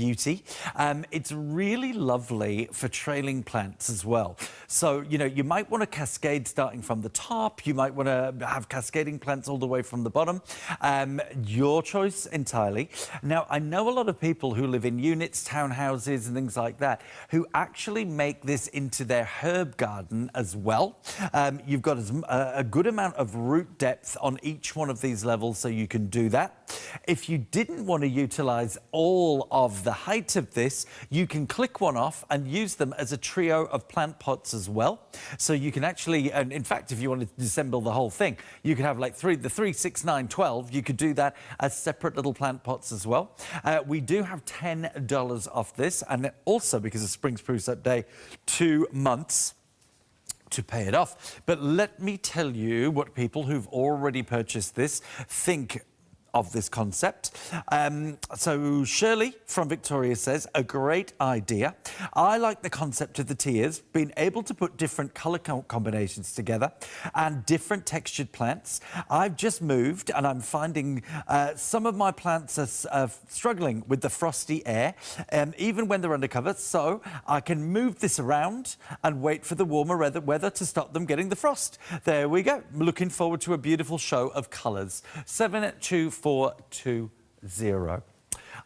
beauty. It's really lovely for trailing plants as well. So, you know, you might want a cascade starting from the top. You might want to have cascading plants all the way from the bottom. Your choice entirely. Now, I know a lot of people who live in units, townhouses and things like that who actually make this into their herb garden as well. You've got a good amount of root depth on each one of these levels, so you can do that. If you didn't want to utilise all of the height of this, you can click one off and use them as a trio of plant pots as well. So you can actually, and in fact, if you wanted to disassemble the whole thing, you could have like the 3, 6, 9, 12. You could do that as separate little plant pots as well. We do have $10 off this, and also because of Spring Spruce Up Day, 2 months to pay it off. But let me tell you what people who've already purchased this think of this concept. So Shirley from Victoria says, a great idea. I like the concept of the tiers, being able to put different colour combinations together and different textured plants. I've just moved and I'm finding some of my plants are struggling with the frosty air, even when they're undercover, so I can move this around and wait for the warmer weather to stop them getting the frost. There we go. Looking forward to a beautiful show of colours. 72420.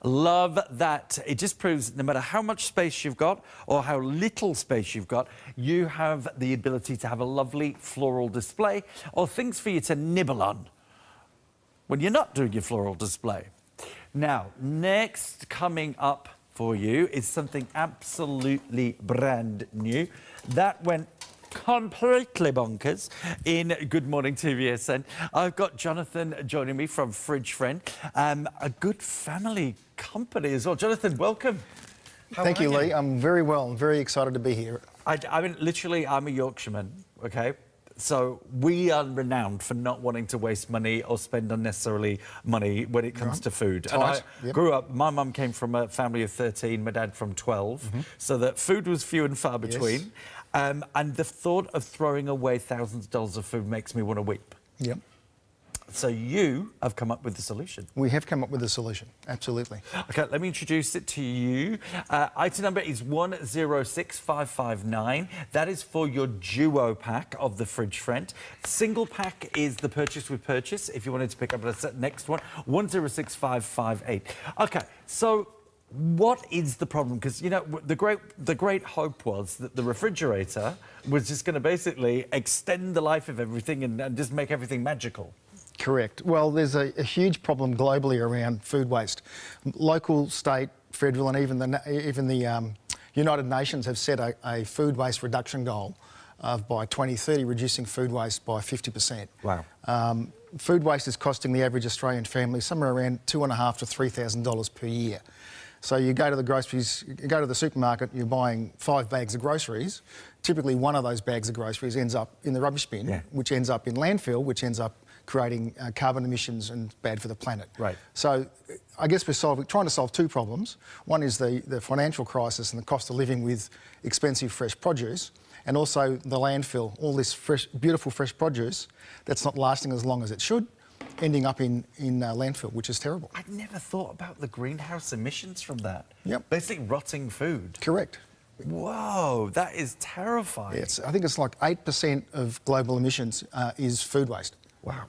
Love that. It just proves no matter how much space you've got or how little space you've got, you have the ability to have a lovely floral display or things for you to nibble on when you're not doing your floral display. Now, next coming up for you is something absolutely brand new. That went completely bonkers in Good Morning TVSN. I've got Jonathan joining me from Fridge Friend, a good family company as well. Jonathan, welcome. Thank you, Lee. I'm very well. I'm very excited to be here. I mean, literally, I'm a Yorkshireman, okay? So we are renowned for not wanting to waste money or spend unnecessarily money when it comes to food. And I grew up, my mum came from a family of 13, my dad from 12, so that food was few and far between. Yes. And the thought of throwing away thousands of dollars of food makes me want to weep. Yep. So you have come up with the solution. We have come up with a solution, absolutely. OK, let me introduce it to you. Item number is 106559. That is for your duo pack of the Fridge Friend. Single pack is the purchase with purchase, if you wanted to pick up the next one, 106558. OK, so what is the problem? Because, you know, the great hope was that the refrigerator was just going to basically extend the life of everything and just make everything magical. Correct. Well, there's a huge problem globally around food waste. Local, state, federal and even the United Nations have set a food waste reduction goal of by 2030 reducing food waste by 50%. Wow. Food waste is costing the average Australian family somewhere around $2,500 to $3,000 per year. So you go to the supermarket, you're buying 5 bags of groceries. Typically, one of those bags of groceries ends up in the rubbish bin, which ends up in landfill, which ends up creating carbon emissions and bad for the planet. Right. So I guess we're trying to solve 2 problems. One is the financial crisis and the cost of living with expensive fresh produce, and also the landfill, all this beautiful fresh produce that's not lasting as long as it should, ending up in landfill, which is terrible. I'd never thought about the greenhouse emissions from that. Yep. Basically rotting food. Correct. Whoa, that is terrifying. Yeah, I think it's like 8% of global emissions is food waste. Wow.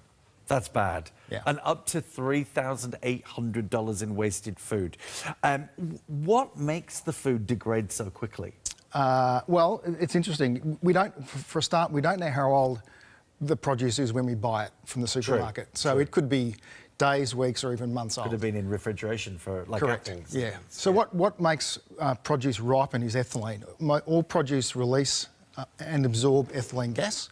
That's bad. Yeah. And up to $3,800 in wasted food. What makes the food degrade so quickly? Well, it's interesting. For a start, we don't know how old the produce is when we buy it from the supermarket. True. So it could be days, weeks or even months old. Could have been in refrigeration for like Correct. apples. Yeah. So what makes produce ripen is ethylene. All produce release and absorb ethylene gas.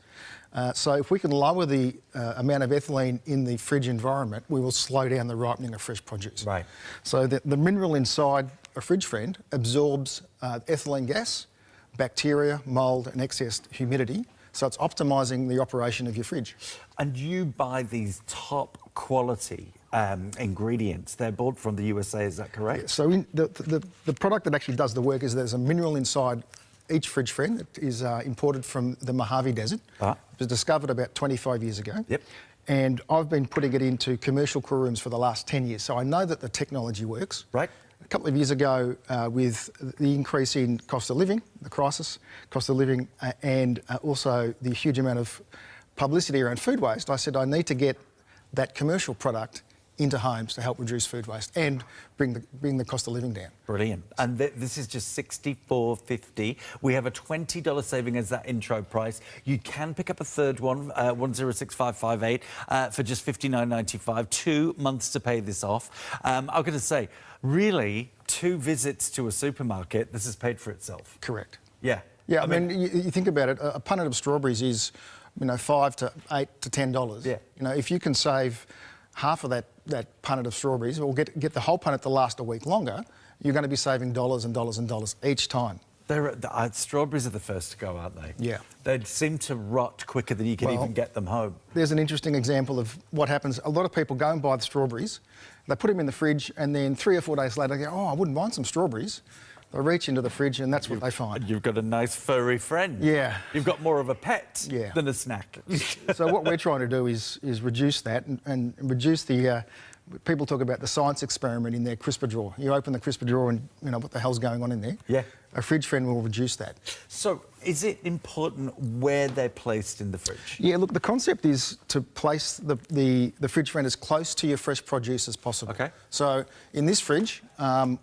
So if we can lower the amount of ethylene in the fridge environment, we will slow down the ripening of fresh produce. Right. So the mineral inside a Fridge Friend absorbs ethylene gas, bacteria, mould and excess humidity. So it's optimising the operation of your fridge. And you buy these top quality ingredients. They're bought from the USA, is that correct? Yeah, so the product that actually does the work is there's a mineral inside each Fridge Friend that is imported from the Mojave Desert. It was discovered about 25 years ago. Yep. And I've been putting it into commercial cool rooms for the last 10 years. So I know that the technology works. Right. a couple of years ago, with the increase in cost of living, the crisis, cost of living, and also the huge amount of publicity around food waste, I said I need to get that commercial product into homes to help reduce food waste and bring the cost of living down. Brilliant. And this is just $64.50. We have a $20 saving as that intro price. You can pick up a third one, 106558, for just $59.95. 2 months to pay this off. I'm going to say, really, 2 visits to a supermarket, this has paid for itself. Correct. Yeah. Yeah, I mean, you think about it, a punnet of strawberries is, $5 to $8 to $10. Yeah. If you can save half of that punnet of strawberries, or get the whole punnet to last a week longer, you're going to be saving dollars and dollars and dollars each time. Strawberries are the first to go, aren't they? Yeah. They seem to rot quicker than you can even get them home. There's an interesting example of what happens. A lot of people go and buy the strawberries, they put them in the fridge, and then 3 or 4 days later they go, oh, I wouldn't mind some strawberries. They reach into the fridge and that's what they find. You've got a nice furry friend. Yeah. You've got more of a pet than a snack. So what we're trying to do is reduce that and reduce the... people talk about the science experiment in their crisper drawer. You open the crisper drawer and, what the hell's going on in there? Yeah. A fridge friend will reduce that. So is it important where they're placed in the fridge? Yeah, look, the concept is to place the fridge friend as close to your fresh produce as possible. Okay. So in this fridge,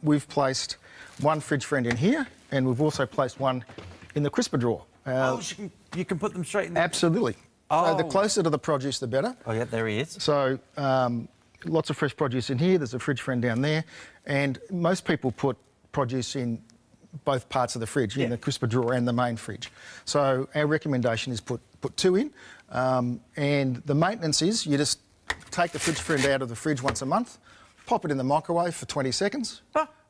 we've placed one fridge friend in here, and we've also placed one in the crisper drawer. You can put them straight in there? Absolutely. Oh. So the closer to the produce, the better. Oh, yeah, there he is. So lots of fresh produce in here. There's a fridge friend down there. And most people put produce in both parts of the fridge, in the crisper drawer and the main fridge. So our recommendation is put 2 in. And the maintenance is you just take the fridge friend out of the fridge once a month, pop it in the microwave for 20 seconds,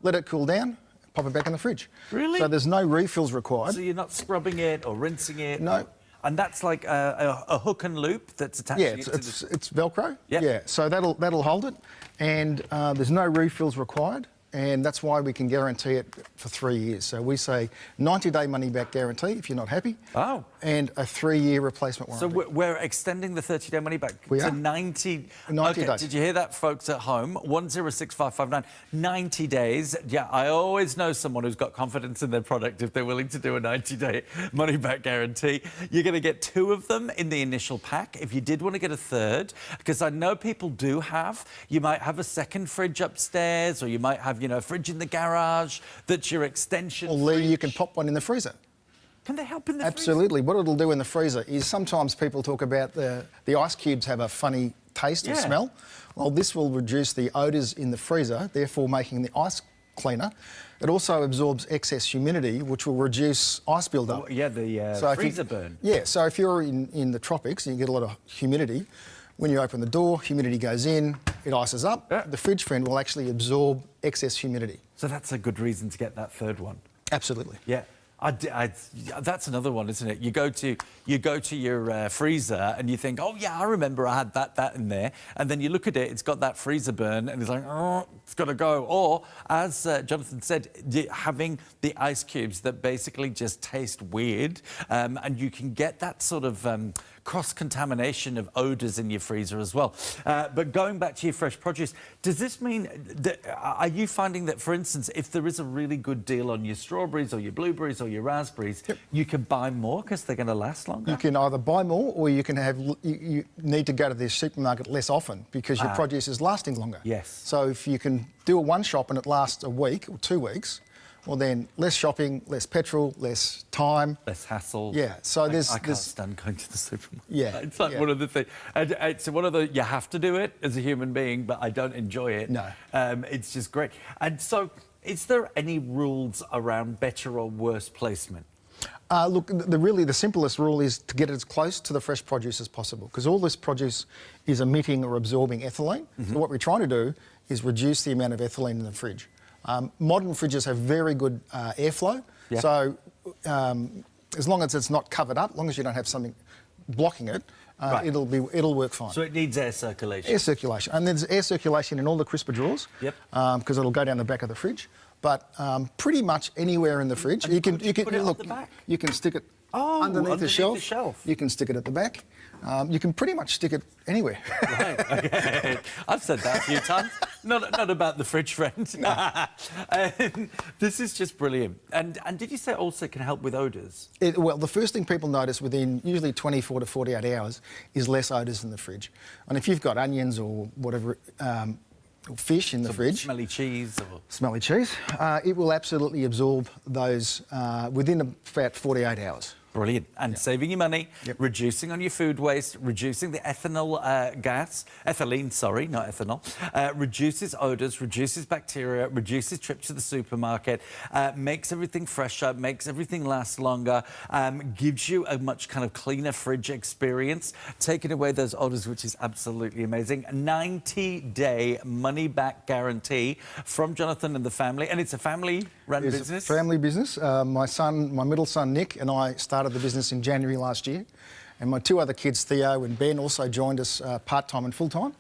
let it cool down, pop it back in the fridge. Really? So there's no refills required. So you're not scrubbing it or rinsing it? No. And that's like a hook and loop that's attached to it? Yeah, it's Velcro. Yep. Yeah, so that'll hold it. And there's no refills required. And that's why we can guarantee it for 3 years. So we say 90-day money-back guarantee if you're not happy. Oh. And a 3-year replacement warranty. So we're extending the 30-day money-back to 90 days. Did you hear that, folks at home? 106559, 90 days. Yeah, I always know someone who's got confidence in their product if they're willing to do a 90-day money-back guarantee. You're going to get 2 of them in the initial pack. If you did want to get a third, because I know people do have, you might have a second fridge upstairs, or you might have a fridge in the garage that's your extension Or Lee, fridge. you can pop one in the freezer. Can they help in the freezer? Absolutely. What it'll do in the freezer is sometimes people talk about the ice cubes have a funny taste and smell. Well, this will reduce the odours in the freezer, therefore making the ice cleaner. It also absorbs excess humidity, which will reduce ice buildup. Oh, yeah, the freezer burn. Yeah, so if you're in the tropics and you get a lot of humidity, when you open the door, humidity goes in, it ices up. Yeah. The fridge friend will actually absorb excess humidity. So that's a good reason to get that third one. Absolutely. Yeah. That's another one, isn't it? You go to your freezer and you think, oh yeah, I remember I had that in there, and then you look at it, it's got that freezer burn, and it's like, oh, it's got to go. Or as Jonathan said, having the ice cubes that basically just taste weird, and you can get that sort of cross-contamination of odours in your freezer as well. But going back to your fresh produce, does this mean that are you finding that, for instance, if there is a really good deal on your strawberries or your blueberries or your raspberries, you can buy more because they're going to last longer? You can either buy more, or you can have you need to go to the supermarket less often because your produce is lasting longer. Yes. So if you can do a one shop and it lasts a week or 2 weeks, well then less shopping, less petrol, less time, less hassle. Yeah. So I can't stand going to the supermarket. Yeah. It's like one of the things. It's one of the you have to do it as a human being, but I don't enjoy it. No. It's just great. And so, is there any rules around better or worse placement? Look, the simplest rule is to get it as close to the fresh produce as possible, because all this produce is emitting or absorbing ethylene. So what we're trying to do is reduce the amount of ethylene in the fridge. Modern fridges have very good airflow, so as long as it's not covered up, as long as you don't have something blocking it, it'll work fine. So it needs air circulation. Air circulation, and there's air circulation in all the crisper drawers. Yep. Because it'll go down the back of the fridge. But pretty much anywhere in the fridge, you can put it look. on the back? You can stick it Oh, underneath the shelf. You can stick it at the back. You can pretty much stick it anywhere. Right, okay. I've said that a few times. Not about the fridge friend. No. This is just brilliant. And did you say also it can help with odours? Well, the first thing people notice within usually 24 to 48 hours is less odours in the fridge. And if you've got onions or whatever, fish in the fridge. Smelly cheese. Or... Smelly cheese. It will absolutely absorb those within about 48 hours. Brilliant. And saving you money, reducing on your food waste, reducing the ethylene, sorry, not ethanol, reduces odours, reduces bacteria, reduces trips to the supermarket, makes everything fresher, makes everything last longer, gives you a much kind of cleaner fridge experience, taking away those odours, which is absolutely amazing. 90-day money-back guarantee from Jonathan and the family. And it's a family-run business? It's a family business. My middle son, Nick, and I started the business in January last year, and my two other kids, Theo and Ben, also joined us part-time and full-time.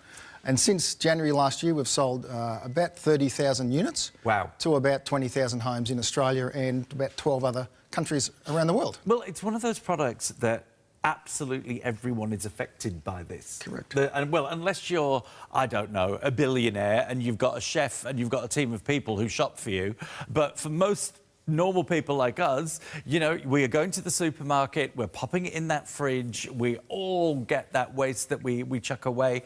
And since January last year, we've sold about 30,000 units to about 20,000 homes in Australia and about 12 other countries around the world. Well, it's one of those products that absolutely everyone is affected by this. Correct. Well, unless you're, I don't know, a billionaire and you've got a chef and you've got a team of people who shop for you. But for most normal people like us, you know, we are going to the supermarket, we're popping it in that fridge, we all get that waste that we chuck away.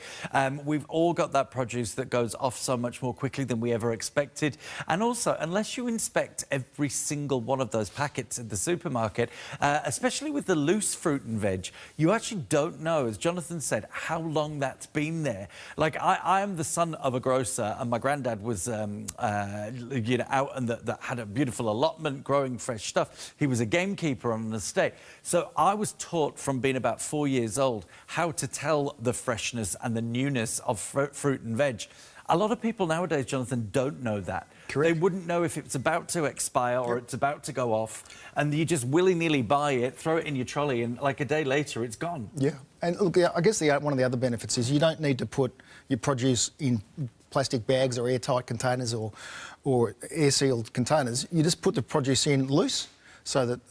We've all got that produce that goes off so much more quickly than we ever expected. And also, unless you inspect every single one of those packets at the supermarket, especially with the loose fruit and veg, you actually don't know, as Jonathan said, how long that's been there. Like, I am the son of a grocer, and my granddad was, you know, out and that had a beautiful allotment growing fresh stuff. He was a gamekeeper on an estate. So I was taught from being about 4 years old how to tell the freshness and the newness of fruit and veg. A lot of people nowadays, Jonathan, don't know that. Correct. They wouldn't know if it's about to expire or it's about to go off, and you just willy-nilly buy it, throw it in your trolley, and like a day later, it's gone. Yeah, and look, I guess one of the other benefits is you don't need to put your produce in plastic bags or airtight containers or air-sealed containers. You just put the produce in loose so that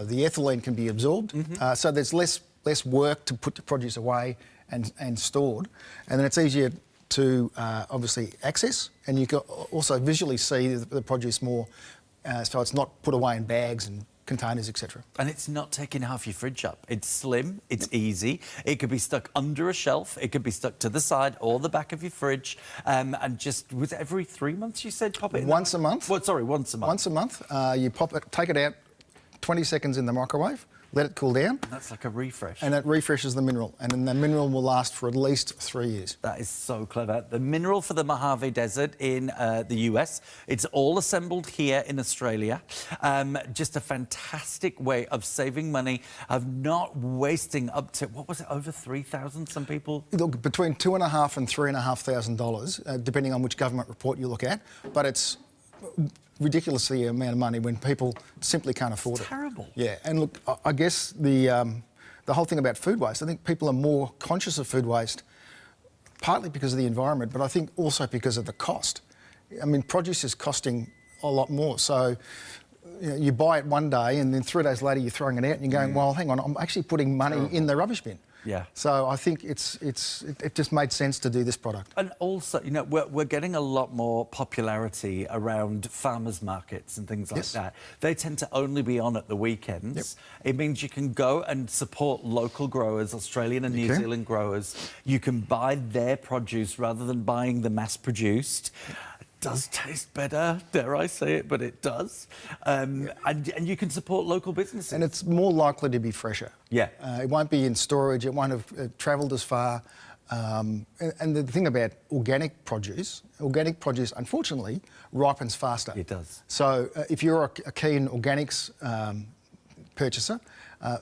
the ethylene can be absorbed. So there's less work to put the produce away and stored, and then it's easier to obviously access, and you can also visually see the produce more, so it's not put away in bags and containers, etc. And it's not taking half your fridge up. It's slim, it's easy. It could be stuck under a shelf, it could be stuck to the side or the back of your fridge, and just, was it every 3 months you said pop it in? Once a month. Well, sorry, once a month. Once a month. You pop it, take it out, 20 seconds in the microwave, let it cool down. That's like a refresh. And it refreshes the mineral, and then the mineral will last for at least 3 years. That is so clever. The mineral for the Mojave Desert in the US. It's all assembled here in Australia. Just a fantastic way of saving money, of not wasting up to, what was it, over 3,000, some people? Look, between $2,500 and $3,500, depending on which government report you look at, but it's ridiculously amount of money when people simply can't afford it. Terrible. Yeah, and look, I guess the whole thing about food waste, I think people are more conscious of food waste, partly because of the environment, but I think also because of the cost. I mean, produce is costing a lot more, so you know, you buy it one day and then 3 days later you're throwing it out and you're going, well, hang on, I'm actually putting money in the rubbish bin. Yeah. So I think it just made sense to do this product. And also, you know, we're getting a lot more popularity around farmers markets and things like that. They tend to only be on at the weekends. It means you can go and support local growers, Australian and New Zealand growers. You can buy their produce rather than buying the mass-produced. Does taste better, dare I say it, but it does. And you can support local businesses. And it's more likely to be fresher. Yeah. It won't be in storage, it won't have travelled as far. And the thing about organic produce, unfortunately, ripens faster. It does. So if you're a keen organics purchaser,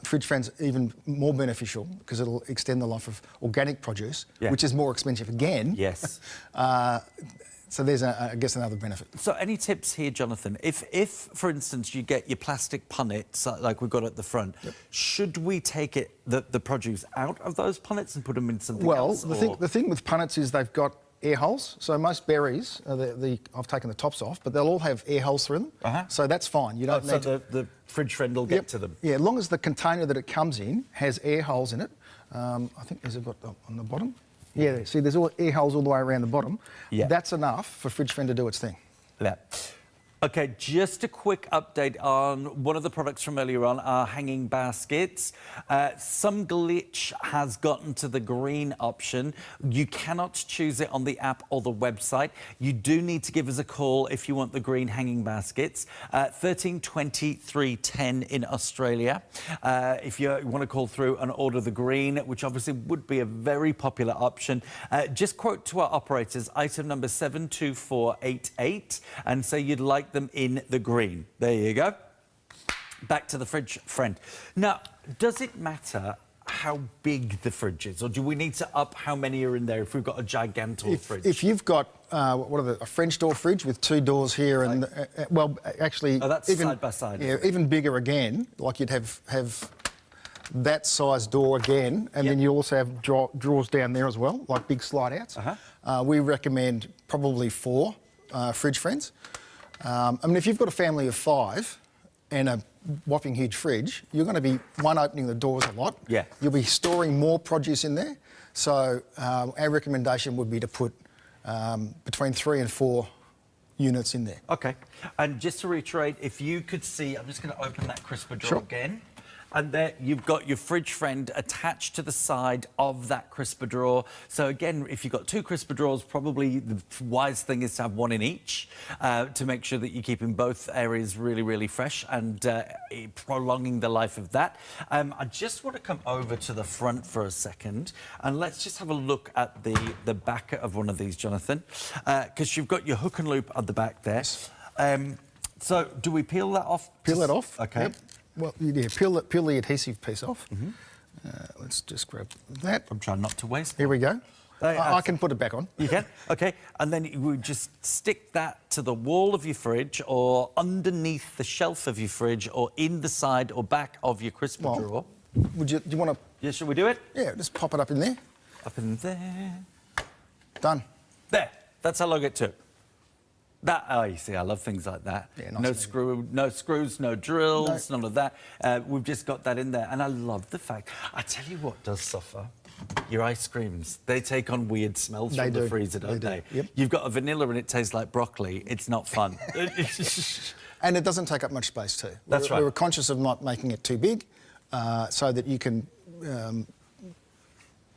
Fridge Friend's even more beneficial because it'll extend the life of organic produce, which is more expensive again. Yes. So there's, I guess, another benefit. So any tips here, Jonathan? If, for instance, you get your plastic punnets, like we've got at the front, should we take the produce out of those punnets and put them in something else? Well, the thing with punnets is they've got air holes. So most berries, I've taken the tops off, but they'll all have air holes through them. So that's fine. You don't need so the fridge friend will get to them. Yeah, as long as the container that it comes in has air holes in it. I think there's got on the bottom. Yeah, see, there's all air holes all the way around the bottom. Yeah. That's enough for fridge friend to do its thing. Yeah. Okay, just a quick update on one of the products from earlier on, our hanging baskets. Some glitch has gotten to the green option. You cannot choose it on the app or the website. You do need to give us a call if you want the green hanging baskets. 132310 in Australia. If you want to call through and order the green, which obviously would be a very popular option, just quote to our operators item number 72488 and say you'd like them in the green. There you go. Back to the fridge friend. Now, does it matter how big the fridge is, or do we need to up how many are in there if we've got a gigantic fridge? If you've got a French door fridge with 2 doors here, and well, actually, that's even side by side. Yeah, even bigger again. Like you'd have that size door again, and then you also have drawers down there as well, like big slide outs. We recommend probably 4 fridge friends. I mean, if you've got a family of 5 and a whopping huge fridge, you're going to be, opening the doors a lot. Yeah. You'll be storing more produce in there. So our recommendation would be to put between 3 and 4 units in there. Okay. And just to reiterate, if you could see, I'm just going to open that crisper drawer again. And there you've got your fridge friend attached to the side of that crisper drawer. So again, if you've got 2 crisper drawers, probably the wise thing is to have 1 in each to make sure that you're keeping both areas really, really fresh and prolonging the life of that. I just want to come over to the front for a second and let's just have a look at the back of one of these, Jonathan, because you've got your hook and loop at the back there. So do we peel that off? Peel it off. Okay. Yep. Well, yeah, peel the adhesive piece off. Let's just grab that. I'm trying not to waste. Here we go. I can put it back on. You can? Okay. And then you would just stick that to the wall of your fridge or underneath the shelf of your fridge or in the side or back of your crisper drawer. Do you want to... Yeah, should we do it? Yeah, just pop it up in there. Up in there. Done. There. That's how long it took. You see, I love things like that. Yeah, no screws, no drills, none of that. We've just got that in there. And I love the fact, I tell you what does suffer. Your ice creams. They take on weird smells from the freezer, don't they? Yep. You've got a vanilla and it tastes like broccoli. It's not fun. And it doesn't take up much space too. That's right. We were conscious of not making it too big so that you can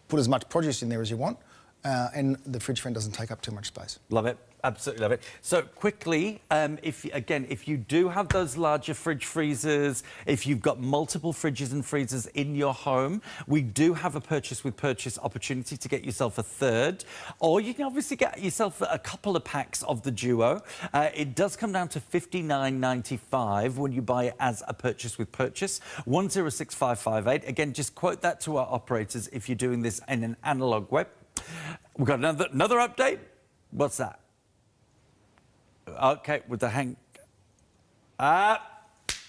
put as much produce in there as you want and the fridge friend doesn't take up too much space. Love it. Absolutely love it. So quickly, if you do have those larger fridge freezers, if you've got multiple fridges and freezers in your home, we do have a purchase with purchase opportunity to get yourself a 3rd, or you can obviously get yourself a couple of packs of the Duo. It does come down to $59.95 when you buy it as a purchase with purchase. 106558. Again, just quote that to our operators if you're doing this in an analog web. We've got another update. What's that? Okay, with the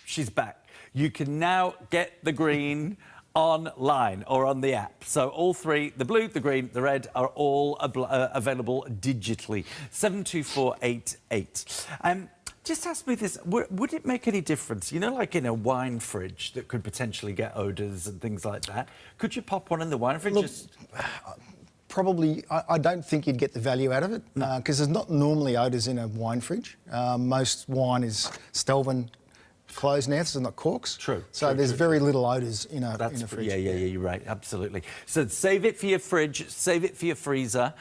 she's back. You can now get the green online or on the app. So all 3, the blue, the green, the red, are all available digitally. 72488. Just ask me this, would it make any difference? You know, like in a wine fridge that could potentially get odours and things like that, could you pop one in the wine fridge? Look, probably, I don't think you'd get the value out of it because there's not normally odours in a wine fridge. Most wine is Stelvin closed now, so not corks. True. So there's very little odours in a fridge. Yeah, you're right, absolutely. So save it for your fridge, save it for your freezer,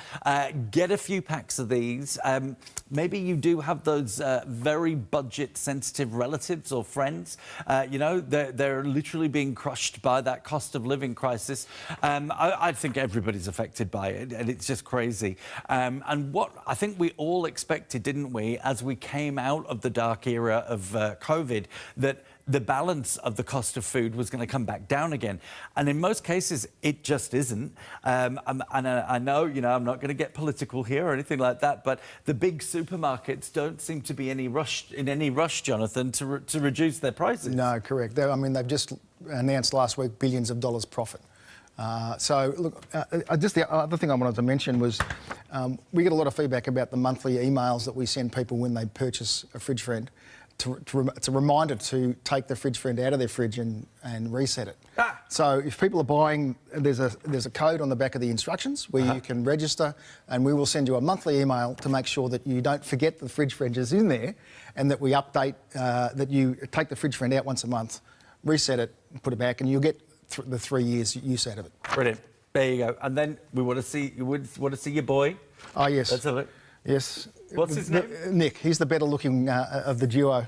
get a few packs of these. Maybe you do have those very budget-sensitive relatives or friends. You know, they're literally being crushed by that cost of living crisis. I think everybody's affected by it, and it's just crazy. And what I think we all expected, didn't we, as we came out of the dark era of COVID, that the balance of the cost of food was going to come back down again. And in most cases, it just isn't. And I know, you know, I'm not going to get political here or anything like that, but the big supermarkets don't seem to be in any rush, Jonathan, to reduce their prices. No, correct. I mean, they've just announced last week billions of dollars profit. So, look, just the other thing I wanted to mention was we get a lot of feedback about the monthly emails that we send people when they purchase a fridge friend. It's a reminder to take the fridge friend out of their fridge and reset it. So if people are buying, there's a code on the back of the instructions where you can register, and we will send you a monthly email to make sure that you don't forget the fridge friend is in there, and that we update, that you take the fridge friend out once a month, reset it, and put it back, and you'll get the 3 years use out of it. Brilliant. There you go. And then we want to see your boy. Oh, yes. Let's have it. Yes. What's his name? Nick. He's the better looking of the duo.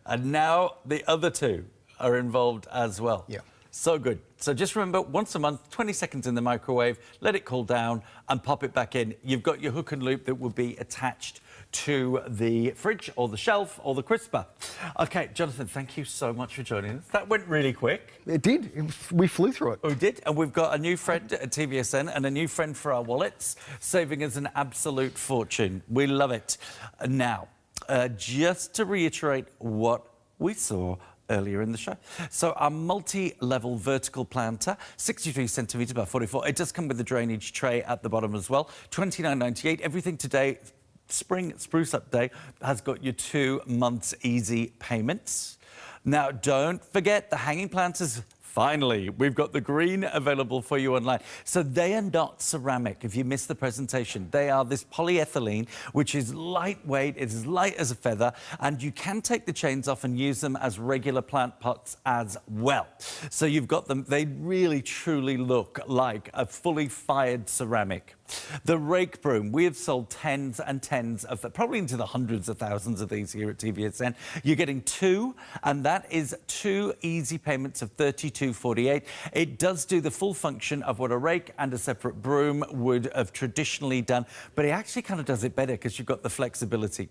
And now the other two are involved as well. Yeah. So good. So just remember, once a month, 20 seconds in the microwave, let it cool down and pop it back in. You've got your hook and loop that will be attached to the fridge or the shelf or the crisper. OK, Jonathan, thank you so much for joining us. That went really quick. It did. We flew through it. We did. And we've got a new friend at TVSN and a new friend for our wallets, saving us an absolute fortune. We love it. Now, just to reiterate what we saw earlier in the show. So our multi-level vertical planter, 63 centimetres by 44. It does come with a drainage tray at the bottom as well. $29.98. Everything today, Spring Spruce Up Day, has got your 2 months easy payments. Now, don't forget the hanging planters. Finally, we've got the green available for you online. So they are not ceramic, if you missed the presentation. They are this polyethylene, which is lightweight, it's as light as a feather, and you can take the chains off and use them as regular plant pots as well. So you've got them, they really truly look like a fully fired ceramic. The rake broom, we have sold tens and tens of, probably into the hundreds of thousands of these here at TVSN. You're getting 2, and that is 2 easy payments of $32.48. It does do the full function of what a rake and a separate broom would have traditionally done, but it actually kind of does it better because you've got the flexibility.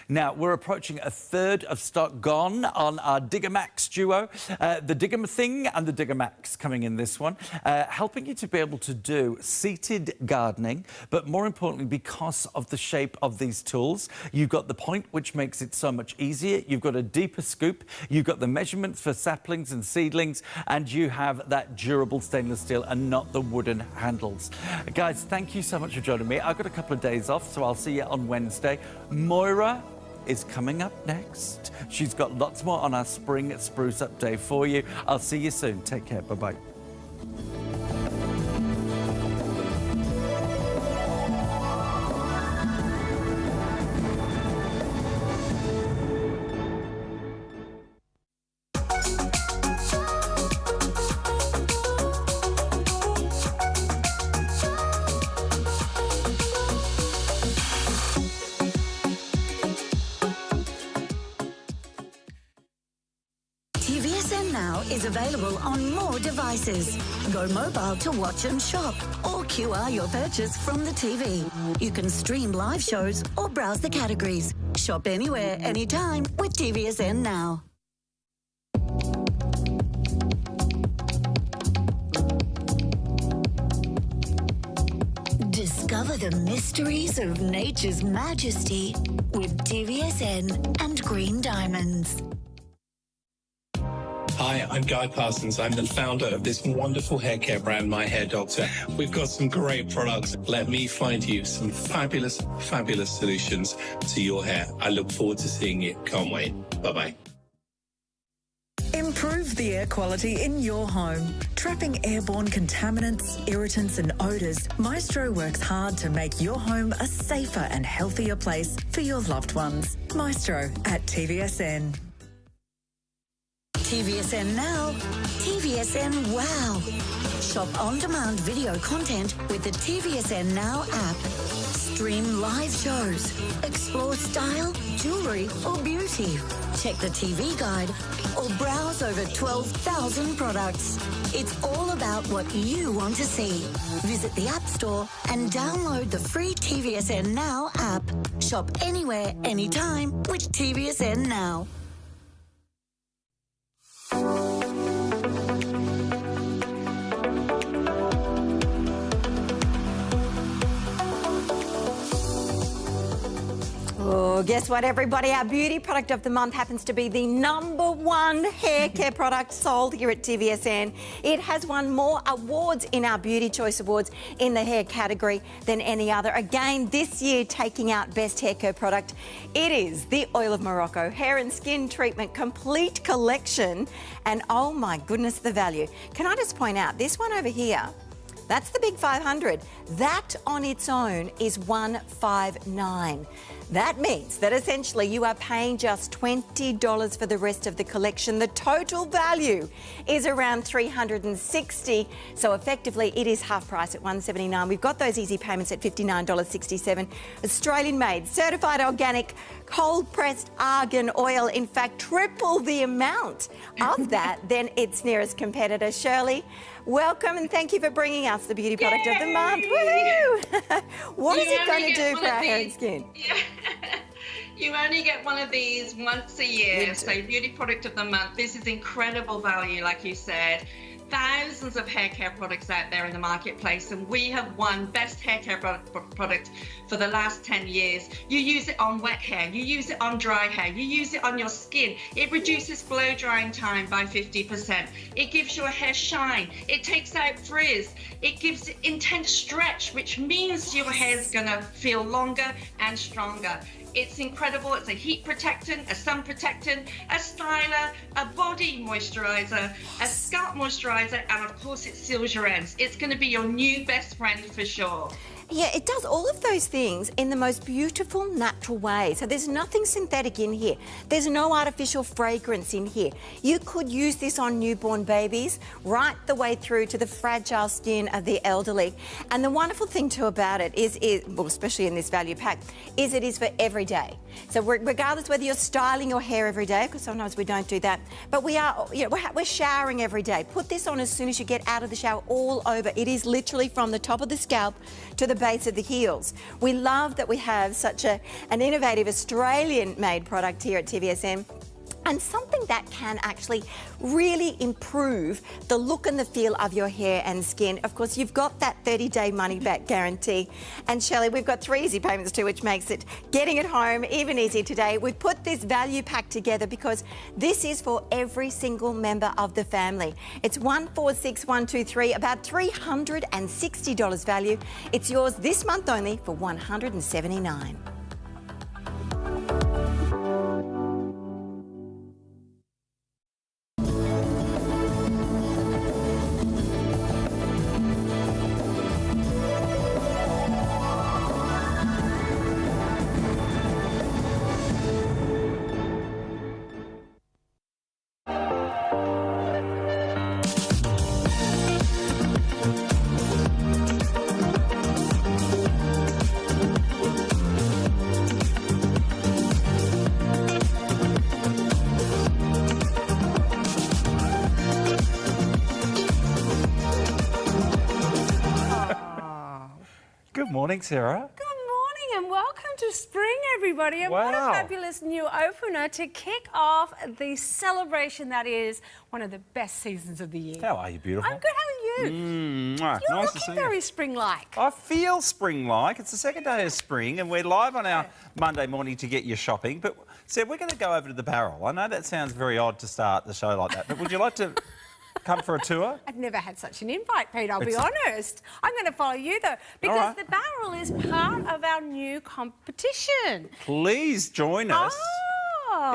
Now, we're approaching a third of stock gone on our Digger Max duo. The Digger Thing and the Digger Max coming in this one, helping you to be able to do seated gardening, but more importantly, because of the shape of these tools, you've got the point, which makes it so much easier. You've got a deeper scoop. You've got the measurements for saplings and seedlings, and you have that durable stainless steel and not the wooden handles. Guys, thank you so much for joining me. I've got a couple of days off, so I'll see you on Wednesday. Moira is coming up next. She's got lots more on our Spring Spruce Up Day for you. I'll see you soon. Take care. Bye-bye. TVSN Now is available on more devices. Go mobile to watch and shop, or QR your purchase from the TV. You can stream live shows or browse the categories. Shop anywhere, anytime with TVSN Now. Discover the mysteries of nature's majesty with TVSN and Green Diamonds. Hi, I'm Guy Parsons. I'm the founder of this wonderful hair care brand, My Hair Doctor. We've got some great products. Let me find you some fabulous, fabulous solutions to your hair. I look forward to seeing you. Can't wait. Bye-bye. Improve the air quality in your home. Trapping airborne contaminants, irritants and odours, Maestro works hard to make your home a safer and healthier place for your loved ones. Maestro at TVSN. TVSN Now, TVSN Wow. Shop on-demand video content with the TVSN Now app. Stream live shows, explore style, jewellery or beauty. Check the TV guide or browse over 12,000 products. It's all about what you want to see. Visit the App Store and download the free TVSN Now app. Shop anywhere, anytime with TVSN Now. Oh, Well, guess what, everybody? Our beauty product of the month happens to be the #1 hair care product sold here at TVSN. It has won more awards in our Beauty Choice Awards in the hair category than any other. Again, this year taking out Best Hair Care Product. It is the Oil of Morocco Hair and Skin Treatment Complete Collection. And oh my goodness, the value. Can I just point out, this one over here, that's the big 500. That on its own is 159. That means that essentially you are paying just $20 for the rest of the collection. The total value is around $360. So effectively it is half price at $179. We've got those easy payments at $59.67. Australian made, certified organic, cold pressed argan oil. In fact, triple the amount of that than its nearest competitor. Shirley, welcome and thank you for bringing us the beauty product of the month. Woohoo! What is it going to do for our hair and skin? Yeah. You only get one of these once a year, so beauty product of the month. This is incredible value, like you said. Thousands of hair care products out there in the marketplace, and we have won Best Hair Care Product for the last 10 years. You use it on wet hair, you use it on dry hair, you use it on your skin. It reduces blow drying time by 50%. It gives your hair shine. It takes out frizz. It gives it intense stretch, which means your hair's gonna feel longer and stronger. It's incredible. It's a heat protectant, a sun protectant, a styler, a body moisturizer, a scalp moisturizer, and of course it seals your ends. It's going to be your new best friend for sure. Yeah, it does all of those things in the most beautiful, natural way. So there's nothing synthetic in here. There's no artificial fragrance in here. You could use this on newborn babies right the way through to the fragile skin of the elderly. And the wonderful thing too about it is well, especially in this value pack, is it is for every day. So regardless whether you're styling your hair every day, because sometimes we don't do that, but we are, you know, we're showering every day. Put this on as soon as you get out of the shower, all over. It is literally from the top of the scalp to the base of the heels. We love that we have such an innovative Australian-made product here at TVSN, and something that can actually really improve the look and the feel of your hair and skin. Of course, you've got that 30-day money-back guarantee. And Shelley, we've got 3 easy payments too, which makes it getting it home even easier today. We've put this value pack together because this is for every single member of the family. It's 146123, about $360 value. It's yours this month only for $179. Good morning, Sarah. Good morning and welcome to spring, everybody. And what a fabulous new opener to kick off the celebration that is one of the best seasons of the year. How are you, beautiful? I'm good. How are you? Nice You're to looking see very you. spring-like. I feel spring-like. It's the second day of spring and we're live on our Monday morning to get you shopping. But, Sarah, we're going to go over to the Barrel. I know that sounds very odd to start the show like that, but would you like to come for a tour? I've never had such an invite, Pete, I'll be honest. I'm going to follow you, though, because the Barrel is part of our new competition. Please join us.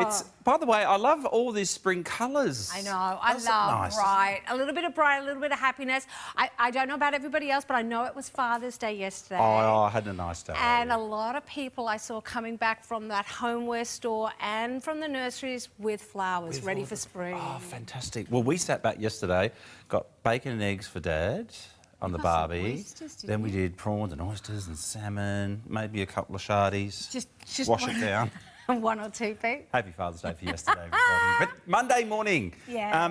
It's, by the way, I love all these spring colours. I know, I love bright. A little bit of bright, a little bit of happiness. I don't know about everybody else, but I know it was Father's Day yesterday. Oh, I had a nice day. And a lot of people I saw coming back from that homeware store and from the nurseries with flowers ready for spring. Oh, fantastic. Well, we sat back yesterday, got bacon and eggs for Dad on the barbie. Then we did prawns and oysters and salmon, maybe a couple of shardies. Just wash it down. 1 or 2, Pete. Happy Father's Day for yesterday, everybody. But Monday morning,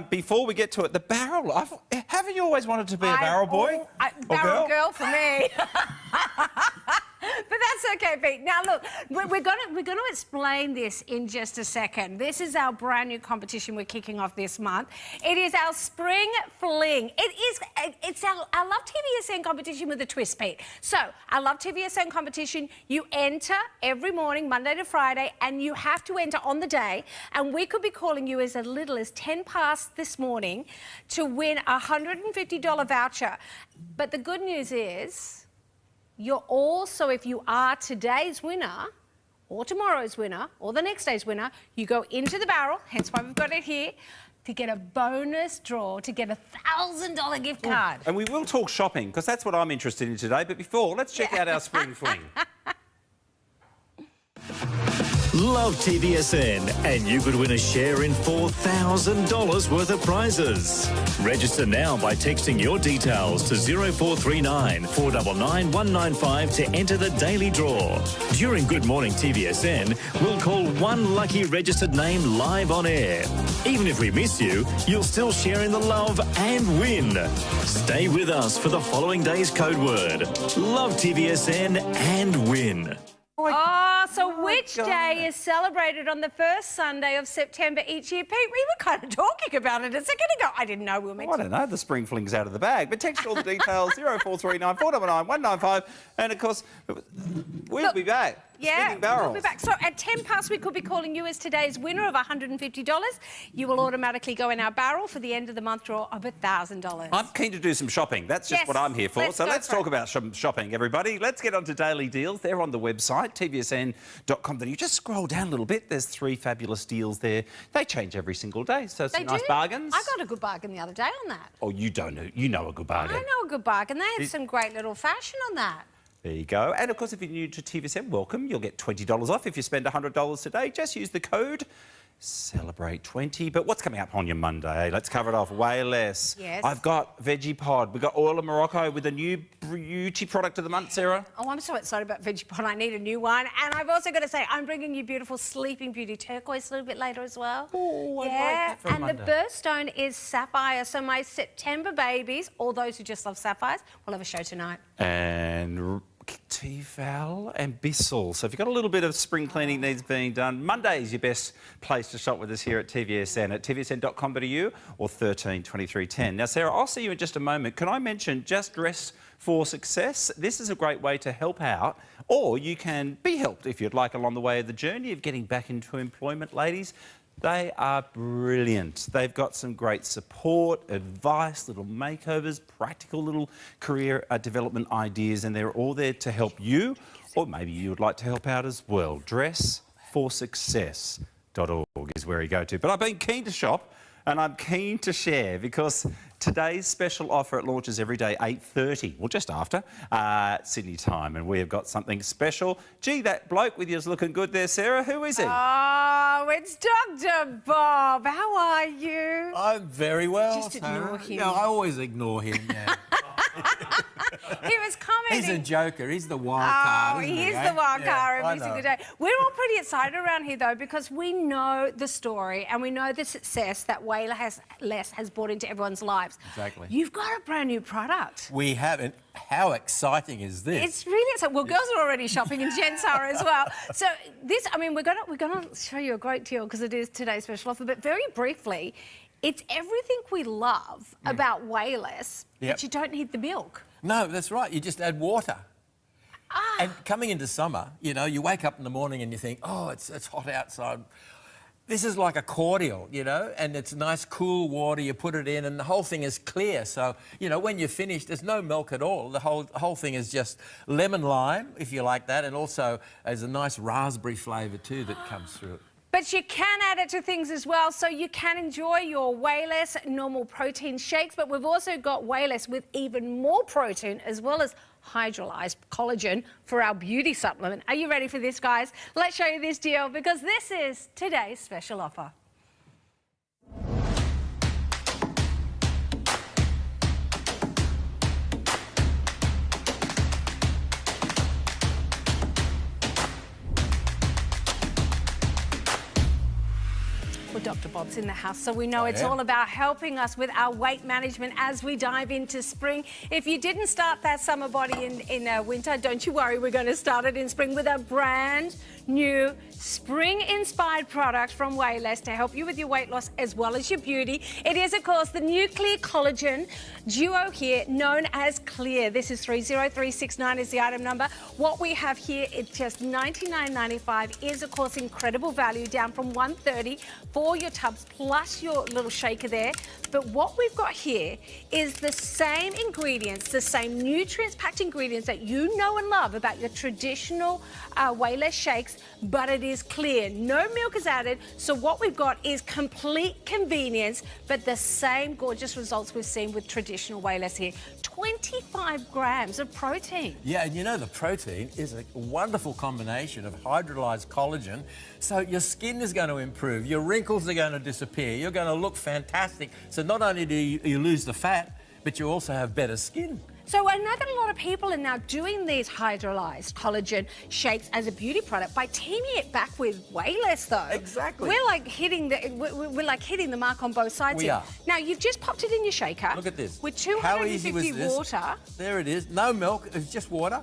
before we get to it, the Barrel. Haven't you always wanted to be a barrel boy? Barrel girl for me. But that's okay, Pete. Now, look, we're going to explain this in just a second. This is our brand new competition we're kicking off this month. It is our Spring Fling. It's our Love TVSN competition with a twist, Pete. So, our Love TVSN competition, you enter every morning, Monday to Friday, and you have to enter on the day. And we could be calling you as little as 10 past this morning to win a $150 voucher. But the good news is, you're also, if you are today's winner, or tomorrow's winner, or the next day's winner, you go into the barrel, hence why we've got it here, to get a bonus draw to get a $1,000 gift card. And we will talk shopping, because that's what I'm interested in today. But before, let's check out our Spring Fling. Love TVSN, and you could win a share in $4,000 worth of prizes. Register now by texting your details to 0439 499 195 to enter the daily draw. During Good Morning TVSN, we'll call one lucky registered name live on air. Even if we miss you, you'll still share in the love and win. Stay with us for the following day's code word. Love TVSN and win. So which day is celebrated on the first Sunday of September each year? Pete, we were kind of talking about it a second ago. I didn't know we were meant to. I don't know. The Spring Fling's out of the bag. But text all the details, 0439 499 195. And, of course, we'll be back. Yeah, Spinning barrels. we'll be back. So at 10 past, we could be calling you as today's winner of $150. You will automatically go in our barrel for the end of the month draw of $1,000. I'm keen to do some shopping. That's just what I'm here for. So let's talk about some shopping, everybody. Let's get on to daily deals. They're on the website, tvsn.com. You just scroll down a little bit. There's 3 fabulous deals there. They change every single day, so some nice bargains. I got a good bargain the other day on that. Oh, you don't know. You know a good bargain. I know a good bargain. They had some great little fashion on that. There you go. And, of course, if you're new to TVSN, welcome. You'll get $20 off if you spend $100 today. Just use the code CELEBRATE20. But what's coming up on your Monday? Let's cover it off way less. Yes. I've got Veggie Pod. We've got Oil of Morocco with a new beauty product of the month, Sarah. Oh, I'm so excited about Veggie Pod. I need a new one. And I've also got to say, I'm bringing you beautiful Sleeping Beauty turquoise a little bit later as well. Oh, I like that for Monday. The birthstone is sapphire. So my September babies, all those who just love sapphires, will have a show tonight. And Tefal and Bissell. So if you've got a little bit of spring cleaning needs being done, Monday is your best place to shop with us here at TVSN at tvsn.com.au or 13 23 10. Now, Sarah, I'll see you in just a moment. Can I mention Just Dress for Success? This is a great way to help out, or you can be helped if you'd like along the way of the journey of getting back into employment, ladies. They are brilliant. They've got some great support, advice, little makeovers, practical little career development ideas, and they're all there to help you, or maybe you would like to help out as well. Dressforsuccess.org is where you go to. But I've been keen to shop, and I'm keen to share because today's special offer, it launches every day 8:30, well, just after, Sydney time, and we have got something special. Gee, that bloke with you is looking good there, Sarah. Who is he? Oh, it's Dr. Bob. How are you? I'm very well, Just ignore him. Yeah, I always ignore him, yeah. He was commenting. He's a joker. He's the wild card, isn't he? He is the wild card I every know. single day. We're all pretty excited around here, though, because we know the story and we know the success that Wayless has brought into everyone's lives. Exactly. You've got a brand new product. We haven't. How exciting is this? It's really exciting. Well, girls are already shopping and gents are as well. So this, I mean, we're gonna show you a great deal because it is today's special offer. But very briefly, it's everything we love about Wayless, but you don't need the milk. No, that's right. You just add water. And coming into summer, you know, you wake up in the morning and you think, oh, it's hot outside. This is like a cordial, you know, and it's nice, cool water. You put it in and the whole thing is clear. So, you know, when you're finished, there's no milk at all. The whole thing is just lemon lime, if you like that, and also there's a nice raspberry flavour too that comes through it. But you can add it to things as well, so you can enjoy your Wayless normal protein shakes, but we've also got Wayless with even more protein as well as hydrolyzed collagen for our beauty supplement. Are you ready for this, guys? Let's show you this deal because this is today's special offer. Well, Dr. Bob's in the house, so we know it's am. all about helping us with our weight management as we dive into spring. If you didn't start that summer body in winter, don't you worry, we're going to start it in spring with a brand new spring-inspired product from Wayless to help you with your weight loss as well as your beauty. It is, of course, the Nuclear Collagen Duo here, known as Clear. This is 30369 is the item number. What we have here, it's just $99.95, is, of course, incredible value, down from $130 for your tubs plus your little shaker there. But what we've got here is the same ingredients, the same nutrients-packed ingredients that you know and love about your traditional Wayless shakes, but it is clear. No milk is added, so what we've got is complete convenience, but the same gorgeous results we've seen with traditional Wayless here. 25 grams of protein. Yeah, and you know the protein is a wonderful combination of hydrolyzed collagen, so your skin is going to improve, your wrinkles are going to disappear, you're going to look fantastic. So not only do you lose the fat, but you also have better skin. So I know that a lot of people are now doing these hydrolyzed collagen shakes as a beauty product by teaming it back with Wayless, though. Exactly. We're like hitting the mark on both sides We here. are. Now you've just popped it in your shaker. Look at this. With How easy was 250 this? water. There it is. No milk. It's just water.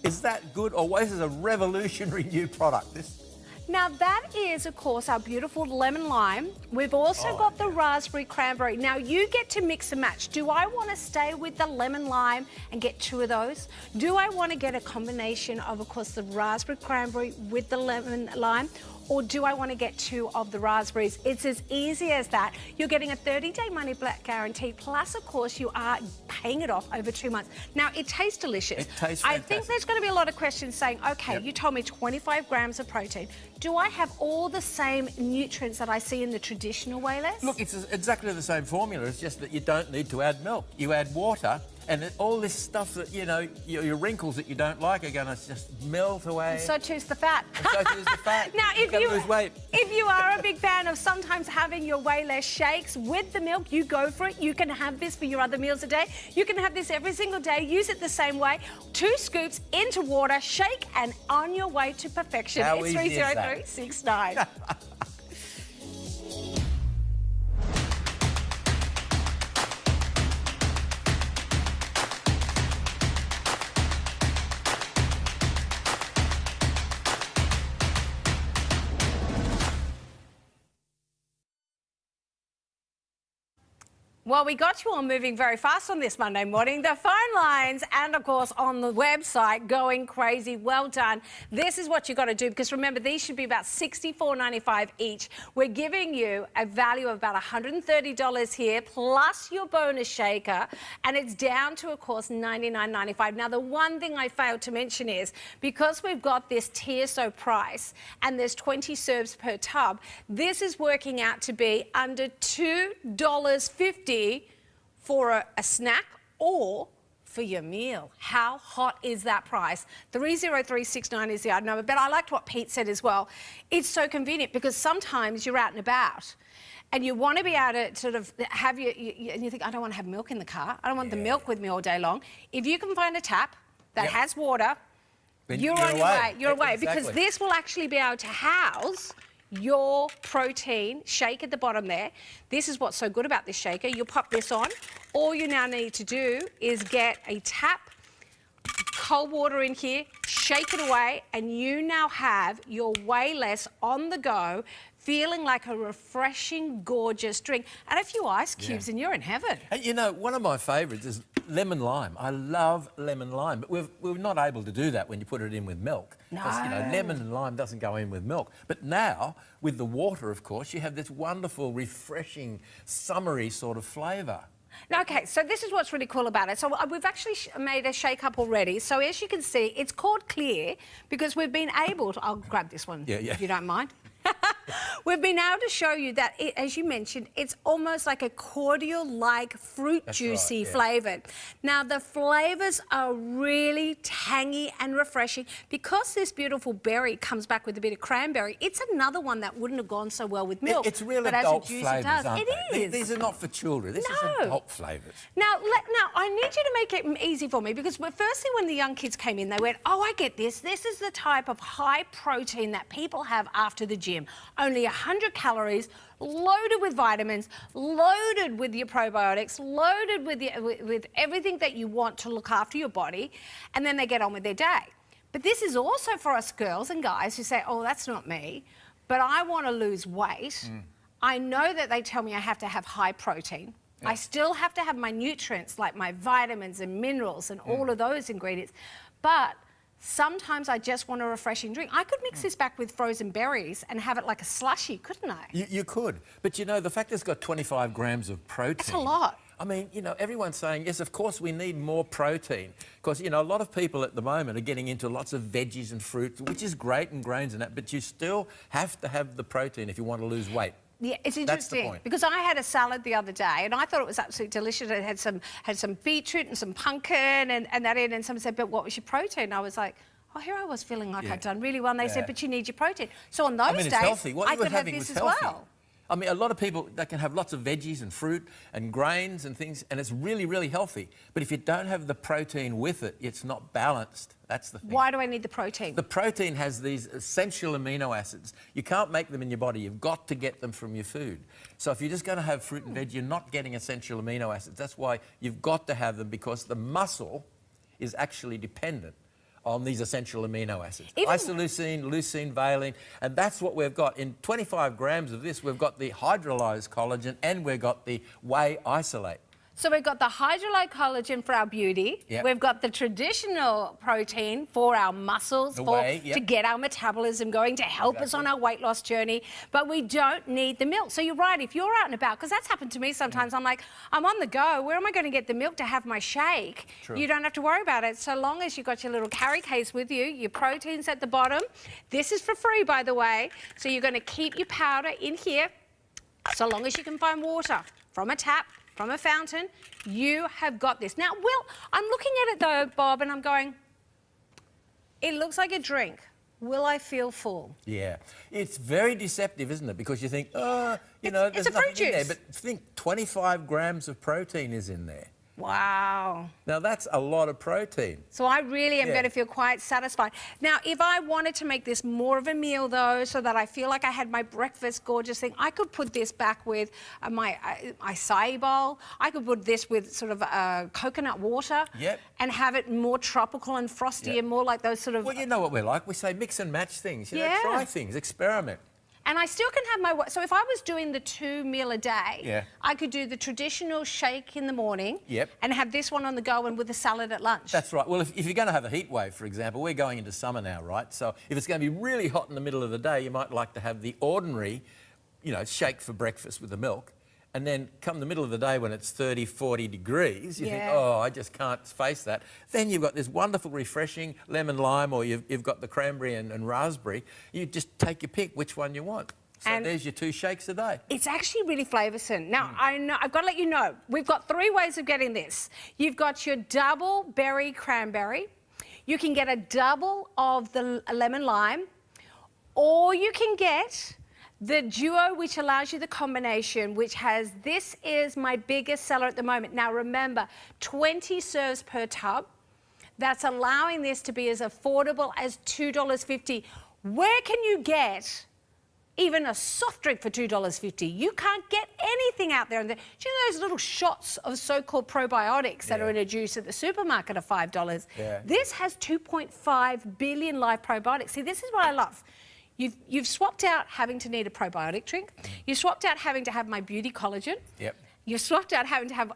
Is that good? Or this is a revolutionary new product. This. Now that is, of course, our beautiful lemon lime. We've also got the raspberry cranberry. Now you get to mix and match. Do I want to stay with the lemon lime and get 2 of those? Do I want to get a combination of course, the raspberry cranberry with the lemon lime? Or do I want to get 2 of the raspberries? It's as easy as that. You're getting a 30-day money-back guarantee, plus, of course, you are paying it off over 2 months. Now, it tastes delicious. It tastes I fantastic. think there's going to be a lot of questions saying, OK, you told me 25 grams of protein. Do I have all the same nutrients that I see in the traditional Wayless? Look, it's exactly the same formula. It's just that you don't need to add milk. You add water, and all this stuff that, you know, your wrinkles that you don't like are going to just melt away. So choose the fat. And so choose the fat. Now, You're gonna lose weight. if you are a big fan of sometimes having your Wayless shakes with the milk, you go for it. You can have this for your other meals a day. You can have this every single day. Use it the same way. 2 scoops into water, shake, and on your way to perfection. How It's easy is that? 30369. Well, we got you all moving very fast on this Monday morning. The phone lines and, of course, on the website going crazy. Well done. This is what you got to do, because remember, these should be about $64.95 each. We're giving you a value of about $130 here, plus your bonus shaker, and it's down to, of course, $99.95. Now, the one thing I failed to mention is, because we've got this TSO price and there's 20 serves per tub, this is working out to be under $2.50 for a snack or for your meal. How hot is that price? 30369 is the item number. But I liked what Pete said as well. It's so convenient because sometimes you're out and about and you want to be able to sort of have and you think, I don't want to have milk in the car. I don't want the milk with me all day long. If you can find a tap that has water, you're on your way. You're away. Exactly. Because this will actually be able to house your protein shake at the bottom there. This is what's so good about this shaker. You pop this on. All you now need to do is get a tap, cold water in here, shake it away, and you now have your Wayless on the go, feeling like a refreshing, gorgeous drink. And a few ice cubes and you're in heaven. And you know, one of my favourites is lemon lime. I love lemon lime, but we're not able to do that when you put it in with milk. No. Because, you know, lemon and lime doesn't go in with milk. But now, with the water, of course, you have this wonderful, refreshing, summery sort of flavour. Okay, so this is what's really cool about it. So we've actually made a shake-up already. So as you can see, it's called Clear because we've been able to... I'll grab this one, if you don't mind. We've been able to show you that, as you mentioned, it's almost like a cordial-like fruit juicy flavoured. Now, the flavours are really tangy and refreshing. Because this beautiful berry comes back with a bit of cranberry, it's another one that wouldn't have gone so well with milk. It's real but adult as a juice, flavours, it does. aren't It they? is. These are not for children. This is adult flavours. Now, I need you to make it easy for me because firstly, when the young kids came in, they went, oh, I get this. This is the type of high protein that people have after the gym. Only 100 calories, loaded with vitamins, loaded with your probiotics, loaded with everything that you want to look after your body, and then they get on with their day. But this is also for us girls and guys who say, oh, that's not me, but I want to lose weight. I know that they tell me I have to have high protein. I still have to have my nutrients, like my vitamins and minerals and all of those ingredients. But sometimes I just want a refreshing drink. I could mix this back with frozen berries and have it like a slushy, couldn't I? You could. But, you know, the fact it's got 25 grams of protein... That's a lot. I mean, you know, everyone's saying, yes, of course we need more protein. Because, you know, a lot of people at the moment are getting into lots of veggies and fruit, which is great, and grains and that, but you still have to have the protein if you want to lose weight. Yeah, it's interesting. That's the point. Because I had a salad the other day and I thought it was absolutely delicious. It had some beetroot and some pumpkin and that in, and someone said, but what was your protein? I was like, oh, here I was feeling like I'd done really well, and they said, but you need your protein. So on those days, healthy. What I you were could have having this was as healthy. well. I mean, a lot of people, they can have lots of veggies and fruit and grains and things, and it's really, really healthy. But if you don't have the protein with it, it's not balanced. That's the thing. Why do I need the protein? The protein has these essential amino acids. You can't make them in your body. You've got to get them from your food. So if you're just going to have fruit and veg, you're not getting essential amino acids. That's why you've got to have them, because the muscle is actually dependent on these essential amino acids. Isoleucine, leucine, valine, and that's what we've got. In 25 grams of this, we've got the hydrolyzed collagen and we've got the whey isolate. So we've got the hydrolyzed collagen for our beauty. Yep. We've got the traditional protein for our muscles, to get our metabolism going, to help us on our weight loss journey. But we don't need the milk. So you're right, if you're out and about, because that's happened to me sometimes, I'm like, I'm on the go, where am I going to get the milk to have my shake? True. You don't have to worry about it. So long as you've got your little carry case with you, your protein's at the bottom. This is for free, by the way. So you're going to keep your powder in here, so long as you can find water from a tap, from a fountain, you have got this. Now, Will, I'm looking at it though, Bob, and I'm going, it looks like a drink. Will I feel full? Yeah. It's very deceptive, isn't it? Because you think, oh, you know, there's it's a fruit nothing in there. juice. But think 25 grams of protein is in there. Wow. Now, that's a lot of protein. So I really am going to feel quite satisfied. Now, if I wanted to make this more of a meal, though, so that I feel like I had my breakfast gorgeous thing, I could put this back with my acai bowl. I could put this with sort of coconut water and have it more tropical and frosty and more like those sort of... Well, you know what we're like. We say mix and match things. You know, try things, experiment. And I still can have my... So if I was doing the 2 meal a day, I could do the traditional shake in the morning and have this one on the go and with a salad at lunch. That's right. Well, if you're going to have a heat wave, for example, we're going into summer now, right? So if it's going to be really hot in the middle of the day, you might like to have the ordinary, you know, shake for breakfast with the milk. And then come the middle of the day when it's 30, 40 degrees, you think, oh, I just can't face that. Then you've got this wonderful, refreshing lemon lime, or you've got the cranberry and raspberry. You just take your pick which one you want. So and there's your 2 shakes a day. It's actually really flavoursome. Now, I know, I've got to let you know, we've got 3 ways of getting this. You've got your double berry cranberry. You can get a double of the lemon lime. Or you can get the duo, which allows you the combination, which has, this is my biggest seller at the moment. Now remember, 20 serves per tub. That's allowing this to be as affordable as $2.50. Where can you get even a soft drink for $2.50? You can't get anything out there. Do you know those little shots of so-called probiotics that are in a juice at the supermarket are $5? This has 2.5 billion live probiotics. See, this is what I love. You've swapped out having to need a probiotic drink. You've swapped out having to have my beauty collagen. You've swapped out having to have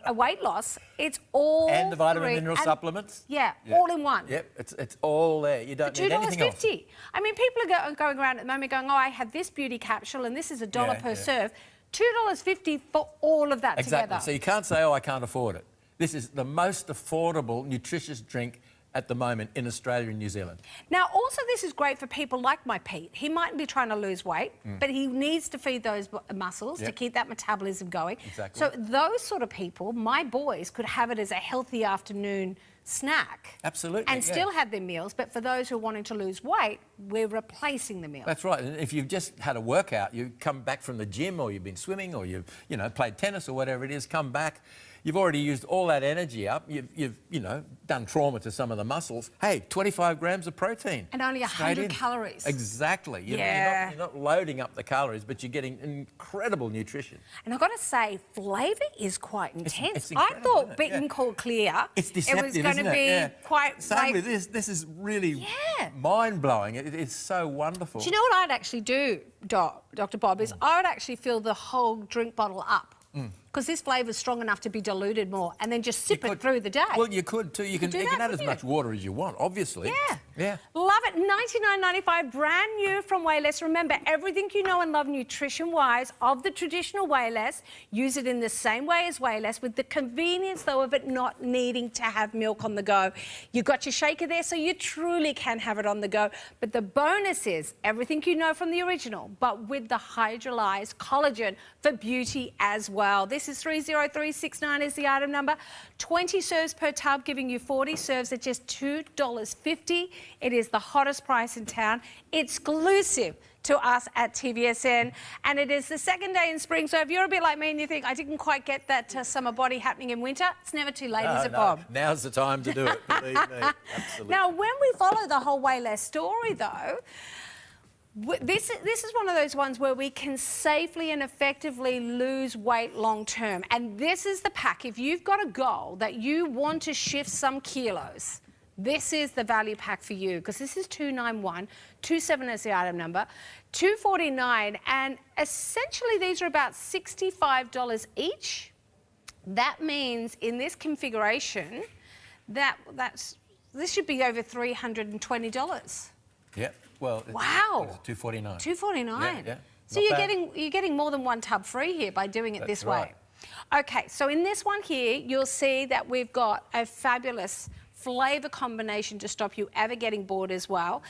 a weight loss. It's all and the vitamin mineral supplements. All in one. It's all there. You don't need anything else. $2.50. I mean, people are going around at the moment going, oh, I have this beauty capsule and this is $1 per serve. $2.50 for all of that together. So you can't say, oh, I can't afford it. This is the most affordable, nutritious drink at the moment in Australia and New Zealand. Now, also this is great for people like my Pete. He mightn't be trying to lose weight, but he needs to feed those muscles to keep that metabolism going. So those sort of people, my boys, could have it as a healthy afternoon snack. Absolutely, And yeah. still have their meals, but for those who are wanting to lose weight, we're replacing the meal. That's right. And if you've just had a workout, you come back from the gym, or you've been swimming, or you've, played tennis or whatever it is, come back, you've already used all that energy up. You've done trauma to some of the muscles. Hey, 25 grams of protein. And only 100 calories. Exactly. You're not loading up the calories, but you're getting incredible nutrition. And I've got to say, flavour is quite intense. It's I incredible, thought isn't it? beaten called clear. It's deceptive, It was going to be quite... Same with this. This is really mind-blowing. It's so wonderful. Do you know what I'd actually do, Dr. Bob, is I would actually fill the whole drink bottle up. Because this flavour's strong enough to be diluted more, and then just sip it through the day. Well, you could too. You can add as you? much water as you want, obviously. Yeah. Love it. $99.95, brand new from Wayless. Remember, everything you know and love nutrition-wise of the traditional Wayless, use it in the same way as Wayless, with the convenience, though, of it not needing to have milk on the go. You've got your shaker there, so you truly can have it on the go. But the bonus is everything you know from the original, but with the hydrolyzed collagen for beauty as well. This is 30369 is the item number. 20 serves per tub, giving you 40 serves at just $2.50. It is the hottest price in town, exclusive to us at TVSN, and it is the second day in spring. So if you're a bit like me and you think, I didn't quite get that summer body happening in winter, it's never too late, is it, Bob? Now's the time to do it, believe me. Absolutely. Now, when we follow the whole Wayless story, though, this is one of those ones where we can safely and effectively lose weight long term. And this is the pack. If you've got a goal that you want to shift some kilos, this is the value pack for you, because this is 29127 is the item number, $249, and essentially these are about $65 each. That means in this configuration this should be over $320. Yeah. Well, wow. It's $249. $249. Yeah. So you're getting more than one tub free here by doing it this way. Okay, so in this one here, you'll see that we've got a fabulous flavour combination to stop you ever getting bored as well.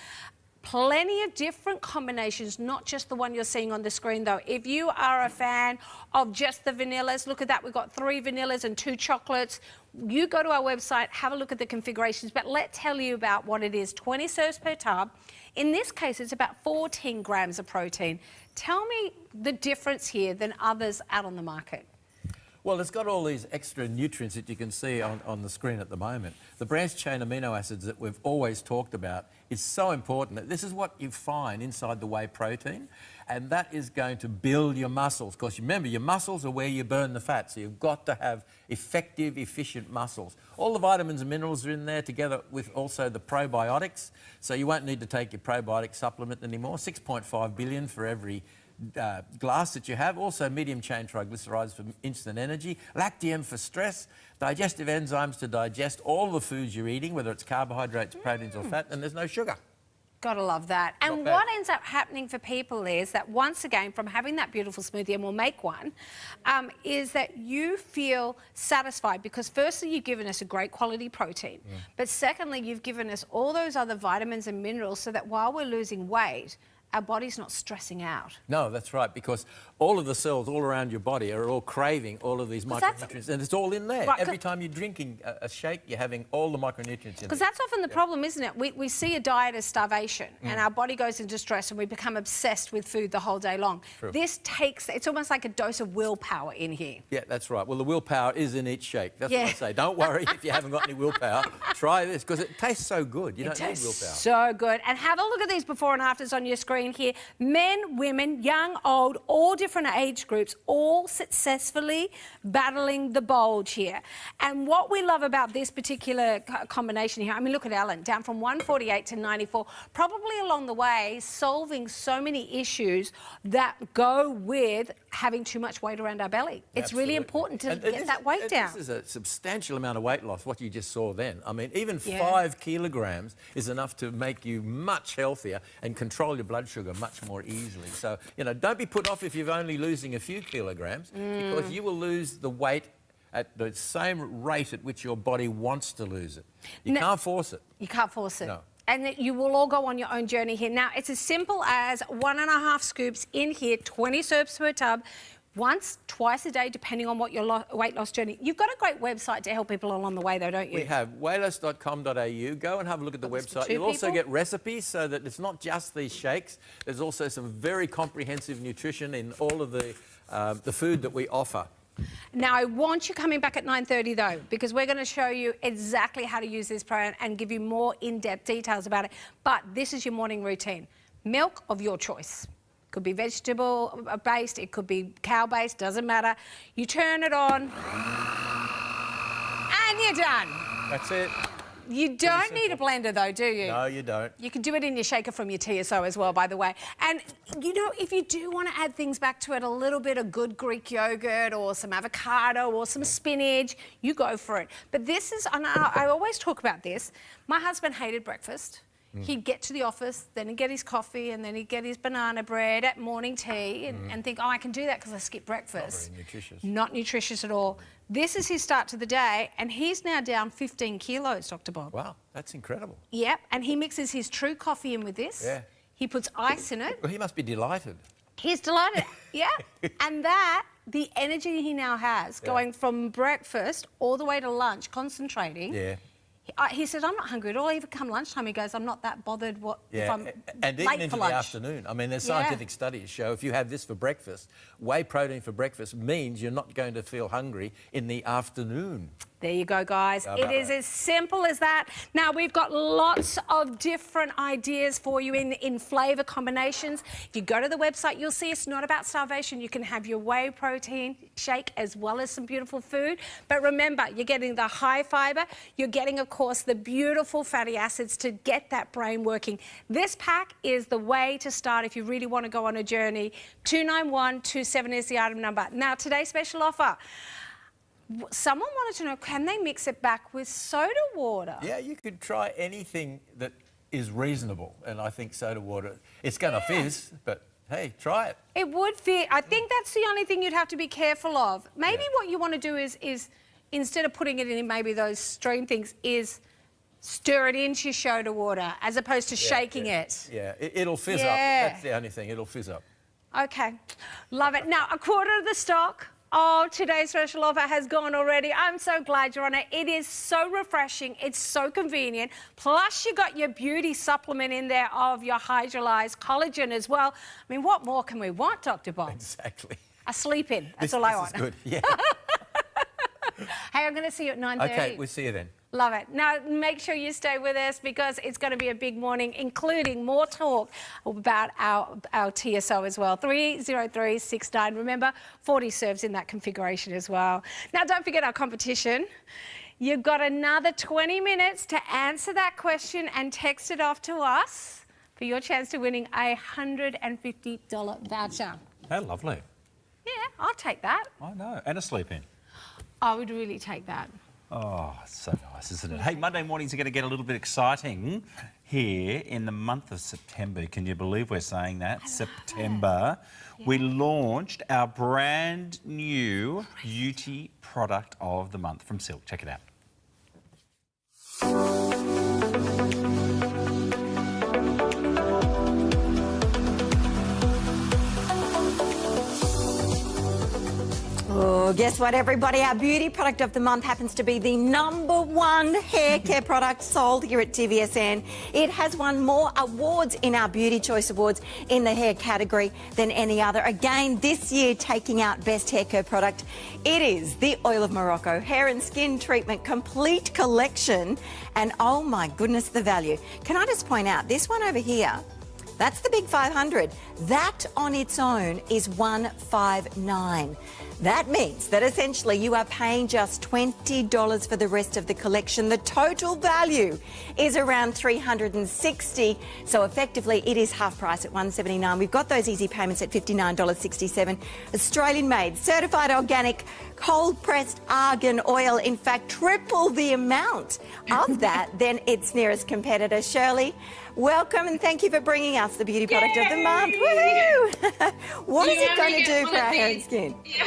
Plenty of different combinations, not just the one you're seeing on the screen, though. If you are a fan of just the vanillas, look at that. We've got 3 vanillas and 2 chocolates. You go to our website, have a look at the configurations, but let's tell you about what it is. 20 serves per tub. In this case, it's about 14 grams of protein. Tell me the difference here than others out on the market. Well, it's got all these extra nutrients that you can see on the screen at the moment. The branched chain amino acids that we've always talked about is so important. This is what you find inside the whey protein, and that is going to build your muscles. Because remember, your muscles are where you burn the fat, so you've got to have effective, efficient muscles. All the vitamins and minerals are in there, together with also the probiotics, so you won't need to take your probiotic supplement anymore. 6.5 billion for every glass that you have. Also medium chain triglycerides for instant energy, lactium for stress, digestive enzymes to digest all the foods you're eating, whether it's carbohydrates, proteins or fat, and there's no sugar. Gotta love that. And what ends up happening for people is that, once again, from having that beautiful smoothie, and we'll make one, is that you feel satisfied because firstly, you've given us a great quality protein, but secondly, you've given us all those other vitamins and minerals so that while we're losing weight, our body's not stressing out. No, that's right, because all of the cells all around your body are all craving all of these micronutrients, and it's all in there. Right, every time you're drinking a shake, you're having all the micronutrients in there. Because that's often the problem, isn't it? We see a diet as starvation, and our body goes into stress, and we become obsessed with food the whole day long. True. This takes, it's almost like a dose of willpower in here. Yeah, that's right. Well, the willpower is in each shake. That's what I say. Don't worry if you haven't got any willpower. Try this, because it tastes so good. You don't need willpower. So good. And have a look at these before and afters on your screen here. Men, women, young, old, all different age groups, all successfully battling the bulge here. And what we love about this particular combination here, I mean, look at Ellen, down from 148 to 94, probably along the way solving so many issues that go with having too much weight around our belly. It's really important to get that weight down. This is a substantial amount of weight loss, what you just saw then. I mean, even 5 kilograms is enough to make you much healthier and control your blood sugar much more easily. So, you know, don't be put off if you're only losing a few kilograms, because you will lose the weight at the same rate at which your body wants to lose it. You can't force it. You can't force it. No. And that you will all go on your own journey here. Now, it's as simple as 1.5 scoops in here, 20 serves per tub. once, twice a day, depending on what your weight loss journey. You've got a great website to help people along the way, though, don't you? We have weighless.com.au. Go and have a look at the website. You'll also get recipes so that it's not just these shakes. There's also some very comprehensive nutrition in all of the food that we offer. Now, I want you coming back at 9:30 though, because we're going to show you exactly how to use this program and give you more in-depth details about it. But this is your morning routine. Milk of your choice. Could be vegetable-based, it could be cow-based, doesn't matter. You turn it on and you're done. That's it. You don't need a blender though, do you? No, you don't. You can do it in your shaker from your TSO as well, by the way. And, you know, if you do want to add things back to it, a little bit of good Greek yogurt or some avocado or some spinach, you go for it. But this is, and I always talk about this, my husband hated breakfast. He'd get to the office, then he'd get his coffee, and then he'd get his banana bread at morning tea and think, oh, I can do that because I skip breakfast. Not very nutritious. Not nutritious at all. This is his start to the day, and he's now down 15 kilos, Dr. Bob. Wow, that's incredible. Yep, and he mixes his true coffee in with this. Yeah. He puts ice in it. Well, he must be delighted. He's delighted, yeah. And that, the energy he now has, going from breakfast all the way to lunch, concentrating. Yeah. He said, I'm not hungry at all. Even come lunchtime, he goes, I'm not that bothered if I'm and late even into for the lunch. afternoon. I mean, there's scientific studies show if you have this for breakfast, whey protein for breakfast means you're not going to feel hungry in the afternoon. There you go, guys. It is as simple as that. Now, we've got lots of different ideas for you in flavour combinations. If you go to the website, you'll see it's not about starvation. You can have your whey protein shake as well as some beautiful food. But remember, you're getting the high fibre. You're getting, of course, the beautiful fatty acids to get that brain working. This pack is the way to start if you really want to go on a journey. 29127 is the item number. Now, today's special offer. Someone wanted to know, can they mix it back with soda water? Yeah, you could try anything that is reasonable, and I think soda water, it's going to fizz, but hey, try it. It would fizz. I think that's the only thing you'd have to be careful of. Maybe what you want to do is instead of putting it in maybe those stream things, is stir it into your soda water as opposed to shaking it. Yeah, it'll fizz up. That's the only thing, it'll fizz up. Okay, love it. Now, a quarter of the stock. Oh, today's special offer has gone already. I'm so glad you're on it. It is so refreshing. It's so convenient. Plus, you got your beauty supplement in there of your hydrolyzed collagen as well. I mean, what more can we want, Dr. Bob? Exactly. A sleep in. That's all I want. This is good, yeah. Hey, I'm going to see you at 9:30. Okay, we'll see you then. Love it. Now, make sure you stay with us because it's going to be a big morning, including more talk about our TSO as well. 30369. Remember, 40 serves in that configuration as well. Now, don't forget our competition. You've got another 20 minutes to answer that question and text it off to us for your chance to winning a $150 voucher. How lovely. Yeah, I'll take that. I know. And a sleep in. I would really take that. Oh, it's so nice, isn't it? Hey, Monday mornings are going to get a little bit exciting here in the month of September. Can you believe we're saying that? September. Yeah. We launched our brand new beauty product of the month from Silk. Check it out. Oh, guess what, everybody? Our beauty product of the month happens to be the #1 hair care product sold here at TVSN. It has won more awards in our Beauty Choice Awards in the hair category than any other. Again, this year taking out Best Hair Care Product. It is the Oil of Morocco Hair and Skin Treatment Complete Collection. And oh my goodness, the value. Can I just point out, this one over here, that's the big 500. That on its own is $159. That means that essentially you are paying just $20 for the rest of the collection. The total value is around $360. So effectively it is half price at $179. We've got those easy payments at $59.67. Australian made, certified organic, cold pressed argan oil. In fact, triple the amount of that than its nearest competitor. Shirley, welcome and thank you for bringing us the beauty product of the month. Woohoo! What is it going to do for our hair and skin? Yeah.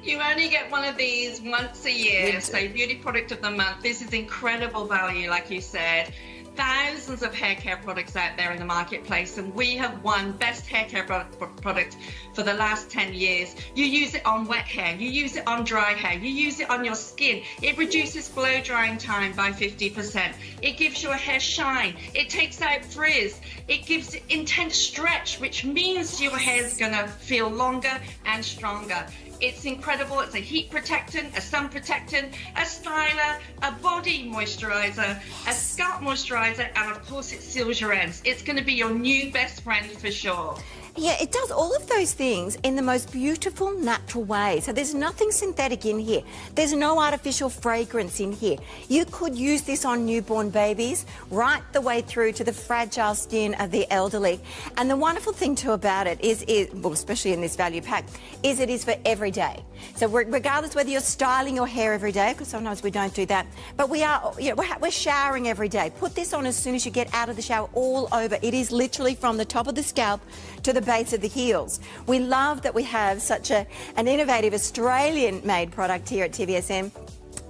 You only get one of these once a year. So beauty product of the month. This is incredible value, like you said. thousands of hair care products out there in the marketplace, and we have won best hair care product for the last 10 years. You use it on wet hair, you use it on dry hair, you use it on your skin. It reduces blow drying time by 50%. It gives your hair shine. It takes out frizz. It gives it intense stretch, which means your hair is gonna feel longer and stronger. It's incredible. It's a heat protectant, a sun protectant, a styler, a body moisturizer, a scalp moisturizer, and of course it seals your ends. It's going to be your new best friend for sure. Yeah, it does all of those things in the most beautiful, natural way. So there's nothing synthetic in here. There's no artificial fragrance in here. You could use this on newborn babies right the way through to the fragile skin of the elderly. And the wonderful thing too about it is well, especially in this value pack, is it is for every day. So regardless whether you're styling your hair every day, because sometimes we don't do that, but we are, you know, we're showering every day. Put this on as soon as you get out of the shower, all over. It is literally from the top of the scalp to the base of the heels. We love that we have such an innovative Australian-made product here at TVSN,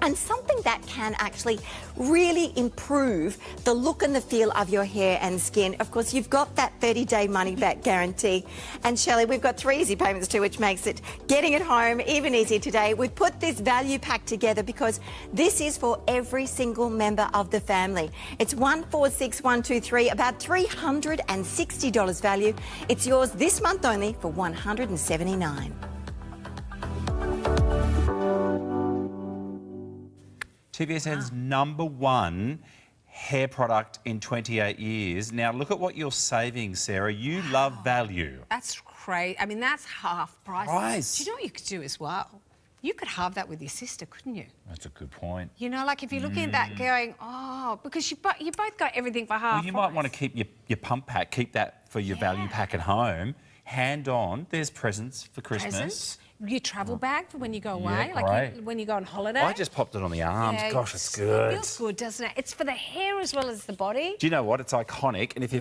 and something that can actually really improve the look and the feel of your hair and skin. Of course, you've got that 30-day money-back guarantee. And Shelley, we've got 3 easy payments too, which makes it getting it home even easier today. We've put this value pack together because this is for every single member of the family. It's 146123, about $360 value. It's yours this month only for $179. TVSN's #1 hair product in 28 years. Now, look at what you're saving, Sarah. You love value. That's great. I mean, that's half price. Price. Do you know what you could do as well? You could halve that with your sister, couldn't you? That's a good point. You know, like if you're looking at that going, oh, because you both got everything for half Well, you price. might want to keep your pump pack, keep that for your value pack at home. Hand on, there's presents for Christmas. Presents. Your travel bag for when you go away, Yeah, like great. when you go on holiday. I just popped it on the arms. Yeah, Gosh, it's good. It feels good, doesn't it? It's for the hair as well as the body. Do you know what? It's iconic. And if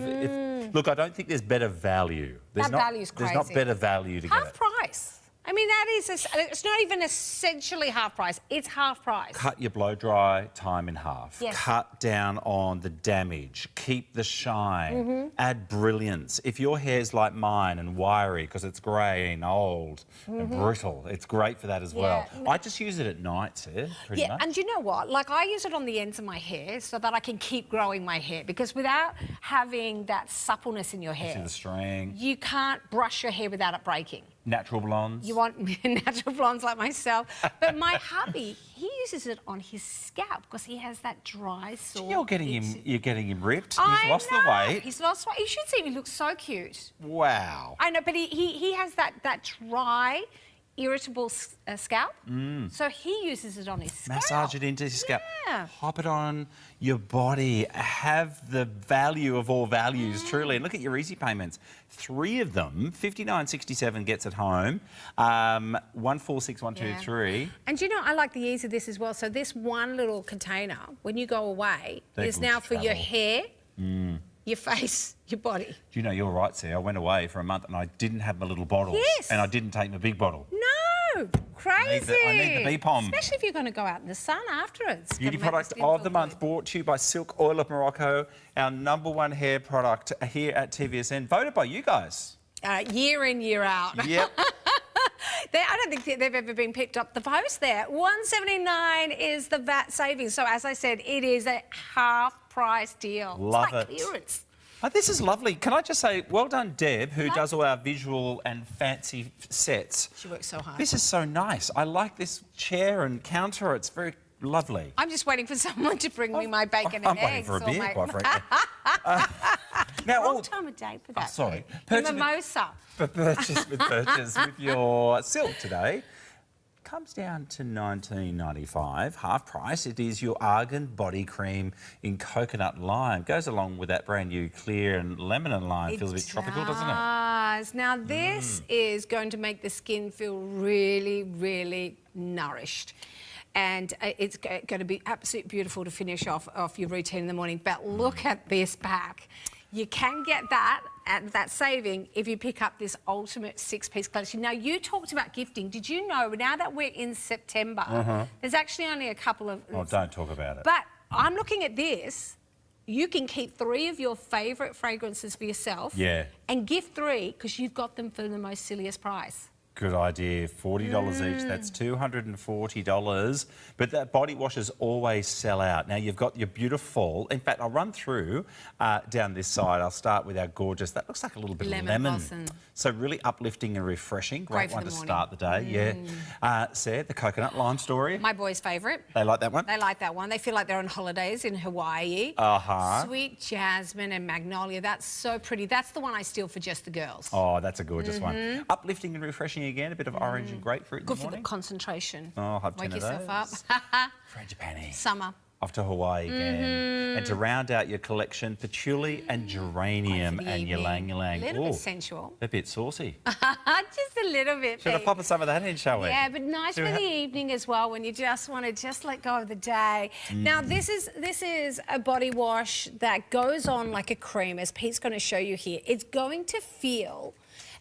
look, I don't think there's better value. There's value's There's not crazy. better value to Half get it. price. I mean, that is, it's not even essentially half price. It's half price. Cut your blow dry time in half. Yes. Cut down on the damage. Keep the shine. Add brilliance. If your hair's like mine and wiry because it's grey and old and brittle, it's great for that as well. I just use it at night, Sarah, pretty much. And you know what? Like, I use it on the ends of my hair so that I can keep growing my hair, because without having that suppleness in your See hair, the string. you can't brush your hair without it breaking. Natural blondes. You want natural blondes like myself. But my hubby, he uses it on his scalp because he has that dry, sore... You're getting him ripped. I He's lost the know. weight. He's lost weight. You should see him. He looks so cute. Wow. I know, but he has that dry, irritable scalp. So he uses it on his scalp. Massage it into your scalp. Yeah. Pop it on your body. Have the value of all values, truly. And look at your easy payments. 3 of them, $59.67 gets it home. 146123. And you know, I like the ease of this as well. So this one little container, when you go away, They're is good now to for your travel. hair, your face, your body. Do you know, you're right, Sarah. I went away for a month and I didn't have my little bottles. Yes. And I didn't take my big bottle. No, crazy. I need the BPOM. Especially if you're going to go out in the sun afterwards. Beauty Gonna make product the skin of feel the month good. brought to you by Silk Oil of Morocco, our #1 hair product here at TVSN, voted by you guys. Year in, year out. Yep. I don't think they've ever been picked up the post there. $179 is the VAT savings. So as I said, it is a half price deal. Love it's like it. clearance. Oh, this is lovely. Can I just say, well done, Deb, who does all our visual and fancy sets. She works so hard. This is so nice. I like this chair and counter. It's very lovely. I'm just waiting for someone to bring me my bacon I'm and waiting eggs. for a or beer, my... quite frankly. Now, Wrong time of day for that. sorry. The mimosa. Purchase with your silk today comes down to $19.95, half price. It is your Argan body cream in coconut lime. Goes along with that brand new clear and lemon and lime. Feels a bit tropical, doesn't it? Now this is going to make the skin feel really, really nourished. And it's going to be absolutely beautiful to finish off your routine in the morning. But look at this pack. You can get that at that saving if you pick up this ultimate 6-piece collection. Now, you talked about gifting. Did you know, now that we're in September, there's actually only a couple of... Oh, don't talk about it. But I'm looking at this, you can keep 3 of your favourite fragrances for yourself. Yeah. And gift 3 because you've got them for the most silliest price. Good idea. $40 each. That's $240. But that body washes always sell out. Now, you've got your beautiful... In fact, I'll run through down this side. I'll start with our gorgeous... That looks like a little bit of lemon. blossom. So really uplifting and refreshing. Great Great for one the to morning. start the day, yeah. Sarah, the coconut lime story. My boys' favourite. They like that one? They like that one. They feel like they're on holidays in Hawaii. Uh-huh. Sweet jasmine and magnolia. That's so pretty. That's the one I steal for just the girls. Oh, that's a gorgeous one. Uplifting and refreshing again. A bit of orange and grapefruit in Good the for the morning. concentration. Oh, I'll have 10 Wake of yourself those. up. Frangipani. Summer. Off to Hawaii again. And to round out your collection, patchouli and geranium Great for the and evening. ylang-ylang. A little Ooh, bit sensual. a bit saucy. Just a little bit. Should I Pete. pop some of that in, shall we? Yeah, but nice Do for we the evening as well when you just want to just let go of the day. Now, this is a body wash that goes on like a cream, as Pete's going to show you here. It's going to feel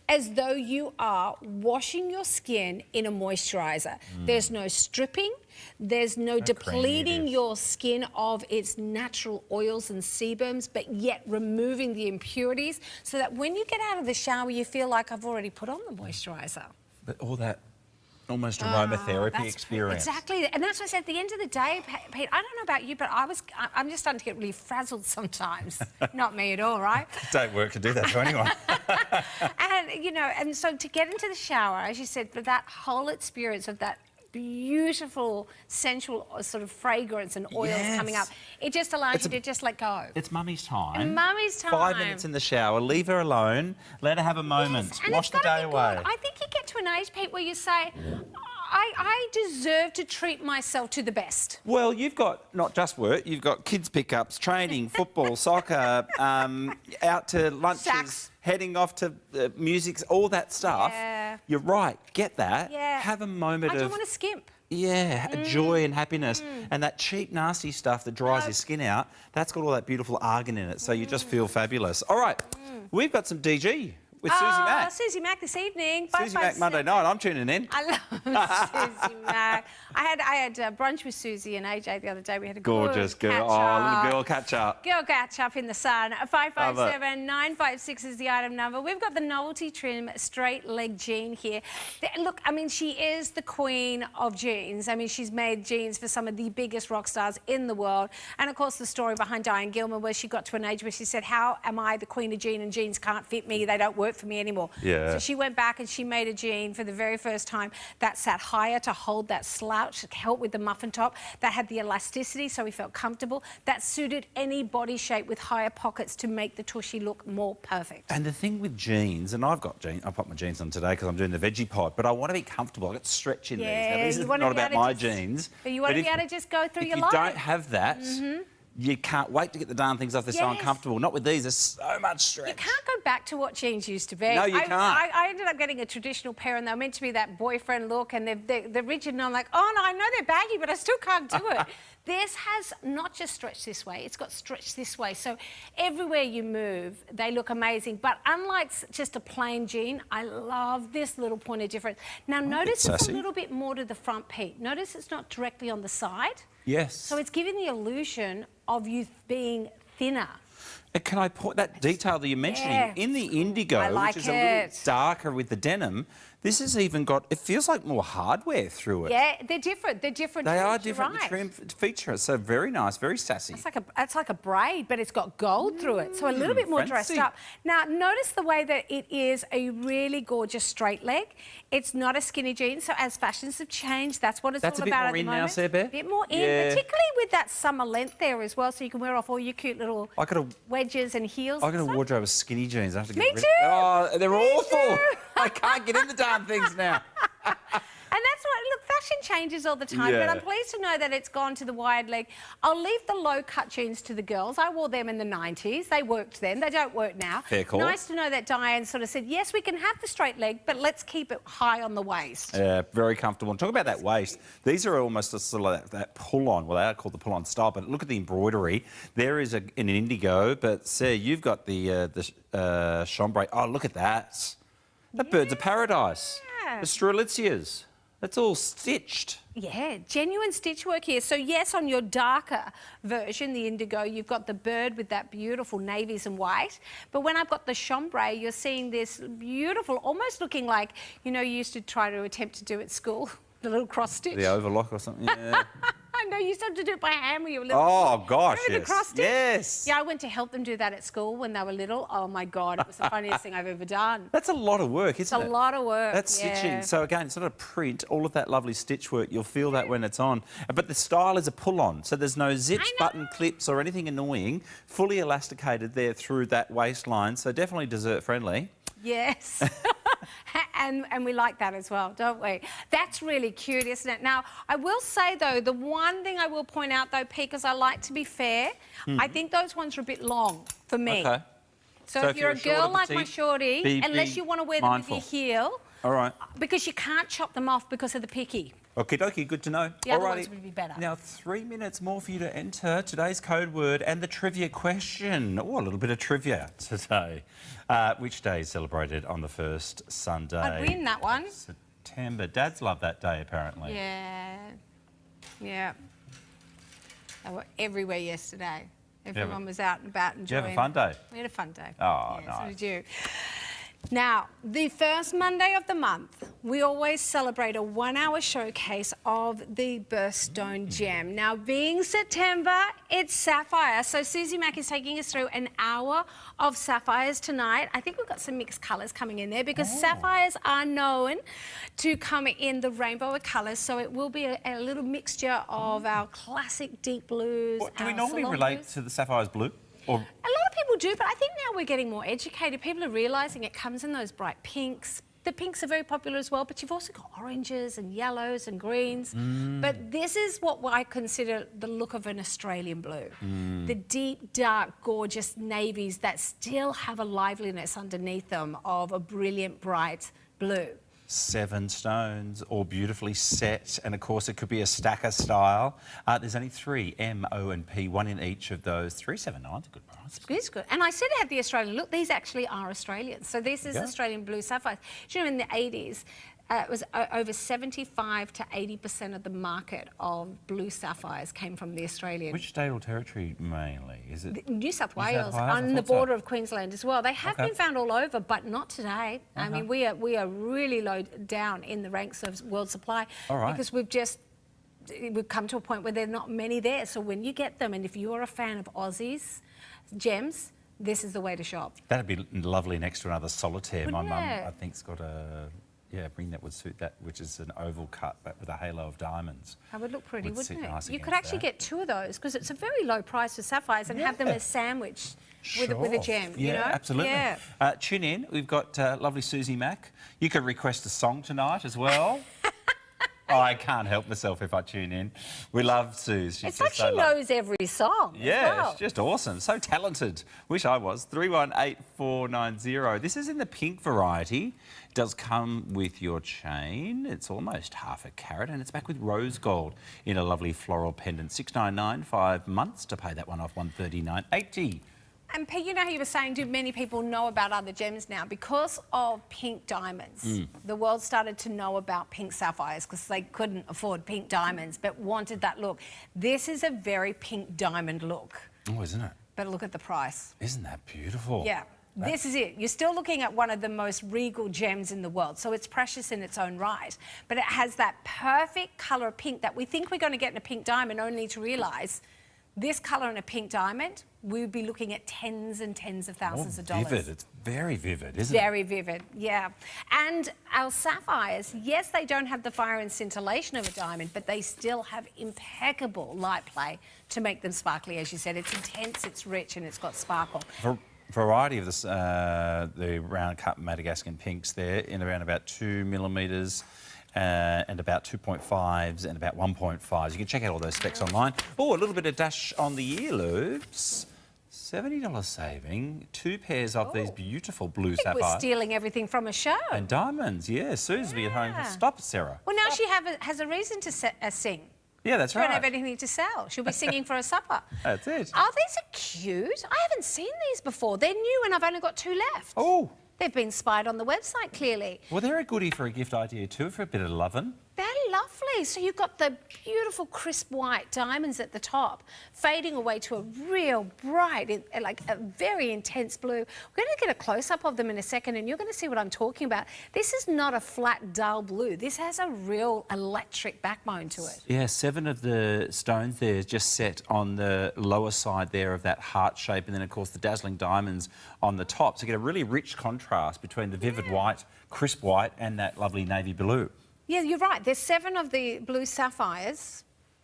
as though you are washing your skin in a moisturiser. There's no stripping. There's no depleting your skin of its natural oils and sebums, but yet removing the impurities so that when you get out of the shower, you feel like I've already put on the moisturiser. But all that almost aromatherapy experience. Exactly, and that's what I said at the end of the day, Pete, I don't know about you, but I'm just starting to get really frazzled sometimes. Not me at all, right? Don't work to do that to anyone. And, you know, and so to get into the shower, as you said, for that whole experience of that beautiful, sensual sort of fragrance and oils coming up, it just allows you to just let go. It's mummy's time. And mummy's time. 5 minutes in the shower, leave her alone, let her have a moment, Yes, and wash it's the gotta day be away. good. I think you get to an age, Pete, where you say, I deserve to treat myself to the best. Well, you've got not just work, you've got kids pickups, training, football, soccer, out to lunches, Sax. heading off to music, all that stuff. Yeah. You're right, get that. Yeah. Have a moment I of... don't want to skimp. Yeah, joy and happiness. And that cheap, nasty stuff that dries your skin out, that's got all that beautiful argan in it, so you just feel fabulous. All right, we've got some DG with Susie Mack. Susie Mack this evening. Susie Mack Monday night, I'm tuning in. I love Susie Mack. I had brunch with Susie and AJ the other day. We had a Gorgeous good girl. catch Oh, up. little girl catch up. Girl catch up in the sun. 557-956 is the item number. We've got the novelty trim straight leg jean here. Look, I mean, she is the queen of jeans. I mean, she's made jeans for some of the biggest rock stars in the world. And of course, the story behind Diane Gilman, where she got to an age where she said, how am I the queen of jean and jeans can't fit me? They don't work for me anymore. Yeah. So she went back and she made a jean for the very first time that sat higher to hold that slouch, help with the muffin top, that had the elasticity so we felt comfortable, that suited any body shape with higher pockets to make the tushy look more perfect. And the thing with jeans, and I've got jeans, I put my jeans on today because I'm doing the veggie pod, but I want to be comfortable. I've got stretch in these. Now, this is not about my jeans. But you want to be able to just go through your If life. you don't have that, you can't wait to get the darn things off. They're so Yes. uncomfortable. Not with these. There's so much stretch. You can't go back to what jeans used to be. No, you can't. I ended up getting a traditional pair and they were meant to be that boyfriend look and they're rigid and I'm like, oh no, I know they're baggy, but I still can't do it. This has not just stretched this way, it's got stretched this way. So everywhere you move, they look amazing. But unlike just a plain jean, I love this little point of difference. Now notice it's a little bit more to the front, Pete. Notice it's not directly on the side. Yes. So it's giving the illusion of you being thinner. And can I point that detail that you're mentioning Yeah. in the indigo, I like which is a little it. darker with the denim? This has even got, it feels like more hardware through it. Yeah, they're different. They're different. They are trims, you're different. right. The trim feature, so very nice, very sassy. It's like a braid, but it's got gold through it, so a little bit more dressed fancy. up. Now, notice the way that it is a really gorgeous straight leg. It's not a skinny jean, so as fashions have changed, that's what it's That's all a bit about more at the in now, moment. Sarah Bear? A bit more in, Yeah. particularly with that summer length there as well, so you can wear off all your cute little I got a wedges and heels. I got and a stuff. wardrobe of skinny jeans. I have to get Me rid too. Oh, they're Me awful. too. I can't get in the darn things now. And that's what, look, fashion changes all the time, but Yeah. I'm pleased to know that it's gone to the wide leg. I'll leave the low-cut jeans to the girls. I wore them in the 90s. They worked then. They don't work now. Fair call. Nice to know that Diane sort of said, yes, we can have the straight leg, but let's keep it high on the waist. Yeah, very comfortable. And talk about that waist. These are almost a sort of that pull-on. Well, they are called the pull-on style, but look at the embroidery. There is an indigo, but Sarah, you've got the chambray. Oh, look at that. That bird's a paradise. Yeah. The Strelitzias. It's all stitched. Yeah, genuine stitch work here. So yes, on your darker version, the indigo, you've got the bird with that beautiful navies and white. But when I've got the chambray, you're seeing this beautiful, almost looking like, you know, you used to try to attempt to do at school, the little cross stitch. The overlock or something, yeah. I know, you used to have to do it by hand when you were little. Oh, gosh, Remember yes. the cross stitch? Yes. Yeah, I went to help them do that at school when they were little. Oh, my God, it was the funniest thing I've ever done. That's a lot of work, isn't it? It's a lot of work, That's stitching. yeah. So again, it's not a print. All of that lovely stitch work, you'll feel that when it's on. But the style is a pull-on, so there's no zips, button clips or anything annoying. Fully elasticated there through that waistline, so definitely dessert-friendly. Yes. And we like that as well, don't we? That's really cute, isn't it? Now, I will say, though, the one thing I will point out, though, Pete, because I like to be fair, I think those ones are a bit long for me. Okay. So if you're a girl like my petite, shorty, unless you want to wear them with your heel, all right. because you can't chop them off because of the picky. Okie dokie, good to know. The other Alrighty. ones would be better. Now, 3 minutes more for you to enter today's code word and the trivia question. Oh, a little bit of trivia today. Which day is celebrated on the first Sunday? I'd win that one. September. Dads love that day, apparently. Yeah. Yeah. They were everywhere yesterday. Everyone was out and about enjoying. Did you have a fun day? We had a fun day. Oh, yeah, nice. So did you. Now, the first Monday of the month, we always celebrate a 1-hour showcase of the birthstone gem. Now, being September, it's sapphire. So Susie Mack is taking us through an hour of sapphires tonight. I think we've got some mixed colours coming in there because sapphires are known to come in the rainbow of colours. So it will be a little mixture of our classic deep blues. Do we our normally salon relate blues. to the sapphires blue? Or A lot of people do, but I think now we're getting more educated. People are realising it comes in those bright pinks. The pinks are very popular as well, but you've also got oranges and yellows and greens. But this is what I consider the look of an Australian blue. The deep, dark, gorgeous navies that still have a liveliness underneath them of a brilliant, bright blue. 7 stones, all beautifully set, and of course it could be a stacker style. There's only 3, M, O and P, 1 in each of those. $3.79 is a good price. It's good. And I said it had the Australian look. These actually are Australian. So this is Australian blue sapphires. Do you know in the 80s, it was over 75 to 80% of the market of blue sapphires came from the Australian. Which state or territory mainly? Is it New South Wales, Wales? on I the thought so. border of Queensland as well. They have been found all over, but not today. I mean, we are really low down in the ranks of world supply because we've come to a point where there are not many there. So when you get them, and if you're a fan of Aussies gems, this is the way to shop. That'd be lovely next to another solitaire. My Wouldn't mum, it? I think, has got a ring that would suit that, which is an oval cut but with a halo of diamonds. That would look pretty, Would sit wouldn't it? nice You could against actually that. get 2 of those because it's a very low price for sapphires and have them as sandwich with a gem, Yeah, you know? absolutely. Yeah. Tune in. We've got lovely Susie Mack. You could request a song tonight as well. I can't help myself if I tune in. We love Suze. She's It's like just so she knows every song. Yeah, as well. it's just awesome. So talented. Wish I was. 318490. This is in the pink variety. It does come with your chain. It's almost half a carat, and it's back with rose gold in a lovely floral pendant. $6.99, 5 months to pay that one off. $139.80. And Pete, you know how you were saying, do many people know about other gems now? Because of pink diamonds, the world started to know about pink sapphires because they couldn't afford pink diamonds but wanted that look. This is a very pink diamond look. Oh, isn't it? But look at the price. Isn't that beautiful? Yeah. This is it. You're still looking at one of the most regal gems in the world, so it's precious in its own right. But it has that perfect colour of pink that we think we're going to get in a pink diamond, only to realise this colour in a pink diamond, we would be looking at tens and tens of thousands of dollars. Vivid. It's very vivid, isn't it? Very vivid, yeah. And our sapphires, yes, they don't have the fire and scintillation of a diamond, but they still have impeccable light play to make them sparkly, as you said. It's intense, it's rich, and it's got sparkle. Variety of this, the round cut Madagascan pinks there in around about 2 millimetres. And about 2.5s and about 1.5s. You can check out all those specs online. Oh, a little bit of dash on the earlobes. $70 saving. 2 pairs of these beautiful blue I think we're sapphire. stealing everything from a show. And diamonds, yeah. Sue's be at home. Stop it, Sarah. Well, now she has a reason to sing. Yeah, that's She right. won't have anything to sell. She'll be singing for a supper. That's it. Oh, these are cute. I haven't seen these before. They're new and I've only got 2 left. Oh. They've been spied on the website, clearly. Well, they're a goodie for a gift idea too, for a bit of lovin'. They're lovely. So you've got the beautiful crisp white diamonds at the top, fading away to a real bright, like a very intense blue. We're going to get a close-up of them in a second, and you're going to see what I'm talking about. This is not a flat, dull blue. This has a real electric backbone to it. Yeah, 7 of the stones there is just set on the lower side there of that heart shape, and then, of course, the dazzling diamonds on the top. So you get a really rich contrast between the vivid white, crisp white, and that lovely navy blue. Yeah, you're right. There's 7 of the blue sapphires.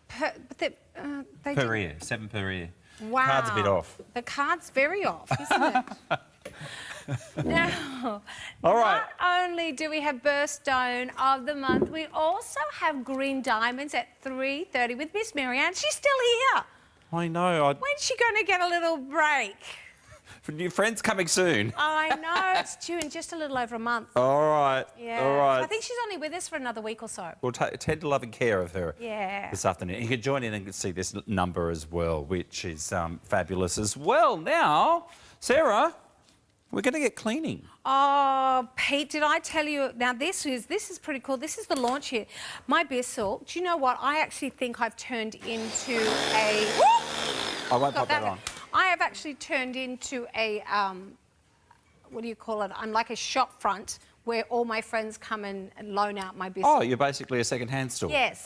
Per ear, 7 per ear. Wow. Card's a bit off. The card's very off, isn't it? Now, all right. Not only do we have birthstone of the month, we also have green diamonds at 3:30 with Miss Marianne. She's still here. I know. When's she going to get a little break? New friends coming soon. I know. It's due in just a little over a month. All right. Yeah. All right. I think she's only with us for another week or so. We'll tend to loving care of her Yeah. this afternoon. You can join in and see this number as well, which is fabulous as well. Now, Sarah, we're going to get cleaning. Oh, Pete, did I tell you? Now, this is pretty cool. This is the launch here. My Bissell, do you know what? I actually think I've turned into a... I won't pop that on. I have actually turned into a, what do you call it? I'm like a shop front where all my friends come and loan out my Bissell. Oh, you're basically a second-hand store. Yes.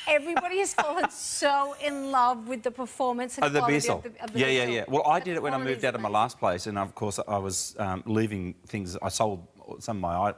Everybody has fallen so in love with the performance and the quality Bissell. of the Yeah. Bissell. Well, I The did it when I quality moved is out of my last place, and of course I was leaving things. I sold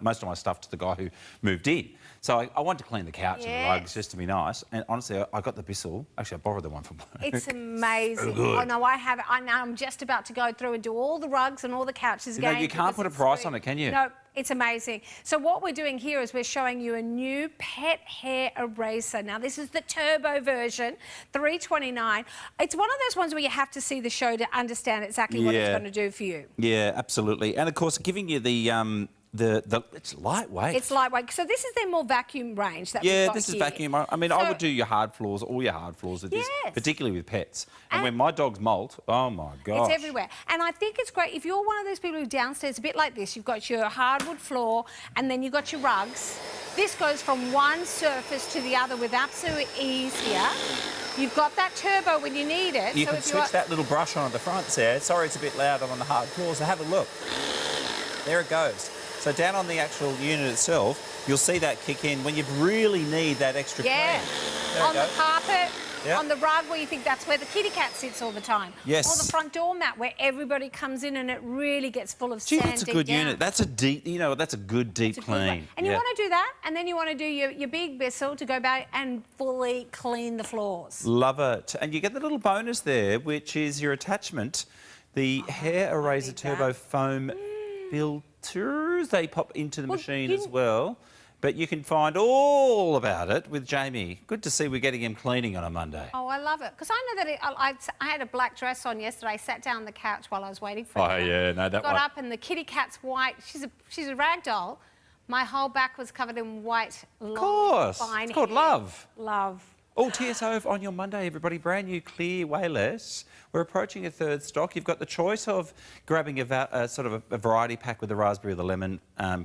most of my stuff to the guy who moved in. So I wanted to clean the couch and the rugs just to be nice. And honestly, I got the Bissell. Actually, I borrowed the one from work. It's amazing. Good. Oh no, I have it. I'm just about to go through and do all the rugs and all the couches again. No, you can't put a price on it, can you? No, it's amazing. So what we're doing here is we're showing you a new pet hair eraser. Now this is the turbo version, $3.29. It's one of those ones where you have to see the show to understand exactly what it's going to do for you. Yeah, absolutely. And of course, giving you the it's lightweight. It's lightweight. So this is their more vacuum range that we've got this is here. vacuum. I mean, I would do your hard floors, all your hard floors with this, particularly with pets. And when my dogs molt, oh my gosh. It's everywhere. And I think it's great if you're one of those people who downstairs, a bit like this, you've got your hardwood floor and then you've got your rugs. This goes from one surface to the other with absolute ease here. You've got that turbo when you need it. You can switch that little brush on at the front there. Sorry, it's a bit loud on the hard floor, so have a look. There it goes. So down on the actual unit itself, you'll see that kick in when you really need that extra clean. On the carpet, Yep. on the rug where you think that's where the kitty cat sits all the time. Yes. Or the front door mat where everybody comes in and it really gets full of Gee, sand. that's a good unit. That's a deep, that's a good deep It's a good one. clean. And you want to do that, and then you want to do your big Bissell to go back and fully clean the floors. Love it. And you get the little bonus there, which is your attachment, the hair eraser turbo foam filters. They pop into the machine as well. But you can find all about it with Jamie. Good to see we're getting him cleaning on a Monday. Oh, I love it. Because I know that I had a black dress on yesterday, sat down on the couch while I was waiting for Oh, him. yeah, no, that Got one. up and the kitty cat's white. She's a rag doll. My whole back was covered in white, long, Of course. fine It's called hair. Love. Love. All TSO on your Monday, everybody. Brand new clear Wayless. We're approaching a third stock. You've got the choice of grabbing a sort of a variety pack with the raspberry or the lemon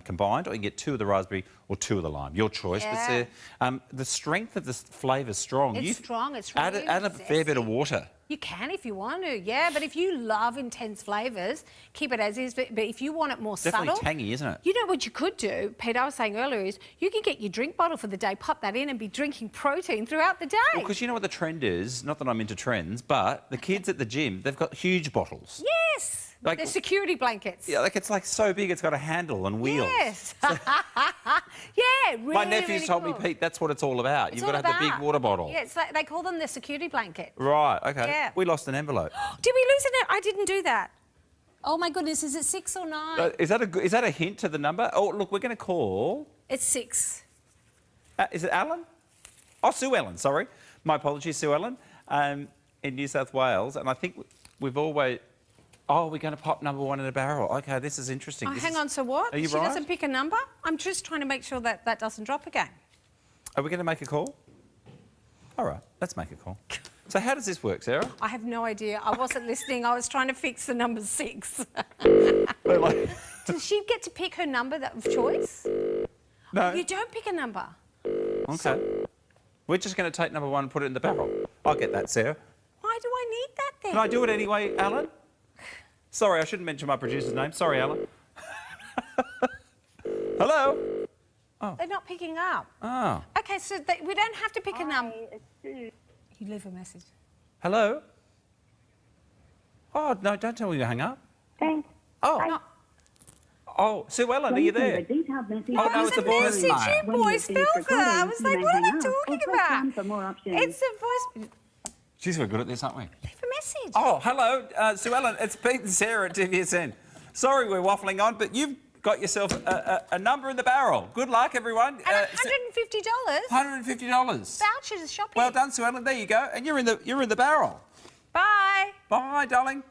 combined, or you can get 2 of the raspberry or 2 of the lime. Your choice. Yeah. But the strength of the flavour is strong. It's strong. It's really add a fair bit of water. You can if you want to, yeah. But if you love intense flavours, keep it as is. But if you want it more Definitely subtle... tangy, isn't it? You know what you could do, Peter, I was saying earlier, is you can get your drink bottle for the day, pop that in and be drinking protein throughout the day. Well, because you know what the trend is? Not that I'm into trends, but the kids at the gym, they've got huge bottles. Yes. Like- They're security blankets. Yeah, it's like so big it's got a handle and wheels. Yes. Yeah, really, My nephews really told cool. me, Pete, that's what it's all about. It's You've got all to have the big about- water bottle. Yeah, it's like they call them the security blanket. Right, OK. Yeah. We lost an envelope. Did we lose it? I didn't do that. Oh my goodness, is it 6 or 9? Is that a hint to the number? Oh, look, we're going to call... It's 6. Is it Alan? Oh, Sue Ellen, sorry. My apologies, Sue Ellen, in New South Wales. And I think we've always... Oh, we're going to pop number 1 in a barrel. OK, this is interesting. Oh, This hang is- on, so what? Are you She right? doesn't pick a number? I'm just trying to make sure that that doesn't drop again. Are we going to make a call? All right, let's make a call. So how does this work, Sarah? I have no idea. I wasn't listening. I was trying to fix the number 6. Does she get to pick her number of choice? No. You don't pick a number. OK. We're just going to take number 1 and put it in the barrel. I'll get that, Sarah. Why do I need that then? Can I do it anyway, Alan? Sorry, I shouldn't mention my producer's name. Sorry, Alan. Hello? They're not picking up. Oh. Okay, so we don't have to pick a number. You leave a message. Hello? Oh, no, don't tell me you hung up. Thanks. Oh. No. Oh, Sue Ellen, are you there? Oh, no, it's the voice. You voice filter. I was like, what am I talking about? It's a voice. Jeez, we're good at this, aren't we? Leave a message. Oh, hello, Sue Ellen. It's Pete and Sarah at TVSN. Sorry we're waffling on, but you've got yourself a number in the barrel. Good luck, everyone. And $150. $150. Voucher to shopping. Well done, Sue Ellen. There you go. And you're in the barrel. Bye. Bye, darling.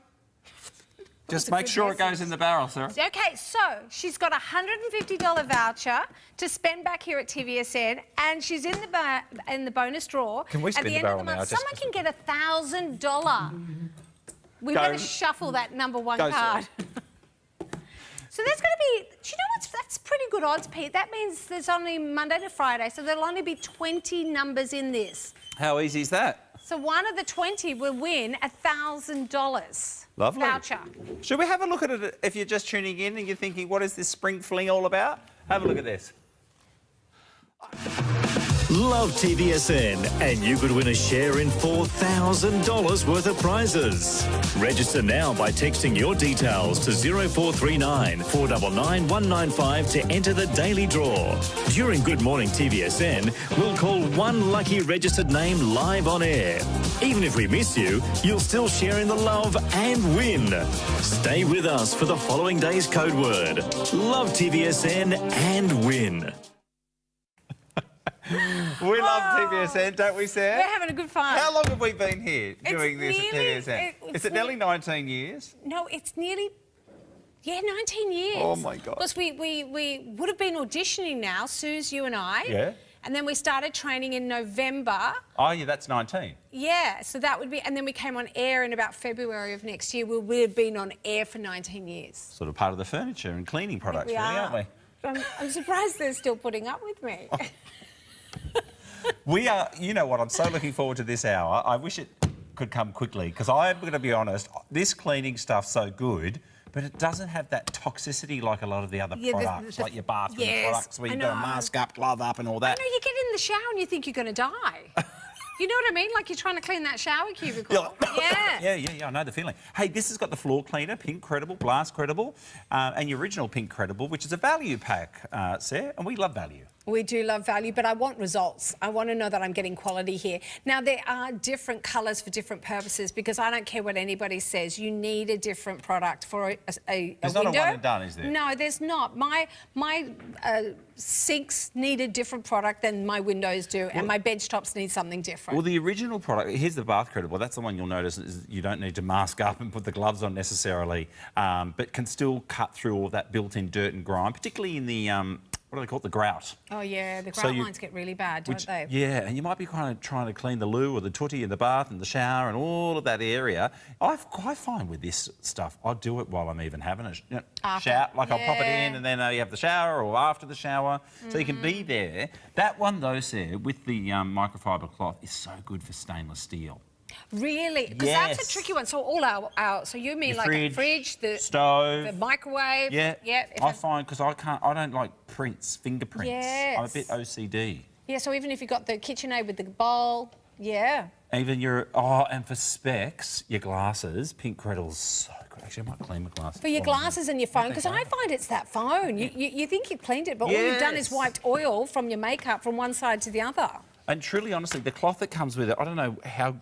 Just make sure it goes in the barrel, Sarah. Okay, so she's got a $150 voucher to spend back here at TVSN, and she's in the bonus draw. Can we spin at the the end barrel of the month, now? someone can get $1,000. We better shuffle that number 1 card. So that's going to be, do you know what's, that's pretty good odds, Pete. That means there's only Monday to Friday, so there'll only be 20 numbers in this. How easy is that? So one of the 20 will win $1,000. Lovely. Voucher. Should we have a look at it if you're just tuning in and you're thinking, what is this spring fling all about? Have a look at this. Love TVSN, and you could win a share in $4,000 worth of prizes. Register now by texting your details to 0439 499 195 to enter the daily draw. During Good Morning TVSN, we'll call one lucky registered name live on air. Even if we miss you, you'll still share in the love and win. Stay with us for the following day's code word. Love TVSN and win. We love TVSN, don't we, Sarah? We're having a good fun. How long have we been here doing this at nearly- TVSN? Is it nearly 19 years? No, it's nearly, 19 years. Oh, my God. Because we would have been auditioning now, Suze, you and I. Yeah. And then we started training in November. Oh, yeah, that's 19. Yeah, so that would be, and then we came on air in about February of next year. We'll have been on air for 19 years. Sort of part of the furniture and cleaning products, really, aren't we? I'm surprised they're still putting up with me. We are, you know what, I'm so looking forward to this hour. I wish it could come quickly, because I'm going to be honest, this cleaning stuff's so good, but it doesn't have that toxicity like a lot of the other products, like your bathroom products where you've got to mask up, glove up and all that. I know, you get in the shower and you think you're going to die. You know what I mean? Like you're trying to clean that shower cubicle. Yeah, I know the feeling. Hey, this has got the floor cleaner, Pink Credible, Blast Credible, and your original Pink Credible, which is a value pack, Sarah, and we love value. We do love value, but I want results. I want to know that I'm getting quality here. Now, there are different colours for different purposes because I don't care what anybody says. You need a different product for a window. There's not a one and done, is there? No, there's not. My sinks need a different product than my windows do, and my bench tops need something different. Well, the original product, here's the bath credible. That's the one you'll notice is you don't need to mask up and put the gloves on necessarily, but can still cut through all that built-in dirt and grime, particularly in the, what do they call it, the grout. Oh, yeah, the grout lines get really bad, don't they? Yeah, and you might be kind of trying to clean the loo or the tootie in the bath and the shower and all of that area. I find with this stuff, I do it while I'm even having a shower. Like I'll pop it in and then you have the shower or after the shower. So you can be there. That one, though, Sarah, with the microfiber cloth is so good for stainless steel. Really? Because that's a tricky one. So all our so you mean your like fridge, a fridge, the stove, the microwave? Yeah. If I find because I don't like fingerprints. Yes. I'm a bit OCD. Yeah. So even if you've got the KitchenAid with the bowl, yeah. Even your and for specs, your glasses, Pink Credible's so good. Actually, I might clean my glasses. For your glasses and your phone, because I find it's that phone. You think you've cleaned it, but all you've done is wiped oil from your makeup from one side to the other. And truly, honestly, the cloth that comes with it, I don't know how.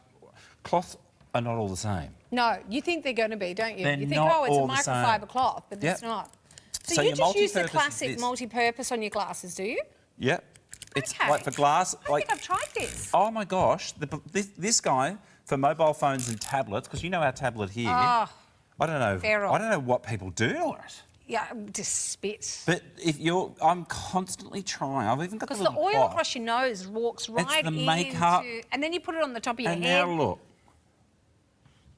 Cloths are not all the same. No, you think they're going to be, don't you? They're you think, not oh, it's a all the microfiber same. cloth, but it's not. So you just use the classic multi-purpose on your glasses, do you? Yep. It's like for glass. I think I've tried this. Oh my gosh, this guy for mobile phones and tablets, because you know our tablet here. Oh, I don't know. feral. I don't know what people do to it. Yeah, just spit. But if I'm constantly trying. I've even got the little Because the oil cloth. across your nose walks right the makeup. and then you put it on the top of your And head. now look.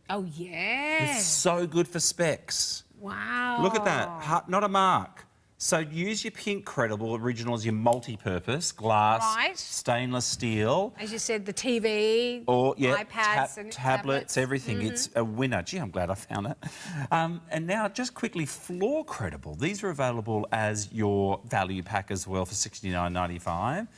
Oh, yeah. It's so good for specs. Wow. Look at that. Not a mark. So use your Pink Credible Originals, your multi-purpose glass, Right. stainless steel, As you said, the TV, or iPads and tablets, everything. Mm-hmm. It's a winner. Gee, I'm glad I found it. And now, just quickly, Floor Credible. These are available as your value pack as well for $69.95.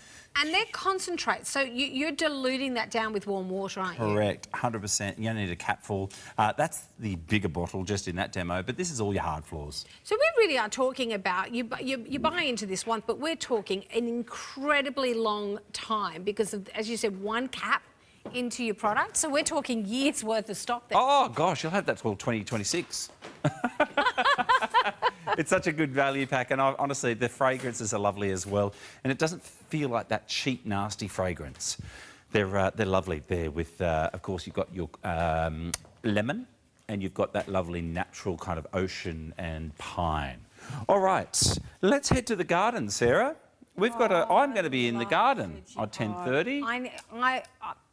And they're concentrate, so you're diluting that down with warm water, aren't you? Correct, 100%. You only need a capful. That's the bigger bottle just in that demo, but this is all your hard floors. So we really are talking about, you buy into this once, but we're talking an incredibly long time because of, as you said, one cap into your product. So we're talking years worth of stock there. Oh, gosh, you'll have that till 2026. It's such a good value pack, and honestly, the fragrances are lovely as well. And it doesn't feel like that cheap, nasty fragrance. They're lovely there with, of course, you've got your lemon, and you've got that lovely natural kind of ocean and pine. All right, let's head to the garden, Sarah. We've got I'm going to be in the garden at 10:30.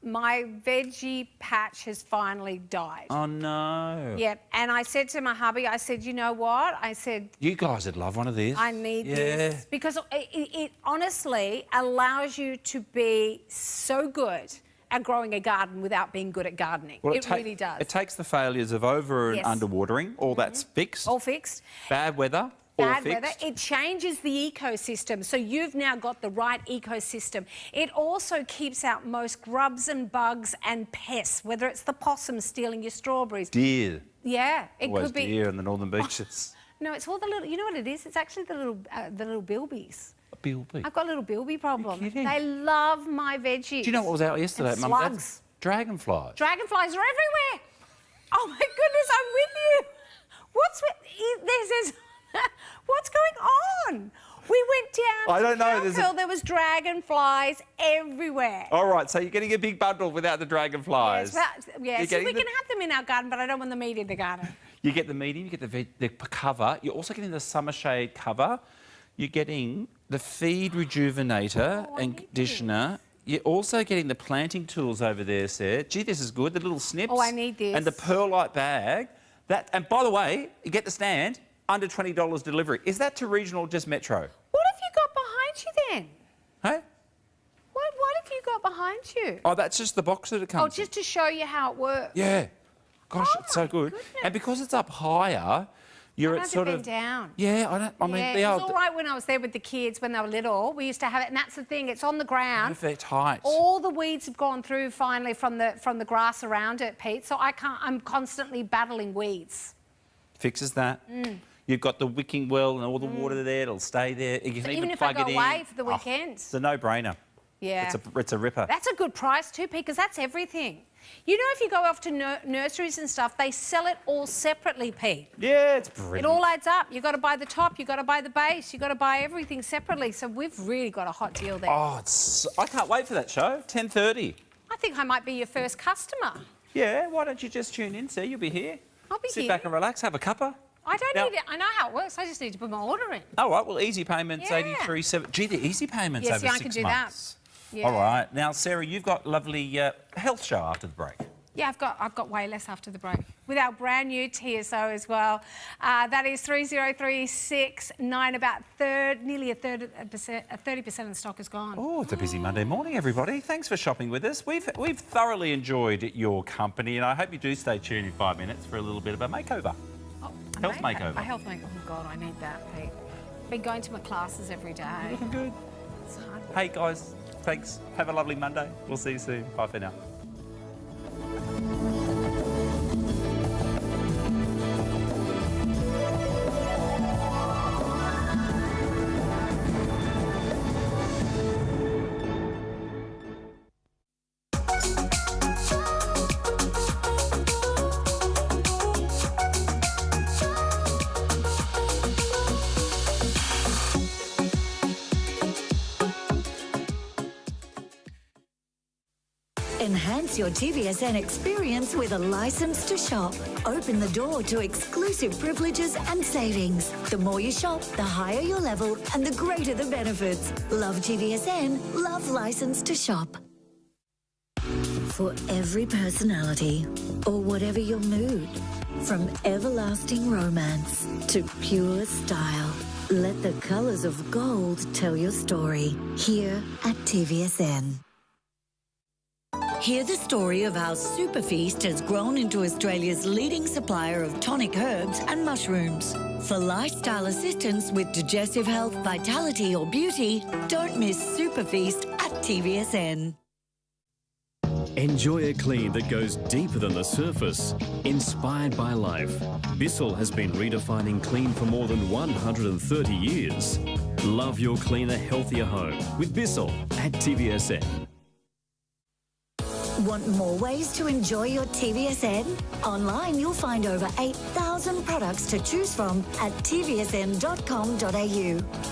My veggie patch has finally died. Oh, no. Yep, and I said to my hubby, I said, you know what? I said... You guys would love one of these. I need this. Because it honestly allows you to be so good at growing a garden without being good at gardening. Well, it really does. It takes the failures of over and underwatering. All that's fixed. All fixed. Bad weather. Bad weather, it changes the ecosystem. So you've now got the right ecosystem. It also keeps out most grubs and bugs and pests, whether it's the possum stealing your strawberries. Deer. Yeah, it Always could be. deer in the northern beaches. No, it's all the little. You know what it is? It's actually the little bilbies. Bilby. I've got a little bilby problem. You're kidding? They love my veggies. Do you know what was out yesterday, And Mum? slugs. Dragonflies. Dragonflies are everywhere. Oh my goodness, I'm with you. What's going on? We went down I don't know. to Cowpel, there was dragonflies everywhere. All right, so you're getting a big bundle without the dragonflies. Yes, so we can have them in our garden, but I don't want the meat in the garden. You get the medium, you get the cover. You're also getting the summer shade cover. You're getting the feed rejuvenator and conditioner. You're also getting the planting tools over there, Sarah. Gee, this is good. The little snips. Oh, I need this. And the perlite bag. And by the way, you get the stand, under $20 delivery. Is that to regional or just metro? What have you got behind you then? Hey? What have you got behind you? Oh, that's just the box that it comes in. Oh, just to show you how it works. Yeah. Gosh, it's so good. Goodness. And because it's up higher, you're at sort of... down. Yeah, I mean, It was all right when I was there with the kids when they were little. We used to have it, and that's the thing. It's on the ground. Perfect height. All the weeds have gone through finally from the grass around it, Pete. So I'm constantly battling weeds. Fixes that. You've got the wicking well and all the water there. It'll stay there. You can So even even if I plug go it away in. for the weekend. It's a no-brainer. Yeah. It's a ripper. That's a good price too, Pete, because that's everything. You know, if you go off to nurseries and stuff, they sell it all separately, Pete. Yeah, it's brilliant. It all adds up. You've got to buy the top, you've got to buy the base, you've got to buy everything separately. So we've really got a hot deal there. Oh, I can't wait for that show. 10:30. I think I might be your first customer. Yeah, why don't you just tune in, You'll be here. I'll be Sit here. back and relax, have a cuppa. I don't Now- need it. I know how it works. I just need to put my order in. All right, well, easy payments, Yeah. 83.7. Gee, the easy payments Yes, over yeah, I 6 can do months. that. Yeah. All right. Now, Sarah, you've got lovely health show after the break. Yeah, I've got way less after the break. With our brand new TSO as well. That is 3036-9, about nearly a 30% of the stock is gone. Oh, it's a busy Monday morning, everybody. Thanks for shopping with us. We've thoroughly enjoyed your company, and I hope you do stay tuned in 5 minutes for a little bit of a makeover. Health makeover. A health makeover. Oh, God, I need that, Pete. Been going to my classes every day. Looking good. It's hard. Hey, guys, thanks. Have a lovely Monday. We'll see you soon. Bye for now. Enhance your TVSN experience with a license to shop. Open the door to exclusive privileges and savings. The more you shop, the higher your level and the greater the benefits. Love TVSN, love license to shop. For every personality, or whatever your mood, from everlasting romance to pure style, Let the colours of gold tell your story here at TVSN. Hear the story of how Superfeast has grown into Australia's leading supplier of tonic herbs and mushrooms. For lifestyle assistance with digestive health, vitality or beauty, don't miss Superfeast at TVSN. Enjoy a clean that goes deeper than the surface. Inspired by life, Bissell has been redefining clean for more than 130 years. Love your cleaner, healthier home with Bissell at TVSN. Want more ways to enjoy your TVSN? Online you'll find over 8,000 products to choose from at tvsn.com.au.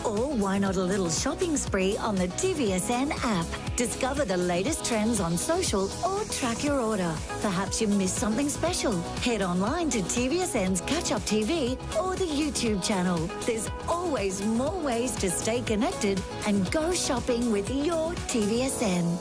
Or why not a little shopping spree on the TVSN app? Discover the latest trends on social or track your order. Perhaps you missed something special. Head online to TVSN's Catch Up TV or the YouTube channel. There's always more ways to stay connected and go shopping with your TVSN.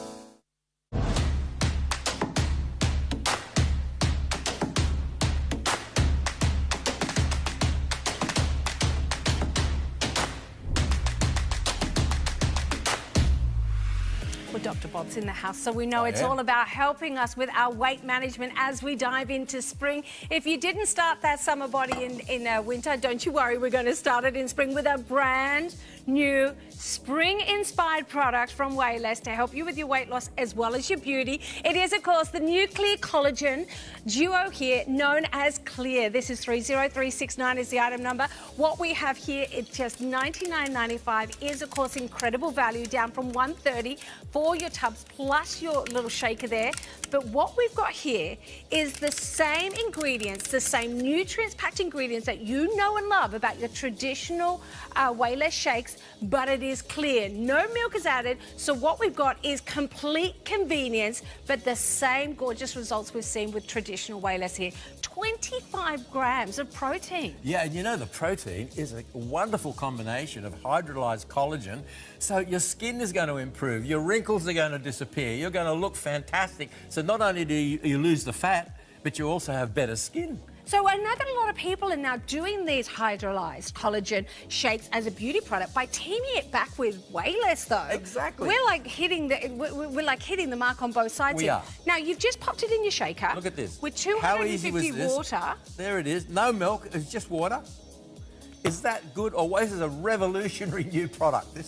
Dr. Bob's in the house, so we know it's all about helping us with our weight management as we dive into spring. If you didn't start that summer body in winter, don't you worry, we're going to start it in spring with a brand new spring-inspired product from Wayless to help you with your weight loss as well as your beauty. It is, of course, the Nuclear Collagen Duo here, known as Clear. This is 30369 is the item number. What we have here, it's just $99.95, is, of course, incredible value, down from $130 for your tubs plus your little shaker there. But what we've got here is the same ingredients, the same nutrients-packed ingredients that you know and love about your traditional Wayless shakes, but it is clear. No milk is added, so what we've got is complete convenience, but the same gorgeous results we've seen with traditional Wayless here. 25 grams of protein. Yeah, and you know the protein is a wonderful combination of hydrolyzed collagen, so your skin is going to improve, your wrinkles are going to disappear, you're going to look fantastic. So not only do you lose the fat, but you also have better skin. So I know that a lot of people are now doing these hydrolyzed collagen shakes as a beauty product by teaming it back with Wayless, though. Exactly. We're like hitting the mark on both sides We here. are. Now you've just popped it in your shaker. Look at this. With How easy was 250 this? water. There it is. No milk. It's just water. Is that good? Or this is a revolutionary new product.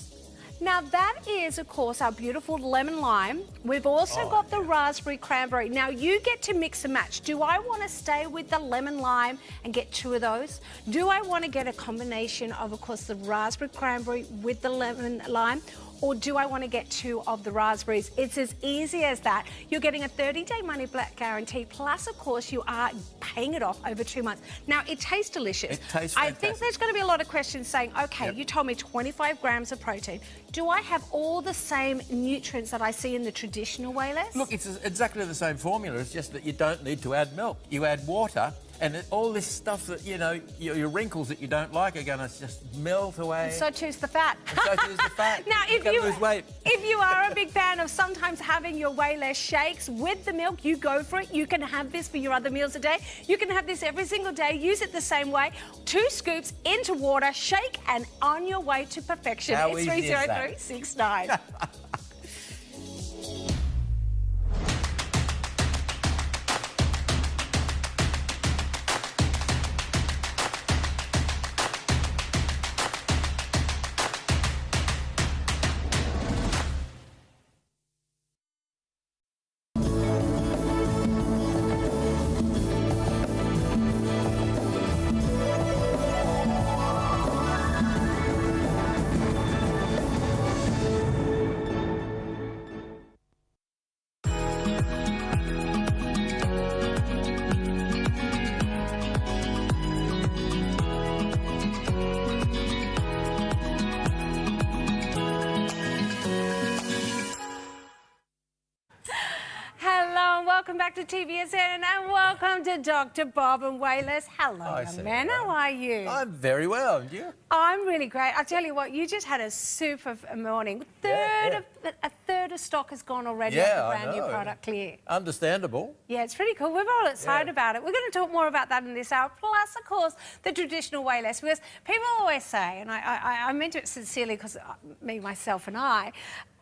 Now that is, of course, our beautiful lemon lime. We've also got the raspberry cranberry. Now you get to mix and match. Do I want to stay with the lemon lime and get two of those? Do I want to get a combination of course, the raspberry cranberry with the lemon lime? Or do I want to get two of the raspberries? It's as easy as that. You're getting a 30-day money-back guarantee, plus, of course, you are paying it off over 2 months. Now, it tastes delicious. It tastes I fantastic. think there's going to be a lot of questions saying, okay, you told me 25 grams of protein. Do I have all the same nutrients that I see in the traditional Wayless? Look, it's exactly the same formula. It's just that you don't need to add milk. You add water, and all this stuff that, you know, your wrinkles that you don't like are going to just melt away. So choose the fat. And so choose the fat. Now, You're gonna lose weight. if you are a big fan of sometimes having your Wayless shakes with the milk, you go for it. You can have this for your other meals a day. You can have this every single day. Use it the same way. 2 scoops into water, shake, and on your way to perfection. How It's easy is that? 30369. Welcome back to TVSN and welcome to Dr. Bob and Wayless. Hello, young man. How are you? I'm very well, and you? I'm really great. I tell you what, you just had a super morning. A third of stock has gone already Yeah, of the I brand new know. product clear. Understandable. Yeah, it's pretty cool. We're all excited about it. We're going to talk more about that in this hour. Plus, of course, the traditional way less. Because people always say, and I meant it sincerely because me, myself and I,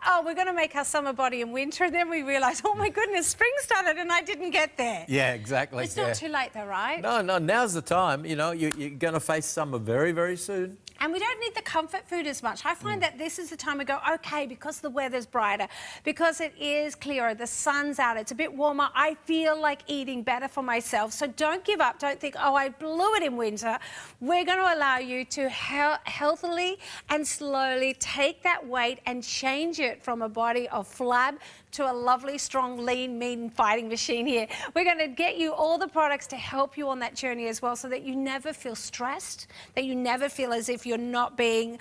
oh, we're going to make our summer body in winter. And then we realise, oh, my goodness, spring started and I didn't get there. Yeah, exactly. It's not too late though, right? No, now's the time. You know, you're going to face summer very, very soon. And we don't need the comfort food as much. I find that this is the time we go, okay, because the weather's brighter, because it is clearer, the sun's out, it's a bit warmer, I feel like eating better for myself. So don't give up. Don't think, oh, I blew it in winter. We're going to allow you to healthily and slowly take that weight and change it from a body of flab to a lovely, strong, lean, mean fighting machine here. We're going to get you all the products to help you on that journey as well, so that you never feel stressed, that you never feel as if you're not being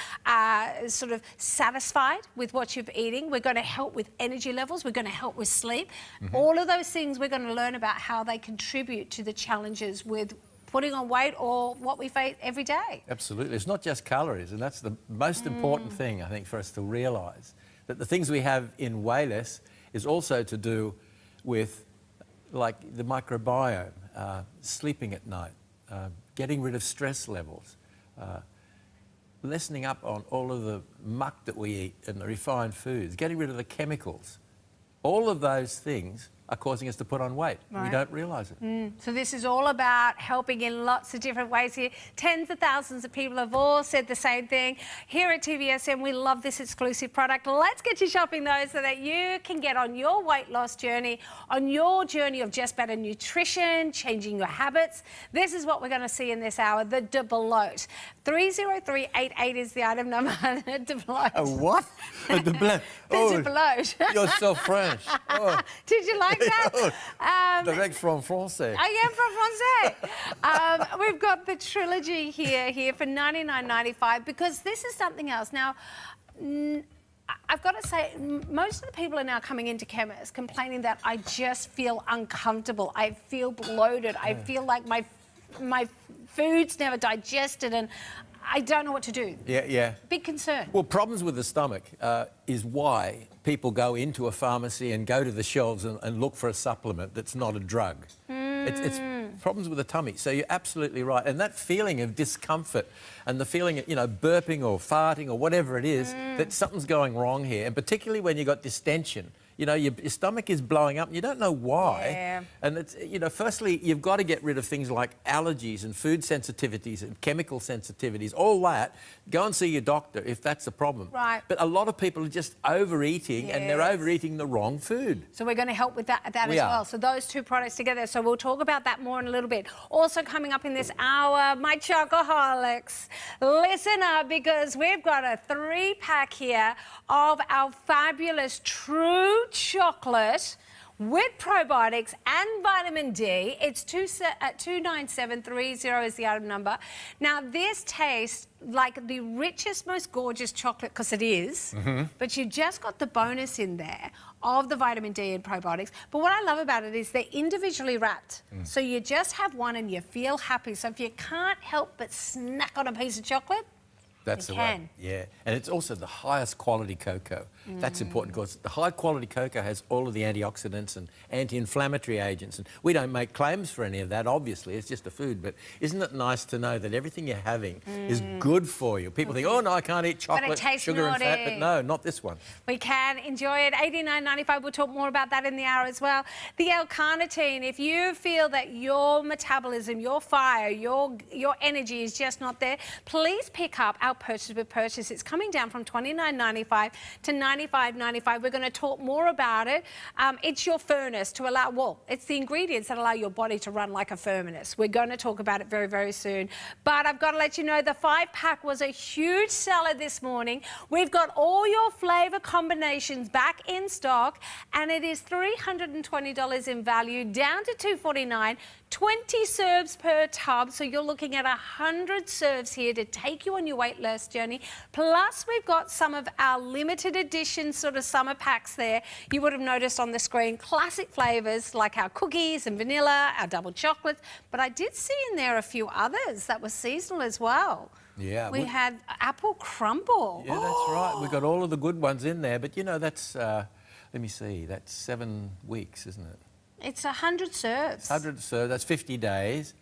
sort of satisfied with what you're eating. We're going to help with energy levels. We're going to help with sleep. All of those things we're going to learn about how they contribute to the challenges with putting on weight or what we face every day. Absolutely. It's not just calories, and that's the most important thing, I think, for us to realise, that the things we have in Wayless is also to do with, like, the microbiome, sleeping at night, getting rid of stress levels, lessening up on all of the muck that we eat and the refined foods, getting rid of the chemicals. All of those things are causing us to put on weight. Right. We don't realise it. So this is all about helping in lots of different ways here. Tens of thousands of people have all said the same thing. Here at TVSN, we love this exclusive product. Let's get you shopping though, so that you can get on your weight loss journey, on your journey of just better nutrition, changing your habits. This is what we're going to see in this hour, the de bloat. 30388 is the item number. De bloat. A what? A de bloat. The de bloat. You're so French. Oh. Did you like that? Direct from Francais. I am from Francais. We've got the trilogy here for $99.95, because this is something else. Now, I've got to say, most of the people are now coming into chemists complaining that I just feel uncomfortable. I feel bloated. I feel like my food's never digested and I don't know what to do. Yeah. Big concern. Well, problems with the stomach is why people go into a pharmacy and go to the shelves and look for a supplement that's not a drug. It's problems with the tummy. So you're absolutely right. And that feeling of discomfort and the feeling of, burping or farting or whatever it is, that something's going wrong here. And particularly when you've got distension. Your stomach is blowing up and you don't know why. Yeah. And it's, firstly, you've got to get rid of things like allergies and food sensitivities and chemical sensitivities, all that. Go and see your doctor if that's the problem. Right. But a lot of people are just overeating and they're overeating the wrong food. So we're going to help with that as well. So those two products together. So we'll talk about that more in a little bit. Also coming up in this hour, my chocoholics. Listen up, because we've got a 3-pack here of our fabulous True chocolate with probiotics and vitamin D. It's 29730 is the item number. Now, this tastes like the richest, most gorgeous chocolate, because it is, but you just got the bonus in there of the vitamin D and probiotics. But what I love about it is they're individually wrapped. So you just have one and you feel happy. So if you can't help but snack on a piece of chocolate, that's the way. Yeah. And it's also the highest quality cocoa. That's important, because the high quality cocoa has all of the antioxidants and anti-inflammatory agents. And we don't make claims for any of that, obviously. It's just a food. But isn't it nice to know that everything you're having is good for you? People think, oh, no, I can't eat chocolate, sugar and fat. But no, not this one. We can enjoy it. $89.95. We'll talk more about that in the hour as well. The L-carnitine. If you feel that your metabolism, your fire, your energy is just not there, please pick up our purchase with purchase. It's coming down from $29.95 to $95.95. We're going to talk more about it. It's your furnace to allow, it's the ingredients that allow your body to run like a furnace. We're going to talk about it very, very soon. But I've got to let you know the 5-pack was a huge seller this morning. We've got all your flavour combinations back in stock, and it is $320 in value, down to $249. 20 serves per tub, so you're looking at 100 serves here to take you on your weight loss journey. Plus, we've got some of our limited edition sort of summer packs there. You would have noticed on the screen classic flavours like our cookies and vanilla, our double chocolates, but I did see in there a few others that were seasonal as well. Yeah. We had apple crumble. Yeah, that's right. We've got all of the good ones in there, but that's let me see, that's 7 weeks, isn't it? It's 100 serves. 100 serves, that's 50 days,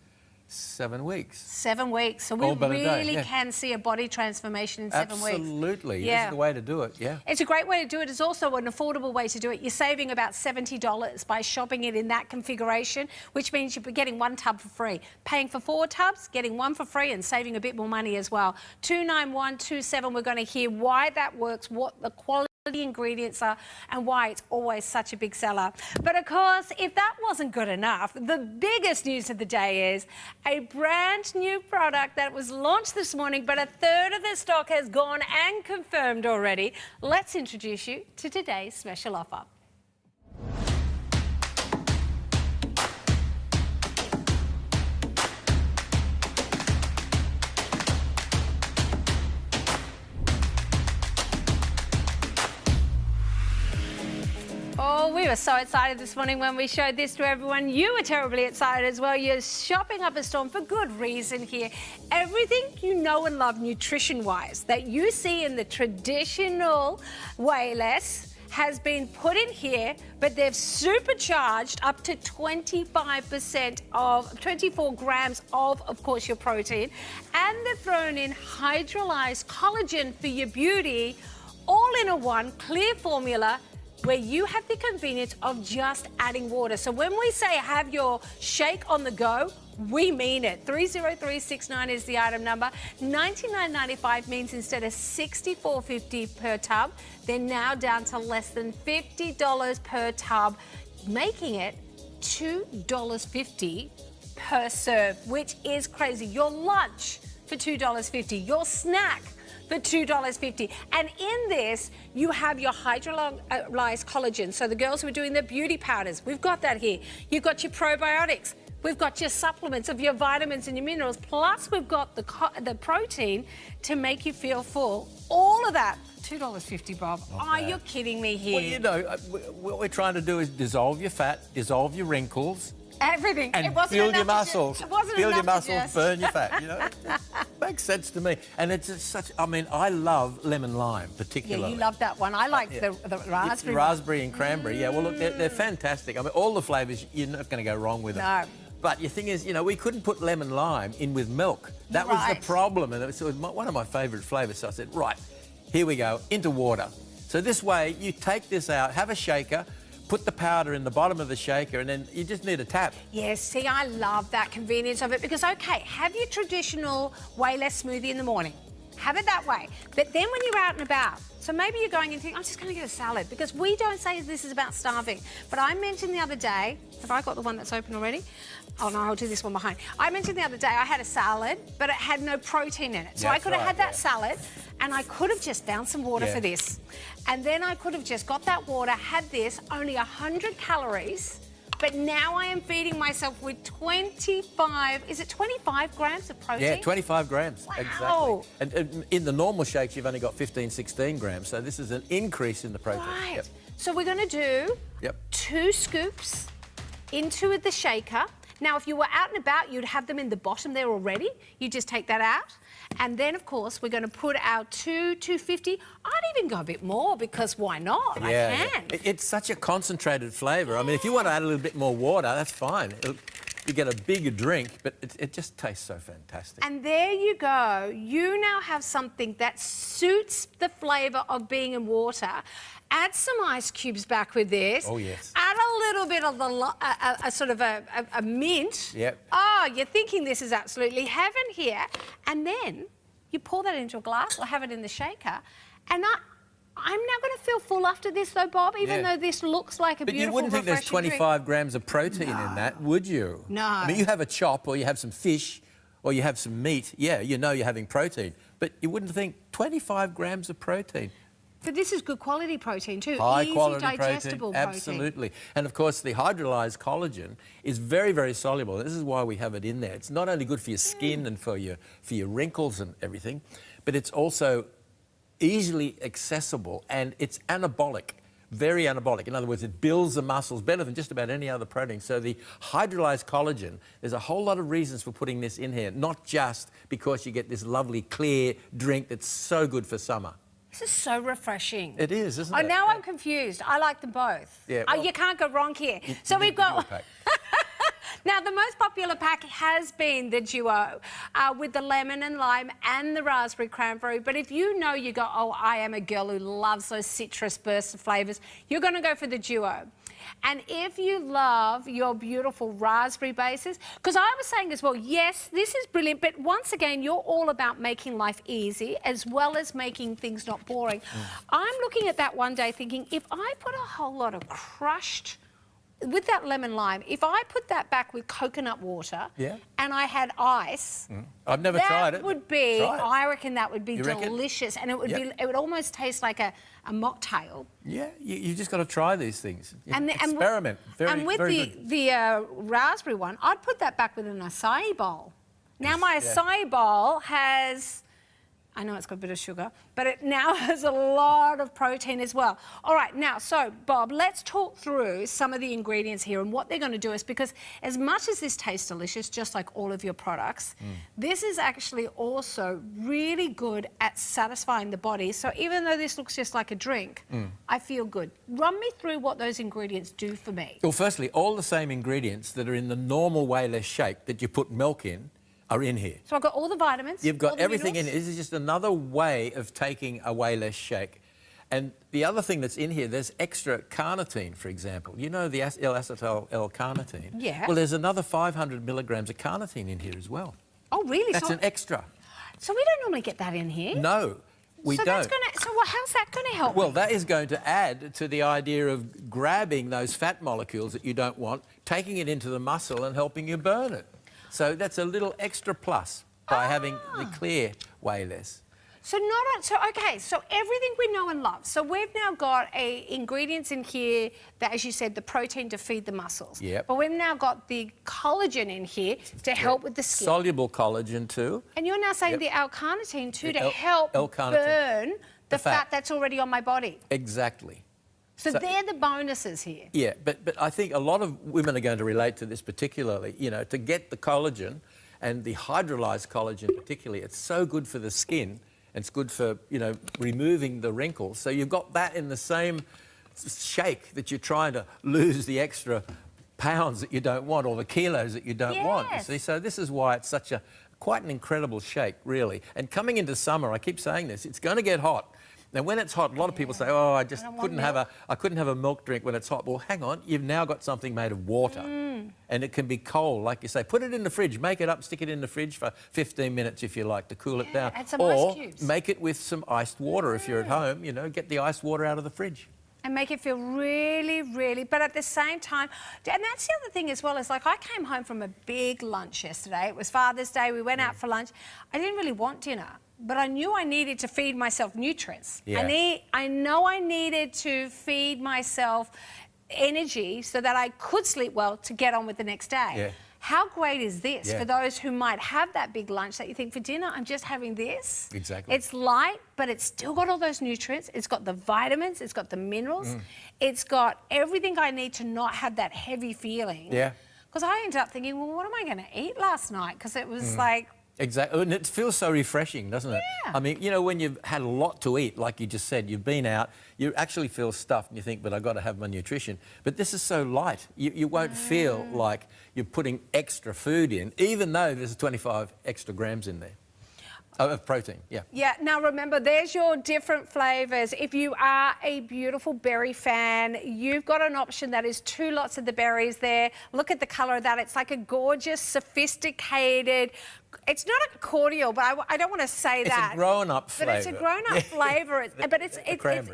7 weeks. 7 weeks. So we All but a day, really yeah. can see a body transformation in 7 weeks. Absolutely. Yeah. This is the way to do it, yeah. It's a great way to do it. It's also an affordable way to do it. You're saving about $70 by shopping it in that configuration, which means you're getting 1 tub for free. Paying for 4 tubs, getting 1 for free and saving a bit more money as well. 29127, we're going to hear why that works, what the quality ingredients are and why it's always such a big seller. But of course, if that wasn't good enough, the biggest news of the day is a brand new product that was launched this morning, but a third of the stock has gone and confirmed already. Let's introduce you to today's special offer. Oh, we were so excited this morning when we showed this to everyone. You were terribly excited as well. You're shopping up a storm for good reason here. Everything you know and love nutrition-wise that you see in the traditional Wayless has been put in here, but they've supercharged up to 25% of 24 grams of course, your protein. And they've thrown in hydrolyzed collagen for your beauty, all in a one clear formula where you have the convenience of just adding water. So when we say have your shake on the go, we mean it. 30369 is the item number. $99.95 means instead of $64.50 per tub, they're now down to less than $50 per tub, making it $2.50 per serve, which is crazy. Your lunch for $2.50, your snack for $2.50. And in this, you have your hydrolyzed collagen. So the girls who are doing their beauty powders, we've got that here. You've got your probiotics. We've got your supplements of your vitamins and your minerals. Plus, we've got the protein to make you feel full. All of that, $2.50, Bob. Are you kidding me here? Well, you know, what we're trying to do is dissolve your fat, dissolve your wrinkles, everything. and It wasn't build enough your to muscles. wasn't Build your enough to muscles, just- burn your fat. You know, it makes sense to me. And it's such. I mean, I love lemon lime particularly. Yeah, you love that one. I like Yeah. the raspberry. Raspberry and cranberry. Yeah. Well, look, they're fantastic. I mean, all the flavours, you're not going to go wrong with them. No. But the thing is, you know, we couldn't put lemon lime in with milk. That was Right. the problem, and it was one of my favourite flavours. So I said, right, here we go, into water. So this way, you take this out, have a shaker, put the powder in the bottom of the shaker, and then you just need a tap. Yes, see, I love that convenience of it because, okay, have your traditional Wayless smoothie in the morning. Have it that way. But then when you're out and about, so maybe you're going and thinking, I'm just going to get a salad, because we don't say this is about starving. But I mentioned the other day, have I got the one that's open already? Oh, no, I'll do this one behind. I mentioned the other day I had a salad, but it had no protein in it. So Yeah, I could have right, had that yeah. salad, and I could have just found some water Yeah. for this. And then I could have just got that water, had this, only 100 calories, but now I am feeding myself with 25, is it 25 grams of protein? Yeah, 25 grams, Wow. exactly. And in the normal shakes, you've only got 15, 16 grams, so this is an increase in the protein. Right. Yep. So we're going to do Yep. 2 scoops into the shaker. Now, if you were out and about, you'd have them in the bottom there already. You just take that out. And then, of course, we're going to put our 250. I'd even go a bit more because why not? I can. It's such a concentrated flavour. I mean, if you want to add a little bit more water, that's fine. You get a bigger drink, but it just tastes so fantastic. And there you go. You now have something that suits the flavour of being in water. Add some ice cubes back with this. Oh, yes. Add a little bit of a sort of a mint. Yep. Oh, you're thinking this is absolutely heaven here. And then you pour that into a glass or have it in the shaker. And I'm now going to feel full after this, though, Bob, even Yeah. though this looks like a But beautiful, you wouldn't think there's refreshing drink. 25 grams of protein in that, would you? No. I mean, you have a chop or you have some fish or you have some meat, yeah, you know you're having protein. But you wouldn't think 25 grams of protein. But this is good quality protein too. High Easy quality digestible protein. Absolutely. And of course, the hydrolyzed collagen is very, very soluble. This is why we have it in there. It's not only good for your skin and for your wrinkles and everything, but it's also easily accessible and it's anabolic. Very anabolic. In other words, it builds the muscles better than just about any other protein. So the hydrolyzed collagen, there's a whole lot of reasons for putting this in here, not just because you get this lovely clear drink that's so good for summer. This is so refreshing. It is, isn't Oh, it? now I'm confused. I like them both. Yeah, Oh, well, you can't go wrong here. So we've got... Now, the most popular pack has been the Duo with the lemon and lime and the raspberry cranberry. But if you know you go, oh, I am a girl who loves those citrus bursts of flavours, you're going to go for the Duo. And if you love your beautiful raspberry bases, because I was saying as well, yes, this is brilliant, but once again, you're all about making life easy as well as making things not boring. I'm looking at that one day thinking, if I put a whole lot of crushed, with that lemon lime, if I put that back with coconut water and I had ice, I've never tried it. That would be, I reckon that would be You reckon? delicious, and it would be, it would almost taste like a mocktail. Yeah, you just got to try these things. And Experiment. And with the raspberry one, I'd put that back with an acai bowl. Now my acai bowl has, I know it's got a bit of sugar, but it now has a lot of protein as well. All right, now, so, Bob, let's talk through some of the ingredients here and what they're going to do is because as much as this tastes delicious, just like all of your products, this is actually also really good at satisfying the body. So even though this looks just like a drink, I feel good. Run me through what those ingredients do for me. Well, firstly, all the same ingredients that are in the normal Wayless shake that you put milk in are in here. So I've got all the vitamins. You've got everything minerals. in it. This is just another way of taking a Wayless shake. And the other thing that's in here, there's extra carnitine, for example. You know the L-acetyl L-carnitine? Yeah. Well, there's another 500 milligrams of carnitine in here as well. Oh, really? That's an extra. So we don't normally get that in here? No, we so don't. That's gonna, so what, how's that going to help? Well, that is going to add to the idea of grabbing those fat molecules that you don't want, taking it into the muscle and helping you burn it. So that's a little extra plus by having the clear Wayless. So okay, so everything we know and love. So we've now got ingredients in here that, as you said, the protein to feed the muscles. Yep. But we've now got the collagen in here to help with the skin. Soluble collagen too. And you're now saying the L-carnitine too to help L-carnitine. burn the fat that's already on my body. Exactly. So they're the bonuses here. Yeah, but I think a lot of women are going to relate to this particularly. You know, to get the collagen and the hydrolyzed collagen particularly, it's so good for the skin. And it's good for, you know, removing the wrinkles. So you've got that in the same shake that you're trying to lose the extra pounds that you don't want or the kilos that you don't want. You see? So this is why it's such a quite an incredible shake, really. And coming into summer, I keep saying this, it's going to get hot. Now, when it's hot, a lot of people say, oh, I couldn't have a milk drink when it's hot. Well, hang on, you've now got something made of water. And it can be cold, like you say. Put it in the fridge, make it up, stick it in the fridge for 15 minutes if you like to cool it down. Add some or ice cubes. make it with some iced water if you're at home, you know, get the iced water out of the fridge. And make it feel really, really, but at the same time, and that's the other thing as well, is like I came home from a big lunch yesterday. It was Father's Day, we went out for lunch. I didn't really want dinner, but I knew I needed to feed myself nutrients. Yeah. I know I needed to feed myself energy so that I could sleep well to get on with the next day. Yeah. How great is this Yeah. for those who might have that big lunch that you think for dinner, I'm just having this? Exactly. It's light, but it's still got all those nutrients. It's got the vitamins, it's got the minerals, it's got everything I need to not have that heavy feeling. Yeah. Because I ended up thinking, well, what am I going to eat last night? Because it was like... Exactly, and it feels so refreshing, doesn't it? Yeah. I mean, you know, when you've had a lot to eat, like you just said, you've been out, you actually feel stuffed and you think, but I've got to have my nutrition. But this is so light, you won't feel like you're putting extra food in, even though there's 25 extra grams in there. Of protein, yeah. Yeah, now remember, there's your different flavours. If you are a beautiful berry fan, you've got an option that is 2 lots of the berries there. Look at the colour of that. It's like a gorgeous, sophisticated... It's not a cordial, but I don't want to say that. It's a grown-up flavour. But it's a grown-up flavour. But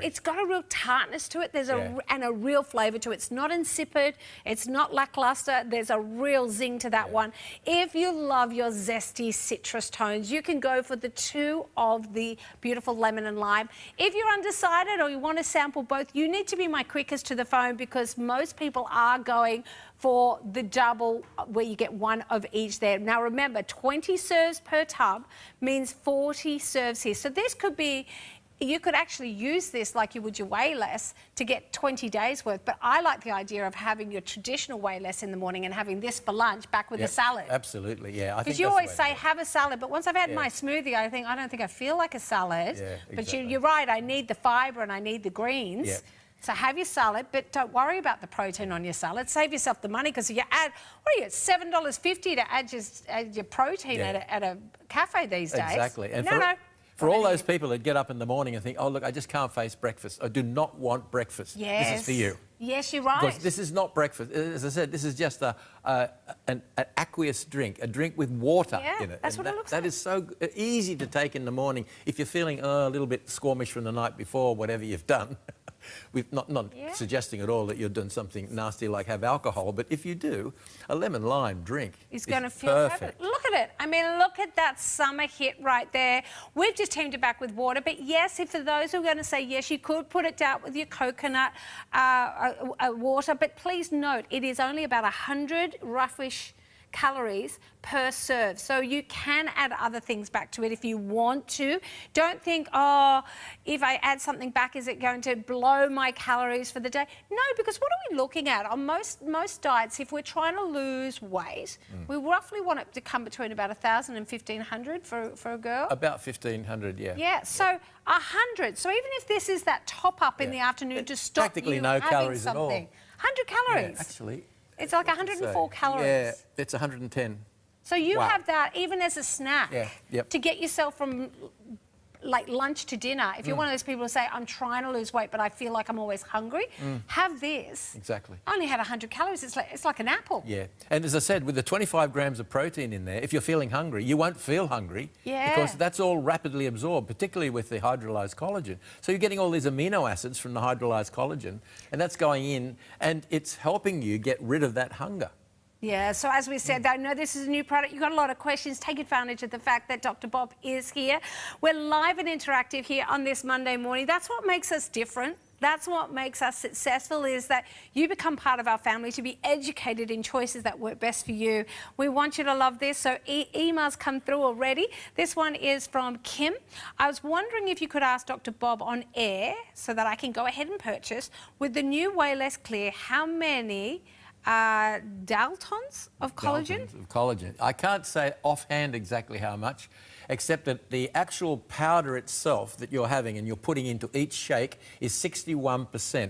it's got a real tartness to it. There's and a real flavour to it. It's not insipid. It's not lacklustre. There's a real zing to that one. If you love your zesty citrus tones, you can go for the 2 of the beautiful lemon and lime. If you're undecided or you want to sample both, you need to be my quickest to the phone because most people are going for the double where you get 1 of each there. Now remember, 20 serves per tub means 40 serves here. So this could be you could actually use this like you would your Way Less to get 20 days worth. But I like the idea of having your traditional Way Less in the morning and having this for lunch back with a salad. Absolutely, yeah. Because you always say have a salad, but once I've had my smoothie, I don't think I feel like a salad. Yeah, But exactly. you're right, I need the fibre and I need the greens. Yeah. So have your salad, but don't worry about the protein on your salad. Save yourself the money, because if you add, what are you, $7.50 to add your protein at a cafe these days? Exactly. And no. For all those people that get up in the morning and think, oh, look, I just can't face breakfast. I do not want breakfast. Yes. This is for you. Yes, you're right. Because this is not breakfast. As I said, this is just an aqueous drink, a drink with water in it. That's what it looks like. That is so easy to take in the morning if you're feeling a little bit squamish from the night before, whatever you've done. We're not suggesting at all that you're doing something nasty like have alcohol, but if you do, a lemon lime drink is going to feel perfect. Look at it. I mean, look at that summer hit right there. We've just teamed it back with water, but yes, if for those who are going to say yes, you could put it down with your coconut water, but please note, it is only about 100 roughish calories per serve. So you can add other things back to it if you want to. Don't think, oh, if I add something back, is it going to blow my calories for the day? No, because what are we looking at? On most diets, if we're trying to lose weight, we roughly want it to come between about 1,000 and 1,500 for a girl. About 1,500, yeah. Yeah, so 100. So even if this is that top up in the afternoon to stop practically you no having calories something. at all. 100 calories. Yeah, actually. It's like 104 calories. Yeah, it's 110. So you Wow. have that even as a snack Yep. to get yourself from like lunch to dinner. If you're one of those people who say, I'm trying to lose weight, but I feel like I'm always hungry, have this. Exactly. I only had 100 calories. It's like an apple. Yeah, and as I said, with the 25 grams of protein in there, if you're feeling hungry, you won't feel hungry because that's all rapidly absorbed, particularly with the hydrolyzed collagen. So you're getting all these amino acids from the hydrolyzed collagen, and that's going in, and it's helping you get rid of that hunger. Yeah, so as we said, I know this is a new product. You've got a lot of questions. Take advantage of the fact that Dr. Bob is here. We're live and interactive here on this Monday morning. That's what makes us different. That's what makes us successful, is that you become part of our family, to be educated in choices that work best for you. We want you to love this. So emails come through already. This one is from Kim. I was wondering if you could ask Dr. Bob on air so that I can go ahead and purchase, with the new Way Less Clear, how many Daltons of collagen? Daltons of collagen. I can't say offhand exactly how much, except that the actual powder itself that you're having and you're putting into each shake is 61%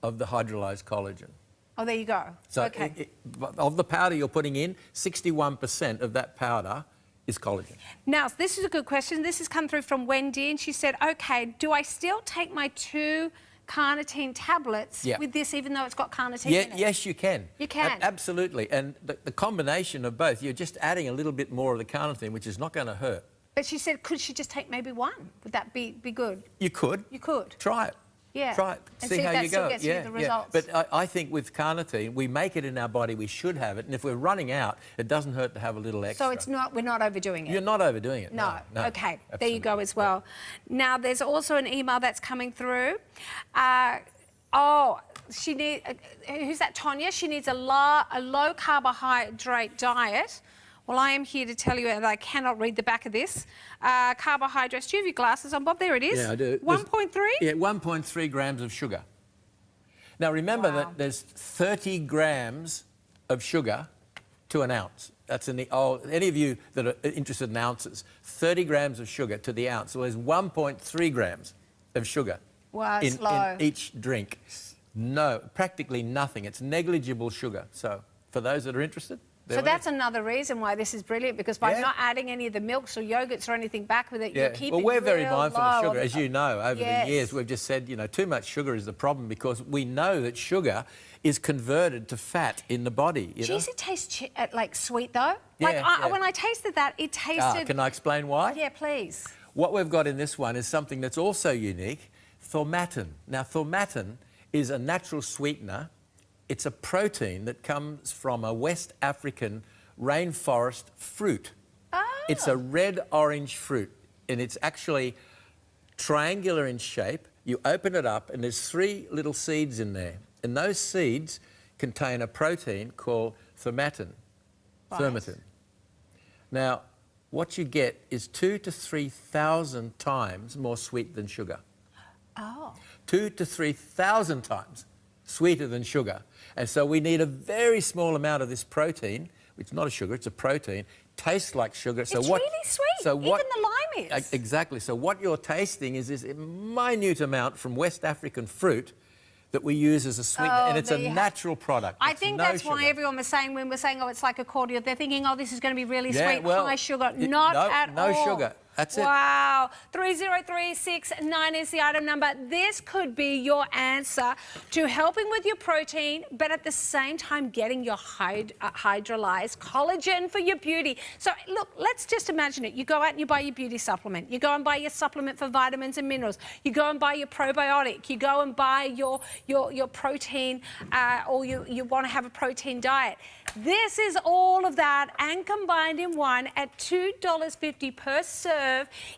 of the hydrolyzed collagen. Oh, there you go. So okay. Of the powder you're putting in, 61% of that powder is collagen. Now, this is a good question. This has come through from Wendy, and she said, okay, do I still take my 2 carnitine tablets with this, even though it's got carnitine in it? Yes, you can. You can? Absolutely. And the combination of both, you're just adding a little bit more of the carnitine, which is not going to hurt. But she said, could she just take maybe 1? Would that be good? You could. You could. Try it. Yeah. Try it. And See see if how that you still go. gets you the results. But I think with carnitine, we make it in our body, we should have it. And if we're running out, it doesn't hurt to have a little extra. So we're not overdoing it? You're not overdoing it. No. No. Okay. Absolutely. There you go as well. Now, there's also an email that's coming through. She needs, who's that, Tonya? She needs a low carbohydrate diet. Well, I am here to tell you that I cannot read the back of this. Carbohydrates. Do you have your glasses on, Bob? There it is. Yeah, I do. 1.3? Yeah, 1.3 grams of sugar. Now, remember that there's 30 grams of sugar to an ounce. That's any of you that are interested in ounces, 30 grams of sugar to the ounce. So there's 1.3 grams of sugar in each drink. No, practically nothing. It's negligible sugar. So for those that are interested, so that's another reason why this is brilliant, because by not adding any of the milks or yogurts or anything back with it, you're keeping well, we're very real mindful low of sugar. As you know, over the years, we've just said, too much sugar is the problem, because we know that sugar is converted to fat in the body. Geez, it tastes like sweet, though. Yeah, When I tasted that, it tasted... Can I explain why? Yeah, please. What we've got in this one is something that's also unique, thaumatin. Now, thaumatin is a natural sweetener. It's a protein that comes from a West African rainforest fruit. Oh. It's a red-orange fruit, and it's actually triangular in shape. You open it up, and there's 3 little seeds in there. And those seeds contain a protein called thaumatin. Now, what you get is 2,000 to 3,000 times more sweet than sugar. Oh. 2,000 to 3,000 times sweeter than sugar. And so we need a very small amount of this protein, which is not a sugar, it's a protein, tastes like sugar. So It's what, really sweet. so what, Even the lime is. Exactly. So what you're tasting is this minute amount from West African fruit that we use as a sweetener, and it's a natural product. I It's think no that's sugar. why everyone was saying, when we're saying, oh, it's like a cordial, they're thinking, oh, this is going to be really Yeah, sweet, well, high sugar. no, Not at all. no sugar. That's it. Wow. 30369 is the item number. This could be your answer to helping with your protein, but at the same time getting your hydrolyzed collagen for your beauty. So, look, let's just imagine it. You go out and you buy your beauty supplement. You go and buy your supplement for vitamins and minerals. You go and buy your probiotic. You go and buy your protein, or you want to have a protein diet. This is all of that and combined in one at $2.50 per serve.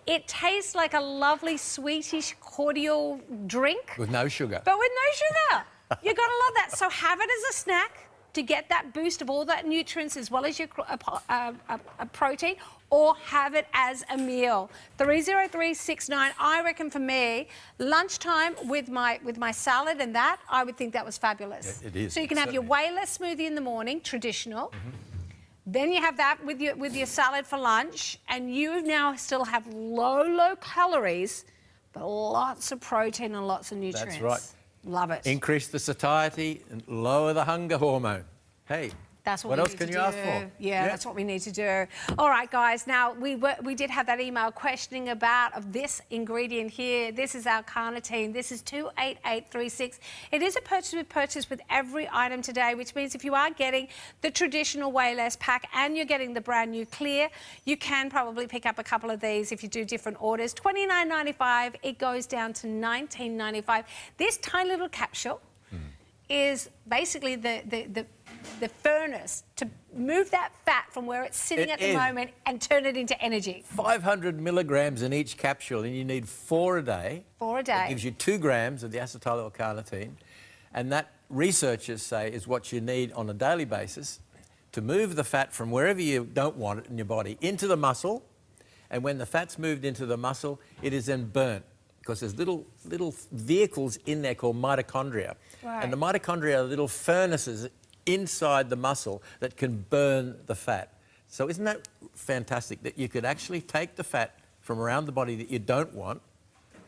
It tastes like a lovely, sweetish, cordial drink. With no sugar. But with no sugar. You've got to love that. So have it as a snack to get that boost of all that nutrients as well as your protein, or have it as a meal. 30369, I reckon for me, lunchtime with my salad and that, I would think that was fabulous. Yeah, it is. So you can have your Wayless smoothie in the morning, traditional. Then you have that with your salad for lunch, and you now still have low calories, but lots of protein and lots of nutrients. That's right. Love it. Increase the satiety and lower the hunger hormone. Hey, That's what we else need can to you do. ask for? Yeah, that's what we need to do. All right, guys. Now, we did have that email questioning about of this ingredient here. This is our carnitine. This is 28836. It is a purchase with every item today, which means if you are getting the traditional Wayless pack and you're getting the brand new clear, you can probably pick up a couple of these if you do different orders. $29.95. It goes down to $19.95. This tiny little capsule is basically the furnace to move that fat from where it's sitting at the moment and turn it into energy. 500 milligrams in each capsule, and you need 4 a day. 4 a day. That gives you 2 grams of the acetyl-L-carnitine, and that researchers say is what you need on a daily basis to move the fat from wherever you don't want it in your body into the muscle, and when the fat's moved into the muscle, it is then burnt, because there's little vehicles in there called mitochondria. Right. And the mitochondria are little furnaces inside the muscle that can burn the fat. So isn't that fantastic that you could actually take the fat from around the body that you don't want,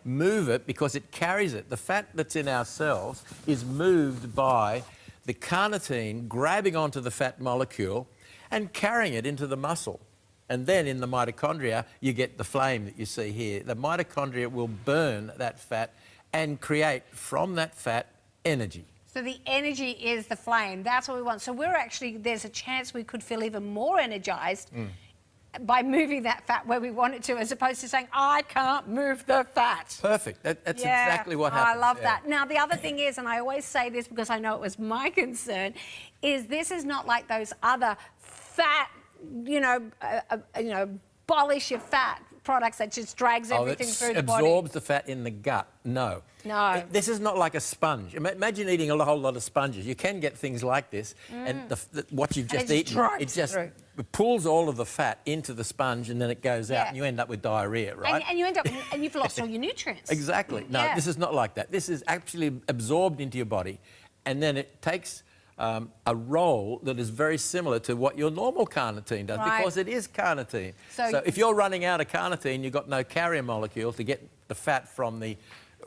move it, because it carries it. The fat that's in our cells is moved by the carnitine grabbing onto the fat molecule and carrying it into the muscle. And then in the mitochondria, you get the flame that you see here. The mitochondria will burn that fat and create from that fat energy. So the energy is the flame. That's what we want. So we're actually, there's a chance we could feel even more energized by moving that fat where we want it to, as opposed to saying, I can't move the fat. Perfect. That's exactly what happens. I love that. Now, the other thing is, and I always say this because I know it was my concern, is this is not like those other fat, abolish your fat products that just drags everything through the body. Absorbs the fat in the gut. No. No. This is not like a sponge. Imagine eating a whole lot of sponges. You can get things like this, and what you've just eaten, it just pulls all of the fat into the sponge, and then it goes out, and you end up with diarrhea, right? And you end up, and you've lost all your nutrients. Exactly. No, this is not like that. This is actually absorbed into your body, and then it takes a role that is very similar to what your normal carnitine does, because it is carnitine. So if you're running out of carnitine, you've got no carrier molecule to get the fat from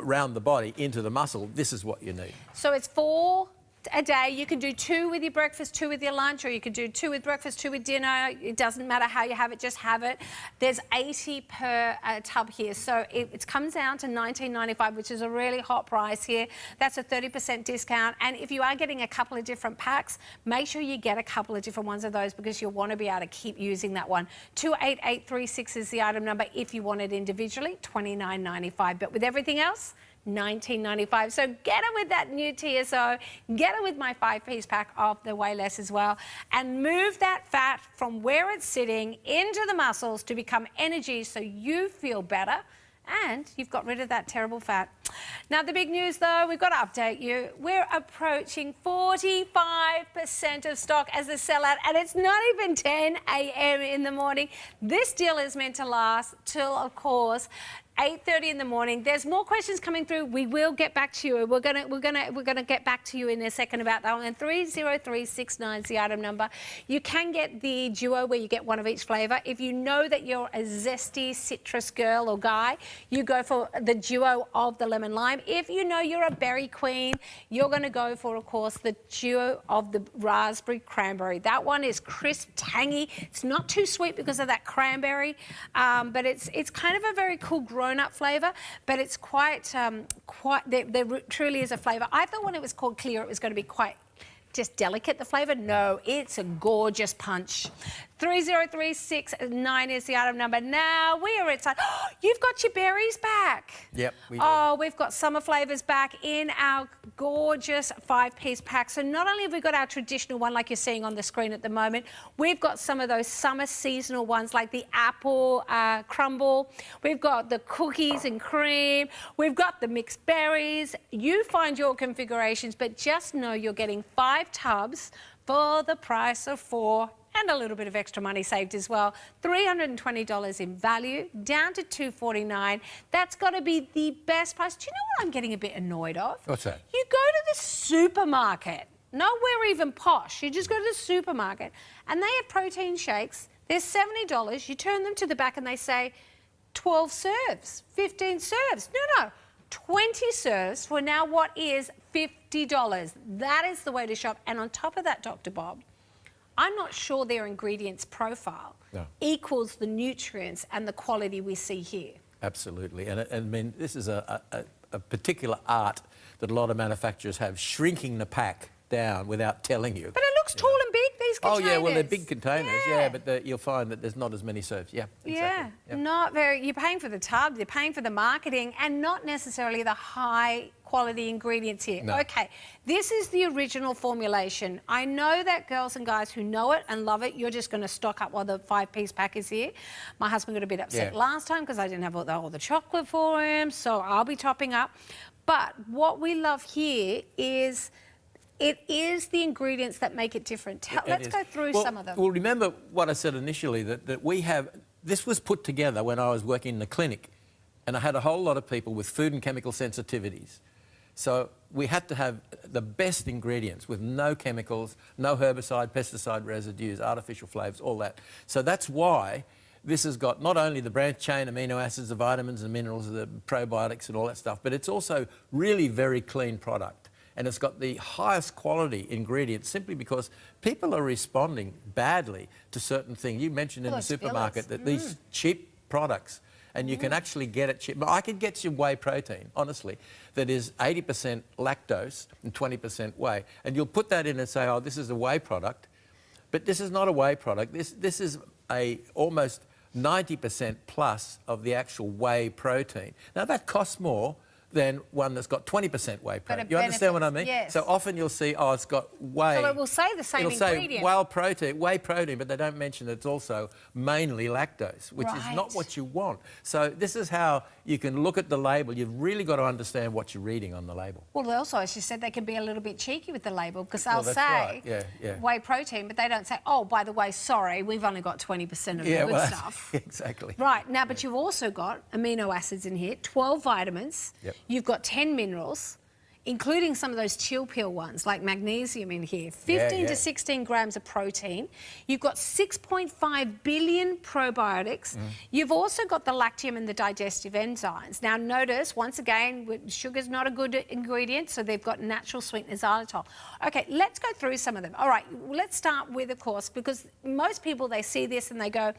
around the body into the muscle. This is what you need. So it's 4 a day. You can do 2 with your breakfast, 2 with your lunch, or you can do 2 with breakfast, 2 with dinner. It doesn't matter how you have it, just have it. There's 80 per tub here, so it comes down to $19.95, which is a really hot price here. That's a 30% discount, and if you are getting a couple of different packs, make sure you get a couple of different ones of those, because you'll want to be able to keep using that one. 28836 is the item number. If you want it individually, $29.95, but with everything else, $19.95. So get it with that new TSO, get it with my 5-piece pack of the Wayless as well, and move that fat from where it's sitting into the muscles to become energy, so you feel better and you've got rid of that terrible fat. Now, the big news, though, we've got to update you. We're approaching 45% of stock as a sellout, and it's not even 10 a.m. in the morning. This deal is meant to last till, of course, 8:30 in the morning. There's more questions coming through. We will get back to you. We're gonna get back to you in a second about that one. And 30369 is the item number. You can get the duo where you get one of each flavour. If you know that you're a zesty citrus girl or guy, you go for the duo of the lemon lime. If you know you're a berry queen, you're going to go for, of course, the duo of the raspberry cranberry. That one is crisp, tangy. It's not too sweet because of that cranberry, but it's kind of a very cool grown-up flavour, but it's quite there truly is a flavour. I thought when it was called clear, it was going to be quite just delicate, the flavour. No, it's a gorgeous punch. 30369 is the item number. Now we are excited. Oh, you've got your berries back. Yep, we do. Oh, we've got summer flavours back in our gorgeous 5-piece pack. So not only have we got our traditional one like you're seeing on the screen at the moment, we've got some of those summer seasonal ones like the apple crumble. We've got the cookies and cream. We've got the mixed berries. You find your configurations, but just know you're getting 5 tubs for the price of 4. And a little bit of extra money saved as well. $320 in value, down to $249. That's got to be the best price. Do you know what I'm getting a bit annoyed of? What's that? You go to the supermarket, nowhere even posh. You just go to the supermarket and they have protein shakes. They're $70. You turn them to the back and they say 12 serves, 15 serves. No, 20 serves for now what is $50. That is the way to shop. And on top of that, Dr. Bob, I'm not sure their ingredients profile equals the nutrients and the quality we see here. Absolutely. And I mean, this is a particular art that a lot of manufacturers have, shrinking the pack down without telling you. But it looks tall and big, these containers. Oh, yeah, well, they're big containers, yeah, but you'll find that there's not as many serves. Yeah, exactly. Yeah, not very. You're paying for the tub, you're paying for the marketing, and not necessarily the high quality ingredients here. No. Okay, this is the original formulation. I know that girls and guys who know it and love it, you're just going to stock up while the 5-piece pack is here. My husband got a bit upset last time because I didn't have all the chocolate for him, so I'll be topping up. But what we love here is it is the ingredients that make it different. Let's go through some of them. Well, remember what I said initially, that we have... This was put together when I was working in the clinic, and I had a whole lot of people with food and chemical sensitivities. So we had to have the best ingredients with no chemicals, no herbicide, pesticide residues, artificial flavours, all that. So that's why this has got not only the branched chain amino acids, the vitamins and minerals, the probiotics and all that stuff, but it's also really very clean product. And it's got the highest quality ingredients simply because people are responding badly to certain things. You mentioned in the supermarket that these cheap products, and you can actually get it cheap. I could get you whey protein, honestly, that is 80% lactose and 20% whey. And you'll put that in and say, oh, this is a whey product. But this is not a whey product. This is a almost 90% plus of the actual whey protein. Now, that costs more than one that's got 20% whey protein. You understand what I mean? Yes. So often you'll see, oh, it's got whey. So it will say the same ingredient. It'll say whey protein, but they don't mention that it's also mainly lactose, which is not what you want. So this is how you can look at the label. You've really got to understand what you're reading on the label. Well, also, as you said, they can be a little bit cheeky with the label because they'll say whey protein, but they don't say, oh, by the way, sorry, we've only got 20% of the good stuff. Exactly. Right. Now, but you've also got amino acids in here, 12 vitamins. Yep. You've got 10 minerals, including some of those chill pill ones like magnesium in here, 15 to 16 grams of protein. You've got 6.5 billion probiotics. You've also got the lactium and the digestive enzymes. Now notice, once again, sugar's not a good ingredient, so they've got natural sweeteners, xylitol. Okay, let's go through some of them. All right, let's start with, of course, because most people, they see this and they go,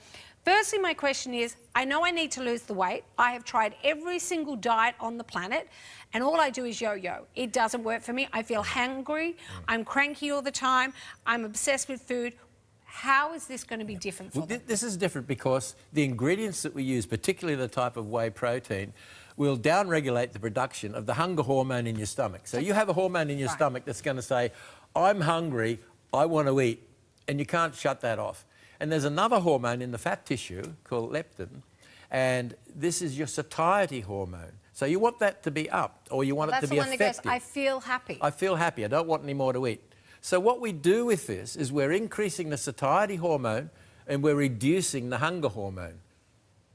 firstly, my question is, I know I need to lose the weight. I have tried every single diet on the planet, and all I do is yo-yo. It doesn't work for me. I feel hungry. I'm cranky all the time. I'm obsessed with food. How is this going to be different for them? This is different because the ingredients that we use, particularly the type of whey protein, will downregulate the production of the hunger hormone in your stomach. So you have a hormone in your stomach that's going to say, I'm hungry, I want to eat, and you can't shut that off. And there's another hormone in the fat tissue called leptin, And this is your satiety hormone. So you want that to be up, or you want it to be effective. That's the one that goes, I feel happy. I feel happy. I don't want any more to eat. So what we do with this is we're increasing the satiety hormone and we're reducing the hunger hormone.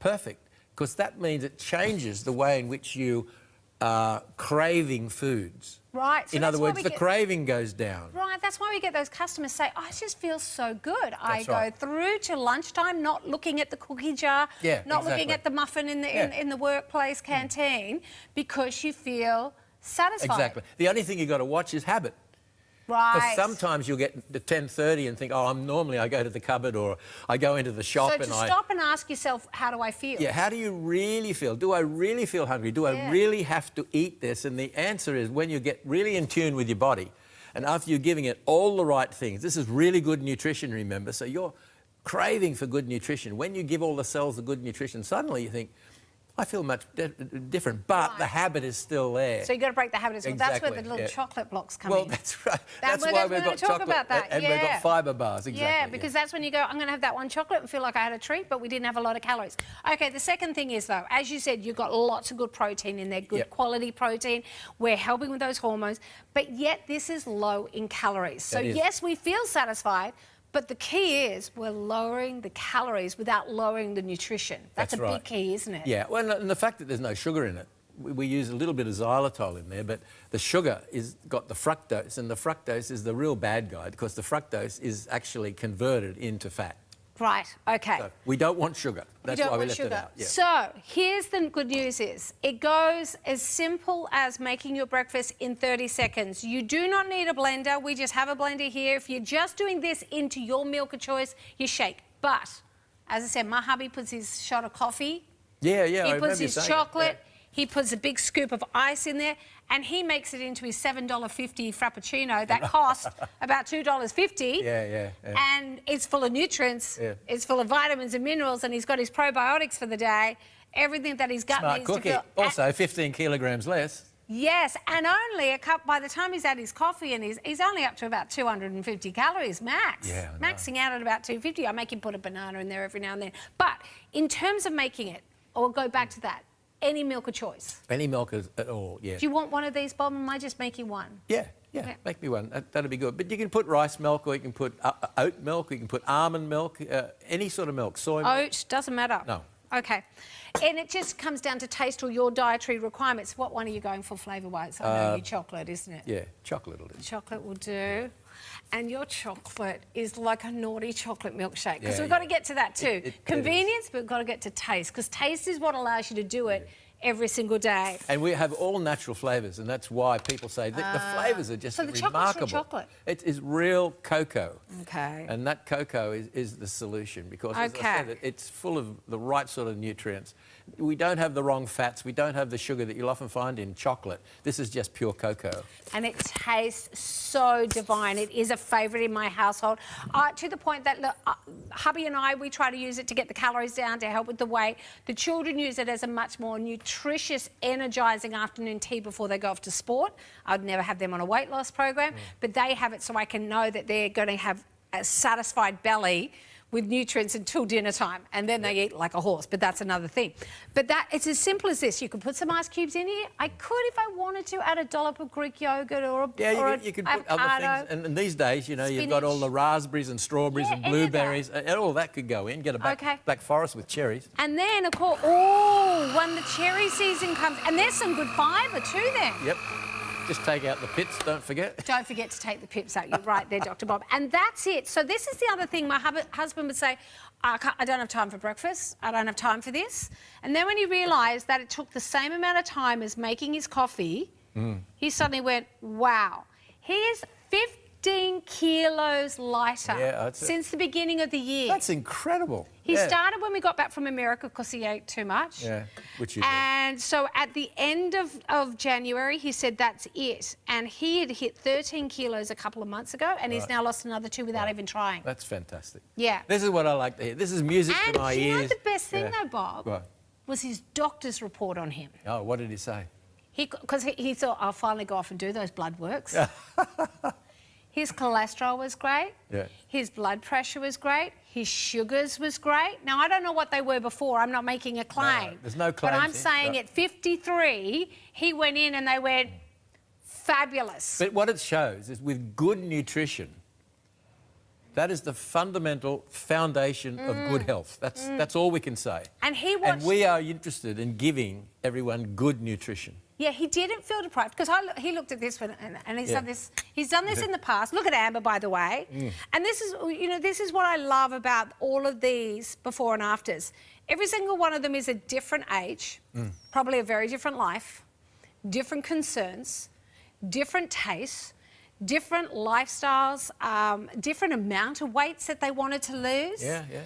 Perfect. Because that means it changes the way in which you are craving foods. Right. So in other words, the craving goes down. Right, that's why we get those customers say, I just feel so good. I go right. through to lunchtime not looking at the cookie jar, not looking at the muffin in the workplace canteen, because you feel satisfied. Exactly. The only thing you've got to watch is habit. Right. Because sometimes you'll get to 10:30 and think, oh, normally I go to the cupboard or I go into the shop so and to stop and ask yourself, how do I feel? Yeah, how do you really feel? Do I really feel hungry? Do I really have to eat this? And the answer is when you get really in tune with your body and after you're giving it all the right things. This is really good nutrition, remember? So you're craving for good nutrition. When you give all the cells the good nutrition, suddenly you think, I feel much different, but the habit is still there. So you've got to break the habit as well. Exactly. That's where the little chocolate blocks come well, in. that's right. That's why we've got chocolate about that. and we've got fibre bars. Exactly. Yeah, because that's when you go, I'm going to have that one chocolate and feel like I had a treat, but we didn't have a lot of calories. Okay, the second thing is, though, as you said, you've got lots of good protein in there, good quality protein. We're helping with those hormones, but yet this is low in calories. So, yes, we feel satisfied, but the key is we're lowering the calories without lowering the nutrition. That's a big key, isn't it? Yeah, well, and the fact that there's no sugar in it, we use a little bit of xylitol in there, but the sugar is got the fructose, and the fructose is the real bad guy because the fructose is actually converted into fat. Right, okay. So we don't want sugar. That's why we left it out. Yeah. So here's the good news is, it goes as simple as making your breakfast in 30 seconds. You do not need a blender. We just have a blender here. If you're just doing this into your milk of choice, you shake. But, as I said, my hubby puts his shot of coffee. Yeah, He puts his chocolate. He puts a big scoop of ice in there, and he makes it into his $7.50 Frappuccino that costs about $2.50. Yeah. And it's full of nutrients. Yeah. It's full of vitamins and minerals, and he's got his probiotics for the day. Everything that he's got Smart needs cookie. to feel... Also, 15 kilograms less. Yes, and only a cup. By the time he's had his coffee, and he's only up to about 250 calories max. Yeah, maxing out at about 250. I make him put a banana in there every now and then. But in terms of making it, or go back to that, any milk of choice. Any milk at all, yeah. Do you want one of these, Bob? Am I just making one? Yeah. Make me one. That'd be good. But you can put rice milk, or you can put oat milk, or you can put almond milk, any sort of milk, soy milk. Oat, doesn't matter. No. Okay. And it just comes down to taste or your dietary requirements. What one are you going for flavour-wise? I know you chocolate, isn't it? Yeah, chocolate will do. Chocolate will do. And your chocolate is like a naughty chocolate milkshake. Because we've got to get to that too. Convenience, but we've got to get to taste. Because taste is what allows you to do it every single day. And we have all natural flavours, and that's why people say that the flavours are just remarkable. So the chocolate's real chocolate? It is real cocoa. Okay. And that cocoa is the solution because, as I said, it's full of the right sort of nutrients. We don't have the wrong fats. We don't have the sugar that you'll often find in chocolate. This is just pure cocoa. And it tastes so divine. It is a favourite in my household, to the point that look, hubby and I, we try to use it to get the calories down, to help with the weight. The children use it as a much more nutritious, energising afternoon tea before they go off to sport. I'd never have them on a weight loss program, but they have it so I can know that they're going to have a satisfied belly with nutrients until dinner time, and then they eat like a horse, but that's another thing. But it's as simple as this. You could put some ice cubes in here. I could, if I wanted to, add a dollop of Greek yogurt or you could put other things. And these days, you know, you've got all the raspberries and strawberries and blueberries, and all that could go in. Get a black forest with cherries. And then, of course, when the cherry season comes, and there's some good fibre too then. Yep. Just take out the pits, don't forget. Don't forget to take the pips out. You're right there, Dr. Bob. And that's it. So this is the other thing. My husband would say, I don't have time for breakfast. I don't have time for this. And then when he realised that it took the same amount of time as making his coffee, he suddenly went, wow. He is 15 kilos lighter since the beginning of the year. That's incredible. He started when we got back from America because he ate too much. Yeah, which you did. And so at the end of January, he said that's it. And he had hit 13 kilos a couple of months ago, and he's now lost another 2 without even trying. That's fantastic. Yeah. This is what I like to hear. This is music to my ears. And you know the best thing, though, Bob, What? was his doctor's report on him. Oh, what did he say? Because he thought, I'll finally go off and do those blood works. His cholesterol was great. Yeah. His blood pressure was great. His sugars was great. Now, I don't know what they were before. I'm not making a claim. No, there's no claim. But I'm saying at 53, he went in and they went fabulous. But what it shows is with good nutrition, that is the fundamental foundation of good health. That's all we can say. And and we are interested in giving everyone good nutrition. Yeah, he didn't feel deprived because he looked at this one and he's done this. He's done this in the past. Look at Amber, by the way. And this is, this is what I love about all of these before and afters. Every single one of them is a different age, probably a very different life, different concerns, different tastes, different lifestyles, different amount of weights that they wanted to lose. Yeah, yeah.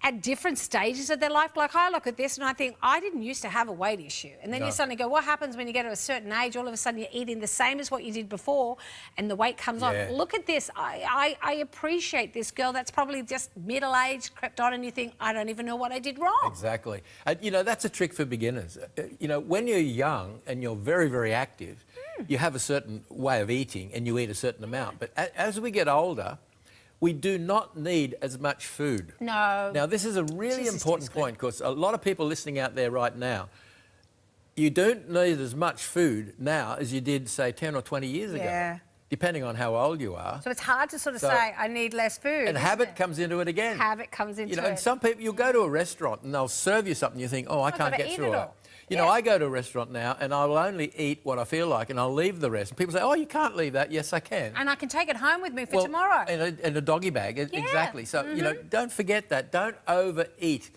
At different stages of their life. Like, I look at this and I think, I didn't used to have a weight issue. And then you suddenly go, what happens when you get to a certain age? All of a sudden you're eating the same as what you did before and the weight comes on. Look at this. I appreciate this girl that's probably just middle-aged, crept on, and you think, I don't even know what I did wrong. Exactly. That's a trick for beginners. When you're young and you're very, very active, you have a certain way of eating and you eat a certain amount. But as we get older, we do not need as much food. No. Now, this is a really important point because a lot of people listening out there right now, you don't need as much food now as you did, say, 10 or 20 years ago, depending on how old you are. So it's hard to sort of say, I need less food. And habit comes into it again. Habit comes into it. And some people, you'll go to a restaurant and they'll serve you something, you think, oh, I can't get through it. I go to a restaurant now and I will only eat what I feel like and I'll leave the rest. And people say, oh, you can't leave that. Yes, I can. And I can take it home with me for tomorrow. In a doggy bag, exactly. So, don't forget that. Don't overeat.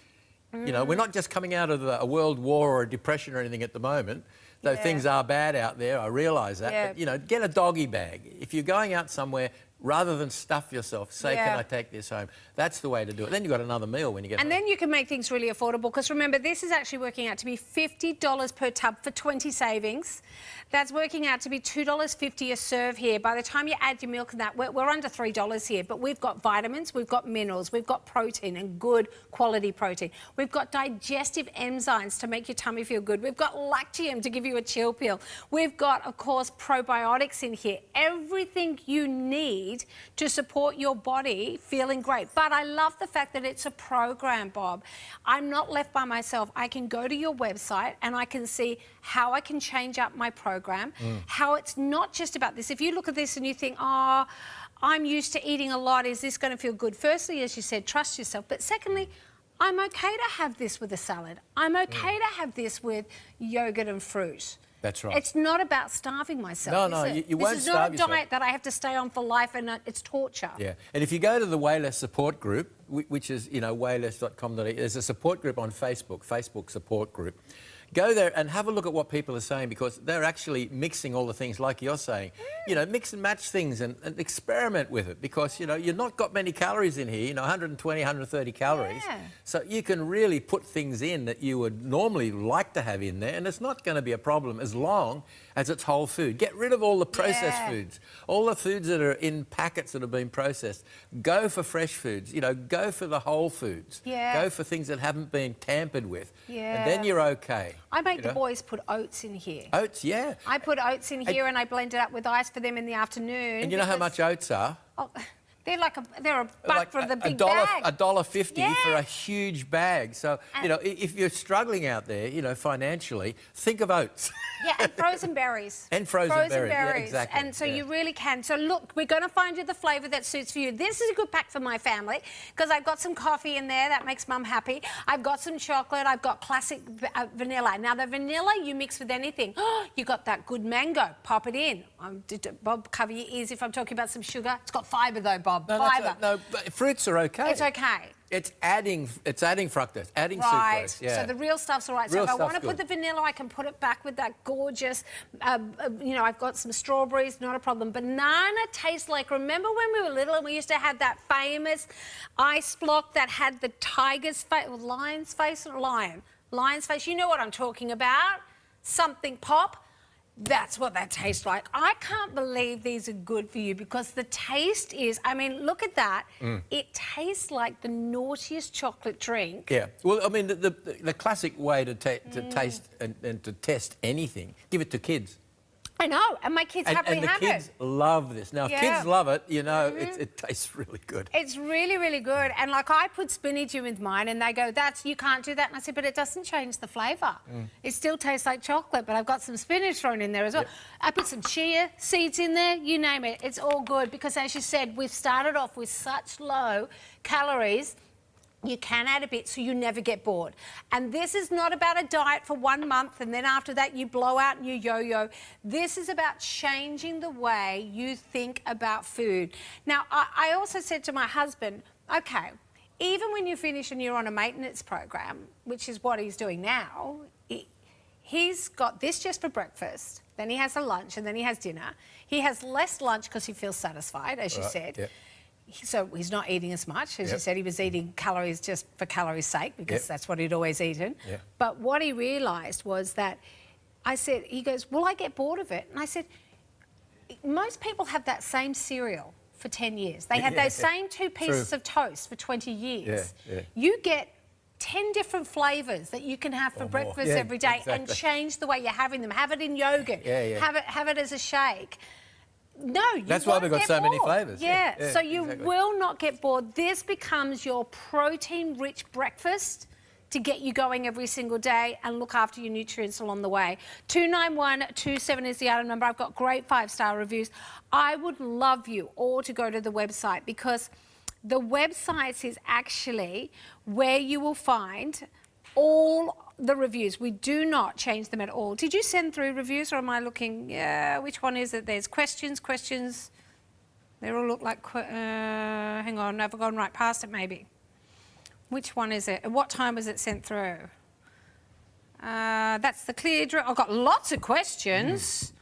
We're not just coming out of a world war or a depression or anything at the moment, though things are bad out there, I realise that. But, get a doggy bag. If you're going out somewhere, rather than stuff yourself, say, can I take this home? That's the way to do it. Then you've got another meal when you get home. And then you can make things really affordable because remember, this is actually working out to be $50 per tub for 20 savings. That's working out to be $2.50 a serve here. By the time you add your milk and that, we're under $3 here, but we've got vitamins, we've got minerals, we've got protein and good quality protein. We've got digestive enzymes to make your tummy feel good. We've got lactium to give you a chill pill. We've got, of course, probiotics in here. Everything you need to support your body feeling great. But I love the fact that it's a program, Bob. I'm not left by myself. I can go to your website and I can see how I can change up my program, how it's not just about this. If you look at this and you think, oh, I'm used to eating a lot, is this going to feel good? Firstly, as you said, trust yourself. But secondly, I'm okay to have this with a salad. I'm okay to have this with yogurt and fruit. That's right. It's not about starving myself. No, you won't starve yourself. This is not a diet that I have to stay on for life and it's torture. Yeah, and if you go to the Way Less support group, which is, wayless.com.au, there's a support group on Facebook support group. Go there and have a look at what people are saying because they're actually mixing all the things like you're saying. Mix and match things and experiment with it because, you've not got many calories in here, 120, 130 calories. Yeah. So you can really put things in that you would normally like to have in there and it's not going to be a problem as long as it's whole food. Get rid of all the processed foods, all the foods that are in packets that have been processed. Go for fresh foods, go for the whole foods. Yeah. Go for things that haven't been tampered with. Yeah. And then you're okay. I make the boys put oats in here. Oats, yeah. I put oats in here and I blend it up with ice for them in the afternoon. And you know how much oats are? Oh, they're a buck for the big bag. bag. $1.50 for a huge bag. So, if you're struggling out there, financially, think of oats. Yeah, and frozen berries. And frozen berries. Yeah, exactly. And so you really can. So look, we're going to find you the flavour that suits for you. This is a good pack for my family because I've got some coffee in there that makes Mum happy. I've got some chocolate. I've got classic vanilla. Now, the vanilla you mix with anything. You got that good mango. Pop it in. Bob, cover your ears if I'm talking about some sugar. It's got fibre though, Bob. Fibre. No, but fruits are okay. It's okay. It's adding fructose, adding right. sucrose. Yeah. So the real stuff's all right. Real so if I want to stuff's put the vanilla, I can put it back with that gorgeous, I've got some strawberries, not a problem. Banana tastes like, remember when we were little and we used to have that famous ice block that had the tiger's face, lion's face, lion's face. You know what I'm talking about? Something pop. That's what that tastes like. I can't believe these are good for you because the taste is, look at that. It tastes like the naughtiest chocolate drink. Yeah. Well, the classic way to taste and to test anything, give it to kids. I know, and my kids happily and the have kids it. love this. Now, if Yeah. kids love it, you know, it tastes really good. It's really, really good. And like I put spinach in with mine and they go, you can't do that. And I said, but it doesn't change the flavour. It still tastes like chocolate, but I've got some spinach thrown in there as well. Yep. I put some chia seeds in there, you name it. It's all good because as you said, we've started off with such low calories. You can add a bit so you never get bored. And this is not about a diet for 1 month and then after that you blow out and you yo-yo. This is about changing the way you think about food. Now, I also said to my husband, okay, even when you finish and you're on a maintenance program, which is what he's doing now, he's got this just for breakfast, then he has a lunch and then he has dinner. He has less lunch because he feels satisfied, as you said. Yep. So he's not eating as much. As you said, he was eating calories just for calories' sake because that's what he'd always eaten. Yep. But what he realised was that I said, he goes, will I get bored of it? And I said, most people have that same cereal for 10 years. They have those same 2 pieces of toast for 20 years. You get 10 different flavours that you can have for breakfast every day and change the way you're having them. Have it in yogurt. Have it as a shake. No, you That's why we've got so many flavours. Yeah, so you will not get bored. This becomes your protein-rich breakfast to get you going every single day and look after your nutrients along the way. 29127 is the item number. I've got great 5-star reviews. I would love you all to go to the website because the website is actually where you will find all the reviews. We do not change them at all. Did you send through reviews or am I looking? Yeah, which one is it? There's questions. They all look like, hang on, I've gone right past it maybe. Which one is it? And what time was it sent through? That's the clear drill. I've got lots of questions.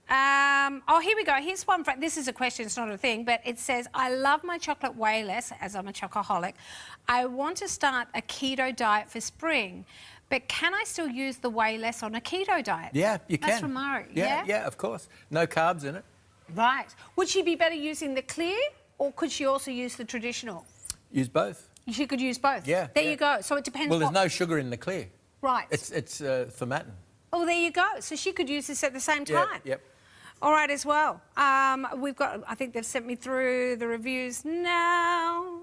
Oh, here we go. Here's one. This is a question, it's not a thing, but it says, I love my chocolate way less, as I'm a chocoholic. I want to start a keto diet for spring, but can I still use the way less on a keto diet? Yeah, you can. That's from Murray. Yeah, of course. No carbs in it. Right. Would she be better using the clear or could she also use the traditional? Use both. She could use both? Yeah. There you go. So it depends. Well, there's no sugar in the clear. Right. It's fermentin. Oh, there you go. So she could use this at the same time. Yep. All right, as well. We've got, I think they've sent me through the reviews now.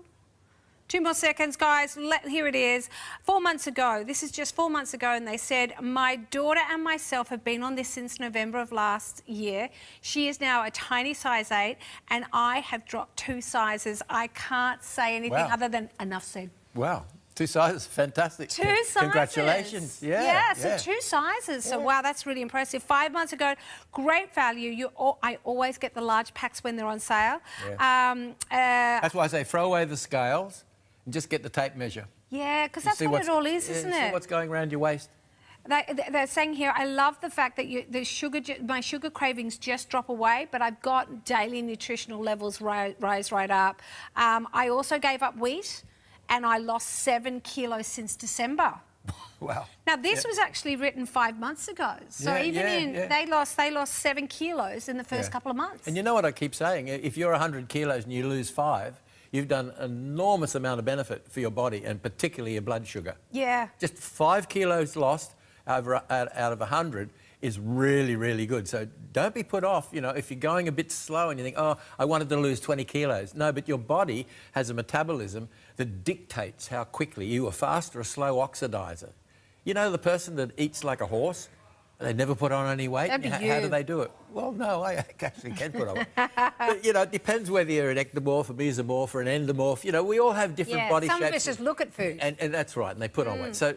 2 more seconds, guys. Here it is. 4 months ago, this is just 4 months ago, and they said, my daughter and myself have been on this since November of last year. She is now a tiny size 8, and I have dropped 2 sizes. I can't say anything other than enough said. Wow. 2 sizes, fantastic. 2 sizes. Congratulations. Yeah. So 2 sizes. So wow, that's really impressive. 5 months ago, great value. I always get the large packs when they're on sale. Yeah. That's why I say throw away the scales and just get the tape measure. Yeah, because that's what it all is, isn't it? See what's going around your waist. They're saying here, I love the fact that my sugar cravings just drop away, but I've got daily nutritional levels rise right up. I also gave up wheat. And I lost 7 kilos since December. Wow. Now, this was actually written 5 months ago. So they lost 7 kilos in the first couple of months. And you know what I keep saying? If you're 100 kilos and you lose 5, you've done an enormous amount of benefit for your body and particularly your blood sugar. Yeah. Just 5 kilos lost out of 100 is really, really good. So don't be put off, you know, if you're going a bit slow and you think, oh, I wanted to lose 20 kilos. No, but your body has a metabolism that dictates how quickly you are fast or a slow oxidizer. You know, the person that eats like a horse, they never put on any weight. That'd be How do they do it? Well, no, I actually can put on weight. But, you know, it depends whether you're an ectomorph, a mesomorph, or an endomorph. You know, we all have different body shapes. Some of us just look at food. And that's right, and they put on weight. So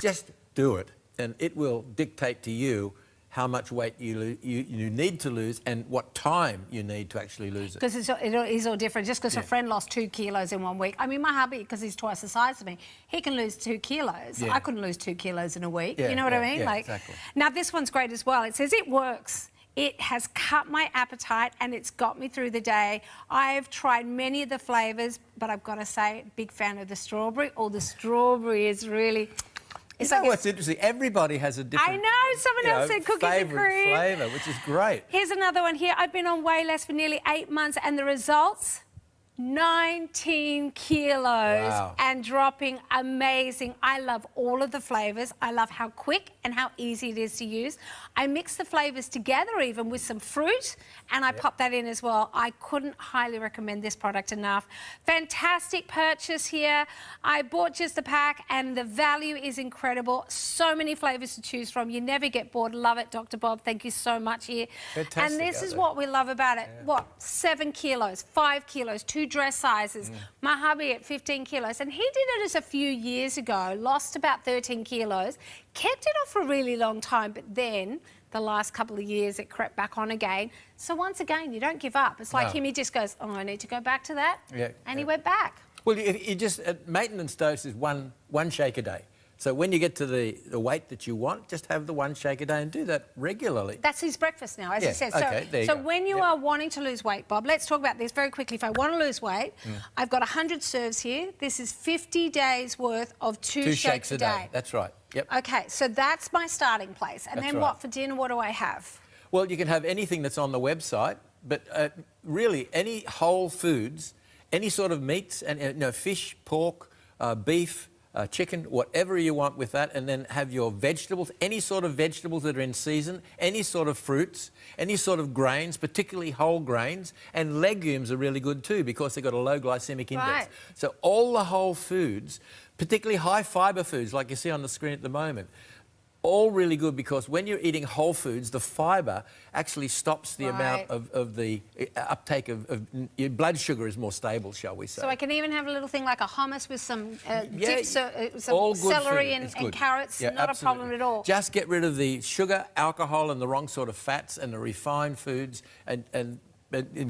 just do it. And it will dictate to you how much weight you need to lose and what time you need to actually lose it. Because it is all different. Just because a friend lost 2 kilos in 1 week. I mean, my hubby, because he's twice the size of me, he can lose 2 kilos. Yeah. I couldn't lose 2 kilos in a week. Yeah, you know what I mean? Yeah, exactly. Now, this one's great as well. It says, it works. It has cut my appetite and it's got me through the day. I've tried many of the flavours, but I've got to say, big fan of the strawberry. Oh, the strawberry is really... You know what's interesting? Everybody has a different... I know. Someone else said cookies and cream. flavour, which is great. Here's another one here. I've been on way less for nearly 8 months and the results 19 kilos Wow. and dropping amazing. I love all of the flavours. I love how quick and how easy it is to use. I mix the flavours together even with some fruit and I pop that in as well. I couldn't highly recommend this product enough. Fantastic purchase here. I bought just the pack and the value is incredible. So many flavours to choose from. You never get bored. Love it, Dr. Bob. Thank you so much here. Fantastic, And this is what we love about it. What, 7 kilos, 5 kilos, 2 dress sizes. My hubby at 15 kilos. And he did it as a few years ago, lost about 13 kilos, kept it off for a really long time, but then the last couple of years it crept back on again. So once again, you don't give up. It's like him, he just goes, oh, I need to go back to that. Yeah, And he went back. Well, you just maintenance dose is one shake a day. So when you get to the weight that you want, just have the 1 shake a day and do that regularly. That's his breakfast now, as he said. So, okay, there you go. when you are wanting to lose weight, Bob, let's talk about this very quickly. If I want to lose weight, I've got 100 serves here. This is 50 days worth of 2 shakes a day. That's right. Yep. Okay, so that's my starting place. And That's then right. what for dinner? What do I have? Well, you can have anything that's on the website, but really any whole foods, any sort of meats, and fish, pork, beef, chicken, whatever you want with that, and then have your vegetables, any sort of vegetables that are in season, any sort of fruits, any sort of grains, particularly whole grains, and legumes are really good too because they've got a low glycemic index. Right. So all the whole foods, particularly high fibre foods like you see on the screen at the moment, all really good because when you're eating whole foods, the fibre actually stops the amount of the uptake of your blood sugar is more stable, shall we say. So I can even have a little thing like a hummus with some dips, some all good celery food. and carrots. Yeah, not absolutely. a problem at all. Just get rid of the sugar, alcohol and the wrong sort of fats and the refined foods and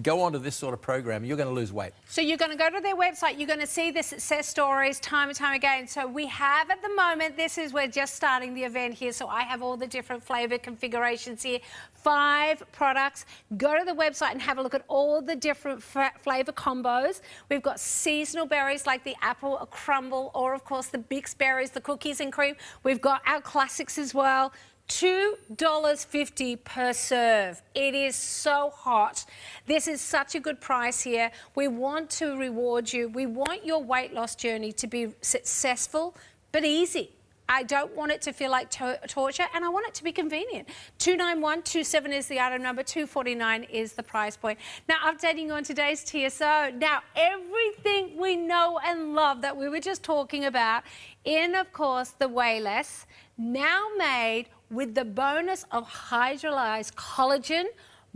go on to this sort of program. You're going to lose weight. So you're going to go to their website, you're going to see the success stories time and time again. So we have at the moment, we're just starting the event here, so I have all the different flavour configurations here. 5 products. Go to the website and have a look at all the different flavour combos. We've got seasonal berries like the apple, a crumble, or of course the Bix berries, the cookies and cream. We've got our classics as well. $2.50 per serve. It is so hot. This is such a good price here. We want to reward you. We want your weight loss journey to be successful but easy. I don't want it to feel like torture, and I want it to be convenient. 29127 is the item number, 249 is the price point. Now, updating you on today's TSO. Now, everything we know and love that we were just talking about in, of course, the Way Less, now made with the bonus of hydrolyzed collagen,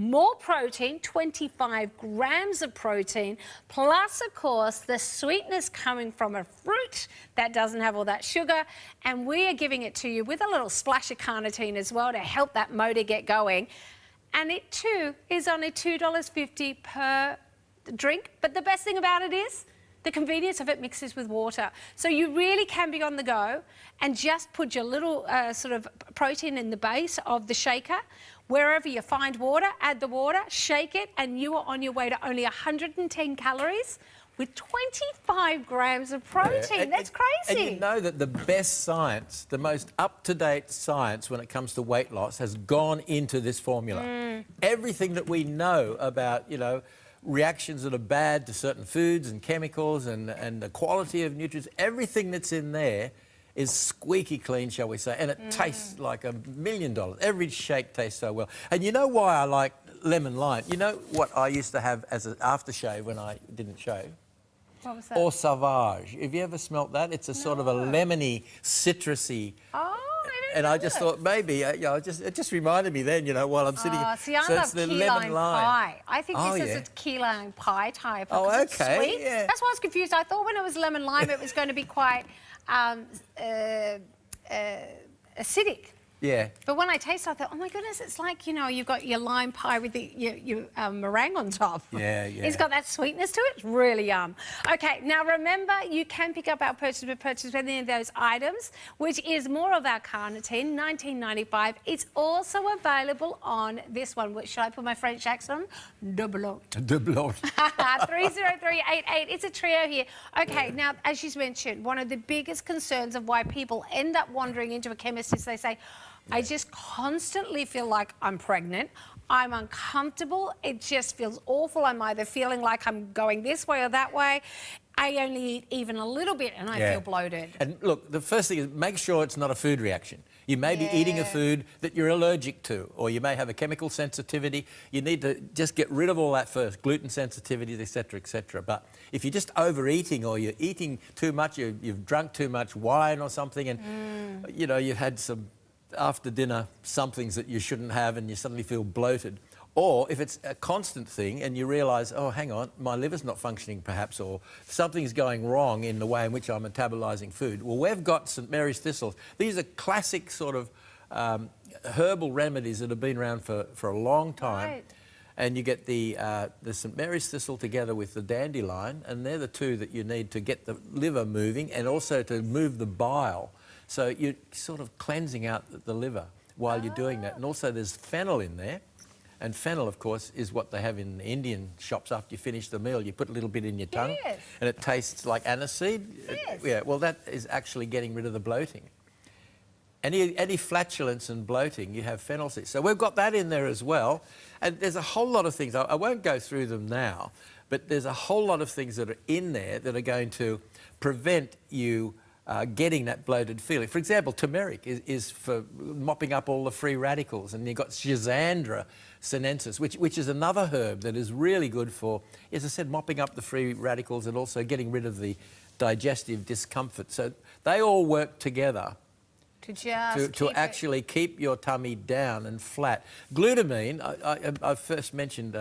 more protein, 25 grams of protein, plus, of course, the sweetness coming from a fruit that doesn't have all that sugar. And we are giving it to you with a little splash of carnitine as well to help that motor get going. And it, too, is only $2.50 per drink. But the best thing about it is the convenience of it mixes with water. So you really can be on the go and just put your little sort of protein in the base of the shaker. Wherever you find water, add the water, shake it, and you are on your way to only 110 calories with 25 grams of protein. That's crazy. And you know that the best science, the most up-to-date science when it comes to weight loss has gone into this formula. Everything that we know about, reactions that are bad to certain foods and chemicals and the quality of nutrients, everything that's in there is squeaky clean, shall we say, and it tastes like $1 million. Every shake tastes so well. And you know why I like lemon lime? You know what I used to have as an aftershave when I didn't shave? What was that? Or Sauvage. Have you ever smelt that? It's a sort of a lemony, citrusy. Oh, And I just thought maybe, it just reminded me then, while I'm sitting. See, I so love it's the key lemon lime pie. I think Oh, this is yeah. a key lime pie type. Oh, because it's okay, sweet. yeah. That's why I was confused. I thought when it was lemon lime, it was going to be quite acidic. Yeah. But when I tasted it, I thought, oh my goodness, it's like, you've got your lime pie with your meringue on top. Yeah, yeah. It's got that sweetness to it. It's really yum. Okay, now remember, you can pick up our purchase with any of those items, which is more of our carnitine, $19.95. It's also available on this one. Should I put my French accent on? Double out. 30388. It's a trio here. Okay, now, as you mentioned, one of the biggest concerns of why people end up wandering into a chemist is they say, I just constantly feel like I'm pregnant. I'm uncomfortable. It just feels awful. I'm either feeling like I'm going this way or that way. I only eat even a little bit and I feel bloated. And look, the first thing is make sure it's not a food reaction. You may be eating a food that you're allergic to, or you may have a chemical sensitivity. You need to just get rid of all that first, gluten sensitivities, etc., etc. But if you're just overeating or you're eating too much, you've drunk too much wine or something, and you know, you've had some after dinner somethings that you shouldn't have and you suddenly feel bloated. Or if it's a constant thing and you realise, oh, hang on, my liver's not functioning perhaps, or something's going wrong in the way in which I'm metabolising food. Well, we've got St Mary's thistles. These are classic sort of herbal remedies that have been around for a long time. Right. And you get the St Mary's thistle together with the dandelion, and they're the two that you need to get the liver moving and also to move the bile. So you're sort of cleansing out the liver while you're doing that. And also there's fennel in there. And fennel, of course, is what they have in Indian shops after you finish the meal. You put a little bit in your tongue and it tastes like aniseed. Yes. Yeah, well, that is actually getting rid of the bloating. Any flatulence and bloating, you have fennel seeds. So we've got that in there as well. And there's a whole lot of things. I won't go through them now, but there's a whole lot of things that are in there that are going to prevent you getting that bloated feeling. For example, turmeric is for mopping up all the free radicals, and you've got Schisandra sinensis, which is another herb that is really good for, as I said, mopping up the free radicals and also getting rid of the digestive discomfort. So they all work together to actually keep your tummy down and flat. Glutamine, I first mentioned,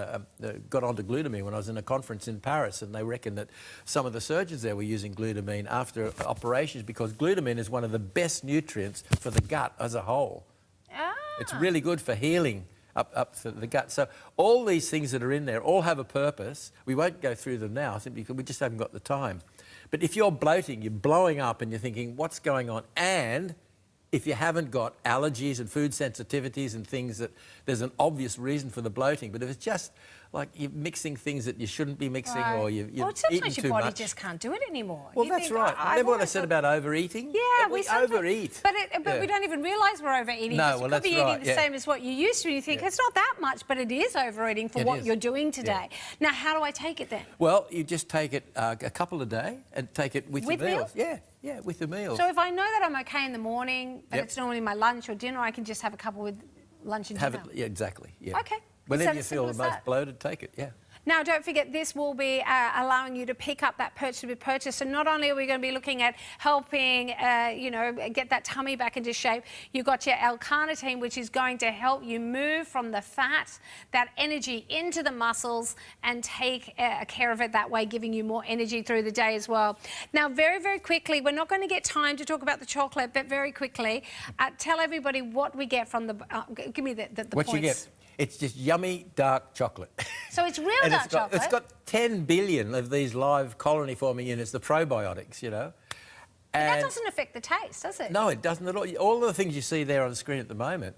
got onto glutamine when I was in a conference in Paris, and they reckon that some of the surgeons there were using glutamine after operations because glutamine is one of the best nutrients for the gut as a whole. It's really good for healing up to the gut. So all these things that are in there all have a purpose. We won't go through them now simply because we just haven't got the time. But if you're bloating, you're blowing up and you're thinking, what's going on? And if you haven't got allergies and food sensitivities and things that there's an obvious reason for the bloating, but if it's just like you're mixing things that you shouldn't be mixing or you've eaten too much. Sometimes your body just can't do it anymore. Well, that's right. Remember what I said about overeating? Yeah, we overeat. But we don't even realise we're overeating. No, well, that's right. You could be eating the same as what you used to, and you think it's not that much, but it is overeating for what you're doing today. Now, how do I take it then? Well, you just take it a couple a day and take it with your meals. Yeah, with the meals. So if I know that I'm okay in the morning, but it's normally my lunch or dinner, I can just have a couple with lunch and dinner. Yeah, exactly. Yeah. Okay. Whenever you feel the most bloated, take it. Yeah. Now, don't forget, this will be allowing you to pick up that purchase. So not only are we going to be looking at helping, get that tummy back into shape, you've got your L-carnitine, which is going to help you move from the fat, that energy into the muscles and take care of it that way, giving you more energy through the day as well. Now, very, very quickly, we're not going to get time to talk about the chocolate, but very quickly, tell everybody what we get from the... give me the what points. You get. It's just yummy, dark chocolate. So it's real dark chocolate? It's got 10 billion of these live colony-forming units, the probiotics, you know. And that doesn't affect the taste, does it? No, it doesn't at all. All of the things you see there on the screen at the moment,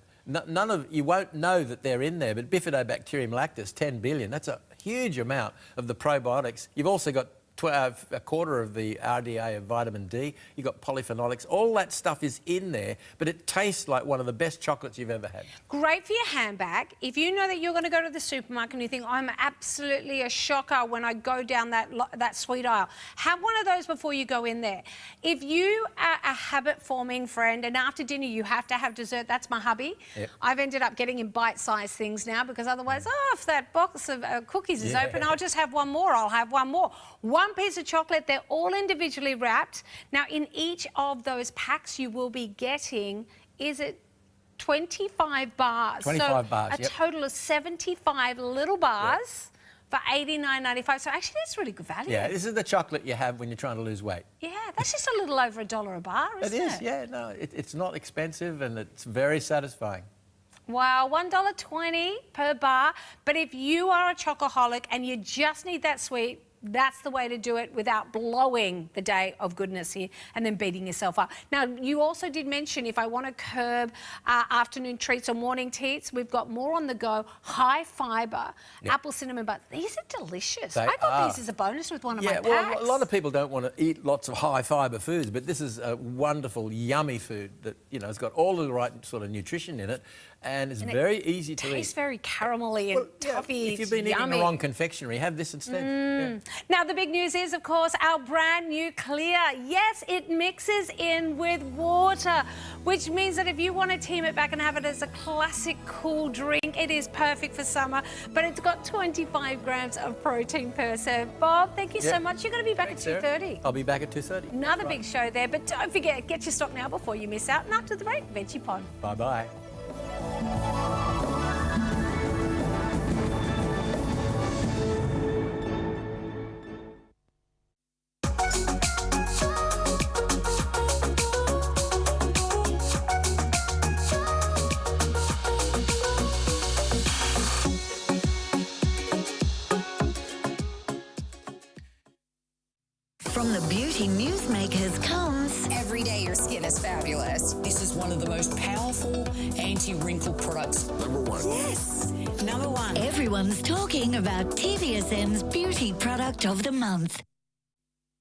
you won't know that they're in there, but Bifidobacterium lactis, 10 billion, that's a huge amount of the probiotics. You've also got a quarter of the RDA of vitamin D. You've got polyphenolics. All that stuff is in there, but it tastes like one of the best chocolates you've ever had. Great for your handbag. If you know that you're going to go to the supermarket and you think, I'm absolutely a shocker when I go down that sweet aisle, have one of those before you go in there. If you are a habit-forming friend and after dinner you have to have dessert, that's my hubby. Yep. I've ended up getting in bite-sized things now because otherwise, if that box of cookies is open, I'll just have one more. I'll have one more. One piece of chocolate, they're all individually wrapped. Now, in each of those packs, you will be getting, is it 25 bars? 25 bars, a total of 75 little bars for $89.95. So actually, that's really good value. Yeah, this is the chocolate you have when you're trying to lose weight. Yeah, that's just a little over $1 a bar, isn't it? It is, yeah. No, it's not expensive and it's very satisfying. Wow, $1.20 per bar. But if you are a chocoholic and you just need that sweet, that's the way to do it without blowing the day of goodness here and then beating yourself up. Now, you also did mention if I want to curb afternoon treats or morning treats, we've got more on the go, high fibre, apple cinnamon buns. These are delicious. I got these as a bonus with one of my packs. Well, a lot of people don't want to eat lots of high fibre foods, but this is a wonderful, yummy food that, you know, has got all the right sort of nutrition in it and it's very easy to eat. Tastes very caramelly and toffee. If you've been eating the wrong confectionery, have this instead. Yeah. Now, the big news is, of course, our brand new Clear. Yes, it mixes in with water, which means that if you want to team it back and have it as a classic cool drink, it is perfect for summer, but it's got 25 grams of protein per serve. Bob, thank you so much. You're going to be back at 2:30. I'll be back at 2:30. Another big show there, but don't forget, get your stock now before you miss out. And after the break, Veggie Pod. Bye-bye. From the beauty newsmakers comes... Every day your skin is fabulous. This is one of the most powerful anti-wrinkle products. #1. Yes, #1. Everyone's talking about TVSN's beauty product of the month.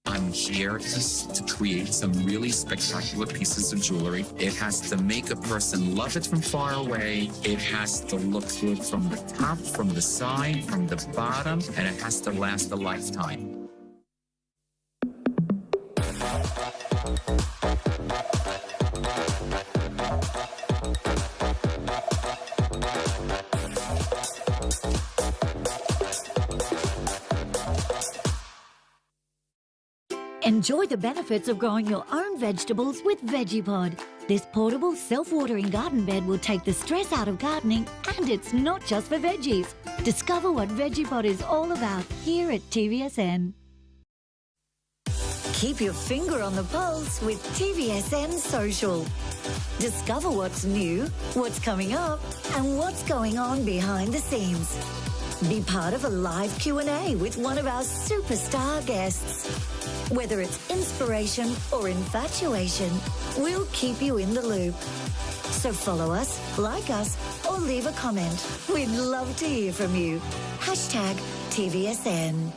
I'm here to create some really spectacular pieces of jewelry. It has to make a person love it from far away. It has to look good from the top, from the side, from the bottom, and it has to last a lifetime. Enjoy the benefits of growing your own vegetables with VeggiePod. This portable, self-watering garden bed will take the stress out of gardening, and it's not just for veggies. Discover what VeggiePod is all about here at TVSN. Keep your finger on the pulse with TVSN Social. Discover what's new, what's coming up, and what's going on behind the scenes. Be part of a live Q&A with one of our superstar guests. Whether it's inspiration or infatuation, we'll keep you in the loop. So follow us, like us, or leave a comment. We'd love to hear from you. #TVSN.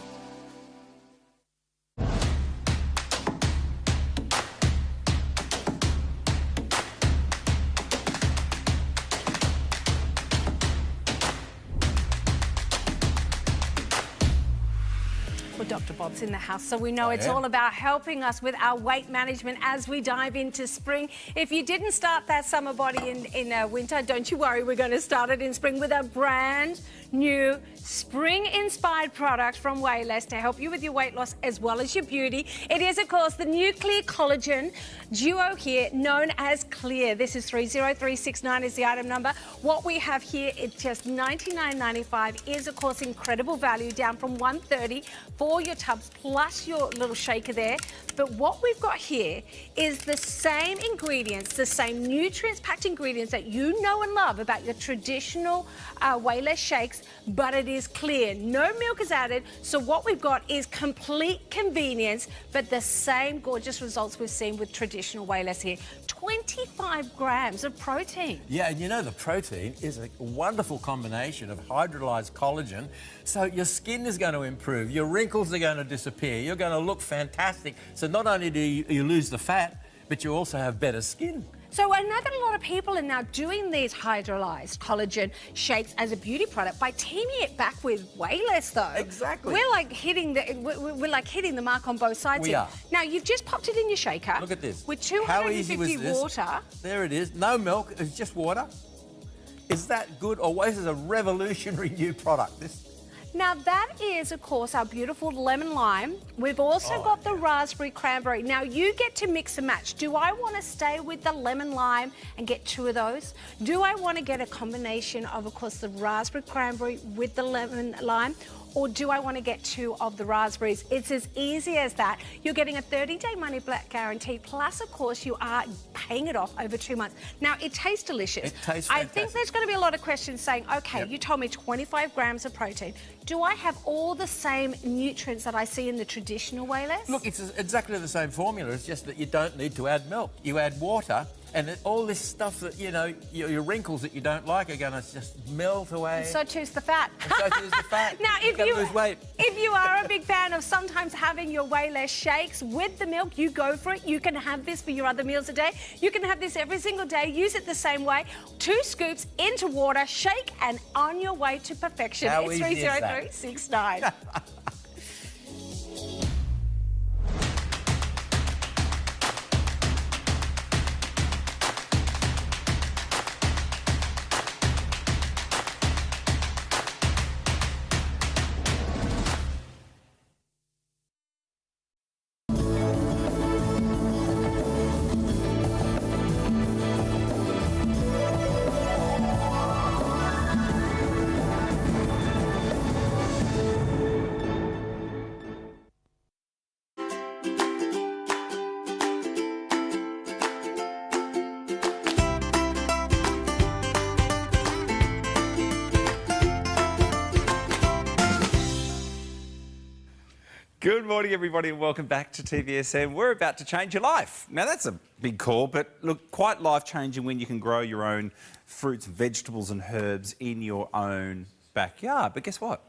Dr. Bob's in the house, so we know it's all about helping us with our weight management as we dive into spring. If you didn't start that summer body in winter, don't you worry, we're going to start it in spring with a brand new spring-inspired product from Wayless to help you with your weight loss as well as your beauty. It is, of course, the Nuclear Collagen Duo here, known as Clear. This is 30369 is the item number. What we have here, it's just $99.95, is, of course, incredible value, down from $130 for your tubs plus your little shaker there. But what we've got here is the same ingredients, the same nutrients-packed ingredients that you know and love about your traditional Wayless shakes, but it is clear. No milk is added, so what we've got is complete convenience, but the same gorgeous results we've seen with traditional Wayless here. 25 grams of protein. Yeah, and you know the protein is a wonderful combination of hydrolyzed collagen, so your skin is going to improve, your wrinkles are going to disappear, you're going to look fantastic. So not only do you lose the fat, but you also have better skin. So I know that a lot of people are now doing these hydrolyzed collagen shakes as a beauty product by teaming it back with Wayless, though. Exactly. We're like hitting the mark on both sides here. Now you've just popped it in your shaker. Look at this. With 250 water. There it is. No milk. It's just water. Is that good? Or this is a revolutionary new product. Now that is, of course, our beautiful lemon lime. We've also got the raspberry cranberry. Now you get to mix and match. Do I want to stay with the lemon lime and get 2 of those? Do I want to get a combination of course, the raspberry cranberry with the lemon lime? Or do I want to get 2 of the raspberries? It's as easy as that. You're getting a 30-day money-back guarantee, plus, of course, you are paying it off over 2 months. Now, it tastes delicious. It tastes fantastic. I think there's going to be a lot of questions saying, okay, you told me 25 grams of protein. Do I have all the same nutrients that I see in the traditional Wayless? Look, it's exactly the same formula. It's just that you don't need to add milk. You add water, And all this stuff that, you know, your wrinkles that you don't like are going to just melt away. So choose the fat. And so choose the fat. Now, You've got to lose weight. if you are a big fan of sometimes having your way less shakes with the milk, you go for it. You can have this for your other meals a day. You can have this every single day. Use it the same way. 2 scoops into water, shake, and on your way to perfection. How It's easy is that? 30369. Good morning, everybody, and welcome back to TVSN. We're about to change your life. Now, that's a big call, but look, quite life-changing when you can grow your own fruits, vegetables and herbs in your own backyard. But guess what?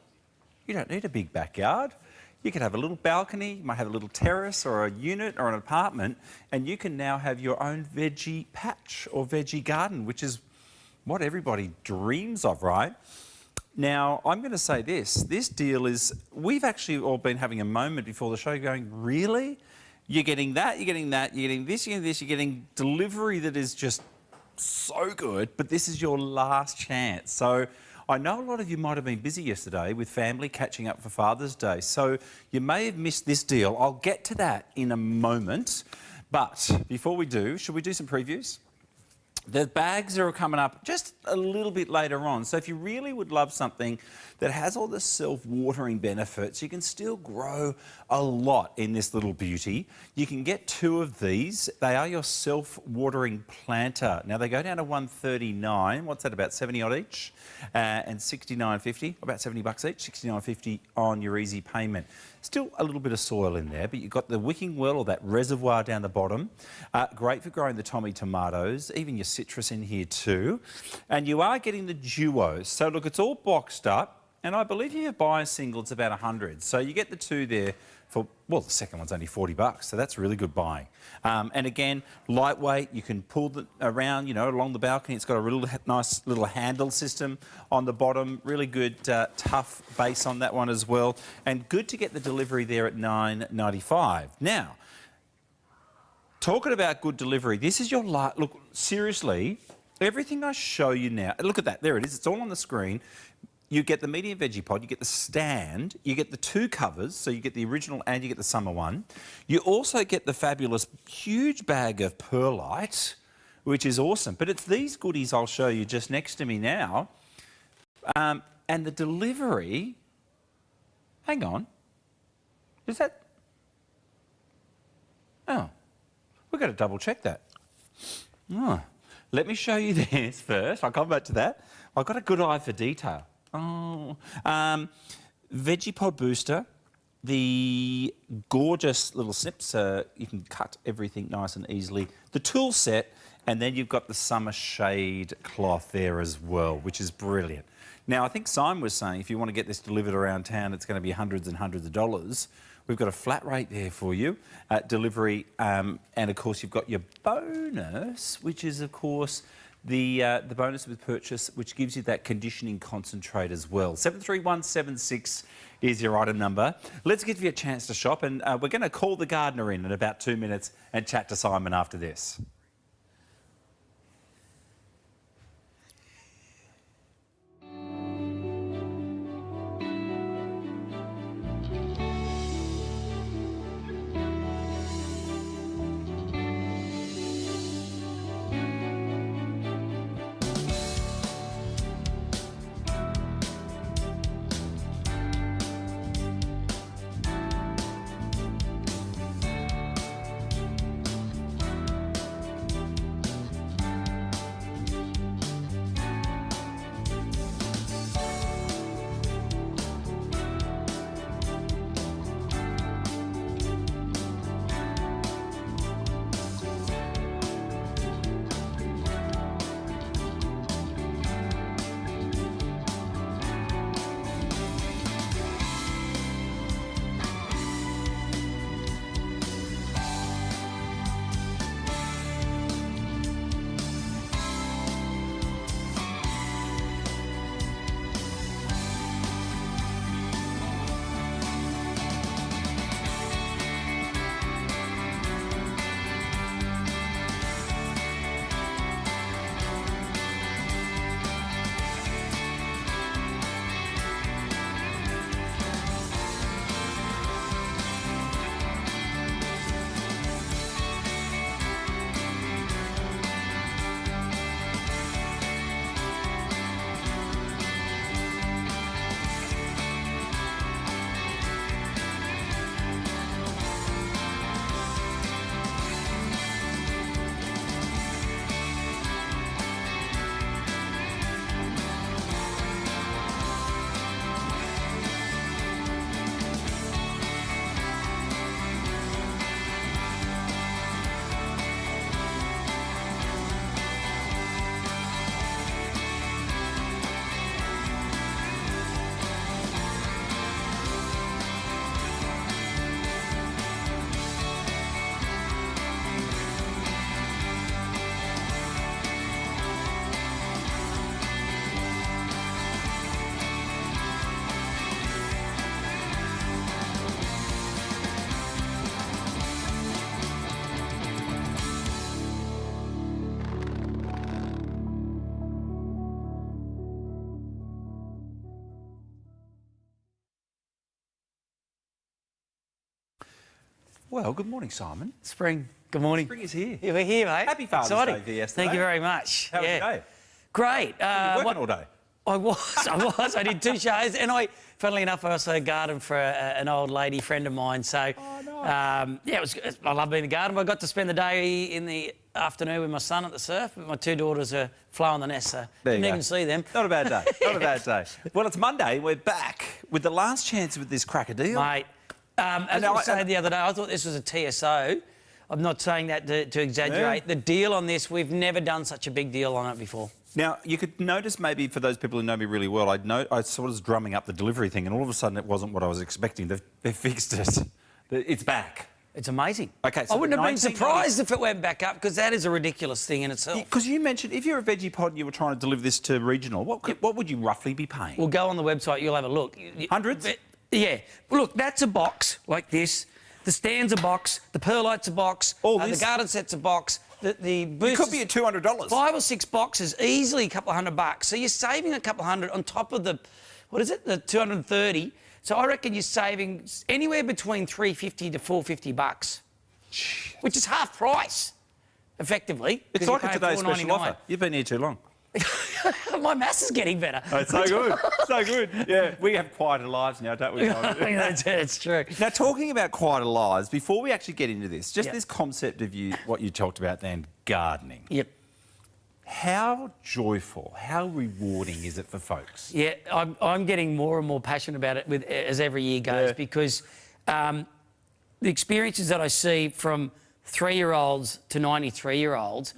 You don't need a big backyard. You could have a little balcony, you might have a little terrace or a unit or an apartment, and you can now have your own veggie patch or veggie garden, which is what everybody dreams of, right? Now, I'm going to say this deal is, we've actually all been having a moment before the show going, really? You're getting that, you're getting that, you're getting this, you're getting this, you're getting delivery that is just so good, but this is your last chance. So I know a lot of you might have been busy yesterday with family catching up for Father's Day, so you may have missed this deal. I'll get to that in a moment, but before we do, should we do some previews? The bags are coming up just a little bit later on. So if you really would love something that has all the self-watering benefits, you can still grow a lot in this little beauty. You can get 2 of these. They are your self-watering planter. Now, they go down to $139. What's that, about 70 odd each? And $69.50, about 70 bucks each, $69.50 on your easy payment. Still a little bit of soil in there, but you've got the wicking well or that reservoir down the bottom. Great for growing the Tommy tomatoes, even your citrus in here too. And you are getting the duos. So look, it's all boxed up. And I believe if you buy a single, it's about 100. So you get the 2 there for, well, the second one's only 40 bucks. So that's really good buying. And again, lightweight, you can pull it around, you know, along the balcony. It's got a really nice little handle system on the bottom. Really good, tough base on that one as well. And good to get the delivery there at $9.95. Now, talking about good delivery, this is your look, seriously, everything I show you now, look at that, there it is, it's all on the screen. You get the medium veggie pod, you get the stand, you get the 2 covers, so you get the original and you get the summer one. You also get the fabulous huge bag of perlite, which is awesome. But it's these goodies I'll show you just next to me now. And the delivery, hang on, is that, oh, we've got to double check that. Oh, let me show you this first. I'll come back to that. I've got a good eye for detail. Oh, Veggie Pod Booster, the gorgeous little snips, you can cut everything nice and easily. The tool set, and then you've got the summer shade cloth there as well, which is brilliant. Now, I think Simon was saying if you want to get this delivered around town, it's going to be hundreds and hundreds of dollars. We've got a flat rate there for you, delivery, and of course you've got your bonus, which is of course the bonus with purchase, which gives you that conditioning concentrate as well. 73176 is your item number. Let's give you a chance to shop, and we're going to call the gardener in about 2 minutes and chat to Simon after this. Well, good morning, Simon. Spring, good morning. Spring is here. Yeah, we're here, mate. Happy Father's Exciting. Day yesterday. Thank you very much. How was your day? Great. You were working all day? I was. I did 2 shows, and funnily enough, I also gardened for an old lady friend of mine. So, yeah, it was. I love being in the garden. I got to spend the day in the afternoon with my son at the surf, but my 2 daughters are fly on the nest, so didn't even see them. Not a bad day. Not a bad day. Well, it's Monday. We're back with the last chance with this cracker deal, mate. As I was saying the other day, I thought this was a TSO. I'm not saying that to exaggerate. Yeah. The deal on this, we've never done such a big deal on it before. Now, you could notice maybe for those people who know me really well, I sort of was drumming up the delivery thing, and all of a sudden it wasn't what I was expecting. They've fixed it. It's back. It's amazing. Okay, so I wouldn't have been surprised if it went back up, because that is a ridiculous thing in itself. Because you mentioned if you're a veggie pod and you were trying to deliver this to regional, what would you roughly be paying? Well, go on the website, you'll have a look. Hundreds? Yeah. Look, that's a box like this. The stand's a box. The perlite's a box. The garden set's a box. The boost could be at $200. 5 or 6 boxes, easily a couple $100. So you're saving a couple $100 on top of the, what is it, the 230. So I reckon you're saving anywhere between $350 to $450, which is half price, effectively. It's like a today's special offer. You've been here too long. My maths is getting better. Oh, it's so good. So good. Yeah, we have quieter lives now, don't we? That's true. Now, talking about quieter lives, before we actually get into this, just this concept of what you talked about then, gardening. Yep. How joyful, how rewarding is it for folks? Yeah, I'm getting more and more passionate about it as every year goes, because the experiences that I see from 3-year-olds to 93-year-olds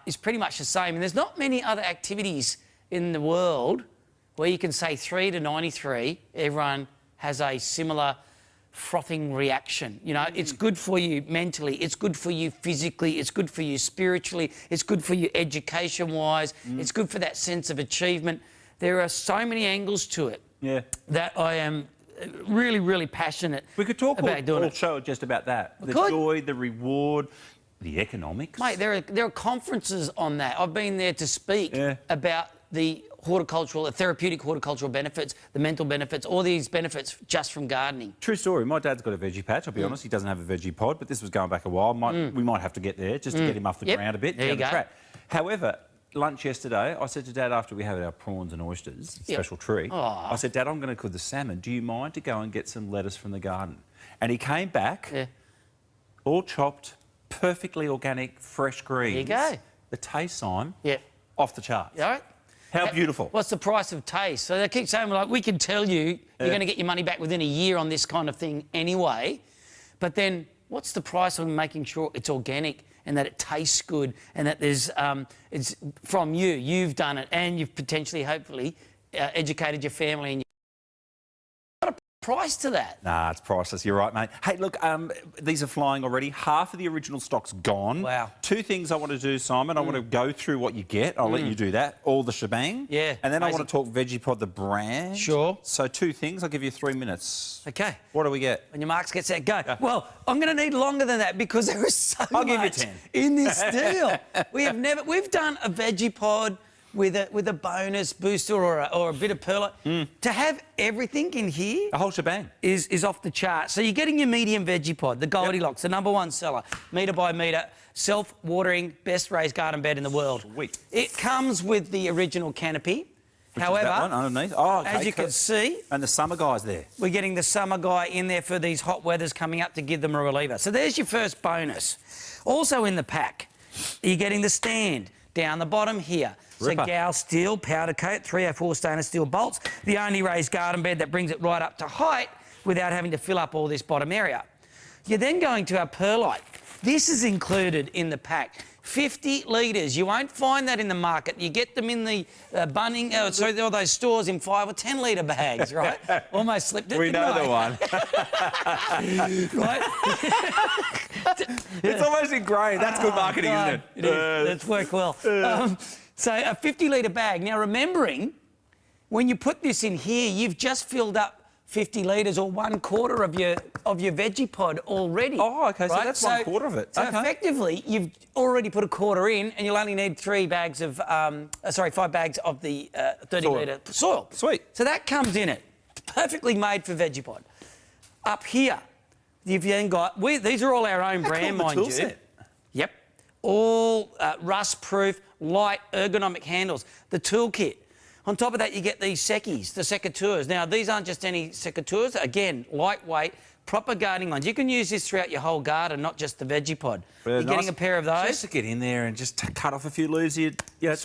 is pretty much the same. And there's not many other activities in the world where you can say 3 to 93, everyone has a similar frothing reaction. You know, it's good for you mentally, it's good for you physically, it's good for you spiritually, it's good for you education-wise, it's good for that sense of achievement. There are so many angles to it that I am really, really passionate We could talk about doing all it. show just about that. The joy, the reward, the economics. Mate, there are conferences on that. I've been there to speak about the therapeutic horticultural benefits, the mental benefits, all these benefits just from gardening. True story. My dad's got a veggie patch, I'll be honest. He doesn't have a veggie pod, but this was going back a while. We might have to get there just to get him off the ground a bit. There you go. However, lunch yesterday, I said to Dad after we had our prawns and oysters, special treat, I said, Dad, I'm going to cook the salmon. Do you mind to go and get some lettuce from the garden? And he came back, all chopped, perfectly organic, fresh greens. There you go. The taste, Simon, off the charts. All right. How beautiful. What's the price of taste? So they keep saying, like, we can tell you you're going to get your money back within a year on this kind of thing anyway. But then what's the price on making sure it's organic and that it tastes good and that there's it's from you. You've done it and you've potentially, hopefully, educated your family and price to that. Nah, it's priceless. You're right, mate. Hey, look, these are flying already. Half of the original stock's gone. Wow. 2 things I want to do, Simon. I want to go through what you get. I'll let you do that. All the shebang. Yeah. And then I want to talk VeggiePod, the brand. Sure. So 2 things. I'll give you 3 minutes. Okay. What do we get? When your marks get set, go. Well, I'm going to need longer than that because there is so I'll give you much 10. in this deal. We've done a VeggiePod with a bonus booster or a bit of perlite. To have everything in here, the whole shebang, is off the chart. So you're getting your medium veggie pod, the Goldilocks, the #1 seller, metre by metre, self-watering, best raised garden bed in the world. Sweet. It comes with the original canopy. Which However, is that one underneath. Oh, okay. as you can see, and the summer guy's there. We're getting the summer guy in there for these hot weathers coming up to give them a reliever. So there's your first bonus. Also in the pack, you're getting the stand down the bottom here. Ripper. So Gal Steel powder coat, 304 stainless steel bolts, the only raised garden bed that brings it right up to height without having to fill up all this bottom area. You're then going to our perlite. This is included in the pack. 50 litres. You won't find that in the market. You get them in the all those stores in 5 or 10 litre bags, right? Almost slipped it. We know the one. Right? It's almost ingrained. That's good marketing, isn't it? It is. That's worked well. So a 50 litre bag. Now, remembering, when you put this in here, you've just filled up 50 litres or 1/4 of your veggie pod already. Oh, okay, so right? that's 1/4 of it. So Okay. effectively, you've already put 1/4 in, and you'll only need 5 bags of the 30 litre soil. Sweet. So that comes in it, perfectly made for veggie pod. Up here, You've then got... these are all our own brand, mind you. Set. Yep. All rust-proof, light, ergonomic handles. The toolkit. On top of that, you get these seckies, the secateurs. Now, these aren't just any secateurs. Again, lightweight, proper gardening lines. You can use this throughout your whole garden, not just the veggie pod. You're getting a pair of those. Just to get in there and just cut off a few leaves here. Yeah,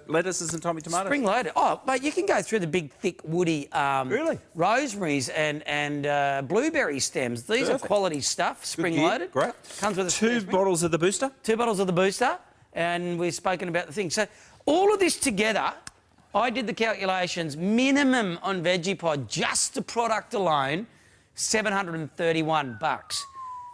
lettuces and Tommy tomatoes. Spring loaded. Oh, but you can go through the big, thick, woody rosemaries and blueberry stems. These are quality stuff, spring loaded. Great. Comes with a 2 bottles of the booster. 2 bottles of the booster, and we've spoken about the thing. So all of this together, I did the calculations, minimum on Veggiepod, just the product alone, $731.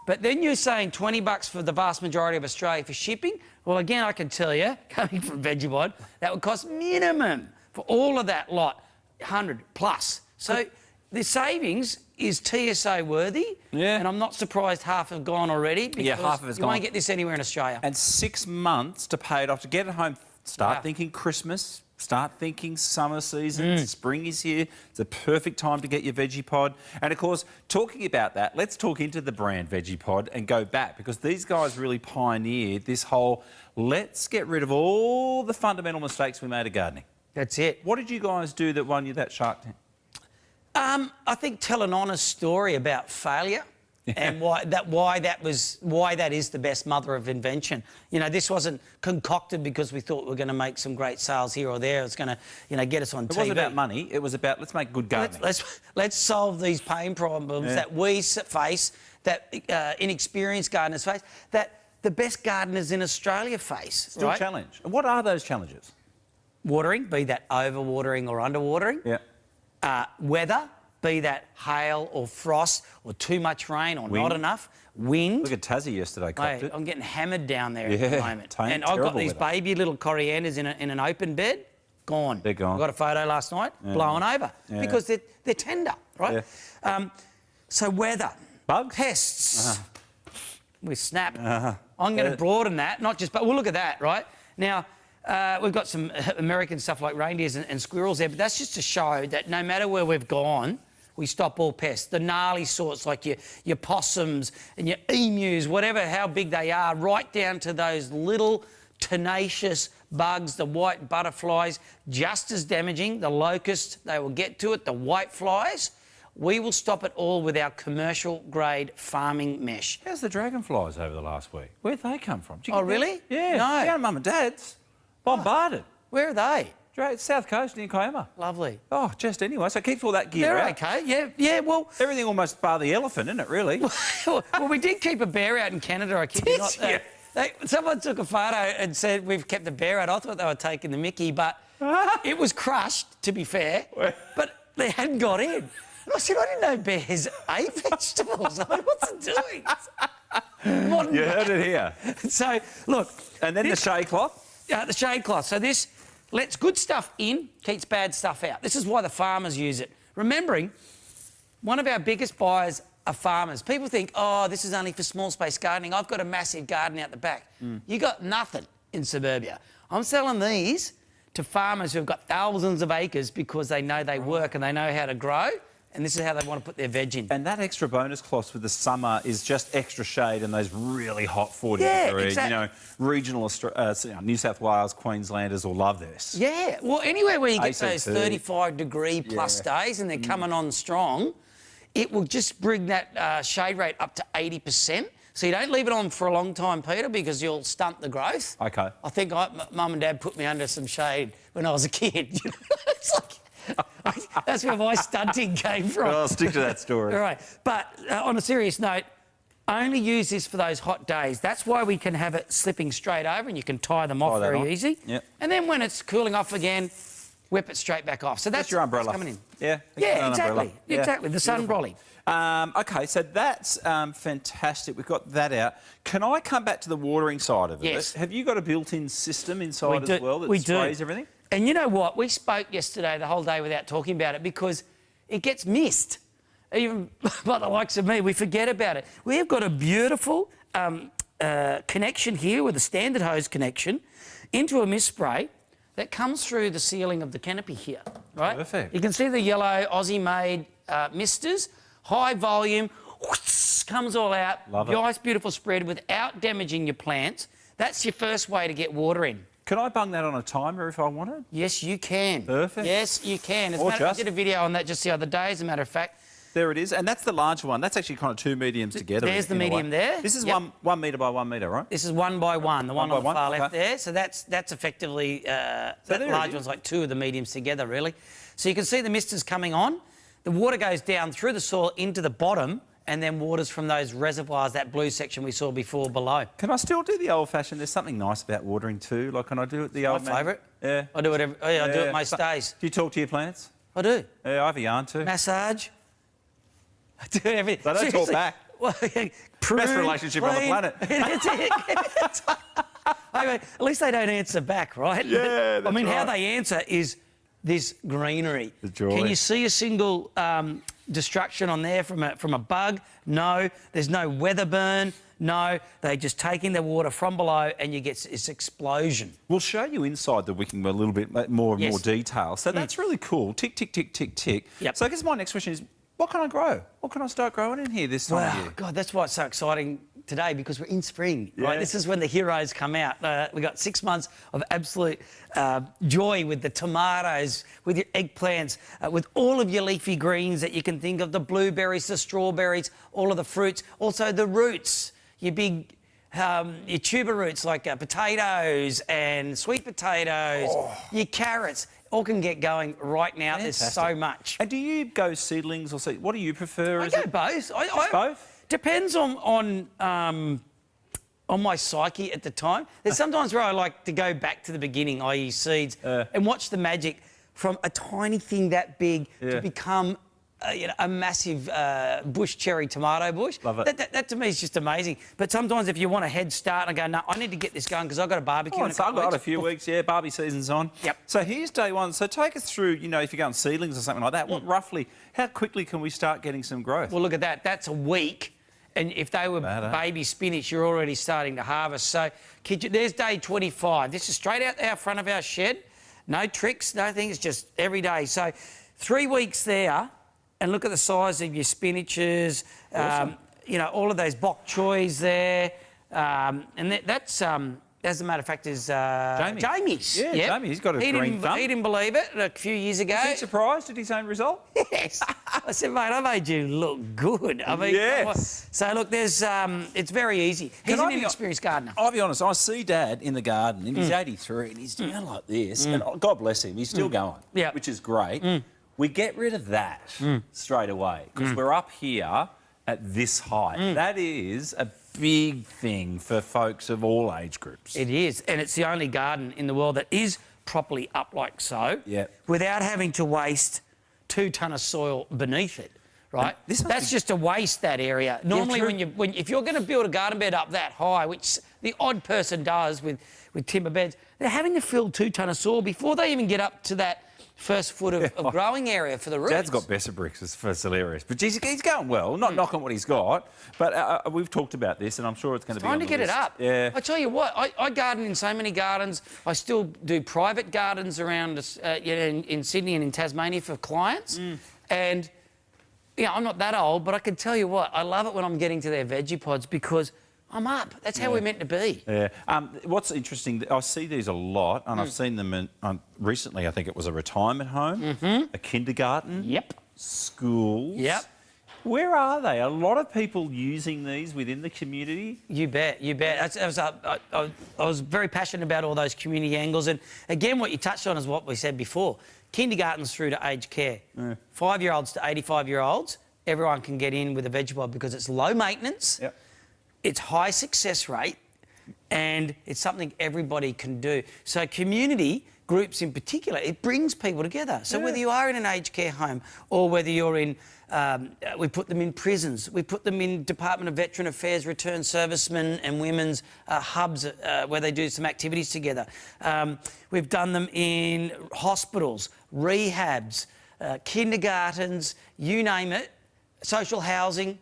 But then you're saying $20 for the vast majority of Australia for shipping. Well, again, I can tell you, coming from Veggiepod, that would cost minimum for all of that lot, 100 plus. So the savings is TSA worthy. Yeah. And I'm not surprised half have gone already because half of it's you won't get this anywhere in Australia. And 6 months to pay it off, to get it home, start thinking Christmas. Start thinking summer season. Spring is here. It's a perfect time to get your Veggiepod. And, of course, talking about that, let's talk into the brand Veggiepod and go back, because these guys really pioneered this whole let's get rid of all the fundamental mistakes we made of gardening. That's it. What did you guys do that won you that Shark Tank? I think tell an honest story about failure. And why that is the best mother of invention. You know, this wasn't concocted because we thought we were going to make some great sales here or there. It's going to, get us on TV. It wasn't about money. It was about let's make good gardening. Let's solve these pain problems that we face, that inexperienced gardeners face, that the best gardeners in Australia face. Still a challenge. And what are those challenges? Watering, be that overwatering or underwatering. Yeah. Weather. Be that hail or frost or too much rain or not enough. Wind. Look at Tassie yesterday, copped it. I'm getting hammered down there at the moment. And I've got these baby little corianders in an open bed. Gone. They're gone. I got a photo last night, blown over. Because they're tender, right? Yeah. So weather. Bugs? Pests. We snap. I'm going to broaden that, not just... But we'll look at that, right? Now... we've got some American stuff like reindeers and squirrels there, but that's just to show that no matter where we've gone, we stop all pests. The gnarly sorts like your possums and your emus, whatever, how big they are, right down to those little tenacious bugs, the white butterflies, just as damaging. The locusts, they will get to it. The white flies, we will stop it all with our commercial-grade farming mesh. How's the dragonflies over the last week? Where'd they come from? Oh, really? Yeah. No. Down at Mum and Dad's. Bombarded. Where are they? South Coast near Kiama. Lovely. Oh, just anyway. So keep all that gear out. They're okay. Yeah. Well, everything almost bar the elephant, isn't it? Really. well, we did keep a bear out in Canada. I kid you not. Someone took a photo and said we've kept a bear out. I thought they were taking the mickey, but it was crushed. To be fair, but they hadn't got in. And I said, I didn't know bears ate vegetables. I mean, what's it doing? You heard it here. So look, and then the shade cloth. The shade cloth. So this lets good stuff in, keeps bad stuff out. This is why the farmers use it. Remembering, one of our biggest buyers are farmers. People think, oh, this is only for small space gardening. I've got a massive garden out the back. You got nothing in suburbia. I'm selling these to farmers who've got thousands of acres because they know they work and they know how to grow. And this is how they want to put their veg in. And that extra bonus cloth with the summer is just extra shade in those really hot 40-degree, exactly. Regional New South Wales, Queenslanders will love this. Yeah, well, anywhere where you get those 35-degree plus days and they're coming on strong, it will just bring that shade rate up to 80%. So you don't leave it on for a long time, Peter, because you'll stunt the growth. OK. I think Mum and Dad put me under some shade when I was a kid. It's like... That's where my stunting came from. Well, I'll stick to that story. All right. But on a serious note, only use this for those hot days. That's why we can have it slipping straight over and you can tie them off very easy. Yep. And then when it's cooling off again, whip it straight back off. So that's your umbrella. coming in. Yeah. Exactly. Yeah. Exactly. The sun brolly. OK, so that's fantastic. We've got that out. Can I come back to the watering side of it? Yes. Have you got a built-in system inside as well that sprays everything? And you know what? We spoke yesterday the whole day without talking about it because it gets missed. Even by the likes of me, we forget about it. We've got a beautiful connection here with a standard hose connection into a mist spray that comes through the ceiling of the canopy here, right? Perfect. You can see the yellow Aussie-made misters, high volume, comes all out. Love it. Nice, beautiful spread without damaging your plants. That's your first way to get water in. Can I bung that on a timer if I wanted? Yes, you can. Perfect. Yes, you can. I did a video on that just the other day, as a matter of fact. There it is. And that's the larger one. That's actually kind of 2 mediums together. There's the medium there. This is Yep. 1 metre by 1 metre, right? This is 1 by 1, the one on the by far one, left okay. there. So that's effectively, that there it large is. one's like 2 of the mediums together, really. So you can see the misters coming on. The water goes down through the soil into the bottom, and then waters from those reservoirs, that blue section we saw before, below. Can I still do the old-fashioned? There's something nice about watering too. Like, can I do it the old My favourite. Yeah. I do it every, I do it most days. Do you talk to your plants? I do. Yeah, I have a yarn too. Massage. I do everything. They don't talk back. Well, Best relationship on the planet. That's it. I mean, at least they don't answer back, right? Yeah, I mean, that's how right. they answer is this greenery. The joy. Can you see a single destruction on there from a bug? No. There's no weather burn. No. They're just taking the water from below, and you get this explosion. We'll show you inside the wicking a little bit more and more detail. So that's really cool. Tick, tick, tick, tick, tick. Yep. So I guess my next question is, what can I grow? What can I start growing in here this time of Wow, year? God, that's why it's so exciting today, because we're in spring, right? Yeah. This is when the heroes come out. We've got 6 months of absolute joy with the tomatoes, with your eggplants, with all of your leafy greens that you can think of, the blueberries, the strawberries, all of the fruits, also the roots, your big, your tuber roots like potatoes and sweet potatoes, your carrots. All can get going right now. Fantastic. There's so much. And do you go seedlings or seed? What do you prefer? I Is go it both. both? Depends on my psyche at the time. There's sometimes where I like to go back to the beginning, i.e. seeds, and watch the magic from a tiny thing that big to become a massive bush cherry tomato bush. Love it. That to me is just amazing. But sometimes if you want a head start and go, no, I need to get this going because I've got a barbecue in a So I've couple got of a weeks. few weeks, Barbie season's on. Yep. So here's day one. So take us through, if you're going seedlings or something like that, what roughly, how quickly can we start getting some growth? Well, look at that. That's a week. And if they were baby spinach, you're already starting to harvest. So there's day 25. This is straight out our front of our shed. No tricks, nothing. It's just every day. So 3 weeks there, and look at the size of your spinaches, Awesome. all of those bok choys there. And that's, as a matter of fact, is Jamie's. Yeah, Jamie, he's got a green thumb. He didn't believe it a few years ago. Was he surprised at his own result? Yes. I said, mate, I made you look good. I mean, yes. So, look, there's, it's very easy. He's an inexperienced gardener. I'll be honest, I see Dad in the garden, and he's 83, and he's doing like this, and God bless him, he's still going, which is great. We get rid of that straight away, because we're up here at this height. That is a big thing for folks of all age groups. It is, and it's the only garden in the world that is properly up like so, without having to waste 2 tonne of soil beneath it, right? That's just to waste that area. Normally, if you're going to build a garden bed up that high, which the odd person does with timber beds, they're having to fill 2 tonne of soil before they even get up to that first foot of growing area for the roots. Dad's got better bricks, it's hilarious. But geez, he's going well, not knocking what he's got. But we've talked about this, and I'm sure it's going to be on time to the get list. it up. Yeah. I tell you what, I garden in so many gardens. I still do private gardens around in Sydney and in Tasmania for clients. And, I'm not that old, but I can tell you what, I love it when I'm getting to their veggie pods because I'm up. That's how we're meant to be. Yeah. What's interesting, I see these a lot, and I've seen them recently. I think it was a retirement home, a kindergarten, schools. Where are they? A lot of people using these within the community. You bet, you bet. I was very passionate about all those community angles. And again, what you touched on is what we said before. Kindergartens through to aged care. 5-year-olds to 85-year-olds, everyone can get in with a veggie pod because it's low maintenance. It's high success rate, and it's something everybody can do. So community groups in particular, it brings people together. So whether you are in an aged care home or whether you're in, we put them in prisons, we put them in Department of Veteran Affairs, returned servicemen and women's hubs where they do some activities together. We've done them in hospitals, rehabs, kindergartens, you name it, social housing.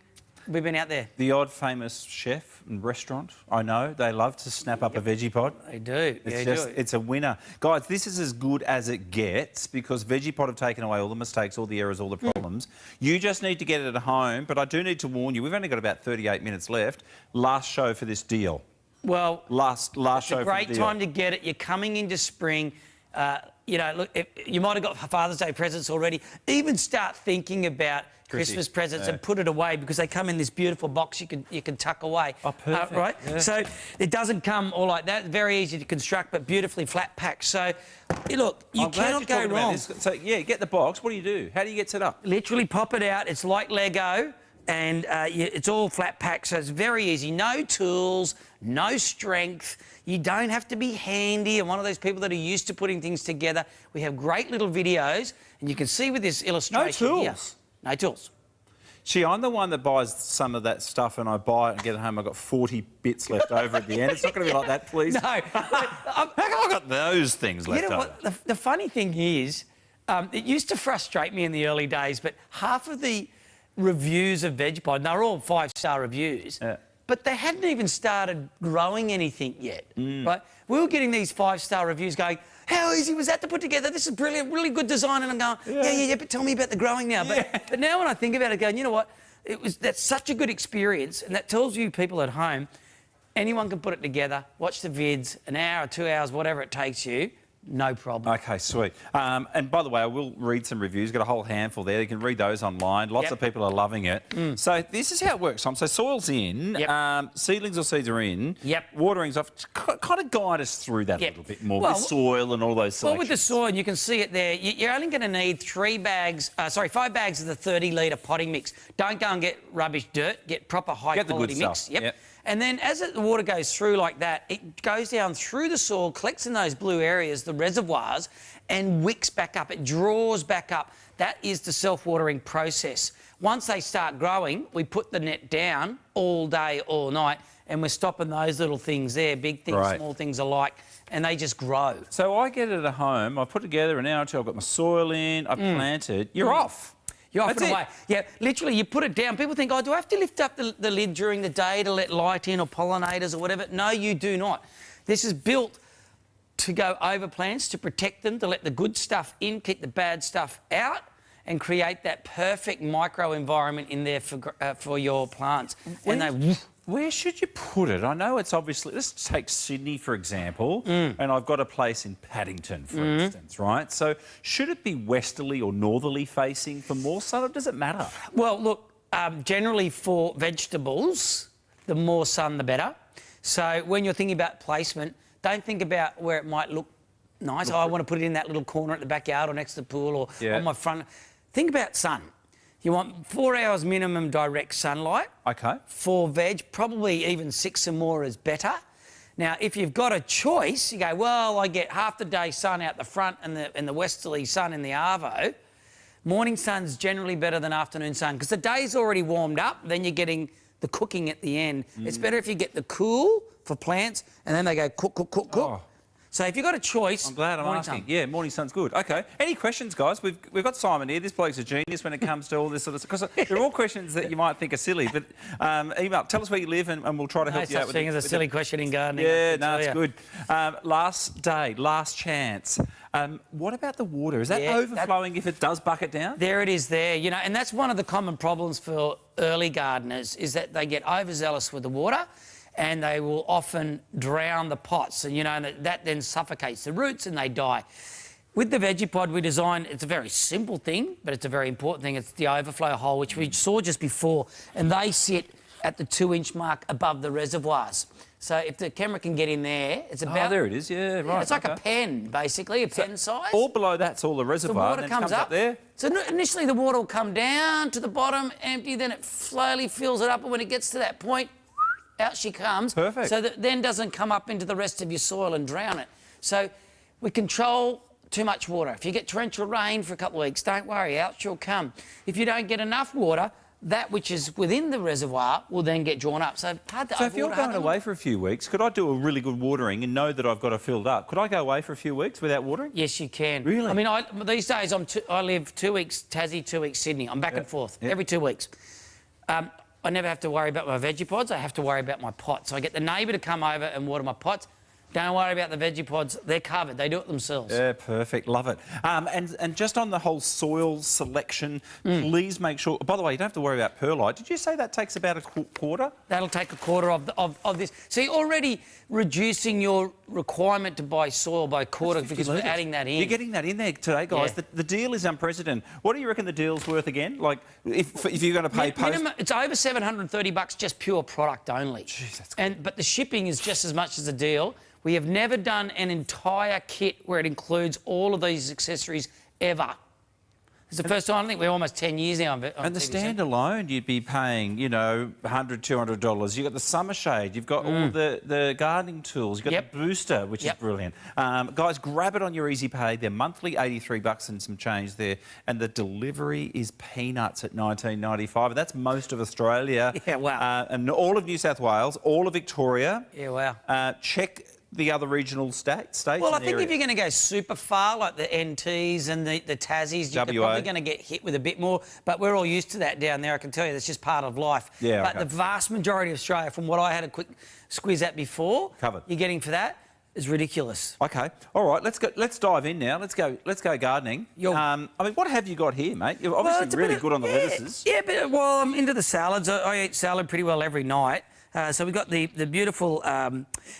we've been out there. The odd famous chef and restaurant, I know, they love to snap up a veggie pod. They do. It's a winner. Guys, this is as good as it gets because Veggie Pod have taken away all the mistakes, all the errors, all the problems. You just need to get it at home, but I do need to warn you, we've only got about 38 minutes left. Last show for this deal. Well, last show for the deal. It's a great time to get it. You're coming into spring. You know, look, you might have got Father's Day presents already. Even start thinking about Christmas presents and put it away because they come in this beautiful box you can tuck away. Oh, perfect. Right? Yeah. So it doesn't come all like that. Very easy to construct, but beautifully flat packed. So, look, you cannot go wrong. So, yeah, get the box. What do? How do you get set up? Literally pop it out. It's like Lego. And it's all flat packed, so it's very easy. No tools, no strength. You don't have to be handy and one of those people that are used to putting things together. We have great little videos, and you can see with this illustration No here. tools? No tools. See, I'm the one that buys some of that stuff and I buy it and get it home. I've got 40 bits left over at the end. It's not going to be like that, please. No. How come I've got those things left You know over? what? The funny thing is, it used to frustrate me in the early days, but half of the reviews of VegPod, and they're all 5-star reviews, but they hadn't even started growing anything yet, right? We were getting these 5-star reviews going, how easy was that to put together? This is brilliant, really good design. And I'm going, yeah, but tell me about the growing now. But now when I think about it, going, you know what? That's such a good experience, and that tells you people at home, anyone can put it together, watch the vids, an hour or 2 hours, whatever it takes you, no problem. OK, sweet. And by the way, I will read some reviews. Got a whole handful there. You can read those online. Lots of people are loving it. So this is how it works, Tom. So soil's in, seedlings or seeds are in. Watering's off. Kind of guide us through that a little bit more with soil and all those selections. Well, with the soil, you can see it there. You're only going to need 5 bags of the 30-litre potting mix. Don't go and get rubbish dirt. Get proper high-quality mix. Stuff. Yep. And then as the water goes through like that, it goes down through the soil, collects in those blue areas, the reservoirs, and wicks back up. It draws back up. That is the self-watering process. Once they start growing, we put the net down all day, all night, and we're stopping those little things there, big things, small things alike, and they just grow. So I get it at home. I put together an hour or two. I've got my soil in. I've planted. You're off. You're off and away. Yeah, literally, you put it down. People think, oh, do I have to lift up the lid during the day to let light in or pollinators or whatever? No, you do not. This is built to go over plants, to protect them, to let the good stuff in, keep the bad stuff out, and create that perfect micro environment in there for your plants. Where should you put it? I know it's obviously... Let's take Sydney, for example, and I've got a place in Paddington, for instance, right? So should it be westerly or northerly facing for more sun, or does it matter? Well, look, generally for vegetables, the more sun, the better. So when you're thinking about placement, don't think about where it might look nice. I want to put it in that little corner at the backyard or next to the pool or on my front. Think about sun. You want 4 hours minimum direct sunlight. OK. For veg, probably even 6 or more is better. Now, if you've got a choice, you go, well, I get half the day sun out the front and the westerly sun in the arvo. Morning sun's generally better than afternoon sun because the day's already warmed up, then you're getting the cooking at the end. It's better if you get the cool for plants and then they go cook, cook, cook, cook. Oh. So if you've got a choice... I'm glad I'm asking. Sun. Yeah, morning sun's good. OK. Any questions, guys? We've got Simon here. This bloke's a genius when it comes to all this sort of stuff. Because they're all questions that you might think are silly, but email, tell us where you live and we'll try to help you out with it. No such thing as a silly question in gardening. Yeah, no, it's good. Last day, last chance. What about the water? Is that overflowing if it does bucket down? There it is there. You know, and that's one of the common problems for early gardeners is that they get overzealous with the water and they will often drown the pots, and, you know, that then suffocates the roots and they die. With the VeggiePod, we designed, it's a very simple thing, but it's a very important thing. It's the overflow hole, which we saw just before, and they sit at the 2-inch mark above the reservoirs. So if the camera can get in there, it's about... Oh, there it is, yeah, right. It's like a pen, basically, a pen size. All below that's all the reservoir, The water and then comes up there. So initially the water will come down to the bottom, empty, then it slowly fills it up, and when it gets to that point, out she comes. Perfect. So that then doesn't come up into the rest of your soil and drown it. So we control too much water. If you get torrential rain for a couple of weeks, don't worry, out she'll come. If you don't get enough water, that which is within the reservoir will then get drawn up. So if you're going away for a few weeks, could I do a really good watering and know that I've got it filled up? Could I go away for a few weeks without watering? Yes, you can. Really? I mean, these days I live 2 weeks Tassie, 2 weeks Sydney. I'm back and forth every 2 weeks. I never have to worry about my veggie pods. I have to worry about my pots. So I get the neighbour to come over and water my pots. Don't worry about the veggie pods. They're covered. They do it themselves. Yeah, perfect. Love it. And just on the whole soil selection, please make sure... By the way, you don't have to worry about perlite. Did you say that takes about a quarter? That'll take a quarter of this. So you're already reducing your requirement to buy soil by a quarter because we're adding that in. You're getting that in there today, guys. Yeah. The deal is unprecedented. What do you reckon the deal's worth again? Like, if you're going to pay minimum, it's over $730 just pure product only. Jeez, that's good. But the shipping is just as much as the deal. We have never done an entire kit where it includes all of these accessories ever. It's the first time. I think we're almost 10 years now. And the standalone, you'd be paying, you know, $100, $200. You've got the summer shade. You've got all the gardening tools. You've got the booster, which is brilliant. Guys, grab it on your Easy Pay. They're monthly $83 and some change there. And the delivery is peanuts at $19.95. That's most of Australia. Yeah, wow. And all of New South Wales, all of Victoria. Yeah, wow. Check the other regional states. Well, I think if you're going to go super far, like the NTs and the Tassies, you're probably going to get hit with a bit more. But we're all used to that down there, I can tell you. That's just part of life. Yeah, but the vast majority of Australia, from what I had a quick squeeze at before, covered. You're getting for that is ridiculous. Okay, all right, let's dive in now. Let's go gardening. I mean, what have you got here, mate? You're obviously really good on the lettuces. Yeah, but well, I'm into the salads. I eat salad pretty well every night. So we've got the beautiful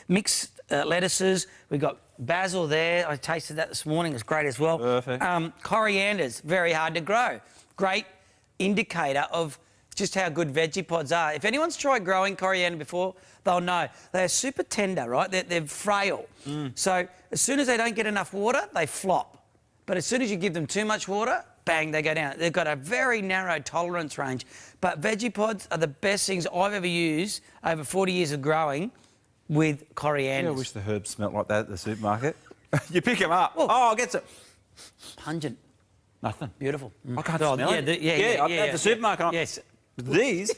mixed lettuces. We've got basil there. I tasted that this morning. It's great as well. Perfect. Coriander's very hard to grow. Great indicator of just how good veggie pods are. If anyone's tried growing coriander before, they'll know. They're super tender, right? They're frail. So as soon as they don't get enough water, they flop. But as soon as you give them too much water, bang, they go down. They've got a very narrow tolerance range. But veggie pods are the best things I've ever used over 40 years of growing with coriander. I wish the herbs smelt like that at the supermarket. You pick them up. Oh, I'll get some. Pungent. Nothing. Beautiful. I can't smell it. At the supermarket. Yes. These,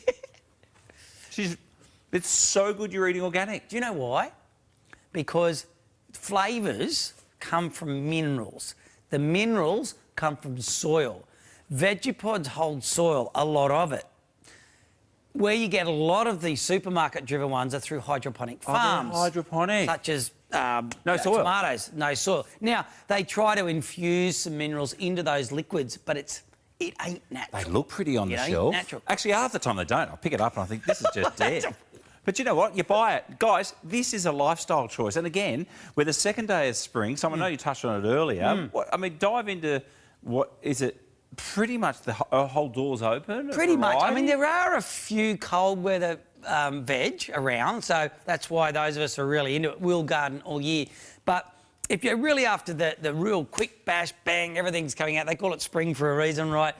it's so good you're eating organic. Do you know why? Because flavours come from minerals. The minerals come from soil. Veggie pods hold soil, a lot of it. Where you get a lot of these supermarket-driven ones are through hydroponic farms. Hydroponic. Such as no soil. Tomatoes, no soil. Now, they try to infuse some minerals into those liquids, but it ain't natural. They look pretty on the It ain't shelf. natural. Actually, half the time they don't. I pick it up and I think, this is just dead. But you know what? You buy it. Guys, this is a lifestyle choice. And again, we're the second day of spring, so I know you touched on it earlier. I mean, dive into what is it? Pretty much the whole door's open? Pretty much. I mean, there are a few cold weather veg around, so that's why those of us who are really into it will garden all year. But if you're really after the real quick bash, bang, everything's coming out, they call it spring for a reason, right?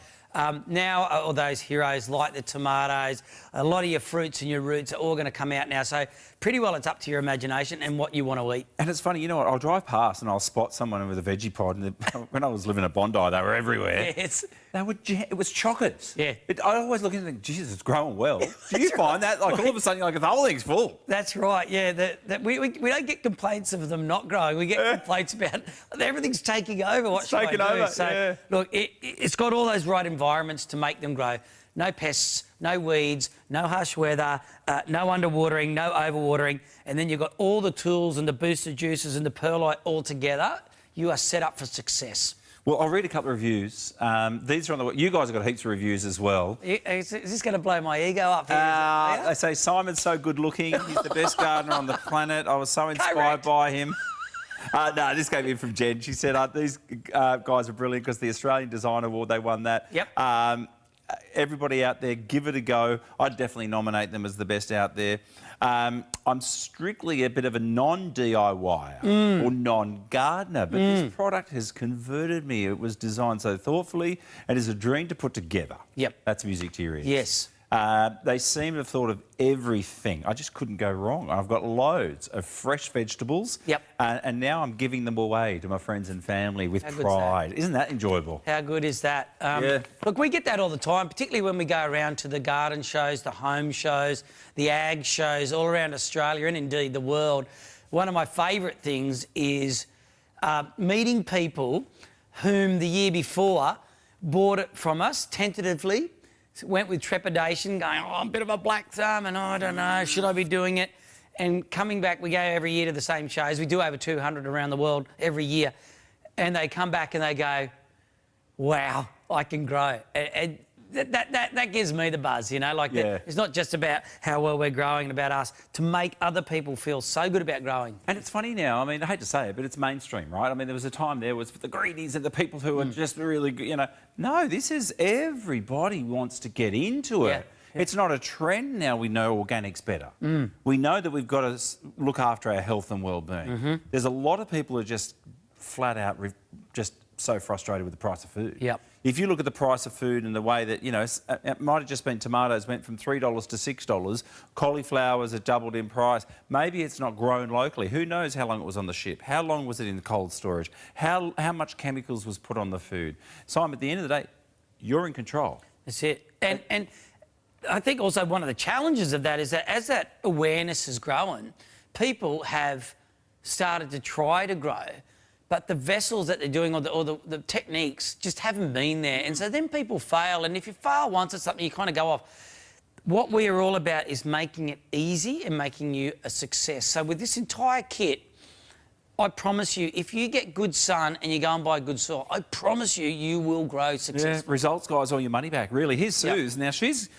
Now, all those heroes like the tomatoes, a lot of your fruits and your roots are all going to come out now. So pretty well it's up to your imagination and what you want to eat. And it's funny, you know what, I'll drive past and I'll spot someone with a veggie pod. And when I was living at Bondi, they were everywhere. Yes. It was chocolates. Yeah. I always look at it and think, Jesus, it's growing well. Do you find that? Like, all of a sudden, you're like, the whole thing's full. That's right, yeah. We don't get complaints of them not growing. We get complaints about everything's taking over. What should I do? Taking over, So, look, it's got all those right environments to make them grow. No pests, no weeds, no harsh weather, no underwatering, no overwatering. And then you've got all the tools and the booster juices and the perlite all together. You are set up for success. Well, I'll read a couple of reviews. These are on the... You guys have got heaps of reviews as well. Is this going to blow my ego up here? They say, Simon's so good looking. He's the best gardener on the planet. I was so inspired by him. No, this came in from Jen. She said, these guys are brilliant because the Australian Design Award, they won that. Yep. Everybody out there, give it a go. I'd definitely nominate them as the best out there. I'm strictly a bit of a non-DIYer or non-gardener, but this product has converted me. It was designed so thoughtfully and is a dream to put together. Yep. That's music to your ears. Yes. They seem to have thought of everything. I just couldn't go wrong. I've got loads of fresh vegetables. Yep. And now I'm giving them away to my friends and family with pride. Isn't that enjoyable? How good is that? Yeah. Look, we get that all the time, particularly when we go around to the garden shows, the home shows, the ag shows all around Australia and indeed the world. One of my favourite things is meeting people whom the year before bought it from us tentatively, went with trepidation, going, oh, I'm a bit of a black thumb and I don't know, should I be doing it? And coming back, we go every year to the same shows. We do over 200 around the world every year. And they come back and they go, wow, I can grow. And that gives me the buzz, you know, like that. It's not just about how well we're growing and about us, to make other people feel so good about growing. And it's funny now, I mean, I hate to say it, but it's mainstream, right? I mean, there was a time there was the greenies and the people who are just really, you know, no, this is everybody wants to get into it. It's not a trend now. We know organic's better. We know that we've got to look after our health and well-being. There's a lot of people who are just flat out just so frustrated with the price of food. If you look at the price of food and the way that, you know, it might have just been tomatoes went from $3 to $6, cauliflowers have doubled in price. Maybe it's not grown locally. Who knows how long it was on the ship? How long was it in cold storage? How much chemicals was put on the food? Simon, at the end of the day, you're in control. That's it. And I think also one of the challenges of that is that as that awareness has grown, people have started to try to grow, but the vessels that they're doing or the techniques just haven't been there. And so then people fail. And if you fail once at something, you kind of go off. What we are all about is making it easy and making you a success. So with this entire kit, I promise you, if you get good sun and you go and buy good soil, I promise you, you will grow successfully. Yeah, results, guys, all your money back, really. Here's Suze. Now, she's...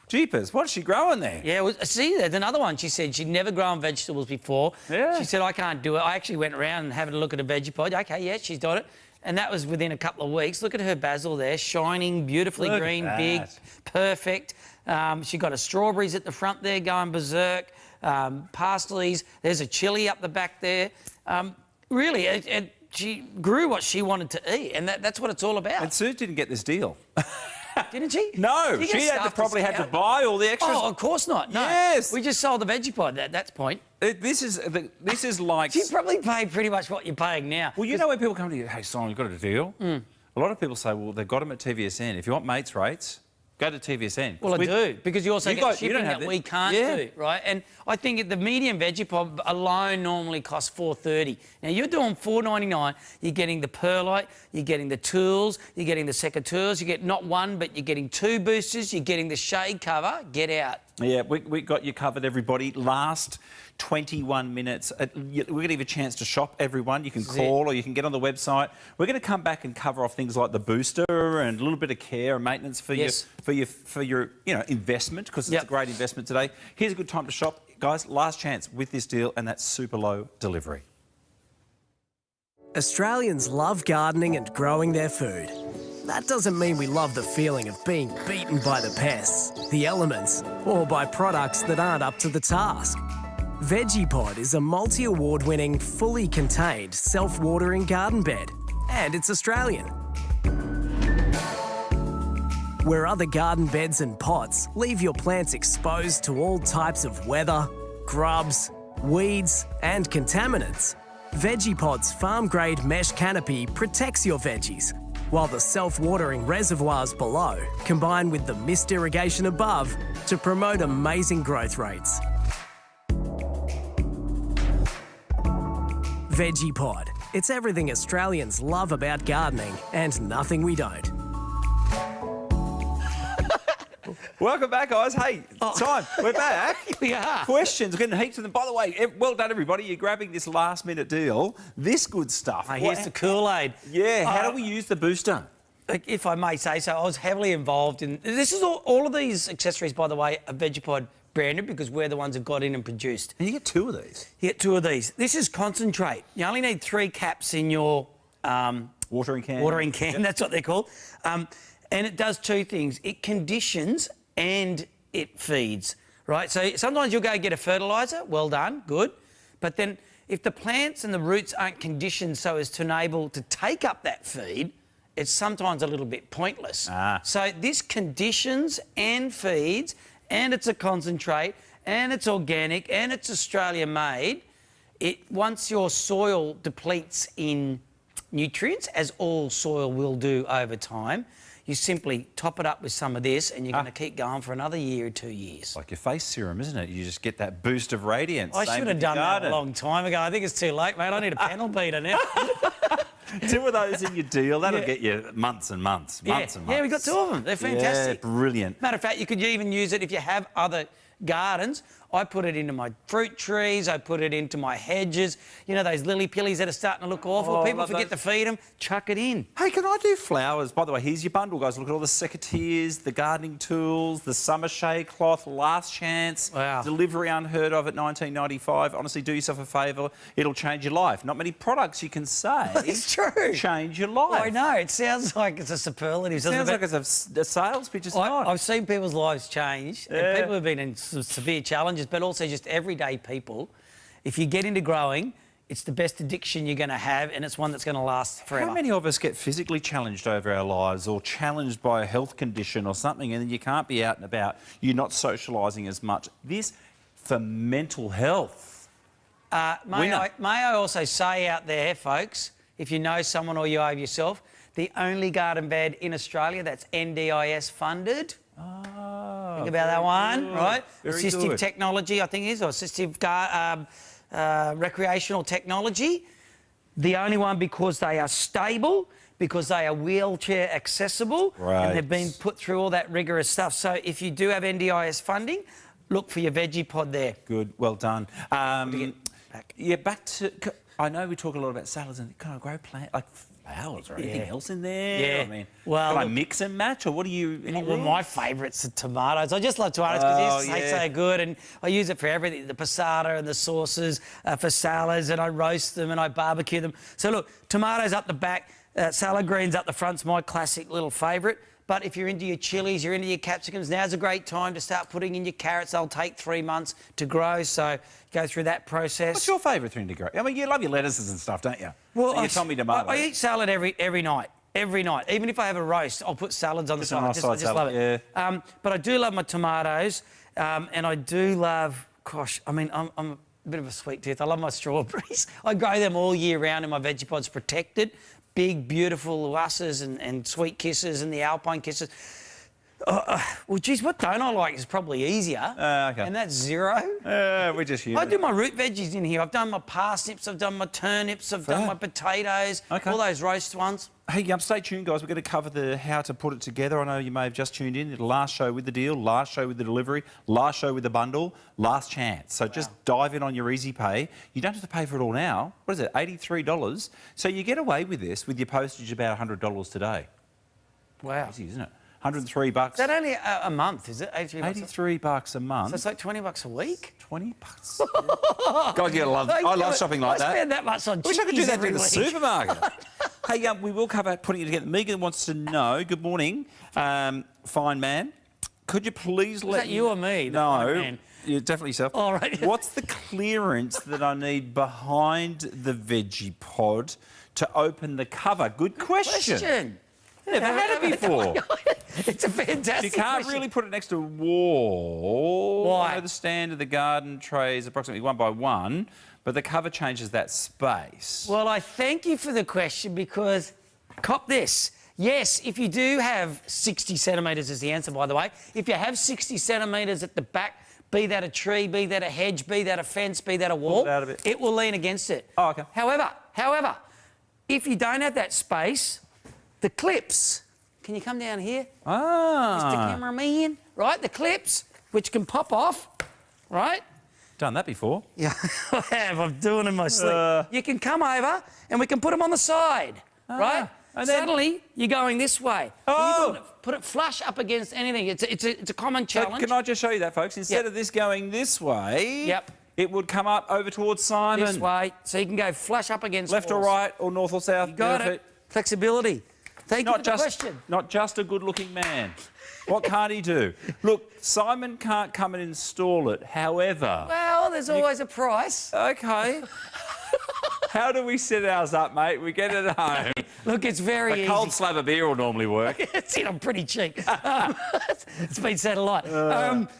Jeepers, what's she growing there? Yeah, well, see, there's another one. She said she'd never grown vegetables before. She said, I can't do it. I actually went around and had a look at a veggie pod. OK, yeah, she's got it. And that was within a couple of weeks. Look at her basil there, shining, beautifully green, big, perfect. She got her strawberries at the front there going berserk, parsley's. There's a chilli up the back there. Really, she grew what she wanted to eat, and that's what it's all about. And Sue didn't get this deal. Didn't she? No, she probably had to buy all the extras. Oh, of course not. No. Yes. We just sold the veggie pod at that point. This is like... She probably paid pretty much what you're paying now. Well, you know when people come to you, hey, Simon, you've got a deal? A lot of people say, well, they've got them at TVSN. If you want mates rates, go to TVSN. Well, I do, because you also get shipping that we can't do, right? And I think the medium veggie pod alone normally costs $4.30. Now, you're doing $4.99. You're getting the perlite, you're getting the tools, you're getting the secateurs. You get not one, but you're getting 2 boosters. You're getting the shade cover. Get out. Yeah, we got you covered, everybody. Last 21 minutes. We're going to give you a chance to shop, everyone. You can call or you can get on the website. We're going to come back and cover off things like the booster and a little bit of care and maintenance for your investment, because it's a great investment today. Here's a good time to shop. Guys, last chance with this deal, and that's super low delivery. Australians love gardening and growing their food. That doesn't mean we love the feeling of being beaten by the pests, the elements, or by products that aren't up to the task. VeggiePod is a multi-award-winning, fully contained, self-watering garden bed, and it's Australian. Where other garden beds and pots leave your plants exposed to all types of weather, grubs, weeds, and contaminants, VeggiePod's farm-grade mesh canopy protects your veggies, while the self-watering reservoirs below combine with the mist irrigation above to promote amazing growth rates. VeggiePod. It's everything Australians love about gardening and nothing we don't. Welcome back, guys. Hey, time. We're back. We are. Questions. We're getting heaps of them. By the way, well done, everybody. You're grabbing this last-minute deal. This good stuff. Here's the Kool-Aid. Yeah. How do we use the booster? If I may say so, I was heavily involved in... This is all of these accessories, by the way, are VeggiePod branded because we're the ones who got in and produced. And you get 2 of these? You get 2 of these. This is concentrate. You only need 3 caps in your... watering can. Watering can, that's what they're called. And it does 2 things. It conditions and it feeds, right? So sometimes you'll go get a fertiliser, well done, good. But then if the plants and the roots aren't conditioned so as to enable to take up that feed, it's sometimes a little bit pointless. So this conditions and feeds, and it's a concentrate, and it's organic, and it's Australia-made. Once your soil depletes in nutrients, as all soil will do over time, you simply top it up with some of this and you're going to keep going for another year or 2 years. Like your face serum, isn't it? You just get that boost of radiance. I should have done that a long time ago. I think it's too late, mate. I need a panel beater now. 2 of those in your deal, that'll get you months and months. Yeah, we got 2 of them. They're fantastic. Yeah, brilliant. Matter of fact, you could even use it if you have other gardens. I put it into my fruit trees. I put it into my hedges. You know, those lily-pillies that are starting to look awful. People forget to feed them. Chuck it in. Hey, can I do flowers? By the way, here's your bundle, guys. Look at all the secateurs, the gardening tools, the summer shade cloth, last chance. Wow. Delivery unheard of at $19.95. Honestly, do yourself a favour. It'll change your life. Not many products you can say. It's true. Change your life. I know. It sounds like it's a superlative. Sounds like it's a sales pitch. It's not. I've seen people's lives change. Yeah. And people have been in some severe challenges, but also just everyday people. If you get into growing, it's the best addiction you're going to have, and it's one that's going to last forever. How many of us get physically challenged over our lives or challenged by a health condition or something, and then you can't be out and about, you're not socialising as much? This for mental health. May I also say out there, folks, if you know someone or you owe yourself, the only garden bed in Australia that's NDIS funded. Think about that one, right? Assistive technology, I think it is, or assistive recreational technology. The only one because they are stable, because they are wheelchair accessible, and they've been put through all that rigorous stuff. So if you do have NDIS funding, look for your veggie pod there. Good, well done. Yeah, back to... I know we talk a lot about salads and can I grow plant like flowers or anything else in there? Yeah. I mean, well, can I mix and match or what do you... Well, my favourites are tomatoes. I just love tomatoes because they taste so good, and I use it for everything, the passata and the sauces for salads, and I roast them and I barbecue them. So look, tomatoes up the back, salad greens up the front's my classic little favourite. But if you're into your chilies, you're into your capsicums, now's a great time to start putting in your carrots. They'll take 3 months to grow, so go through that process. What's your favourite thing to grow? I mean, you love your lettuces and stuff, don't you? Well, your Tommy tomatoes. I eat salad every night. Every night. Even if I have a roast, I'll put salads on the side. A I nice just salad, love it. yeah. But I do love my tomatoes, and I do love, gosh, I mean, I'm a bit of a sweet tooth. I love my strawberries. I grow them all year round and my veggie pod's protected. Big, beautiful lusses and sweet kisses and the alpine kisses. Well, geez, what don't I like is probably easier. Okay. And that's zero. We just use I do my root veggies in here. I've done my parsnips, I've done my turnips, I've done my potatoes, all those roast ones. Hey, stay tuned, guys. We're going to cover the how to put it together. I know you may have just tuned in. The last show with the deal, last show with the delivery, last show with the bundle, last chance. So just dive in on your Easy Pay. You don't have to pay for it all now. What is it, $83? So you get away with this with your postage about $100 today. Wow. Easy, isn't it? $103. Is that only a month, is it? $83 a month. So it's like $20 a week? 20 bucks. God, you love. I love shopping like that. I spend that much on I wish I could do chickies that every in the week. supermarket. Hey, we will cover putting it together. Megan wants to know. Good morning, fine man. Could you please let that you or me? The fine man? You're definitely yourself. All right. What's the clearance that I need behind the veggie pod to open the cover? Good question. Never had it before. It's a fantastic You can't question. really put it next to a wall. Why? I know the stand of the garden tray is approximately 1 by 1, but the cover changes that space. Well, I thank you for the question because, cop this. Yes, if you do have 60 centimetres is the answer, by the way. If you have 60 centimetres at the back, be that a tree, be that a hedge, be that a fence, be that a wall, Pull it out a bit. it will lean against it. Oh, OK. However, if you don't have that space, the clips, can you come down here? Mr. Cameraman, right? The clips, which can pop off, right? Done that before. Yeah, I have. I'm doing it in my sleep. You can come over and we can put them on the side, right? And suddenly you're going this way. You put it flush up against anything. It's a common challenge. Can I just show you that, folks? Instead of this going this way, it would come up over towards Simon. This way, so you can go flush up against left or walls. right or north or south. You got it. Flexibility. Thank you for the question. Not just a good-looking man. What can't he do? Look, Simon can't come and install it. However... Well, there's always a price. OK. How do we set ours up, mate? We get it at home. Look, it's very easy. A cold slab of beer will normally work. That's it, I'm pretty cheap. It's been said a lot.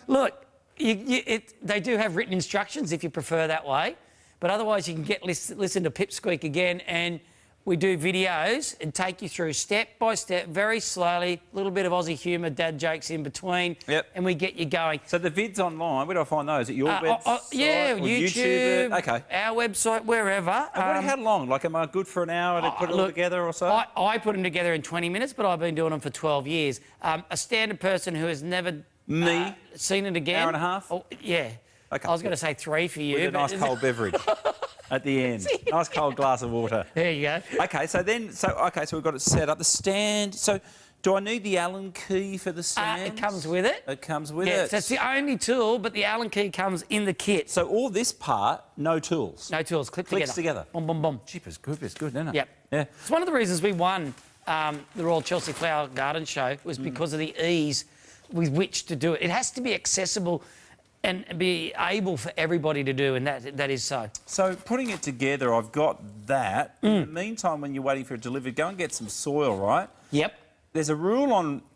Look, they do have written instructions if you prefer that way, but otherwise you can listen to Pipsqueak again, and we do videos and take you through step by step, very slowly, a little bit of Aussie humour, dad jokes in between, and we get you going. So the vids online, where do I find those? At your website? Yeah, or YouTube, okay. our website, wherever. How long? Like, am I good for an hour to put it all together or so? I put them together in 20 minutes, but I've been doing them for 12 years. A standard person who has never seen it again. Hour and a half? Oh, yeah. Okay. I was going to say 3 for you. With a nice cold beverage at the end. Nice cold glass of water. There you go. Okay, so we've got it set up. The stand. So, do I need the Allen key for the stand? It comes with it. It comes with Yes, it. that's the only tool, but the Allen key comes in the kit. So all this part, no tools. No tools. Clicks together. Boom, boom, boom. Jeepers, good, isn't it? Yep. Yeah. It's one of the reasons we won the Royal Chelsea Flower Garden Show was because of the ease with which to do it. It has to be accessible and be able for everybody to do, and that is so. So putting it together, I've got that. In the meantime, when you're waiting for it delivered, go and get some soil, right? Yep. There's a rule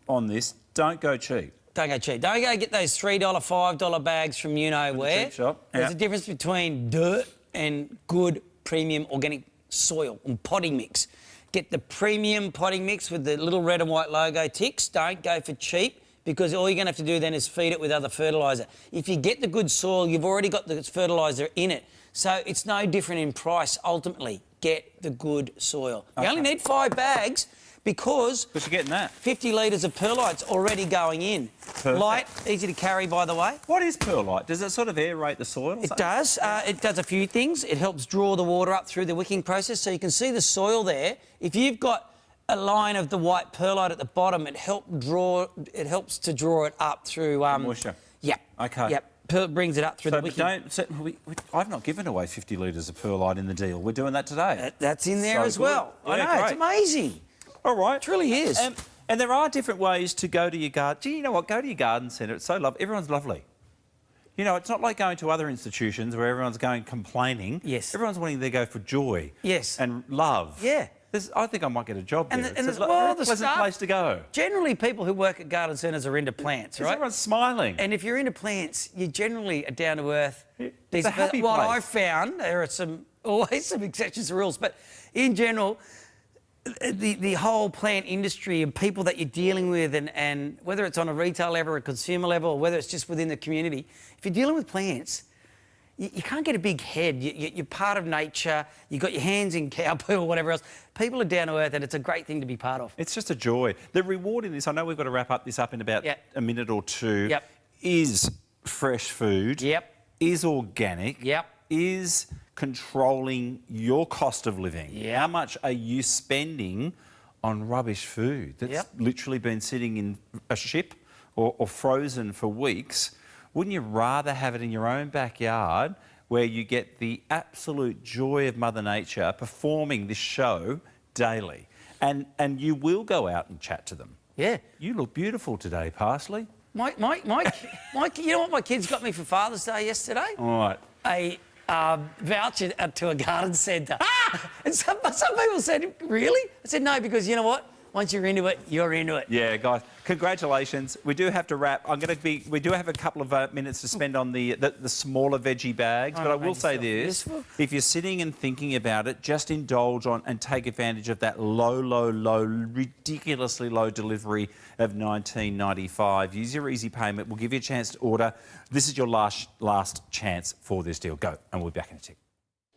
on this, don't go cheap. Don't go cheap. Don't go get those $3, $5 bags from you-know-where. cheap shop. There's a difference between dirt and good premium organic soil and potting mix. Get the premium potting mix with the little red and white logo ticks. Don't go for cheap, because all you're going to have to do then is feed it with other fertiliser. If you get the good soil, you've already got the fertiliser in it. So it's no different in price, ultimately. Get the good soil. You only need 5 bags because you're getting that. 50 litres of perlite's already going in. Perfect. Light, easy to carry, by the way. What is perlite? Does it sort of aerate the soil? It does. It does a few things. It helps draw the water up through the wicking process, so you can see the soil there. If you've got a line of the white perlite at the bottom, it helps to draw it up through moisture. Yep. Okay. Yep. Brings it up through the wicking. I've not given away 50 litres of perlite in the deal. We're doing that today. That's in there as good. well. Yeah, I know. great. It's amazing. All right. It really is. And there are different ways to go to your garden. Do you know what? Go to your garden centre. It's so lovely. Everyone's lovely. You know, it's not like going to other institutions where everyone's going complaining. Yes. Everyone's wanting to go for joy. Yes. And love. Yeah. I think I might get a job there. It's a very pleasant place to go. Generally, people who work at garden centres are into plants, right? Everyone's smiling. And if you're into plants, you generally are down to earth. It's a happy what place. I've found, there are always some exceptions to rules, but in general, the whole plant industry and people that you're dealing with, and whether it's on a retail level or a consumer level, or whether it's just within the community, if you're dealing with plants, you can't get a big head. You're part of nature. You've got your hands in cow poo or whatever else. People are down to earth, and it's a great thing to be part of. It's just a joy. The reward in this, I know we've got to wrap this up in about a minute or two, is fresh food, is organic, is controlling your cost of living. How much are you spending on rubbish food that's literally been sitting in a ship or frozen for weeks? Wouldn't you rather have it in your own backyard where you get the absolute joy of Mother Nature performing this show daily? And you will go out and chat to them. Yeah. You look beautiful today, Parsley. You know what my kids got me for Father's Day yesterday? All right. A voucher to a garden centre. And some people said, really? I said, no, because you know what? Once you're into it, you're into it. Yeah, guys, congratulations. We do have to wrap. We do have a couple of minutes to spend on the smaller veggie bags, but I will say this. If you're sitting and thinking about it, just indulge on and take advantage of that low, ridiculously low delivery of $19.95. Use your easy payment. We'll give you a chance to order. This is your last chance for this deal. Go, and we'll be back in a tick.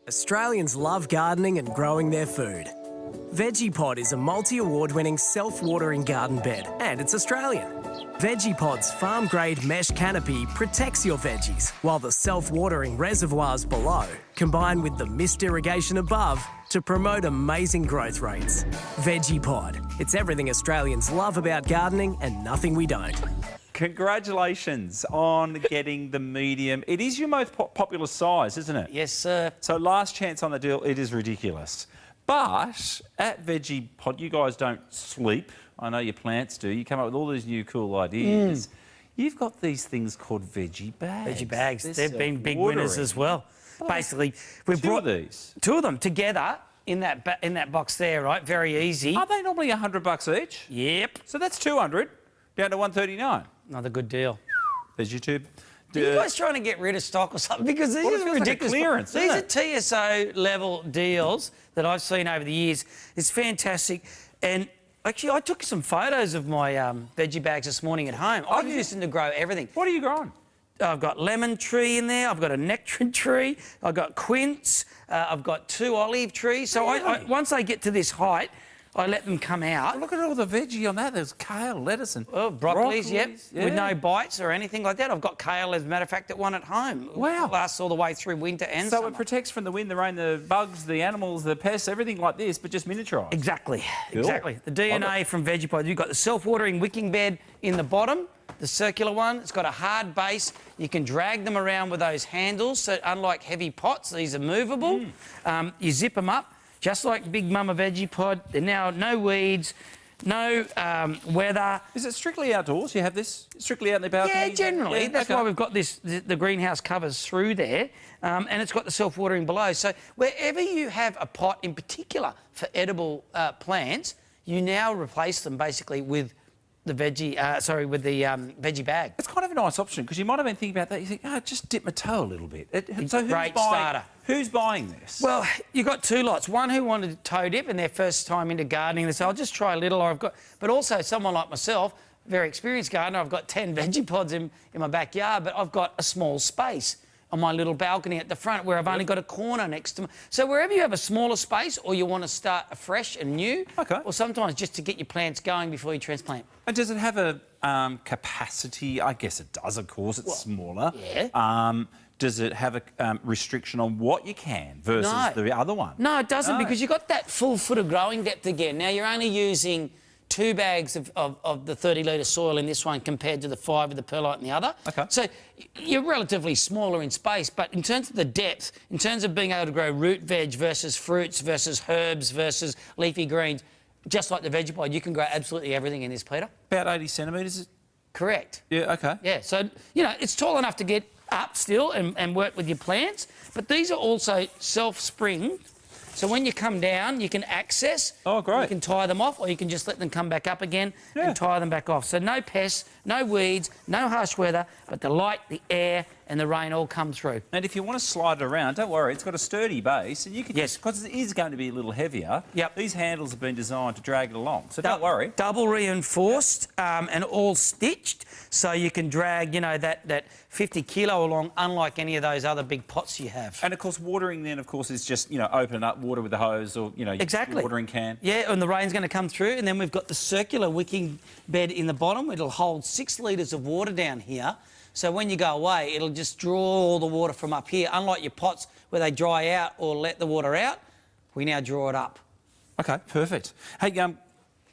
Australians love gardening and growing their food. VeggiePod is a multi-award-winning self-watering garden bed, and it's Australian. VeggiePod's farm-grade mesh canopy protects your veggies, while the self-watering reservoirs below combine with the mist irrigation above to promote amazing growth rates. VeggiePod. It's everything Australians love about gardening and nothing we don't. Congratulations on getting the medium. It is your most popular size, isn't it? Yes, sir. So last chance on the deal. It is ridiculous. But at VeggiePod, you guys don't sleep. I know your plants do. You come up with all these new cool ideas. You've got these things called veggie bags. Veggie bags. They've been big winners as well. Basically, we've brought these. 2 of them together in that box there, right? Very easy. Are they normally $100 each? Yep. So that's $200 down to $139. Another good deal. There's YouTube. Are you guys trying to get rid of stock or something? Because these are ridiculous. Clearance, these are TSO level deals that I've seen over the years. It's fantastic. And actually, I took some photos of my veggie bags this morning at home. I've used them to grow everything. What are you growing? I've got lemon tree in there. I've got a nectarine tree. I've got quince. I've got 2 olive trees. So I once they get to this height, I let them come out. Oh, look at all the veggie on that. There's kale, lettuce and broccolis, yep, with no bites or anything like that. I've got kale, as a matter of fact, at one at home. Wow. Lasts all the way through winter and so summer. it protects from the wind, the rain, the bugs, the animals, the pests, everything like this, but just miniaturised. Exactly, Cool. exactly. The DNA from Vegepod. You've got the self-watering wicking bed in the bottom, the circular one. It's got a hard base. You can drag them around with those handles. So unlike heavy pots, these are movable. You zip them up. Just like Big Mama Vegepod, they're now no weeds, no weather. Is it strictly outdoors? You have this strictly out in the balcony? Yeah, generally. That's why we've got this, the greenhouse covers through there, and it's got the self-watering below. So wherever you have a pot in particular for edible plants, you now replace them basically with the veggie, veggie bag. It's kind of a nice option because you might have been thinking about that. You think, just dip my toe a little bit. So Great starter. Who's buying this? Well, you've got 2 lots. One who wanted to toe dip in their first time into gardening. They say, I'll just try a little. But also someone like myself, very experienced gardener. I've got 10 veggie pods in my backyard, but I've got a small space on my little balcony at the front where I've only got a corner next to me. So wherever you have a smaller space or you want to start afresh and new, or sometimes just to get your plants going before you transplant. And does it have a capacity? I guess it does, of course. It's smaller. Yeah. Does it have a restriction on what you can versus the other one? No, it doesn't, because you've got that full foot of growing depth again. Now, you're only using 2 bags of the 30-litre soil in this one compared to the 5 of the perlite in the other. Okay. So you're relatively smaller in space, but in terms of the depth, in terms of being able to grow root veg versus fruits versus herbs versus leafy greens, just like the Vegepod, you can grow absolutely everything in this, Peter. About 80 centimetres? Correct. Yeah, OK. Yeah, so, you know, it's tall enough to get up still and work with your plants, but these are also self-springed. So when you come down, you can access. Oh, great. You can tie them off, or you can just let them come back up again and tie them back off. So no pests, no weeds, no harsh weather, but the light, the air and the rain all come through. And if you want to slide it around, don't worry, it's got a sturdy base, and you can because it is going to be a little heavier. Yep. These handles have been designed to drag it along, so don't worry. Double reinforced and all stitched, so you can drag, you know, that 50 kilo along, unlike any of those other big pots you have. And of course, watering then, of course, is just, you know, open up water with the hose or, you know, your watering can. Yeah, and the rain's going to come through, and then we've got the circular wicking bed in the bottom. It'll hold 6 litres of water down here. So when you go away, it'll just draw all the water from up here. Unlike your pots where they dry out or let the water out, we now draw it up. OK, perfect. Hey,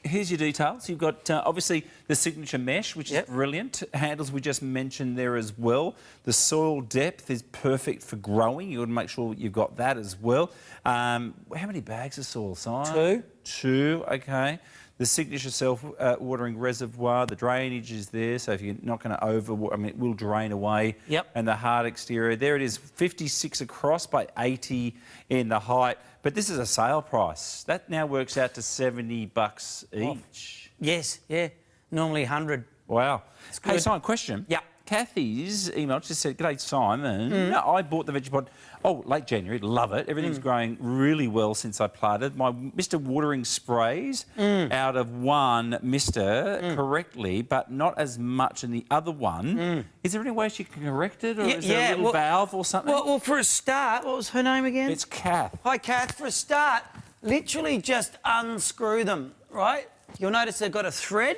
here's your details. You've got, obviously, the signature mesh, which is brilliant. Handles we just mentioned there as well. The soil depth is perfect for growing. You want to make sure you've got that as well. How many bags of soil, Simon? 2, OK. The signature self-watering reservoir, the drainage is there, so if you're not going to overwater, I mean, it will drain away. Yep. And the hard exterior, there it is, 56 across by 80 in the height. But this is a sale price. That now works out to $70 each. Yes, yeah. Normally 100. Wow. Hey, Simon, question. Yeah. Kathy's email just said, "G'day, Simon. I bought the Vegepod, late January. Love it. Everything's growing really well since I planted. My Mr. Watering sprays out of one Mr. correctly, but not as much in the other one. Is there any way she can correct it, or is there a little valve or something?" Well, for a start, what was her name again? It's Kath. Hi, Kath. For a start, literally just unscrew them, right? You'll notice they've got a thread.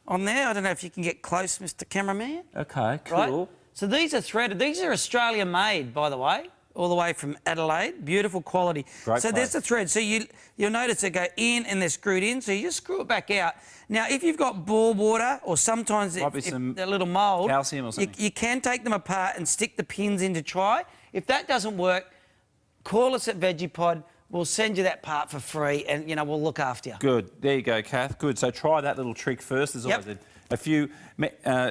On there. I don't know if you can get close, Mr. Cameraman. OK, cool. Right? So these are threaded. These are Australia-made, by the way, all the way from Adelaide. Beautiful quality. Great so there's the thread. So you'll notice they go in and they're screwed in, so you just screw it back out. Now, if you've got bore water or sometimes if a little mould, calcium or something, you can take them apart and stick the pins in to try. If that doesn't work, call us at Vegepod. We'll send you that part for free and, you know, we'll look after you. Good. There you go, Kath. Good. So try that little trick first. There's always a few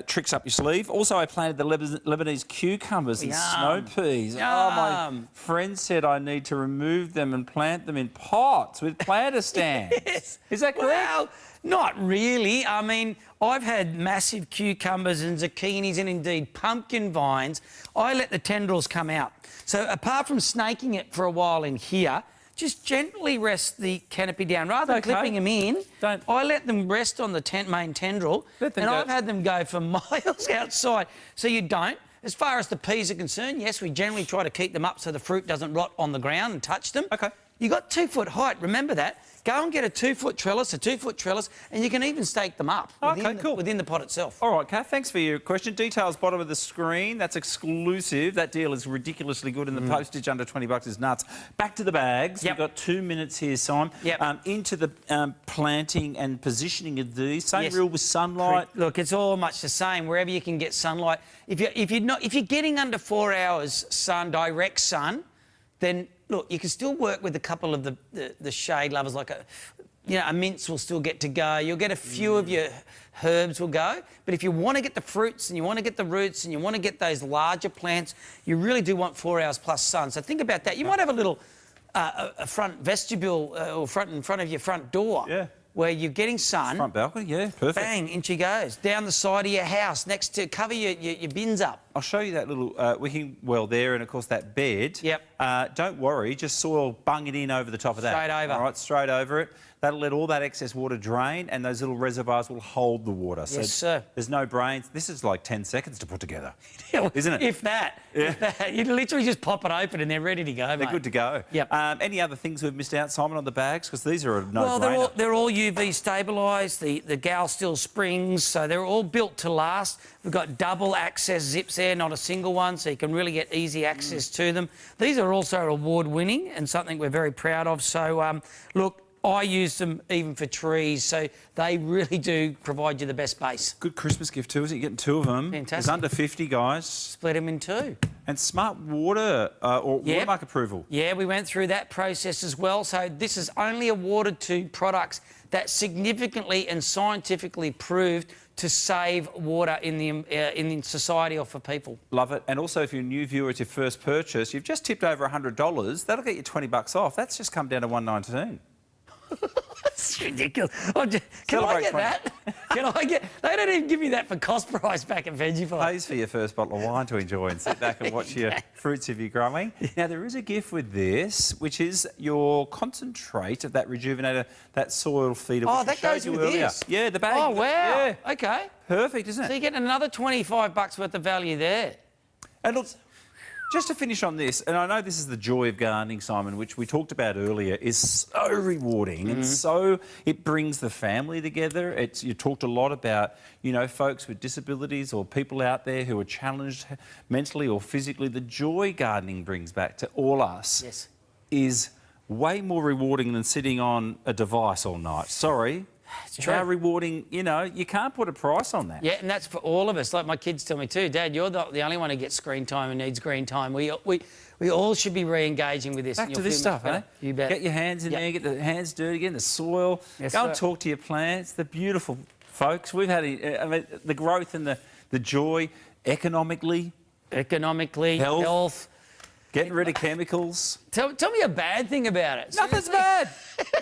tricks up your sleeve. Also, I planted the Lebanese cucumbers and snow peas. Yum. Oh, my friend said I need to remove them and plant them in pots with planter stands. Yes. Is that correct? Well, Not really. I mean, I've had massive cucumbers and zucchinis and indeed pumpkin vines. I let the tendrils come out. So apart from snaking it for a while in here, just gently rest the canopy down. Rather than clipping them in, I let them rest on the main tendril, and I've had them go for miles outside. So you don't. As far as the peas are concerned, yes, we generally try to keep them up so the fruit doesn't rot on the ground and touch them. OK. You got 2 foot height, remember that. Go and get a 2 foot trellis, and you can even stake them up within the pot itself. All right, Kath, thanks for your question. Details bottom of the screen. That's exclusive. That deal is ridiculously good, and the postage under $20 is nuts. Back to the bags. We've got 2 minutes here, Simon. Into the planting and positioning of these. Same rule with sunlight. Look, it's all much the same. Wherever you can get sunlight. If you're getting under 4 hours sun, direct sun, then look, you can still work with a couple of the shade lovers, like a mince will still get to go. You'll get a few of your herbs will go. But if you want to get the fruits and you want to get the roots and you want to get those larger plants, you really do want 4 hours plus sun. So think about that. You might have a little a front vestibule or in front of your front door. Where you're getting sun. Front balcony, yeah, perfect. Bang, in she goes. Down the side of your house, next to cover your bins up. I'll show you that little wicking well there, and of course that bed. Don't worry, just soil bung it in over the top of that. Straight over. All right, straight over it. That'll let all that excess water drain, and those little reservoirs will hold the water. Yes, sir. There's no brains. This is like 10 seconds to put together, isn't it? If that. You literally just pop it open and they're ready to go, mate. They're good to go. Any other things we've missed out, Simon, on the bags? Because these are a no-brainer. Well, they're all UV stabilised. The gal steel springs, so they're all built to last. We've got double access zips there, not a single one, so you can really get easy access to them. These are also award-winning and something we're very proud of. So, look, I use them even for trees, so they really do provide you the best base. Good Christmas gift too, isn't it? You're getting 2 of them. Fantastic. It's under 50, guys. Split them in 2. And smart water or watermark approval. Yeah, we went through that process as well. So this is only awarded to products that significantly and scientifically proved to save water in the society or for people. Love it. And also, if you're a new viewer, it's your first purchase, you've just tipped over $100. That'll get you $20 off. That's just come down to $119. That's ridiculous. Can I get that? They don't even give you that for cost price back at Veggie Fight. Pays for your first bottle of wine to enjoy and sit back and watch your fruits if you're growing. Now, there is a gift with this, which is your concentrate of that rejuvenator, that soil feeder. Oh, that goes with this? Yeah, the bag. Oh, wow. Yeah. OK. Perfect, isn't it? So you're getting another $25 worth of value there. And look, just to finish on this, and I know this is the joy of gardening, Simon, which we talked about earlier, is so rewarding and so it brings the family together. You talked a lot about, folks with disabilities or people out there who are challenged mentally or physically. The joy gardening brings back to all us is way more rewarding than sitting on a device all night. Sorry. It's true. How rewarding, you can't put a price on that. Yeah, and that's for all of us. Like my kids tell me too, Dad, you're the only one who gets screen time and needs screen time. We all should be re-engaging with this. Back to this stuff, eh? You bet. Get your hands in there, get the hands dirty, get in the soil. Yes, Go and talk to your plants. They're beautiful, folks. We've had the growth and the joy economically. Health. Getting rid of chemicals. Tell me a bad thing about it. Nothing's bad.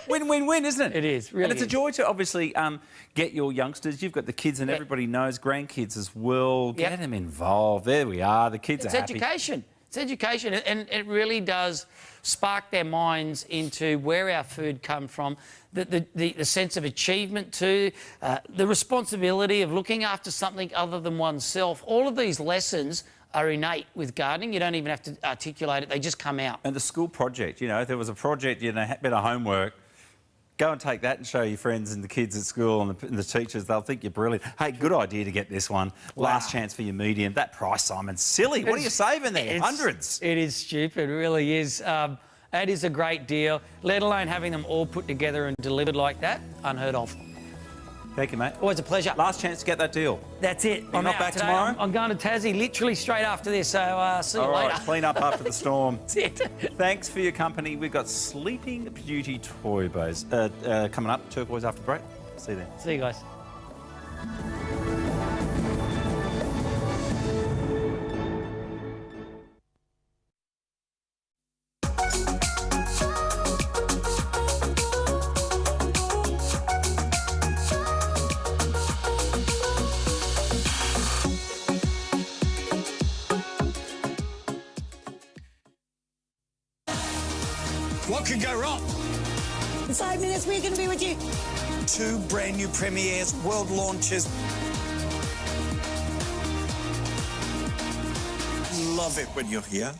Win-win-win, isn't it? It is, really. And it's a joy to obviously get your youngsters. You've got the kids and everybody knows grandkids as well. Get them involved. There we are. The kids are happy. It's education, and it really does spark their minds into where our food comes from, the sense of achievement too, the responsibility of looking after something other than oneself. All of these lessons are innate with gardening. You don't even have to articulate it. They just come out. And the school project, if there was a project, bit of homework, go and take that and show your friends and the kids at school and the teachers. They'll think you're brilliant. Hey, good idea to get this one. Wow. Last chance for your medium. That price, Simon, silly. What are you saving there? Hundreds. It is stupid. It really is. That is a great deal, let alone having them all put together and delivered like that. Unheard of. Thank you, mate. Always a pleasure. Last chance to get that deal. That's it. I'm not back tomorrow? I'm going to Tassie literally straight after this, so see you later. All right, clean up after the storm. That's it. Thanks for your company. We've got Sleeping Beauty Toy Bows coming up, turquoise after the break. See you then. See you guys. What could go wrong? In 5 minutes, we're going to be with you. 2 brand new premieres, world launches. Love it when you're here.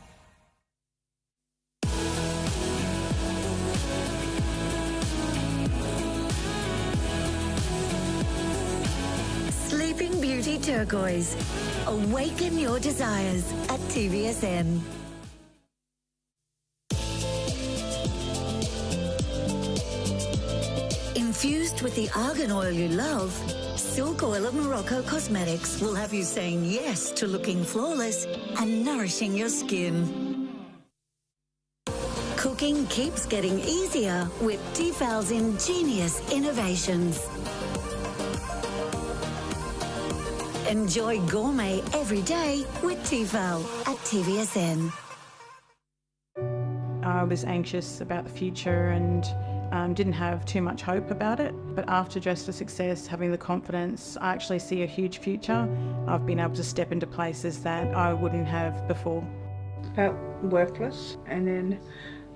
Sleeping Beauty Turquoise. Awaken your desires at TVSN. Infused with the argan oil you love, Silk Oil of Morocco Cosmetics will have you saying yes to looking flawless and nourishing your skin. Cooking keeps getting easier with Tefal's ingenious innovations. Enjoy gourmet every day with Tefal at TVSN. I was anxious about the future and didn't have too much hope about it. But after Dress for Success, having the confidence, I actually see a huge future. I've been able to step into places that I wouldn't have before. Felt worthless, and then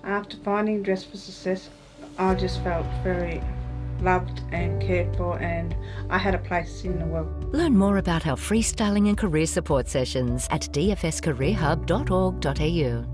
after finding Dress for Success, I just felt very loved and cared for, and I had a place in the world. Learn more about our freestyling and career support sessions at dfscareerhub.org.au.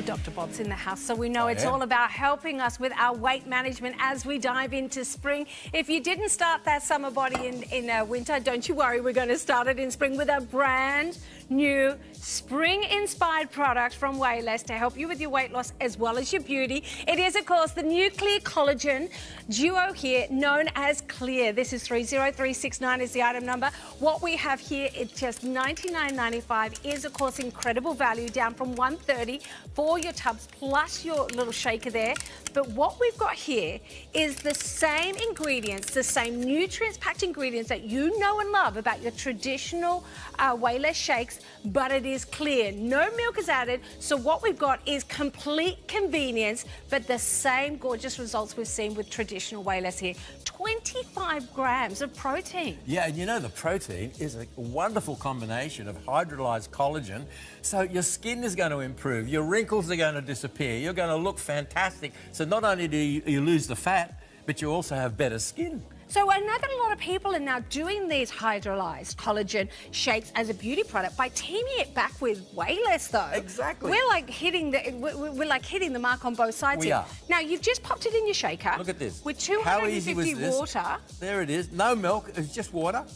Dr. Bob's in the house, so we know it's all about helping us with our weight management as we dive into spring. If you didn't start that summer body in winter, don't you worry, we're going to start it in spring with a brand new spring-inspired product from Wayless to help you with your weight loss as well as your beauty. It is, of course, the new Clear Collagen Duo here, known as Clear. This is 30369 is the item number. What we have here, it's just $99.95, is, of course, incredible value, down from $130 for your tubs plus your little shaker there. But what we've got here is the same ingredients, the same nutrients-packed ingredients that you know and love about your traditional Wayless shakes, but it is clear. No milk is added, so what we've got is complete convenience, but the same gorgeous results we've seen with traditional Wayless here. 25 grams of protein. Yeah, and you know the protein is a wonderful combination of hydrolyzed collagen, so your skin is going to improve, your wrinkles are going to disappear, you're going to look fantastic. So not only do you lose the fat, but you also have better skin. So I know that a lot of people are now doing these hydrolyzed collagen shakes as a beauty product by teaming it back with Wayless, though. Exactly. We're like hitting the mark on both sides We here. are. Now you've just popped it in your shaker. Look at this. With How easy was 250 this? water. There it is. No milk. It's just water.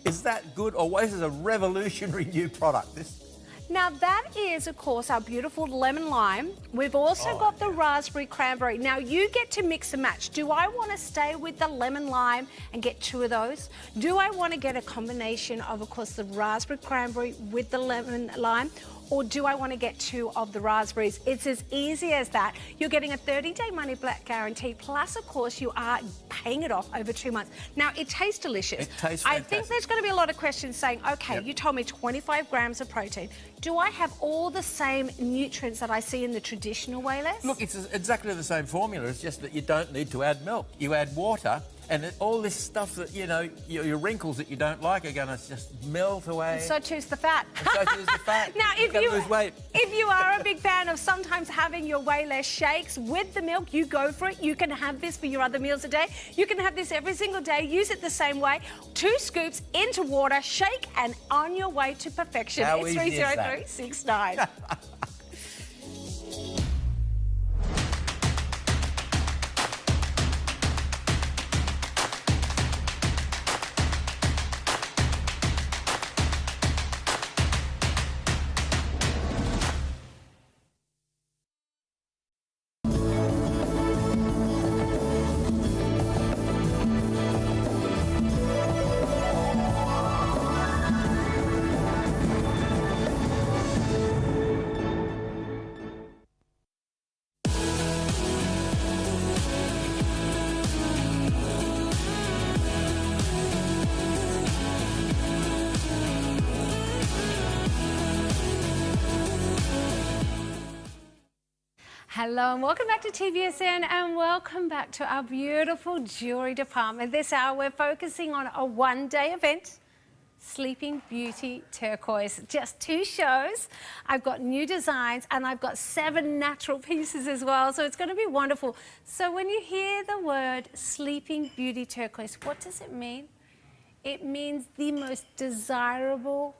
Is that good? Or this is a revolutionary new product. Now that is, of course, our beautiful lemon lime. We've also got the raspberry cranberry. Now you get to mix and match. Do I want to stay with the lemon lime and get 2 of those? Do I want to get a combination of course, the raspberry cranberry with the lemon lime? Or do I want to get 2 of the raspberries? It's as easy as that. You're getting a 30-day money-back guarantee, plus, of course, you are paying it off over 2 months. Now, it tastes delicious. It tastes I fantastic. think there's going to be a lot of questions saying, okay, you told me 25 grams of protein. Do I have all the same nutrients that I see in the traditional Wayless? Look, it's exactly the same formula. It's just that you don't need to add milk. You add water, and all this stuff that, you know, your wrinkles that you don't like are going to just melt away. And so too's the fat. And so too's the fat. Now, You're gonna lose weight. if you are a big fan of sometimes having your Wayless shakes with the milk, you go for it. You can have this for your other meals a day. You can have this every single day. Use it the same way. 2 scoops into water, shake, and on your way to perfection. How It's easy is that? 30369. Hello and welcome back to TVSN and welcome back to our beautiful jewellery department. This hour we're focusing on a one-day event, Sleeping Beauty Turquoise. Just 2 shows. I've got new designs and I've got 7 natural pieces as well, so it's going to be wonderful. So when you hear the word Sleeping Beauty Turquoise, what does it mean? It means the most desirable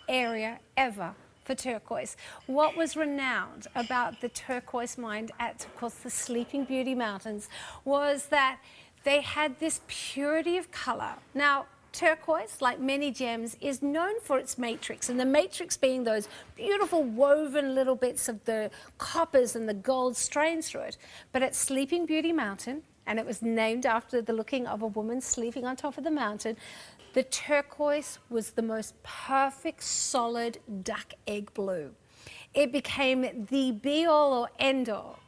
area ever for turquoise. What was renowned about the turquoise mine at, of course, the Sleeping Beauty Mountains was that they had this purity of colour. Now, turquoise, like many gems, is known for its matrix, and the matrix being those beautiful woven little bits of the coppers and the gold strains through it. But at Sleeping Beauty Mountain, and it was named after the looking of a woman sleeping on top of the mountain, the turquoise was the most perfect, solid duck egg blue. It became the be-all or end-all.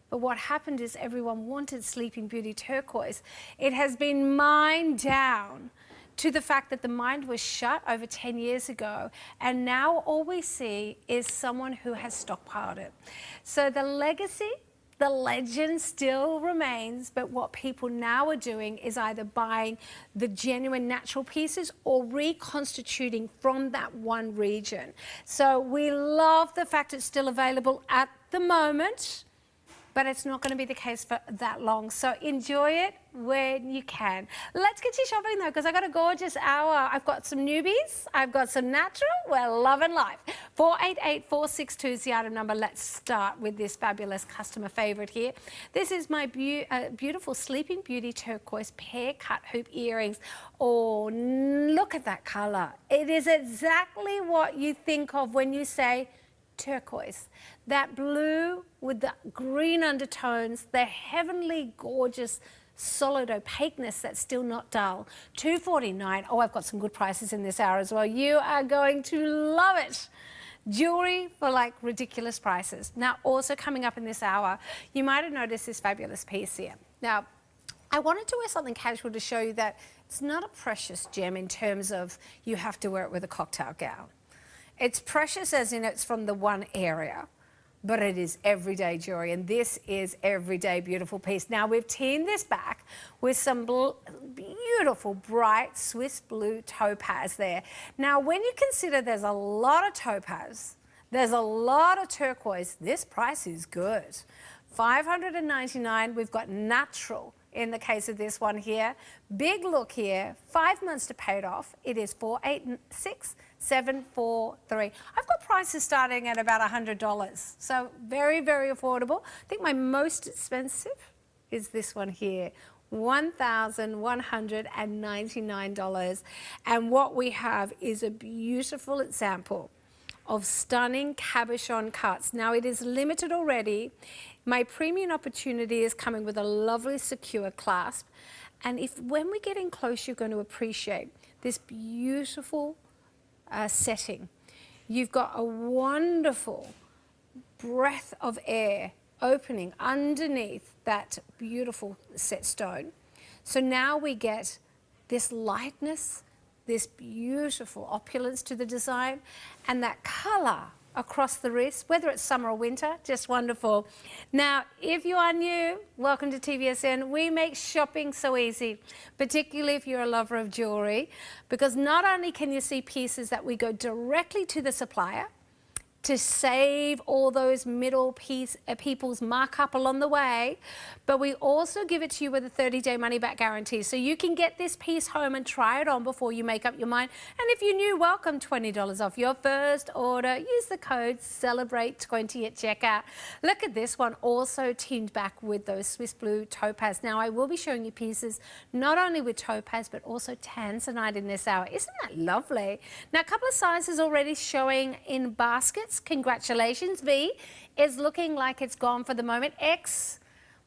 But what happened is everyone wanted Sleeping Beauty turquoise. It has been mined down to the fact that the mine was shut over 10 years ago, and now all we see is someone who has stockpiled it. So the legacy, the legend still remains, but what people now are doing is either buying the genuine natural pieces or reconstituting from that one region. So we love the fact it's still available at the moment, but it's not going to be the case for that long. So enjoy it when you can. Let's get you shopping though, because I've got a gorgeous hour. I've got some newbies, I've got some natural, we're loving life. 488-462 is the item number. Let's start with this fabulous customer favourite here. This is my beautiful Sleeping Beauty turquoise pear cut hoop earrings. Oh, look at that colour. It is exactly what you think of when you say turquoise. That blue with the green undertones, the heavenly gorgeous solid opaqueness that's still not dull. $249. Oh, I've got some good prices in this hour as well. You are going to love it. Jewelry for like ridiculous prices. Now, also coming up in this hour, you might have noticed this fabulous piece here. Now, I wanted to wear something casual to show you that it's not a precious gem in terms of you have to wear it with a cocktail gown. It's precious as in it's from the one area, but it is everyday jewelry, and this is everyday beautiful piece. Now, we've teamed this back with some beautiful, bright Swiss blue topaz there. Now, when you consider there's a lot of topaz, there's a lot of turquoise, this price is good. $599, we've got natural in the case of this one here. Big look here, 5 months to pay it off. It is $486,743. I've got prices starting at about $100, so very, very affordable. I think my most expensive is this one here, $1,199. And what we have is a beautiful example of stunning cabochon cuts. Now, it is limited already. My premium opportunity is coming with a lovely secure clasp. And when we get in close, you're going to appreciate this beautiful setting. You've got a wonderful breath of air opening underneath that beautiful set stone. So now we get this lightness, this beautiful opulence to the design, and that colour across the wrist, whether it's summer or winter, just wonderful. Now, if you are new, welcome to TVSN. We make shopping so easy, particularly if you're a lover of jewellery, because not only can you see pieces that we go directly to the supplier to save all those middle people's markup along the way, but we also give it to you with a 30-day money-back guarantee. So you can get this piece home and try it on before you make up your mind. And if you're new, welcome, $20 off your first order. Use the code CELEBRATE20 at checkout. Look at this one, also teamed back with those Swiss blue topaz. Now, I will be showing you pieces not only with topaz, but also tanzanite in this hour. Isn't that lovely? Now, a couple of sizes already showing in baskets. Congratulations. V is looking like it's gone for the moment. X,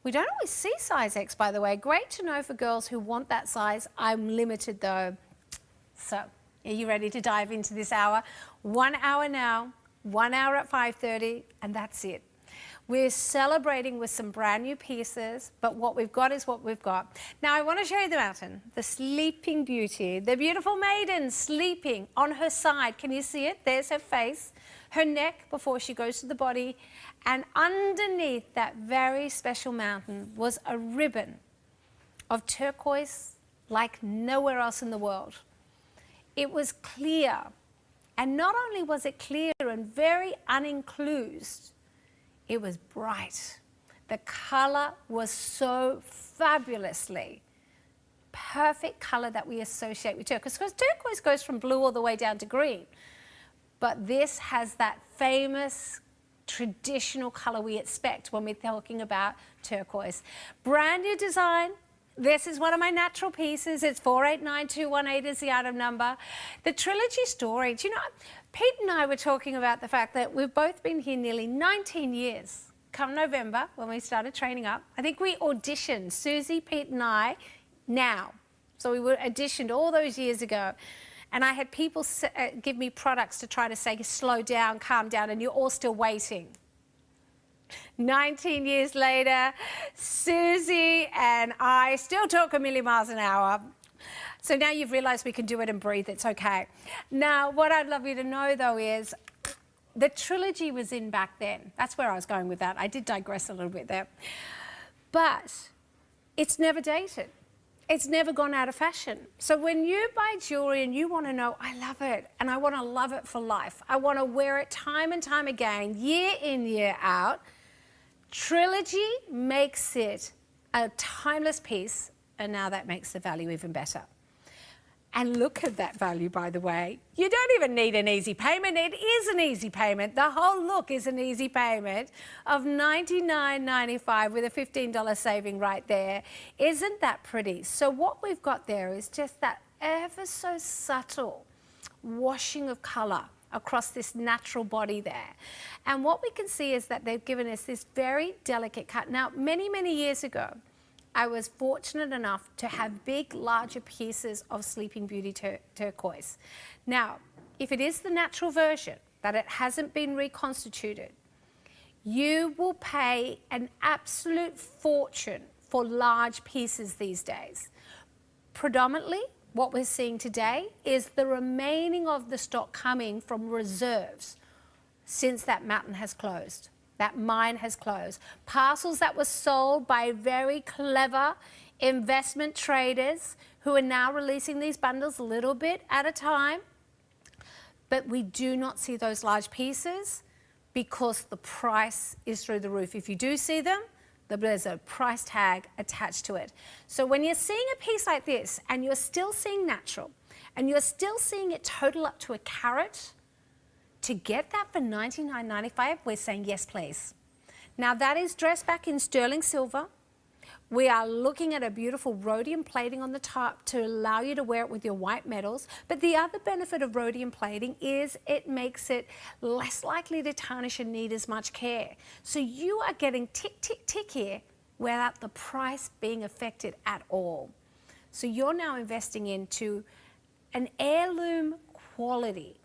we don't always see size X, by the way. Great to know for girls who want that size. I'm limited though. So, are you ready to dive into this hour? 1 hour now, 1 hour at 5:30, and that's it. We're celebrating with some brand new pieces, but what we've got is what we've got. Now, I want to show you the mountain, the Sleeping Beauty, the beautiful maiden sleeping on her side. Can you see it? There's her face. her neck before she goes to the body, and underneath that very special mountain was a ribbon of turquoise like nowhere else in the world. It was clear, and not only was it clear and very unenclosed, it was bright. The colour was so fabulously perfect colour that we associate with turquoise, because turquoise goes from blue all the way down to green. But this has that famous traditional colour we expect when we're talking about turquoise. Brand new design. This is one of my natural pieces. It's 489218 is the item number. The trilogy story. Do you know, Pete and I were talking about the fact that we've both been here nearly 19 years. Come November, when we started training up, I think we auditioned, Susie, Pete and I, now. So we were auditioned all those years ago. And I had people give me products to try to say, slow down, calm down, and you're all still waiting. 19 years later, Susie and I still talk a million miles an hour. So now you've realised we can do it and breathe, it's okay. Now, what I'd love you to know, though, is the trilogy was in back then. That's where I was going with that. I did digress a little bit there. But it's never dated. It's never gone out of fashion. So when you buy jewellery and you want to know, I love it, and I want to love it for life, I want to wear it time and time again, year in, year out, Trilogy makes it a timeless piece, and now that makes the value even better. And look at that value, by the way. You don't even need an easy payment. It is an easy payment. The whole look is an easy payment of $99.95 with a $15 saving right there. Isn't that pretty? So what we've got there is just that ever so subtle washing of colour across this natural body there. And what we can see is that they've given us this very delicate cut. Now, many, many years ago, I was fortunate enough to have big, larger pieces of Sleeping Beauty turquoise. Now, if it is the natural version, that it hasn't been reconstituted, you will pay an absolute fortune for large pieces these days. Predominantly, what we're seeing today is the remaining of the stock coming from reserves since that mountain has closed. That mine has closed. Parcels that were sold by very clever investment traders who are now releasing these bundles a little bit at a time. But we do not see those large pieces because the price is through the roof. If you do see them, there's a price tag attached to it. So when you're seeing a piece like this and you're still seeing natural and you're still seeing it total up to a carat, to get that for $99.95, we're saying yes, please. Now, that is dressed back in sterling silver. We are looking at a beautiful rhodium plating on the top to allow you to wear it with your white metals. But the other benefit of rhodium plating is it makes it less likely to tarnish and need as much care. So you are getting tick, tick, tick here without the price being affected at all. So you're now investing into an heirloom quality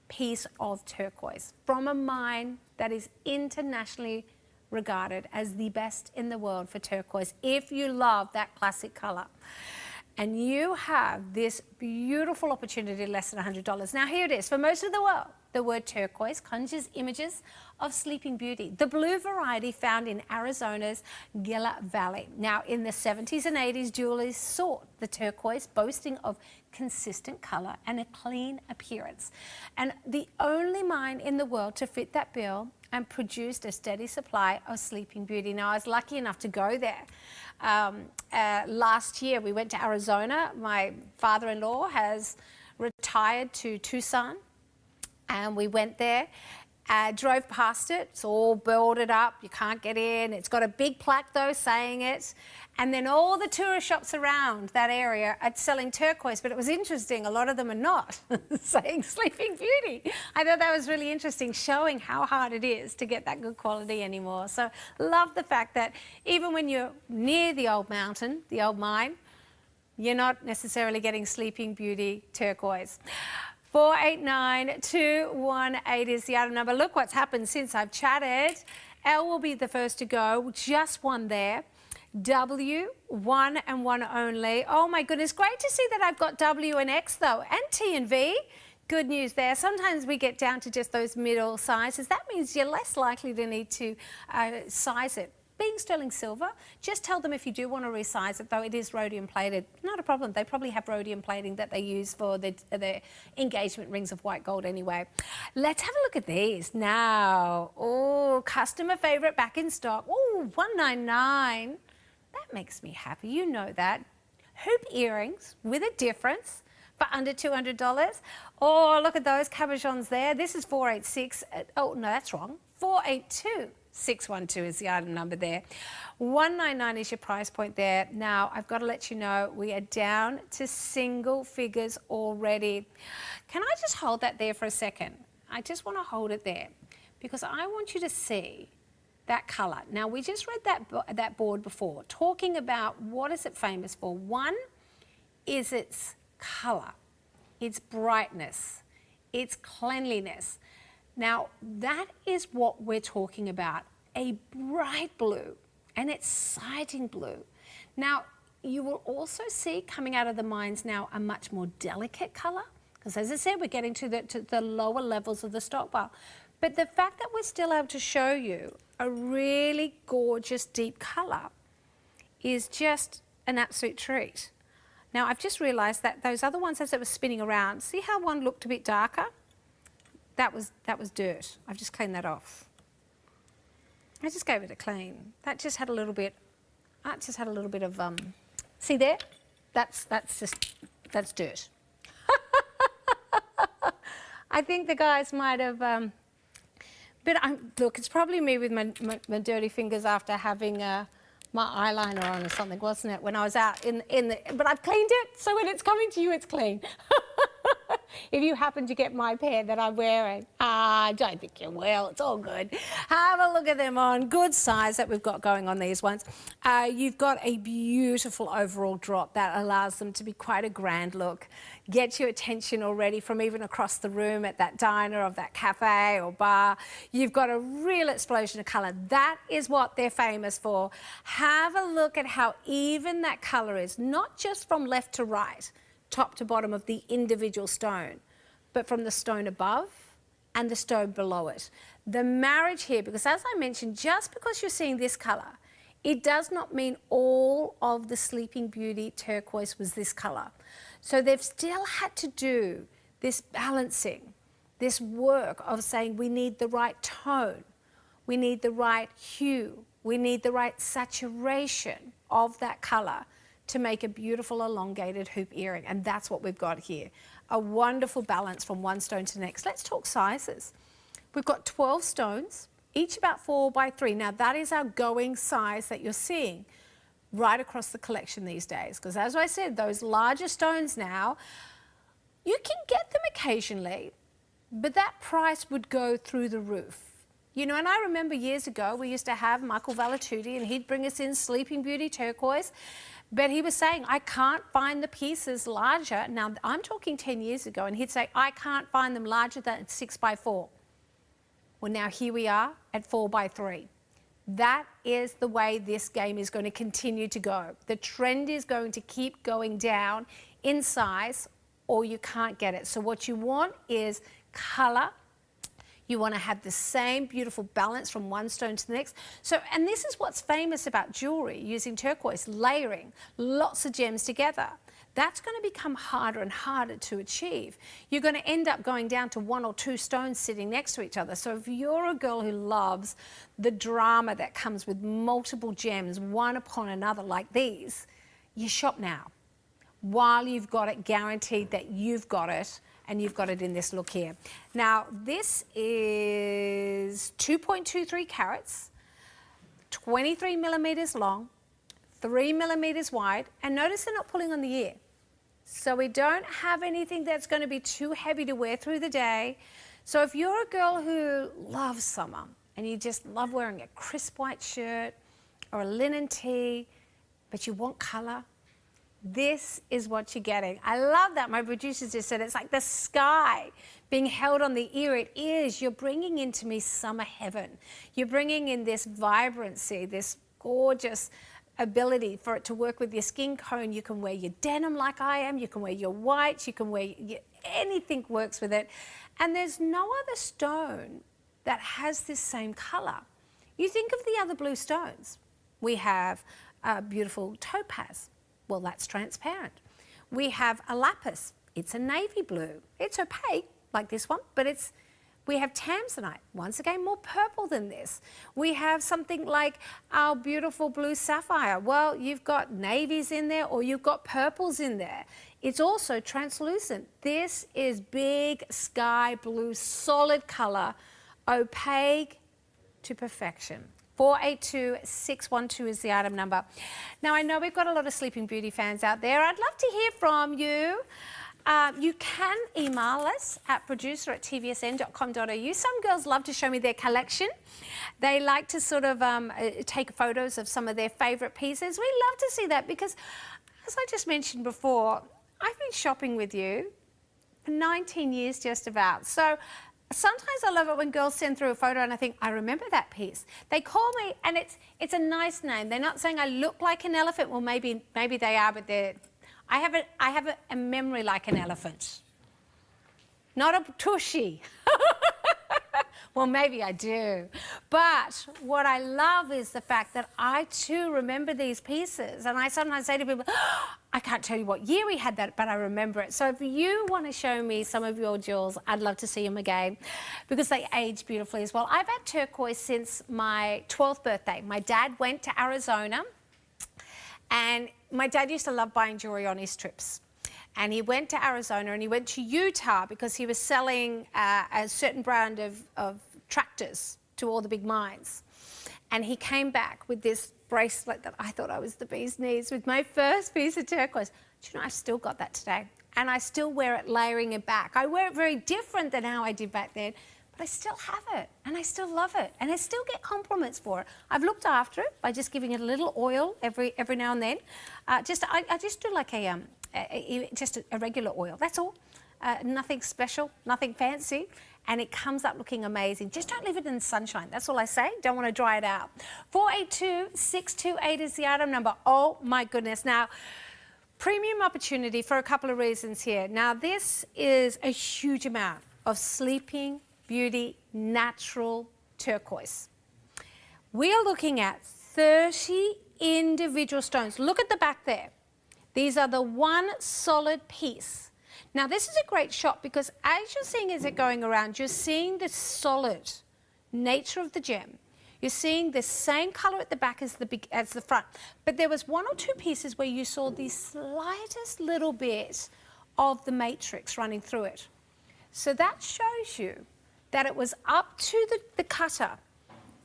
piece of turquoise from a mine that is internationally regarded as the best in the world for turquoise if you love that classic colour. And you have this beautiful opportunity less than $100. Now here it is. For most of the world, the word turquoise conjures images of Sleeping Beauty, the blue variety found in Arizona's Gila Valley. Now, in the 70s and 80s, jewelers sought the turquoise, boasting of consistent colour and a clean appearance. And the only mine in the world to fit that bill and produced a steady supply of Sleeping Beauty. Now, I was lucky enough to go there. Last year, we went to Arizona. My father-in-law has retired to Tucson, and we went there. Drove past it. It's all boarded up. You can't get in. It's got a big plaque, though, saying it. And then all the tourist shops around that area are selling turquoise. But it was interesting. A lot of them are not saying Sleeping Beauty. I thought that was really interesting, showing how hard it is to get that good quality anymore. So love the fact that even when you're near the old mountain, the old mine, you're not necessarily getting Sleeping Beauty turquoise. 489218 is the item number. Look what's happened since I've chatted. L will be the first to go, just one there. W, one and one only. Oh my goodness, great to see that I've got W and X though, and T and V. good news there. Sometimes we get down to just those middle sizes. That means you're less likely to need to size it. Being sterling silver, just tell them if you do want to resize it, though it is rhodium plated, not a problem. They probably have rhodium plating that they use for the engagement rings of white gold anyway. Let's have a look at these now. Oh, customer favorite back in stock. Oh, $199. That makes me happy. You know that. Hoop earrings with a difference for under $200. Oh, look at those cabochons there. This is 486. Oh, no, that's wrong. 482. 612 is the item number there. $199 is your price point there. Now, I've got to let you know, we are down to single figures already. Can I just hold that there for a second? I just want to hold it there because I want you to see that colour. Now, we just read that board before, talking about what is it famous for. One is its colour, its brightness, its cleanliness. Now, that is what we're talking about, a bright blue, and exciting blue. Now, you will also see coming out of the mines now a much more delicate colour, because as I said, we're getting to the lower levels of the stockpile. But the fact that we're still able to show you a really gorgeous deep colour is just an absolute treat. Now, I've just realised that those other ones as it was spinning around, see how one looked a bit darker? That was dirt. I've just cleaned that off. I just gave it a clean. That just had a little bit of see there? That's dirt. I think the guys might have but look, it's probably me with my dirty fingers after having my eyeliner on or something, wasn't it? When I was out in the but I've cleaned it, so when it's coming to you, it's clean. If you happen to get my pair that I'm wearing, I don't think you will. It's all good. Have a look at them on. Good size that we've got going on these ones. You've got a beautiful overall drop that allows them to be quite a grand look. Get your attention already from even across the room at that diner or that cafe or bar. You've got a real explosion of colour. That is what they're famous for. Have a look at how even that colour is, not just from left to right, top to bottom of the individual stone, but from the stone above and the stone below it. The marriage here, because as I mentioned, just because you're seeing this colour, it does not mean all of the Sleeping Beauty turquoise was this colour. So they've still had to do this balancing, this work of saying we need the right tone, we need the right hue, we need the right saturation of that colour to make a beautiful elongated hoop earring, and that's what we've got here. A wonderful balance from one stone to the next. Let's talk sizes. We've got 12 stones, each about 4 by 3. Now that is our going size that you're seeing right across the collection these days, because as I said, those larger stones now, you can get them occasionally, but that price would go through the roof. You know, and I remember years ago, we used to have Michael Valatutti, and he'd bring us in Sleeping Beauty turquoise, but he was saying, I can't find the pieces larger. Now, I'm talking 10 years ago, and he'd say, I can't find them larger than 6 by 4. Well, now here we are at 4 by 3. That is the way this game is going to continue to go. The trend is going to keep going down in size, or you can't get it. So what you want is colour. You want to have the same beautiful balance from one stone to the next. So, and this is what's famous about jewellery, using turquoise, layering lots of gems together. That's going to become harder and harder to achieve. You're going to end up going down to 1 or 2 stones sitting next to each other. So if you're a girl who loves the drama that comes with multiple gems, one upon another like these, you shop now, while you've got it guaranteed that you've got it, and you've got it in this look here. Now, this is 2.23 carats, 23 millimetres long, 3 millimetres wide, and notice they're not pulling on the ear. So we don't have anything that's going to be too heavy to wear through the day. So if you're a girl who loves summer and you just love wearing a crisp white shirt or a linen tee, but you want colour, this is what you're getting. I love that. My producers just said it's like the sky being held on the ear. It is. You're bringing into me summer heaven. You're bringing in this vibrancy, this gorgeous ability for it to work with your skin tone. You can wear your denim like I am, you can wear your whites, you can wear anything works with it. And there's no other stone that has this same colour. You think of the other blue stones. We have a beautiful topaz. Well, that's transparent. We have a lapis. It's a navy blue. It's opaque, like this one, but we have tanzanite, once again more purple than this. We have something like our beautiful blue sapphire. Well, you've got navies in there or you've got purples in there. It's also translucent. This is big sky blue, solid colour, opaque to perfection. 482-612 is the item number. Now, I know we've got a lot of Sleeping Beauty fans out there. I'd love to hear from you. You can email us at producer@tvsn.com.au. Some girls love to show me their collection. They like to sort of take photos of some of their favourite pieces. We love to see that because, as I just mentioned before, I've been shopping with you for 19 years just about. So sometimes I love it when girls send through a photo and I think, I remember that piece. They call me and it's a nice name. They're not saying I look like an elephant. Well, maybe they are, but I have a memory like an elephant, not a tushy. Well, maybe I do. But what I love is the fact that I too remember these pieces. And I sometimes say to people, oh, I can't tell you what year we had that, but I remember it. So if you want to show me some of your jewels, I'd love to see them again because they age beautifully as well. I've had turquoise since my 12th birthday. My dad went to Arizona, and my dad used to love buying jewellery on his trips. And he went to Arizona and he went to Utah because he was selling a certain brand of tractors to all the big mines. And he came back with this bracelet that I thought I was the bee's knees with my first piece of turquoise. Do you know, I've still got that today. And I still wear it layering it back. I wear it very different than how I did back then, but I still have it and I still love it. And I still get compliments for it. I've looked after it by just giving it a little oil every now and then. I just do like just a regular oil, that's all. Nothing special, nothing fancy, and it comes up looking amazing. Just don't leave it in the sunshine, that's all I say. Don't want to dry it out. 482-628 is the item number. Oh my goodness. Now, premium opportunity for a couple of reasons here. Now, this is a huge amount of Sleeping Beauty natural turquoise. We are looking at 30 individual stones. Look at the back there. These are the one solid piece. Now, this is a great shot because as you're seeing as it going around, you're seeing the solid nature of the gem. You're seeing the same colour at the back as the front. But there was one or two pieces where you saw the slightest little bit of the matrix running through it. So that shows you that it was up to the cutter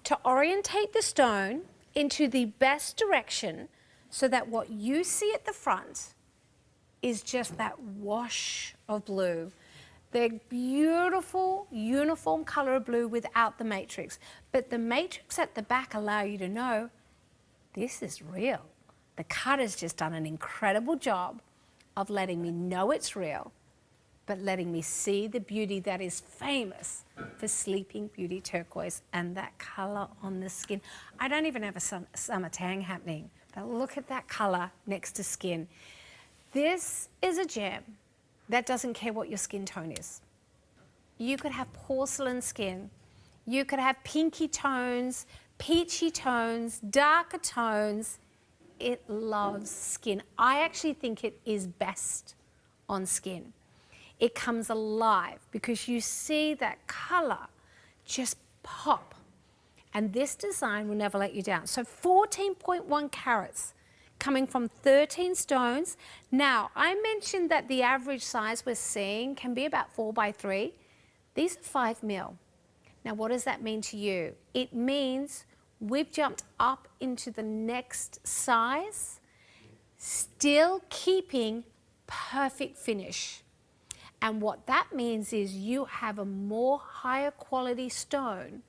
to orientate the stone into the best direction so that what you see at the front is just that wash of blue. The beautiful uniform colour of blue without the matrix. But the matrix at the back allow you to know this is real. The cutter's just done an incredible job of letting me know it's real, but letting me see the beauty that is famous for Sleeping Beauty turquoise and that colour on the skin. I don't even have a summer tang happening, but look at that colour next to skin. This is a gem that doesn't care what your skin tone is. You could have porcelain skin. You could have pinky tones, peachy tones, darker tones. It loves skin. I actually think it is best on skin. It comes alive because you see that colour just pop. And this design will never let you down. So 14.1 carats coming from 13 stones. Now, I mentioned that the average size we're seeing can be about 4x3. These are 5 mil. Now, what does that mean to you? It means we've jumped up into the next size, still keeping perfect finish. And what that means is you have a more higher quality stone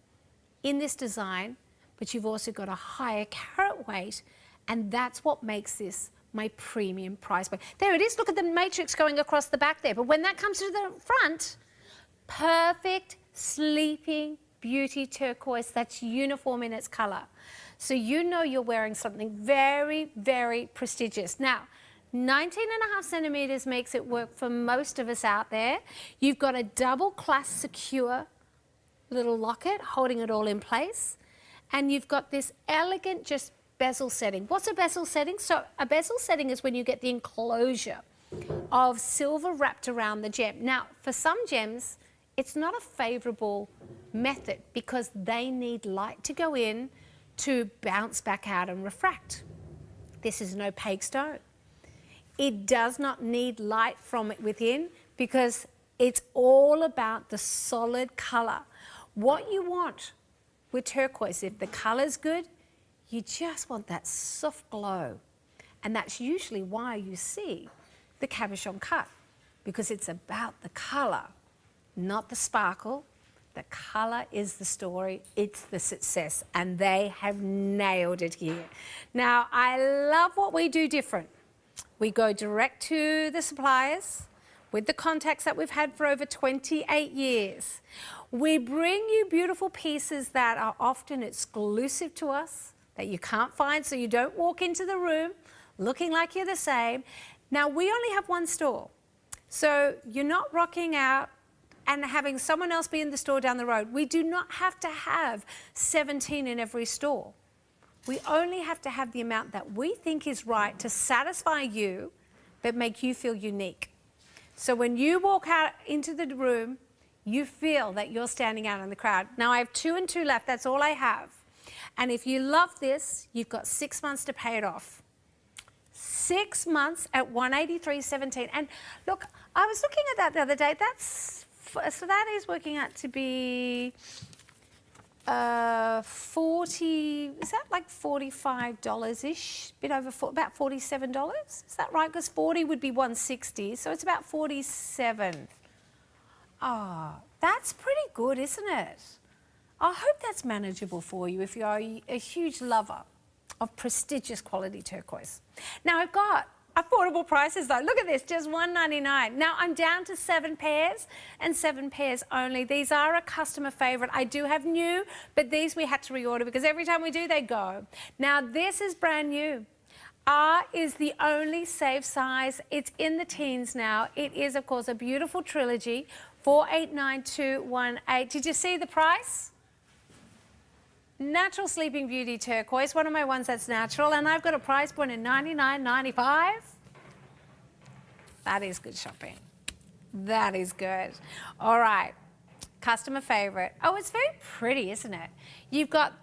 in this design, but you've also got a higher carat weight, and that's what makes this my premium price point. There it is, look at the matrix going across the back there, but when that comes to the front, perfect Sleeping beauty turquoise that's uniform in its color. So you know you're wearing something very, very prestigious. Now, 19.5 centimeters makes it work for most of us out there. You've got a double clasp secure little locket holding it all in place. And you've got this elegant just bezel setting. What's a bezel setting? So a bezel setting is when you get the enclosure of silver wrapped around the gem. Now, for some gems, it's not a favorable method because they need light to go in to bounce back out and refract. This is an opaque stone. It does not need light from it within because it's all about the solid color. What you want with turquoise, if the color's good, you just want that soft glow. And that's usually why you see the cabochon cut, because it's about the color, not the sparkle. The color is the story, it's the success, and they have nailed it here. Now, I love what we do different. We go direct to the suppliers with the contacts that we've had for over 28 years. We bring you beautiful pieces that are often exclusive to us, that you can't find, so you don't walk into the room looking like you're the same. Now, we only have one store, so you're not rocking out and having someone else be in the store down the road. We do not have to have 17 in every store. We only have to have the amount that we think is right to satisfy you, but make you feel unique. So when you walk out into the room, you feel that you're standing out in the crowd. Now, I have 2 and 2 left. That's all I have. And if you love this, you've got 6 months to pay it off. 6 months at $183.17. And look, I was looking at that the other day. So that is working out to be 40, is that like $45-ish? Bit over, about $47? Is that right? Because 40 would be 160, so it's about 47. Oh, that's pretty good, isn't it? I hope that's manageable for you if you are a huge lover of prestigious quality turquoise. Now, I've got affordable prices though. Look at this, just $199. Now I'm down to 7 pairs and 7 pairs only. These are a customer favorite. I do have new, but these we had to reorder because every time we do, they go. Now this is brand new. R is the only safe size. It's in the teens now. It is, of course, a beautiful trilogy, $489,218. Did you see the price? Natural Sleeping Beauty turquoise, one of my ones that's natural, and I've got a price point of $99.95. That is good shopping. That is good. All right, customer favorite. Oh, it's very pretty, isn't it? You've got,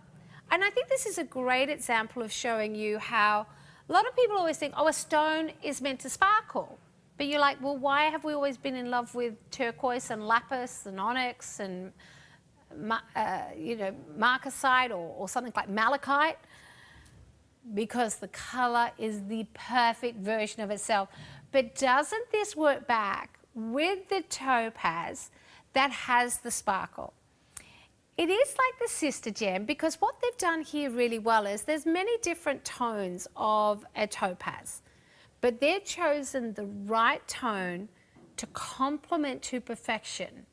and I think this is a great example of showing you how a lot of people always think, oh, a stone is meant to sparkle. But you're like, well, why have we always been in love with turquoise and lapis and onyx and marcasite or something like malachite? Because the color is the perfect version of itself. But doesn't this work back with the topaz that has the sparkle? It is like the sister gem because what they've done here really well is there's many different tones of a topaz, but they've chosen the right tone to complement to perfection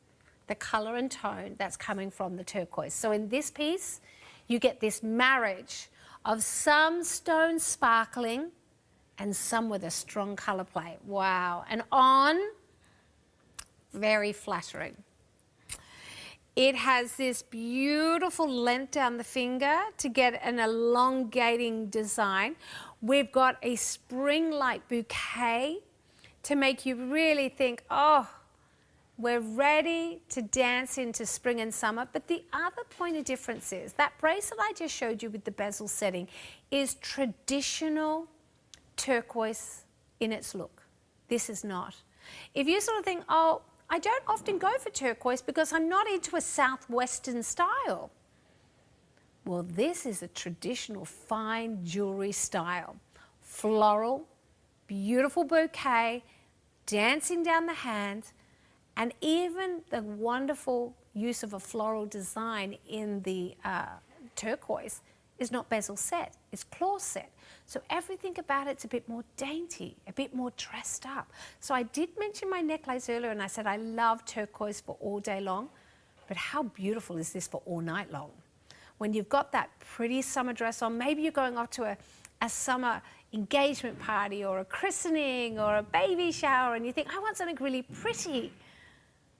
the color and tone that's coming from the turquoise. So in this piece, you get this marriage of some stones sparkling and some with a strong color play. Wow. And on, very flattering. It has this beautiful length down the finger to get an elongating design. We've got a spring-like bouquet to make you really think, oh, we're ready to dance into spring and summer. But the other point of difference is that bracelet I just showed you with the bezel setting is traditional turquoise in its look. This is not. If you sort of think, oh, I don't often go for turquoise because I'm not into a southwestern style. Well, this is a traditional fine jewelry style. Floral, beautiful bouquet, dancing down the hand, and even the wonderful use of a floral design in the turquoise is not bezel set, it's claw set. So everything about it's a bit more dainty, a bit more dressed up. So I did mention my necklace earlier and I said I love turquoise for all day long, But how beautiful is this for all night long? When you've got that pretty summer dress on, maybe you're going off to a summer engagement party or a christening or a baby shower, and you think, I want something really pretty.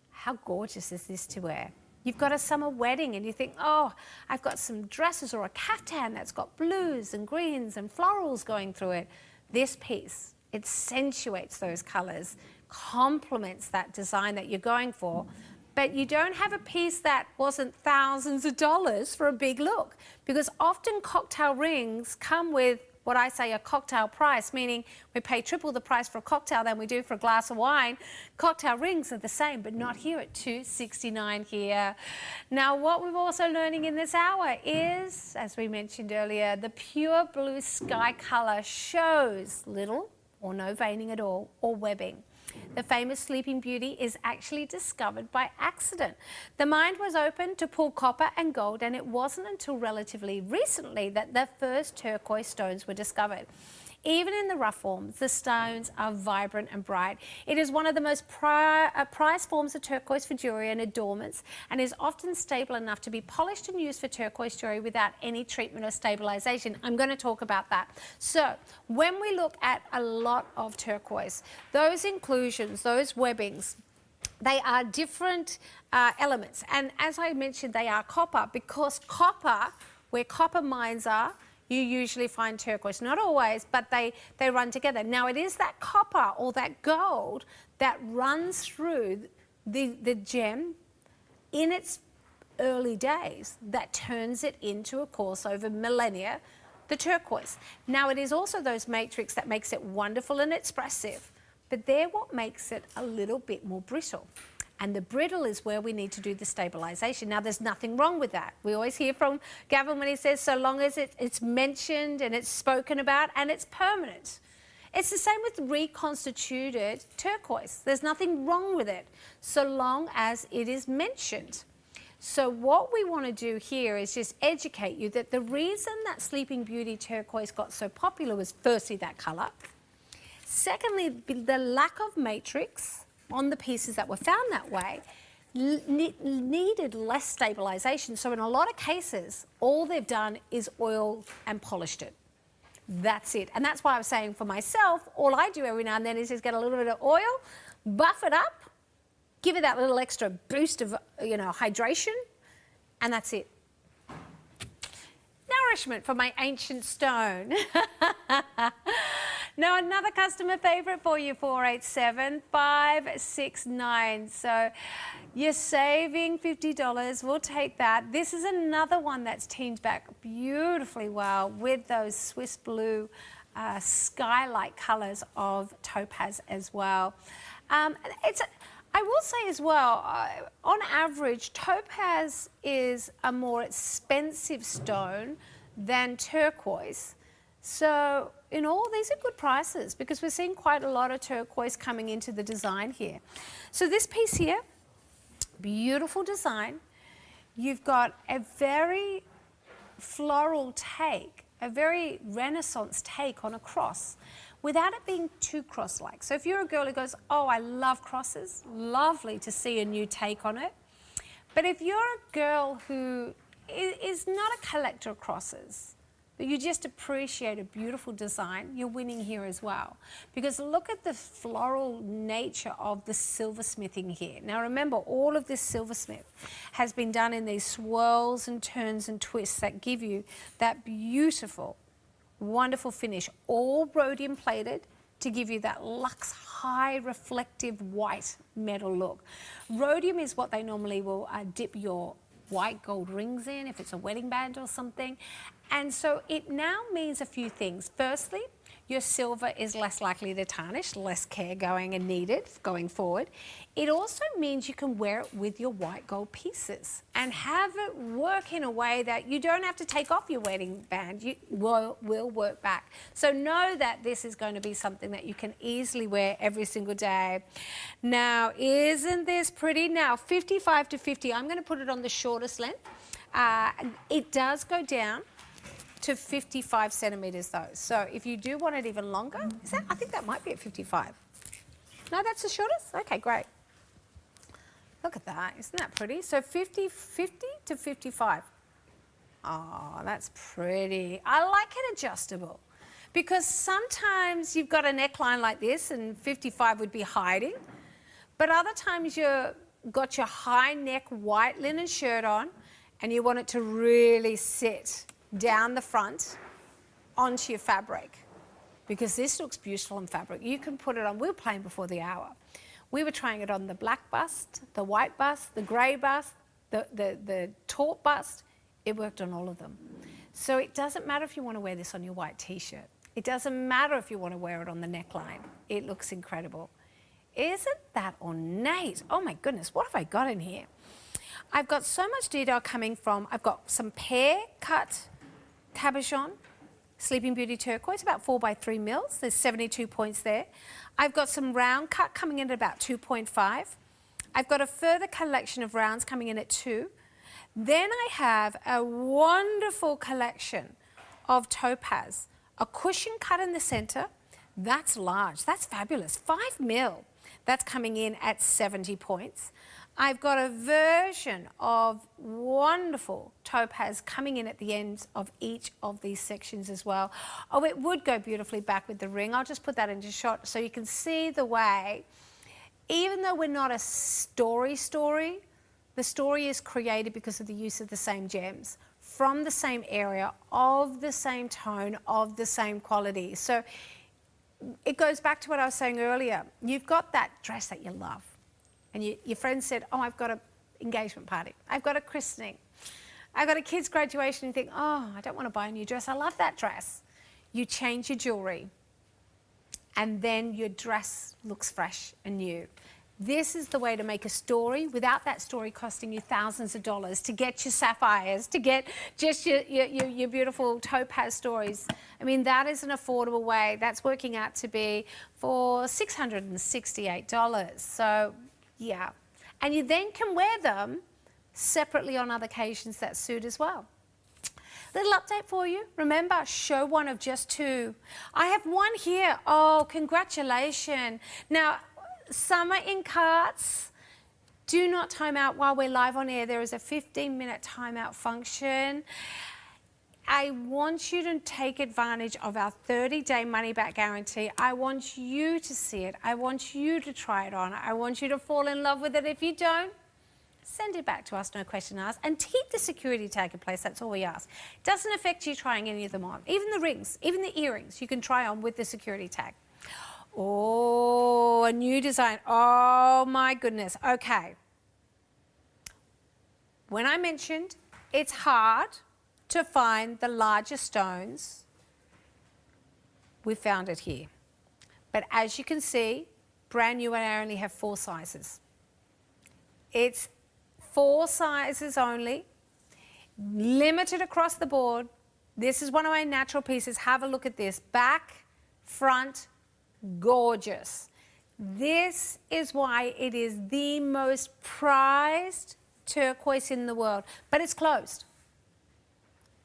How gorgeous is this to wear? You've got a summer wedding and you think, oh, I've got some dresses or a caftan that's got blues and greens and florals going through it. This piece, it accentuates those colours, complements that design that you're going for, but you don't have a piece that wasn't thousands of dollars for a big look, because often cocktail rings come with what I say a cocktail price, meaning we pay triple the price for a cocktail than we do for a glass of wine. Cocktail rings are the same, but not here at $269 here. Now, what we're also learning in this hour is, as we mentioned earlier, the pure blue sky colour shows little or no veining at all, or webbing. The famous Sleeping Beauty is actually discovered by accident. The mine was open to pull copper and gold, and it wasn't until relatively recently that the first turquoise stones were discovered. Even in the rough forms, the stones are vibrant and bright. It is one of the most prized forms of turquoise for jewellery and adornments, and is often stable enough to be polished and used for turquoise jewellery without any treatment or stabilisation. I'm going to talk about that. So, when we look at a lot of turquoise, those inclusions, those webbings, they are different elements. And as I mentioned, they are copper, because copper, where copper mines are, you usually find turquoise. Not always, but they run together. Now, it is that copper or that gold that runs through the gem in its early days that turns it into, of course, over millennia, the turquoise. Now, it is also those matrix that makes it wonderful and expressive, but they're what makes it a little bit more brittle. And the brittle is where we need to do the stabilisation. Now, there's nothing wrong with that. We always hear from Gavin when he says, so long as it's mentioned and it's spoken about and it's permanent. It's the same with reconstituted turquoise. There's nothing wrong with it, so long as it is mentioned. So what we want to do here is just educate you that the reason that Sleeping Beauty turquoise got so popular was firstly that colour. Secondly, the lack of matrix on the pieces that were found that way needed less stabilisation. So in a lot of cases, all they've done is oiled and polished it. That's it. And that's why I was saying for myself, all I do every now and then is just get a little bit of oil, buff it up, give it that little extra boost of, hydration, and that's it. Nourishment for my ancient stone. Now, another customer favourite for you, 487-569. So you're saving $50. We'll take that. This is another one that's teamed back beautifully well with those Swiss blue sky-like colours of topaz as well. I will say as well, on average, topaz is a more expensive stone than turquoise. So, these are good prices, because we're seeing quite a lot of turquoise coming into the design here. So this piece here, beautiful design. You've got a very floral take, a very Renaissance take on a cross, without it being too cross-like. So if you're a girl who goes, oh, I love crosses, lovely to see a new take on it. But if you're a girl who is not a collector of crosses, but you just appreciate a beautiful design, you're winning here as well. Because look at the floral nature of the silversmithing here. Now remember, all of this silversmith has been done in these swirls and turns and twists that give you that beautiful, wonderful finish, all rhodium plated to give you that luxe, high reflective white metal look. Rhodium is what they normally will dip your white gold rings in, if it's a wedding band or something. And so it now means a few things. Firstly, your silver is less likely to tarnish, less care going and needed going forward. It also means you can wear it with your white gold pieces and have it work in a way that you don't have to take off your wedding band. You will work back. So know that this is going to be something that you can easily wear every single day. Now, isn't this pretty? Now, 55 to 50, I'm going to put it on the shortest length. It does go down to 55 centimetres though. So if you do want it even longer, I think that might be at 55. No, that's the shortest? Okay, great. Look at that. Isn't that pretty? So 50 to 55. Oh, that's pretty. I like it adjustable because sometimes you've got a neckline like this and 55 would be hiding, but other times you've got your high neck white linen shirt on and you want it to really sit down the front onto your fabric because this looks beautiful on fabric. You can put it on. We were playing before the hour. We were trying it on the black bust, the white bust, the grey bust, the taut bust. It worked on all of them. So it doesn't matter if you want to wear this on your white t-shirt. It doesn't matter if you want to wear it on the neckline. It looks incredible. Isn't that ornate? Oh my goodness, what have I got in here? I've got so much detail coming from, I've got some pear cut cabochon, Sleeping Beauty turquoise, about 4 by 3 mils. There's 72 points there. I've got some round cut coming in at about 2.5. I've got a further collection of rounds coming in at 2. Then I have a wonderful collection of topaz, a cushion cut in the center. That's large, that's fabulous, 5 mil. That's coming in at 70 points. I've got a version of wonderful topaz coming in at the ends of each of these sections as well. Oh, it would go beautifully back with the ring. I'll just put that into shot so you can see the way, even though we're not a story, the story is created because of the use of the same gems from the same area, of the same tone, of the same quality. So it goes back to what I was saying earlier. You've got that dress that you love. And your friend said, oh, I've got an engagement party. I've got a christening. I've got a kid's graduation. And you think, oh, I don't want to buy a new dress. I love that dress. You change your jewellery and then your dress looks fresh and new. This is the way to make a story without that story costing you thousands of dollars, to get your sapphires, to get just your beautiful topaz stories. I mean, that is an affordable way. That's working out to be for $668. So, yeah. And you then can wear them separately on other occasions that suit as well. Little update for you. Remember, show one of just 2. I have one here. Oh, congratulations. Now, summer in carts, do not time out while we're live on air. There is a 15-minute timeout function. I want you to take advantage of our 30-day money-back guarantee. I want you to see it. I want you to try it on. I want you to fall in love with it. If you don't, send it back to us, no question asked, and keep the security tag in place. That's all we ask. It doesn't affect you trying any of them on. Even the rings, even the earrings, you can try on with the security tag. Oh, a new design. Oh, my goodness. Okay. When I mentioned it's hard to find the larger stones, we found it here. But as you can see, brand new, and I only have 4 sizes. It's 4 sizes only, limited across the board. This is one of my natural pieces. Have a look at this. Back, front, gorgeous. This is why it is the most prized turquoise in the world, but it's closed.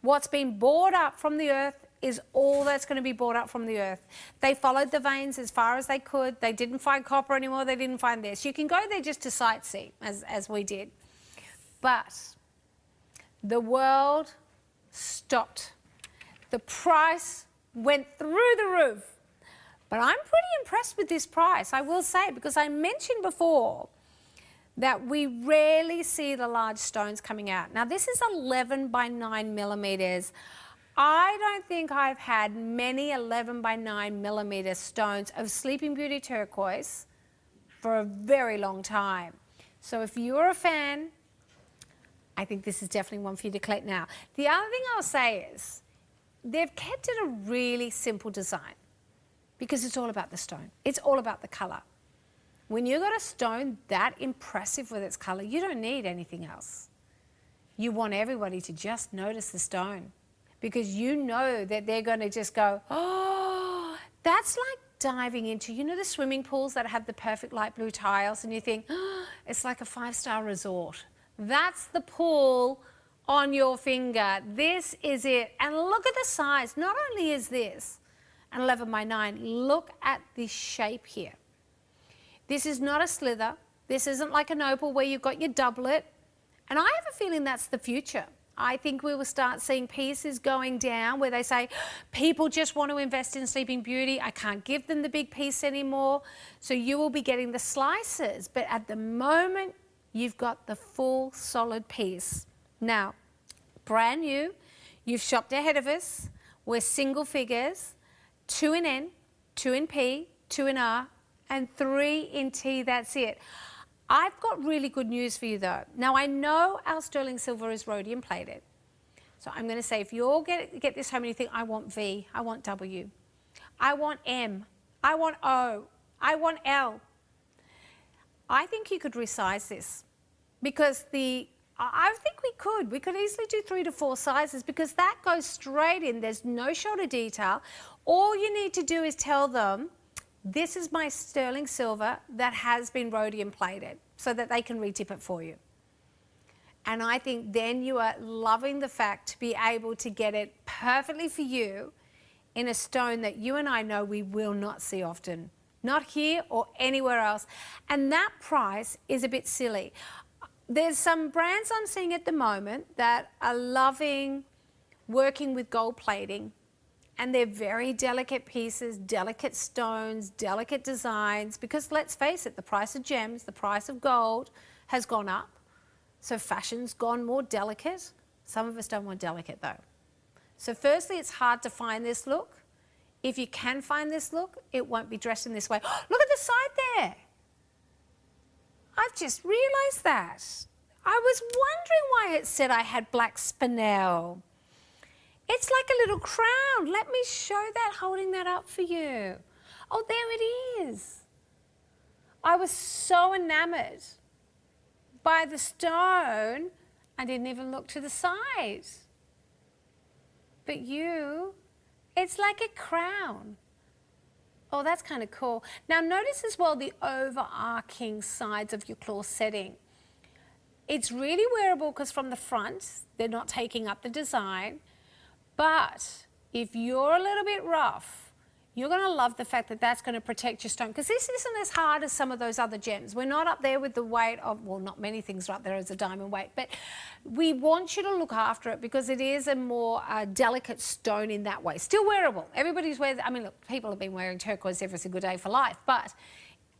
What's been bought up from the earth is all that's going to be bought up from the earth. They followed the veins as far as they could. They didn't find copper anymore. They didn't find this. You can go there just to sightsee, as we did. But the world stopped. The price went through the roof. But I'm pretty impressed with this price, I will say, because I mentioned before that we rarely see the large stones coming out. Now, this is 11 by 9 millimeters. I don't think I've had many 11 by 9 millimeter stones of Sleeping Beauty turquoise for a very long time. So if you're a fan, I think this is definitely one for you to collect now. The other thing I'll say is they've kept it a really simple design because it's all about the stone. It's all about the colour. When you've got a stone that impressive with its colour, you don't need anything else. You want everybody to just notice the stone because you know that they're going to just go, oh, that's like diving into, you know, the swimming pools that have the perfect light blue tiles and you think, oh, it's like a 5-star resort. That's the pool on your finger. This is it. And look at the size. Not only is this an 11 by 9, look at the shape here. This is not a slither. This isn't like an opal where you've got your doublet. And I have a feeling that's the future. I think we will start seeing pieces going down where they say, people just want to invest in Sleeping Beauty. I can't give them the big piece anymore. So you will be getting the slices. But at the moment, you've got the full solid piece. Now, brand new, you've shopped ahead of us. We're single figures, 2 in N, 2 in P, 2 in R, and 3 in T, that's it. I've got really good news for you though. Now I know our sterling silver is rhodium plated. So I'm going to say if you all get this home and you think, I want V, I want W, I want M, I want O, I want L, I think you could resize this because I think we could easily do 3 to 4 sizes because that goes straight in. There's no shoulder detail. All you need to do is tell them, this is my sterling silver that has been rhodium plated so that they can retip it for you. And I think then you are loving the fact to be able to get it perfectly for you in a stone that you and I know we will not see often. Not here or anywhere else. And that price is a bit silly. There's some brands I'm seeing at the moment that are loving working with gold plating. And they're very delicate pieces, delicate stones, delicate designs, because let's face it, the price of gems, the price of gold has gone up. So fashion's gone more delicate. Some of us don't want delicate though. So firstly, it's hard to find this look. If you can find this look, it won't be dressed in this way. Look at the side there. I've just realised that. I was wondering why it said I had black spinel. It's like a little crown. Let me show that, holding that up for you. Oh, there it is. I was so enamoured by the stone, I didn't even look to the side. But it's like a crown. Oh, that's kind of cool. Now notice as well the overarching sides of your claw setting. It's really wearable because from the front, they're not taking up the design. But if you're a little bit rough, you're going to love the fact that that's going to protect your stone because this isn't as hard as some of those other gems. We're not up there with the weight of, well, not many things are up there as a diamond weight, but we want you to look after it because it is a more delicate stone in that way. Still wearable. Everybody's wearing, I mean, look, people have been wearing turquoise every single day for life, but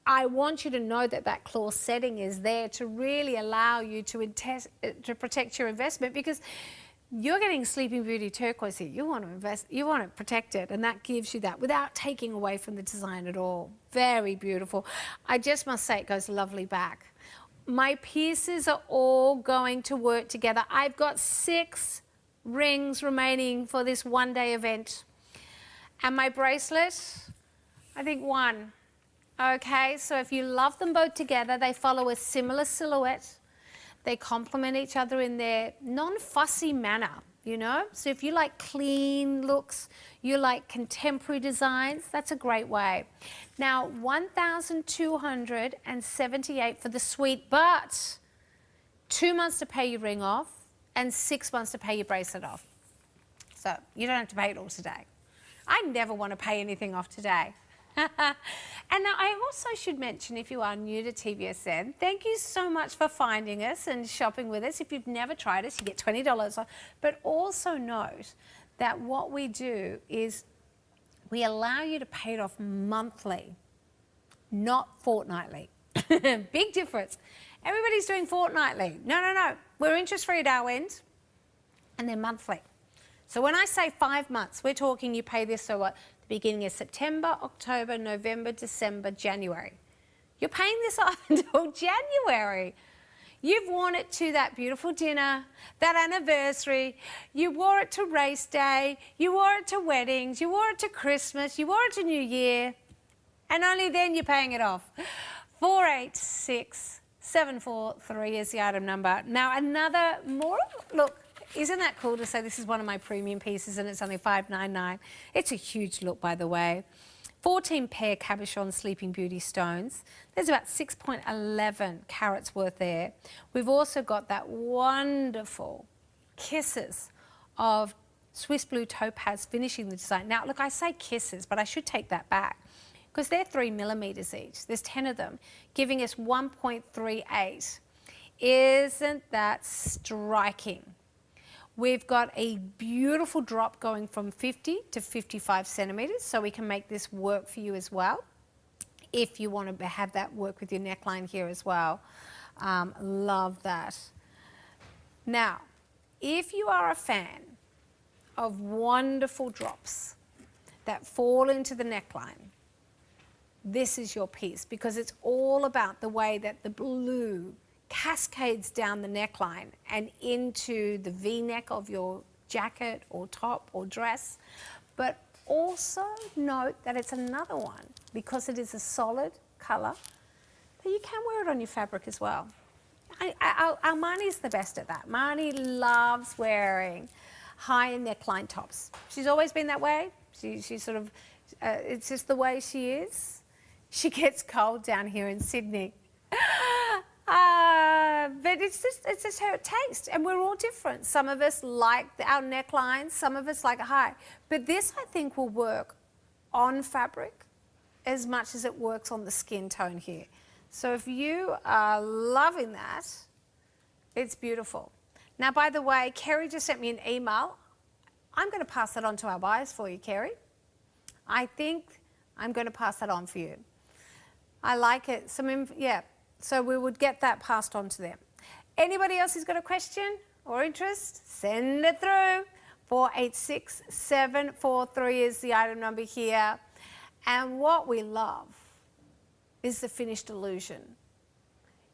I want you to know that that claw setting is there to really allow you to protect your investment because you're getting Sleeping Beauty turquoise here. You want to invest, you want to protect it, and that gives you that without taking away from the design at all. Very beautiful. I just must say it goes lovely back. My pieces are all going to work together. I've got 6 rings remaining for this one-day event. And my bracelet, I think 1. Okay, so if you love them both together, they follow a similar silhouette. They complement each other in their non-fussy manner, you know? So if you like clean looks, you like contemporary designs, that's a great way. Now, $1,278 for the suite, but 2 months to pay your ring off and 6 months to pay your bracelet off. So you don't have to pay it all today. I never want to pay anything off today. And now I also should mention, if you are new to TVSN, thank you so much for finding us and shopping with us. If you've never tried us, you get $20 off. But also note that what we do is we allow you to pay it off monthly, not fortnightly. Big difference. Everybody's doing fortnightly. No. We're interest-free at our end, and they're monthly. So when I say 5 months, we're talking you pay this so what? Beginning of September, October, November, December, January. You're paying this off until January. You've worn it to that beautiful dinner, that anniversary. You wore it to race day. You wore it to weddings. You wore it to Christmas. You wore it to New Year. And only then you're paying it off. 486743 is the item number. Now another more, look, isn't that cool to say this is one of my premium pieces and it's only $599? It's a huge look, by the way. 14 pair cabochon Sleeping Beauty stones. There's about 6.11 carats worth there. We've also got that wonderful kisses of Swiss blue topaz finishing the design. Now, look, I say kisses, but I should take that back because they're 3 millimeters each. There's 10 of them, giving us 1.38. Isn't that striking? We've got a beautiful drop going from 50 to 55 centimeters, so we can make this work for you as well, if you want to have that work with your neckline here as well. Love that. Now, if you are a fan of wonderful drops that fall into the neckline, this is your piece, because it's all about the way that the blue cascades down the neckline and into the V-neck of your jacket or top or dress. But also note that it's another one, because it is a solid colour, that you can wear it on your fabric as well. Our Marnie's the best at that. Marnie loves wearing high neckline tops. She's always been that way. She sort of, it's just the way she is. She gets cold down here in Sydney. But it's just her taste, and we're all different. Some of us like our necklines, some of us like it high. But this, I think, will work on fabric as much as it works on the skin tone here. So if you are loving that, it's beautiful. Now, by the way, Kerry just sent me an email. I'm going to pass that on to our buyers for you, Kerry. I think I'm going to pass that on for you. I like it. Yeah. So we would get that passed on to them. Anybody else who's got a question or interest, send it through. 486743 is the item number here. And what we love is the finished illusion.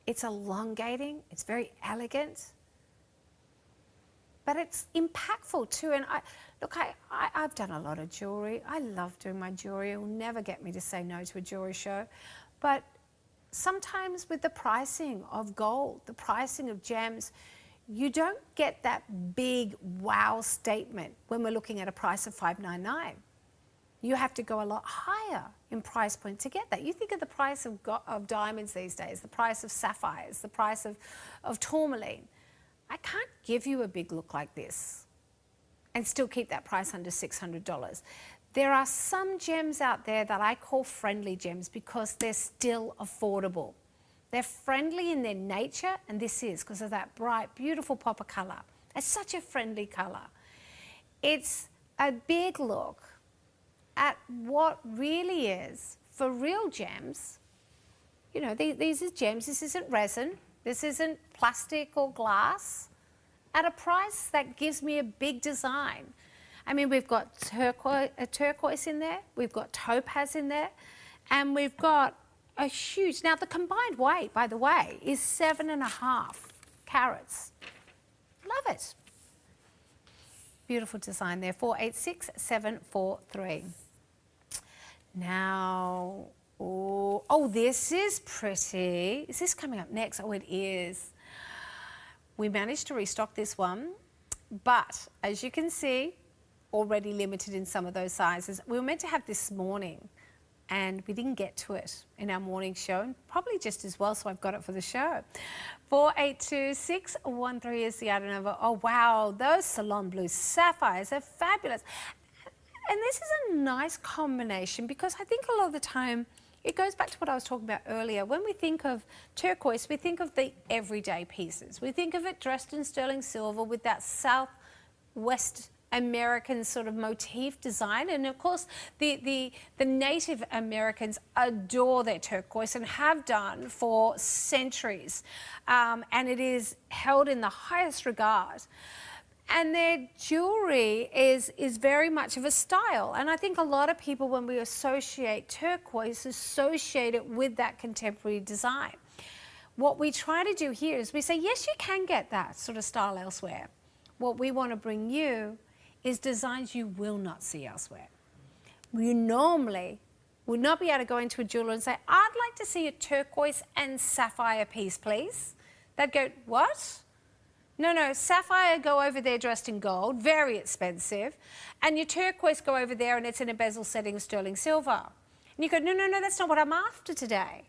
It's elongating, it's very elegant, but it's impactful too. And I've done a lot of jewellery. I love doing my jewellery. It will never get me to say no to a jewellery show. But sometimes with the pricing of gold, the pricing of gems, you don't get that big wow statement when we're looking at a price of $599. You have to go a lot higher in price point to get that. You think of the price of diamonds these days, the price of sapphires, the price of tourmaline. I can't give you a big look like this and still keep that price under $600. There are some gems out there that I call friendly gems because they're still affordable. They're friendly in their nature, and this is because of that bright, beautiful pop of colour. It's such a friendly colour. It's a big look at what really is, for real gems, you know, these are gems, this isn't resin, this isn't plastic or glass, at a price that gives me a big design. I mean, we've got turquoise in there, we've got topaz in there, and we've got a huge... Now, the combined weight, by the way, is 7.5 carats. Love it. Beautiful design there, 486743. Now, oh, this is pretty. Is this coming up next? Oh, it is. We managed to restock this one, but as you can see, already limited in some of those sizes. We were meant to have this morning, and we didn't get to it in our morning show, and probably just as well, so I've got it for the show. 482613 is the item number. Oh, wow, those Salon Blue sapphires are fabulous. And this is a nice combination because I think a lot of the time it goes back to what I was talking about earlier. When we think of turquoise, we think of the everyday pieces. We think of it dressed in sterling silver with that Southwest American sort of motif design, and of course the Native Americans adore their turquoise and have done for centuries, and it is held in the highest regard. And their jewellery is very much of a style, and I think a lot of people, when we associate turquoise, associate it with that contemporary design. What we try to do here is we say, yes, you can get that sort of style elsewhere. What we want to bring you is designs you will not see elsewhere. You normally would not be able to go into a jeweler and say, I'd like to see a turquoise and sapphire piece, please. They'd go, what? No, sapphire go over there dressed in gold, very expensive, and your turquoise go over there and it's in a bezel setting of sterling silver. And you go, no, that's not what I'm after today.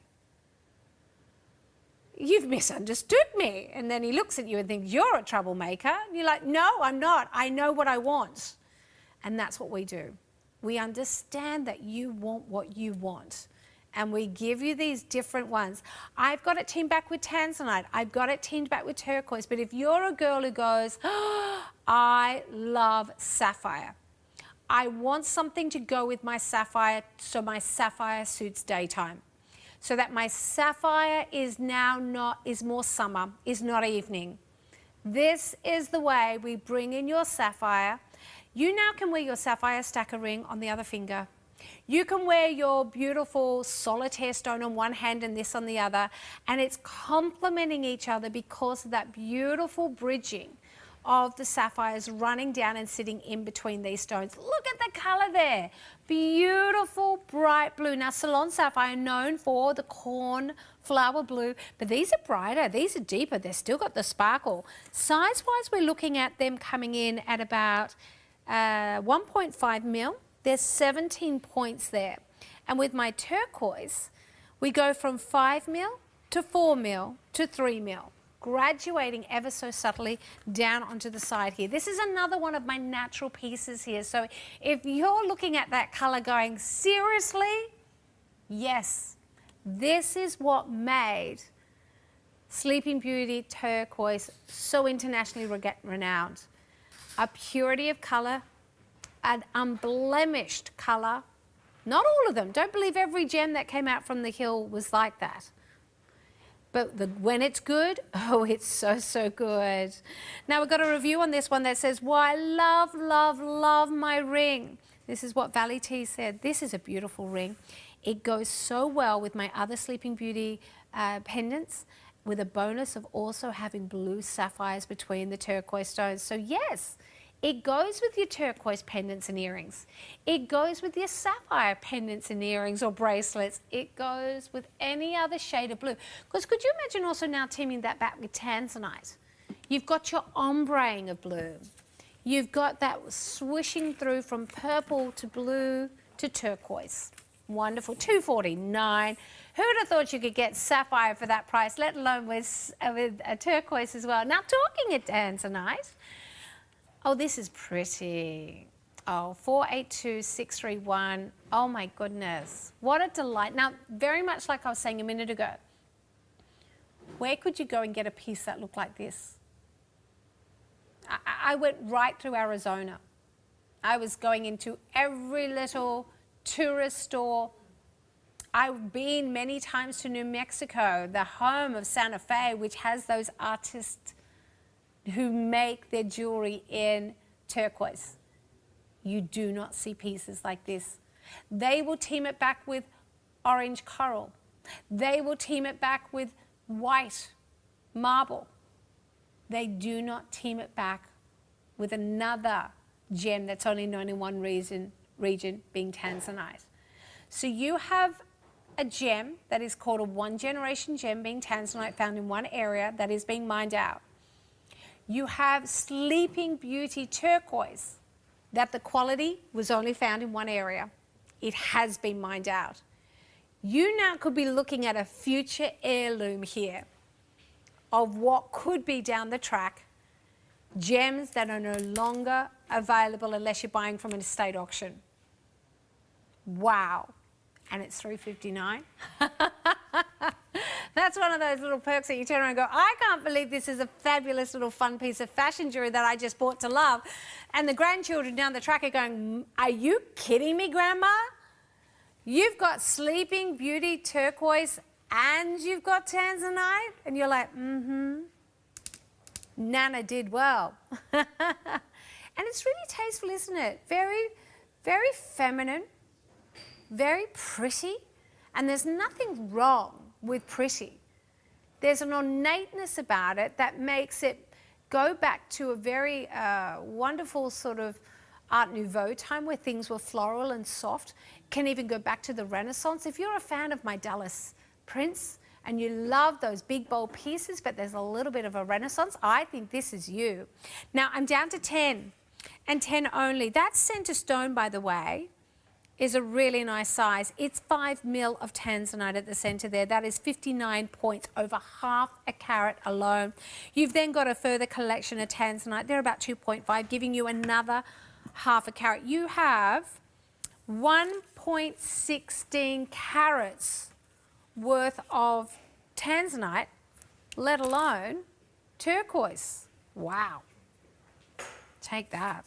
You've misunderstood me. And then he looks at you and thinks, you're a troublemaker. And you're like, no, I'm not. I know what I want. And that's what we do. We understand that you want what you want. And we give you these different ones. I've got it teamed back with tanzanite. I've got it teamed back with turquoise. But if you're a girl who goes, oh, I love sapphire. I want something to go with my sapphire so my sapphire suits daytime. So that my sapphire is more summer, is not evening. This is the way we bring in your sapphire. You now can wear your sapphire stacker ring on the other finger. You can wear your beautiful solitaire stone on one hand and this on the other, and it's complementing each other because of that beautiful bridging of the sapphires running down and sitting in between these stones. Look at the colour there. Beautiful bright blue. Now, Ceylon sapphire known for the cornflower blue, but these are brighter, these are deeper, they've still got the sparkle. Size-wise, we're looking at them coming in at about 1.5 mil. There's 17 points there. And with my turquoise, we go from 5 mil to 4 mil to 3 mil, graduating ever so subtly down onto the side here. This is another one of my natural pieces here. So if you're looking at that color going, seriously? Yes, this is what made Sleeping Beauty turquoise so internationally renowned. A purity of color, an unblemished colour. Not all of them. Don't believe every gem that came out from the hill was like that. But when it's good, oh, it's so, so good. Now, we've got a review on this one that says, why love, love, love my ring. This is what Valley T said. This is a beautiful ring. It goes so well with my other Sleeping Beauty pendants, with a bonus of also having blue sapphires between the turquoise stones. So yes, it goes with your turquoise pendants and earrings. It goes with your sapphire pendants and earrings or bracelets. It goes with any other shade of blue. Because could you imagine also now teaming that back with tanzanite? You've got your ombraying of blue. You've got that swishing through from purple to blue to turquoise. Wonderful. $249. Who'd have thought you could get sapphire for that price, let alone with a turquoise as well? Now, talking of tanzanite, oh, this is pretty. Oh, 482631. Oh, my goodness. What a delight. Now, very much like I was saying a minute ago, where could you go and get a piece that looked like this? I went right through Arizona. I was going into every little tourist store. I've been many times to New Mexico, the home of Santa Fe, which has those artists who make their jewelry in turquoise. You do not see pieces like this. They will team it back with orange coral. They will team it back with white marble. They do not team it back with another gem that's only known in one region being tanzanite. So you have a gem that is called a one-generation gem, being tanzanite, found in one area that is being mined out. You have Sleeping Beauty turquoise, that the quality was only found in one area. It has been mined out. You now could be looking at a future heirloom here of what could be down the track, gems that are no longer available unless you're buying from an estate auction. Wow. And it's $359. That's one of those little perks that you turn around and go, I can't believe this is a fabulous little fun piece of fashion jewelry that I just bought to love. And the grandchildren down the track are going, are you kidding me, Grandma? You've got Sleeping Beauty turquoise and you've got tanzanite? And you're like, mm-hmm. Nana did well. And it's really tasteful, isn't it? Very, very feminine, very pretty. And there's nothing wrong with pretty. There's an ornateness about it that makes it go back to a very wonderful sort of Art Nouveau time where things were floral and soft. Can even go back to the Renaissance. If you're a fan of my Dallas prints and you love those big bold pieces, but there's a little bit of a Renaissance, I think this is you. Now I'm down to 10 and 10 only. That center stone, by the way, is a really nice size. It's 5 mil of tanzanite at the center there. That is 59 points, over half a carat alone. You've then got a further collection of tanzanite. They're about 2.5, giving you another half a carat. You have 1.16 carats worth of tanzanite, let alone turquoise. Wow. Take that.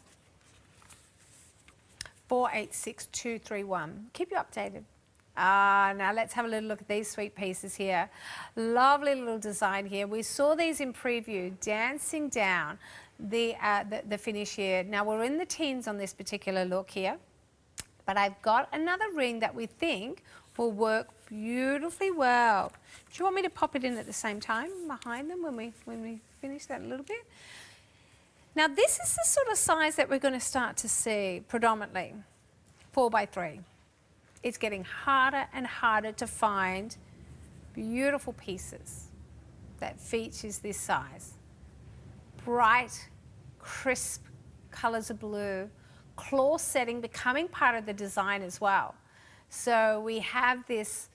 486231. Keep you updated. Now let's have a little look at these sweet pieces here. Lovely little design here. We saw these in preview, dancing down the finish here. Now we're in the teens on this particular look here, but I've got another ring that we think will work beautifully well. Do you want me to pop it in at the same time behind them when we finish that a little bit? Now this is the sort of size that we're going to start to see predominantly, 4x3. It's getting harder and harder to find beautiful pieces that features this size. Bright, crisp colours of blue, claw setting becoming part of the design as well. So we have this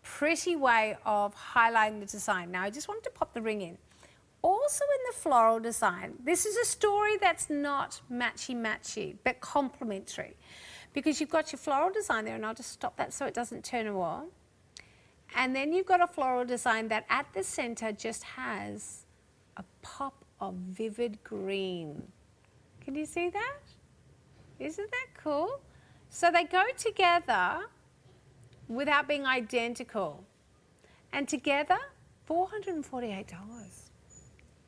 pretty way of highlighting the design. Now I just wanted to pop the ring in. Also in the floral design, this is a story that's not matchy-matchy, but complementary. Because you've got your floral design there, and I'll just stop that so it doesn't turn on. And then you've got a floral design that at the center just has a pop of vivid green. Can you see that? Isn't that cool? So they go together without being identical. And together, $448.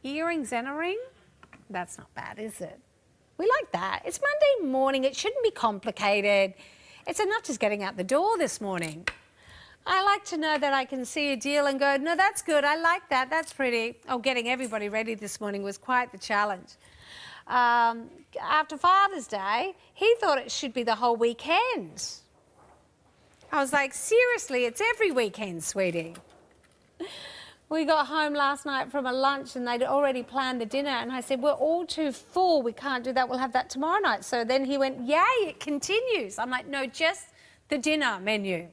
Earrings and a ring? That's not bad, is it? We like that. It's Monday morning. It shouldn't be complicated. It's enough just getting out the door this morning. I like to know that I can see a deal and go, no, that's good. I like that. That's pretty. Oh, getting everybody ready this morning was quite the challenge. After Father's Day, he thought it should be the whole weekend. I was like, seriously, it's every weekend, sweetie. We got home last night from a lunch and they'd already planned the dinner, and I said, we're all too full, we can't do that, we'll have that tomorrow night. So then he went, yay, it continues. I'm like, no, just the dinner menu.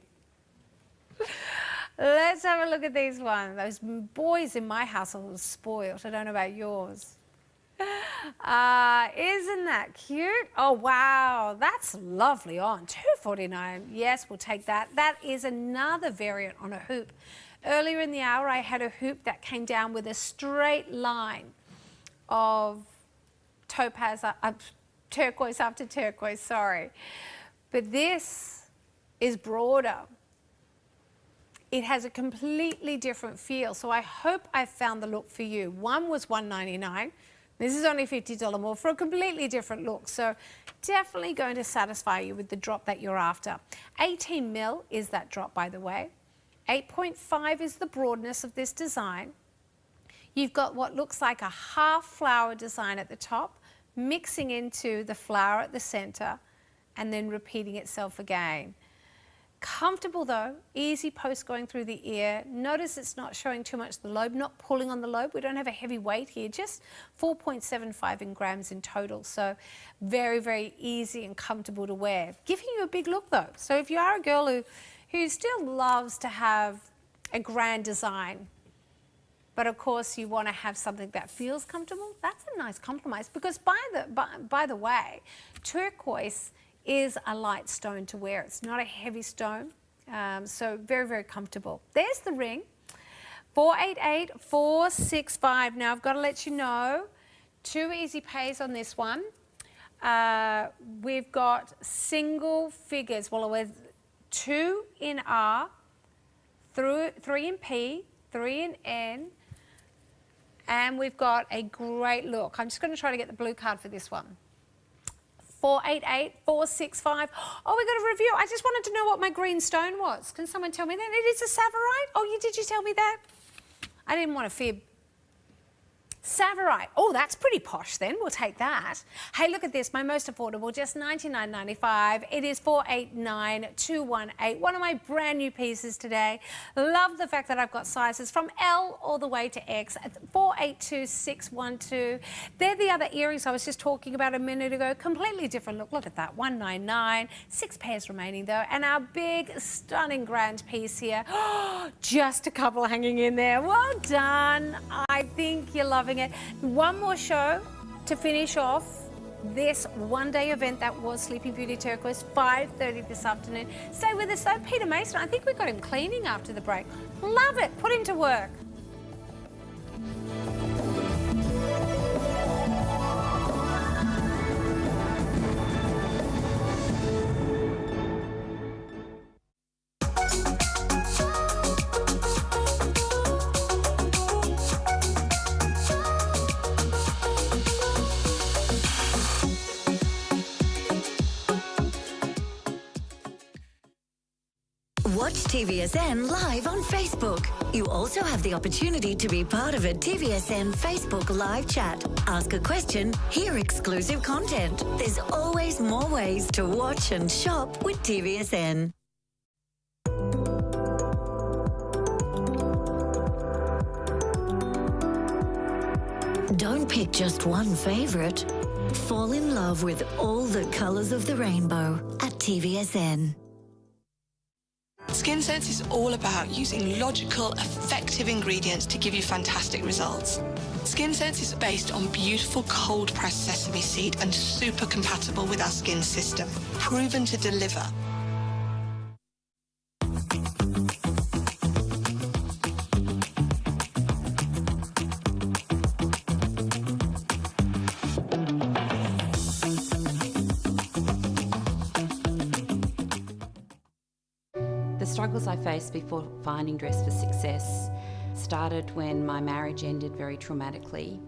Let's have a look at these ones. Those boys in my household were spoiled. I don't know about yours. Isn't that cute? Oh, wow, that's lovely on. $249. Yes, we'll take that. That is another variant on a hoop. Earlier in the hour, I had a hoop that came down with a straight line of topaz, turquoise after turquoise, sorry. But this is broader. It has a completely different feel. So I hope I found the look for you. One was $199. This is only $50 more for a completely different look. So definitely going to satisfy you with the drop that you're after. 18 mil is that drop, by the way. 8.5 is the broadness of this design. You've got what looks like a half flower design at the top, mixing into the flower at the center, and then repeating itself again. Comfortable though, easy post going through the ear. Notice it's not showing too much the lobe, not pulling on the lobe. We don't have a heavy weight here, just 4.75 in grams in total. So very, very easy and comfortable to wear. Giving you a big look though. So if you are a girl who still loves to have a grand design, but of course you want to have something that feels comfortable, that's a nice compromise. Because by the way, turquoise is a light stone to wear. It's not a heavy stone, so very, very comfortable. There's the ring, 488-465. Now I've got to let you know, 2 easy pays on this one. We've got single figures. Well, with 2 in R, 3 in P, 3 in N, and we've got a great look. I'm just going to try to get the blue card for this one. 488-465. Oh, we got a review. I just wanted to know what my green stone was. Can someone tell me that? It is a Savarite? Oh, did you tell me that? I didn't want to fib. Savarite. Oh, that's pretty posh then. We'll take that. Hey, look at this. My most affordable, just $99.95. It is $489,218. One of my brand new pieces today. Love the fact that I've got sizes from L all the way to X at $482,612. They're the other earrings I was just talking about a minute ago. Completely different look. Look at that. $199. 6 pairs remaining though. And our big, stunning grand piece here. Just a couple hanging in there. Well done. I think you're loving it. One more show to finish off this one-day event that was Sleeping Beauty Turquoise, 5:30 this afternoon. Stay with us though. Peter Mason, I think we got him cleaning after the break. Love it. Put him to work. Watch TVSN live on Facebook. You also have the opportunity to be part of a TVSN Facebook live chat. Ask a question, hear exclusive content. There's always more ways to watch and shop with TVSN. Don't pick just one favourite. Fall in love with all the colours of the rainbow at TVSN. SkinSense is all about using logical, effective ingredients to give you fantastic results. SkinSense is based on beautiful cold-pressed sesame seed and super compatible with our skin system, proven to deliver. The struggles I faced before finding Dress for Success started when my marriage ended very traumatically.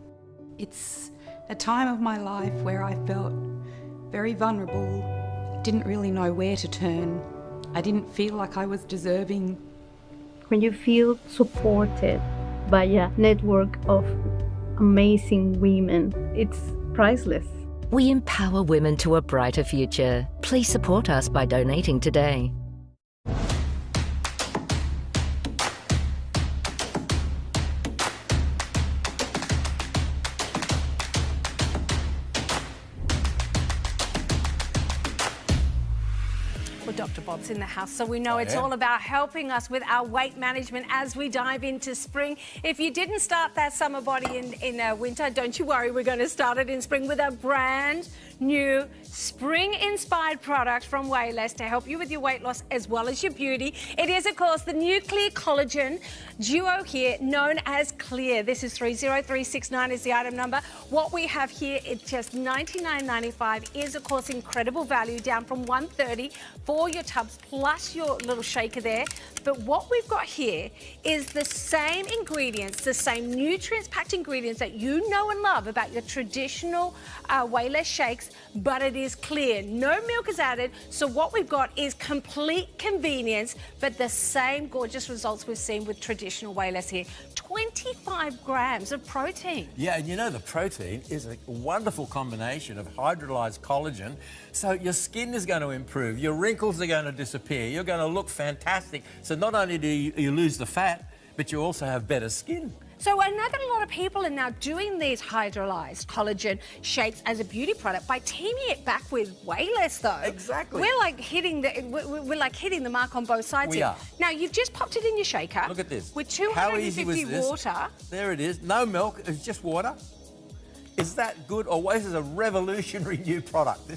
It's a time of my life where I felt very vulnerable, didn't really know where to turn. I didn't feel like I was deserving. When you feel supported by a network of amazing women, it's priceless. We empower women to a brighter future. Please support us by donating today. Dr. Bob's in the house, so we know it's all about helping us with our weight management as we dive into spring. If you didn't start that summer body in winter, don't you worry, we're going to start it in spring with a brand new spring-inspired product from Wayless to help you with your weight loss as well as your beauty. It is, of course, the Nuclear Collagen Duo here, known as Clear. This is 30369 is the item number. What we have here, it's just $99.95, is, of course, incredible value, down from $130 for your tubs plus your little shaker there. But what we've got here is the same ingredients, the same nutrients-packed ingredients that you know and love about your traditional Wayless shakes, but it is clear. No milk is added, so what we've got is complete convenience, but the same gorgeous results we've seen with traditional Wayless here. 25 grams of protein. Yeah, and you know the protein is a wonderful combination of hydrolyzed collagen, so your skin is going to improve, your wrinkles are going to disappear, you're going to look fantastic. So not only do you lose the fat, but you also have better skin. So I know that a lot of people are now doing these hydrolyzed collagen shakes as a beauty product by teaming it back with Wayless, though. Exactly. We're like hitting the mark on both sides We here. are. Now you've just popped it in your shaker. Look at this. With How easy was 250 this? water. There it is. No milk. It's just water. Is that good? Or this is a revolutionary new product.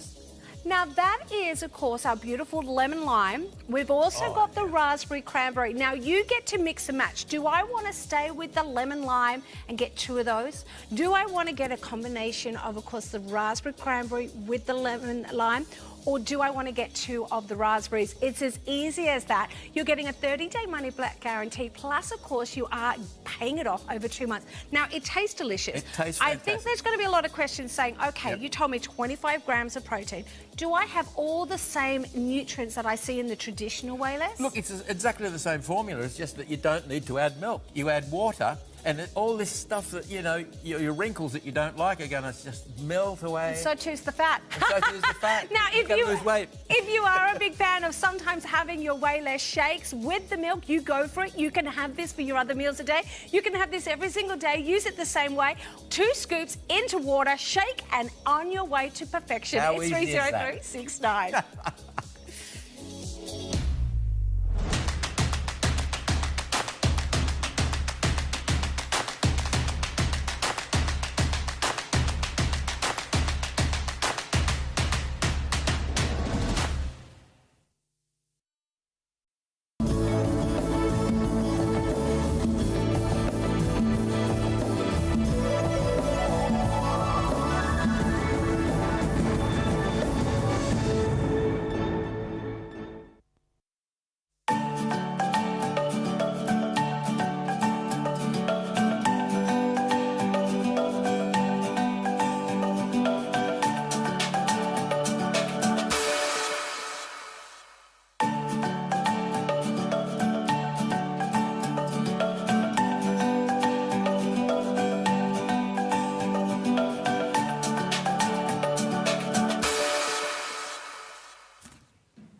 Now that is, of course, our beautiful lemon lime. We've also got the raspberry cranberry. Now you get to mix and match. Do I want to stay with the lemon lime and get 2 of those? Do I want to get a combination of course, the raspberry cranberry with the lemon lime? Or do I want to get 2 of the raspberries? It's as easy as that. You're getting a 30-day money-back guarantee, plus, of course, you are paying it off over 2 months. Now, it tastes delicious. It tastes I fantastic. think there's going to be a lot of questions saying, okay, you told me 25 grams of protein. Do I have all the same nutrients that I see in the traditional Wayless? Look, it's exactly the same formula. It's just that you don't need to add milk. You add water, and all this stuff that, you know, your wrinkles that you don't like are going to just melt away. And so too's the fat. And so too's the fat. Now, You're gonna lose weight. if you are a big fan of sometimes having your Wayless shakes with the milk, you go for it. You can have this for your other meals a day. You can have this every single day. Use it the same way. 2 scoops into water, shake, and on your way to perfection. How It's easy is that? 30369.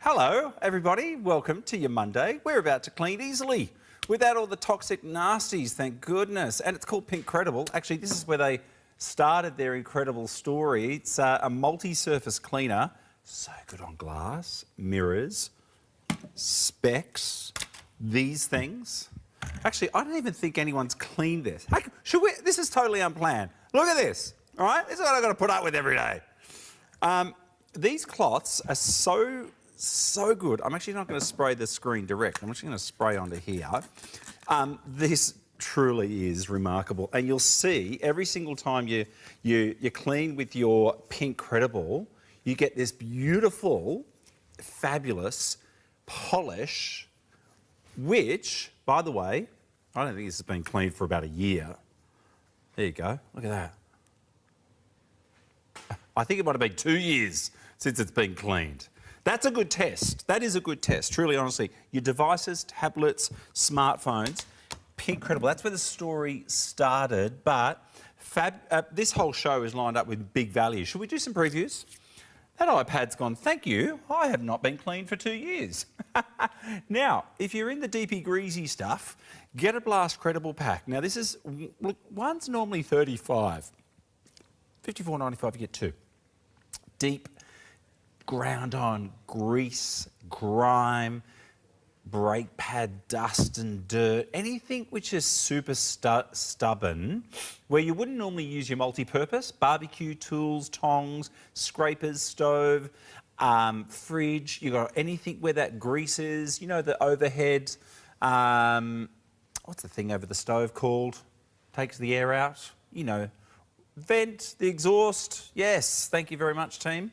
Hello, everybody. Welcome to your Monday. We're about to clean easily without all the toxic nasties, thank goodness. And it's called Pink Credible. Actually, this is where they started their incredible story. It's a multi-surface cleaner. So good on glass, mirrors, specs, these things. Actually, I don't even think anyone's cleaned this. Hey, should we? This is totally unplanned. Look at this, all right? This is what I've got to put up with every day. These cloths are so good. I'm actually not going to spray the screen direct. I'm actually going to spray onto here. This truly is remarkable. And you'll see every single time you clean with your Pink Credible, you get this beautiful, fabulous polish, which, by the way, I don't think this has been cleaned for about a year. There you go. Look at that. I think it might have been 2 years since it's been cleaned. That's a good test. That is a good test, truly, honestly. Your devices, tablets, smartphones, Pink Credible. That's where the story started, but this whole show is lined up with big value. Should we do some previews? That iPad's gone, thank you, I have not been cleaned for 2 years. Now, if you're in the deepy greasy stuff, get a Blast Credible pack. Now, this is, look, one's normally $35. $54.95, you get two. Deep, ground on grease, grime, brake pad dust and dirt, anything which is super stubborn, where you wouldn't normally use your multi-purpose, barbecue tools, tongs, scrapers, stove, fridge, you got anything where that grease is, you know, the overhead, what's the thing over the stove called? Takes the air out, you know, vent, the exhaust, yes, thank you very much, team.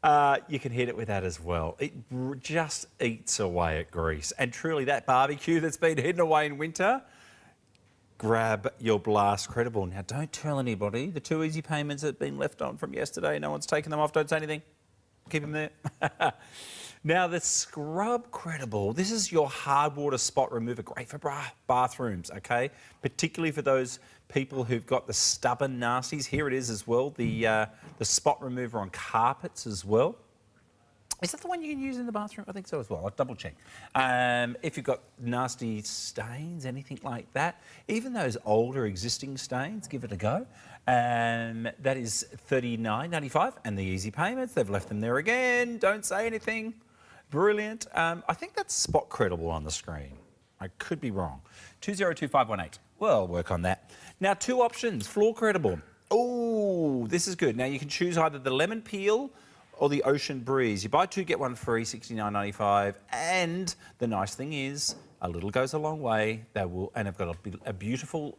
You can hit it with that as well. It just eats away at grease. And truly, that barbecue that's been hidden away in winter, grab your Blast Credible. Now, don't tell anybody. The 2 easy payments that have been left on from yesterday, no one's taken them off. Don't say anything. Keep them there. Now, the Scrub Credible. This is your hard water spot remover. Great for bathrooms, okay? Particularly for those people who've got the stubborn nasties. Here it is as well, the spot remover on carpets as well. Is that the one you can use in the bathroom? I think so as well. I'll double check. If you've got nasty stains, anything like that, even those older existing stains, give it a go. That is $39.95, and the easy payments, they've left them there again. Don't say anything. Brilliant. I think that's Spot Credible on the screen. I could be wrong. 202518. Well, work on that. Now, two options. Floor Credible. Oh, this is good. Now, you can choose either the lemon peel or the ocean breeze. You buy two, get one free, $69.95. And the nice thing is, a little goes a long way. They will, and I've got a beautiful,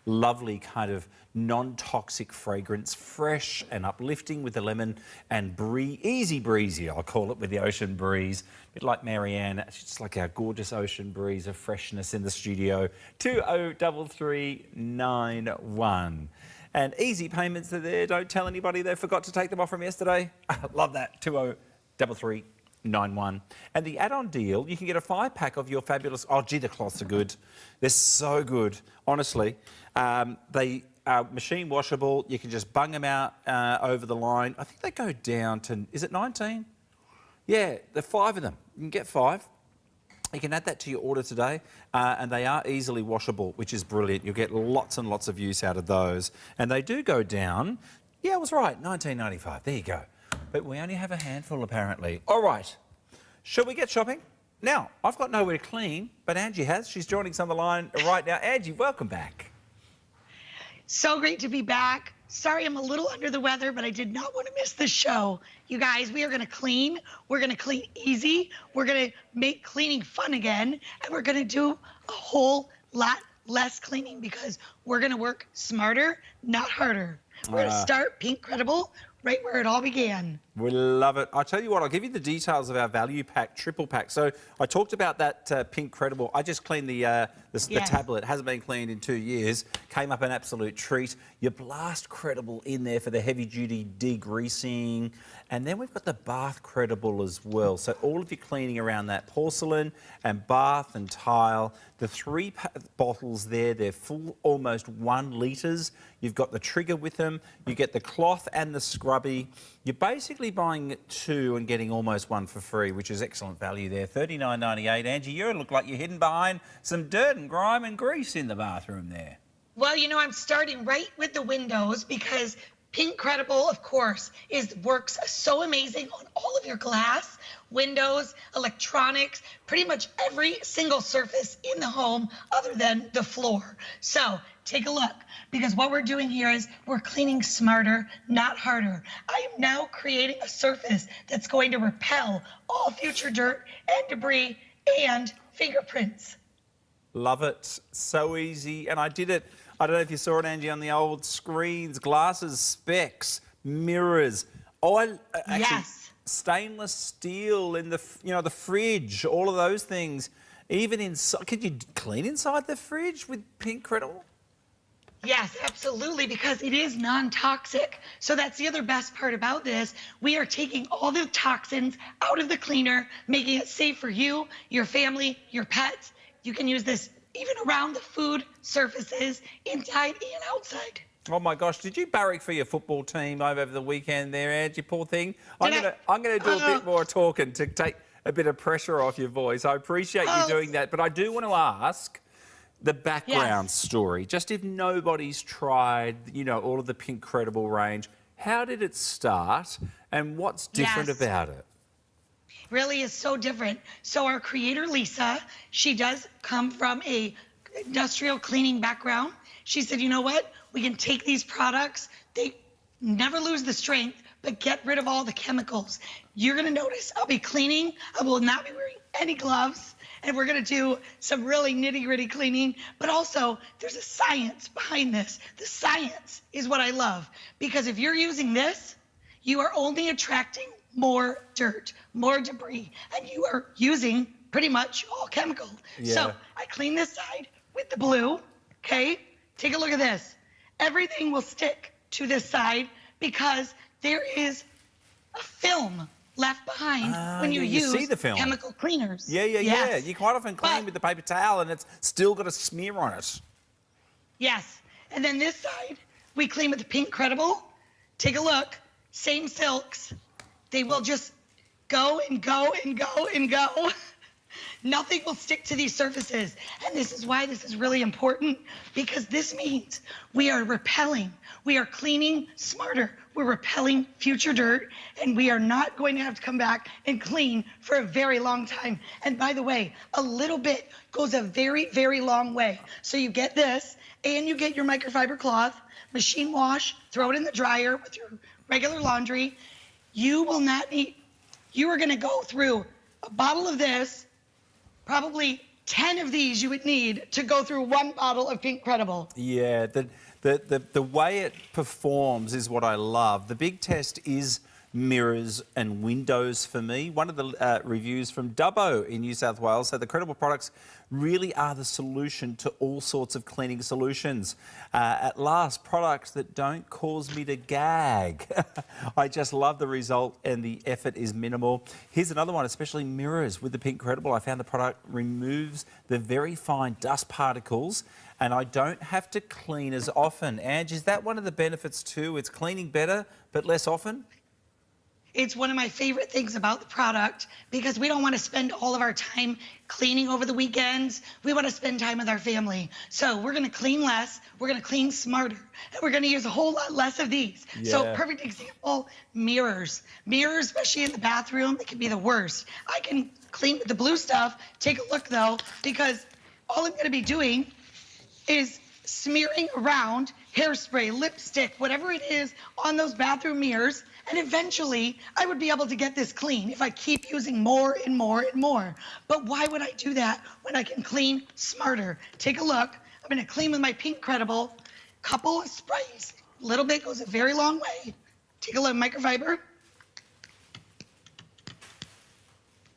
lovely kind of non-toxic fragrance, fresh and uplifting with the lemon and easy breezy, I'll call it, with the ocean breeze. A bit like Marianne, it's just like our gorgeous ocean breeze of freshness in the studio. 203391. And easy payments are there. Don't tell anybody they forgot to take them off from yesterday. Love that. 203391. And the add-on deal, you can get a 5-pack of your fabulous... Oh, gee, the cloths are good. They're so good, honestly. They are machine washable. You can just bung them out over the line. I think they go down to... Is it 19? Yeah, there are 5 of them. You can get 5. You can add that to your order today, and they are easily washable, which is brilliant. You'll get lots and lots of use out of those. And they do go down, yeah, I was right, $19.95. There you go. But we only have a handful, apparently. All right, shall we get shopping? Now, I've got nowhere to clean, but Angie has. She's joining us on the line right now. Angie, welcome back. So great to be back. Sorry, I'm a little under the weather, but I did not want to miss the show. You guys, we are going to clean. We're going to clean easy. We're going to make cleaning fun again. And we're going to do a whole lot less cleaning because we're going to work smarter, not harder. We're going to start Pink Credible right where it all began. We love it. I'll tell you what, I'll give you the details of our value pack, triple pack. So I talked about that Pink Credible. I just cleaned the tablet. It hasn't been cleaned in 2 years. Came up an absolute treat. Your Blast Credible in there for the heavy-duty degreasing. And then we've got the Bath Credible as well. So all of your cleaning around that porcelain and bath and tile. The 3 bottles there, they're full, almost 1 litres. You've got the trigger with them. You get the cloth and the scrubby. You basically basically buying 2 and getting almost 1 for free, which is excellent value there. $39.98. Angie, you look like you're hidden behind some dirt and grime and grease in the bathroom there. Well, you know, I'm starting right with the windows because Pinkcredible, of course, works so amazing on all of your glass, windows, electronics, pretty much every single surface in the home other than the floor. So take a look, because what we're doing here is we're cleaning smarter, not harder. I am now creating a surface that's going to repel all future dirt and debris and fingerprints. Love it. So easy. And I did it. I don't know if you saw it, Angie, on the old screens, glasses, specs, mirrors. Yes. Stainless steel in the, the fridge, all of those things. Even inside, could you clean inside the fridge with Pinkcredible? Yes, absolutely, because it is non-toxic. So that's the other best part about this. We are taking all the toxins out of the cleaner, making it safe for you, your family, your pets. You can use this even around the food surfaces, inside and outside. Oh my gosh, did you barrack for your football team over the weekend there, Angie, poor thing? I'm gonna do a bit more talking to take a bit of pressure off your voice. I appreciate you doing that, but I do want to ask the background story. Just if nobody's tried, all of the Pinkcredible range, how did it start and what's different about it? Really is so different. So our creator, Lisa, she does come from a industrial cleaning background. She said, you know what? We can take these products. They never lose the strength, but get rid of all the chemicals. You're going to notice I'll be cleaning. I will not be wearing any gloves. And we're going to do some really nitty-gritty cleaning. But also, there's a science behind this. The science is what I love. Because if you're using this, you are only attracting more dirt, more debris, and you are using pretty much all chemical. Yeah. So I clean this side with the blue, okay? Take a look at this. Everything will stick to this side because there is a film left behind when you use see the film. chemical cleaners. Yeah. Yes. You quite often clean with the paper towel and it's still got a smear on it. Yes. And then this side, we clean with the Pinkcredible. Take a look. Same silks. They will just go and go and go and go. Nothing will stick to these surfaces. And this is why this is really important, because this means we are repelling. We are cleaning smarter. We're repelling future dirt, and we are not going to have to come back and clean for a very long time. And by the way, a little bit goes a very, very long way. So you get this, and you get your microfiber cloth, machine wash, throw it in the dryer with your regular laundry. You will not need, you are going to go through a bottle of this, probably 10 of these you would need to go through 1 bottle of Pinkcredible. Yeah, the way it performs is what I love. The big test is mirrors and windows for me. One of the reviews from Dubbo in New South Wales said the Credible products really are the solution to all sorts of cleaning solutions. At last, products that don't cause me to gag. I just love the result and the effort is minimal. Here's another one, especially mirrors with the Pinkcredible. I found the product removes the very fine dust particles and I don't have to clean as often. Ange, is that one of the benefits too? It's cleaning better but less often? It's one of my favorite things about the product because we don't want to spend all of our time cleaning over the weekends. We want to spend time with our family. So we're going to clean less, we're going to clean smarter, and we're going to use a whole lot less of these. Yeah. So perfect example, mirrors. Mirrors, especially in the bathroom, they can be the worst. I can clean with the blue stuff. Take a look though, because all I'm going to be doing is smearing around hairspray, lipstick, whatever it is on those bathroom mirrors. And eventually, I would be able to get this clean if I keep using more and more and more. But why would I do that when I can clean smarter? Take a look. I'm going to clean with my Pinkcredible. Couple of sprays. A little bit goes a very long way. Take a look, microfiber.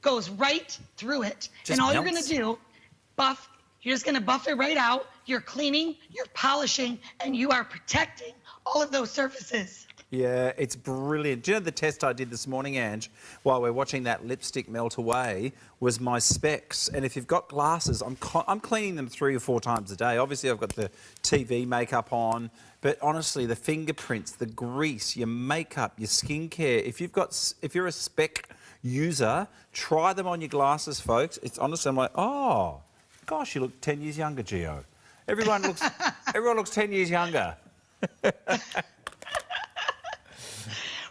Goes right through it. Just and all melts. you're going to do, buff. You're just going to buff it right out. You're cleaning, you're polishing, and you are protecting all of those surfaces. Yeah, it's brilliant. Do you know the test I did this morning, Ange, while we're watching that lipstick melt away, was my specs. And if you've got glasses, I'm cleaning them 3 or 4 times a day. Obviously, I've got the TV makeup on, but honestly, the fingerprints, the grease, your makeup, your skincare, if you're a spec user, try them on your glasses, folks. It's honestly, I'm like, oh, gosh, you look 10 years younger, Gio. Everyone looks 10 years younger.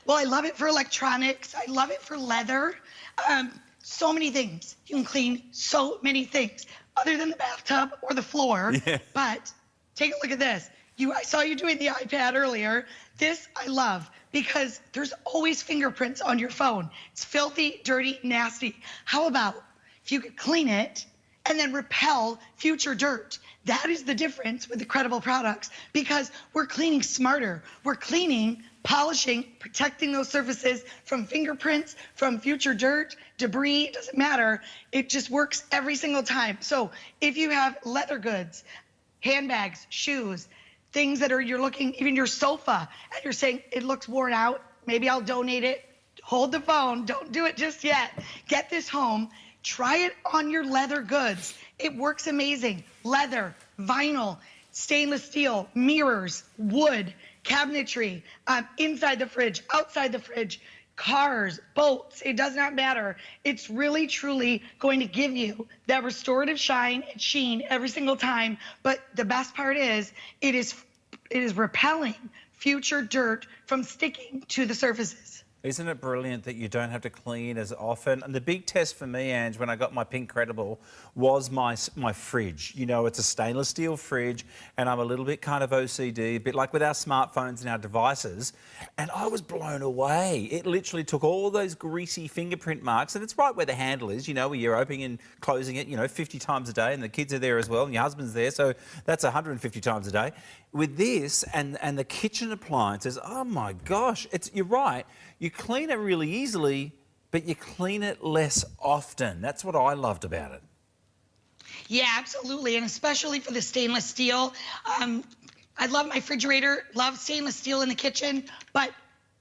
Well, I love it for electronics. I love it for leather. So many things. You can clean so many things other than the bathtub or the floor. Yeah. But take a look at this. I saw you doing the iPad earlier. This I love because there's always fingerprints on your phone. It's filthy, dirty, nasty. How about if you could clean it and then repel future dirt? That is the difference with the credible products because we're cleaning smarter. We're cleaning, polishing, protecting those surfaces from fingerprints, from future dirt, debris, doesn't matter. It just works every single time. So if you have leather goods, handbags, shoes, things that you're looking, even your sofa, and you're saying it looks worn out, maybe I'll donate it. Hold the phone, don't do it just yet. Get this home, try it on your leather goods. It works amazing. Leather, vinyl, stainless steel, mirrors, wood, cabinetry, inside the fridge, outside the fridge, cars, boats, it does not matter. It's really, truly going to give you that restorative shine and sheen every single time. But the best part is, it is repelling future dirt from sticking to the surfaces. Isn't it brilliant that you don't have to clean as often? And the big test for me, Ange, when I got my Pink Credible, was my fridge. You know, it's a stainless steel fridge, and I'm a little bit kind of OCD, a bit like with our smartphones and our devices, and I was blown away. It literally took all those greasy fingerprint marks, and it's right where the handle is, you know, where you're opening and closing it, 50 times a day, and the kids are there as well, and your husband's there, so that's 150 times a day. With this and the kitchen appliances, oh my gosh, you're right. You clean it really easily, but you clean it less often. That's what I loved about it. Yeah, absolutely, and especially for the stainless steel. I love my refrigerator, love stainless steel in the kitchen, but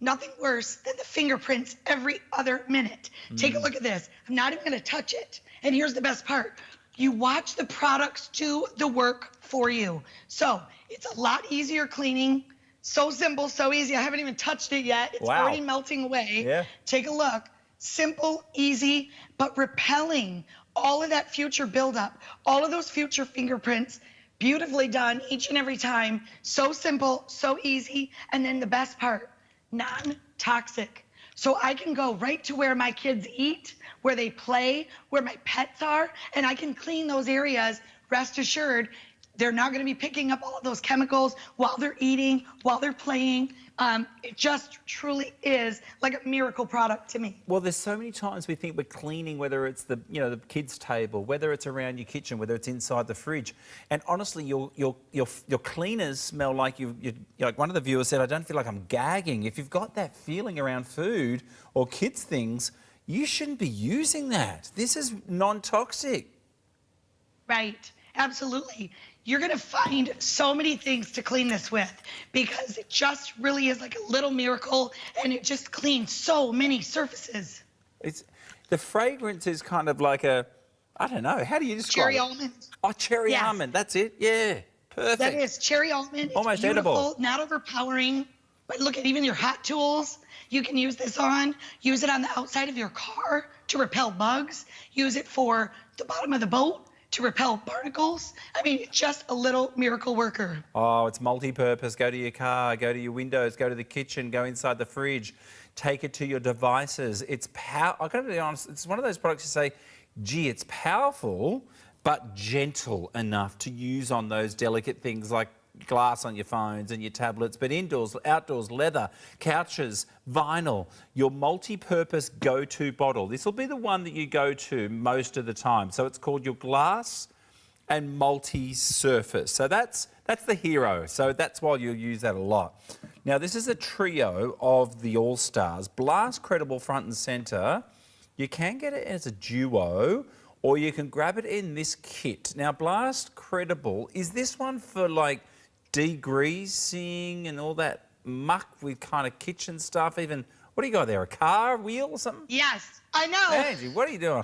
nothing worse than the fingerprints every other minute. Take a look at this. I'm not even going to touch it. And here's the best part. You watch the products do the work for you. So it's a lot easier cleaning. So simple, so easy. I haven't even touched it yet. It's already melting away. Yeah. Take a look. Simple, easy, but repelling all of that future buildup, all of those future fingerprints, beautifully done each and every time. So simple, so easy. And then the best part, non-toxic. So I can go right to where my kids eat, where they play, where my pets are, and I can clean those areas. Rest assured, they're not going to be picking up all of those chemicals while they're eating, while they're playing. It just truly is like a miracle product to me. Well, there's so many times we think we're cleaning, whether it's the kids' table, whether it's around your kitchen, whether it's inside the fridge, and honestly, your cleaners smell like like one of the viewers said, I don't feel like I'm gagging. If you've got that feeling around food or kids' things, you shouldn't be using that. This is non-toxic. Right. Absolutely. You're going to find so many things to clean this with because it just really is like a little miracle, and it just cleans so many surfaces. The fragrance is kind of like I don't know, how do you describe it? Cherry almond. Oh, cherry almond, that's it, yeah, perfect. That is cherry almond. It's almost beautiful, edible. Not overpowering, but look at even your hot tools. You can use this on. Use it on the outside of your car to repel bugs. Use it for the bottom of the boat to repel barnacles. I mean, it's just a little miracle worker. Oh, it's multi-purpose. Go to your car, go to your windows, go to the kitchen, go inside the fridge, take it to your devices. It's I've got to be honest, it's one of those products you say, gee, it's powerful, but gentle enough to use on those delicate things like glass on your phones and your tablets, but indoors, outdoors, leather, couches, vinyl, your multi-purpose go-to bottle. This will be the one that you go to most of the time. So it's called your glass and multi-surface. So that's the hero. So that's why you'll use that a lot. Now, this is a trio of the All-Stars. Blast Credible front and centre. You can get it as a duo, or you can grab it in this kit. Now, Blast Credible, is this one for like degreasing and all that muck with kind of kitchen stuff, even, what do you got there, a car wheel or something? Yes, I know. Angie, what are you doing?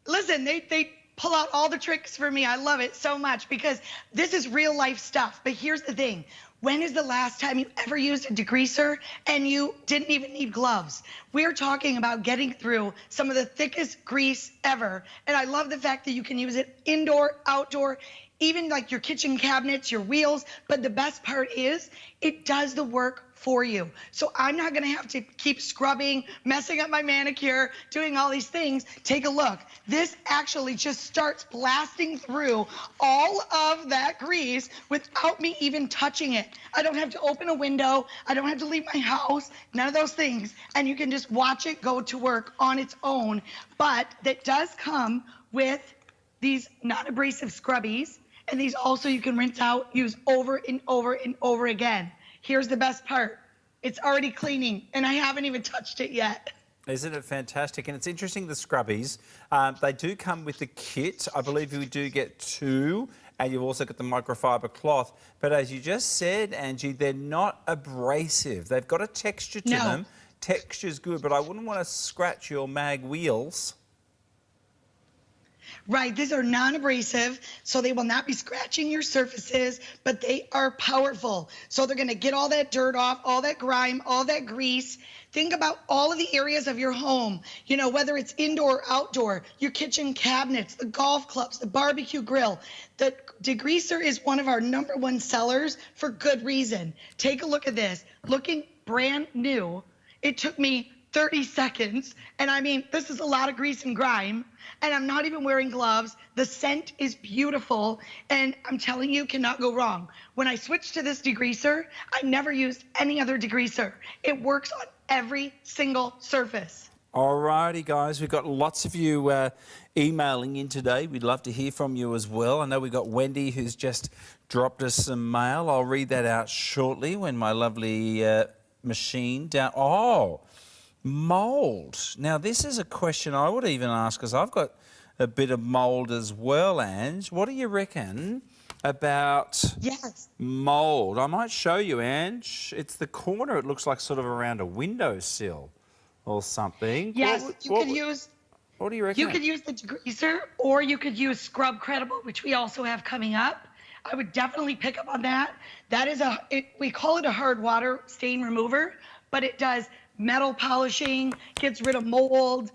Listen, they pull out all the tricks for me. I love it so much because this is real life stuff. But here's the thing. When is the last time you ever used a degreaser and you didn't even need gloves? We're talking about getting through some of the thickest grease ever. And I love the fact that you can use it indoor, outdoor, even like your kitchen cabinets, your wheels. But the best part is it does the work for you. So I'm not gonna have to keep scrubbing, messing up my manicure, doing all these things. Take a look. This actually just starts blasting through all of that grease without me even touching it. I don't have to open a window. I don't have to leave my house, none of those things. And you can just watch it go to work on its own. But that does come with these non-abrasive scrubbies. And these also you can rinse out, use over and over and over again. Here's the best part. It's already cleaning, and I haven't even touched it yet. Isn't it fantastic? And it's interesting, the scrubbies, they do come with the kit. I believe you do get 2, and you've also got the microfiber cloth. But as you just said, Angie, they're not abrasive. They've got a texture to them. Texture's good, but I wouldn't want to scratch your mag wheels. Right, these are non-abrasive, so they will not be scratching your surfaces, but they are powerful. So they're gonna get all that dirt off, all that grime, all that grease. Think about all of the areas of your home, you know, whether it's indoor or outdoor, your kitchen cabinets, the golf clubs, the barbecue grill. The degreaser is one of our #1 sellers for good reason. Take a look at this. Looking brand new, it took me 30 seconds, and I mean, this is a lot of grease and grime, and I'm not even wearing gloves. The scent is beautiful, and I'm telling you, cannot go wrong. When I switched to this degreaser, I never used any other degreaser. It works on every single surface. Alrighty, guys, we've got lots of you emailing in today. We'd love to hear from you as well. I know we've got Wendy who's just dropped us some mail. I'll read that out shortly when my lovely machine down. Oh, mould. Now, this is a question I would even ask because I've got a bit of mould as well, Ange. What do you reckon about mould? I might show you, Ange. It's the corner. It looks like sort of around a windowsill or something. Yes, what do you reckon? You could use the degreaser, or you could use Scrub Credible, which we also have coming up. I would definitely pick up on that. That is we call it a hard water stain remover, but it does metal polishing, gets rid of mold.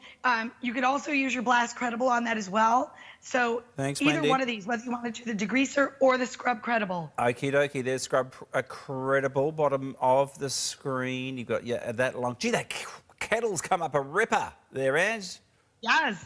You could also use your Blast Credible on that as well. So thanks, either Wendy. one of these, whether you want to do the degreaser or the Scrub Credible. Okie dokie, there's Scrub Credible, bottom of the screen. You've got that long. Gee, that kettle's come up a ripper there, Ange. Yes.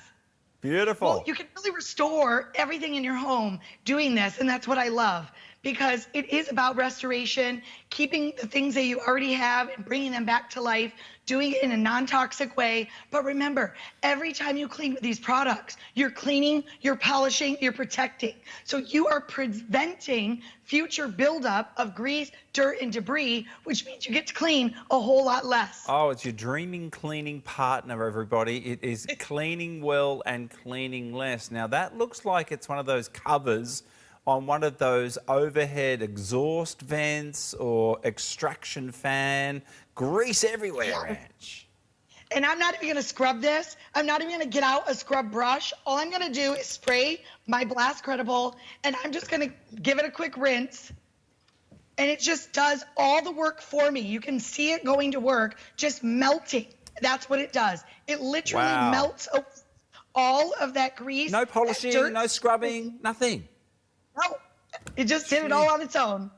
Beautiful. Well, you can really restore everything in your home doing this, and that's what I love. Because it is about restoration, keeping the things that you already have and bringing them back to life, doing it in a non-toxic way. But remember, every time you clean with these products, you're cleaning, you're polishing, you're protecting. So you are preventing future buildup of grease, dirt, and debris, which means you get to clean a whole lot less. Oh, it's your dreaming cleaning partner, everybody. It is cleaning well and cleaning less. Now, that looks like it's one of those covers on one of those overhead exhaust vents or extraction fan. Grease everywhere, Ange. And I'm not even going to scrub this. I'm not even going to get out a scrub brush. All I'm going to do is spray my Blast Credible, and I'm just going to give it a quick rinse. And it just does all the work for me. You can see it going to work, just melting. That's what it does. It literally melts all of that grease. No polishing, no scrubbing, nothing. No, it just did it all on its own.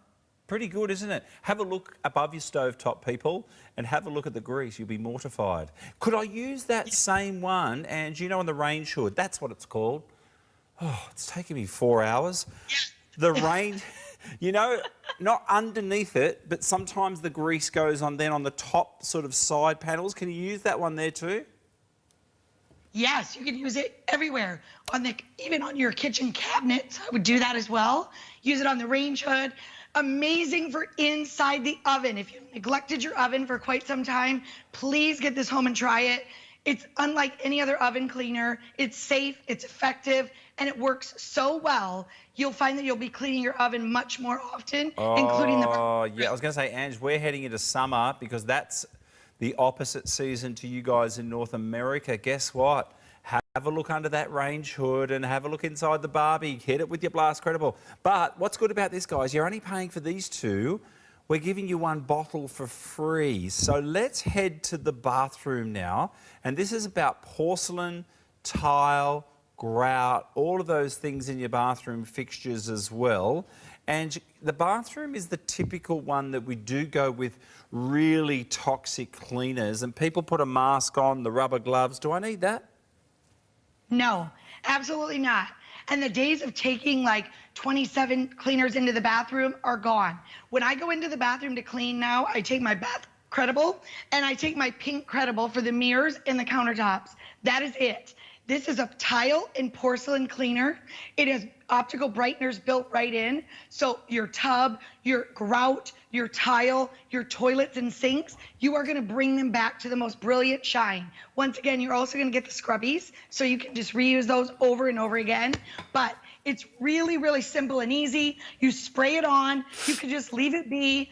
Pretty good, isn't it? Have a look above your stovetop, people, and have a look at the grease. You'll be mortified. Could I use that same one, and you know, on the range hood? That's what it's called. Oh, it's taken me 4 hours. The range, you know, not underneath it, but sometimes the grease goes on then on the top sort of side panels. Can you use that one there too? Yes, you can use it everywhere. Even on your kitchen cabinets, I would do that as well. Use it on the range hood. Amazing for inside the oven. If you've neglected your oven for quite some time, please get this home and try it. It's unlike any other oven cleaner. It's safe, it's effective, and it works so well. You'll find that you'll be cleaning your oven much more often, including the... Oh, yeah, I was going to say, Ange, we're heading into summer because that's the opposite season to you guys in North America. Guess what? Have a look under that range hood and have a look inside the Barbie. Hit it with your Blast Credible. But what's good about this, guys, you're only paying for these two. We're giving you one bottle for free. So let's head to the bathroom now. And this is about porcelain, tile, grout, all of those things in your bathroom fixtures as well. And the bathroom is the typical one that we do go with really toxic cleaners. And people put a mask on, the rubber gloves. Do I need that? No, absolutely not. And the days of taking like 27 cleaners into the bathroom are gone. When I go into the bathroom to clean now, I take my Bath Credible and I take my Pink Credible for the mirrors and the countertops. That is it. This is a tile and porcelain cleaner. It has optical brighteners built right in. So your tub, your grout, your tile, your toilets and sinks, you are gonna bring them back to the most brilliant shine. Once again, you're also gonna get the scrubbies, so you can just reuse those over and over again. But it's really, really simple and easy. You spray it on, you can just leave it be.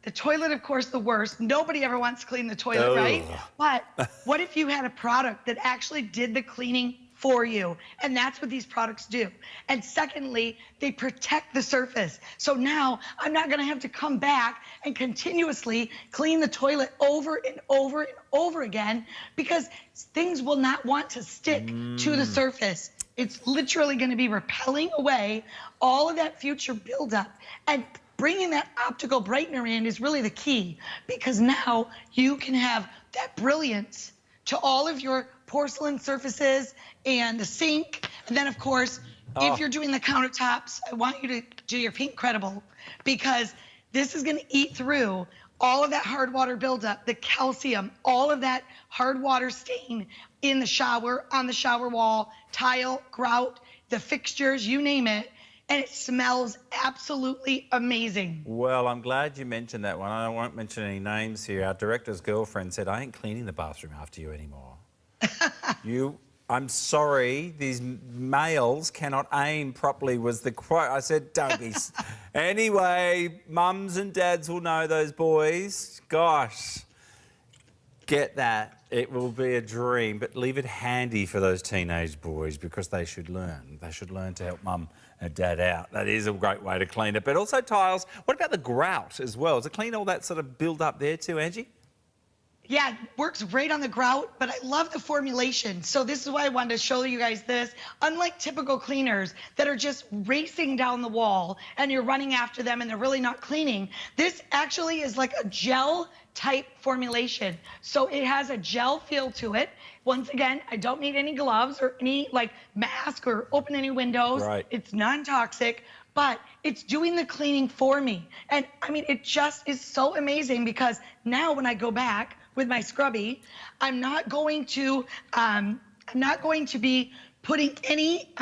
The toilet, of course, the worst. Nobody ever wants to clean the toilet, right? But what if you had a product that actually did the cleaning for you? And that's what these products do. And secondly, they protect the surface. So now I'm not gonna have to come back and continuously clean the toilet over and over and over again because things will not want to stick to the surface. It's literally gonna be repelling away all of that future buildup. And bringing that optical brightener in is really the key because now you can have that brilliance to all of your porcelain surfaces and the sink. And then, of course, if you're doing the countertops, I want you to do your Pink Credible because this is going to eat through all of that hard water buildup, the calcium, all of that hard water stain in the shower, on the shower wall, tile, grout, the fixtures, you name it. And it smells absolutely amazing. Well, I'm glad you mentioned that one. I won't mention any names here. Our director's girlfriend said, I ain't cleaning the bathroom after you anymore. I'm sorry, these males cannot aim properly was the quote. I said, don't be... Anyway, mums and dads will know those boys. Gosh, get that. It will be a dream, but leave it handy for those teenage boys because they should learn. They should learn to help mum and dad out. That is a great way to clean it. But also tiles. What about the grout as well? Does it clean all that sort of build up there too, Angie? Yeah, it works great on the grout, but I love the formulation. So this is why I wanted to show you guys this. Unlike typical cleaners that are just racing down the wall and you're running after them and they're really not cleaning, this actually is like a gel type formulation. So it has a gel feel to it. Once again, I don't need any gloves or any like mask or open any windows. Right. It's non-toxic, but it's doing the cleaning for me. And I mean, it just is so amazing because now when I go back with my scrubby, I'm not going to be putting any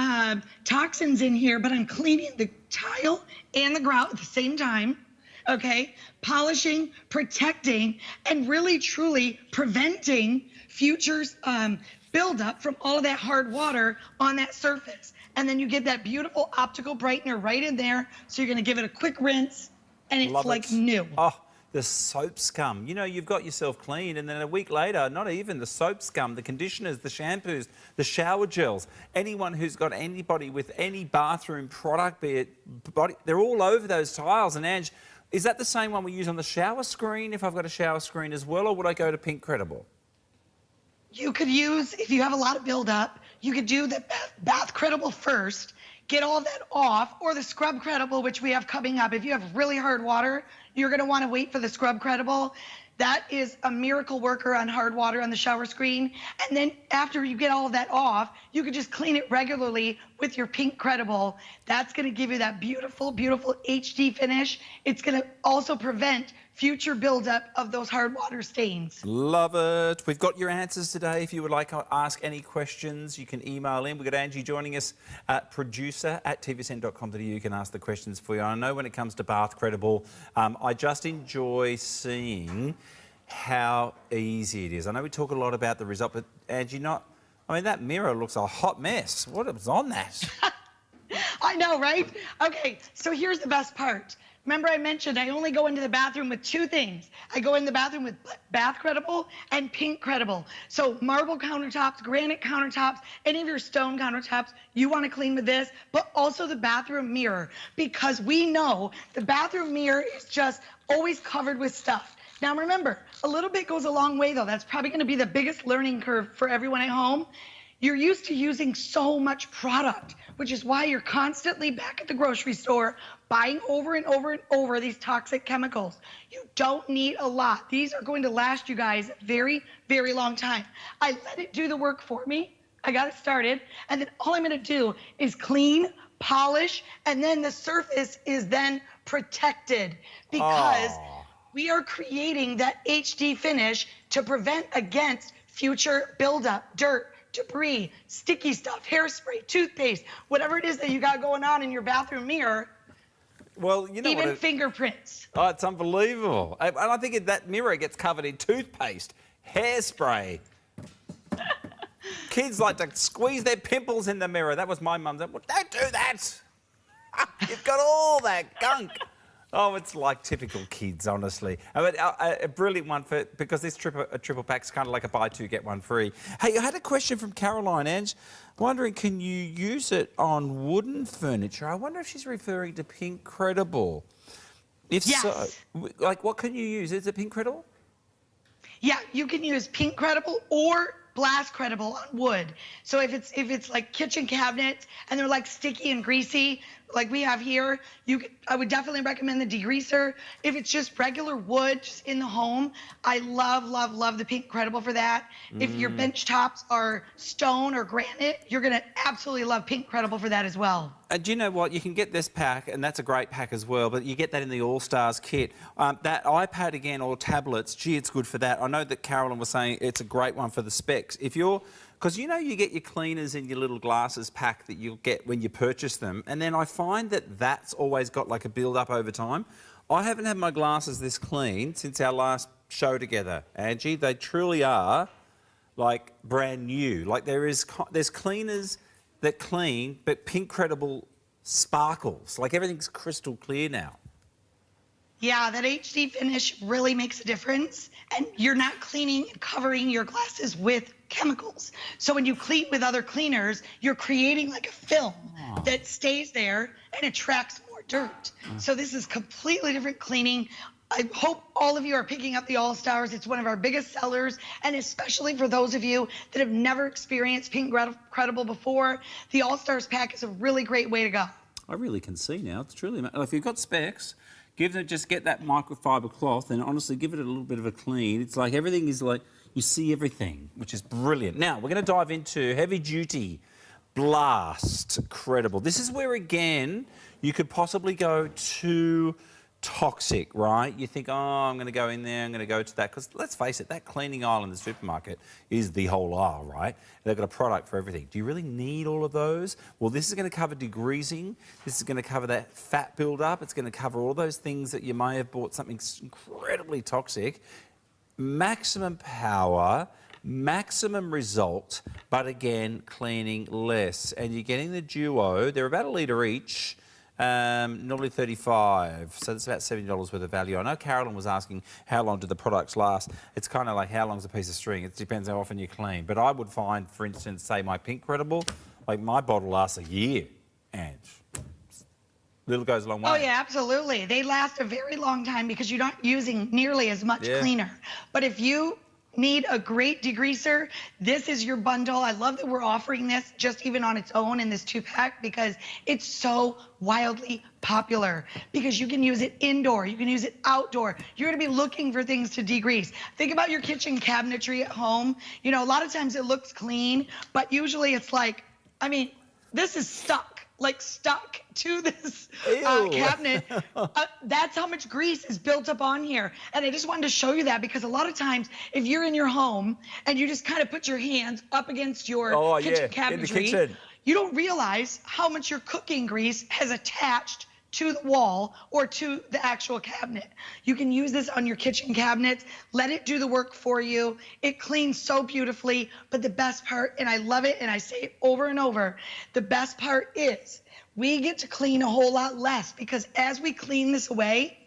toxins in here, but I'm cleaning the tile and the grout at the same time. Okay, polishing, protecting, and really truly preventing future buildup from all of that hard water on that surface. And then you get that beautiful optical brightener right in there. So you're gonna give it a quick rinse and it's like new. Oh, the soap scum. You know, you've got yourself clean and then a week later, not even the soap scum, the conditioners, the shampoos, the shower gels. Anyone who's got anybody with any bathroom product, be it body, they're all over those tiles. And Ange, is that the same one we use on the shower screen if I've got a shower screen as well, or would I go to Pink Credible? You could use, if you have a lot of buildup, you could do the Bath Credible first, get all that off, or the Scrub Credible, which we have coming up. If you have really hard water, you're going to want to wait for the Scrub Credible. That is a miracle worker on hard water on the shower screen. And then after you get all of that off, you could just clean it regularly with your Pink Credible. That's going to give you that beautiful, beautiful HD finish. It's going to also prevent future buildup of those hard water stains. Love it. We've got your answers today. If you would like to ask any questions, you can email in. We've got Angie joining us at producer@tvsn.com.au. You can ask the questions for you. I know when it comes to Bath Credible, I just enjoy seeing how easy it is. I know we talk a lot about the result, but Angie, I mean, that mirror looks a hot mess. What was on that? I know, right? Okay, so here's the best part. Remember I mentioned I only go into the bathroom with 2 things. I go in the bathroom with Bath Credible and Pink Credible. So marble countertops, granite countertops, any of your stone countertops, you want to clean with this, but also the bathroom mirror, because we know the bathroom mirror is just always covered with stuff. Now remember, a little bit goes a long way though. That's probably going to be the biggest learning curve for everyone at home. You're used to using so much product, which is why you're constantly back at the grocery store buying over and over and over these toxic chemicals. You don't need a lot. These are going to last you guys a very, very long time. I let it do the work for me. I got it started. And then all I'm going to do is clean, polish, and then the surface is then protected because we are creating that HD finish to prevent against future buildup, dirt, debris, sticky stuff, hairspray, toothpaste, whatever it is that you got going on in your bathroom mirror. Well, you know even fingerprints. Oh, it's unbelievable. And I think that mirror gets covered in toothpaste, hairspray. Kids like to squeeze their pimples in the mirror. That was my mum's. Well, don't do that. You've got all that gunk. Oh, it's like typical kids, honestly. A brilliant one because this triple pack's kind of like a buy 2, get 1 free. Hey, I had a question from Caroline, Ange. Wondering, can you use it on wooden furniture? I wonder if she's referring to Pink Credible. If so, like, what can you use? Is it Pink Credible? Yeah, you can use Pink Credible or Blast Credible on wood. So if it's like kitchen cabinets and they're like sticky and greasy, like we have here, I would definitely recommend the degreaser. If it's just regular wood, just in the home, I love, love, love the Pink Credible for that. If your bench tops are stone or granite, you're gonna absolutely love Pink Credible for that as well. And do you know what? You can get this pack, and that's a great pack as well, but you get that in the All-Stars kit. That iPad again, or tablets, gee, it's good for that. I know that Carolyn was saying it's a great one for the specs. Because you know you get your cleaners in your little glasses pack that you'll get when you purchase them, and then I find that that's always got like a build-up over time. I haven't had my glasses this clean since our last show together, Angie. They truly are like brand new. Like there's cleaners that clean, but Pink Credible sparkles. Like everything's crystal clear now. Yeah, that HD finish really makes a difference, and you're not cleaning and covering your glasses with chemicals. So when you clean with other cleaners, you're creating like a film that stays there and attracts more dirt. So this is completely different cleaning. I hope all of you are picking up the All-Stars. It's one of our biggest sellers, and especially for those of you that have never experienced Pink Credible before, the All-Stars pack is a really great way to go. I really can see now. It's truly, if you've got specs, just get that microfiber cloth and honestly give it a little bit of a clean. It's like everything is like, you see everything, which is brilliant. Now, we're going to dive into heavy duty Blast Credible. This is where, again, you could possibly go too toxic, right? You think, oh, I'm going to go in there, I'm going to go to that. Because let's face it, that cleaning aisle in the supermarket is the whole aisle, right? They've got a product for everything. Do you really need all of those? Well, this is going to cover degreasing. This is going to cover that fat buildup. It's going to cover all those things that you may have bought something incredibly toxic. Maximum power, maximum result, but again, cleaning less. And you're getting the duo. They're about $1 litre each. Normally 35, so that's about $70 worth of value. I know Carolyn was asking how long do the products last. It's kind of like how long's a piece of string. It depends how often you clean. But I would find, for instance, say my Pink Credible, like my bottle lasts a year, Ange. Little goes a long way. Oh yeah, absolutely. They last a very long time because you're not using nearly as much cleaner. But if you need a great degreaser, this is your bundle. I love that we're offering this just even on its own in this 2-pack because it's so wildly popular because you can use it indoor, you can use it outdoor. You're going to be looking for things to degrease. Think about your kitchen cabinetry at home. You know, a lot of times it looks clean, but usually it's like, I mean, this is stuck to this cabinet. That's how much grease is built up on here. And I just wanted to show you that because a lot of times if you're in your home and you just kind of put your hands up against your kitchen cabinetry, you don't realize how much your cooking grease has attached to the wall or to the actual cabinet. You can use this on your kitchen cabinets. Let it do the work for you. It cleans so beautifully, but the best part, and I love it and I say it over and over, the best part is we get to clean a whole lot less, because as we clean this away,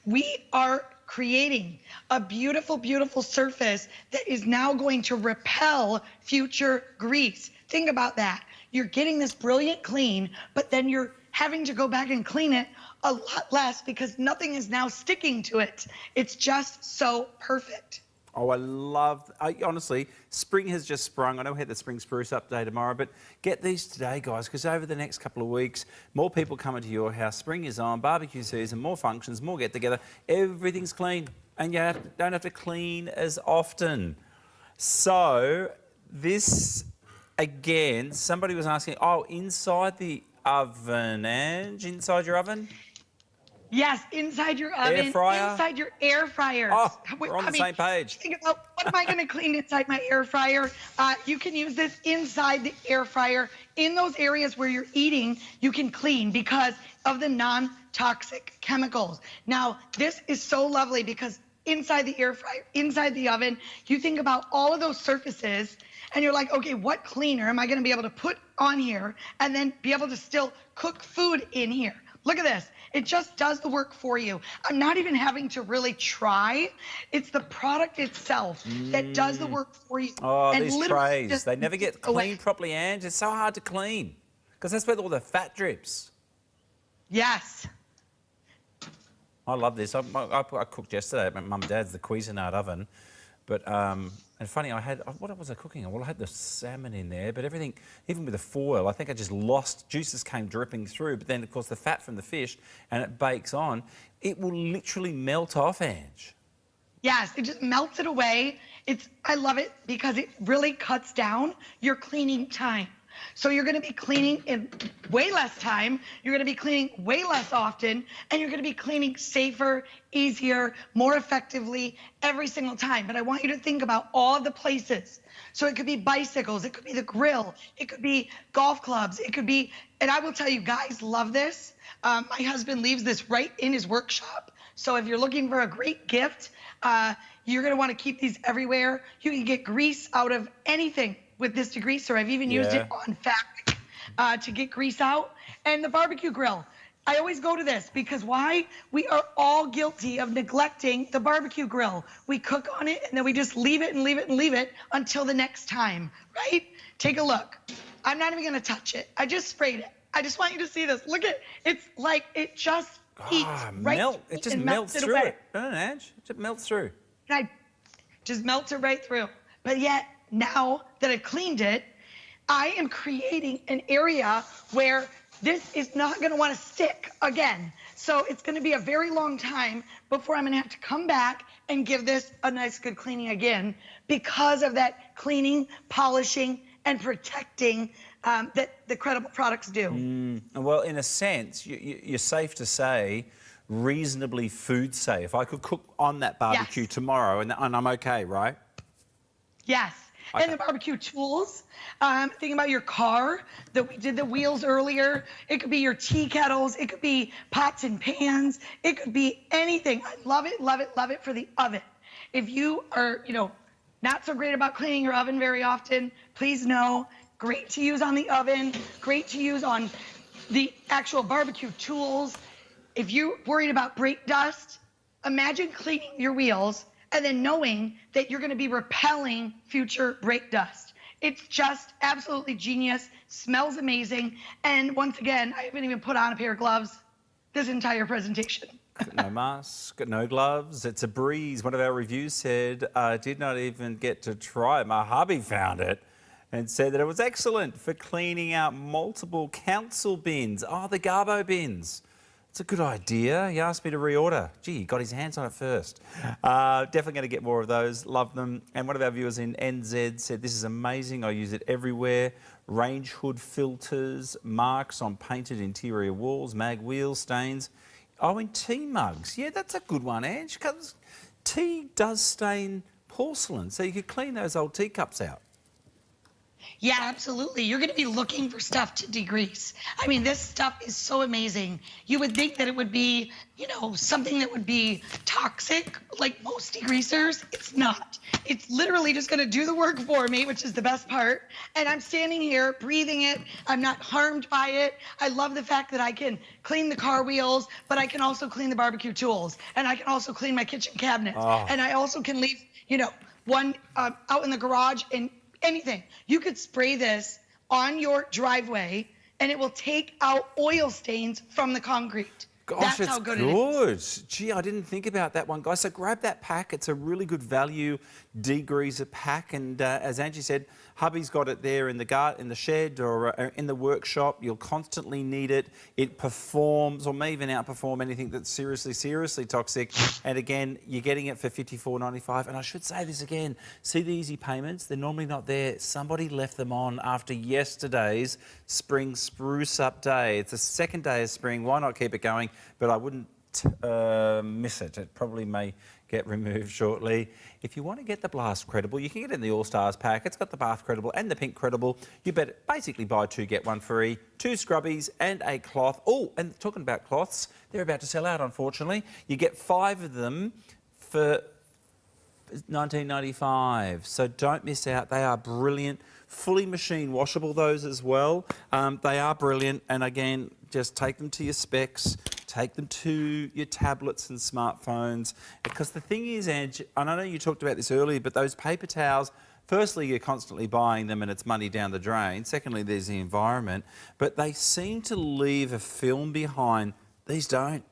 we are creating a beautiful, beautiful surface that is now going to repel future grease. Think about that. You're getting this brilliant clean, but then you're having to go back and clean it a lot less because nothing is now sticking to it. It's just so perfect. Oh, honestly, spring has just sprung. I know we had the spring spruce update tomorrow, but get these today, guys, because over the next couple of weeks, more people coming to your house. Spring is on, barbecue season, more functions, more get-together. Everything's clean, and you don't have to clean as often. So this, again, somebody was asking, inside the oven, Ange, inside your oven? Yes, inside your oven, air fryer? inside your air fryer. Oh, we're on the same page. Think about, what am I going to clean inside my air fryer? You can use this inside the air fryer. In those areas where you're eating, you can clean because of the non-toxic chemicals. Now, this is so lovely because inside the air fryer, inside the oven, you think about all of those surfaces and you're like, okay, what cleaner am I going to be able to put on here and then be able to still cook food in here? Look at this. It just does the work for you. I'm not even having to really try. It's the product itself that does the work for you. Oh, and these trays, they never get cleaned properly, Ange. It's so hard to clean because that's where all the fat drips. Yes. I love this. I cooked yesterday at my mum and dad's, the Cuisinart oven. But, and funny, what was I cooking? Well, I had the salmon in there, but everything, even with the foil, I think I just lost, juices came dripping through, but then, of course, the fat from the fish, and it bakes on, it will literally melt off, Ange. Yes, it just melts it away. I love it because it really cuts down your cleaning time. So you're going to be cleaning in way less time, you're going to be cleaning way less often, and you're going to be cleaning safer, easier, more effectively every single time. But I want you to think about all of the places. So it could be bicycles, it could be the grill, it could be golf clubs, it could be, and I will tell you, guys love this. My husband leaves this right in his workshop. So if you're looking for a great gift, you're going to want to keep these everywhere. You can get grease out of anything with this degreaser. I've even used it on fabric to get grease out. And the barbecue grill. I always go to this because why? We are all guilty of neglecting the barbecue grill. We cook on it and then we just leave it and leave it and leave it until the next time, right? Take a look. I'm not even going to touch it. I just sprayed it. I just want you to see this. Look at it. It's like it just heats right. It just melts through it. Don't it, Ange? It just melts through. And I just melts it right through. But yet, now that I've cleaned it, I am creating an area where this is not going to want to stick again. So it's going to be a very long time before I'm going to have to come back and give this a nice good cleaning again because of that cleaning, polishing, and protecting that the credible products do. Well, in a sense, you're safe to say reasonably food safe. I could cook on that barbecue tomorrow and I'm okay, right? Yes. Okay. And the barbecue tools, think about your car, we did the wheels earlier. It could be your tea kettles. It could be pots and pans. It could be anything. I love it, love it, love it for the oven. If you are, not so great about cleaning your oven very often, please know, great to use on the oven, great to use on the actual barbecue tools. If you're worried about brake dust, imagine cleaning your wheels and then knowing that you're going to be repelling future brake dust. It's just absolutely genius, smells amazing, and once again, I haven't even put on a pair of gloves this entire presentation. Got no mask, got no gloves. It's a breeze. One of our reviews said, I did not even get to try it. My hubby found it and said that it was excellent for cleaning out multiple council bins. Oh, the Garbo bins. It's a good idea. He asked me to reorder. Gee, he got his hands on it first. Definitely going to get more of those. Love them. And one of our viewers in NZ said, this is amazing. I use it everywhere. Range hood filters, marks on painted interior walls, mag wheels, stains. Oh, in tea mugs. Yeah, that's a good one, Ange, because tea does stain porcelain, so you could clean those old teacups out. Yeah, absolutely. You're going to be looking for stuff to degrease. I mean, this stuff is so amazing. You would think that it would be, you know, something that would be toxic, like most degreasers. It's not. It's literally just going to do the work for me, which is the best part. And I'm standing here breathing it. I'm not harmed by it. I love the fact that I can clean the car wheels, but I can also clean the barbecue tools. And I can also clean my kitchen cabinets. Oh. And I also can leave, you know, one out in the garage and anything. You could spray this on your driveway and it will take out oil stains from the concrete. Gosh, That's how it's good it is. Gee, I didn't think about that one, guys. So grab that pack. It's a really good value degreaser pack. And as Angie said, hubby's got it there in the shed or in the workshop. You'll constantly need it. It performs or may even outperform anything that's seriously toxic. And again, you're getting it for $54.95. And I should say this again. See the easy payments? They're normally not there. Somebody left them on after yesterday's Spring Spruce Up Day. It's the second day of spring. Why not keep it going? But I wouldn't miss it. It probably may get removed shortly. If you want to get the Blast Credible, you can get it in the All-Stars pack. It's got the Bath Credible and the Pink Credible. You basically buy two, get one free. 2 scrubbies and a cloth. Oh, and talking about cloths, they're about to sell out, unfortunately. You get 5 of them for $19.95. So don't miss out. They are brilliant. Fully machine washable, those as well. They are brilliant. And again, just take them to your specs, take them to your tablets and smartphones. Because the thing is, Ange, and I know you talked about this earlier, but those paper towels, firstly, you're constantly buying them and it's money down the drain. Secondly, there's the environment. But they seem to leave a film behind. These don't.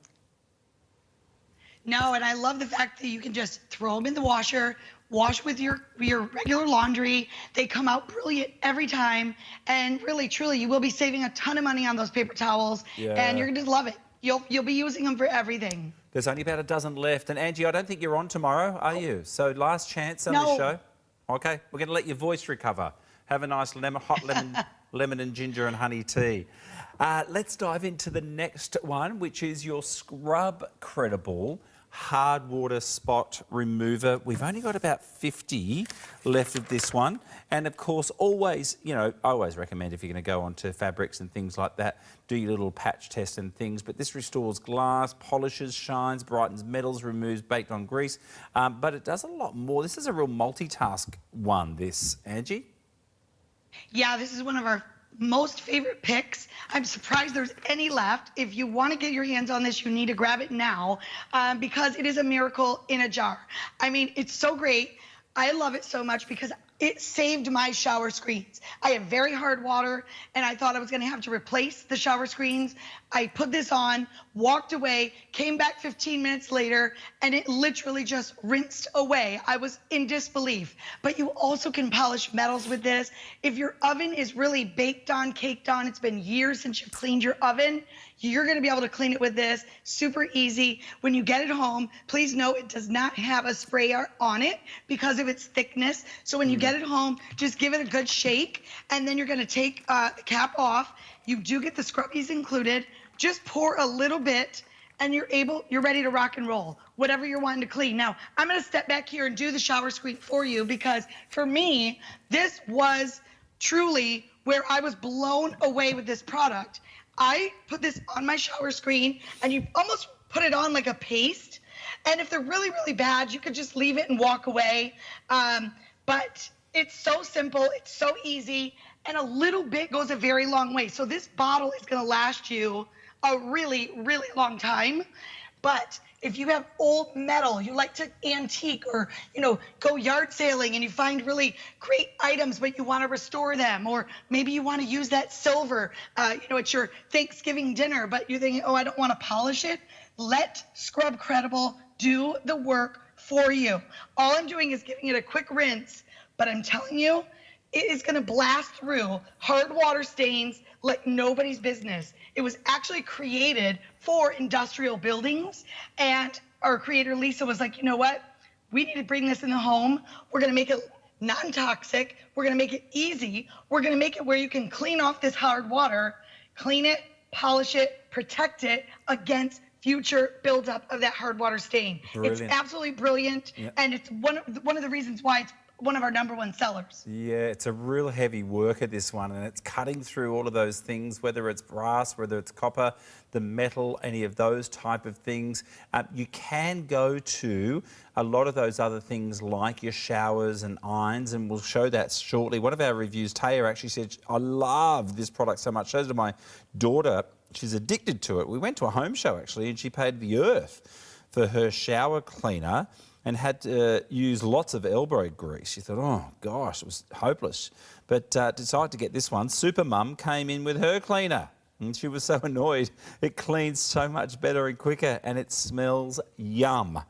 No, and I love the fact that you can just throw them in the washer, wash with your regular laundry. They come out brilliant every time. And really, truly, you will be saving a ton of money on those paper towels. Yeah. And you're going to love it. You'll be using them for everything. There's only about a dozen left. And Angie, I don't think you're on tomorrow, are you? So last chance on the show. Okay, we're going to let your voice recover. Have a nice hot lemon and ginger and honey tea. Let's dive into the next one, which is your Scrub Credible hard water spot remover. We've only got about 50 left of this one. And of course, always, you know, I always recommend if you're going to go onto fabrics and things like that, do your little patch test and things. But this restores glass, polishes, shines, brightens metals, removes baked on grease. But it does a lot more. This is a real multitask one, this, Angie. Yeah, this is one of our most favorite picks. I'm surprised there's any left. If you want to get your hands on this, you need to grab it now because it is a miracle in a jar. I mean, it's so great. I love it so much because it saved my shower screens. I have very hard water and I thought I was going to have to replace the shower screens. I put this on, walked away, came back 15 minutes later, and it literally just rinsed away. I was in disbelief. But you also can polish metals with this. If your oven is really baked on, caked on, it's been years since you've cleaned your oven, you're going to be able to clean it with this. Super easy. When you get it home, please note it does not have a sprayer on it because of its thickness. So when you get it home, just give it a good shake, and then you're going to take the cap off. You do get the scrubbies included. Just pour a little bit, and you're ready to rock and roll, whatever you're wanting to clean. Now, I'm going to step back here and do the shower screen for you because for me, this was truly where I was blown away with this product. I put this on my shower screen, and you almost put it on like a paste. And if they're really, really bad, you could just leave it and walk away. But it's so simple, it's so easy, and a little bit goes a very long way. So this bottle is going to last you a really, really long time. But if you have old metal, you like to antique or, you know, go yard sailing and you find really great items, but you want to restore them, or maybe you want to use that silver, you know, at your Thanksgiving dinner, but you're thinking, oh, I don't want to polish it. Let Scrub Credible do the work for you. All I'm doing is giving it a quick rinse, but I'm telling you, it is going to blast through hard water stains like nobody's business. It was actually created for industrial buildings, and our creator Lisa was like, you know what? We need to bring this in the home. We're going to make it non-toxic. We're going to make it easy. We're going to make it where you can clean off this hard water, clean it, polish it, protect it against future buildup of that hard water stain. Brilliant. It's absolutely brilliant, and it's one of the reasons why it's one of our #1 sellers. Yeah, it's a real heavy worker, this one, and it's cutting through all of those things, whether it's brass, whether it's copper, the metal, any of those type of things. You can go to a lot of those other things like your showers and irons, and we'll show that shortly. One of our reviews, Taya, actually said, I love this product so much. Shows to my daughter. She's addicted to it. We went to a home show, actually, and she paid the earth for her shower cleaner and had to use lots of elbow grease. She thought, oh, gosh, it was hopeless. But decided to get this one. Super Mum came in with her cleaner, and she was so annoyed. It cleans so much better and quicker, and it smells yum.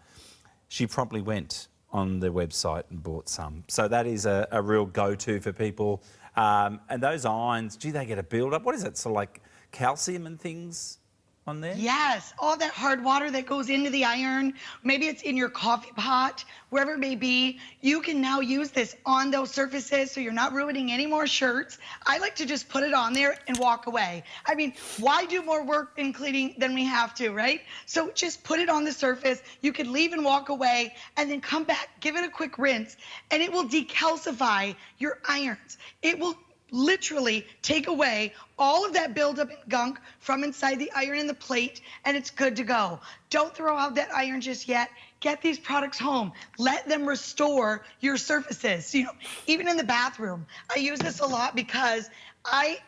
She promptly went on the website and bought some. So that is a real go-to for people. And those irons, gee, they get a build-up. What is it, sort of like calcium and things on there? Yes, all that hard water that goes into the iron, maybe it's in your coffee pot, wherever it may be, you can now use this on those surfaces so you're not ruining any more shirts. I like to just put it on there and walk away. I mean, why do more work in cleaning than we have to, right? So just put it on the surface. You can leave and walk away and then come back, give it a quick rinse, and it will decalcify your irons. It will literally take away all of that buildup and gunk from inside the iron and the plate, and it's good to go. Don't throw out that iron just yet. Get these products home. Let them restore your surfaces. You know, even in the bathroom, I use this a lot because I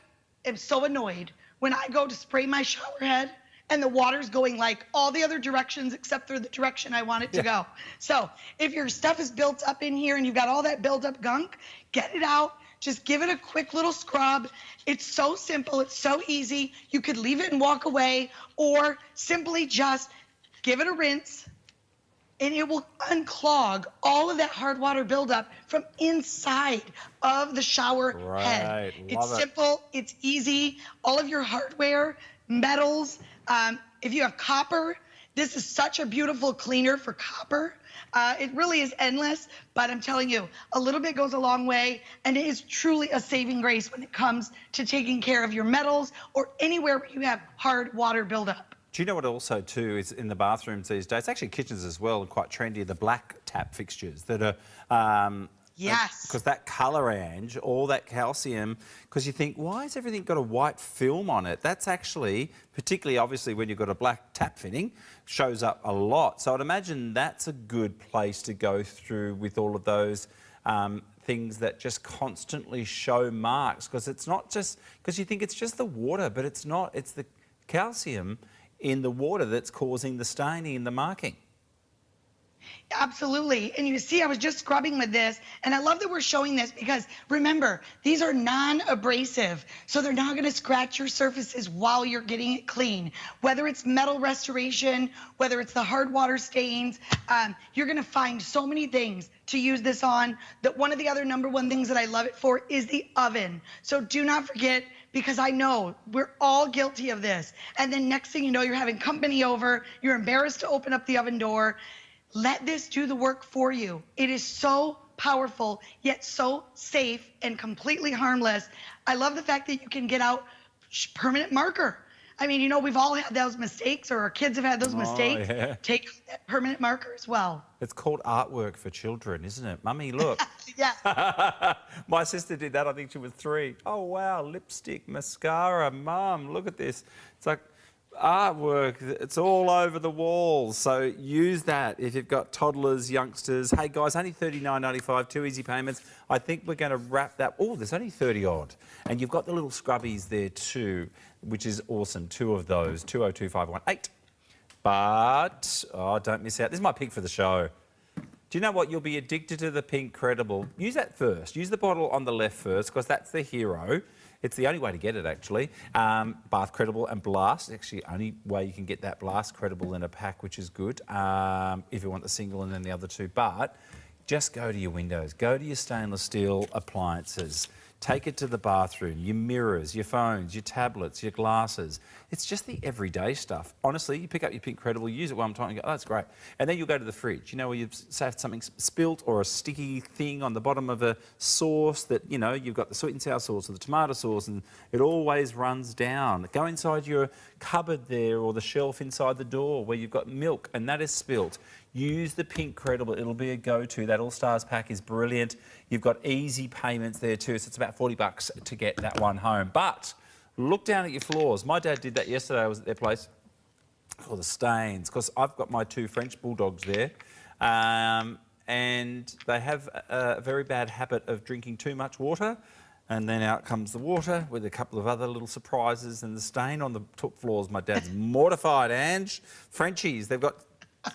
am so annoyed when I go to spray my shower head and the water's going like all the other directions except for the direction I want it to go. So if your stuff is built up in here and you've got all that built up gunk, get it out. Just give it a quick little scrub. It's so simple. It's so easy. You could leave it and walk away, or simply just give it a rinse, and it will unclog all of that hard water buildup from inside of the shower head. It's simple. It's easy. All of your hardware, metals, if you have copper, this is such a beautiful cleaner for copper. It really is endless, but I'm telling you, a little bit goes a long way, and it is truly a saving grace when it comes to taking care of your metals or anywhere where you have hard water buildup. Do you know what also, too, is in the bathrooms these days? Actually, kitchens as well, quite trendy, the black tap fixtures that are... Yes. Because that colour, Ange, all that calcium, because you think, why has everything got a white film on it? That's actually, particularly obviously when you've got a black tap fitting, shows up a lot. So I'd imagine that's a good place to go through with all of those things that just constantly show marks, because it's not just, because you think it's just the water, but it's not. It's the calcium in the water that's causing the staining and the marking. Absolutely. And you see, I was just scrubbing with this, and I love that we're showing this because remember, these are non-abrasive, so they're not going to scratch your surfaces while you're getting it clean. Whether it's metal restoration, whether it's the hard water stains, you're going to find so many things to use this on. That one of the other #1 things that I love it for is the oven. So do not forget, because I know we're all guilty of this. And then next thing you know, you're having company over, you're embarrassed to open up the oven door. Let this do the work for you. It is so powerful, yet so safe and completely harmless. I love the fact that you can get out permanent marker. I mean, you know, we've all had those mistakes, or our kids have had those mistakes. Yeah. Take that permanent marker as well. It's called artwork for children, isn't it? Mummy, look. Yeah. My sister did that, I think she was 3. Oh, wow, lipstick, mascara, Mum, look at this. It's like artwork, it's all over the walls. So use that if you've got toddlers, youngsters. Hey, guys, only $39.95, 2 easy payments. I think we're going to wrap that. Oh, there's only 30 odd. And you've got the little scrubbies there too, which is awesome. 2 of those, 202518. But, oh, don't miss out. This is my pick for the show. Do you know what? You'll be addicted to the Pink Credible. Use that first. Use the bottle on the left first, because that's the hero. It's the only way to get it, actually. Bath Credible and Blast. Actually, only way you can get that Blast Credible in a pack, which is good, if you want the single and then the other 2. But just go to your windows. Go to your stainless steel appliances. Take it to the bathroom, your mirrors, your phones, your tablets, your glasses. It's just the everyday stuff. Honestly, you pick up your Pink Credible, use it one time and go, oh, that's great. And then you'll go to the fridge, you know, where you've had something spilt or a sticky thing on the bottom of a sauce that, you know, you've got the sweet and sour sauce or the tomato sauce and it always runs down. Go inside your cupboard there or the shelf inside the door where you've got milk and that is spilt. use the Pink Credible. It'll be a go-to. That All Stars pack is brilliant. You've got easy payments there too, so it's about $40 to get that one home. But look down at your floors. My dad did that yesterday. I was at their place. Oh, the stains, because I've got my 2 French bulldogs there. And they have a very bad habit of drinking too much water, and then out comes the water with a couple of other little surprises and the stain on the top floors. My dad's mortified. Ange, Frenchies, they've got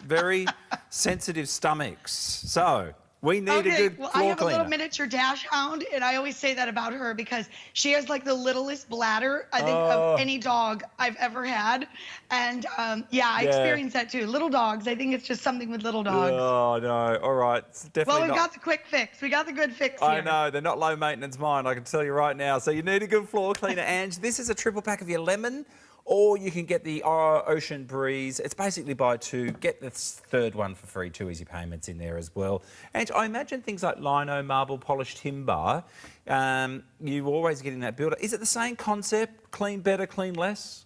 very sensitive stomachs. So we need a good floor I have cleaner. a little miniature dash hound, and I always say that about her because she has like the littlest bladder, I think, of any dog I've ever had. And I experienced that too. Little dogs, I think it's just something with little dogs. Oh, no. All right. It's definitely Well, we've got the quick fix. We got the good fix here. I know. They're not low maintenance mine, I can tell you right now. So you need a good floor cleaner, Ange. This is a triple pack of your lemon, or you can get the Ocean Breeze. It's basically buy 2, get the third one for free, 2 easy payments in there as well. And I imagine things like lino, marble, polished timber, you're always getting that builder. Is it the same concept, clean better, clean less?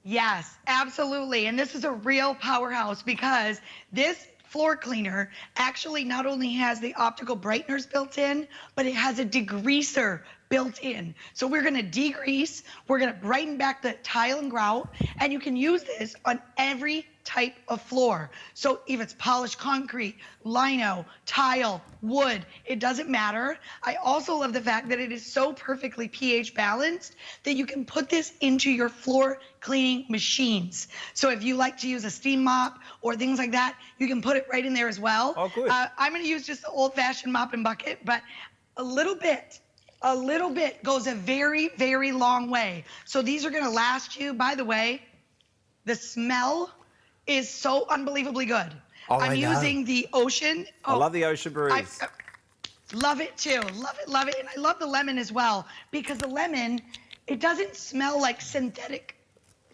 Yes, absolutely. And this is a real powerhouse because this floor cleaner actually not only has the optical brighteners built in, but it has a degreaser built in. So we're going to degrease, we're going to brighten back the tile and grout, and you can use this on every type of floor. So if it's polished concrete, lino, tile, wood, it doesn't matter. I also love the fact that it is so perfectly pH balanced that you can put this into your floor cleaning machines. So if you like to use a steam mop or things like that, you can put it right in there as well. Oh, good. I'm going to use just the old-fashioned mop and bucket, but a little bit goes a very, very long way. So these are going to last you. By the way, the smell is so unbelievably good. Oh, I'm using the Ocean. I love the Ocean Breeze. Love it too. Love it. And I love the lemon as well because the lemon, it doesn't smell like synthetic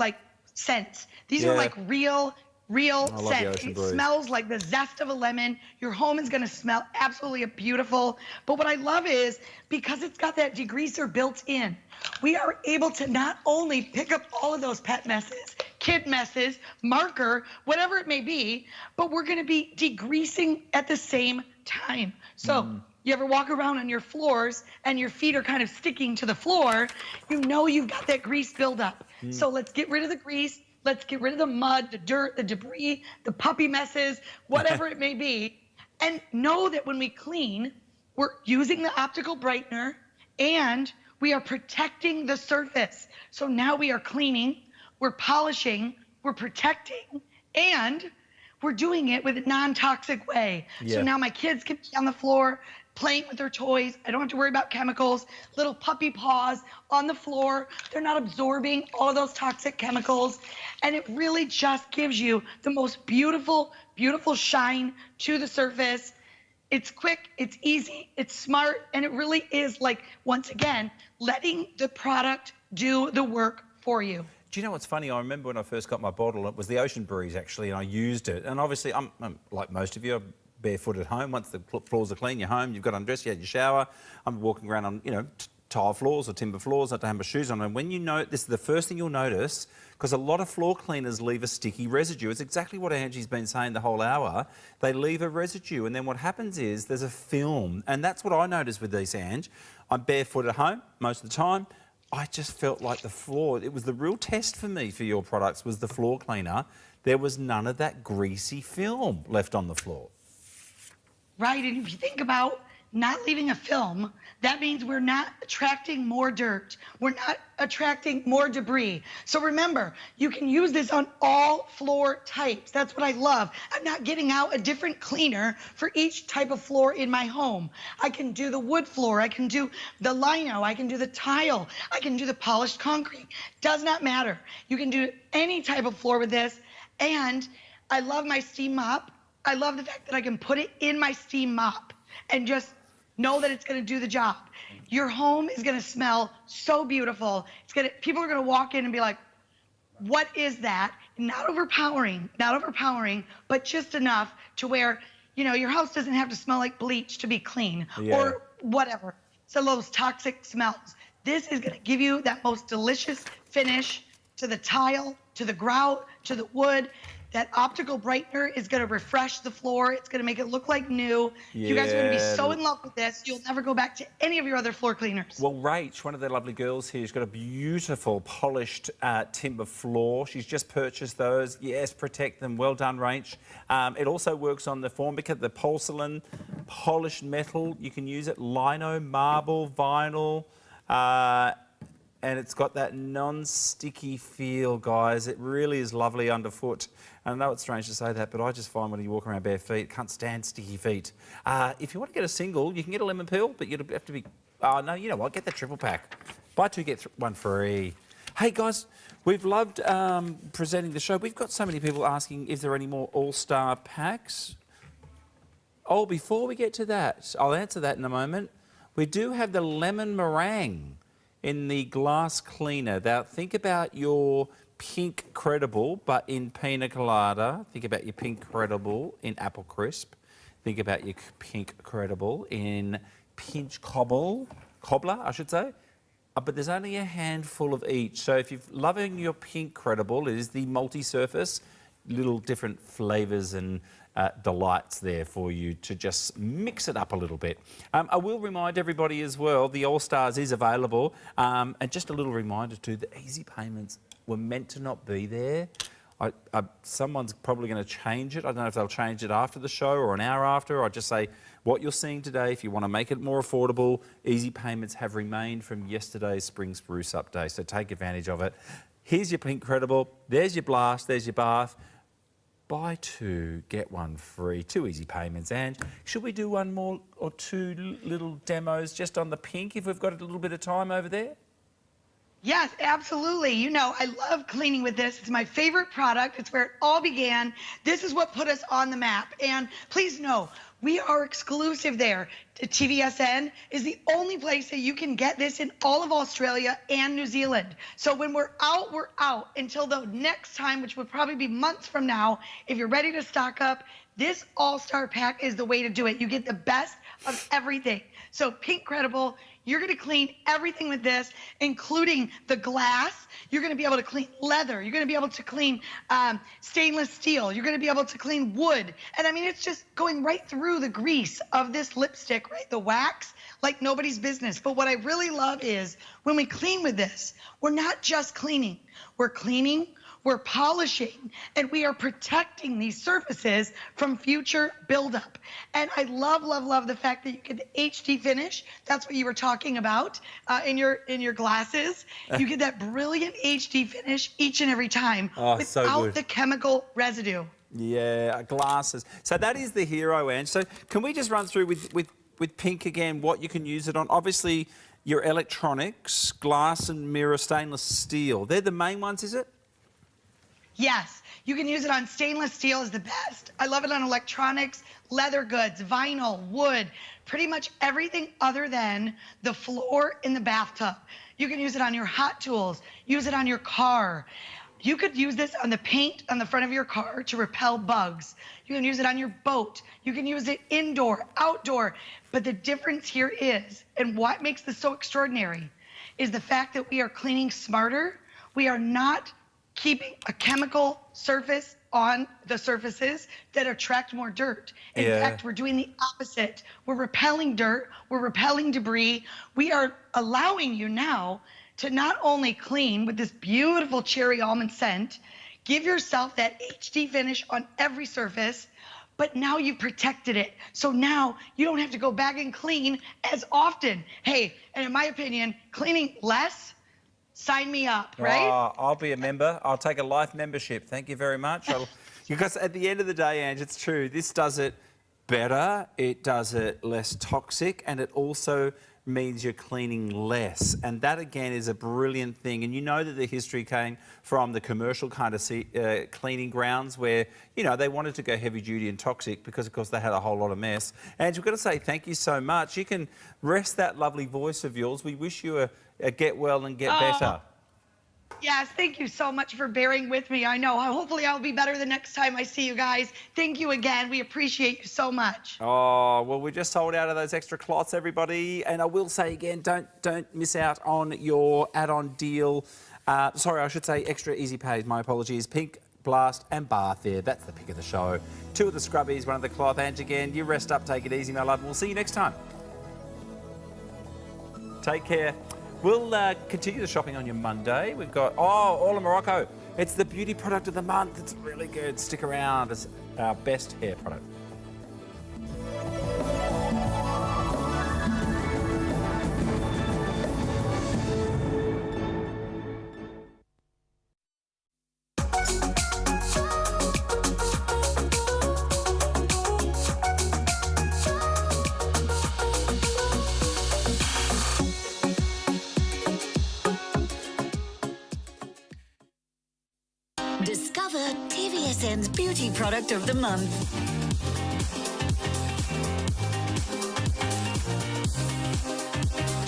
like scents. These are like real scent. It smells like the zest of a lemon. Your home is going to smell absolutely beautiful. But what I love is because it's got that degreaser built in, we are able to not only pick up all of those pet messes, kid messes, marker, whatever it may be, but we're going to be degreasing at the same time. So you ever walk around on your floors and your feet are kind of sticking to the floor, you know you've got that grease buildup. So let's get rid of the grease. Let's get rid of the mud, the dirt, the debris, the puppy messes, whatever it may be. And know that when we clean, we're using the optical brightener and we are protecting the surface. So now we are cleaning, we're polishing, we're protecting, and we're doing it with a non-toxic way. So now my kids can be on the floor playing with their toys. I don't have to worry about chemicals. Little puppy paws on the floor. They're not absorbing all of those toxic chemicals. And it really just gives you the most beautiful, beautiful shine to the surface. It's quick, it's easy, it's smart, and it really is like, once again, letting the product do the work for you. Do you know what's funny? I remember when I first got my bottle, it was the Ocean Breeze actually, and I used it. And obviously, I'm like most of you, I'm barefoot at home. Once the floors are clean, you're home, you've got undressed, you had your shower. I'm walking around on, tile floors or timber floors, I don't have my shoes on. And when you know, this is the first thing you'll notice, because a lot of floor cleaners leave a sticky residue. It's exactly what Angie's been saying the whole hour. They leave a residue, and then what happens is there's a film, and that's what I noticed with these, Ange. I'm barefoot at home most of the time. I just felt like the floor, it was the real test for me for your products was the floor cleaner. There was none of that greasy film left on the floor. Right, and if you think about not leaving a film, that means we're not attracting more dirt. We're not attracting more debris. So remember, you can use this on all floor types. That's what I love. I'm not getting out a different cleaner for each type of floor in my home. I can do the wood floor. I can do the lino. I can do the tile. I can do the polished concrete. Does not matter. You can do any type of floor with this. And I love my steam mop. I love the fact that I can put it in my steam mop and just know that it's going to do the job. Your home is going to smell so beautiful. People are going to walk in and be like, what is that? Not overpowering, but just enough to where, your house doesn't have to smell like bleach to be clean or whatever. So those toxic smells. This is going to give you that most delicious finish to the tile, to the grout, to the wood. That optical brightener is going to refresh the floor. It's going to make it look like new. You guys are going to be so in love with this, you'll never go back to any of your other floor cleaners. Well, Rach, one of the lovely girls here, has got a beautiful polished timber floor. She's just purchased those. Yes, protect them. Well done, Rach. It also works on the Formica, the porcelain, polished metal. You can use it lino, marble, vinyl. And it's got that non-sticky feel, guys. It really is lovely underfoot. And I know it's strange to say that, but I just find when you walk around bare feet, can't stand sticky feet. If you want to get a single, you can get a lemon peel, but you'd have to be... Oh, no, you know what? Get the triple pack. Buy two, get one free. Hey, guys, we've loved presenting the show. We've got so many people asking if there are any more All-Star packs. Oh, before we get to that, I'll answer that in a moment. We do have the lemon meringue in the glass cleaner. Now, think about your pink credible, but in pina colada. Think about your pink credible in apple crisp. Think about your pink credible in pinch cobbler, I should say. But there's only a handful of each. So if you're loving your pink credible, it is the multi-surface, little different flavours and delights there for you to just mix it up a little bit. I will remind everybody as well, the All Stars is available. And just a little reminder too, the easy payments were meant to not be there. Someone's probably going to change it. I don't know if they'll change it after the show or an hour after. I'll just say what you're seeing today, if you want to make it more affordable, easy payments have remained from yesterday's Spring Spruce update. So take advantage of it. Here's your pink credible. There's your blast. There's your bath. Buy two, get one free. Two easy payments. And should we do one more or two little demos just on the pink if we've got a little bit of time over there? Yes, absolutely. You know, I love cleaning with this. It's my favorite product. It's where it all began. This is what put us on the map. And please know, we are exclusive there. TVSN is the only place that you can get this in all of Australia and New Zealand. So when we're out, we're out until the next time, which would probably be months from now. If you're ready to stock up, this All-Star Pack is the way to do it. You get the best of everything. So Pink Credible, you're going to clean everything with this, including the glass. You're going to be able to clean leather. You're going to be able to clean stainless steel. You're going to be able to clean wood. And I mean, it's just going right through the grease of this lipstick, right? The wax, like nobody's business. But what I really love is when we clean with this, we're not just cleaning. We're cleaning, we're polishing, and we are protecting these surfaces from future buildup. And I love, love, love the fact that you get the HD finish. That's what you were talking about in your glasses. You get that brilliant HD finish each and every time without the chemical residue. Yeah, glasses. So that is the hero, Ange. So can we just run through with pink again what you can use it on? Obviously, your electronics, glass and mirror, stainless steel. They're the main ones, is it? Yes, you can use it on stainless steel is the best. I love it on electronics, leather goods, vinyl, wood, pretty much everything other than the floor in the bathtub. You can use it on your hot tools, use it on your car. You could use this on the paint on the front of your car to repel bugs. You can use it on your boat. You can use it indoor, outdoor. But the difference here is, and what makes this so extraordinary, is the fact that we are cleaning smarter. We are not keeping a chemical surface on the surfaces that attract more dirt. In fact, we're doing the opposite. We're repelling dirt, we're repelling debris. We are allowing you now to not only clean with this beautiful cherry almond scent, give yourself that HD finish on every surface, but now you've protected it. So now you don't have to go back and clean as often. Hey, and in my opinion, cleaning less, sign me up, right? Oh, I'll be a member. I'll take a life membership. Thank you very much. Because at the end of the day, Ange, it's true. This does it better. It does it less toxic, and it also means you're cleaning less. And that, again, is a brilliant thing. And you know that the history came from the commercial kind of cleaning grounds where, you know, they wanted to go heavy duty and toxic because, of course, they had a whole lot of mess. And we've got to say thank you so much. You can rest that lovely voice of yours. We wish you a get well and get better. Yes, thank you so much for bearing with me. I know. Hopefully I'll be better the next time I see you guys. Thank you again. We appreciate you so much. Oh, well, we just sold out of those extra cloths, everybody. And I will say again, don't miss out on your add-on deal. Sorry, I should say extra easy pays. My apologies. Pink Blast and Bath there. That's the pick of the show. 2 of the scrubbies, 1 of the cloth. Ange again, you rest up, take it easy, my love. We'll see you next time. Take care. We'll continue the shopping on your Monday. We've got, all of Morocco. It's the beauty product of the month. It's really good. Stick around. It's our best hair product. Discover TVSN's Beauty Product of the Month.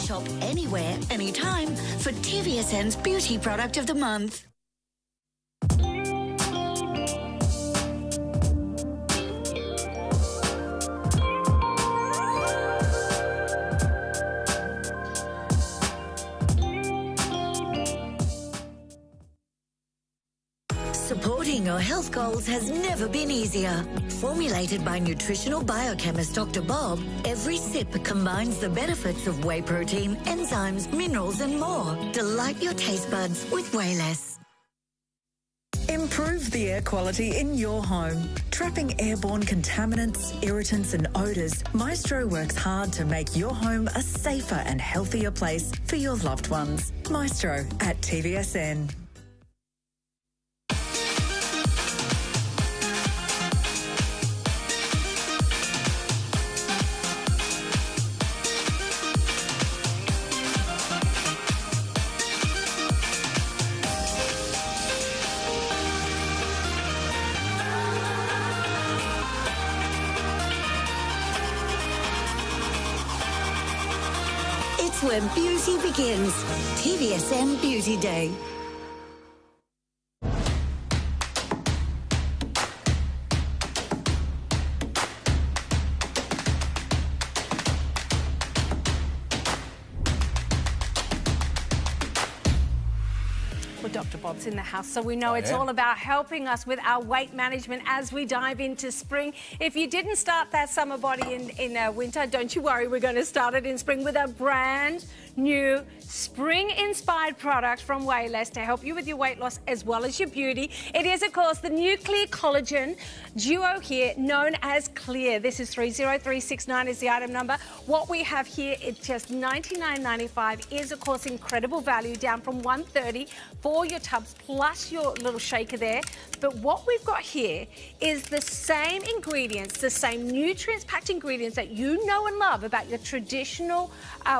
Shop anywhere, anytime for TVSN's Beauty Product of the Month. Supporting your health goals has never been easier. Formulated by nutritional biochemist Dr. Bob, every sip combines the benefits of whey protein, enzymes, minerals and more. Delight your taste buds with Way Less. Improve the air quality in your home. Trapping airborne contaminants, irritants and odours, Maestro works hard to make your home a safer and healthier place for your loved ones. Maestro at TVSN. It's where beauty begins. TVSN Beauty Day. Well, Dr. Bob's in the house, so we know it's all about helping us with our weight management as we dive into spring. If you didn't start that summer body in winter, don't you worry, we're going to start it in spring with a brand new spring-inspired product from Way Less to help you with your weight loss as well as your beauty. It is, of course, the Nuclear Collagen Duo here, known as Clear. This is 30369 is the item number. What we have here, it's just $99.95, is, of course, incredible value, down from $130 for your tubs plus your little shaker there. But what we've got here is the same ingredients, the same nutrients-packed ingredients that you know and love about your traditional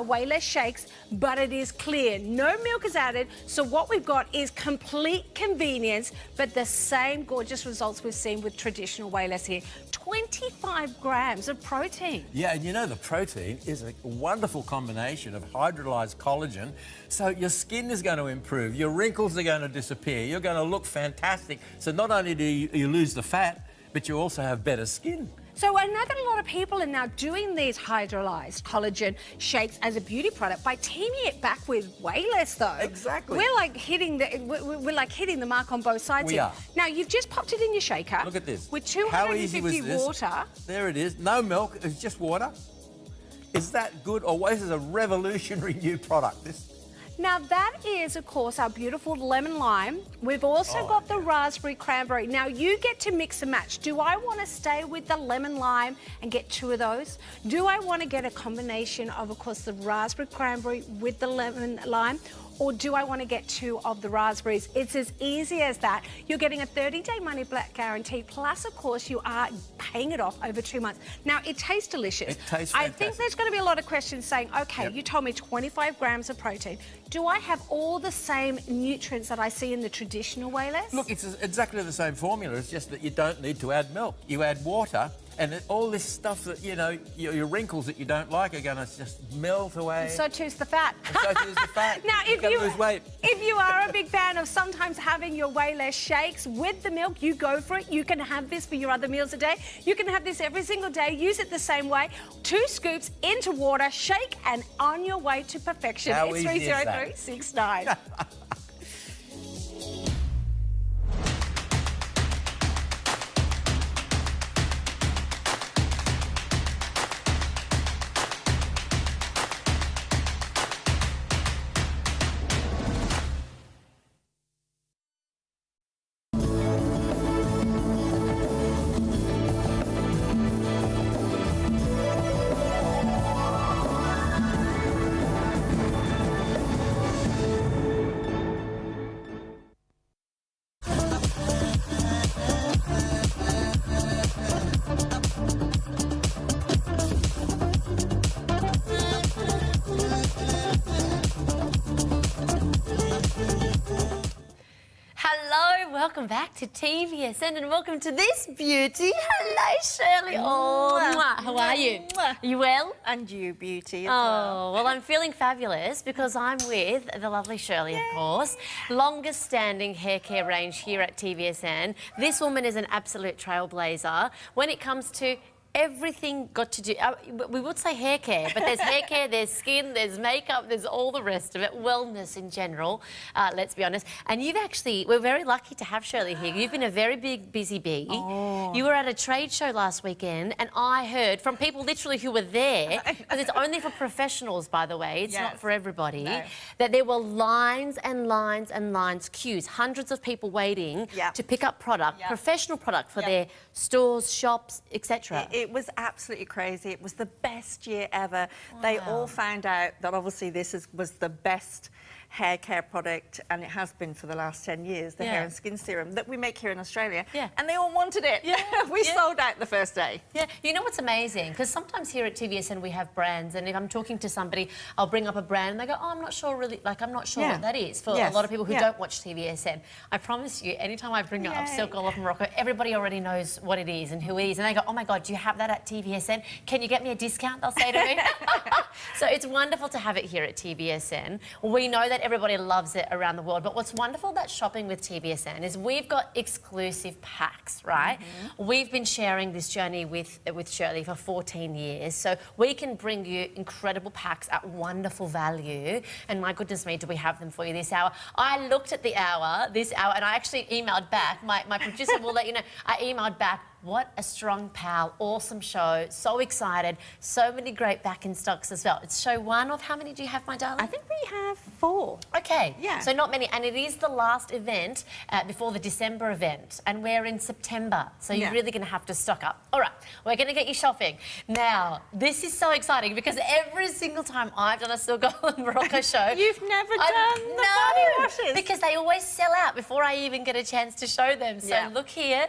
Way Less shakes, but it is clear. No milk is added, so what we've got is complete convenience, but the same gorgeous results we've seen with traditional Way Less here. 25 grams of protein. Yeah, and you know the protein is a wonderful combination of hydrolyzed collagen, so your skin is going to improve, your wrinkles are going to disappear, you're going to look fantastic. So not only do you lose the fat, but you also have better skin. So I know that a lot of people are now doing these hydrolyzed collagen shakes as a beauty product by teaming it back with Way Less, though. Exactly. We're like hitting the mark on both sides We here. are. Now you've just popped it in your shaker. Look at this. With How easy was 250 this? water. There it is. No milk. It's just water. Is that good? Or this is a revolutionary new product. This. Now that is, of course, our beautiful lemon lime. We've also got the raspberry cranberry. Now you get to mix and match. Do I want to stay with the lemon lime and get 2 of those? Do I want to get a combination of course, the raspberry cranberry with the lemon lime? Or do I want to get 2 of the raspberries? It's as easy as that. You're getting a 30-day money-back guarantee, plus, of course, you are paying it off over 2 months. Now, it tastes delicious. It tastes I fantastic. think there's going to be a lot of questions saying, okay, you told me 25 grams of protein. Do I have all the same nutrients that I see in the traditional Way Less? Look, it's exactly the same formula. It's just that you don't need to add milk. You add water, and all this stuff that, you know, your wrinkles that you don't like are going to just melt away. And so too's the fat. And so too's the fat. Now, You've got to lose weight. If you are a big fan of sometimes having your Way Less shakes with the milk, you go for it. You can have this for your other meals a day. You can have this every single day. Use it the same way. 2 scoops into water, shake, and on your way to perfection. How It's easy is that? 30369. welcome back to TVSN and welcome to this beauty. Hello, Shirley. Oh, mwah. How are you? Are you well? And you, beauty, as well. Well, I'm feeling fabulous because I'm with the lovely Shirley, of course. Longest standing hair care range here at TVSN. This woman is an absolute trailblazer when it comes to everything got to do, we would say hair care, but there's hair care, there's skin, there's makeup, there's all the rest of it, wellness in general, let's be honest. And you've actually, we're very lucky to have Shirley here. You've been a very big, busy bee. Oh. You were at a trade show last weekend, and I heard from people literally who were there, because it's only for professionals, by the way, it's not for everybody, that there were lines and lines and lines, queues, hundreds of people waiting to pick up product, professional product for their stores, shops, etc. It was absolutely crazy. It was the best year ever. Wow. They all found out that obviously this was the best hair care product, and it has been for the last 10 years, the hair and skin serum that we make here in Australia. Yeah. And they all wanted it. Yeah. We sold out the first day. Yeah. You know what's amazing? Because sometimes here at TVSN we have brands, and if I'm talking to somebody, I'll bring up a brand and they go, oh, I'm not sure really, like, I'm not sure what that is. For a lot of people who don't watch TVSN, I promise you, anytime I bring up Silk Olive Morocco, everybody already knows what it is and who it is. And they go, oh my God, do you have that at TVSN? Can you get me a discount? They'll say to me. So it's wonderful to have it here at TVSN. We know that everybody loves it around the world, but what's wonderful about shopping with TVSN is we've got exclusive packs, right? We've been sharing this journey with Shirley for 14 years, so we can bring you incredible packs at wonderful value, and my goodness me, do we have them for you this hour. I looked at this hour, and I actually emailed back, my producer will let you know, I emailed back, what a strong pal, awesome show, so excited, so many great back in stocks as well. It's show 1 of how many do you have, my darling? I think we have 4. Okay, so not many, and it is the last event before the December event, and we're in September, so you're really going to have to stock up. All right, we're going to get you shopping. Now, this is so exciting because every single time I've done a Silk Olive Morocco show... You've never done the body washes. Because they always sell out before I even get a chance to show them. So look here,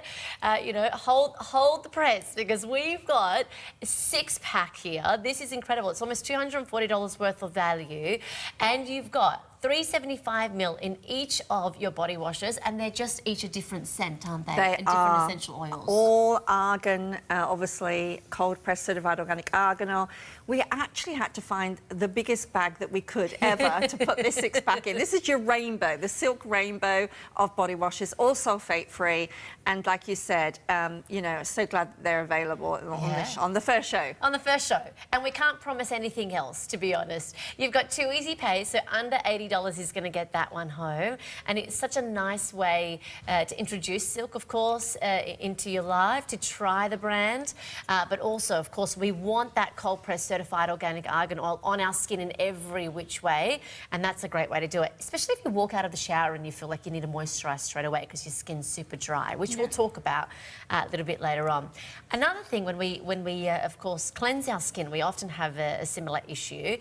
you know, hold the press because we've got a 6-pack here. This is incredible. It's almost $240 worth of value, and you've got 375 ml in each of your body washes, and they're just each a different scent, aren't they? They different are essential oils. All argan, obviously cold pressed certified organic argan oil. We actually had to find the biggest bag that we could ever to put this 6-pack in. This is your rainbow, the silk rainbow of body washes, all sulfate free, and like you said, you know, so glad that they're available on the first show. On the first show, and we can't promise anything else, to be honest. You've got 2 easy pays, so under $80 is going to get that one home, and it's such a nice way to introduce Silk, of course, into your life, to try the brand, but also, of course, we want that cold pressed certified organic argan oil on our skin in every which way, and that's a great way to do it, especially if you walk out of the shower and you feel like you need to moisturise straight away because your skin's super dry, which we'll talk about a little bit later on. Another thing, when we of course cleanse our skin, we often have a similar issue.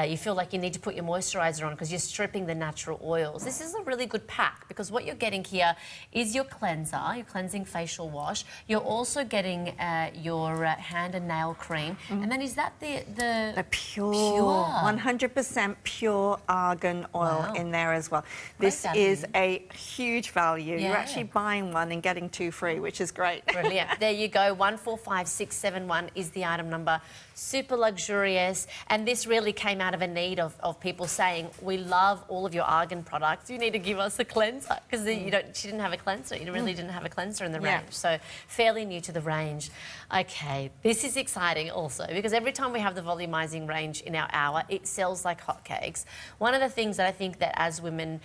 You feel like you need to put your moisturiser on because you're stripping the natural oils. This is a really good pack because what you're getting here is your cleanser, your cleansing facial wash. You're also getting your hand and nail cream, and then is that the pure 100% pure argan oil in there as well. This is a huge value. You're actually buying one and getting 2 free, which is great. Brilliant. There you go. 145671 is the item number. Super luxurious, and this really came out of a need of people saying, we love all of your argan products, you need to give us a cleanser, because she didn't have a cleanser, you really didn't have a cleanser in the range, so fairly new to the range. Okay, this is exciting also, because every time we have the volumizing range in our hour, it sells like hotcakes. One of the things that I think that as women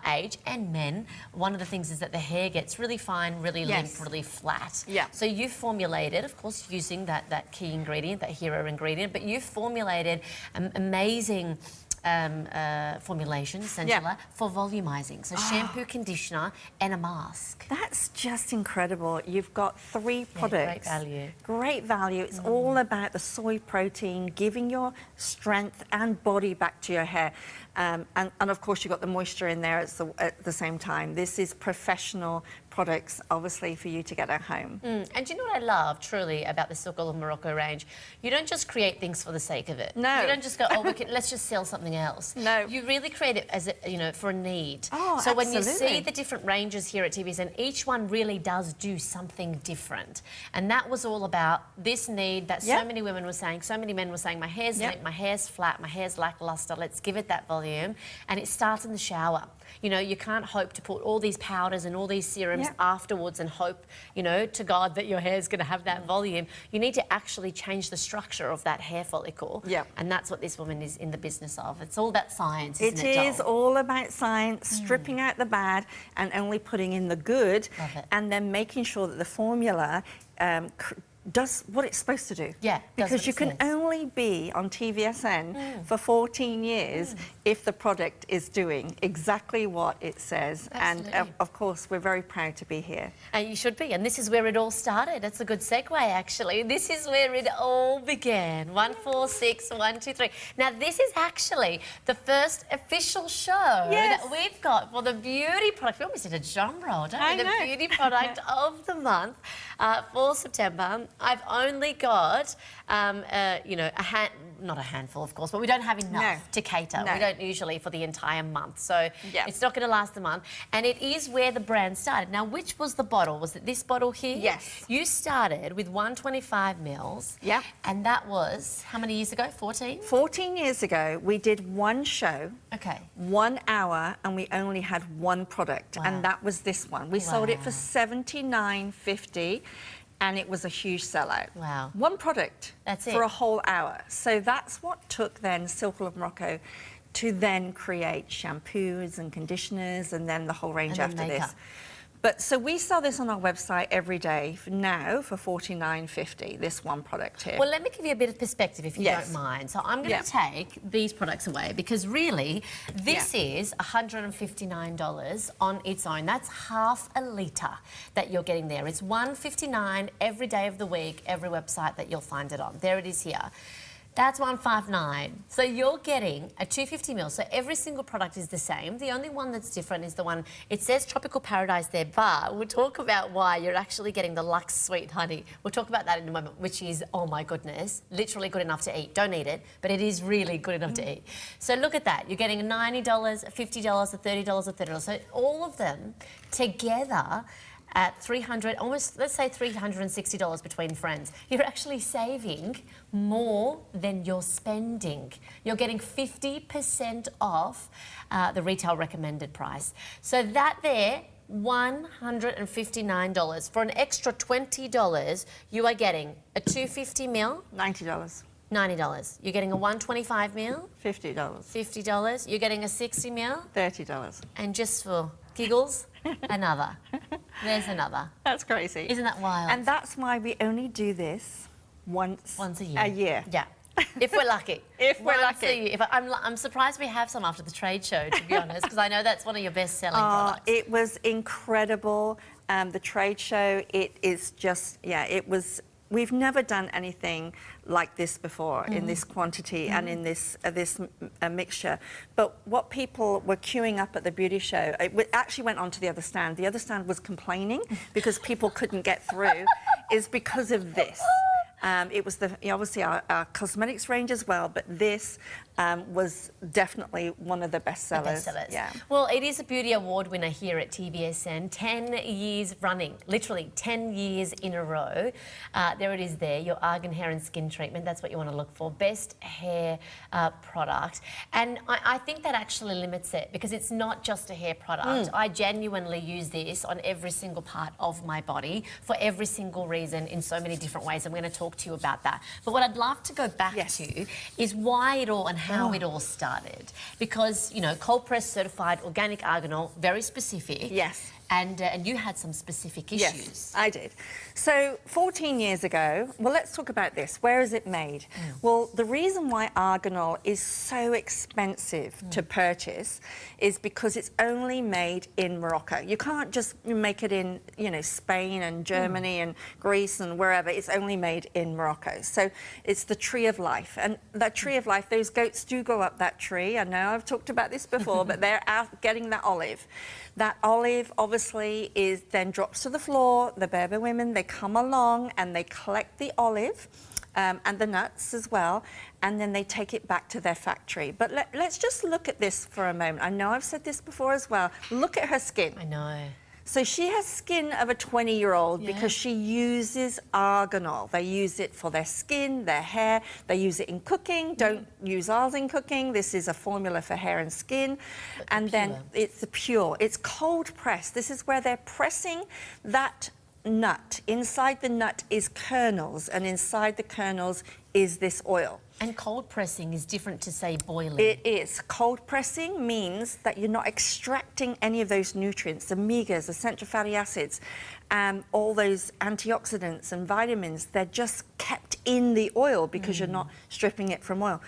age, and men, one of the things is that the hair gets really fine, really limp, really flat. So you've formulated, of course, using that key ingredient, that hero ingredient, but you've formulated amazing formulation, essentially, for volumizing. So shampoo, conditioner, and a mask. That's just incredible. You've got 3 products. Great value. Great value. It's all about the soy protein, giving your strength and body back to your hair. And of course, you've got the moisture in there at the same time. This is professional products, obviously, for you to get at home. And do you know what I love, truly, about the Silk of Morocco range? You don't just create things for the sake of it. No. You don't just go, oh, let's just sell something else. No. You really create it as, for a need. Oh, so when you absolutely. see the different ranges here at TVSN, each one really does do something different. And that was all about this need that so many women were saying, so many men were saying, my hair's limp, my hair's flat, my hair's lackluster, let's give it that volume. And it starts in the shower. You know, you can't hope to put all these powders and all these serums afterwards and hope, to God that your hair's going to have that volume. You need to actually change the structure of that hair follicle. And that's what this woman is in the business of. It's all about science, isn't it, It is all about science, stripping out the bad and only putting in the good, and then making sure that the formula does what it's supposed to do. Because you can only be on TVSN for 14 years if the product is doing exactly what it says. Absolutely. And of course, we're very proud to be here. And you should be. And this is where it all started. That's a good segue, actually. This is where it all began. 146-123. Now, this is actually the first official show that we've got for the beauty product. We almost did a drum roll, don't we? The beauty product of the month for September. I've only got, not a handful, of course, but we don't have enough to cater. We don't usually for the entire month. So it's not going to last the month. And it is where the brand started. Now, which was the bottle? Was it this bottle here? Yes. You started with 125 mils. Yeah. And that was, how many years ago? 14? 14 years ago, we did one show. 1 hour, and we only had one product. And that was this one. We sold it for $79.50. And it was a huge sellout. Wow. One product That's for it. a whole hour. So that's what took then Silk of Morocco to then create shampoos and conditioners and then the whole range And then after makeup. this. But so we sell this on our website every day now for $49.50, this one product here. Well, let me give you a bit of perspective, if you don't mind. So I'm going to take these products away because really this is $159 on its own. That's half a litre that you're getting there. It's $159 every day of the week, every website that you'll find it on. There it is here. That's $159. So you're getting a 250 ml. So every single product is the same. The only one that's different is the one, it says Tropical Paradise there, but we'll talk about why you're actually getting the Luxe Sweet Honey. We'll talk about that in a moment, which is, oh my goodness, literally good enough to eat. Don't eat it, but it is really good enough to eat. So look at that. You're getting $90, $50, $30, $30. So all of them together at $300, almost, let's say $360 between friends. You're actually saving more than you're spending. You're getting 50% off the retail recommended price. So that there, $159. For an extra $20, you are getting a 250 ml. $90. $90. You're getting a 125 ml. $50. $50. You're getting a 60 ml. $30. And just for giggles, another. There's another. That's crazy. Isn't that wild? And that's why we only do this once a year. Yeah. If we're lucky. If we're Once lucky. a year. I'm surprised we have some after the trade show, to be honest, because I know that's one of your best-selling products. It was incredible. The trade show, it is just, it was. We've never done anything like this before in this quantity and in this mixture. But what people were queuing up at the beauty show, it actually went on to the other stand. The other stand was complaining because people couldn't get through, is because of this. It was obviously our cosmetics range as well, but this was definitely one of the best sellers. Yeah. Well, it is a beauty award winner here at TVSN, 10 years running, literally 10 years in a row. There it is there, your Argan Hair and Skin Treatment. That's what you want to look for. Best hair product. And I think that actually limits it because it's not just a hair product. I genuinely use this on every single part of my body for every single reason in so many different ways. I'm going to talk to you about that. But what I'd love to go back to is why it all and how it all started. Because, cold press certified organic arganol, very specific. Yes. And you had some specific issues. Yes, I did. So 14 years ago, well, let's talk about this. Where is it made? Well, the reason why arganol is so expensive to purchase is because it's only made in Morocco. You can't just make it in, Spain and Germany and Greece and wherever. It's only made in Morocco. So it's the tree of life. And that tree of life, those goats do go up that tree. I know I've talked about this before, but they're out getting that olive. That olive obviously is then drops to the floor. The Berber women, they come along and they collect the olive and the nuts as well, and then they take it back to their factory. But let's just look at this for a moment. I know I've said this before as well. Look at her skin. I know. So she has skin of a 20-year-old because she uses argan oil. They use it for their skin, their hair. They use it in cooking. Don't use ours in cooking. This is a formula for hair and skin. And then it's the pure. It's cold pressed. This is where they're pressing that nut. Inside the nut is kernels, and inside the kernels is this oil. And cold pressing is different to, say, boiling. It is. Cold pressing means that you're not extracting any of those nutrients, the omegas, essential fatty acids, all those antioxidants and vitamins. They're just kept in the oil because you're not stripping it from oil.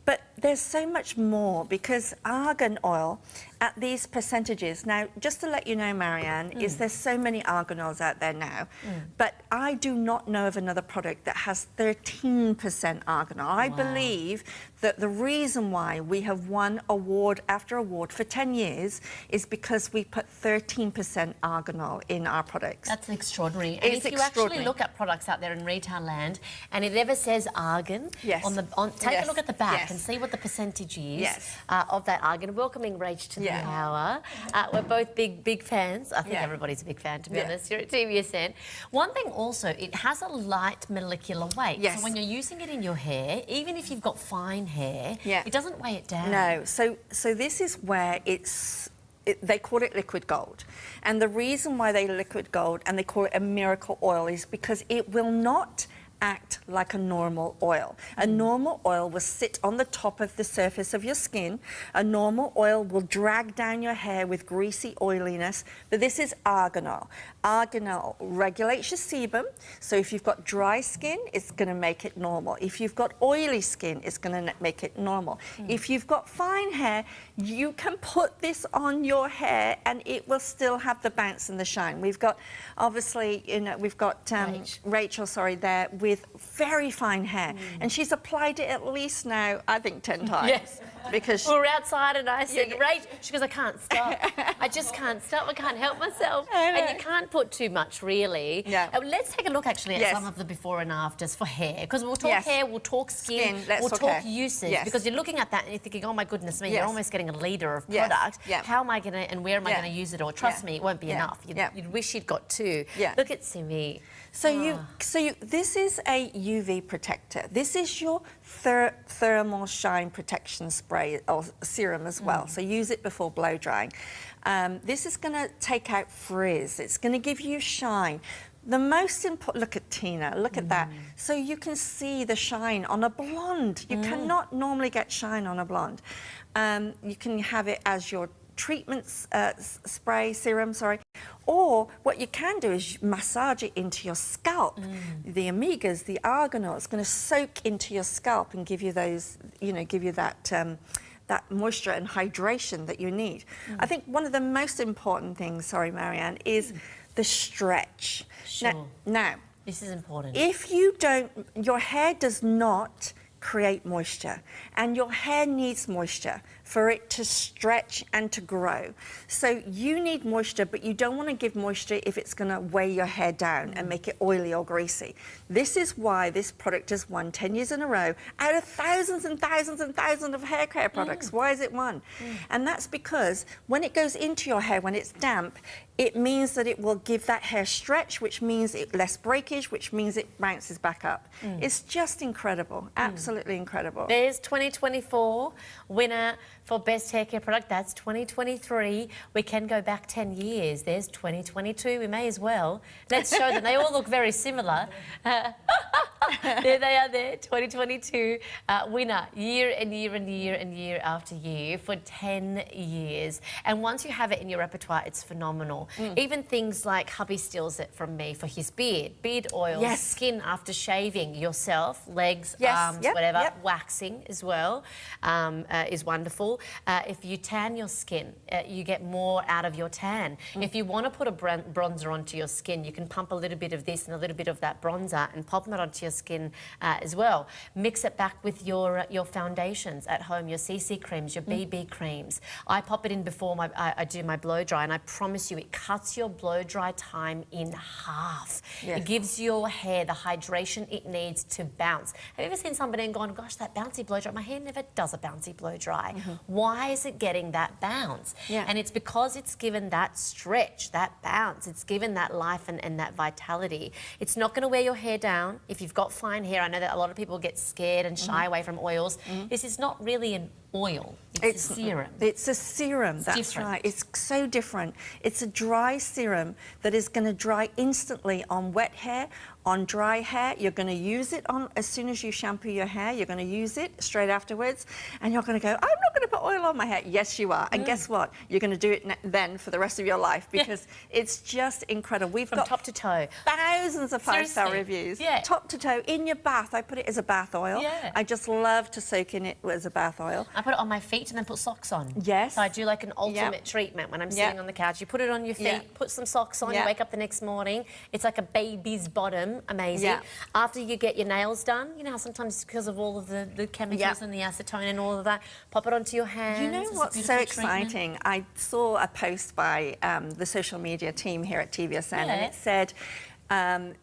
But there's so much more because argan oil at these percentages, now just to let you know, Marianne, is there's so many argan oils out there now, but I do not know of another product that has 13% argan oil. I believe that the reason why we have won award after award for 10 years is because we put 13% argan oil in our products. That's extraordinary. And if you actually look at products out there in retail land and it ever says argan, take a look at the back and see what the percentage is of that argan. Welcoming Rach to the hour. We're both big fans. I think everybody's a big fan, to be honest, here at TVSN. One thing also, it has a light molecular weight. So when you're using it in your hair, even if you've got fine hair, it doesn't weigh it down. No. So this is where they call it liquid gold. And the reason why they liquid gold and they call it a miracle oil is because it will not act like a normal oil. A normal oil will sit on the top of the surface of your skin. A normal oil will drag down your hair with greasy oiliness, but this is argan oil. Argan oil regulates your sebum, so if you've got dry skin, it's going to make it normal. If you've got oily skin, it's going to make it normal. If you've got fine hair, you can put this on your hair and it will still have the bounce and the shine. We've got, obviously, we've got Rachel, there with very fine hair, and she's applied it at least now, I think, 10 times. Yes. Because we were outside and I said, Rach, she goes, I can't stop. I just can't stop. I can't help myself. And you can't put too much, really. Let's take a look, actually, at some of the before and afters for hair, because we'll talk hair, we'll talk skin, we'll talk usage, because you're looking at that and you're thinking, oh, my goodness me, you're almost getting a litre of product. How am I going to, and where am I going to use it? Or trust me, it won't be enough. You'd wish you'd got two. Look at Simi. So this is a UV protector. This is your thermal shine protection spray or serum as well. So use it before blow drying. This is going to take out frizz. It's going to give you shine. The most important, look at Tina, look at that. So you can see the shine on a blonde. You cannot normally get shine on a blonde. You can have it as your treatment serum, or what you can do is massage it into your scalp. The omegas, the argan oil, it's going to soak into your scalp and give you those, give you that that moisture and hydration that you need. I think one of the most important things, Marianne, is the stretch. Now, this is important. If you don't, your hair does not create moisture, and your hair needs moisture for it to stretch and to grow. So you need moisture, but you don't want to give moisture if it's going to weigh your hair down and make it oily or greasy. This is why this product has won 10 years in a row out of thousands and thousands and thousands of hair care products. Why is it won? And that's because when it goes into your hair, when it's damp, it means that it will give that hair stretch, which means less breakage, which means it bounces back up. It's just incredible, absolutely incredible. There's 2024 winner for Best Hair Care Product. That's 2023. We can go back 10 years. There's 2022. We may as well. Let's show them. They all look very similar. There they are there, 2022 winner, year and year and year and year after year for 10 years. And once you have it in your repertoire, it's phenomenal. Even things like hubby steals it from me for his beard oil, skin after shaving yourself, legs, arms, whatever, waxing as well is wonderful. If you tan your skin, you get more out of your tan. If you want to put a bronzer onto your skin, you can pump a little bit of this and a little bit of that bronzer and pop it onto your skin as well. Mix it back with your foundations at home, your CC creams, your BB creams. I pop it in before I do my blow dry, and I promise you it cuts your blow dry time in half. Yes. It gives your hair the hydration it needs to bounce. Have you ever seen somebody and gone, gosh, that bouncy blow dry, my hair never does a bouncy blow dry. Why is it getting that bounce? Yeah. And it's because it's given that stretch, that bounce, it's given that life and that vitality. It's not going to wear your hair down. If you've got fine hair, I know that a lot of people get scared and shy away from oils. This is not really an oil. It's a serum. It's a serum, that's different. right. It's so different. It's a dry serum that is going to dry instantly on wet hair, on dry hair. You're going to use it on as soon as you shampoo your hair. You're going to use it straight afterwards, and you're going to go, I'm not going to put oil on my hair. Yes, you are. And guess what? You're going to do it then for the rest of your life, because it's just incredible. We've got top to toe thousands of 5-star reviews. Yeah. Top to toe, in your bath. I put it as a bath oil. Yeah. I just love to soak in it as a bath oil. I put it on my feet and then put socks on. Yes. So I do like an ultimate treatment when I'm sitting on the couch. You put it on your feet, put some socks on, you wake up the next morning. It's like a baby's bottom. Amazing. Yeah. After you get your nails done, you know how sometimes because of all of the chemicals and the acetone and all of that, pop it onto your hands. You know It's a what's so beautiful exciting? treatment. I saw a post by the social media team here at TVSN, and it said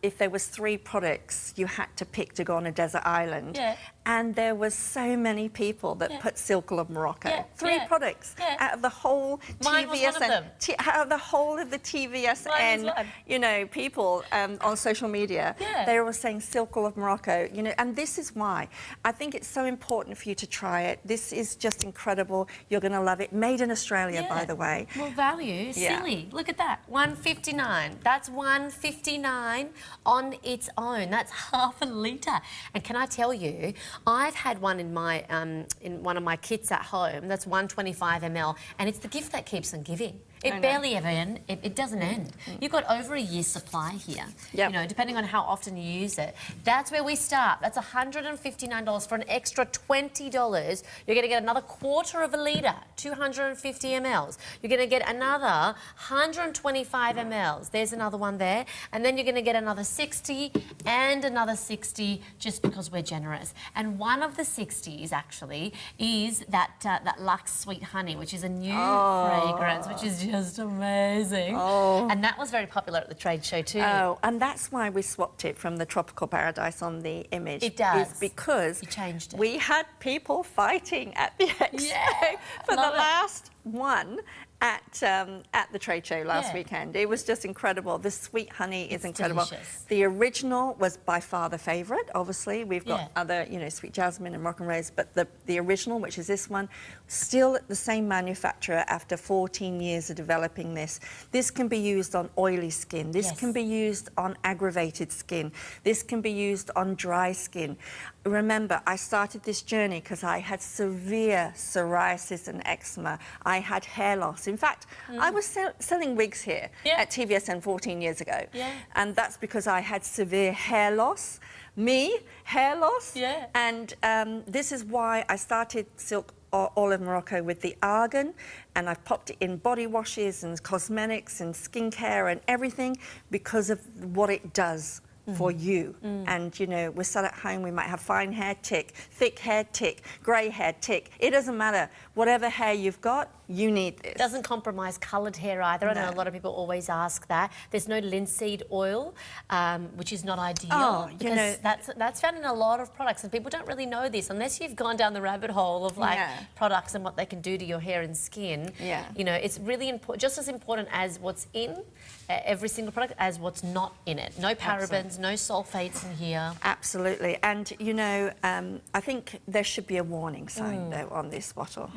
if there was 3 products you had to pick to go on a desert island, and there was so many people that put Silk of Morocco. 3 products out of the whole Mine was one of them. out of the whole of the TVSN, you know, people on social media. They were saying Silk of Morocco, you know, and this is why. I think it's so important for you to try it. This is just incredible. You're going to love it. Made in Australia, by the way. Well, value, silly. Look at that, $1.59. That's $1.59 on its own. That's half a litre. And can I tell you, I've had one in one of my kits at home. That's 125 ml, and it's the gift that keeps on giving. It barely ever ends. It doesn't end. You've got over a year's supply here. You know, depending on how often you use it. That's where we start. That's $159 for an extra $20. You're going to get another quarter of a litre, 250 mLs. You're going to get another 125 mLs. There's another one there, and then you're going to get another 60 and another 60 just because we're generous. And one of the 60s actually is that Luxe Sweet Honey, which is a new fragrance, which is just amazing. And that was very popular at the trade show too. And that's why we swapped it from the Tropical Paradise on the image. It does. Is because you changed it. We had people fighting at the expo for the last one at the trade show last weekend. It was just incredible. The Sweet Honey is incredible. Delicious. The original was by far the favourite, obviously. We've got other, you know, Sweet Jasmine and Rock and Rose, but the original, which is this one, still the same manufacturer after 14 years of developing this. This can be used on oily skin. This can be used on aggravated skin. This can be used on dry skin. Remember, I started this journey because I had severe psoriasis and eczema. I had hair loss. In fact, I was selling wigs here at TVSN 14 years ago. And that's because I had severe hair loss. Hair loss. And this is why I started Silk Olive Morocco with the argan, and I've popped it in body washes and cosmetics and skincare and everything because of what it does for you. And, you know, we're sat at home, we might have fine hair, tick, thick hair, tick, grey hair, tick. It doesn't matter. Whatever hair you've got, you need this. Doesn't compromise coloured hair either. I know a lot of people always ask that. There's no linseed oil, which is not ideal. Because you know, that's found in a lot of products, and people don't really know this unless you've gone down the rabbit hole of like products and what they can do to your hair and skin. You know, it's really important, just as important as what's in every single product as what's not in it. No parabens, no sulfates in here. Absolutely. And, you know, I think there should be a warning sign, though, on this bottle.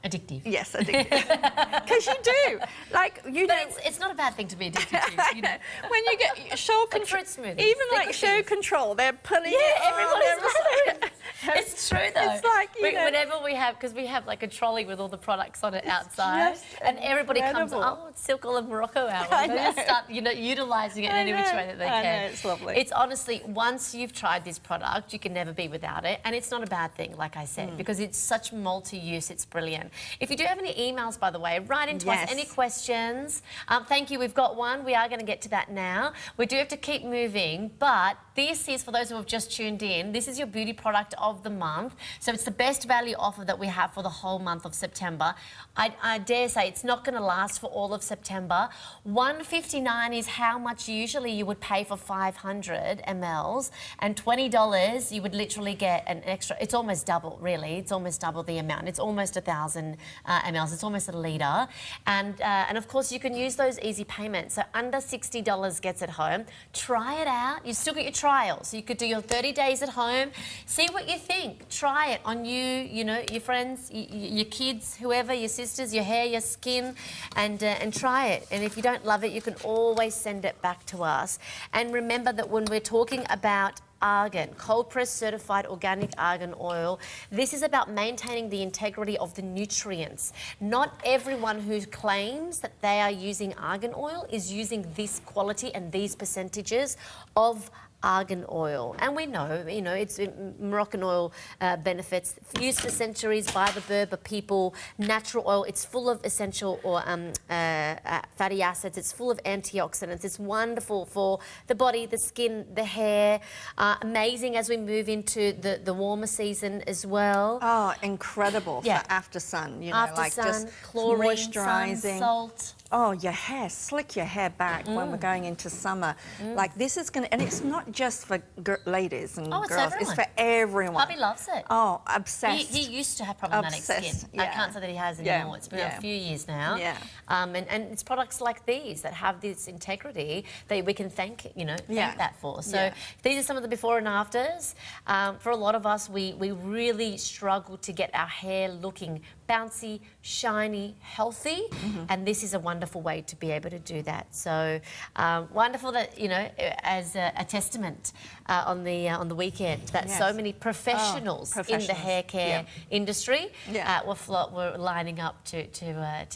Addictive. Yes, addictive. Because you do. Like, you know... It's not a bad thing to be addicted to, you know. When you get show control... Fruit smoothies. Even like show control, they're pulling it. Everyone's It's true though. It's like, whenever we have, because we have like a trolley with all the products on it outside, and everybody comes, oh, it's Silk Olive Morocco hour. I They know. start, utilising it in any which way that they can. I know, it's lovely. It's honestly, once you've tried this product, you can never be without it, and it's not a bad thing, like I said, because it's such multi-use. It's brilliant. If you do have any emails, by the way, write into us. Any questions? Thank you. We've got one. We are going to get to that now. We do have to keep moving, but this is, for those who have just tuned in, this is your beauty product of the month. So it's the best value offer that we have for the whole month of September. I dare say it's not going to last for all of September. $159 is how much usually you would pay for 500 mLs, and $20 you would literally get an extra. It's almost double, really. It's almost double the amount. It's almost 1,000 mLs. It's almost a litre, and of course you can use those easy payments. So under $60 gets it home. Try it out. You've still got your trial, so you could do your 30 days at home. See what you think. Try it on you. Your friends, your kids, whoever, your sisters, your hair, your skin, and try it. And if you don't love it, you can always send it back to us. And remember that when we're talking about argan, cold press certified organic argan oil, this is about maintaining the integrity of the nutrients. Not everyone who claims that they are using argan oil is using this quality and these percentages of argan oil. And we know, it's Moroccan oil benefits, used for centuries by the Berber people, natural oil. It's full of essential or fatty acids. It's full of antioxidants. It's wonderful for the body, the skin, the hair. Amazing as we move into the warmer season as well. Oh, incredible for after sun. After like sun, just chlorine, moisturising. sun, salt. Oh, your hair, slick your hair back when we're going into summer. Like this is going to, and it's not just for ladies and it's girls, everyone. it's for everyone. Hubby loves it. Oh, obsessed. He used to have problematic skin. I can't say that he has anymore. It's been a few years now. Yeah. And it's products like these that have this integrity that we can thank that for. So these are some of the before and afters. For a lot of us, we really struggle to get our hair looking bouncy, shiny, healthy, and this is a wonderful way to be able to do that. So wonderful that as a testament on the weekend that so many professionals in the hair care industry were lining up to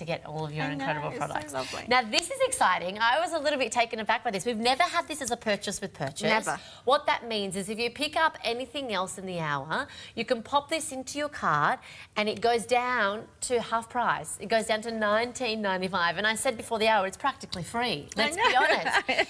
get all of your incredible products. So lovely. Now this is exciting. I was a little bit taken aback by this. We've never had this as a purchase with purchase. Never. What that means is if you pick up anything else in the hour, you can pop this into your cart and it goes down to half price. It goes down to $19.95. And I said before the hour, it's practically free. Let's be honest.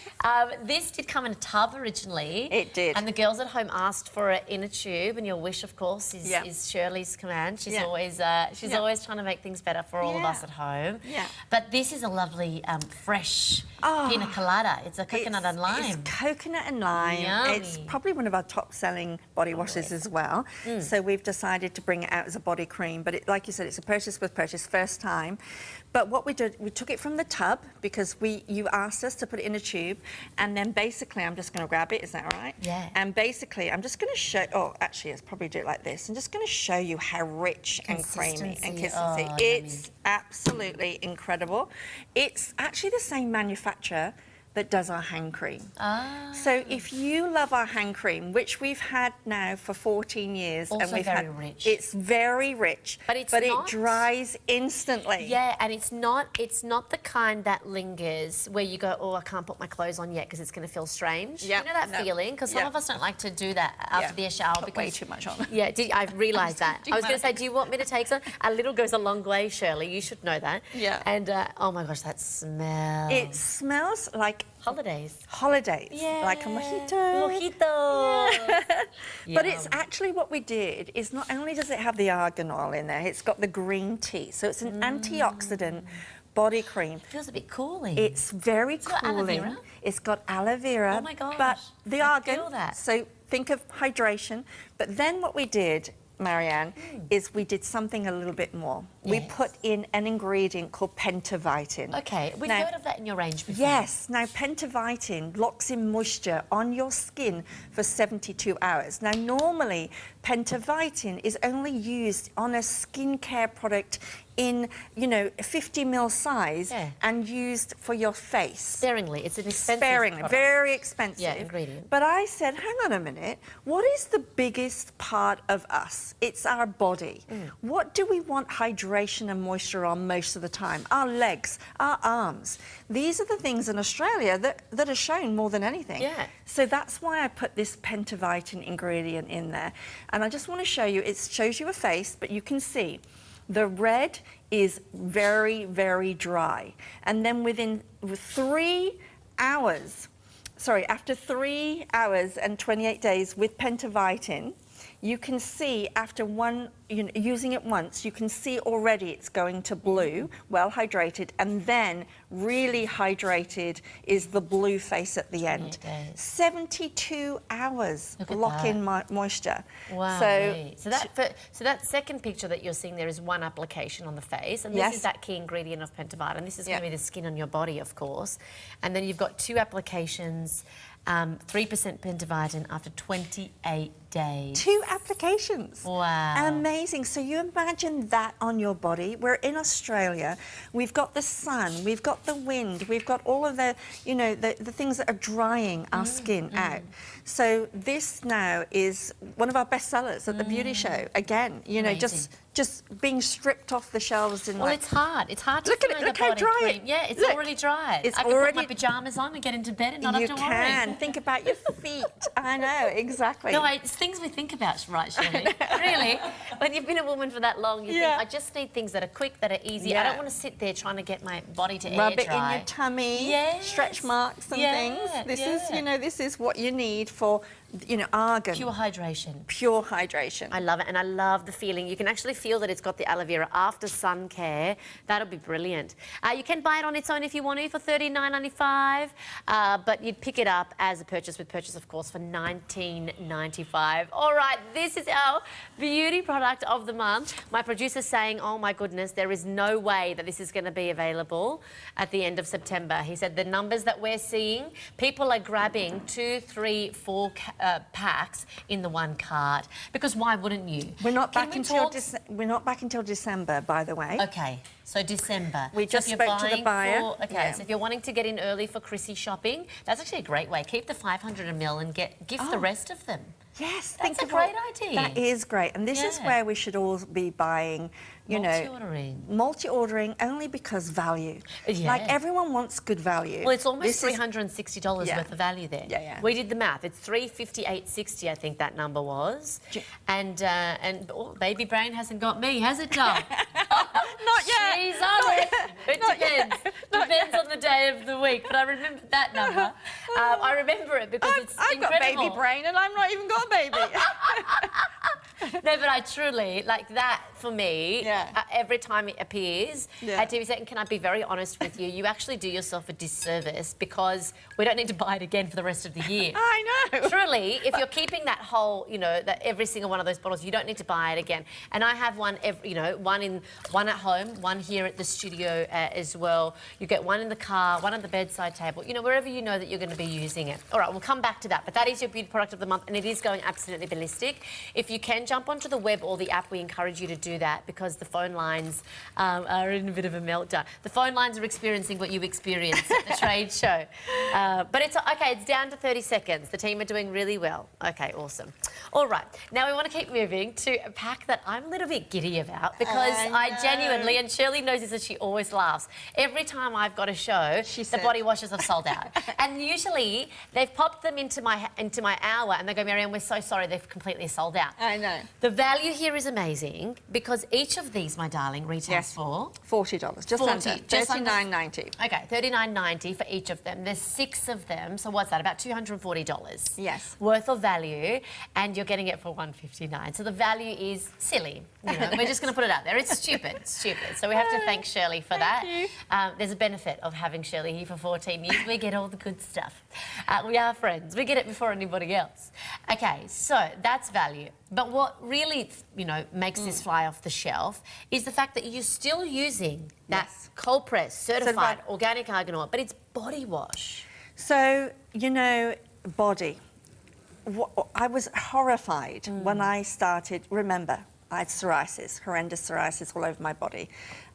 This did come in a tub originally. It did. And the girls at home asked for it in a tube. And your wish, of course, is Shirley's command. She's always trying to make things better for all of us at home. Yeah. But this is a lovely fresh pina colada. It's a coconut and lime. It's coconut and lime. Yummy. It's probably one of our top-selling body washes as well. So we've decided to bring it out as a body cream. But like you said, it's a purchase with purchase, first time. But what we did, we took it from the tub because you asked us to put it in a tube, and then basically I'm just going to grab it. Is that all right? Yeah. And basically I'm just going to show. Oh, actually, let's probably do it like this. I'm just going to show you how rich and creamy and consistency. It's absolutely incredible. It's actually the same manufacturer that does our hand cream. So if you love our hand cream, which we've had now for 14 years, Also and we've very had, rich. It's very rich, but it dries instantly. Yeah, and it's not the kind that lingers where you go, oh, I can't put my clothes on yet because it's going to feel strange. Yep. You know that feeling? Because some of us don't like to do that after the shower because way too much on. Yeah, I realised that. I was going to say, do you want me to take some? A little goes a long way, Shirley. You should know that. Yeah. And oh my gosh, that smell. It smells like holidays. Yeah. Like a mojito. But it's actually what we did is not only does it have the argan oil in there, it's got the green tea. So it's an antioxidant body cream. It feels a bit cooling. It's very got cooling. aloe vera? It's got aloe vera. Oh my gosh. But the I argan. feel that. So think of hydration. But then what we did, Marianne, is we did something a little bit more. We put in an ingredient called pentavitin. Okay, we've heard of that in your range before. Yes. Now, pentavitin locks in moisture on your skin for 72 hours. Now, normally, pentavitin is only used on a skincare product in, you know, 50 ml size and used for your face. Sparingly. It's an expensive product. Very expensive. Ingredient. But I said, hang on a minute, what is the biggest part of us? It's our body. What do we want hydration and moisture on most of the time? Our legs, our arms. These are the things in Australia that are shown more than anything. So that's why I put this pentavitin ingredient in there. And I just want to show you, it shows you a face, but you can see the red is very, very dry. And then within 3 hours, after 3 hours and 28 days with pentavitin, you can see after using it once, you can see already it's going to blue, well hydrated, and then really hydrated is the blue face at the end. 72 hours lock in moisture. Wow. So that second picture that you're seeing there is one application on the face, and this is that key ingredient of pentavitin. This is going to be the skin on your body, of course. And then you've got 2 applications, 3% pentavitin after 28 days. 2 applications. Wow. Amazing. So you imagine that on your body. We're in Australia. We've got the sun, we've got the wind, we've got all of the, you know, the things that are drying our skin out. So this now is one of our best sellers at the beauty show. Again, you know, just being stripped off the shelves in it's hard. It's hard to find look a how body dry cream. Yeah, it's already dry. It's I can already put my pyjamas on and get into bed and not have to worry. You can. Think about your feet. I know, exactly. No, it's things we think about, right, Shirley? Really? When you've been a woman for that long, you think, I just need things that are quick, that are easy. I don't want to sit there trying to get my body to Rub air dry. it in your tummy, stretch marks and things. This is, you know, this is what you need for, you know, argan. Pure hydration. Pure hydration. I love it, and I love the feeling. You can actually feel that it's got the aloe vera after sun care. That'll be brilliant. You can buy it on its own if you want to for $39.95, but you'd pick it up as a purchase with purchase, of course, for $19.95. All right, this is our beauty product of the month. My producer's saying, oh my goodness, there is no way that this is going to be available at the end of September. He said the numbers that we're seeing, people are grabbing 2, 3, 4 packs in the one cart, because why wouldn't you? We're not back until December, by the way. Okay, so December. We just spoke to the buyer. So if you're wanting to get in early for Chrissy shopping, that's actually a great way. Keep the 500 ml and gift the rest of them. Yes, that's a great idea. That is great, and this is where we should all be buying. You know, multi-ordering only because value. Like everyone wants good value. Well, it's almost $360 worth of value there. We did the math. It's $358.60, I think that number was. And baby brain hasn't got me, has it, Tom? Not yet. She's on it. It depends. Depends on the day of the week. But I remember that number. I remember it because it's incredible. I've got baby brain and I've not even got a baby. No, but I truly, like that for me, every time it appears at TVSN, can I be very honest with you, you actually do yourself a disservice because we don't need to buy it again for the rest of the year. I know. Truly, if you're keeping that whole, you know, that every single one of those bottles, you don't need to buy it again. And I have one, one at home, one here at the studio as well. You get one in the car, one on the bedside table, you know, wherever you know that you're going to be using it. All right, we'll come back to that, but that is your beauty product of the month, and it is going absolutely ballistic. If you can jump onto the web or the app, we encourage you to do that because the phone lines are in a bit of a meltdown. The phone lines are experiencing what you experience at the trade show. But it's okay, it's down to 30 seconds. The team are doing really well. Okay, awesome. All right, now we want to keep moving to a pack that I'm a little bit giddy about because I genuinely, and Shirley knows this, that she always laughs. Every time I've got a show, the body washes have sold out. And usually they've popped them into my hour and they go, Marianne, we're so sorry, they've completely sold out. I know. The value here is amazing because each of these, my darling, retails for $40, just under $39.90. Okay, $39.90 for each of them. There's 6 of them, so what's that? About $240. Worth of value, and you're getting it for $159. So the value is silly. You know, we're just going to put it out there. It's stupid, stupid. So we have to thank Shirley for that. There's a benefit of having Shirley here for 14 years. We get all the good stuff. We are friends. We get it before anybody else. Okay, so that's value. But what really, you know, makes this fly off the shelf is the fact that you're still using that cold press, certified organic argan oil, but it's body wash. So, you know, body. I was horrified when I started. Remember, I had psoriasis, horrendous psoriasis all over my body,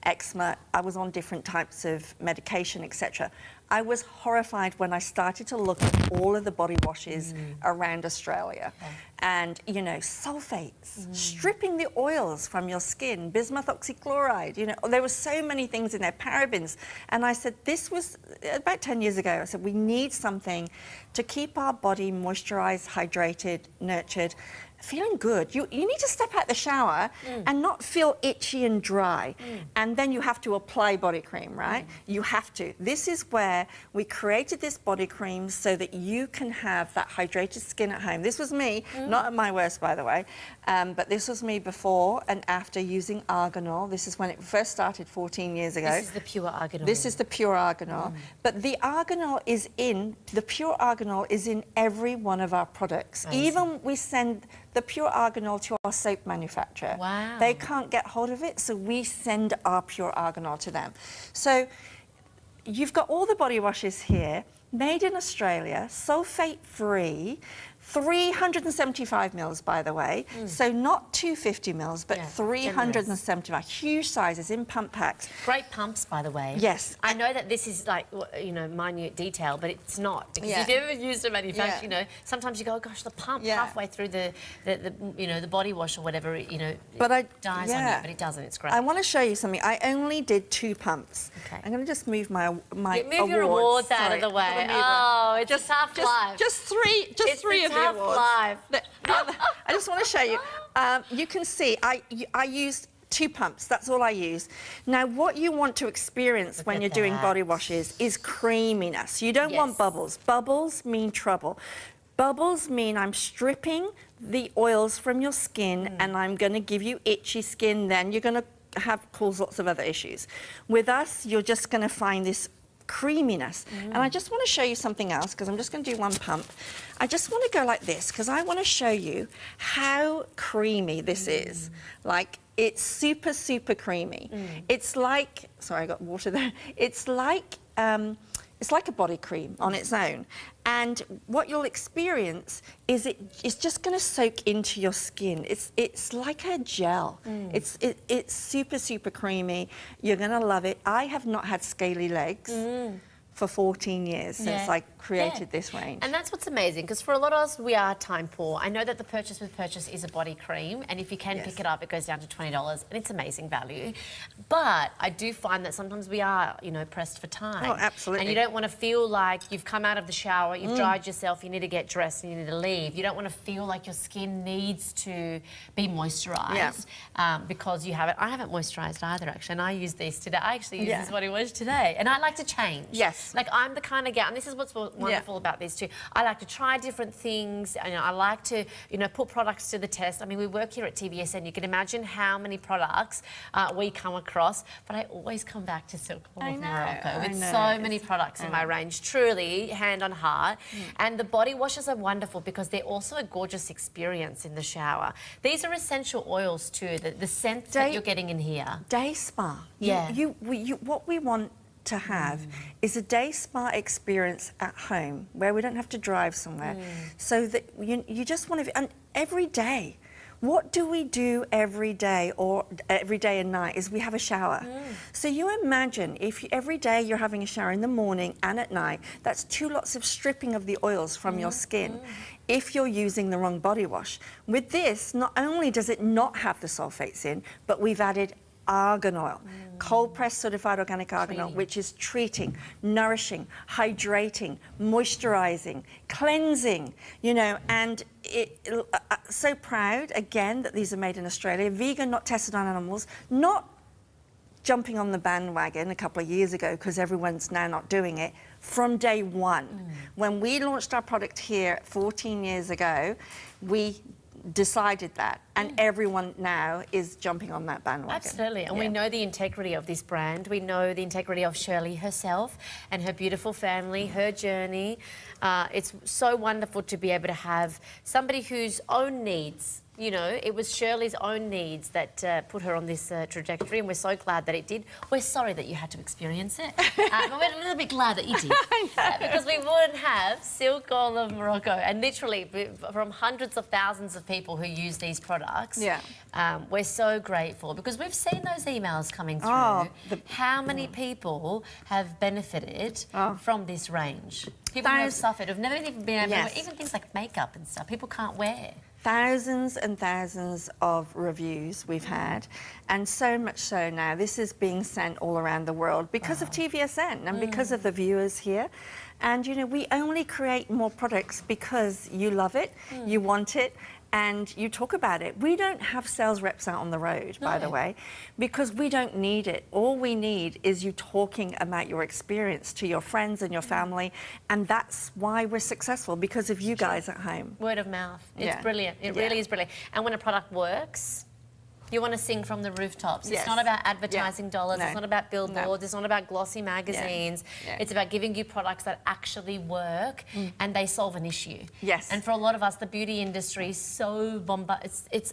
eczema. I was on different types of medication, etc. I was horrified when I started to look at all of the body washes around Australia. And, you know, sulfates, stripping the oils from your skin, bismuth oxychloride, you know, there were so many things in there, parabens. And I said, this was about 10 years ago, I said, we need something to keep our body moisturised, hydrated, nurtured, feeling good. You need to step out the shower and not feel itchy and dry. And then you have to apply body cream, right? You have to. This is where we created this body cream so that you can have that hydrated skin at home. This was me, not at my worst, by the way, but this was me before and after using arganol. This is when it first started 14 years ago. This is the pure arganol. This is the pure arganol. But the arganol is in, the pure arganol is in every one of our products. Even we send the pure arganol to our soap manufacturer. Wow. They can't get hold of it, so we send our pure arganol to them. So you've got all the body washes here, made in Australia, sulfate-free, 375 mils, by the way. So not 250 mils, but 375. Huge sizes in pump packs. Great pumps, by the way. Yes. I know that this is like, you know, minute detail, but it's not. Because if you've ever used a manufacturer, you know, sometimes you go, oh, gosh, the pump halfway through the you know, the body wash or whatever, you know, it dies on you, but it doesn't. It's great. I want to show you something. I only did 2 pumps. Okay. I'm going to just move my move your awards out of the way. Oh, it's just a tough life. Just three of the awards. Life. I just want to show you. You can see I used 2 pumps. That's all I use. Now, what you want to experience when you're doing body washes is creaminess. You don't want bubbles. Bubbles mean trouble. Bubbles mean I'm stripping the oils from your skin and I'm going to give you itchy skin. Then you're going to cause lots of other issues. With us, you're just going to find this creaminess. And I just want to show you something else because I'm just going to do 1 pump. I just want to go like this because I want to show you how creamy this is. Like, it's super, super creamy. It's like, sorry, I got water there. It's like a body cream on its own. And what you'll experience is it's just going to soak into your skin. It's like a gel. It's super, super creamy. You're going to love it. I have not had scaly legs for 14 years since I created this range. And that's what's amazing, because for a lot of us, we are time poor. I know that the Purchase with Purchase is a body cream, and if you can pick it up, it goes down to $20, and it's amazing value. But I do find that sometimes we are, you know, pressed for time. Oh, absolutely. And you don't want to feel like you've come out of the shower, you've dried yourself, you need to get dressed, and you need to leave. You don't want to feel like your skin needs to be moisturised because you haven't. I haven't moisturised either, actually, and I use these today. I actually use this body wash today, and I like to change. Yes. Like, I'm the kind of gal, and this is what's wonderful about these too. I like to try different things. You know, I like to, you know, put products to the test. I mean, we work here at TVSN. You can imagine how many products we come across, but I always come back to Silk of Morocco with so many products in my range. Truly, hand on heart. And the body washes are wonderful because they're also a gorgeous experience in the shower. These are essential oils too. The scent that you're getting in here. Day spa. Yeah. What we want to have is a day spa experience at home where we don't have to drive somewhere. So that you just want to, and every day, what do we do every day or every day and night is we have a shower. So you imagine if every day you're having a shower in the morning and at night, that's 2 lots of stripping of the oils from your skin if you're using the wrong body wash. With this, not only does it not have the sulfates in, but we've added argan oil, cold-pressed certified organic argan oil, which is treating, nourishing, hydrating, moisturising, cleansing, you know, and so proud, again, that these are made in Australia, vegan, not tested on animals, not jumping on the bandwagon a couple of years ago because everyone's now not doing it. From day one, when we launched our product here 14 years ago, we decided that, and everyone now is jumping on that bandwagon. Absolutely, and we know the integrity of this brand. We know the integrity of Shirley herself and her beautiful family, her journey. It's so wonderful to be able to have somebody whose own needs You know, it was Shirley's own needs that put her on this trajectory, and we're so glad that it did. We're sorry that you had to experience it, but we're a little bit glad that you did. Because we wouldn't have Silk Gold of Morocco, and literally from hundreds of thousands of people who use these products, we're so grateful because we've seen those emails coming through. How many people have benefited from this range? People who have suffered, who've never even been able to, even things like makeup and stuff, people can't wear. Thousands and thousands of reviews we've had, and so much so now this is being sent all around the world because of TVSN and because of the viewers here. And, you know, we only create more products because you love it, you want it, and you talk about it. We don't have sales reps out on the road, by the way, because we don't need it. All we need is you talking about your experience to your friends and your family, and that's why we're successful, because of you guys at home. Word of mouth. It's brilliant. It really is brilliant. And when a product works, you want to sing from the rooftops. It's not about advertising dollars. It's not about billboards. It's not about glossy magazines. It's about giving you products that actually work and they solve an issue. And for a lot of us, the beauty industry is so bombarded. It's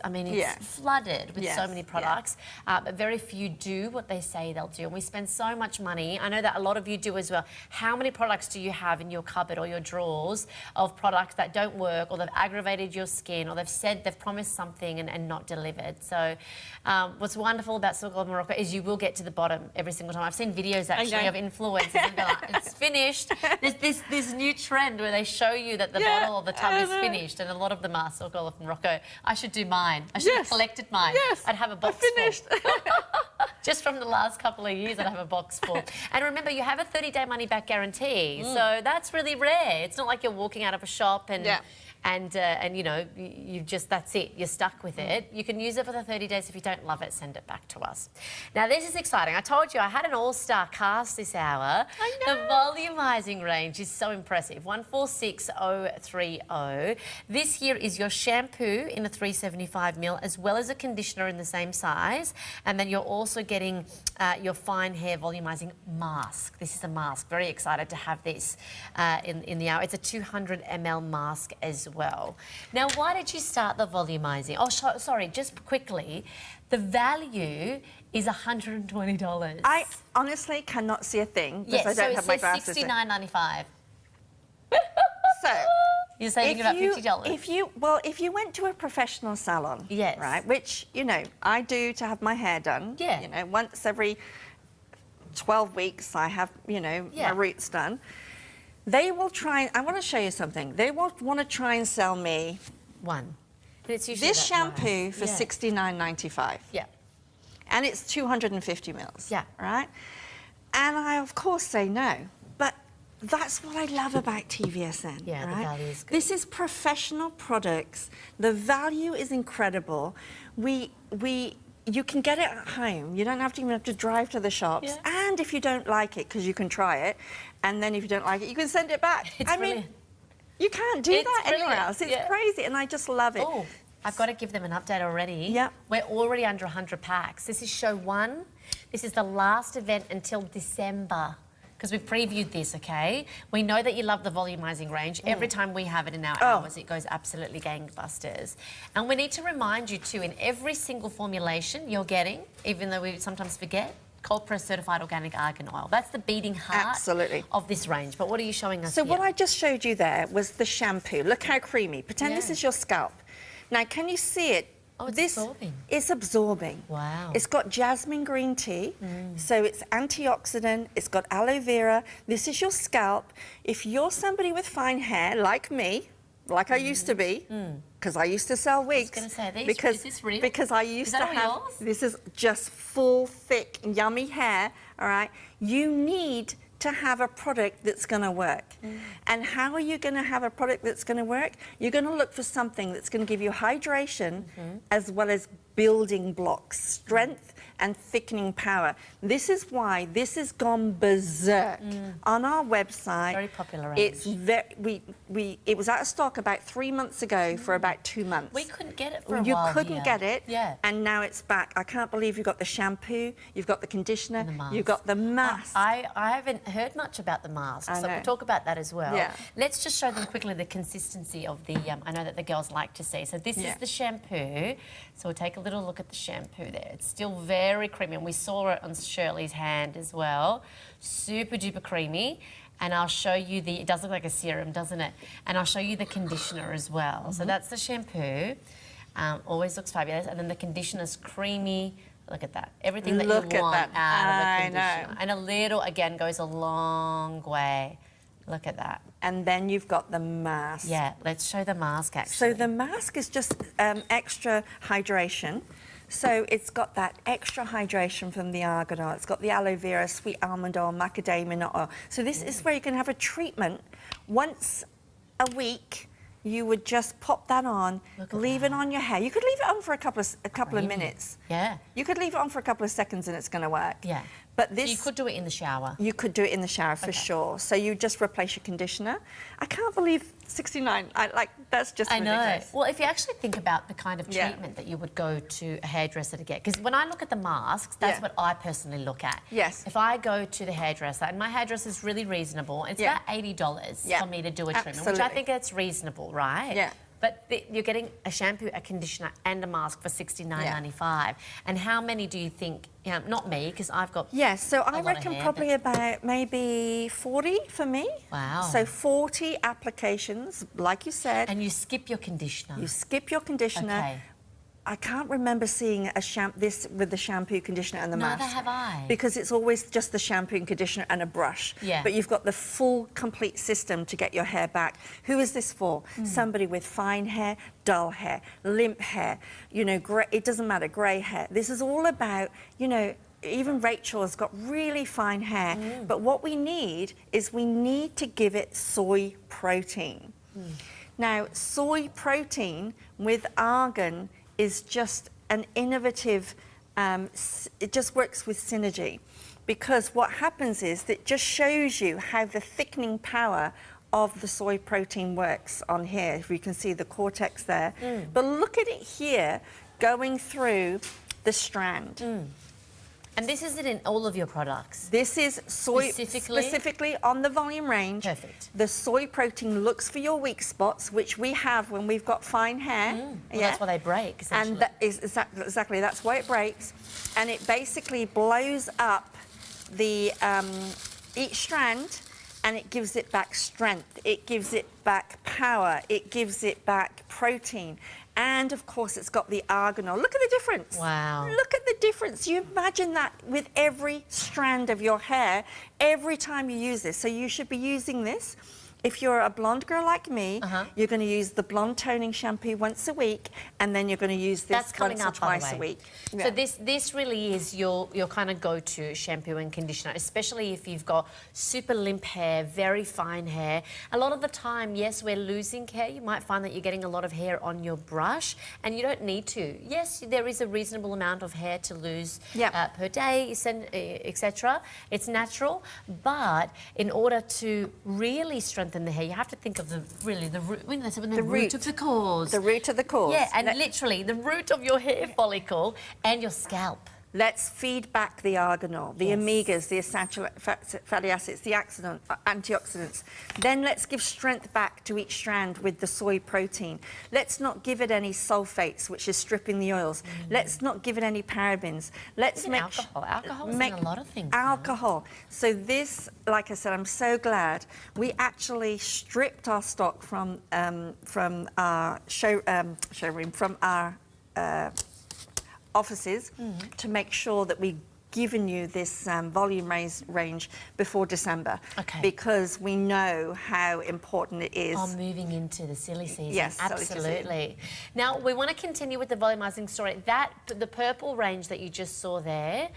flooded with so many products, but very few do what they say they'll do. And we spend so much money. I know that a lot of you do as well. How many products do you have in your cupboard or your drawers of products that don't work, or they've aggravated your skin, or they've promised something and not delivered? So what's wonderful about Silk Gold Morocco is you will get to the bottom every single time. I've seen videos actually of influencers and they're like, it's finished. There's this new trend where they show you that the bottle or the tub is finished, and a lot of them are Silk Gold Morocco. I should do mine. I should have collected mine. I'd have a box full. Just from the last couple of years, I'd have a box full. And remember, you have a 30-day money-back guarantee, so that's really rare. It's not like you're walking out of a shop and you know, that's it, you're stuck with it. You can use it for the 30 days. If you don't love it, send it back to us. Now, this is exciting. I told you I had an all-star cast this hour. I know. The volumizing range is so impressive. 146030. This here is your shampoo in a 375ml, as well as a conditioner in the same size. And then you're also getting your fine hair volumizing mask. This is a mask. Very excited to have this in the hour. It's a 200ml mask as well. Now, why did you start the volumizing? Oh, sorry, just quickly, the value is $120. I honestly cannot see a thing because I don't have my glasses. Yes, so it says $69.95. So you're saving about $50. If you went to a professional salon, yes, right, which, you know, I do to have my hair done. You know, once every 12 weeks I have, you know, my roots done. They will try, I want to show you something. They will want to try and sell me this shampoo for $69.95. Yeah. And it's 250 mils. Yeah. Right? And I, of course, say no. But that's what I love about TVSN. Yeah, right? The value is good. This is professional products. The value is incredible. You can get it at home. You don't even have to drive to the shops. And if you don't like it, because you can try it, and then if you don't like it, you can send it back. I mean, you can't do that anywhere else. It's crazy, and I just love it. Oh, I've got to give them an update already. Yeah. We're already under 100 packs. This is show 1. This is the last event until December, because we previewed this, okay? We know that you love the volumizing range. Every time we have it in our hours, it goes absolutely gangbusters. And we need to remind you too, in every single formulation you're getting, even though we sometimes forget, cold press certified organic argan oil. That's the beating heart of this range. But what are you showing us So here? what I just showed you there was the shampoo. Look how creamy. Pretend this is your scalp. Now, can you see it? Oh, it's absorbing. It's absorbing. Wow. It's got jasmine green tea, so it's antioxidant. It's got aloe vera. This is your scalp. If you're somebody with fine hair, like me, like I used to be, because I used to sell wigs. I was going to say, is this real? Because I used to have, this is just full, thick, yummy hair, all right? You need to have a product that's going to work. And how are you going to have a product that's going to work? You're going to look for something that's going to give you hydration as well as building blocks, strength and thickening power. This is why this has gone berserk on our website. Very popular range. It's it was out of stock about 3 months ago for about 2 months. We couldn't get it for a You while couldn't here. get it, Yeah. and now it's back. I can't believe you've got the shampoo, you've got the conditioner, you've got the mask. I haven't heard much about the masks, so we'll talk about that as well. Yeah. Let's just show them quickly the consistency of the, I know that the girls like to see. So this is the shampoo. So we'll take a little look at the shampoo there. It's still very creamy, and we saw it on Shirley's hand as well. Super duper creamy. And I'll show you it does look like a serum, doesn't it? And I'll show you the conditioner as well. So that's the shampoo. Always looks fabulous. And then the conditioner's creamy. Look at that. Everything that you want out of a conditioner. And a little, again, goes a long way. Look at that. And then you've got the mask. Yeah, let's show the mask, actually. So the mask is just extra hydration. So it's got that extra hydration from the argan. It's got the aloe vera, sweet almond oil, macadamia nut oil. So this is where you can have a treatment once a week. You would just pop that on, leave it on your hair. You could leave it on for a couple of minutes. Yeah. You could leave it on for a couple of seconds and it's going to work. Yeah. But this, you could do it in the shower. You could do it in the shower for sure. So you just replace your conditioner. I can't believe 69. That's just ridiculous. Well, if you actually think about the kind of treatment that you would go to a hairdresser to get, because when I look at the masks, that's what I personally look at. Yes. If I go to the hairdresser, and my hairdresser is really reasonable, it's about $80 for me to do a treatment, which I think that's reasonable, right? Yeah. But you're getting a shampoo, a conditioner, and a mask for $69.95. And how many do you think? Not me, because I've got. Yes, so I lot of reckon hair, probably about maybe 40 for me. Wow. So 40 applications, like you said. And you skip your conditioner. You skip your conditioner. Okay. I can't remember seeing this with the shampoo, conditioner and the mask. Neither have I. Because it's always just the shampoo and conditioner and a brush. Yeah. But you've got the full, complete system to get your hair back. Who is this for? Somebody with fine hair, dull hair, limp hair, it doesn't matter, grey hair. This is all about, even Rachel has got really fine hair. But what we need is we need to give it soy protein. Now, soy protein with argan is just an innovative, it just works with synergy, because what happens is that it just shows you how the thickening power of the soy protein works on here. If you can see the cortex there. But look at it here going through the strand. And this isn't in all of your products? This is soy specifically on the volume range. Perfect. The soy protein looks for your weak spots, which we have when we've got fine hair. Well, that's why they break, essentially. And that is exactly, that's why it breaks. And it basically blows up the each strand, and it gives it back strength. It gives it back power. It gives it back protein. And, of course, it's got the arganol. Look at the difference. Wow. Look at the difference. You imagine that with every strand of your hair, every time you use this. So you should be using this. If you're a blonde girl like me, you're going to use the blonde toning shampoo once a week, and then you're going to use this once or twice a week. So this really is your kind of go-to shampoo and conditioner, especially if you've got super limp hair, very fine hair. A lot of the time, yes, we're losing hair. You might find that you're getting a lot of hair on your brush, and you don't need to. Yes, there is a reasonable amount of hair to lose per day, etc. It's natural, but in order to really strengthen the hair, you have to think of the root of the cause. The root of the cause. Yeah, and literally the root of your hair follicle and your scalp. Let's feed back the arganol, the omegas, the essential fatty acids, the antioxidants. Then let's give strength back to each strand with the soy protein. Let's not give it any sulfates, which is stripping the oils. Let's not give it any parabens. Let's make alcohol. Alcohol is in a lot of things. Alcohol. So this, like I said, I'm so glad we actually stripped our stock from our showroom, from our offices, to make sure that we given you this volume range before December. Okay. Because we know how important it is. Oh, moving into the silly season. Yes, absolutely. Now, we want to continue with the volumizing story. The purple range that you just saw there,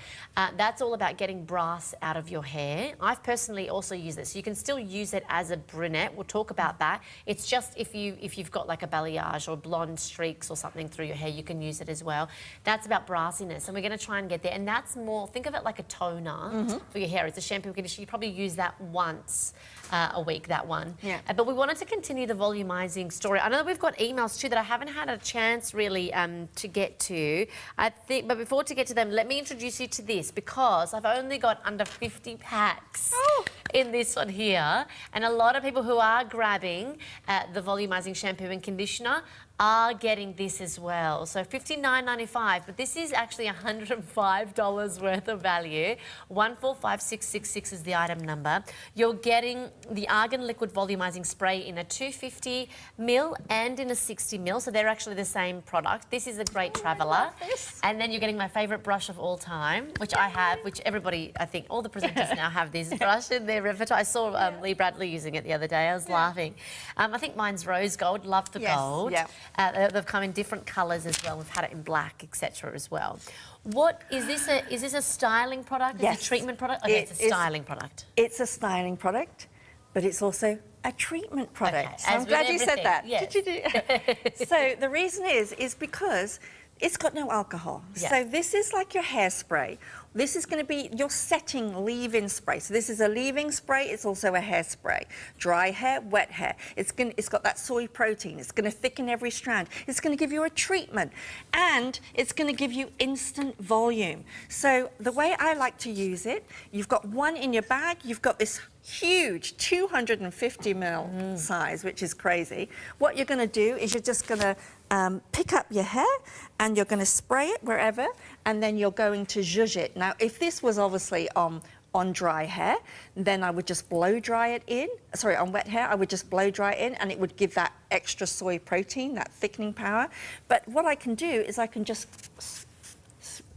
that's all about getting brass out of your hair. I've personally also used this. You can still use it as a brunette. We'll talk about that. It's just if you've got like a balayage or blonde streaks or something through your hair, you can use it as well. That's about brassiness, and we're going to try and get there. And that's more, think of it like a toner for your hair. It's a shampoo and conditioner. You probably use that once a week, that one. Yeah. But we wanted to continue the volumizing story. I know that we've got emails too that I haven't had a chance really to get to. But before to get to them, let me introduce you to this, because I've only got under 50 packs in this one here. And a lot of people who are grabbing the volumizing shampoo and conditioner are getting this as well. So $59.95, but this is actually $105 worth of value. 145666 is the item number. You're getting the Argan Liquid Volumizing Spray in a 250 ml and in a 60 ml, so they're actually the same product. This is a great traveller. And then you're getting my favourite brush of all time, which I have, which everybody, I think all the presenters now have this brush in their repertoire. I saw Lee Bradley using it the other day. I was laughing. I think mine's rose gold. Love the gold. Yeah. They've come in different colours as well. We've had it in black, etc. as well. What is this? Is this a styling product? Yes. Is it a treatment product? Okay, it's a styling product. It's a styling product, but it's also a treatment product. Okay, So I'm glad you said that. Yes. Did you do? So the reason is because it's got no alcohol. Yeah. So this is like your hairspray. This is going to be your setting leave-in spray. So this is a leave-in spray. It's also a hairspray. Dry hair, wet hair. It's got that soy protein. It's going to thicken every strand. It's going to give you a treatment, and it's going to give you instant volume. So the way I like to use it, you've got one in your bag. You've got this huge 250 ml size, which is crazy. What you're going to do is you're just going to pick up your hair and you're going to spray it wherever, and then you're going to zhuzh it. Now, if this was obviously on dry hair, then I would just blow dry it in. Sorry, on wet hair, I would just blow dry it in, and it would give that extra soy protein, that thickening power. But what I can do is I can just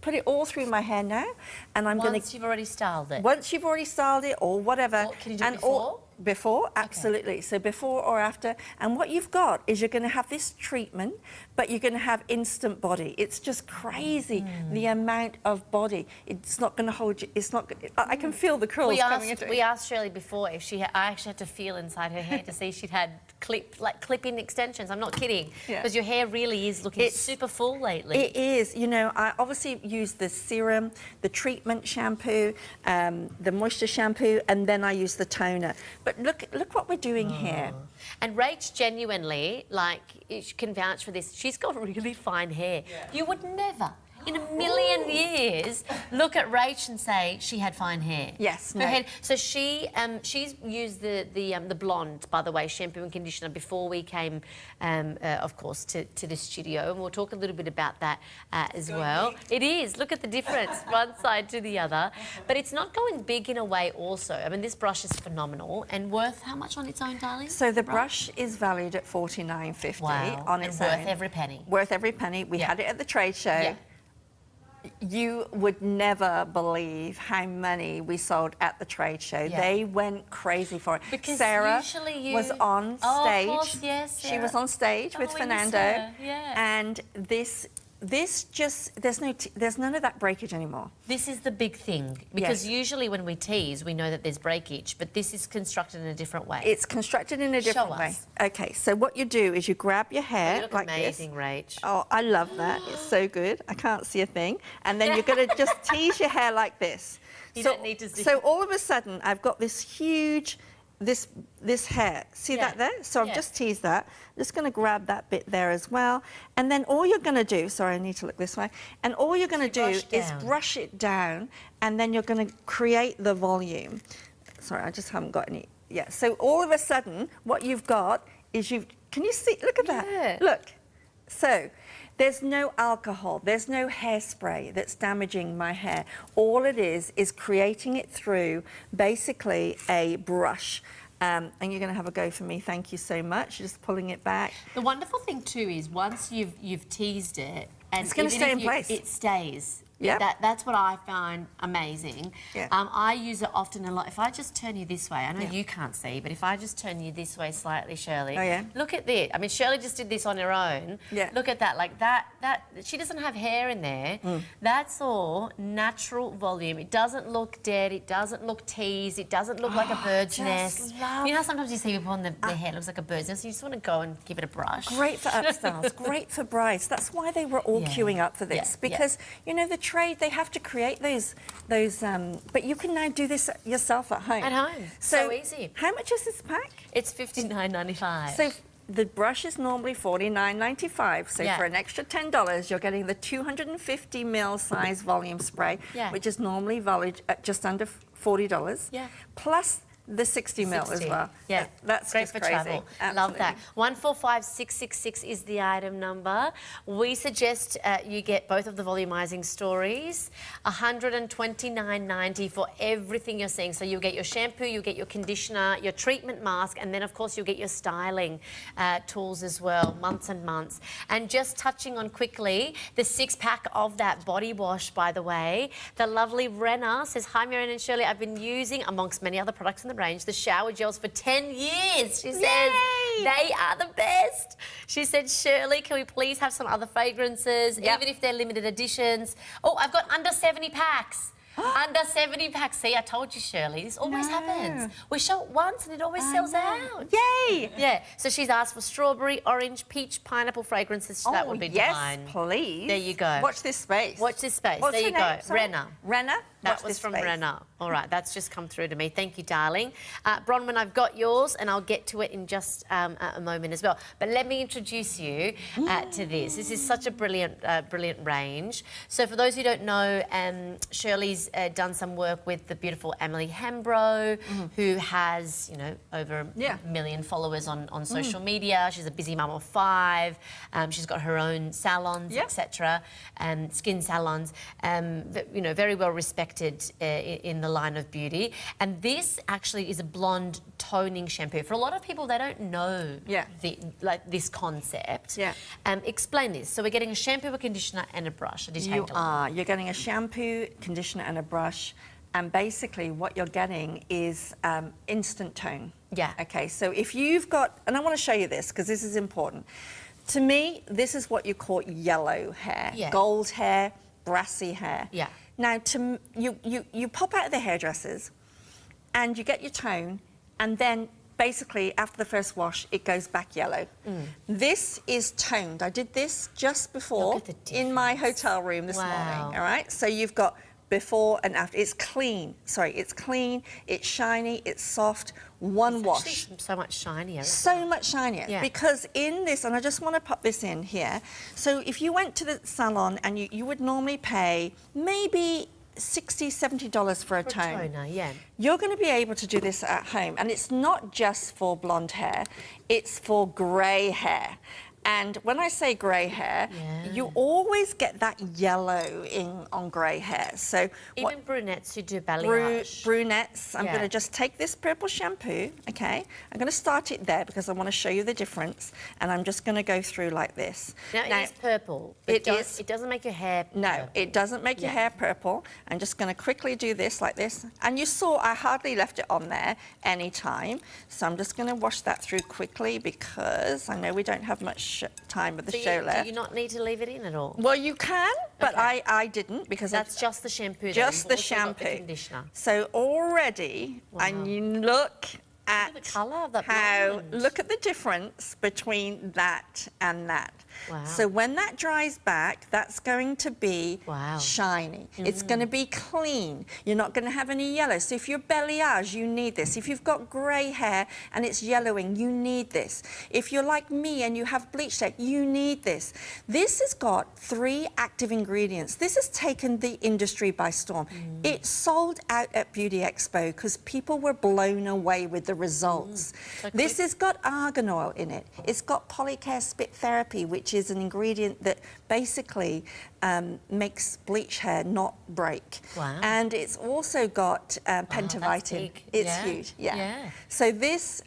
put it all through my hair now, and I'm going to... Once you've already styled it? Once you've already styled it, or whatever. Or can you do it before? Before, absolutely. Okay. So before or after. And what you've got is you're going to have this treatment, but you're going to have instant body. It's just crazy, the amount of body. It's not going to hold you. It's not... I can feel the curls coming into it. We asked Shirley before if she had... I actually had to feel inside her hair to see she'd had clip-in extensions. I'm not kidding. Because your hair really is looking super full lately. It is. You know, I obviously use the serum, the treatment shampoo, the moisture shampoo, and then I use the toner. But look what we're doing here. And Rach genuinely, like, can vouch for this. She's got really fine hair. Yeah. You would never, in a million years, look at Rach and say she had fine hair. Yes. Her head. So she's used the blonde, by the way, shampoo and conditioner before we came, of course, to the studio, and we'll talk a little bit about that as well. It is. Look at the difference, one side to the other. But it's not going big in a way. Also, I mean, this brush is phenomenal and worth how much on its own, darling? So the brush is valued at $49.50 on its own. Worth every penny. Worth every penny. We had it at the trade show. Yeah. You would never believe how many we sold at the trade show. Yeah. They went crazy for it. Because Sarah usually was on stage. Oh, of course, yes, She was on stage with Fernando. Yeah. And this just, there's none of that breakage anymore. This is the big thing, because usually when we tease, we know that there's breakage, but this is constructed in a different way. It's constructed in a different way. Okay, so what you do is you grab your hair like this. Amazing, Rach. Oh, I love that. It's so good. I can't see a thing. And then you're going to just tease your hair like this. You don't need to see. So all of a sudden, I've got this huge... This hair, see that there? So I've just teased that. I'm just going to grab that bit there as well. And then all you're going to do, sorry, I need to look this way. And all you're going to do is brush it down, and then you're going to create the volume. Sorry, I just haven't got any. Yeah, so all of a sudden, what you've got is can you see? Look at that. Look. So there's no alcohol, there's no hairspray that's damaging my hair. All it is creating it through basically a brush. And you're going to have a go for me. Thank you so much. Just pulling it back. The wonderful thing too is once you've teased it, and it's going to stay in place. It stays. Yeah, that's what I find amazing. Yeah. I use it often a lot. If I just turn you this way, I know Yeah. you can't see, but if I just turn you this way slightly, Shirley. Oh, yeah? Look at this. I mean, Shirley just did this on her own. Yeah. Look at that. Like that. She doesn't have hair in there. That's all natural volume. It doesn't look dead. It doesn't look teased. It doesn't look like a bird's nest. You know how sometimes you see people on their hair looks like a bird's nest. You just want to go and give it a brush. Great for upstyles, great for brides. That's why they were all queuing up for this, because you know the trade, they have to create those. But you can now do this yourself at home. At home, so easy. How much is this pack? It's $59.95. So the brush is normally $49.95. So for an extra $10, you're getting the 250 ml size volume spray, which is normally valued at just under $40. Yeah. Plus the 60 ml as well. Yeah, that's great just for crazy. travel. Love that. 145666 is the item number. We suggest you get both of the volumizing stories. $129.90 for everything you're seeing. So you'll get your shampoo, you'll get your conditioner, your treatment mask, and then of course you'll get your styling tools as well. Months and months. And just touching on quickly the 6-pack of that body wash, by the way. The lovely Renna says, "Hi Marianne and Shirley, I've been using, amongst many other products in the range, the shower gels for 10 years. She says they are the best. She said, "Shirley, can we please have some other fragrances, even if they're limited editions?" Oh, I've got under 70 packs. Under 70 packs. See, I told you, Shirley. This always happens. We show it once and it always sells out. Yay! Yeah. So she's asked for strawberry, orange, peach, pineapple fragrances. That would be divine. Yes, please. There you go. Watch this space. Watch this space. What's there you her name? go. Sorry? Renna. Renna? That Watch was this from space. Renna. All right, that's just come through to me. Thank you, darling. Bronwyn, I've got yours, and I'll get to it in just a moment as well. But let me introduce you to this. This is such a brilliant range. So for those who don't know, Shirley's done some work with the beautiful Emily Hembro, who has, over a million followers on social media. She's a busy mum of 5. She's got her own salons, etc., skin salons. Very well respected in the line of beauty. And this actually is a blonde toning shampoo. For a lot of people, they don't know this concept. Explain this. So we're getting a shampoo, a conditioner and a brush. You're getting a shampoo, conditioner and a brush. And basically what you're getting is instant tone. Yeah. Okay, so if you've got, and I want to show you this because this is important. To me, this is what you call yellow hair, gold hair, brassy hair. Yeah. Now, you pop out of the hairdressers and you get your tone, and then basically after the first wash, it goes back yellow. This is toned. I did this just before in my hotel room this morning, all right? So you've got before and after. It's clean. Sorry, it's clean, it's shiny, it's soft. One wash. So much shinier. So much shinier. Yeah. Because in this, and I just want to pop this in here. So if you went to the salon and you would normally pay maybe $60, $70 for a tone. You're going to be able to do this at home. And it's not just for blonde hair, it's for grey hair. And when I say grey hair, you always get that yellow on grey hair. So even brunettes who do balayage. Brunettes. I'm going to just take this purple shampoo, okay? I'm going to start it there because I want to show you the difference. And I'm just going to go through like this. Now it is purple. It doesn't make your hair purple. No, it doesn't make your hair purple. I'm just going to quickly do this like this. And you saw I hardly left it on there any time. So I'm just going to wash that through quickly because I know we don't have much time with the show left. Do you not need to leave it in at all? Well, you can, but I didn't because that's just the shampoo. Just the shampoo. The conditioner. So already, and you look at the colour of that blonde. Look at the difference between that and that. Wow. So when that dries back, that's going to be shiny. It's going to be clean. You're not going to have any yellow. So if you're balayage, you need this. If you've got grey hair and it's yellowing, you need this. If you're like me and you have bleached hair, you need this. This has got 3 active ingredients. This has taken the industry by storm. It sold out at Beauty Expo because people were blown away with the results. This has got argan oil in it. It's got Polycare Spit Therapy, which which is an ingredient that basically makes bleach hair not break. Wow. And it's also got pentavitamin. It's huge. Yeah. So this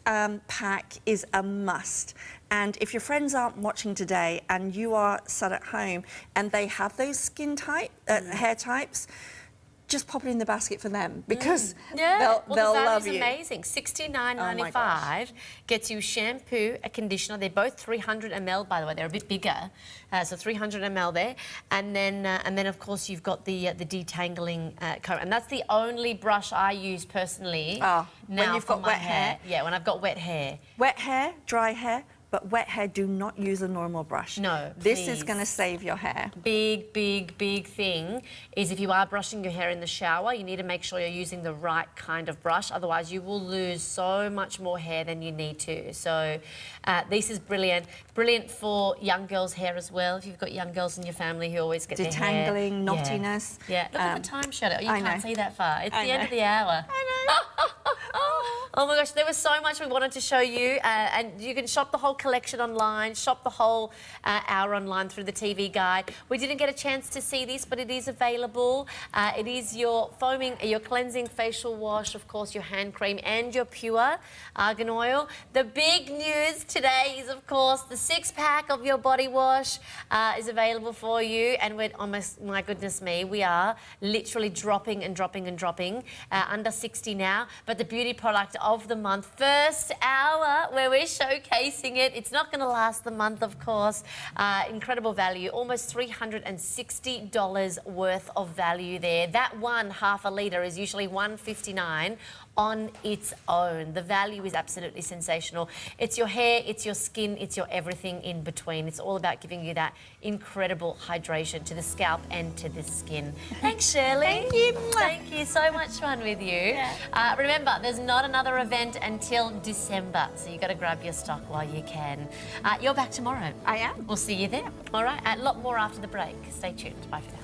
pack is a must. And if your friends aren't watching today and you are sat at home and they have those skin type, hair types, just pop it in the basket for them because they'll love you. The value's amazing. $69.95 gets you shampoo, a conditioner. They're both 300 ml, by the way. They're a bit bigger, so 300 ml there. And then of course you've got the detangling comb, and that's the only brush I use personally. Now when you've got wet hair. Yeah, when I've got wet hair. Wet hair, dry hair. But wet hair, do not use a normal brush. No, This is going to save your hair. Big thing is if you are brushing your hair in the shower, you need to make sure you're using the right kind of brush. Otherwise, you will lose so much more hair than you need to. So this is brilliant. Brilliant for young girls' hair as well. If you've got young girls in your family who always get detangling, their hair. knottiness. Yeah. Look at the time, Shadow. You can't see that far. It's the end of the hour. I know. Oh my gosh, there was so much we wanted to show you, and you can shop the whole collection online, shop the whole hour online through the TV guide. We didn't get a chance to see this, but it is available. It is your foaming, your cleansing facial wash, of course, your hand cream, and your pure argan oil. The big news today is, of course, the 6-pack of your body wash is available for you, and we're almost, my goodness me, we are literally dropping and dropping and dropping, under 60 now, but the beauty product of the month, first hour where we're showcasing it. It's not going to last the month, of course. Incredible value, almost $360 worth of value there. That one half a litre is usually $159 on its own. The value is absolutely sensational. It's your hair, it's your skin, it's your everything in between. It's all about giving you that incredible hydration to the scalp and to the skin. Thanks, Shirley. Thank you. Thank you. So much fun with you. Remember, there's not another event until December, so you've got to grab your stock while you can. You're back tomorrow. I am. We'll see you there. All right. A lot more after the break. Stay tuned. Bye for now.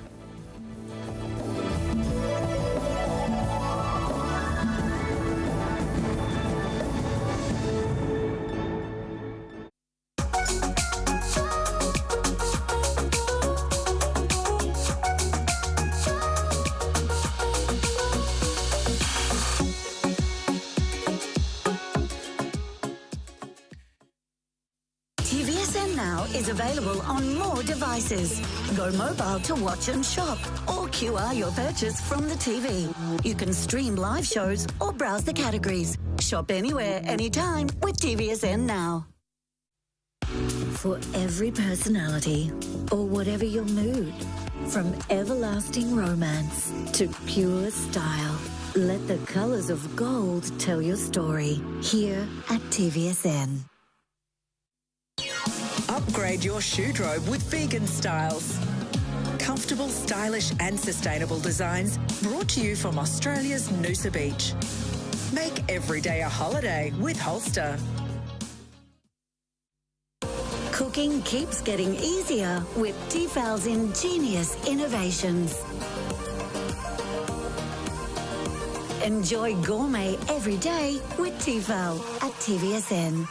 TVSN Now is available on more devices. Go mobile to watch and shop, or QR your purchase from the TV. You can stream live shows or browse the categories. Shop anywhere, anytime with TVSN Now. For every personality, or whatever your mood, from everlasting romance to pure style, let the colours of gold tell your story here at TVSN. Upgrade your shoe-drobe with vegan styles. Comfortable, stylish and sustainable designs brought to you from Australia's Noosa Beach. Make every day a holiday with Holster. Cooking keeps getting easier with Tefal's ingenious innovations. Enjoy gourmet every day with Tefal at TVSN.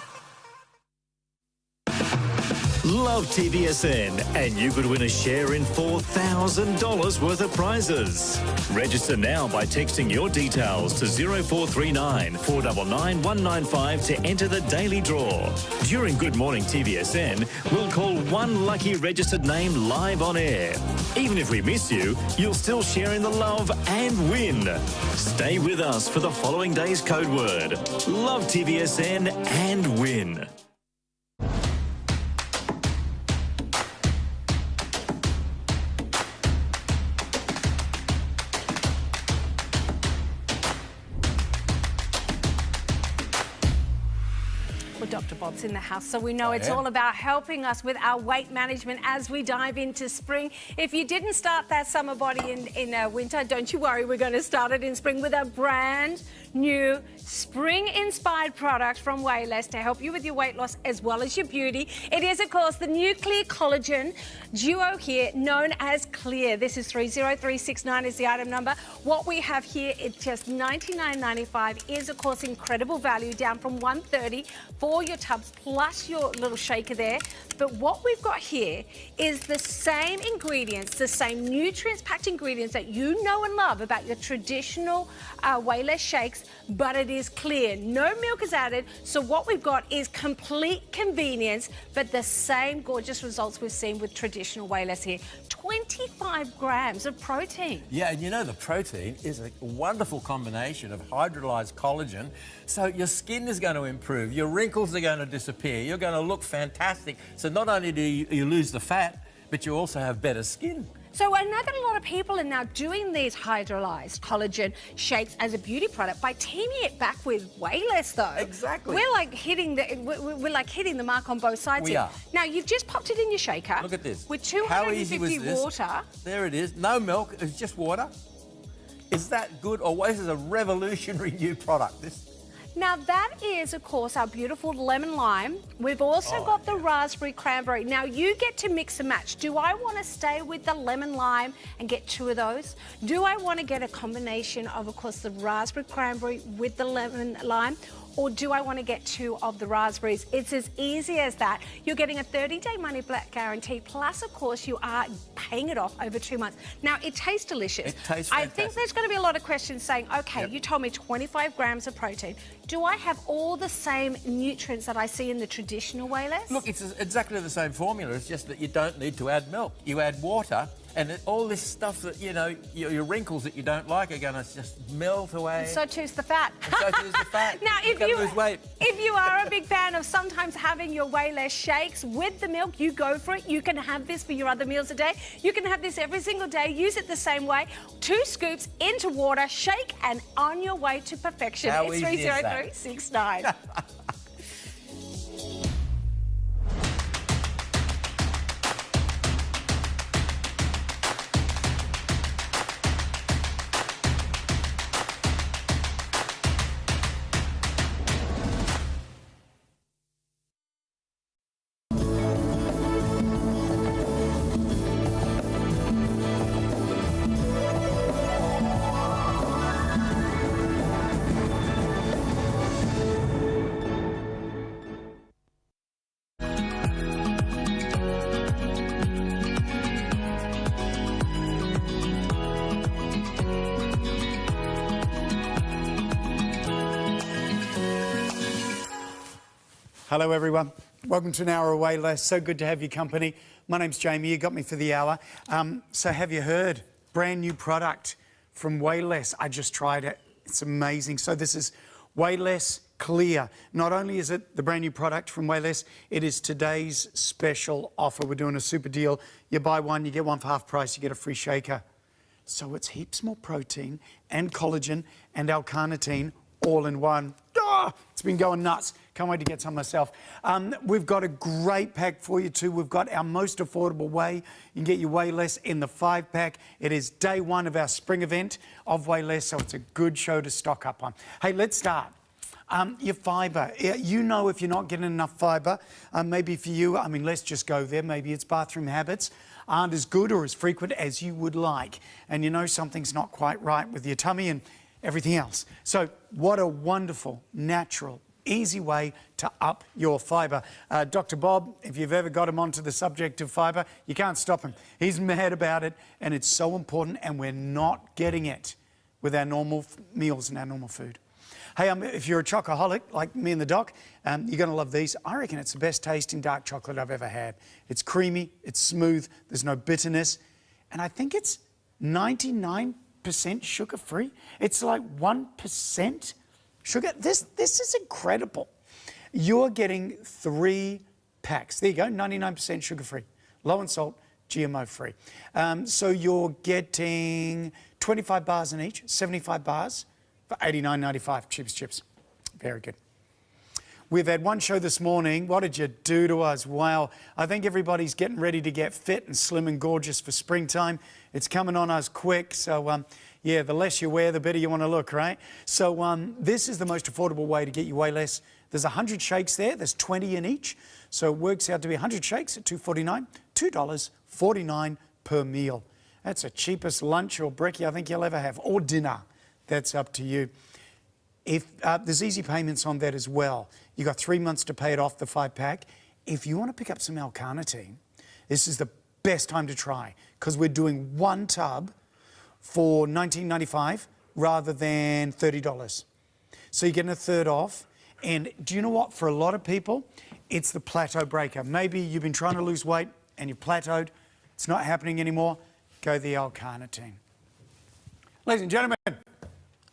Love TVSN, and you could win a share in $4,000 worth of prizes. Register now by texting your details to 0439 499 195 to enter the daily draw. During Good Morning TVSN, we'll call one lucky registered name live on air. Even if we miss you, you'll still share in the love and win. Stay with us for the following day's code word. Love TVSN and win. Dr. Bob's in the house, so we know it's all about helping us with our weight management as we dive into spring. If you didn't start that summer body in winter, don't you worry, we're going to start it in spring with a brand new spring-inspired product from Wayless to help you with your weight loss as well as your beauty. It is, of course, the new Clear Collagen Duo here, known as Clear. This is 30369 is the item number. What we have here, it's just $99.95, is, of course, incredible value, down from $130 for your tubs plus your little shaker there. But what we've got here is the same ingredients, the same nutrients-packed ingredients that you know and love about your traditional Wayless shakes, but it is clear. No milk is added, so what we've got is complete convenience, but the same gorgeous results we've seen with traditional Wayless here. 25 grams of protein. Yeah, and you know the protein is a wonderful combination of hydrolyzed collagen, so your skin is going to improve, your wrinkles are going to disappear, you're going to look fantastic. So not only do you lose the fat, but you also have better skin. So I know that a lot of people are now doing these hydrolyzed collagen shakes as a beauty product by teaming it back with Wayless, though. Exactly. We're like hitting the mark on both sides. We here. are. Now you've just popped it in your shaker. Look at this. With How easy was 250 this? water. There it is. No milk. It's just water. Is that good? Or this is a revolutionary new product. Now that is, of course, our beautiful lemon lime. We've also got the raspberry cranberry. Now you get to mix and match. Do I want to stay with the lemon lime and get 2 of those? Do I want to get a combination of course, the raspberry cranberry with the lemon lime? Or do I want to get 2 of the raspberries? It's as easy as that. You're getting a 30-day money-back guarantee, plus, of course, you are paying it off over 2 months. Now, it tastes delicious. It tastes I fantastic. think there's going to be a lot of questions saying, okay, you told me 25 grams of protein. Do I have all the same nutrients that I see in the traditional Wayless? Look, it's exactly the same formula. It's just that you don't need to add milk. You add water, and all this stuff that, you know, your wrinkles that you don't like are going to just melt away. And so too's the fat. And so too's the fat. Now, You're gonna lose weight. If you are a big fan of sometimes having your Wayless shakes with the milk, you go for it. You can have this for your other meals a day. You can have this every single day. Use it the same way. 2 scoops into water, shake, and on your way to perfection. How It's easy is that? 30369. Hello everyone, welcome to an hour of Wayless. So good to have your company. My name's Jamie, you got me for the hour. So have you heard? Brand new product from Wayless. I just tried it, it's amazing. So this is Wayless Clear. Not only is it the brand new product from Wayless, it is today's special offer. We're doing a super deal. You buy one, you get one for half price, you get a free shaker. So it's heaps more protein and collagen and L-carnitine all in one. It's been going nuts. Can't wait to get some myself. We've got a great pack for you too. We've got our most affordable way. You can get your Wayless in the 5-pack. It is day 1 of our spring event of Wayless, so it's a good show to stock up on. Hey, let's start. Your fibre. You know if you're not getting enough fibre, maybe for you, I mean, let's just go there. Maybe it's bathroom habits aren't as good or as frequent as you would like. And you know something's not quite right with your tummy and everything else. So what a wonderful, natural, easy way to up your fibre. Dr. Bob, if you've ever got him onto the subject of fibre, you can't stop him. He's mad about it, and it's so important, and we're not getting it with our normal meals and our normal food. Hey, if you're a chocoholic, like me and the doc, you're going to love these. I reckon it's the best tasting dark chocolate I've ever had. It's creamy, it's smooth, there's no bitterness, and I think it's 99% sugar-free. It's like 1% sugar. This is incredible. You're getting 3 packs. There you go, 99% sugar-free, low in salt, GMO-free. So you're getting 25 bars in each, 75 bars for $89.95, cheapest chips. Very good. We've had one show this morning. What did you do to us? Wow. I think everybody's getting ready to get fit and slim and gorgeous for springtime. It's coming on us quick. So, Yeah, the less you wear, the better you want to look, right? So this is the most affordable way to get you way less. There's 100 shakes there. There's 20 in each. So it works out to be 100 shakes at $2.49, $2.49 per meal. That's the cheapest lunch or brekkie I think you'll ever have, or dinner. That's up to you. If there's easy payments on that as well. You've got 3 months to pay it off, the 5-pack. If you want to pick up some L-carnitine, this is the best time to try, because we're doing 1 tub for $19.95 rather than $30. So you're getting a third off. And do you know what? For a lot of people, it's the plateau breaker. Maybe you've been trying to lose weight and you've plateaued. It's not happening anymore. Go the L-carnitine. Ladies and gentlemen,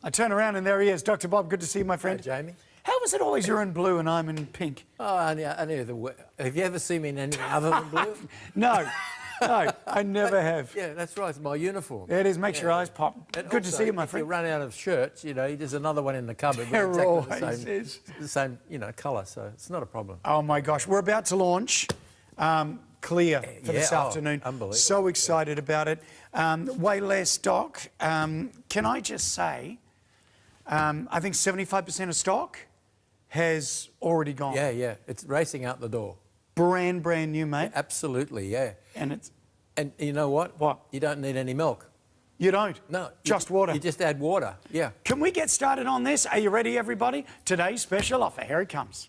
I turn around and there he is. Dr. Bob, good to see you, my friend. Hey, Jamie. How is it always you're in blue and I'm in pink? Oh, I knew have you ever seen me in anything other than blue? No. No, I never have. Yeah, that's right. It's my uniform. There it is. Makes your eyes pop. And Good also, to see you, my if friend. you run out of shirts, you know, there's another one in the cupboard. There exactly always is. The same, you know, colour, so it's not a problem. Oh, my gosh. We're about to launch Clear for this afternoon. Unbelievable. So excited about it. Way less stock. Can I just say, I think 75% of stock has already gone. Yeah, yeah. It's racing out the door. Brand new, mate. Yeah, absolutely, yeah. And you know what? What? You don't need any milk. You don't? No. Just water. You just add water, yeah. Can we get started on this? Are you ready, everybody? Today's special offer. Here it comes.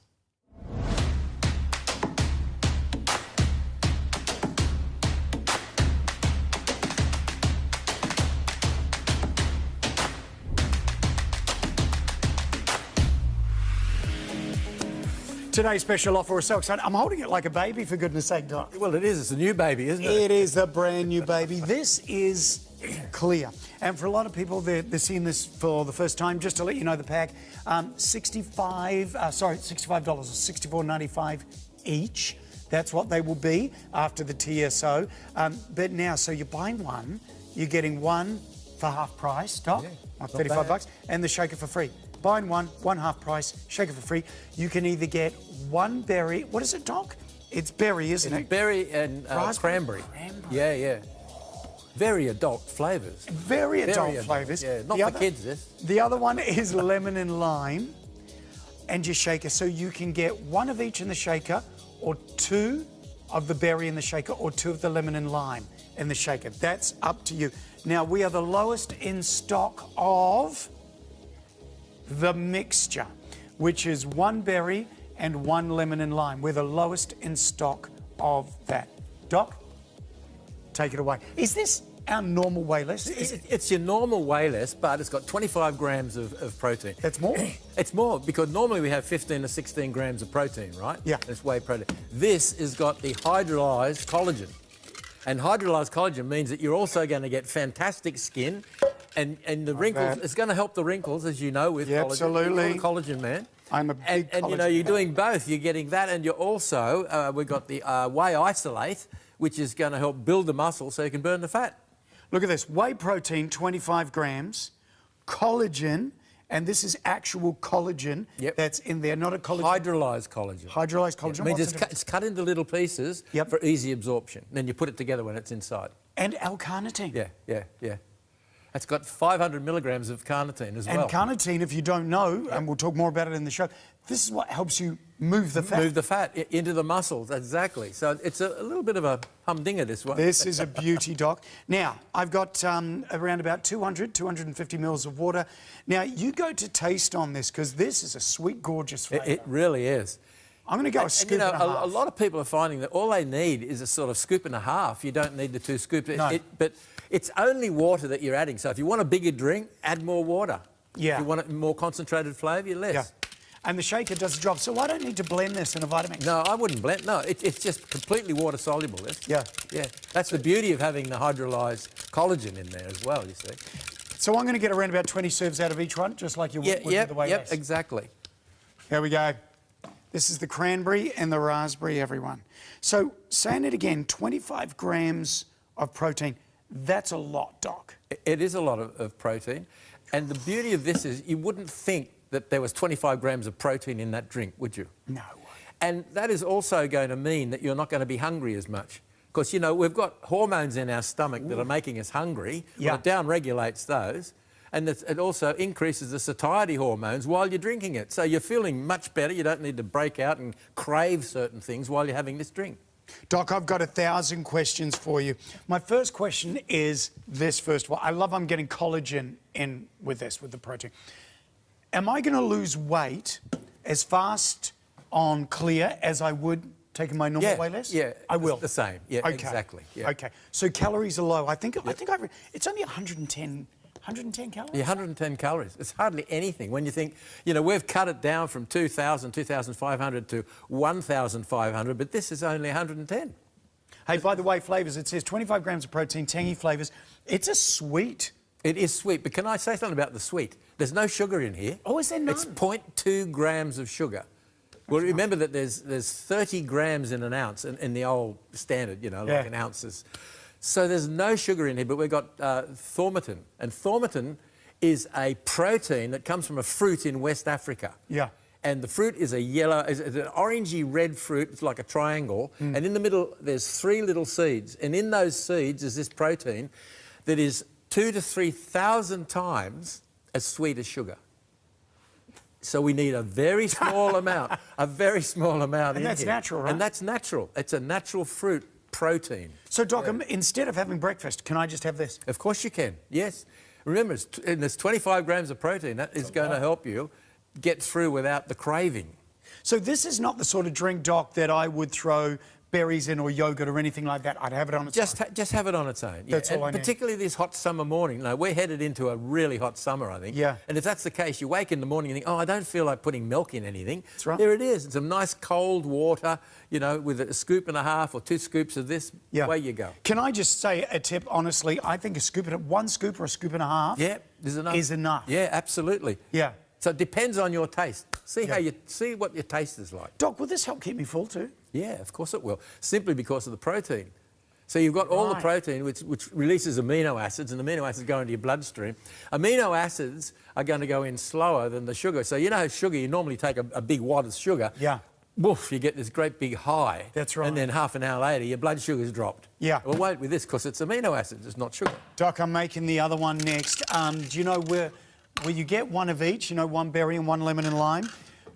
Today's special offer, we're so excited. I'm holding it like a baby, for goodness sake, Doc. Well, it is. It's a new baby, isn't it? It is a brand new baby. This is Clear. And for a lot of people, they're seeing this for the first time. Just to let you know, the pack, $65 or $64.95 each. That's what they will be after the TSO. But now, so you're buying one, you're getting one for half price, Doc, Yeah, $35, and the shaker for free. Buying one half price, shaker for free. You can either get one berry. What is it, Doc? It's berry, isn't it? It's berry and cranberry. Yeah, yeah. Very adult flavours. Very adult flavours. Yeah, not for kids, this. The other one is lemon and lime, and your shaker. So you can get one of each in the shaker, or 2 of the berry in the shaker, or 2 of the lemon and lime in the shaker. That's up to you. Now, we are the lowest in stock of the mixture, which is 1 berry and 1 lemon and lime. We're the lowest in stock of that. Doc, take it away. Is this our normal way less? It's your normal way less, but it's got 25 grams of protein. That's more? It's more, because normally we have 15 to 16 grams of protein, right? Yeah. It's whey protein. This has got the hydrolyzed collagen. And hydrolyzed collagen means that you're also going to get fantastic skin, and the wrinkles, it's going to help the wrinkles, as you know, with collagen. Absolutely. You're a collagen man. I'm a big and you know, you're doing both. You're getting that, and you're also, we've got the whey isolate, which is going to help build the muscle so you can burn the fat. Look at this. Whey protein, 25 grams. Collagen, and this is actual collagen that's in there, not a collagen. Hydrolyzed collagen. Hydrolyzed collagen. It means it's cut into little pieces for easy absorption. Then you put it together when it's inside. And L-carnitine. Yeah, yeah, yeah. It's got 500 milligrams of carnitine as well. And carnitine, if you don't know, and we'll talk more about it in the show, this is what helps you move the fat. Move the fat into the muscles, exactly. So it's a little bit of a humdinger, this one. This is a beauty, Doc. Now, I've got around about 250 mils of water. Now, you go to taste on this, because this is a sweet, gorgeous flavour. It really is. I'm going to go a scoop and a half. A lot of people are finding that all they need is a sort of scoop and a half. You don't need the 2 scoops. No. But it's only water that you're adding. So if you want a bigger drink, add more water. Yeah. If you want a more concentrated flavour, you're less. Yeah. And the shaker does the job. So I don't need to blend this in a Vitamix. No, I wouldn't blend. No, it's just completely water soluble, this. Yeah. Yeah. That's the beauty of having the hydrolyzed collagen in there as well, you see. So I'm going to get around about 20 serves out of each one, just like you would with the Whey Less. Exactly. Here we go. This is the cranberry and the raspberry, everyone. So, saying it again, 25 grams of protein. That's a lot, Doc. It is a lot of protein. And the beauty of this is you wouldn't think that there was 25 grams of protein in that drink, would you? No. And that is also going to mean that you're not going to be hungry as much, Because, you know, we've got hormones in our stomach that are making us hungry. Yeah. Well, it down-regulates those. And it also increases the satiety hormones while you're drinking it. So you're feeling much better. You don't need to break out and crave certain things while you're having this drink. Doc, I've got 1,000 questions for you. My first question is this, first of all. I love I'm getting collagen in with this, with the protein. Am I going to lose weight as fast on clear as I would taking my normal way less? Yeah, I will. It's the same. Yeah, okay. Exactly. Yeah. Okay. So calories are low. I think it's only 110 calories? Yeah, 110 calories. It's hardly anything. When you think, you know, we've cut it down from 2,000, 2,500 to 1,500, but this is only 110. Hey, by the way, flavours, it says 25 grams of protein, tangy flavours. It's a sweet. It is sweet, but can I say something about the sweet? There's no sugar in here. Oh, is there none? It's 0.2 grams of sugar. Well, remember that there's 30 grams in an ounce in the old standard, you know, like in ounces. So there's no sugar in here, but we've got thaumatin. And thaumatin is a protein that comes from a fruit in West Africa. Yeah. And the fruit is is an orangey red fruit. It's like a triangle. And in the middle, there's 3 little seeds. And in those seeds is this protein that is 2,000 to 3,000 times as sweet as sugar. So we need a very small amount, a very small amount in here. And that's natural, right? And that's natural. It's a natural fruit protein. So, Doc, instead of having breakfast, can I just have this? Of course you can, yes. Remember, there's 25 grams of protein. That is going to help you get through without the craving. So this is not the sort of drink, Doc, that I would throw berries in or yogurt or anything like that. I'd have it on its own. Just have it on its own. That's all I need. Particularly this hot summer morning. No, we're headed into a really hot summer, I think. Yeah. And if that's the case, you wake in the morning and think, oh, I don't feel like putting milk in anything. That's right. There it is. It's some nice cold water, you know, with a scoop and a half or 2 scoops of this. Yeah. Away you go. Can I just say a tip, honestly? I think one scoop or a scoop and a half is enough. Is enough. Yeah, absolutely. Yeah. So it depends on your taste. See what your taste is like. Doc, will this help keep me full too? Yeah, of course it will. Simply because of the protein. So you've got all the protein, which releases amino acids, and amino acids go into your bloodstream. Amino acids are going to go in slower than the sugar. So you know sugar, you normally take a big wad of sugar. Yeah. Woof, you get this great big high. That's right. And then half an hour later, your blood sugar's dropped. Yeah. Well, wait with this, because it's amino acids, it's not sugar. Doc, I'm making the other one next. Do you know where you get one of each, you know, 1 berry and 1 lemon and lime?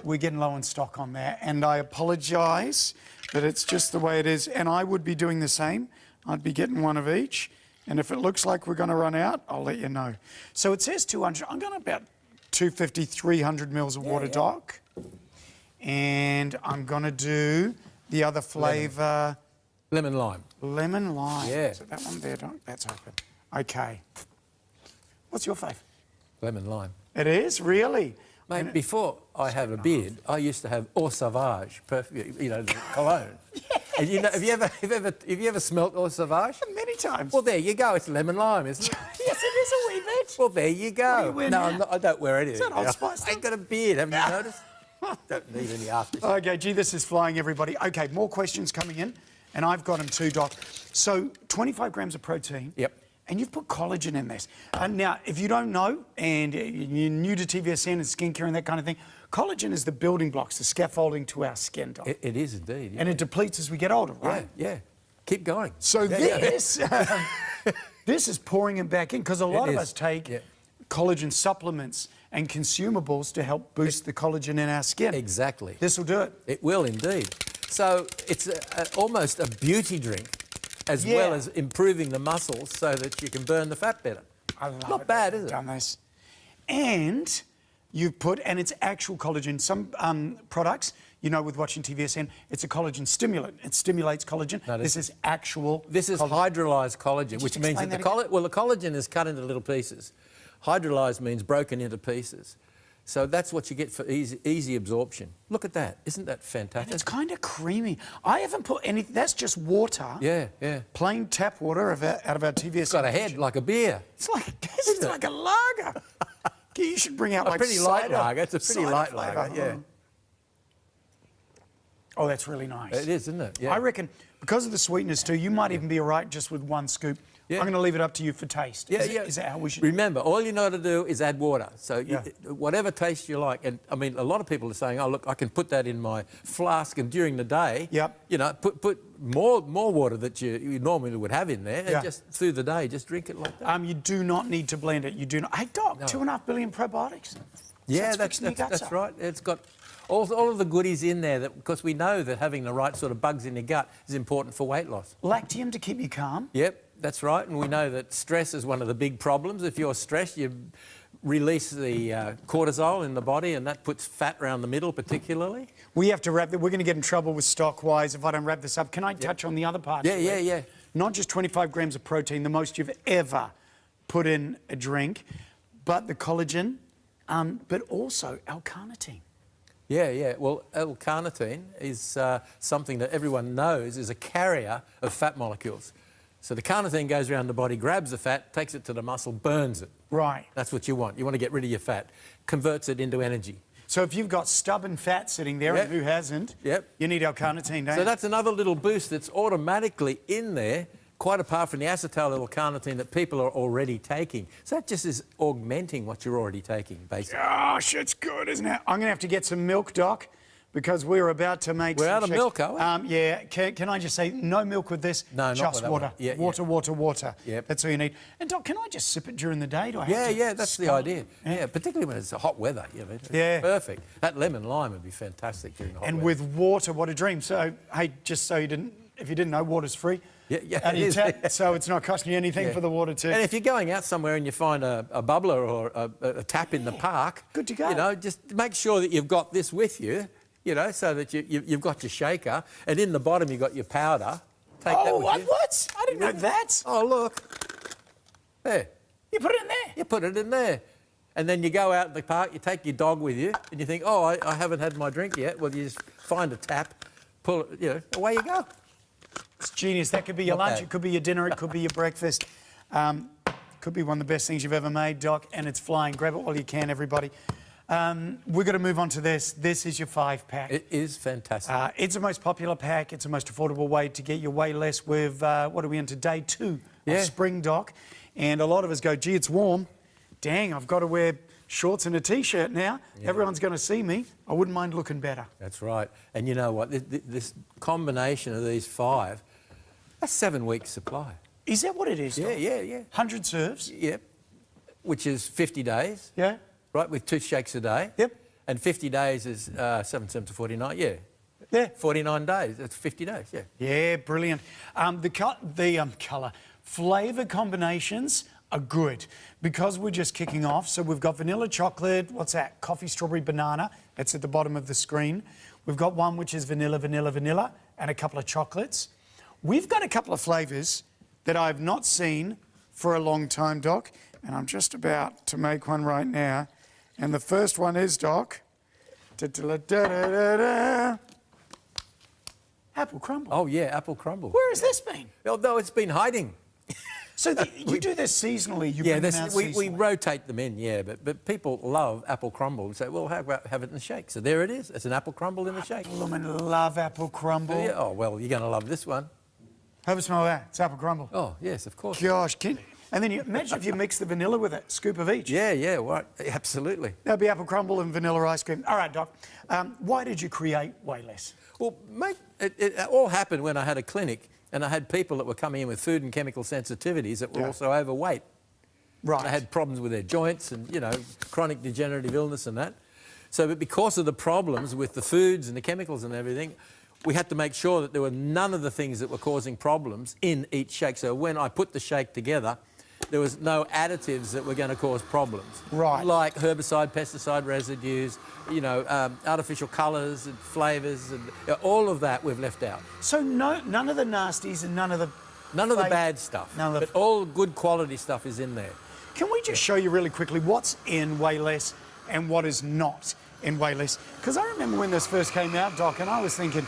We're getting low in stock on that, and I apologise, but it's just the way it is. And I would be doing the same. I'd be getting one of each, and if it looks like we're going to run out, I'll let you know. So it says 200. I'm going to about 250, 300 mils of water, Doc. And I'm going to do the other flavour. Lemon lime. Lemon lime. Yeah. So that one there, Doc, that's open. Okay. What's your fave? Lemon lime. It is? Really? Mate, before I had a beard, I used to have Eau Sauvage perfume, you know, the cologne. And you know, have you ever smelt Eau Sauvage? Many times. Well, there you go. It's lemon lime, isn't it? Yes, it is a wee bit. Well, there you go. What do you wear now? I don't wear anything. Is that Old Spice? I ain't got a beard, haven't you noticed? Don't need any aftershave. Okay, gee, this is flying, everybody. Okay, more questions coming in, and I've got them too, Doc. So, 25 grams of protein. Yep. And you've put collagen in this. Now, if you don't know, and you're new to TVSN and skincare and that kind of thing, collagen is the building blocks, the scaffolding to our skin, Doc. It is indeed. Yeah. And it depletes as we get older, right? Yeah. Keep going. So this is pouring it back in, because a lot of us take collagen supplements and consumables to help boost the collagen in our skin. Exactly. This will do it. It will indeed. So it's almost a beauty drink, as well as improving the muscles so that you can burn the fat better. I love it. Not bad, is it? Done this. And you've put, and it's actual collagen. Some products, you know, with watching TVSN, it's a collagen stimulant. It stimulates collagen. No, this is actual. This is hydrolyzed collagen, which means that the collagen is cut into little pieces. Hydrolyzed means broken into pieces. So that's what you get for easy absorption. Look at that. Isn't that fantastic? And it's kind of creamy. I haven't put anything. That's just water. Yeah. Plain tap water out of our TVSN. It's got a head like a beer. It's like a lager. You should bring out a like pretty light cider. lager. It's a pretty light flavour. lager, yeah. Oh, that's really nice. It is, isn't it? Yeah. I reckon because of the sweetness too, you might even be all right just with 1 scoop I'm going to leave it up to you for taste. Yeah, Is that how we should... Remember, all you know to do is add water. So whatever taste you like. And, I mean, a lot of people are saying, oh, look, I can put that in my flask and during the day, you know, put more water that you normally would have in there and just through the day, just drink it like that. You do not need to blend it. You do not... Hey, Doc, 2.5 billion probiotics. Yeah, that's right. It's got all of the goodies in there, because we know that having the right sort of bugs in your gut is important for weight loss. Lactium to keep you calm. Yep, that's right. And we know that stress is one of the big problems. If you're stressed, you release the cortisol in the body, and that puts fat around the middle particularly. We have to wrap it. We're going to get in trouble with Stockwise if I don't wrap this up. Can I touch on the other part? Yeah. Not just 25 grams of protein, the most you've ever put in a drink, but the collagen, but also L-carnitine. Yeah. Well, L-carnitine is something that everyone knows is a carrier of fat molecules. So the carnitine goes around the body, grabs the fat, takes it to the muscle, burns it. Right. That's what you want. You want to get rid of your fat, converts it into energy. So if you've got stubborn fat sitting there, and who hasn't, you need L-carnitine, don't you? So that's another little boost that's automatically in there, quite apart from the acetyl L-carnitine that people are already taking. So that just is augmenting what you're already taking, basically. Gosh, it's good, isn't it? I'm going to have to get some milk, Doc, because we're about to make We're some out of shakes. milk, are we? Yeah. Can I just say, no milk with this? No, not just with water. that one. Water. Yep. That's all you need. And, Doc, can I just sip it during the day? Do I have to That's the idea. Yeah, particularly when it's hot weather. You know, it's perfect. That lemon lime would be fantastic during the hot weather. And with water, what a dream. So, hey, just so you didn't, if you didn't know, water's free. Yeah, out of your tap, so it's not costing you anything for the water too. And if you're going out somewhere and you find a bubbler or a tap in the park, good to go. You know, just make sure that you've got this with you, you know, so that you've got your shaker, and in the bottom you've got your powder. Take that with you. What? I didn't know that. Oh, look. There. You put it in there? You put it in there. And then you go out in the park, you take your dog with you, and you think, oh, I haven't had my drink yet. Well, you just find a tap, pull it, you know, away you go. It's genius. That could be your lunch, it could be your dinner, it could be your breakfast. Could be one of the best things you've ever made, Doc, and it's flying. Grab it while you can, everybody. We're going to move on to this. This is your 5-pack. It is fantastic. It's the most popular pack. It's the most affordable way to get your way less. With what are we into day 2 of spring, Doc? And a lot of us go, gee, it's warm. Dang, I've got to wear shorts and a T-shirt now. Yeah. Everyone's going to see me. I wouldn't mind looking better. That's right. And you know what? This combination of these 5, that's 7 weeks' supply. Is that what it is, Doc? Yeah. 100 serves? Yep. Which is 50 days. Yeah. Right, with 2 shakes a day. Yep. And 50 days is 7 to 49, Yeah, 49 days. That's 50 days, yeah. Yeah, brilliant. The colour, flavour combinations are good because we're just kicking off. So we've got vanilla chocolate, what's that? Coffee, strawberry, banana. That's at the bottom of the screen. We've got one which is vanilla, and a couple of chocolates. We've got a couple of flavours that I've not seen for a long time, Doc, and I'm just about to make one right now. And the first one is, Doc, apple crumble. Oh, yeah, apple crumble. Where has this been? No, it's been hiding. So you do this seasonally? You bring them out we seasonally? rotate them in, but people love apple crumble and say, well, how about have it in a shake? So there it is. It's an apple crumble in a shake. I love apple crumble. Yeah, oh, well, you're going to love this one. Have a smell of that. It's apple crumble. Oh, yes, of course. Gosh, and then imagine if you mix the vanilla with it, scoop of each. Yeah, right. Absolutely. That'd be apple crumble and vanilla ice cream. All right, Doc. Why did you create Way Less? Well, mate, it all happened when I had a clinic and I had people that were coming in with food and chemical sensitivities that were also overweight. Right. They had problems with their joints and, you know, chronic degenerative illness and that. So, but because of the problems with the foods and the chemicals and everything, we had to make sure that there were none of the things that were causing problems in each shake. So when I put the shake together, there was no additives that were going to cause problems. Right. Like herbicide, pesticide residues, you know, artificial colours and flavours, and all of that we've left out. So none of the nasties and none of the bad stuff. But all good quality stuff is in there. Can we just show you really quickly what's in Way Less and what is not in Way Less? Because I remember when this first came out, Doc, and I was thinking,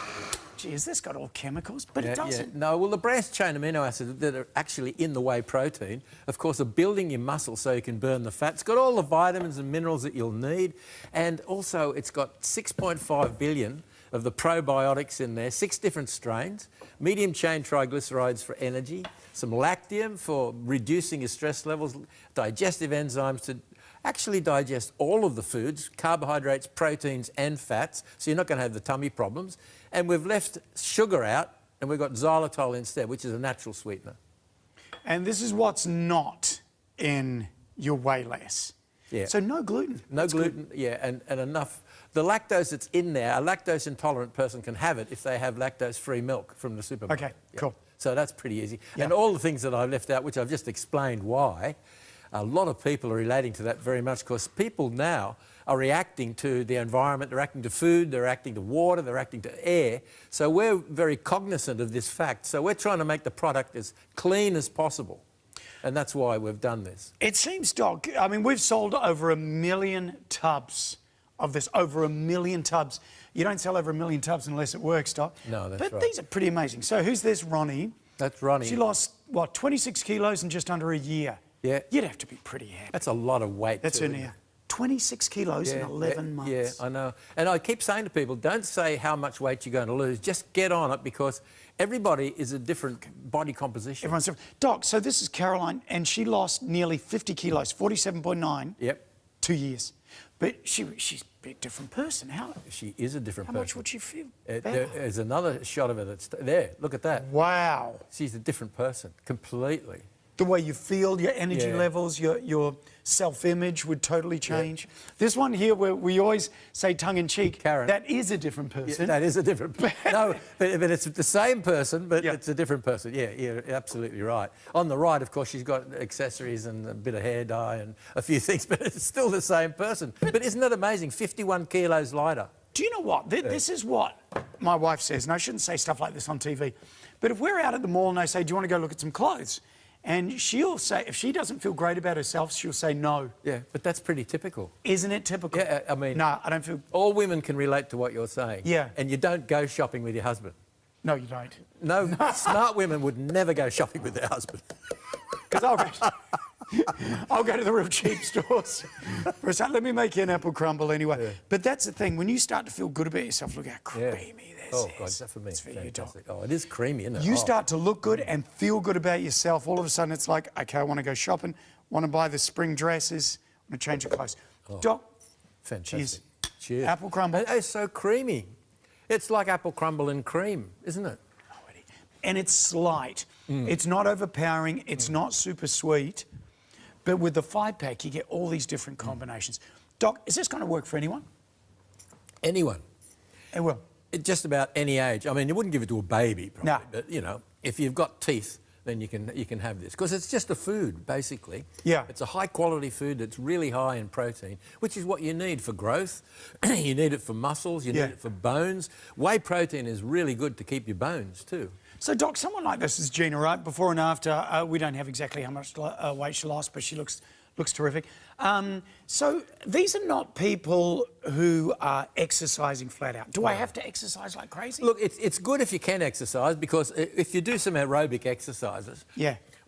gee, has this got all chemicals? But it doesn't. No, well, the branched-chain amino acids that are actually in the whey protein, of course, are building your muscle so you can burn the fat. It's got all the vitamins and minerals that you'll need, and also it's got 6.5 billion of the probiotics in there, 6 different strains, medium-chain triglycerides for energy, some lactium for reducing your stress levels, digestive enzymes to actually digest all of the foods, carbohydrates, proteins and fats, so you're not going to have the tummy problems. And we've left sugar out, and we've got xylitol instead, which is a natural sweetener. And this is what's not in your Way Less. Yeah. So no gluten. No gluten, yeah, and enough. The lactose that's in there, a lactose intolerant person can have it if they have lactose-free milk from the supermarket. Okay, cool. So that's pretty easy. Yeah. And all the things that I've left out, which I've just explained why, a lot of people are relating to that very much because people now are reacting to the environment, they're reacting to food, they're reacting to water, they're reacting to air. So we're very cognizant of this fact. So we're trying to make the product as clean as possible. And that's why we've done this. It seems, Doc, I mean, we've sold over 1 million tubs of this, over 1 million tubs. You don't sell over 1 million tubs unless it works, Doc. No, that's but right. These are pretty amazing. So who's this, Ronnie? That's Ronnie. She lost, what, 26 kilos in just under a year? Yeah. You'd have to be pretty happy. That's a lot of weight. That's too, in here. 26 kilos in 11 months. Yeah, I know. And I keep saying to people, don't say how much weight you're going to lose. Just get on it because everybody is a different body composition. Everyone's different. Doc, so this is Caroline, and she lost nearly 50 kilos, 47.9. Yep. 2 years. But she's a bit different person. How? She is a different person. How much would she feel? There's another shot of her that's there. Look at that. Wow. She's a different person, completely. The way you feel, your energy Yeah. levels, your self-image would totally change. Yeah. This one here, where we always say tongue-in-cheek, Karen, that is a different person. Yeah, that is a different person. No, but it's the same person, but it's a different person. Yeah, you're absolutely right. On the right, of course, she's got accessories and a bit of hair dye and a few things, but it's still the same person. But isn't that amazing? 51 kilos lighter. Do you know what? This is what my wife says, and I shouldn't say stuff like this on TV, but if we're out at the mall and they say, do you want to go look at some clothes? And she'll say, if she doesn't feel great about herself, she'll say no. Yeah, but that's pretty typical. Isn't it typical? Yeah, I mean... No, I don't feel... All women can relate to what you're saying. Yeah. And you don't go shopping with your husband. No, you don't. No, smart women would never go shopping with their husband. Because I'll go to the real cheap stores. Let me make you an apple crumble anyway. Yeah. But that's the thing, when you start to feel good about yourself, look how creamy this is. Oh, God, is that for me? It's for you, Doc. Oh, it is creamy, isn't it? You start to look good and feel good about yourself. All of a sudden, it's like, OK, I want to go shopping, want to buy the spring dresses, want to change your clothes. Oh, Doc, fantastic. Cheers. Apple crumble. It's so creamy. It's like apple crumble and cream, isn't it? And it's slight. It's not overpowering. It's not super sweet. But with the 5-pack, you get all these different combinations. Doc, is this going to work for anyone? Anyone. It will. Just about any age. I mean, you wouldn't give it to a baby, probably. No. But, you know, if you've got teeth, then you can have this. Because it's just a food, basically. Yeah. It's a high-quality food that's really high in protein, which is what you need for growth. You need it for muscles. You need it for bones. Whey protein is really good to keep your bones, too. So, Doc, someone like this is Gina, right? Before and after, we don't have exactly how much weight she lost, but she looks terrific. So these are not people who are exercising flat out. Do I have to exercise like crazy? Look, it's good if you can exercise, because if you do some aerobic exercises,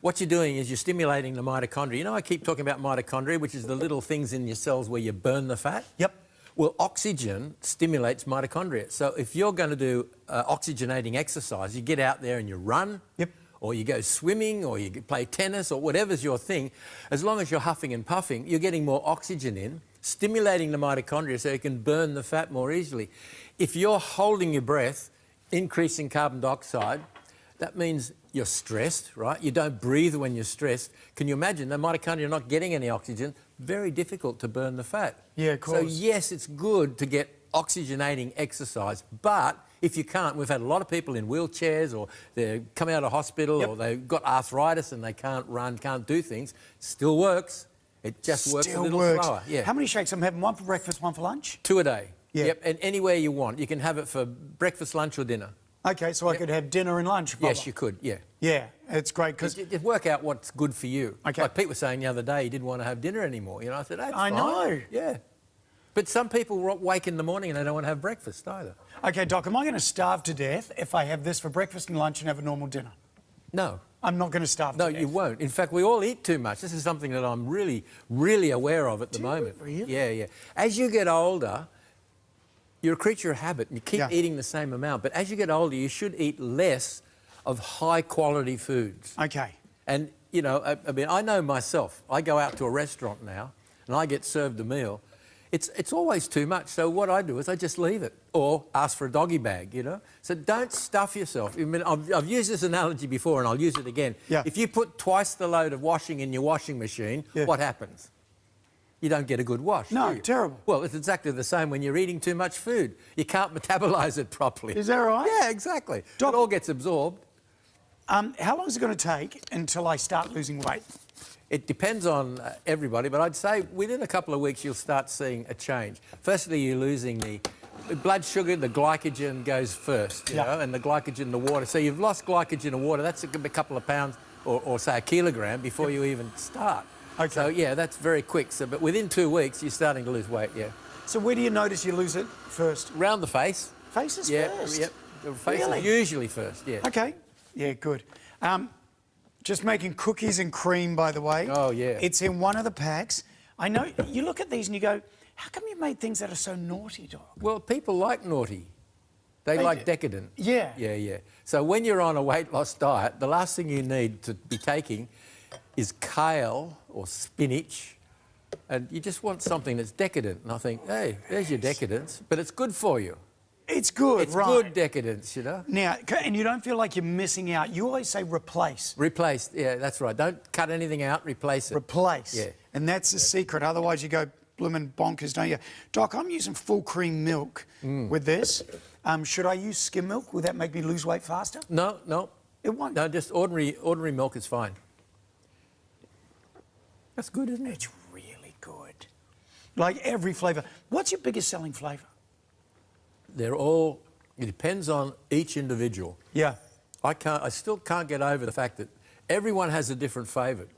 what you're doing is you're stimulating the mitochondria. You know, I keep talking about mitochondria, which is the little things in your cells where you burn the fat. Yep. Well, oxygen stimulates mitochondria. So if you're going to do oxygenating exercise, you get out there and you run, or you go swimming, or you play tennis, or whatever's your thing, as long as you're huffing and puffing, you're getting more oxygen in, stimulating the mitochondria so you can burn the fat more easily. If you're holding your breath, increasing carbon dioxide, that means you're stressed, right? You don't breathe when you're stressed. Can you imagine the mitochondria not getting any oxygen? Very difficult to burn the fat. Yeah, of course. So yes, it's good to get oxygenating exercise, but if you can't, we've had a lot of people in wheelchairs, or they're coming out of hospital, or they've got arthritis and they can't run, can't do things. Still works. It just works a little slower. Yeah. How many shakes? I'm having one for breakfast, one for lunch? 2 a day. Yeah. Yep, and anywhere you want. You can have it for breakfast, lunch or dinner. OK, so I could have dinner and lunch? Yes, you could, yeah. Yeah, it's great because... Just work out what's good for you. Okay. Like Pete was saying the other day, he didn't want to have dinner anymore. You know, I said, that's I fine. know. Yeah. But some people wake in the morning and they don't want to have breakfast either. OK, Doc, am I going to starve to death if I have this for breakfast and lunch and have a normal dinner? No. I'm not going to starve to death? No, you won't. In fact, we all eat too much. This is something that I'm really, really aware of at the moment. Really? Yeah, yeah. As you get older, you're a creature of habit and you keep eating the same amount. But as you get older, you should eat less of high-quality foods. Okay. And, you know, I mean, I know myself. I go out to a restaurant now and I get served a meal. It's always too much. So what I do is I just leave it or ask for a doggy bag, you know. So don't stuff yourself. I mean, I've used this analogy before and I'll use it again. Yeah. If you put twice the load of washing in your washing machine, what happens? You don't get a good wash. No, terrible. Well, it's exactly the same when you're eating too much food. You can't metabolise it properly. Is that right? Yeah, exactly. It all gets absorbed. How long is it going to take until I start losing weight? It depends on everybody, but I'd say within a couple of weeks you'll start seeing a change. Firstly, you're losing the blood sugar, the glycogen goes first, you know, and the glycogen, the water. So you've lost glycogen and water. That's a couple of pounds or say a kilogram before you even start. Okay. So, yeah, that's very quick. So, but within 2 weeks, you're starting to lose weight, yeah. So where do you notice you lose it first? Round the face. Face is first? Yep. The face Really? is usually first, yeah. Okay. Yeah, good. Just making cookies and cream, by the way. Oh, yeah. It's in one of the packs. I know, you look at these and you go, how come you made things that are so naughty, Doc? Well, people like naughty. They like decadent. Yeah. Yeah, yeah. So when you're on a weight loss diet, the last thing you need to be taking is kale or spinach, and you just want something that's decadent. And I think, hey, there's your decadence, but it's good for you. It's good, It's right. good decadence, you know. Now, and you don't feel like you're missing out. You always say replace. Replace, yeah, that's right. Don't cut anything out, replace it. Replace. Yeah. And that's the secret. Otherwise, you go bloomin' bonkers, don't you? Doc, I'm using full cream milk with this. Should I use skim milk? Will that make me lose weight faster? No, no. It won't? No, just ordinary milk is fine. That's good, isn't it? It's really good. Like every flavour. What's your biggest selling flavour? They're all, it depends on each individual. Yeah. I still can't get over the fact that everyone has a different favourite.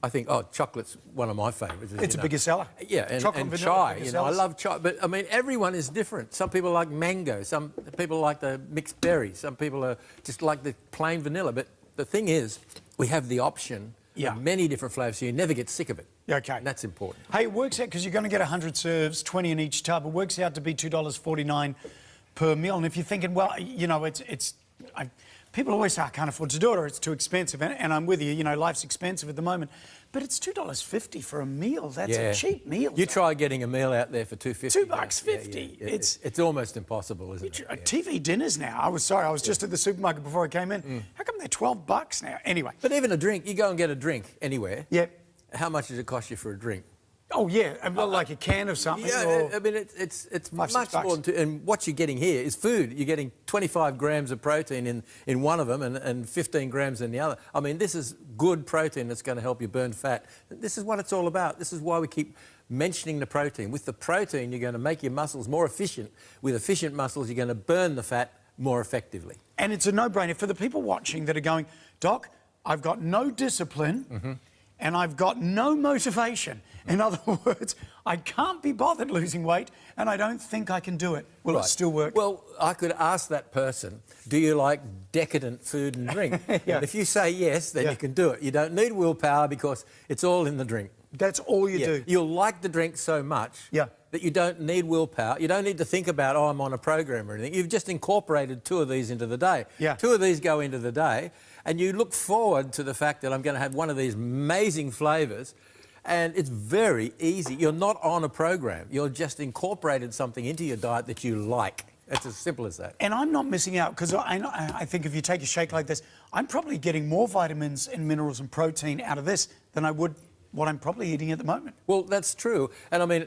I think, chocolate's one of my favourites. It's a bigger seller. Yeah, and vanilla, chai, bigger you know, I sellers. love chai. But, I mean, everyone is different. Some people like mango, some people like the mixed berries, some people are just like the plain vanilla. But the thing is, we have the option of many different flavours, so you never get sick of it. Okay. And that's important. Hey, it works out, because you're going to get 100 serves, 20 in each tub. It works out to be $2.49 per meal. And if you're thinking, well, you know, people always say, I can't afford to do it, or it's too expensive. And I'm with you, you know, life's expensive at the moment. But it's $2.50 for a meal. That's a cheap meal. You try getting a meal out there for $2.50. $2.50. Yeah. It's almost impossible, isn't it? Yeah. TV dinners now. I was just at the supermarket before I came in. How come they're $12 now? Anyway. But even a drink, you go and get a drink anywhere. Yep. How much does it cost you for a drink? Oh, yeah, like a can of something. Yeah, or I mean, it's $5, much $6. more than and what you're getting here is food. You're getting 25 grams of protein in one of them and 15 grams in the other. I mean, this is good protein that's going to help you burn fat. This is what it's all about. This is why we keep mentioning the protein. With the protein, you're going to make your muscles more efficient. With efficient muscles, you're going to burn the fat more effectively. And it's a no-brainer for the people watching that are going, Doc, I've got no discipline and I've got no motivation. In other words, I can't be bothered losing weight and I don't think I can do it. Will it still work? Well, I could ask that person, do you like decadent food and drink? And if you say yes, then you can do it. You don't need willpower because it's all in the drink. That's all you do? You'll like the drink so much that you don't need willpower. You don't need to think about, I'm on a program or anything. You've just incorporated 2 of these into the day. 2 of these go into the day and you look forward to the fact that I'm going to have one of these amazing flavours. And it's very easy. You're not on a program. You're just incorporated something into your diet that you like. It's as simple as that. And I'm not missing out, because I think if you take a shake like this, I'm probably getting more vitamins and minerals and protein out of this than I would what I'm probably eating at the moment. Well, that's true. And I mean,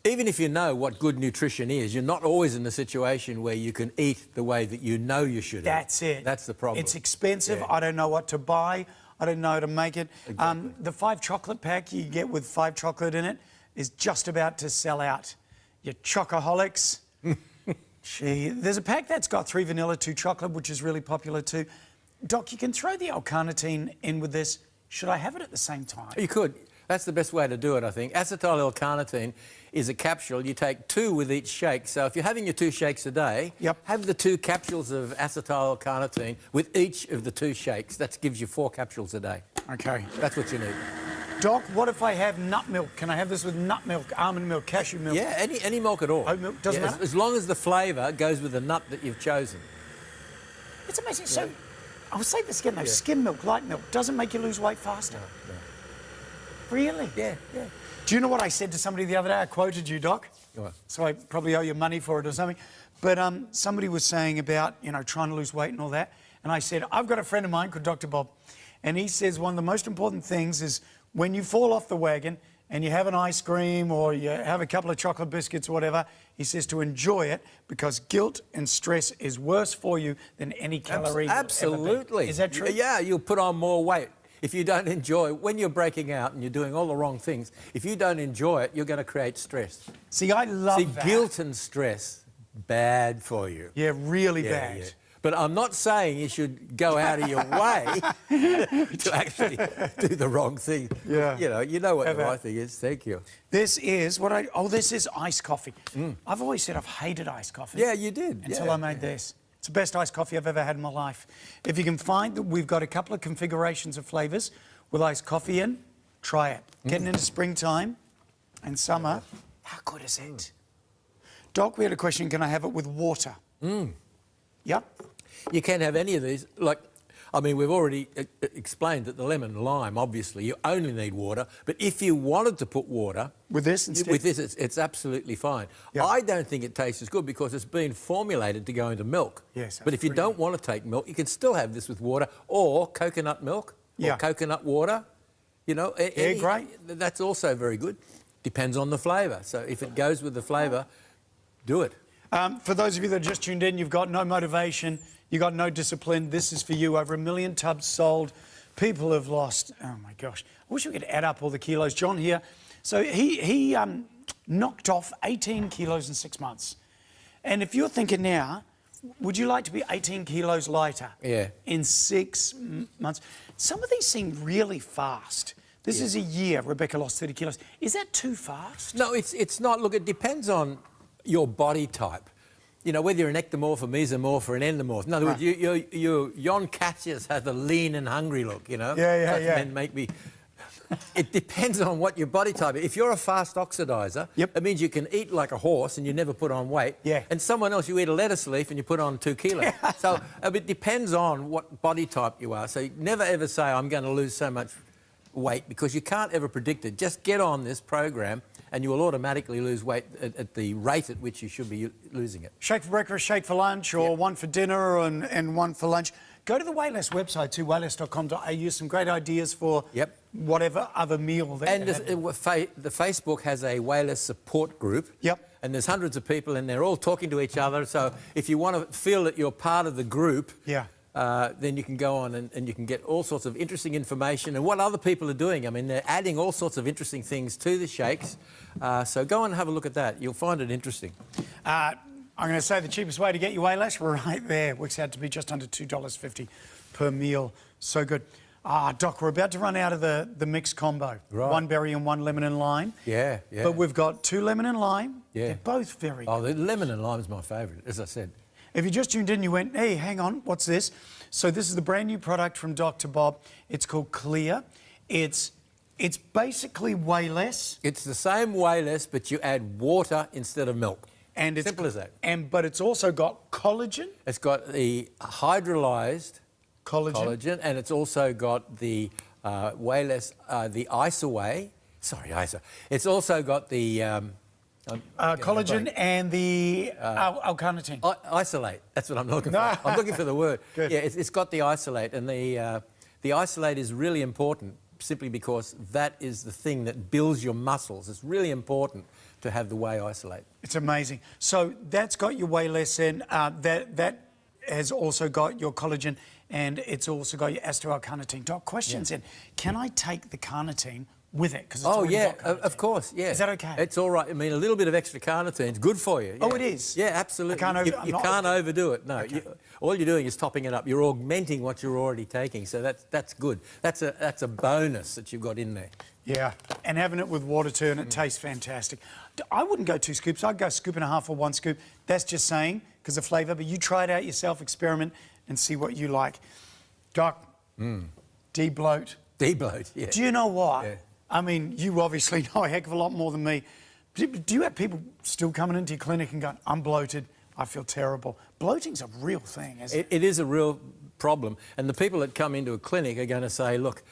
even if you know what good nutrition is, you're not always in the situation where you can eat the way that you know you should eat. That's it. That's the problem. It's expensive. I don't know what to buy. I don't know how to make it. Exactly. The 5 chocolate pack you get with 5 chocolate in it is just about to sell out. You chocoholics. Gee, there's a pack that's got 3 vanilla, 2 chocolate, which is really popular too. Doc, you can throw the L-carnitine in with this. Should I have it at the same time? You could. That's the best way to do it, I think. Acetyl L-carnitine is a capsule. You take 2 with each shake. So if you're having your 2 shakes a day, have the 2 capsules of acetyl L-carnitine with each of the 2 shakes. That gives you 4 capsules a day. Okay. That's what you need. Doc, what if I have nut milk? Can I have this with nut milk, almond milk, cashew milk? Yeah, any milk at all. Oat milk, doesn't matter? As long as the flavour goes with the nut that you've chosen. It's amazing. So, I would say this again though, skim milk, light milk, doesn't make you lose weight faster. No. Really? Yeah. Do you know what I said to somebody the other day? I quoted you, Doc. What? So I probably owe you money for it or something. But somebody was saying about, trying to lose weight and all that. And I said, I've got a friend of mine called Dr. Bob. And he says one of the most important things is when you fall off the wagon and you have an ice cream or you have a couple of chocolate biscuits or whatever, he says to enjoy it because guilt and stress is worse for you than any calorie. Absolutely. Is that true? Yeah, you'll put on more weight. If you don't enjoy, when you're breaking out and you're doing all the wrong things, if you don't enjoy it, you're going to create stress. See, I love that. Guilt and stress, bad for you. Yeah, really bad. Yeah. But I'm not saying you should go out of your way to actually do the wrong thing. Yeah. You know what the right thing is. Thank you. This is this is iced coffee. I've always said I've hated iced coffee. Yeah, you did. Until I made this. It's the best iced coffee I've ever had in my life. If you can find that we've got a couple of configurations of flavours with iced coffee in, try it. Getting into springtime and summer, how good is it? Doc, we had a question, can I have it with water? Yep. You can't have any of these. We've already explained that the lemon and lime, obviously, you only need water. But if you wanted to put water... With this instead? With this, it's absolutely fine. Yep. I don't think it tastes as good because it's been formulated to go into milk. Yes. But if you don't want to take milk, you can still have this with water or coconut milk or coconut water. Great. That's also very good. Depends on the flavour. So if it goes with the flavour, do it. For those of you that just tuned in, you've got no motivation, you've got no discipline. This is for you. Over 1 million tubs sold. People have lost, oh my gosh. I wish we could add up all the kilos. John here. So he knocked off 18 kilos in 6 months. And if you're thinking now, would you like to be 18 kilos lighter? Yeah. In 6 months? Some of these seem really fast. This is a year, Rebecca lost 30 kilos. Is that too fast? No, it's not. Look, it depends on your body type. Whether you're an ectomorph, a mesomorph, or an endomorph. In other words, you Jon Cassius has a lean and hungry look, Yeah. Men make me... It depends on what your body type is. If you're a fast oxidizer, it means you can eat like a horse and you never put on weight. Yeah. And someone else, you eat a lettuce leaf and you put on 2 kilos. So it depends on what body type you are. So you never ever say, I'm going to lose so much weight, because you can't ever predict it. Just get on this program and you will automatically lose weight at the rate at which you should be losing it. Shake for breakfast, shake for lunch, or one for dinner and one for lunch. Go to the Wayless website too, wayless.com.au. Some great ideas for whatever other meal that and the Facebook has a Wayless support group. And there's hundreds of people and they're all talking to each other. So if you want to feel that you're part of the group, then you can go on and you can get all sorts of interesting information and what other people are doing. I mean, they're adding all sorts of interesting things to the shakes. So go and have a look at that. You'll find it interesting. I'm going to say the cheapest way to get your Wayless, right there. Works out to be just under $2.50 per meal. So good. Doc, we're about to run out of the mixed combo. Right. 1 berry and 1 lemon and lime. Yeah. But we've got 2 lemon and lime. Yeah. They're both very good. Oh, the lemon and lime is my favourite, as I said. If you just tuned in, you went, hey, hang on, what's this? So this is the brand new product from Dr. Bob. It's called Clear. It's basically Wayless. It's the same Wayless, but you add water instead of milk. And it's simple as that. But it's also got collagen. It's got the hydrolyzed collagen, and it's also got the Wayless, the Isoway. Sorry, Iso. It's also got the collagen and the L-carnitine. Isolate. That's what I'm looking for. I'm looking for the word. Good. Yeah, it's got the isolate, and the isolate is really important simply because that is the thing that builds your muscles. It's really important to have the whey isolate. It's amazing. So that's got your Wayless in. That has also got your collagen, and it's also got your acetyl-L-carnitine. Doc, questions in. Can I take the carnitine with it? Because of course, yeah. Is that okay? It's all right. I mean, a little bit of extra carnitine is good for you. Yeah. Oh, it is? Yeah, absolutely. You can't overdo it. No, Okay. All you're doing is topping it up. You're augmenting what you're already taking, so that's good. That's a bonus that you've got in there. Yeah, and having it with water too, and it tastes fantastic. I wouldn't go 2 scoops. I'd go 1.5 scoops or 1 scoop. That's just saying because of flavour, but you try it out yourself, experiment, and see what you like. Doc, de-bloat. De-bloat, yeah. Do you know what? Yeah. I mean, you obviously know a heck of a lot more than me. Do you have people still coming into your clinic and going, I'm bloated, I feel terrible? Bloating's a real thing, isn't it? It is a real problem. And the people that come into a clinic are going to say, look,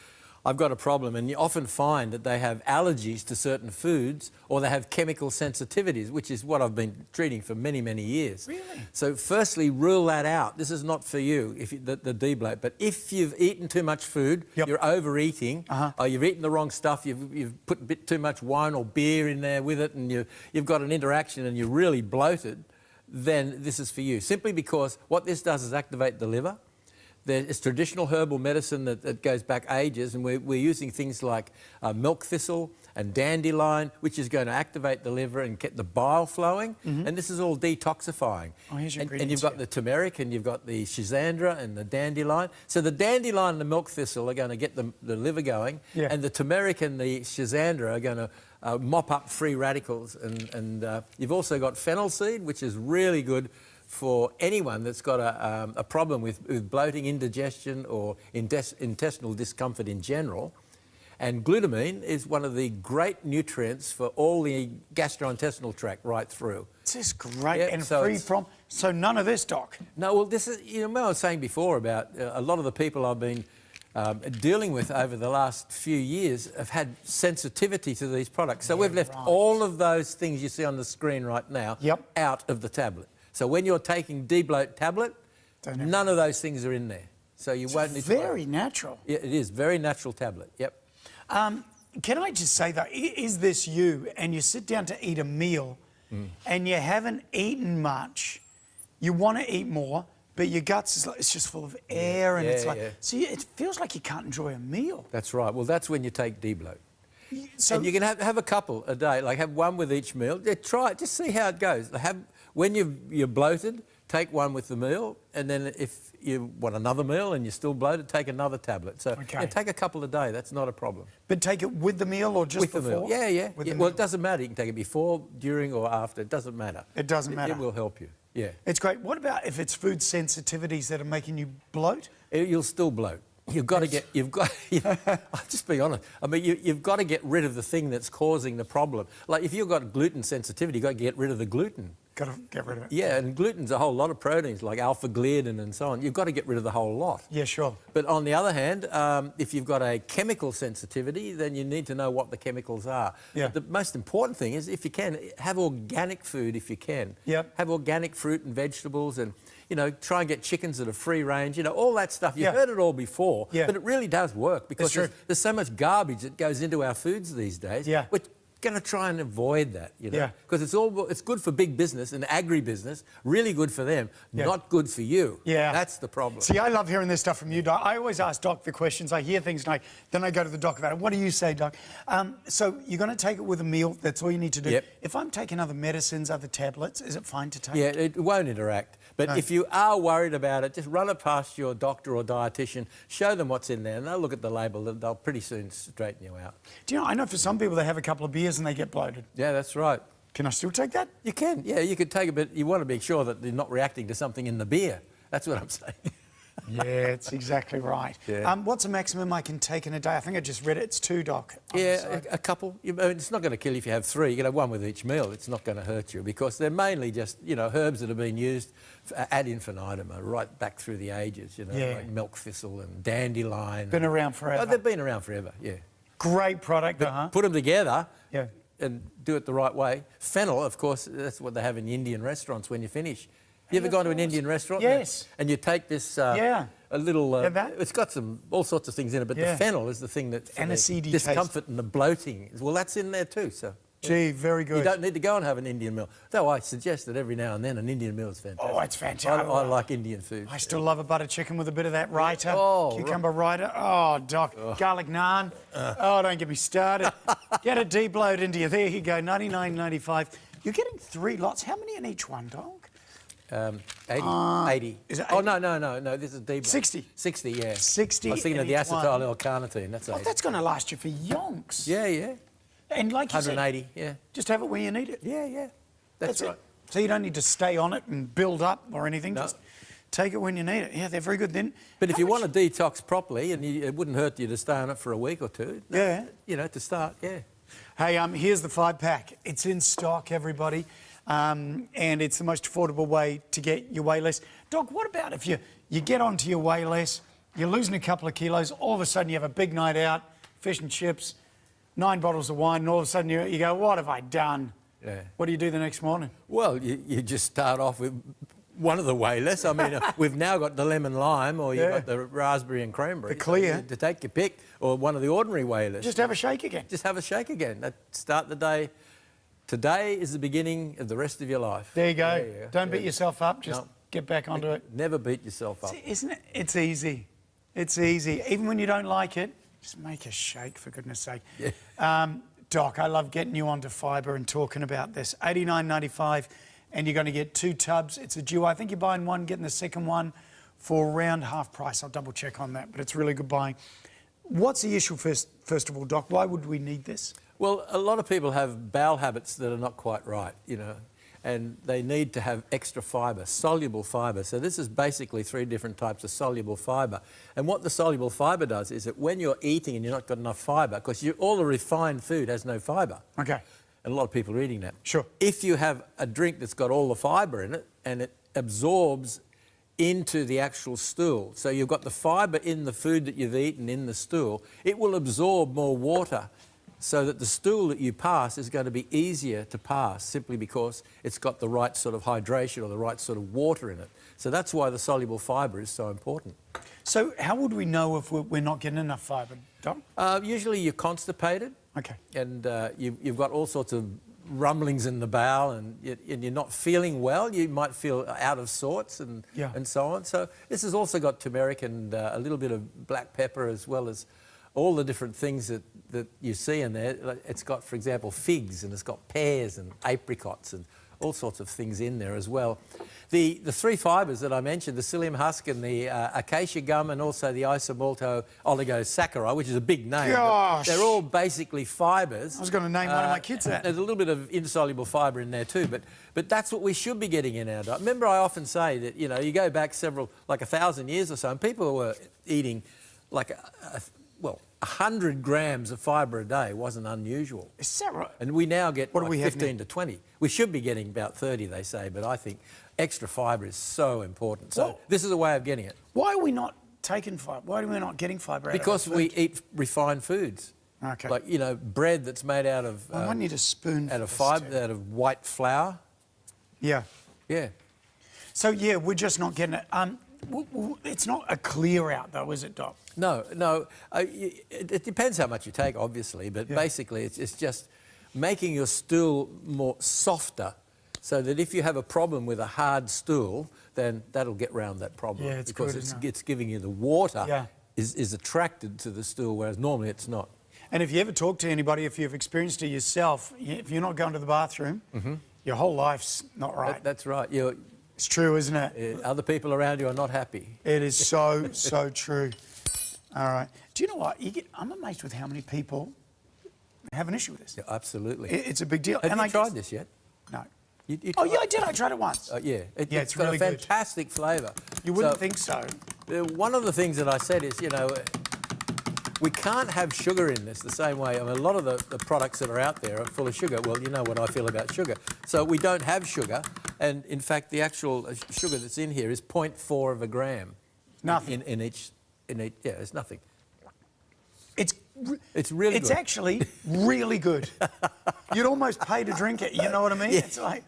I've got a problem. And you often find that they have allergies to certain foods or they have chemical sensitivities, which is what I've been treating for many, many years. Really? So firstly, rule that out. This is not for you, the debloat. But if you've eaten too much food, you're overeating, or you've eaten the wrong stuff, you've put a bit too much wine or beer in there with it, and you've got an interaction and you're really bloated, then this is for you. Simply because what this does is activate the liver. It's traditional herbal medicine that goes back ages, and we're using things like milk thistle and dandelion, which is going to activate the liver and get the bile flowing. And this is all detoxifying. Oh, here's your and you've got the turmeric, and you've got the schizandra and the dandelion. So the dandelion and the milk thistle are going to get the liver going, and the turmeric and the schizandra are going to mop up free radicals. And you've also got fennel seed, which is really good for anyone that's got a problem with bloating, indigestion or intestinal discomfort in general. And glutamine is one of the great nutrients for all the gastrointestinal tract right through. This is great, and free from... So none of this, Doc? No, well, this is... You know, I was saying before about a lot of the people I've been dealing with over the last few years have had sensitivity to these products. So we've left all of those things you see on the screen right now out of the tablet. So when you're taking debloat tablet, none of those things are in there. So you won't need to worry. Very natural. Yeah, it is. Very natural tablet, yep. Can I just say, though, is this you and you sit down to eat a meal and you haven't eaten much, you want to eat more, but your guts is like, it's just full of air and it's like... So it feels like you can't enjoy a meal. That's right. Well, that's when you take debloat. So and you can have a couple a day, like have one with each meal. Yeah, try it, just see how it goes. When you're bloated, take one with the meal, and then if you want another meal and you're still bloated, take another tablet. So take a couple a day, that's not a problem. But take it with the meal or just with before? The meal. Yeah. Well, it doesn't matter. You can take it before, during or after. It doesn't matter. It doesn't matter? It will help you, yeah. It's great. What about if it's food sensitivities that are making you bloat? You'll still bloat. You've got to get, I'll just be honest. I mean, you've got to get rid of the thing that's causing the problem. Like if you've got gluten sensitivity, you've got to get rid of the gluten. Got to get rid of it. Yeah, and gluten's a whole lot of proteins, like alpha-gliadin and so on. You've got to get rid of the whole lot. Yeah, sure. But on the other hand, if you've got a chemical sensitivity, then you need to know what the chemicals are. Yeah. But the most important thing is, if you can, have organic food if you can. Yep. Have organic fruit and vegetables and, you know, try and get chickens that are free range, you know, all that stuff. You've heard it all before, but it really does work because there's so much garbage that goes into our foods these days. Yeah. We're going to try and avoid that, you know, because it's good for big business and agri-business, really good for them, not good for you. Yeah. That's the problem. See, I love hearing this stuff from you, Doc. I always ask Doc the questions. I hear things and then I go to the Doc about it. What do you say, Doc? So you're going to take it with a meal. That's all you need to do. Yep. If I'm taking other medicines, other tablets, is it fine to take? Yeah, it won't interact. But if you are worried about it, just run it past your doctor or dietitian, show them what's in there, and they'll look at the label. They'll pretty soon straighten you out. Do you know, I know for some people they have a couple of beers and they get bloated. Yeah, that's right. Can I still take that? You can, yeah, you could take it, but you want to be sure that they're not reacting to something in the beer. That's what I'm saying. Yeah, it's exactly right. Yeah. What's the maximum I can take in a day? I think I just read it. It's 2, Doc. Yeah, a couple. I mean, it's not going to kill you if you have 3. You can have one with each meal. It's not going to hurt you because they're mainly just, you know, herbs that have been used ad infinitum, right back through the ages, you know, like milk thistle and dandelion. Been around forever. Oh, they've been around forever, yeah. Great product, Put them together and do it the right way. Fennel, of course, that's what they have in Indian restaurants when you finish. You ever gone to an Indian restaurant? Yes. And you take this a little... it's got all sorts of things in it, but the fennel is the thing that... And a seedy discomfort and the bloating. Well, that's in there too, so... Gee, very good. You don't need to go and have an Indian meal. Though I suggest that every now and then an Indian meal is fantastic. Oh, it's fantastic. I like Indian food. I still love a butter chicken with a bit of that raita. Cucumber raita. Oh, Doc. Garlic naan. Oh, don't get me started. Get a debloat into you. There you go, $99.95. You're getting 3 lots. How many in each one, Doc? 80. 80. Is it 80? Oh, no, this is debloat. 60? 60, yeah. 60 I was thinking of the acetyl L-carnitine, that's 80. Oh, that's going to last you for yonks. Yeah. And like you 180, said, just have it where you need it. Yeah. That's right. So you don't need to stay on it and build up or anything. No. Just take it when you need it. Yeah, they're very good then. But if you want to detox properly, and it wouldn't hurt you to stay on it for a week or two. Yeah. You know, to start, yeah. Hey, here's the 5-pack. It's in stock, everybody. And it's the most affordable way to get your way less. Doc, what about if you get onto your way less, you're losing a couple of kilos, all of a sudden you have a big night out, fish and chips, 9 bottles of wine, and all of a sudden you go, what have I done? Yeah. What do you do the next morning? Well, you just start off with one of the way less. I mean, we've now got the lemon lime, or you've got the raspberry and cranberry. The clear. So to take your pick, or one of the ordinary way less. Just have a shake again. Just have a shake again. Start the day. Today is the beginning of the rest of your life. There you go. Don't beat yourself up. Just get back onto it. Never beat yourself up. Isn't it? It's easy. It's easy. Even when you don't like it, just make a shake, for goodness sake. Yeah. Doc, I love getting you onto fibre and talking about this. $89.95, and you're going to get 2 tubs. It's a duo. I think you're buying one, getting the second one for around half price. I'll double check on that, but it's really good buying. What's the issue first of all, Doc? Why would we need this? Well, a lot of people have bowel habits that are not quite right, you know, and they need to have extra fibre, soluble fibre. So this is basically 3 different types of soluble fibre. And what the soluble fibre does is that when you're eating and you're not got enough fibre, because all the refined food has no fibre. Okay. And a lot of people are eating that. Sure. If you have a drink that's got all the fibre in it and it absorbs into the actual stool, so you've got the fibre in the food that you've eaten in the stool, it will absorb more water, so that the stool that you pass is going to be easier to pass simply because it's got the right sort of hydration or the right sort of water in it. So that's why the soluble fibre is so important. So how would we know if we're not getting enough fibre, Doc? Usually you're constipated. Okay. And you've got all sorts of rumblings in the bowel, and you're not feeling well. You might feel out of sorts and so on. So this has also got turmeric and a little bit of black pepper, as well as all the different things that you see in there. It's got, for example, figs, and it's got pears and apricots and all sorts of things in there as well. The 3 fibres that I mentioned, the psyllium husk and the acacia gum, and also the isomalto oligosaccharide, which is a big name. Gosh! They're all basically fibres. I was going to name one of my kids that. There's a little bit of insoluble fibre in there too, but that's what we should be getting in our diet. Remember, I often say that, you know, you go back like 1,000 years or so, and people were eating like 100 grams of fibre a day wasn't unusual. Is that right? And we now get what do we have 15 now? to 20. We should be getting about 30, they say, but I think extra fibre is so important. So this is a way of getting it. Why are we not taking fibre? Why are we not getting fibre out Because of our food? we eat refined foods. Okay. Like, you know, bread that's made out of... I might need a spoon out of fibre, out of white flour. Yeah. Yeah. So, yeah, we're just not getting it. It's not a clear out, though, is it, Doc? No. It depends how much you take, obviously, but basically it's just making your stool more softer, so that if you have a problem with a hard stool, then that'll get round that problem. Yeah, it's because good, isn't it? it's giving you the water is attracted to the stool, whereas normally it's not. And if you ever talk to anybody, if you've experienced it yourself, if you're not going to the bathroom, your whole life's not right. That's right. It's true, isn't it? Other people around you are not happy. It is so, so true. All right. Do you know what? I'm amazed with how many people have an issue with this. Yeah, absolutely. It's a big deal. Have you tried this yet? No. You Oh, yeah, I did. I tried it once. Yeah. It's got really a good. fantastic flavour. You wouldn't think so. One of the things that I said is, you know, we can't have sugar in this the same way. I mean, a lot of the products that are out there are full of sugar. Well, you know what I feel about sugar. So we don't have sugar. And, in fact, the actual sugar that's in here is 0.4 of a gram. Nothing. In each, yeah, it's nothing. It's really good. It's actually really good. You'd almost pay to drink it, you know what I mean? Yeah. It's like,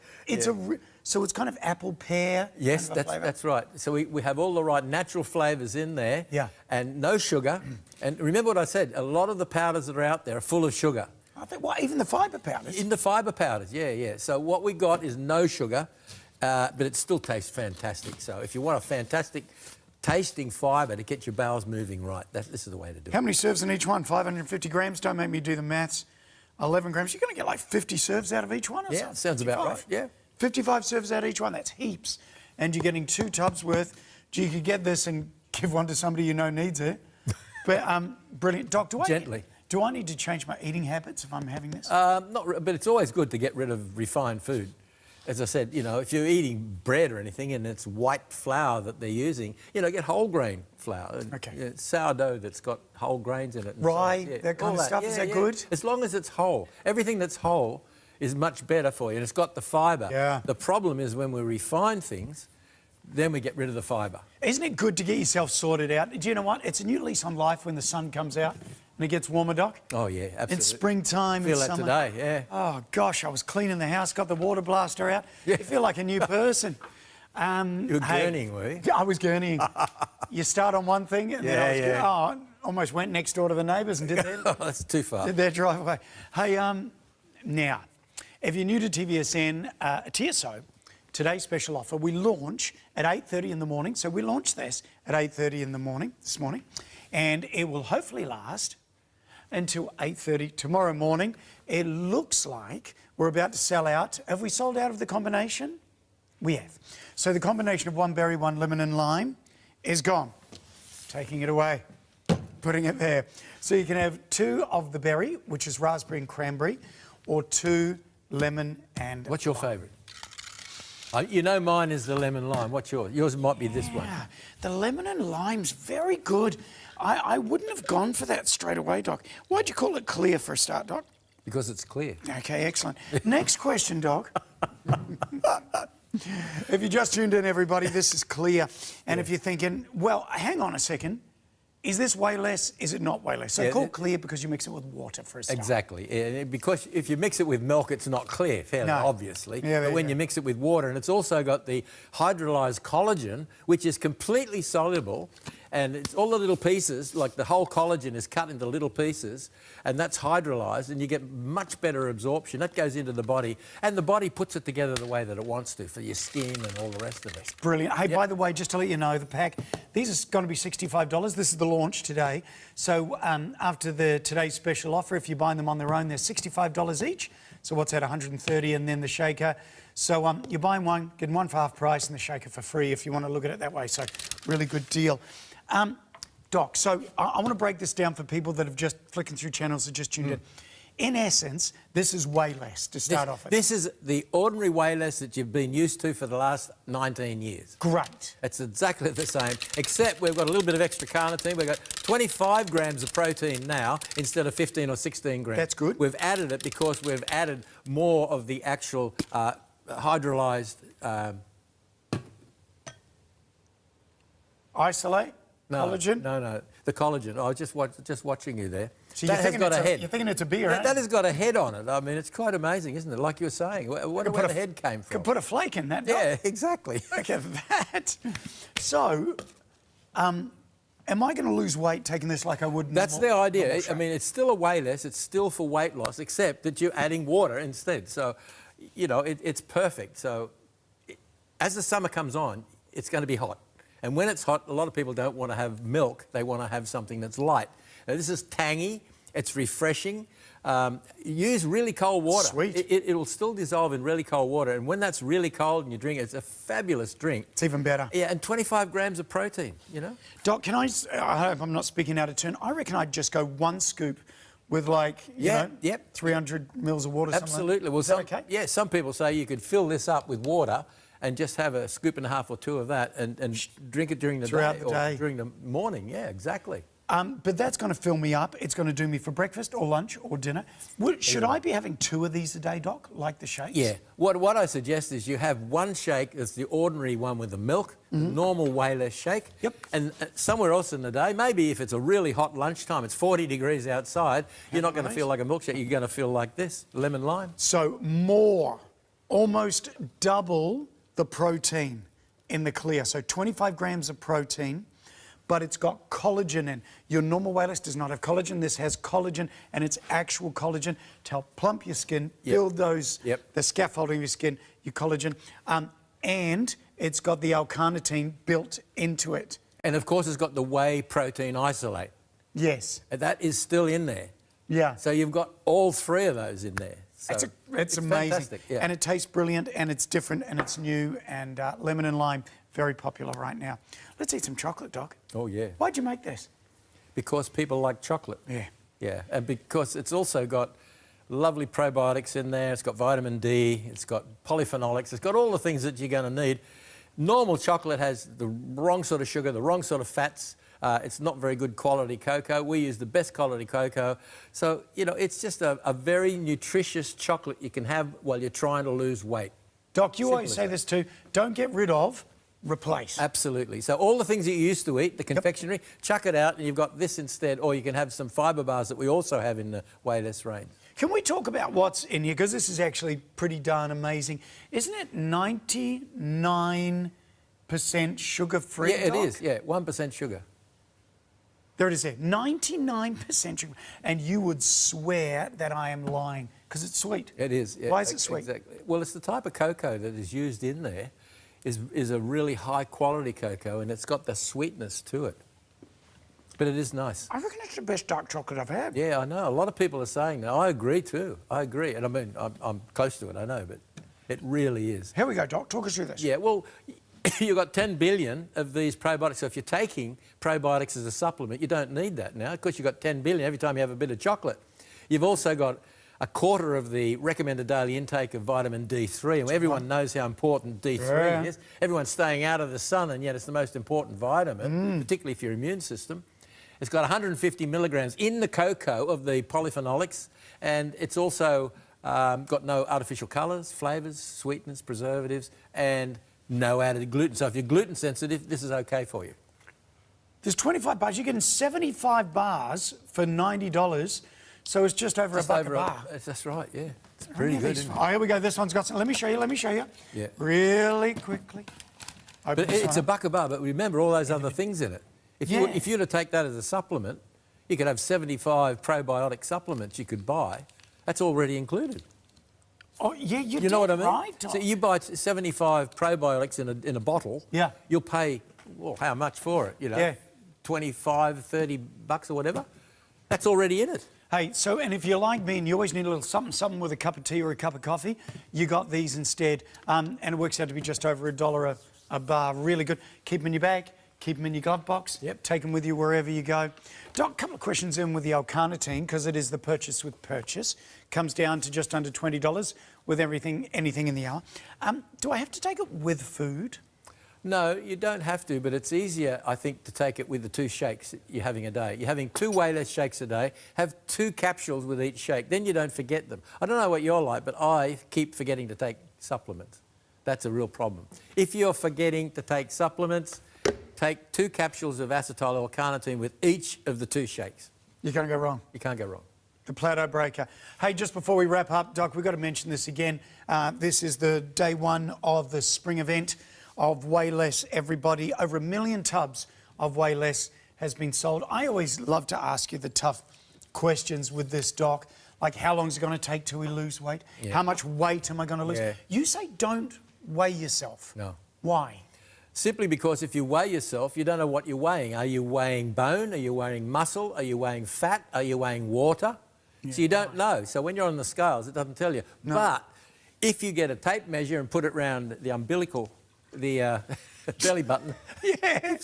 so it's kind of apple pear. Yes, kind of a that's right. So we have all the right natural flavours in there. Yeah. And no sugar. And remember what I said, a lot of the powders that are out there are full of sugar. I think, even the fibre powders? In the fibre powders, yeah. So what we got is no sugar, but it still tastes fantastic. So if you want a fantastic tasting fibre to get your bowels moving right, this is the way to do it. How many serves in each one? 550 grams? Don't make me do the maths. 11 grams. You're going to get like 50 serves out of each one or something? Yeah, sounds about right, yeah. 55 serves out of each one. That's heaps. And you're getting 2 tubs worth. You could get this and give one to somebody you know needs it. But brilliant. Doc, do I need to change my eating habits if I'm having this? But it's always good to get rid of refined food. as I said, you know, if you're eating bread or anything and it's white flour that they're using, you know, get whole grain flour. Okay. You know, sourdough that's got whole grains in it. And Rye, so, yeah, that kind all of stuff, is that good? As long as it's whole. Everything that's whole is much better for you, and it's got the fibre. Yeah. The problem is when we refine things, then we get rid of the fibre. Isn't it good to get yourself sorted out? Do you know what? It's a new lease on life when the sun comes out and it gets warmer, Doc. Oh, yeah, absolutely. In springtime, Feel in that summer. today, yeah. Oh, gosh, I was cleaning the house, got the water blaster out. Yeah. You feel like a new person. You were gurneying, were you? I was gurneying. You start on one thing and then I almost went next door to the neighbours and did their... Oh, that's too far. Did their driveway. Hey, now, if you're new to TVSN, TSO, today's special offer, we launch at 8:30 in the morning. So we launched this at 8:30 in the morning, this morning, and it will hopefully last until 8:30 tomorrow morning. It looks like we're about to sell out. Have we sold out of the combination? We have. So the combination of one berry, one lemon and lime is gone. Taking it away, putting it there. So you can have 2 of the berry, which is raspberry and cranberry, or 2 lemon and What's your favourite? You know mine is the lemon lime. What's yours? Yours might be this one. Yeah, the lemon and lime's very good. I wouldn't have gone for that straight away, Doc. Why'd you call it clear for a start, Doc? Because it's clear. Okay, excellent. Next question, Doc. If you just tuned in, everybody, this is clear. And if you're thinking, well, hang on a second, is this way less? Is it not way less? So called clear because you mix it with water for a start. Exactly. Yeah, because if you mix it with milk, it's not clear, fairly obviously. Yeah, but when you mix it with water, and it's also got the hydrolyzed collagen, which is completely soluble, and it's all the little pieces, like the whole collagen is cut into little pieces, and that's hydrolyzed, and you get much better absorption. That goes into the body, and the body puts it together the way that it wants to for your skin and all the rest of it. Brilliant. Hey, by the way, just to let you know, the pack, these are going to be $65. This is the launch today. So after today's special offer, if you're buying them on their own, they're $65 each. So what's that, 130, and then the shaker. So you're buying one, getting one for half price, and the shaker for free if you want to look at it that way. So really good deal. Doc, so I want to break this down for people that have just flicking through channels that just tuned in. In essence, this is way less to start off with. This is the ordinary way less that you've been used to for the last 19 years. Great. It's exactly the same, except we've got a little bit of extra carnitine. We've got 25 grams of protein now instead of 15 or 16 grams. That's good. We've added it because we've added more of the actual hydrolyzed... Isolate? Collagen? No. The collagen. I was just watching you there. So that has got a head. You're thinking it's a beer, That has got a head on it. I mean, it's quite amazing, isn't it? Like you were saying. Where the head came from. Could put a flake in that. Yeah, exactly. Look at that. So, am I going to lose weight taking this like I would? That's the idea. I mean, it's still a way less. It's still for weight loss, except that you're adding water instead. So, you know, it's perfect. So, as the summer comes on, it's going to be hot. And when it's hot, a lot of people don't want to have milk. They want to have something that's light. Now, this is tangy. It's refreshing. Use really cold water. Sweet. It'll still dissolve in really cold water. And when that's really cold and you drink it, it's a fabulous drink. It's even better. Yeah, and 25 grams of protein, you know? Doc, I hope I'm not speaking out of turn. I reckon I'd just go 1 scoop with like, you know, 300 mils of water. Absolutely. Well, okay? Yeah, some people say you could fill this up with water and just have a scoop and a half or 2 of that and drink it during the day or during the morning. Yeah, exactly. But that's going to fill me up. It's going to do me for breakfast or lunch or dinner. Should I be having 2 of these a day, Doc, like the shakes? Yeah. What I suggest is you have 1 shake that's the ordinary one with the milk, the normal way less shake. Yep. And somewhere else in the day, maybe if it's a really hot lunchtime, it's 40 degrees outside, you're not going to feel like a milkshake. You're going to feel like this, lemon lime. So more, almost double the protein in the clear. So 25 grams of protein, but it's got collagen in. Your normal way less does not have collagen. This has collagen, and it's actual collagen to help plump your skin, build those, the scaffolding of your skin, your collagen, and it's got the L-carnitine built into it. And of course, it's got the whey protein isolate. Yes. That is still in there. Yeah. So you've got all 3 of those in there. So it's amazing. Fantastic, yeah. And it tastes brilliant, and it's different, and it's new, and lemon and lime, very popular right now. Let's eat some chocolate, Doc. Oh, yeah. Why'd you make this? Because people like chocolate. Yeah. Yeah, and because it's also got lovely probiotics in there. It's got vitamin D. It's got polyphenolics. It's got all the things that you're going to need. Normal chocolate has the wrong sort of sugar, the wrong sort of fats. It's not very good quality cocoa. We use the best quality cocoa. So, you know, it's just a very nutritious chocolate you can have while you're trying to lose weight. Doc, you always say this too, don't get rid of, replace. Absolutely. So all the things that you used to eat, the confectionery, chuck it out and you've got this instead, or you can have some fibre bars that we also have in the Wayless range. Can we talk about what's in here? Because this is actually pretty darn amazing. Isn't it 99% sugar-free, Yeah, it Doc? is. Yeah, 1% sugar. There it is there, 99% sugar. And you would swear that I am lying, because it's sweet. It is. Yeah, Why is it sweet? Exactly. Well, it's the type of cocoa that is used in there is a really high-quality cocoa, and it's got the sweetness to it. But it is nice. I reckon it's the best dark chocolate I've had. Yeah, I know. A lot of people are saying that. I agree too. I agree. And I mean, I'm close to it, I know, but it really is. Here we go, Doc. Talk us through this. Yeah, well, you've got 10 billion of these probiotics. So if you're taking probiotics as a supplement, you don't need that now because you've got 10 billion every time you have a bit of chocolate. You've also got a quarter of the recommended daily intake of vitamin D3, and everyone knows how important D3 is. Everyone's staying out of the sun, and yet it's the most important vitamin, particularly for your immune system. It's got 150 milligrams in the cocoa of the polyphenolics, and it's also got no artificial colours, flavours, sweeteners, preservatives, and no added gluten. So if you're gluten sensitive, this is okay for you. There's 25 bars. You're getting 75 bars for $90. So it's just over $1 a bar. That's right, yeah. It's pretty good, isn't it? Oh, here we go. This one's got some. Let me show you. Yeah. Really quickly. But it's $1 a bar, but remember all those other things in it. If you were to take that as a supplement, you could have 75 probiotic supplements you could buy. That's already included. Oh, yeah, you know what I mean? Right. So you buy 75 probiotics in a bottle. Yeah. You'll pay, well, how much for it? You know, 25, 30 bucks or whatever. That's already in it. Hey, so, and if you're like me and you always need a little something with a cup of tea or a cup of coffee, you got these instead. And it works out to be just over $1 a bar. Really good. Keep them in your bag. Keep them in your glove box. Yep. Take them with you wherever you go. Doc, a couple of questions in with the L-carnitine, because it is the purchase with purchase. Comes down to just under $20 with anything in the hour. Do I have to take it with food? No, you don't have to, but it's easier, I think, to take it with the 2 shakes you're having a day. You're having 2 Wayless shakes a day. Have 2 capsules with each shake. Then you don't forget them. I don't know what you're like, but I keep forgetting to take supplements. That's a real problem. If you're forgetting to take supplements, take 2 capsules of acetyl L-carnitine with each of the 2 shakes. You can't go wrong. You can't go wrong. The plateau breaker. Hey, just before we wrap up, Doc, we've got to mention this again. This is the day 1 of the spring event of Wayless, everybody. Over 1 million tubs of Wayless has been sold. I always love to ask you the tough questions with this, Doc. Like, how long is it going to take till we lose weight? Yeah. How much weight am I going to lose? Yeah. You say don't weigh yourself. No. Why? Simply because if you weigh yourself, you don't know what you're weighing. Are you weighing bone? Are you weighing muscle? Are you weighing fat? Are you weighing water? Yeah, so you don't know. So when you're on the scales, it doesn't tell you. No. But if you get a tape measure and put it around the umbilical, the belly button. Yeah.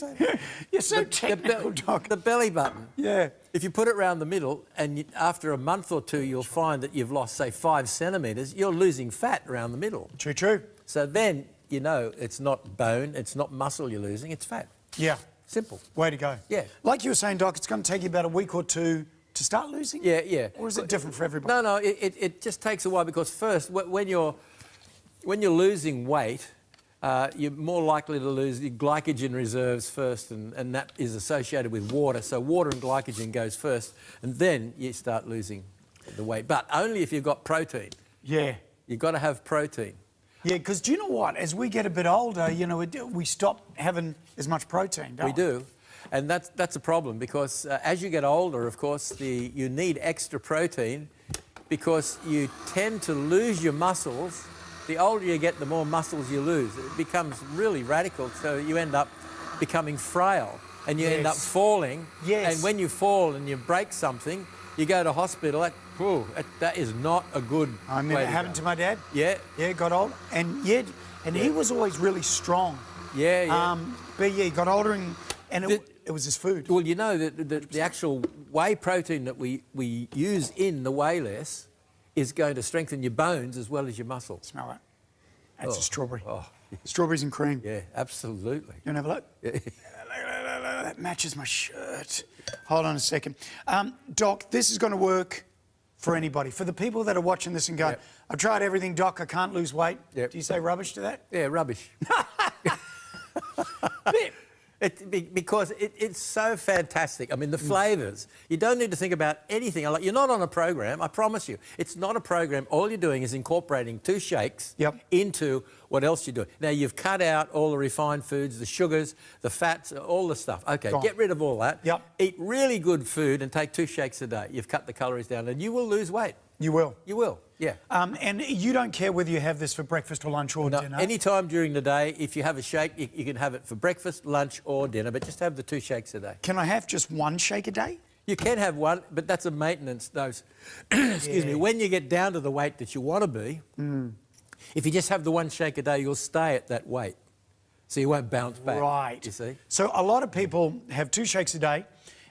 You're so technical, Doc. The belly button. Yeah. If you put it around the middle and after a month or 2 you'll find that you've lost, say, 5 centimetres, you're losing fat around the middle. True, true. So then you know it's not bone, it's not muscle you're losing, it's fat. Yeah. Simple. Way to go. Yeah. Like you were saying, Doc, it's going to take you about a week or 2 to start losing? Yeah, yeah. Or is it different for everybody? No, it just takes a while because first, when you're losing weight, you're more likely to lose your glycogen reserves first, and that is associated with water. So water and glycogen goes first, and then you start losing the weight. But only if you've got protein. Yeah. You've got to have protein. Yeah, because do you know what? As we get a bit older, you know, we stop having as much protein, don't we? We do. And that's a problem because as you get older, of course, you need extra protein because you tend to lose your muscles. The older you get, the more muscles you lose. It becomes really radical, so you end up becoming frail and you end up falling. Yes. And when you fall and you break something, you go to hospital. That is not a good way to go. I mean, it happened to my dad. Yeah. Yeah, got old. And he was always really strong. Yeah, yeah. But yeah, he got older and it was his food. Well, you know, the actual whey protein that we use in the Wayless is going to strengthen your bones as well as your muscles. Smell it. That's a strawberry. Oh. Strawberries and cream. Yeah, absolutely. You want to have a look? Yeah. That matches my shirt. Hold on a second. Doc, this is going to work for anybody. For the people that are watching this and going, I've tried everything, Doc, I can't lose weight. Do you say rubbish to that? Yeah, rubbish. Because it's so fantastic. I mean, the flavours, you don't need to think about anything. You're not on a program, I promise you. It's not a program. All you're doing is incorporating 2 shakes into what else you're doing. Now, you've cut out all the refined foods, the sugars, the fats, all the stuff. OK, get rid of all that. Eat really good food and take 2 shakes a day. You've cut the calories down and you will lose weight. You will? You will, yeah. And you don't care whether you have this for breakfast or lunch or dinner? Any time during the day, if you have a shake, you can have it for breakfast, lunch or dinner, but just have the 2 shakes a day. Can I have just 1 shake a day? You can have 1, but that's a maintenance dose. Excuse me. When you get down to the weight that you want to be, if you just have the 1 shake a day, you'll stay at that weight. So you won't bounce back. Right. You see? So a lot of people have 2 shakes a day,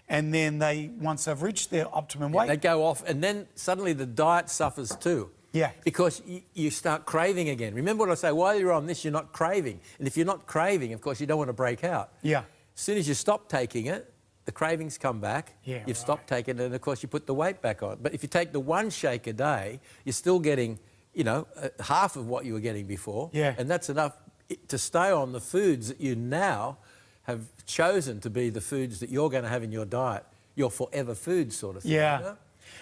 and then once they've reached their optimum weight, they go off, and then suddenly the diet suffers too. Yeah. Because you start craving again. Remember what I say, while you're on this, you're not craving. And if you're not craving, of course, you don't want to break out. Yeah. As soon as you stop taking it, the cravings come back. Yeah, You've stopped taking it, and of course, you put the weight back on. But if you take the 1 shake a day, you're still getting, you know, half of what you were getting before. Yeah. And that's enough to stay on the foods that you now have chosen to be the foods that you're going to have in your diet, your forever food sort of thing. Yeah. You know?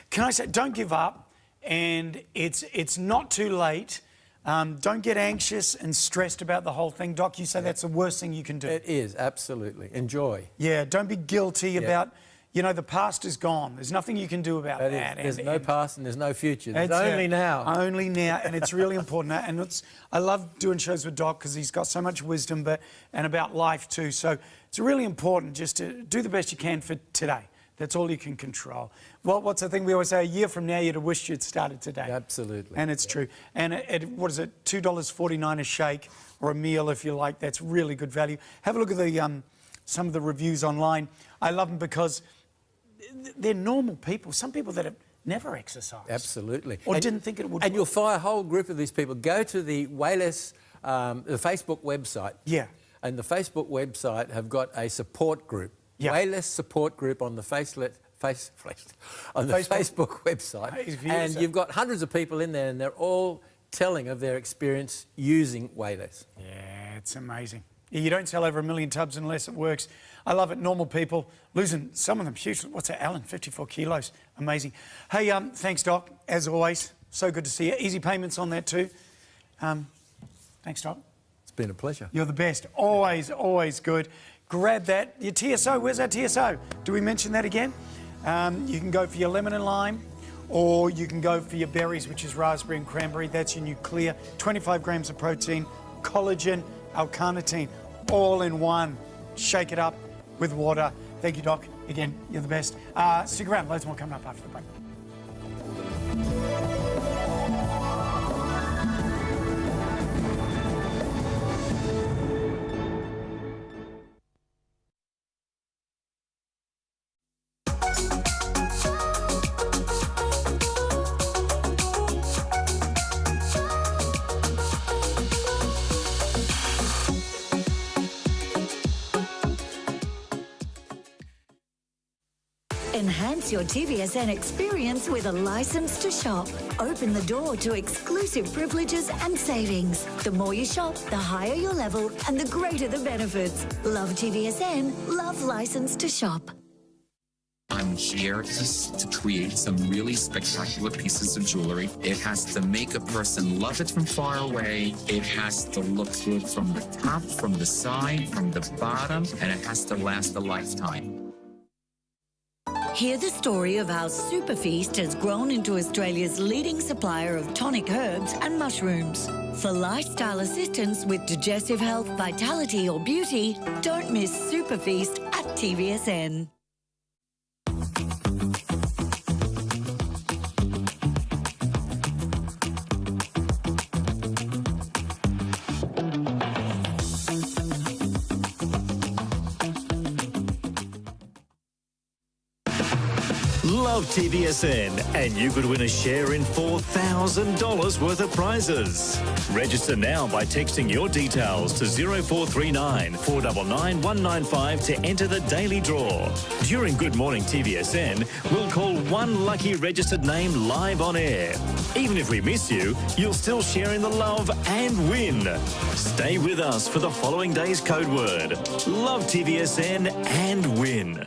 Can I say, don't give up, and it's not too late. Don't get anxious and stressed about the whole thing. Doc, you say that's the worst thing you can do. It is, absolutely. Enjoy. Yeah, don't be guilty about, you know, the past is gone. There's nothing you can do about that. There's no past and there's no future. There's only now. Only now, and it's really important. And I love doing shows with Doc because he's got so much wisdom, and about life too. So it's really important just to do the best you can for today. That's all you can control. Well, what's the thing we always say? A year from now, you'd have wished you'd started today. Absolutely. And it's true. And what is it? $2.49 a shake or a meal, if you like. That's really good value. Have a look at the some of the reviews online. I love them because they're normal people. Some people that have never exercised. Absolutely. Or didn't think it would. And you'll find a whole group of these people. Go to the Wayless, the Facebook website. Yeah. And the Facebook website have got a support group. Yeah. Wayless support group on the Facebook website. And you've got hundreds of people in there, and they're all telling of their experience using Wayless. Yeah, it's amazing. You don't sell over 1 million tubs unless it works. I love it. Normal people losing, some of them huge. What's that, Alan? 54 kilos. Amazing. Hey, thanks, Doc. As always, so good to see you. Easy payments on that too. Thanks, Doc. It's been a pleasure. You're the best. Always, always good. Grab that. Your TSO, where's our TSO? Do we mention that again? You can go for your lemon and lime, or you can go for your berries, which is raspberry and cranberry. That's your new clear. 25 grams of protein, collagen, L-carnitine, all in one. Shake it up with water. Thank you, Doc. Again, you're the best. Stick around. Loads more coming up after the break. Enhance your TVSN experience with a license to shop. Open the door to exclusive privileges and savings. The more you shop, the higher your level and the greater the benefits. Love TVSN, love license to shop. I'm here to create some really spectacular pieces of jewelry. It has to make a person love it from far away. It has to look good from the top, from the side, from the bottom, and it has to last a lifetime. Hear the story of how Superfeast has grown into Australia's leading supplier of tonic herbs and mushrooms. For lifestyle assistance with digestive health, vitality or beauty, don't miss Superfeast at TVSN. Love TVSN and you could win a share in $4,000 worth of prizes. Register now by texting your details to 0439 499 195 to enter the daily draw. During Good Morning TVSN, we'll call one lucky registered name live on air. Even if we miss you, you'll still share in the love and win. Stay with us for the following day's code word. Love TVSN and win.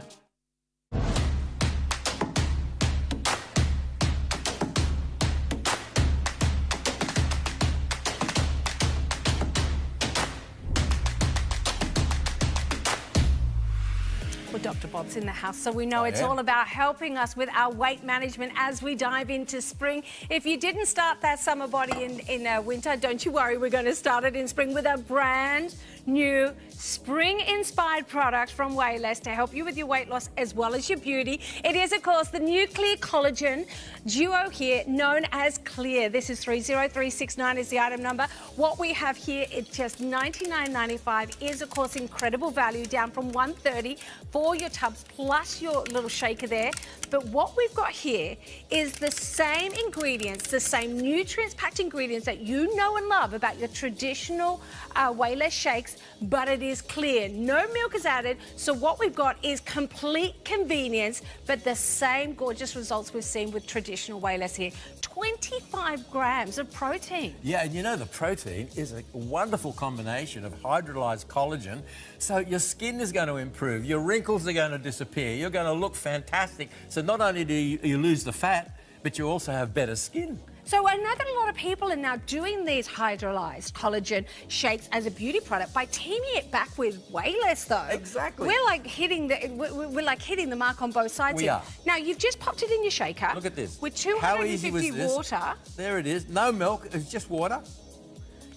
Dr. Bob's in the house, so we know it's all about helping us with our weight management as we dive into spring. If you didn't start that summer body in winter, don't you worry, we're going to start it in spring with a brand new spring-inspired product from Wayless to help you with your weight loss as well as your beauty. It is, of course, the Nuclear Collagen Duo here, known as Clear. This is 30369 is the item number. What we have here, it's just $99.95, is, of course, incredible value, down from $130 for your tubs plus your little shaker there. But what we've got here is the same ingredients, the same nutrients-packed ingredients that you know and love about your traditional Wayless shakes, but it is clear. No milk is added, so what we've got is complete convenience, but the same gorgeous results we've seen with traditional Wayless here. 25 grams of protein. Yeah, and you know the protein is a wonderful combination of hydrolyzed collagen, so your skin is going to improve, your wrinkles are going to disappear, you're going to look fantastic. So not only do you lose the fat, but you also have better skin. So I know that a lot of people are now doing these hydrolyzed collagen shakes as a beauty product by teaming it back with Wayless, though. Exactly. We're like hitting the mark on both sides We here. are. Now you've just popped it in your shaker. Look at this. With How easy was 250 this? water. There it is. No milk. It's just water.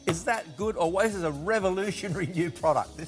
Is that good? Or this is a revolutionary new product.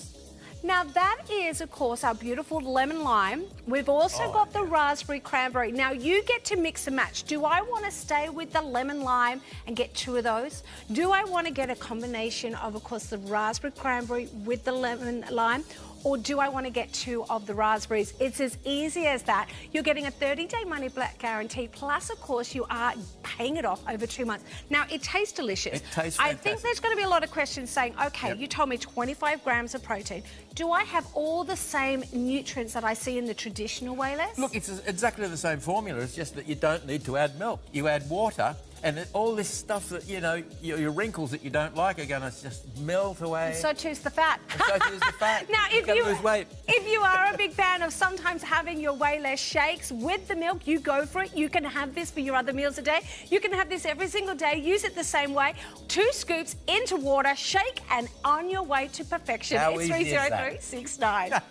Now that is, of course, our beautiful lemon lime. We've also got the raspberry cranberry. Now you get to mix and match. Do I want to stay with the lemon lime and get 2 of those? Do I want to get a combination of course, the raspberry cranberry with the lemon lime? Or do I want to get 2 of the raspberries? It's as easy as that. You're getting a 30-day money-back guarantee, plus, of course, you are paying it off over 2 months. Now, it tastes delicious. It tastes I fantastic. think there's going to be a lot of questions saying, okay, you told me 25 grams of protein. Do I have all the same nutrients that I see in the traditional Wayless? Look, it's exactly the same formula. It's just that you don't need to add milk. You add water, and all this stuff that, you know, your wrinkles that you don't like are going to just melt away. And so too's the fat. And so too's the fat. Now, You're gonna lose weight. if you are a big fan of sometimes having your Wayless shakes with the milk, you go for it. You can have this for your other meals a day. You can have this every single day. Use it the same way. 2 scoops into water, shake, and on your way to perfection. How It's easy is that? 30369.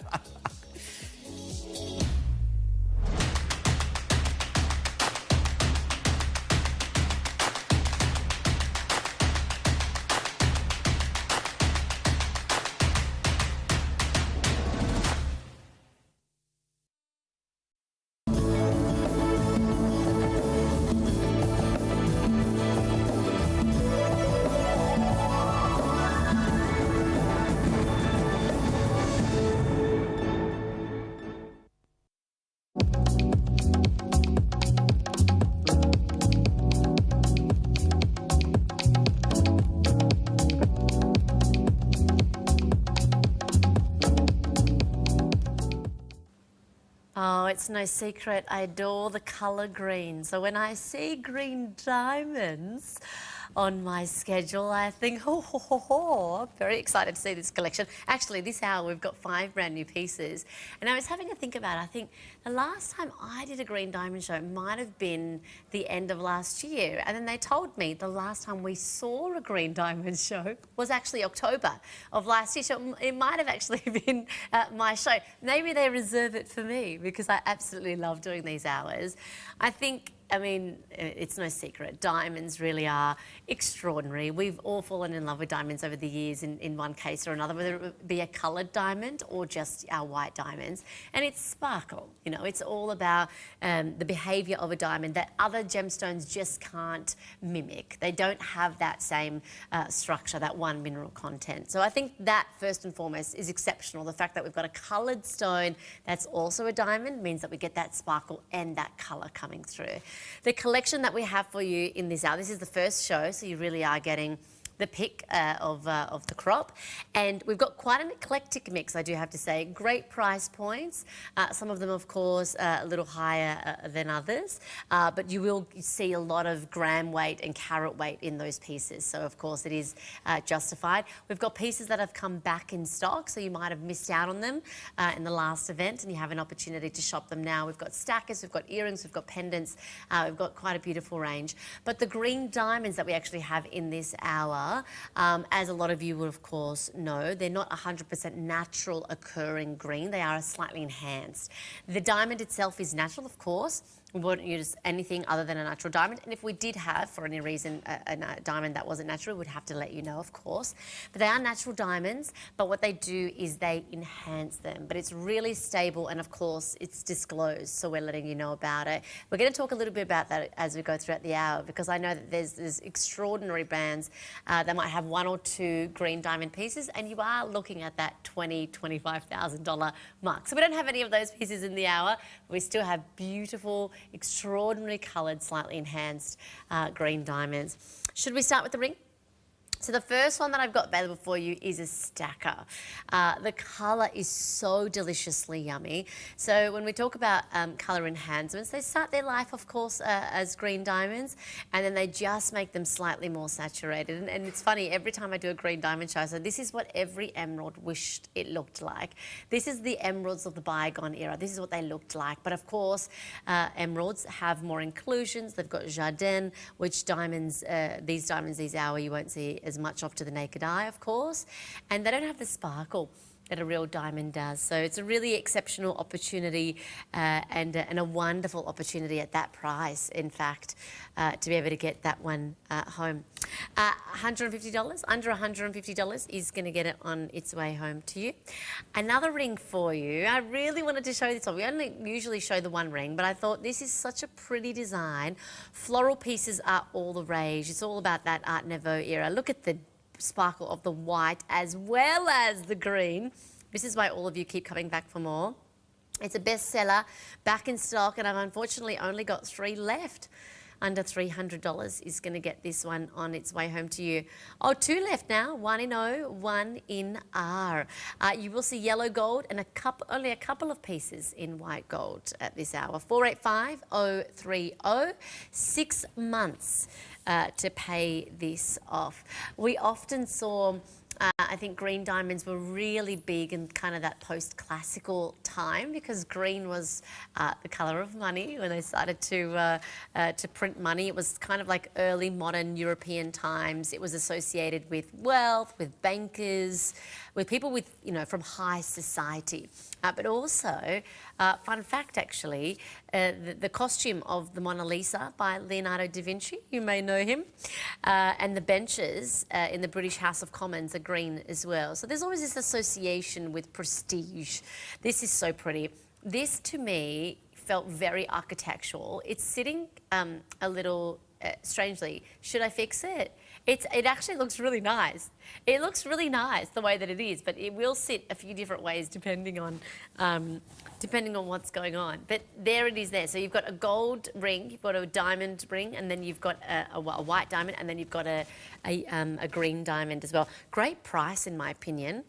Oh, it's no secret, I adore the colour green. So when I see green diamonds on my schedule, I think, I'm very excited to see this collection. Actually, this hour we've got 5 brand new pieces. And I was having a think about it. I think the last time I did a green diamond show might have been the end of last year. And then they told me the last time we saw a green diamond show was actually October of last year. So it might have actually been my show. Maybe they reserve it for me because I absolutely love doing these hours. I think I mean, it's no secret. Diamonds really are extraordinary. We've all fallen in love with diamonds over the years in one case or another, whether it be a coloured diamond or just our white diamonds. And it's sparkle, you know, it's all about the behaviour of a diamond that other gemstones just can't mimic. They don't have that same structure, that one mineral content. So I think that first and foremost is exceptional. The fact that we've got a coloured stone that's also a diamond means that we get that sparkle and that colour coming through. The collection that we have for you in this hour, this is the first show, so you really are getting the pick of the crop. And we've got quite an eclectic mix, I do have to say. Great price points. Some of them, of course, a little higher than others. But you will see a lot of gram weight and carat weight in those pieces. So, of course, it is justified. We've got pieces that have come back in stock, so you might have missed out on them in the last event, and you have an opportunity to shop them now. We've got stackers, we've got earrings, we've got pendants. We've got quite a beautiful range. But the green diamonds that we actually have in this hour, as a lot of you will of course know, they're not 100% natural occurring green. They are slightly enhanced. The diamond itself is natural, of course. We wouldn't use anything other than a natural diamond. And if we did have, for any reason, a diamond that wasn't natural, we'd have to let you know, of course. But they are natural diamonds, but what they do is they enhance them. But it's really stable, and of course, it's disclosed, so we're letting you know about it. We're going to talk a little bit about that as we go throughout the hour, because I know that there's extraordinary brands that might have one or two green diamond pieces, and you are looking at that $20,000, $25,000 mark. So we don't have any of those pieces in the hour. We still have beautiful, extraordinary coloured, slightly enhanced green diamonds. Should we start with the ring? So the first one that I've got available for you is a stacker. The colour is so deliciously yummy. So when we talk about colour enhancements, they start their life, of course, as green diamonds, and then they just make them slightly more saturated. And it's funny, every time I do a green diamond show, so this is what every emerald wished it looked like. This is the emeralds of the bygone era. This is what they looked like. But of course, emeralds have more inclusions. They've got jardin, which diamonds, these hour, you won't see as much off to the naked eye, of course, and they don't have the sparkle that a real diamond does. So it's a really exceptional opportunity and a wonderful opportunity at that price, in fact, to be able to get that one home. $150, under $150 is going to get it on its way home to you. Another ring for you. I really wanted to show this one. We only usually show the one ring, but I thought this is such a pretty design. Floral pieces are all the rage. It's all about that Art Nouveau era. Look at the sparkle of the white as well as the green. This is why all of you keep coming back for more. It's a bestseller, back in stock, and I've unfortunately only got 3 left. Under $300 is going to get this one on its way home to you. Oh, 2 left now, 1 in O, 1 in R. You will see yellow gold and only a couple of pieces in white gold at this hour. 485030, 6 months to pay this off. We often saw I think green diamonds were really big in kind of that post-classical time, because green was the colour of money when they started to print money. It was kind of like early modern European times. It was associated with wealth, with bankers, with people with, you know, from high society. But also, fun fact actually, the costume of the Mona Lisa by Leonardo da Vinci, you may know him, and the benches in the British House of Commons are green as well. So there's always this association with prestige. This is so pretty. This to me felt very architectural. It's sitting a little strangely. Should I fix it? It actually looks really nice. It looks really nice the way that it is, but it will sit a few different ways depending on what's going on. But there it is there. So you've got a gold ring, you've got a diamond ring, and then you've got a white diamond, and then you've got a green diamond as well. Great price, in my opinion.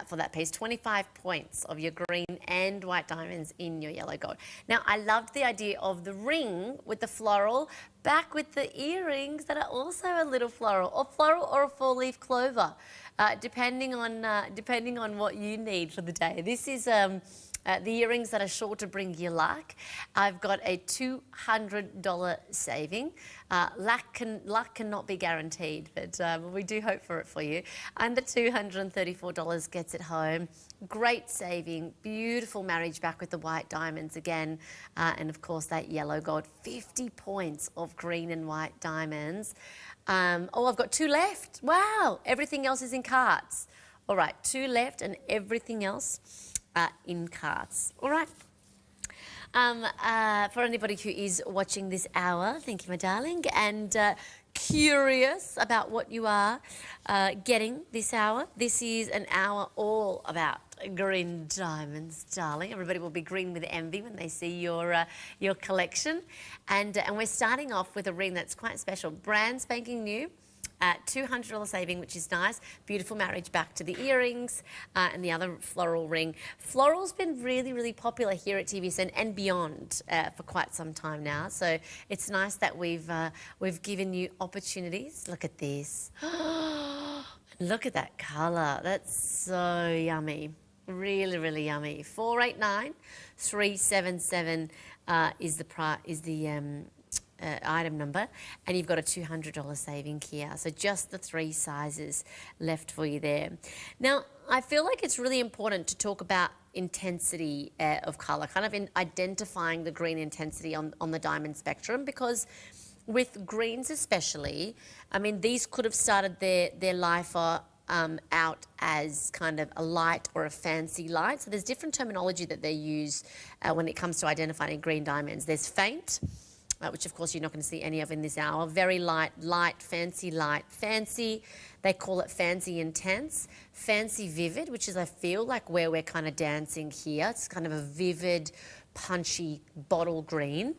For that piece, 25 points of your green and white diamonds in your yellow gold. Now, I loved the idea of the ring with the floral, back with the earrings that are also a little floral or a 4-leaf clover, depending on what you need for the day. This is the earrings that are sure to bring you luck. I've got a $200 saving. Luck cannot be guaranteed, but we do hope for it for you. Under $234 gets it home. Great saving, beautiful marriage back with the white diamonds again. And of course that yellow gold, 50 points of green and white diamonds. Oh, I've got 2 left. Wow, everything else is in carts. All right, 2 left and everything else in carts. All right. For anybody who is watching this hour, thank you, my darling, and curious about what you are getting this hour, this is an hour all about green diamonds, darling. Everybody will be green with envy when they see your collection. And we're starting off with a ring that's quite special, brand spanking new. $200 saving, which is nice. Beautiful marriage back to the earrings and the other floral ring. Floral's been really, really popular here at TVSN and beyond for quite some time now. So it's nice that we've given you opportunities. Look at this. Look at that colour. That's so yummy. Really, really yummy. 489377 is the item number, and you've got a $200 saving here. So just the 3 sizes left for you there. Now, I feel like it's really important to talk about intensity of colour, kind of in identifying the green intensity on the diamond spectrum, because with greens especially, I mean, these could have started their life out as kind of a light or a fancy light. So there's different terminology that they use when it comes to identifying green diamonds. There's faint, which of course you're not going to see any of in this hour. Very light, fancy, they call it fancy intense. Fancy vivid, which is I feel like where we're kind of dancing here. It's kind of a vivid, punchy bottle green.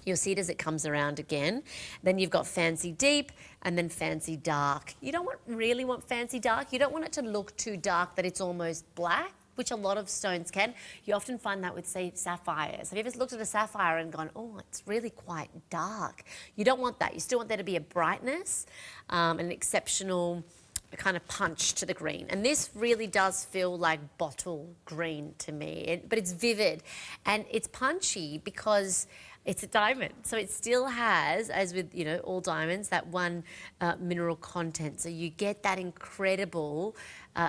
You'll see it as it comes around again. Then you've got fancy deep and then fancy dark. You don't really want fancy dark. You don't want it to look too dark that it's almost black, which a lot of stones can. You often find that with, say, sapphires. Have you ever looked at a sapphire and gone, oh, it's really quite dark? You don't want that. You still want there to be a brightness, an exceptional kind of punch to the green. And this really does feel like bottle green to me, but it's vivid and it's punchy because it's a diamond. So it still has, as with, you know, all diamonds, that one mineral content. So you get that incredible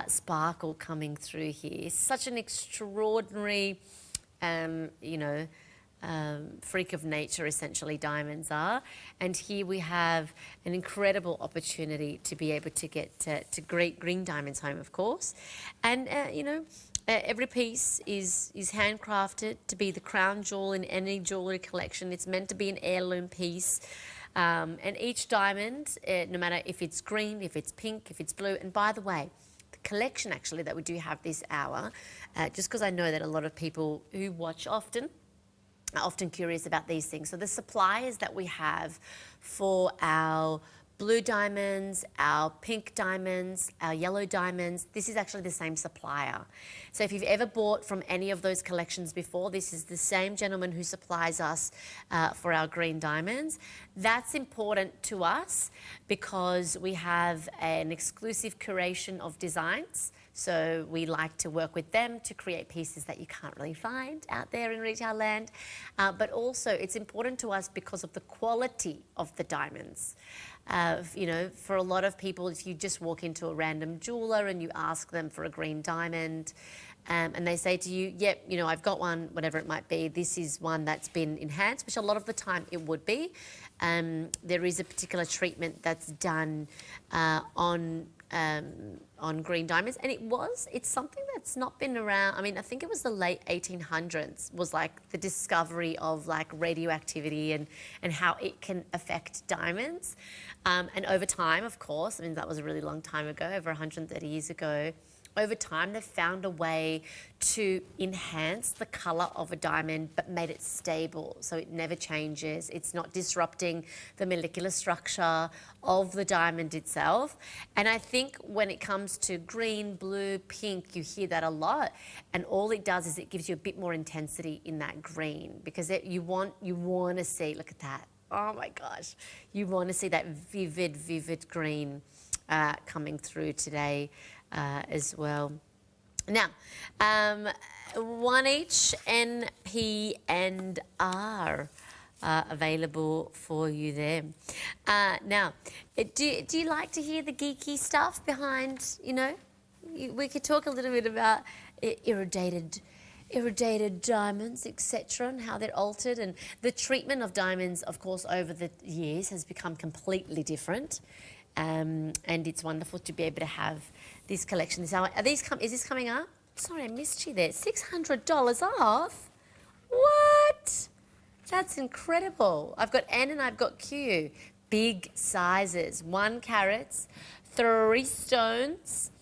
sparkle coming through here. Such an extraordinary, freak of nature, essentially, diamonds are. And here we have an incredible opportunity to be able to get to great green diamonds home, of course. And, every piece is handcrafted to be the crown jewel in any jewellery collection. It's meant to be an heirloom piece. And each diamond, no matter if it's green, if it's pink, if it's blue, and by the way, the collection actually that we do have this hour, just because I know that a lot of people who watch often are often curious about these things. So the suppliers that we have for our blue diamonds, our pink diamonds, our yellow diamonds, this is actually the same supplier. So if you've ever bought from any of those collections before, this is the same gentleman who supplies us for our green diamonds. That's important to us because we have an exclusive curation of designs. So we like to work with them to create pieces that you can't really find out there in retail land. But also it's important to us because of the quality of the diamonds. For a lot of people, if you just walk into a random jeweler and you ask them for a green diamond and they say to you, yep, I've got one, whatever it might be, this is one that's been enhanced, which a lot of the time it would be. There is a particular treatment that's done on green diamonds, and it's something that's not been around. I mean, I think it was the late 1800s was like the discovery of like radioactivity and how it can affect diamonds. And over time, of course, I mean, that was a really long time ago, over 130 years ago. Over time, they've found a way to enhance the colour of a diamond but made it stable so it never changes. It's not disrupting the molecular structure of the diamond itself. And I think when it comes to green, blue, pink, you hear that a lot. And all it does is it gives you a bit more intensity in that green because you want to see, look at that. Oh my gosh. You want to see that vivid green coming through today as well. Now, 1 each N, P, and R available for you there. Now, do you like to hear the geeky stuff behind, you know? We could talk a little bit about irradiated diamonds, etc., and how they're altered, and the treatment of diamonds, of course, over the years has become completely different, and it's wonderful to be able to have this collection this hour. Is this coming up? Sorry, I missed you there. $600 off? What? That's incredible. I've got N and I've got Q. Big sizes, 1 carats, 3 stones,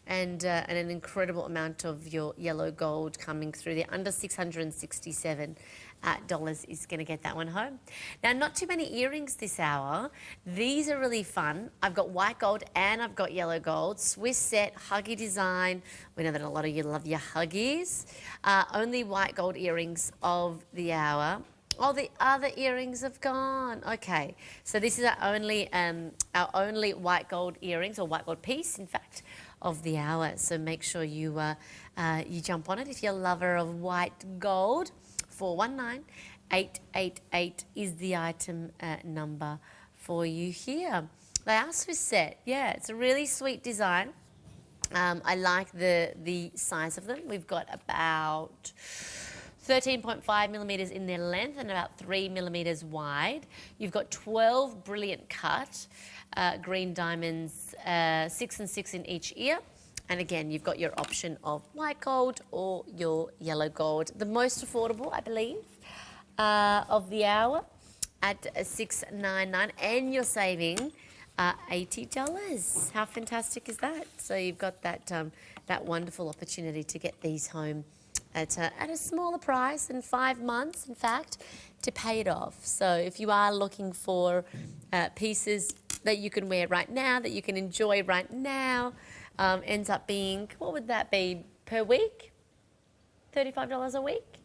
and an incredible amount of your yellow gold coming through there. Under $667 is going to get that one home. Now, not too many earrings this hour. These are really fun. I've got white gold and I've got yellow gold. Swiss set, huggy design. We know that a lot of you love your huggies. Only white gold earrings of the hour. Oh, the other earrings have gone. Okay, so this is our only white gold earrings, or white gold piece, in fact, of the hour. So make sure you you jump on it if you're a lover of white gold. 419888 is the item number for you here. They are Swiss set. Yeah, it's a really sweet design. I like the size of them. We've got about 13.5 millimetres in their length and about 3 millimetres wide. You've got 12 brilliant cut green diamonds, 6 and 6 in each ear. And again, you've got your option of white gold or your yellow gold. The most affordable, I believe, of the hour at $699, and you're saving $80. How fantastic is that? So you've got that that wonderful opportunity to get these home at a smaller price in 5 months, in fact, to pay it off. So if you are looking for pieces that you can wear right now, that you can enjoy right now, ends up being, what would that be, per week? $35 a week?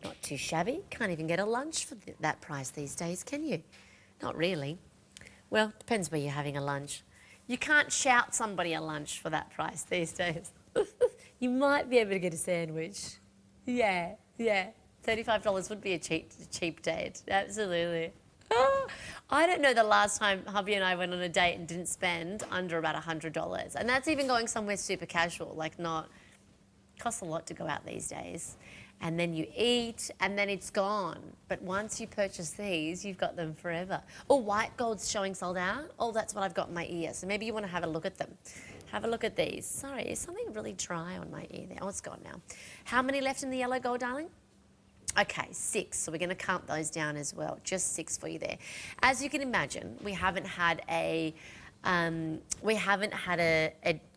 Not too shabby. Can't even get a lunch for that price these days, can you? Not really. Well, depends where you're having a lunch. You can't shout somebody a lunch for that price these days. You might be able to get a sandwich. Yeah. $35 would be a cheap date. Absolutely. I don't know the last time hubby and I went on a date and didn't spend under about $100. And that's even going somewhere super casual, costs a lot to go out these days. And then you eat and then it's gone. But once you purchase these, you've got them forever. Oh, white gold's showing sold out. Oh, that's what I've got in my ear. So maybe you want to have a look at them. Have a look at these. Sorry, is something really dry on my ear there? Oh, it's gone now. How many left in the yellow gold, darling? Okay, 6. So we're going to count those down as well. Just 6 for you there. As you can imagine, we haven't had a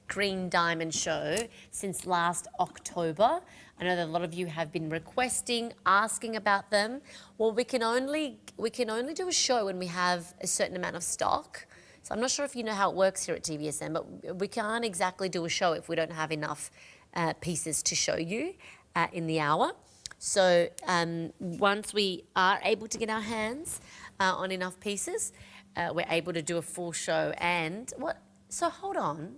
green diamond show since last October. I know that a lot of you have been requesting, asking about them. Well, we can only do a show when we have a certain amount of stock. So I'm not sure if you know how it works here at TVSN, but we can't exactly do a show if we don't have enough pieces to show you in the hour. So once we are able to get our hands on enough pieces, we're able to do a full show. And what? So hold on,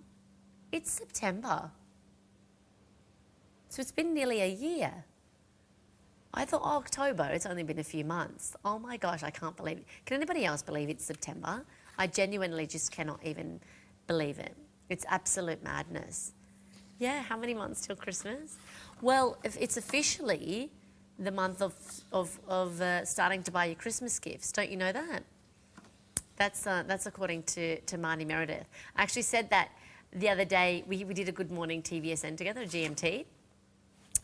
it's September. So it's been nearly a year. I thought October, it's only been a few months. Oh my gosh, I can't believe it. Can anybody else believe it's September? I genuinely just cannot even believe it. It's absolute madness. Yeah, how many months till Christmas? Well, if it's officially the month of starting to buy your Christmas gifts. Don't you know that? That's according to Marnie Meredith. I actually said that the other day. We did a Good Morning TVSN together, GMT,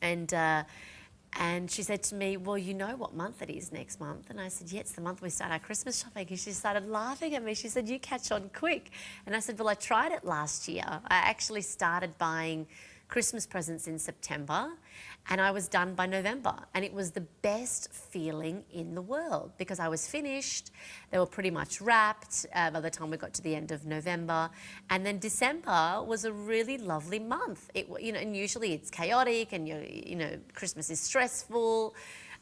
and she said to me, well, you know what month it is next month? And I said, yeah, it's the month we start our Christmas shopping. And she started laughing at me. She said, you catch on quick. And I said, well, I tried it last year. I actually started buying Christmas presents in September and I was done by November. And it was the best feeling in the world because I was finished. They were pretty much wrapped by the time we got to the end of November. And then December was a really lovely month. And usually it's chaotic and Christmas is stressful.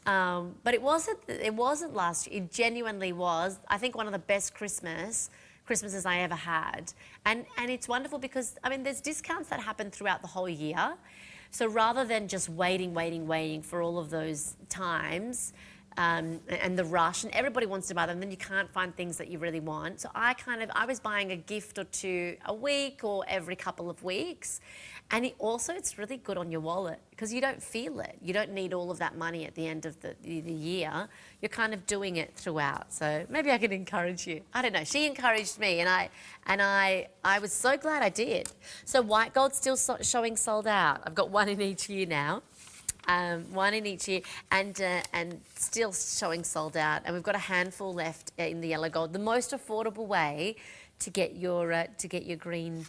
But it wasn't last year. It genuinely was, I think, one of the best Christmas Christmases I ever had. And it's wonderful because, I mean, there's discounts that happen throughout the whole year. So rather than just waiting for all of those times, and the rush, and everybody wants to buy them, then you can't find things that you really want. So I was buying a gift or two a week or every couple of weeks. And it's really good on your wallet because you don't feel it. You don't need all of that money at the end of the year. You're kind of doing it throughout. So maybe I can encourage you. I don't know. She encouraged me, and I was so glad I did. So white gold's still showing sold out. I've got one in each year now. One in each year, and still showing sold out. And we've got a handful left in the yellow gold. The most affordable way to get your green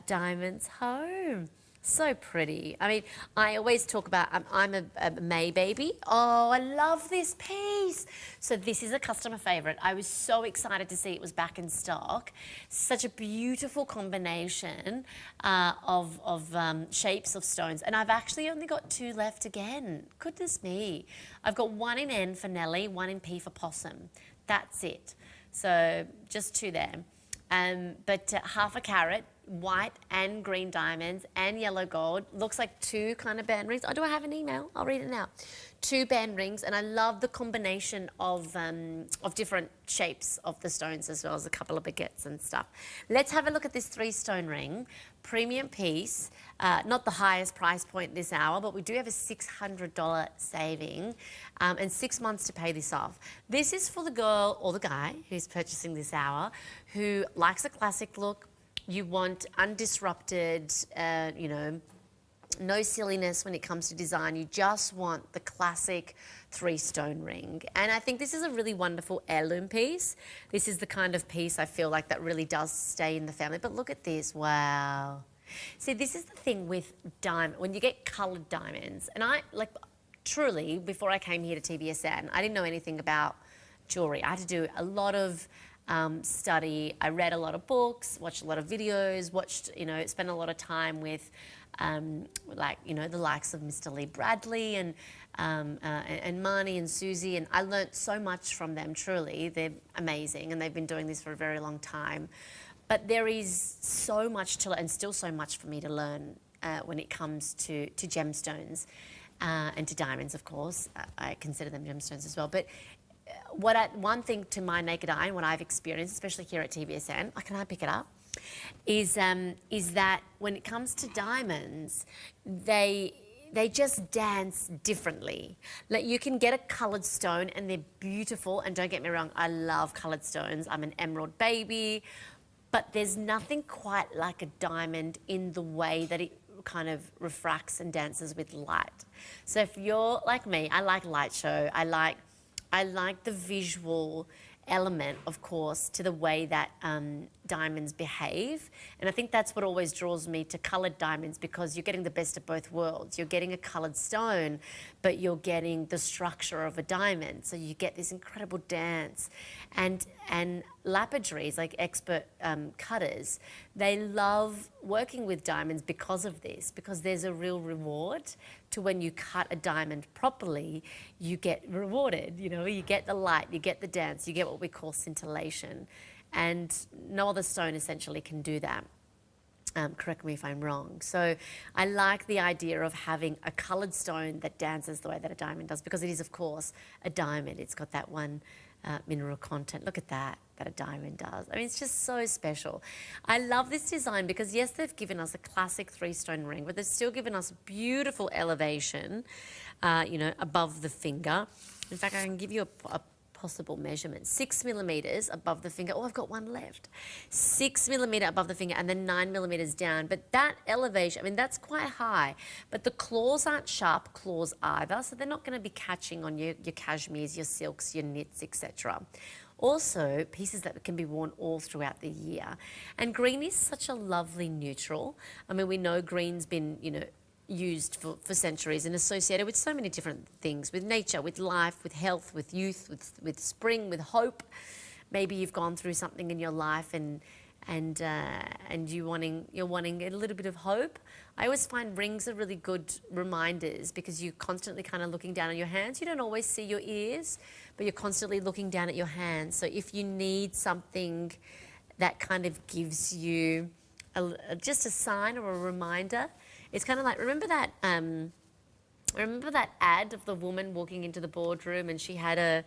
diamonds home. So pretty. I mean, I always talk about I'm a May baby. Oh, I love this piece. So this is a customer favorite. I was so excited to see it was back in stock. Such a beautiful combination of shapes of stones. And I've actually only got 2 left again. Goodness me. I've got 1 in N for Nelly, 1 in P for Possum. That's it. So just 2 there. But half a carat, white and green diamonds and yellow gold. Looks like 2 kind of band rings. Oh, do I have an email? I'll read it now. 2 band rings, and I love the combination of different shapes of the stones as well as a couple of baguettes and stuff. Let's have a look at this 3-stone ring. Premium piece, not the highest price point this hour, but we do have a $600 saving and 6 months to pay this off. This is for the girl or the guy who's purchasing this hour who likes a classic look. You want undisrupted, no silliness when it comes to design. You just want the classic 3-stone ring. And I think this is a really wonderful heirloom piece. This is the kind of piece I feel like that really does stay in the family. But look at this, wow. See, this is the thing with diamond, when you get coloured diamonds. And truly, before I came here to TVSN, I didn't know anything about jewellery. I had to do a lot of study. I read a lot of books, watched a lot of videos, spent a lot of time with the likes of Mr. Lee Bradley and Marnie and Susie, and I learnt so much from them, truly. They're amazing, and they've been doing this for a very long time. But there is so much to learn, and still so much for me to learn when it comes to gemstones and to diamonds, of course. I consider them gemstones as well. But one thing to my naked eye and what I've experienced, especially here at TVSN, can I pick it up, is that when it comes to diamonds, they just dance differently. Like, you can get a coloured stone and they're beautiful, and don't get me wrong, I love coloured stones. I'm an emerald baby, but there's nothing quite like a diamond in the way that it kind of refracts and dances with light. So if you're like me, I like light show. I like the visual element, of course, to the way that diamonds behave. And I think that's what always draws me to coloured diamonds, because you're getting the best of both worlds. You're getting a coloured stone, but you're getting the structure of a diamond. So you get this incredible dance. And lapidaries, like expert cutters, they love working with diamonds because of this, because there's a real reward to when you cut a diamond properly. You get rewarded, you get the light, you get the dance, you get what we call scintillation. And no other stone essentially can do that. Correct me if I'm wrong. So I like the idea of having a coloured stone that dances the way that a diamond does, because it is, of course, a diamond. It's got that one mineral content. Look at that a diamond does. I mean, it's just so special. I love this design because, yes, they've given us a classic 3-stone ring, but they've still given us beautiful elevation, above the finger. In fact, I can give you a possible measurement. 6 millimetres above the finger. Oh, I've got one left. 6 millimetre above the finger, and then 9 millimetres down. But that elevation, I mean, that's quite high. But the claws aren't sharp claws either, so they're not going to be catching on your cashmeres, your silks, your knits, etc. Also, pieces that can be worn all throughout the year. And green is such a lovely neutral. I mean, we know green's been, used for centuries and associated with so many different things, with nature, with life, with health, with youth, with spring, with hope. Maybe you've gone through something in your life and you're wanting a little bit of hope. I always find rings are really good reminders, because you're constantly kind of looking down on your hands. You don't always see your ears, but you're constantly looking down at your hands. So if you need something that kind of gives you just a sign or a reminder. It's kind of like, remember that ad of the woman walking into the boardroom and she had a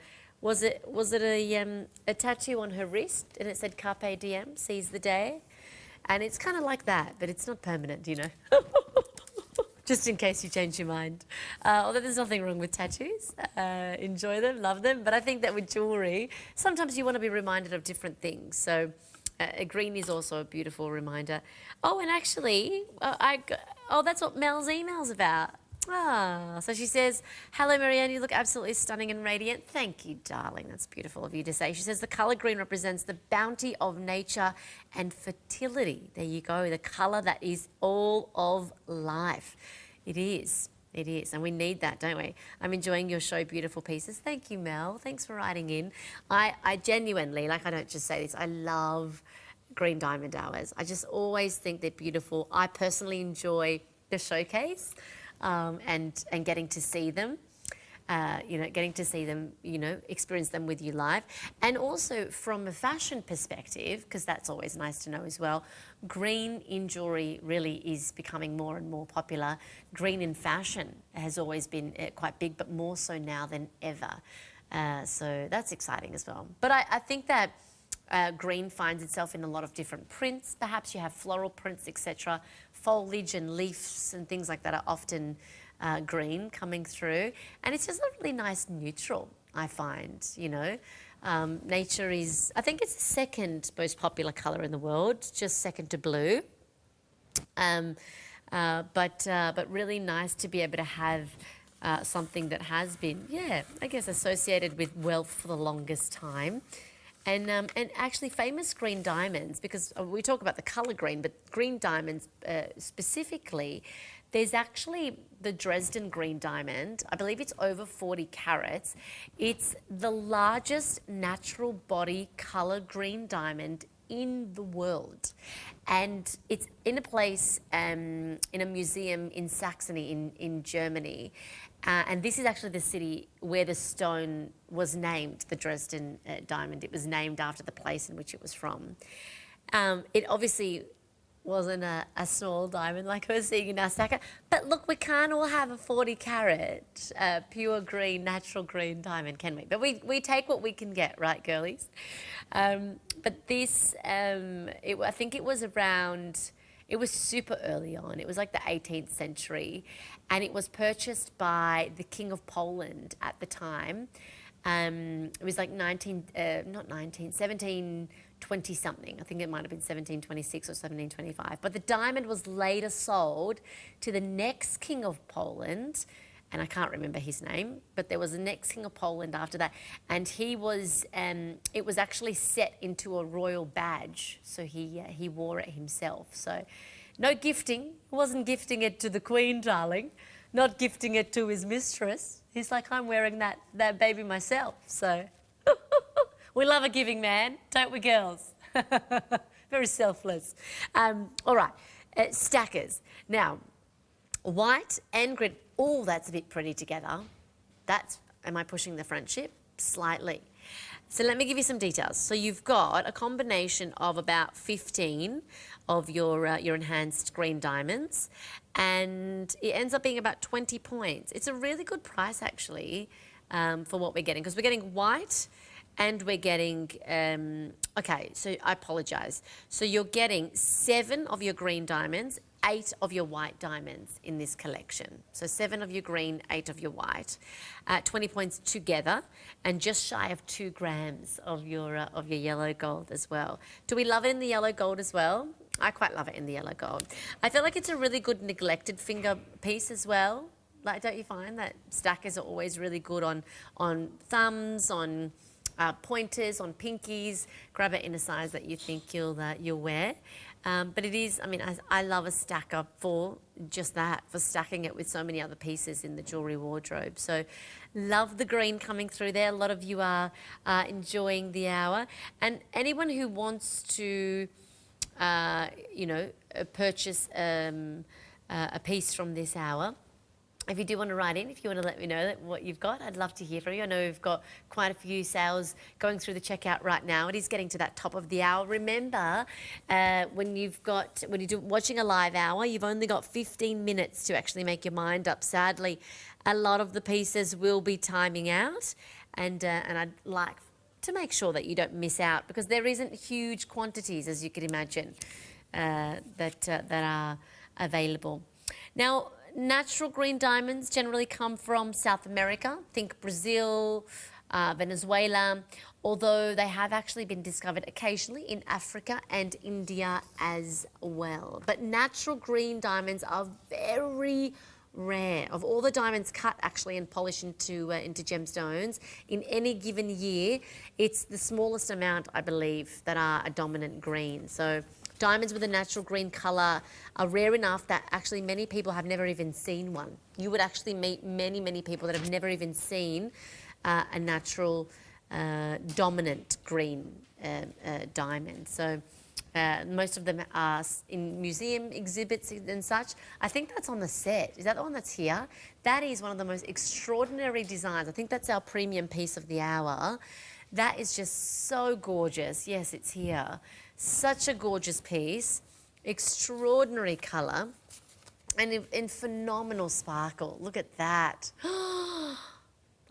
tattoo on her wrist and it said Carpe Diem, seize the day? And it's kind of like that, but it's not permanent, you know. Just in case you change your mind. Although there's nothing wrong with tattoos. Enjoy them, love them. But I think that with jewellery, sometimes you want to be reminded of different things. So green is also a beautiful reminder. Oh, and actually, that's what Mel's email's about. So she says, hello, Marianne, you look absolutely stunning and radiant. Thank you, darling. That's beautiful of you to say. She says, the colour green represents the bounty of nature and fertility. There you go, the colour that is all of life. It is. It is, and we need that, don't we? I'm enjoying your show, beautiful pieces. Thank you, Mel. Thanks for writing in. I genuinely, like, I don't just say this, I love green diamond hours. I just always think they're beautiful. I personally enjoy the showcase. And getting to see them, experience them with you live. And also from a fashion perspective, because that's always nice to know as well, green in jewellery really is becoming more and more popular. Green in fashion has always been quite big, but more so now than ever. So that's exciting as well. But I think that green finds itself in a lot of different prints. Perhaps you have floral prints, etc. Foliage and leaves and things like that are often green coming through. And it's just a really nice neutral, I find, you know. Nature is, I think it's the second most popular colour in the world, just second to blue. But really nice to be able to have something that has been, I guess, associated with wealth for the longest time. And actually famous green diamonds, because we talk about the colour green, but green diamonds specifically, there's actually the Dresden green diamond. I believe it's over 40 carats. It's the largest natural body colour green diamond in the world. And it's in a place, in a museum in Saxony in Germany. And this is actually the city where the stone was named, the Dresden diamond. It was named after the place in which it was from. It obviously wasn't a small diamond like I was seeing in our stacker. But look, we can't all have a 40 carat pure green, natural green diamond, can we? But we take what we can get, right, girlies? But this, I think it was around... It was super early on. It was like the 18th century, and it was purchased by the King of Poland at the time. It was like 1720 something. I think it might have been 1726 or 1725. But the diamond was later sold to the next King of Poland, and I can't remember his name, but there was the next King of Poland after that. And he was, it was actually set into a royal badge. So he wore it himself. So no gifting. He wasn't gifting it to the Queen, darling. Not gifting it to his mistress. He's like, I'm wearing that baby myself. So we love a giving man, don't we, girls? Very selfless. All right, stackers. Now, white and green. Oh, that's a bit pretty together. Am I pushing the friendship? Slightly. So let me give you some details. So you've got a combination of about 15 of your enhanced green diamonds, and it ends up being about 20 points. It's a really good price, actually, for what we're getting, because we're getting white and we're getting, okay, so I apologise. So you're getting 7 of your green diamonds, 8 of your white diamonds in this collection. So 7 of your green, 8 of your white, 20 points together, and just shy of 2 grams of your yellow gold as well. Do we love it in the yellow gold as well? I quite love it in the yellow gold. I feel like it's a really good neglected finger piece as well. Like, don't you find that stackers are always really good on thumbs, on pointers, on pinkies? Grab it in a size that you think you'll wear. But it is, I mean, I love a stacker for just that, for stacking it with so many other pieces in the jewellery wardrobe. So love the green coming through there. A lot of you are enjoying the hour. And anyone who wants to, purchase a piece from this hour, if you do want to write in, if you want to let me know what you've got, I'd love to hear from you. I know we've got quite a few sales going through the checkout right now. It is getting to that top of the hour. Remember, when you're watching a live hour, you've only got 15 minutes to actually make your mind up. Sadly, a lot of the pieces will be timing out, and I'd like to make sure that you don't miss out, because there isn't huge quantities, as you can imagine, that are available. Now, natural green diamonds generally come from South America. Think Brazil, Venezuela, although they have actually been discovered occasionally in Africa and India as well. But natural green diamonds are very rare. Of all the diamonds cut actually and polished into gemstones in any given year, it's the smallest amount, I believe, that are a dominant green. So diamonds with a natural green colour are rare enough that actually many people have never even seen one. You would actually meet many, many people that have never even seen a natural dominant green diamond. So most of them are in museum exhibits and such. I think that's on the set. Is that the one that's here? That is one of the most extraordinary designs. I think that's our premium piece of the hour. That is just so gorgeous. Yes, it's here. Such a gorgeous piece, extraordinary colour, and in phenomenal sparkle. Look at that.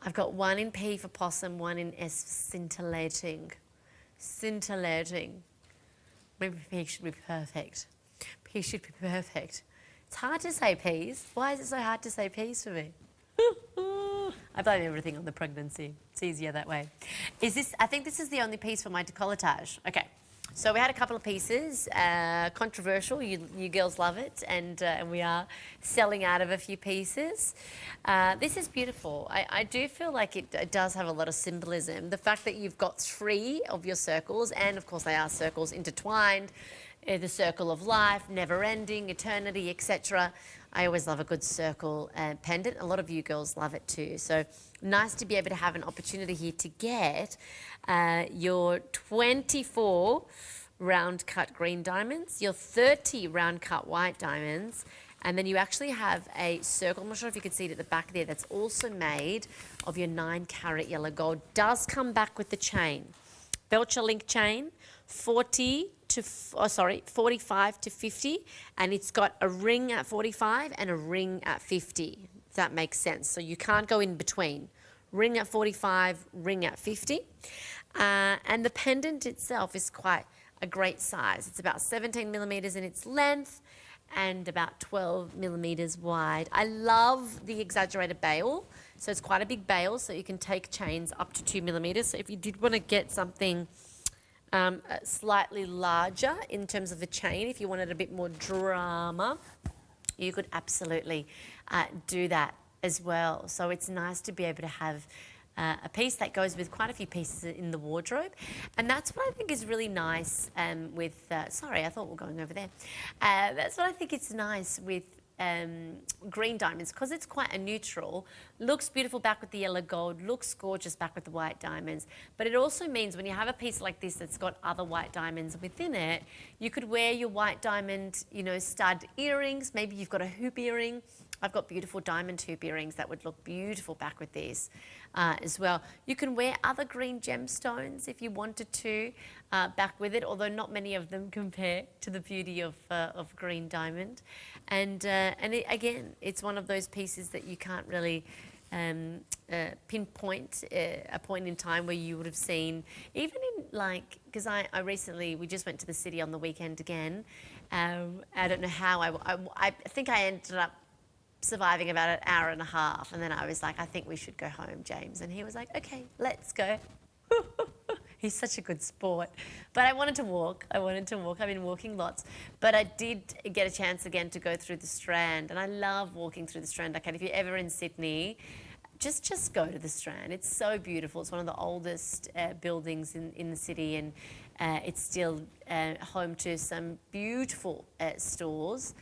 I've got one in P for possum, one in S for scintillating. Scintillating. Maybe P should be perfect. P should be perfect. It's hard to say P's. Why is it so hard to say P's for me? I blame everything on the pregnancy. It's easier that way. I think this is the only piece for my decolletage. Okay. So we had a couple of pieces, controversial, you girls love it, and we are selling out of a few pieces. This is beautiful. I do feel like it does have a lot of symbolism. The fact that you've got 3 of your circles, and of course they are circles intertwined, the circle of life, never ending, eternity, etc. I always love a good circle pendant. A lot of you girls love it too. So nice to be able to have an opportunity here to get your 24 round cut green diamonds, your 30 round cut white diamonds, and then you actually have a circle, I'm not sure if you can see it at the back there, that's also made of your 9 carat yellow gold. Does come back with the chain. Belcher link chain, 45 to 50, and it's got a ring at 45 and a ring at 50, if that makes sense. So you can't go in between. Ring at 45, ring at 50. And the pendant itself is quite a great size. It's about 17 millimetres in its length and about 12 millimetres wide. I love the exaggerated bail. So it's quite a big bail, so you can take chains up to 2 millimetres. So if you did want to get something slightly larger in terms of the chain, if you wanted a bit more drama, you could absolutely do that as well. So it's nice to be able to have a piece that goes with quite a few pieces in the wardrobe. And that's what I think is really nice with, sorry, I thought we were going over there. That's what I think is nice with green diamonds, because it's quite a neutral, looks beautiful back with the yellow gold, looks gorgeous back with the white diamonds, but it also means when you have a piece like this that's got other white diamonds within it, you could wear your white diamond, stud earrings, maybe you've got a hoop earring. I've got beautiful diamond hoop earrings that would look beautiful back with these as well. You can wear other green gemstones if you wanted to back with it, although not many of them compare to the beauty of green diamond. And again, it's one of those pieces that you can't really pinpoint a point in time where you would have seen, even in because we just went to the city on the weekend again. I don't know how, I think I ended up surviving about an hour and a half, and then I was like, I think we should go home, James. And he was like, okay, let's go. He's such a good sport. But I wanted to walk. I've been walking lots. But I did get a chance again to go through the Strand, and I love walking through the Strand. Okay, if you're ever in Sydney, just go to the Strand. It's so beautiful. It's one of the oldest buildings in the city, and it's still home to some beautiful stores.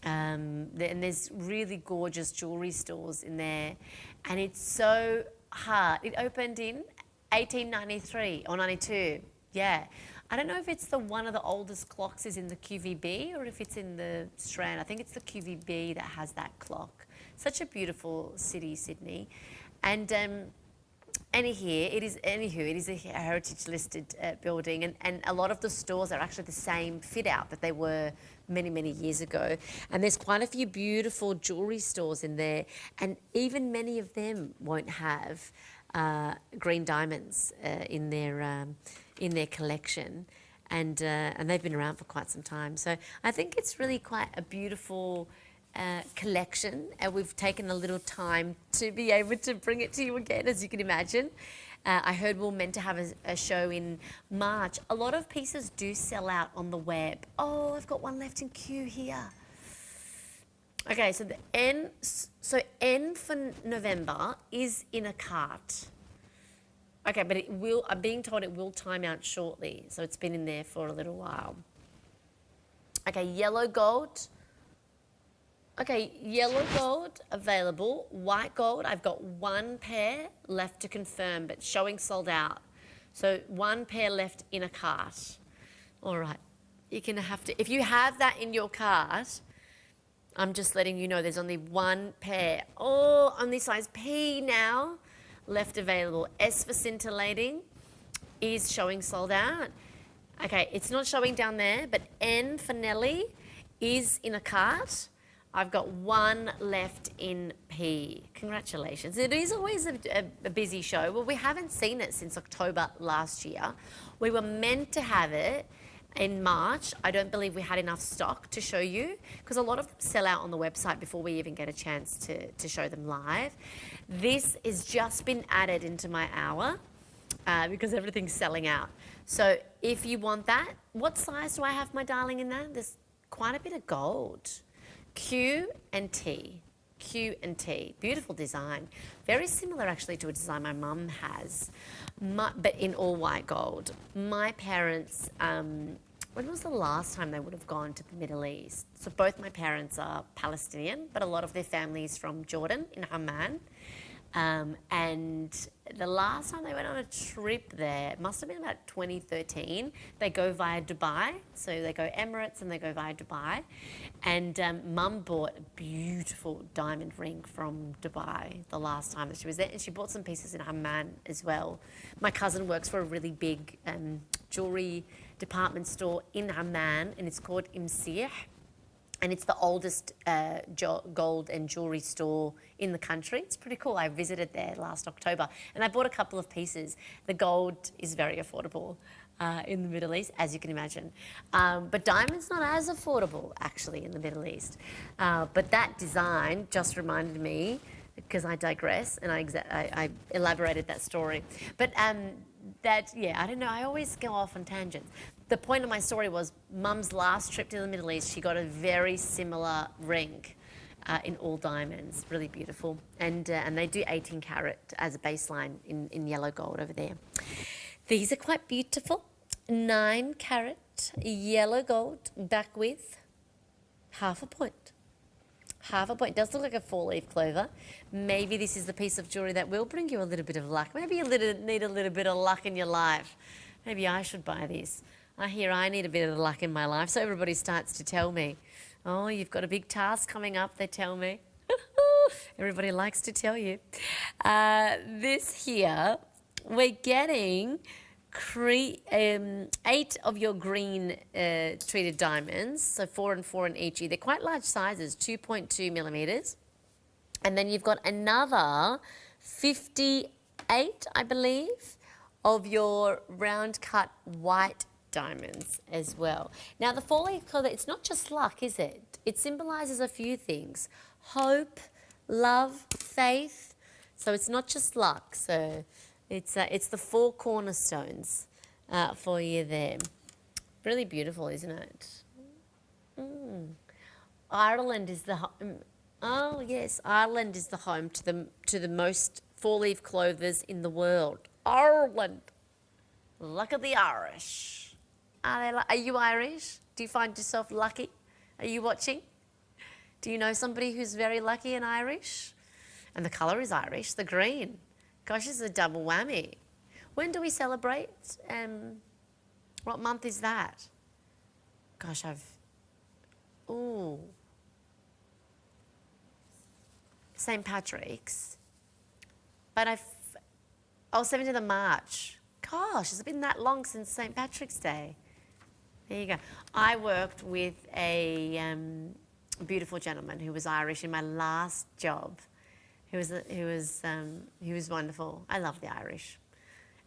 And there's really gorgeous jewellery stores in there, and it's so hard. It opened in 1893 or 92, yeah. I don't know if it's one of the oldest clocks is in the QVB or if it's in the Strand. I think it's the QVB that has that clock. Such a beautiful city, Sydney. And it is a heritage listed building, and a lot of the stores are actually the same fit out that they were many, many years ago. And there's quite a few beautiful jewellery stores in there, and even many of them won't have green diamonds in their collection. And they've been around for quite some time. So I think it's really quite a beautiful collection, and we've taken a little time to be able to bring it to you again, as you can imagine. I heard we were meant to have a show in March. A lot of pieces do sell out on the web. Oh, I've got one left in queue here. Okay, so N for November is in a cart. Okay, but I'm being told it will time out shortly, so it's been in there for a little while. Okay, yellow gold. Okay, yellow gold available. White gold, I've got one pair left to confirm, but showing sold out. So one pair left in a cart. All right, you're gonna have to, if you have that in your cart, I'm just letting you know there's only one pair. Oh, only size P now left available. S for scintillating is showing sold out. Okay, it's not showing down there, but N for Nelly is in a cart. I've got one left in P. Congratulations. It is always a busy show. Well, we haven't seen it since October last year. We were meant to have it in March. I don't believe we had enough stock to show you, because a lot of them sell out on the website before we even get a chance to show them live. This has just been added into my hour because everything's selling out. So if you want that, what size do I have, my darling, in that? There's quite a bit of gold. Q and T. Q and T. Beautiful design. Very similar actually to a design my mum has, but in all white gold. My parents, when was the last time they would have gone to the Middle East? So both my parents are Palestinian, but a lot of their family is from Jordan, in Amman. And the last time they went on a trip there, it must have been about 2013. They go via Dubai. So they go Emirates and they go via Dubai. And Mum bought a beautiful diamond ring from Dubai the last time that she was there. And she bought some pieces in Amman as well. My cousin works for a really big jewellery department store in Amman, and it's called Imsih. And it's the oldest gold and jewellery store in the country. It's pretty cool. I visited there last October and I bought a couple of pieces. The gold is very affordable in the Middle East, as you can imagine. But diamond's not as affordable, actually, in the Middle East. But that design just reminded me, because I digress, and I elaborated that story. But I don't know, I always go off on tangents. The point of my story was Mum's last trip to the Middle East, she got a very similar ring in all diamonds, really beautiful. And they do 18 carat as a baseline in yellow gold over there. These are quite beautiful. 9 carat yellow gold, back with half a point. Half a point. Does look like a 4-leaf clover. Maybe this is the piece of jewellery that will bring you a little bit of luck. Maybe you need a little bit of luck in your life. Maybe I should buy this. I hear I need a bit of luck in my life, so everybody starts to tell me, oh, you've got a big task coming up, they tell me. Everybody likes to tell you. This here, we're getting 8 of your green treated diamonds, so 4 and 4 in each. They're quite large sizes, 2.2 millimetres. And then you've got another 58, I believe, of your round cut white diamonds as well. Now the 4-leaf clover, it's not just luck, is it? It symbolises a few things: hope, love, faith. So it's not just luck. So it's the 4 cornerstones for you there. Really beautiful, isn't it? Ireland is the Ireland is the home to the most 4-leaf clovers in the world. Ireland. Luck of the Irish. Are you Irish? Do you find yourself lucky? Are you watching? Do you know somebody who's very lucky and Irish? And the colour is Irish, the green. Gosh, it's a double whammy. When do we celebrate? What month is that? Gosh, St. Patrick's, but 17th of March. Gosh, it's been that long since St. Patrick's Day. There you go. I worked with a beautiful gentleman who was Irish in my last job. He was wonderful. I love the Irish.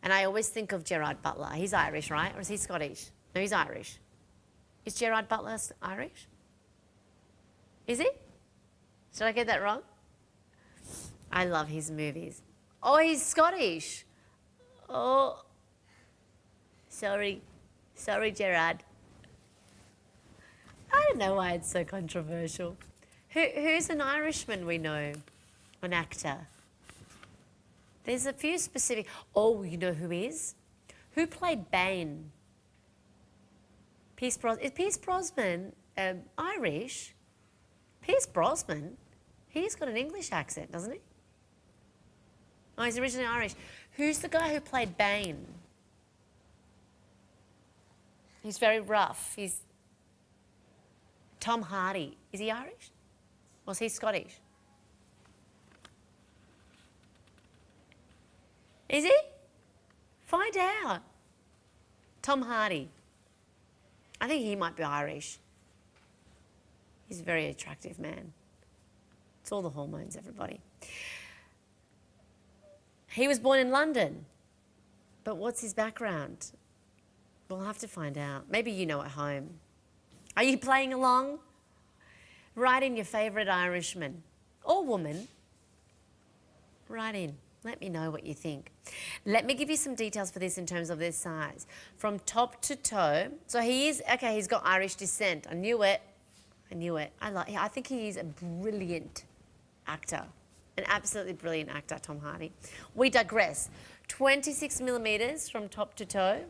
And I always think of Gerard Butler. He's Irish, right? Or is he Scottish? No, he's Irish. Is Gerard Butler Irish? Is he? Did I get that wrong? I love his movies. Oh, he's Scottish. Oh, sorry, Gerard. I don't know why it's so controversial. Who's an Irishman we know? An actor? There's a few specific... Oh, you know who is? Who played Bane? Pierce Brosnan. Is Pierce Brosnan Irish? Pierce Brosnan? He's got an English accent, doesn't he? Oh, he's originally Irish. Who's the guy who played Bane? He's very rough. He's Tom Hardy. Is he Irish? Or is he Scottish? Is he? Find out. Tom Hardy. I think he might be Irish. He's a very attractive man. It's all the hormones, everybody. He was born in London, but what's his background? We'll have to find out. Maybe you know at home. Are you playing along? Write in your favourite Irishman or woman. Write in. Let me know what you think. Let me give you some details for this in terms of their size. From top to toe. So he's got Irish descent. I knew it. I think he is a brilliant actor. An absolutely brilliant actor, Tom Hardy. We digress. 26 millimetres from top to toe,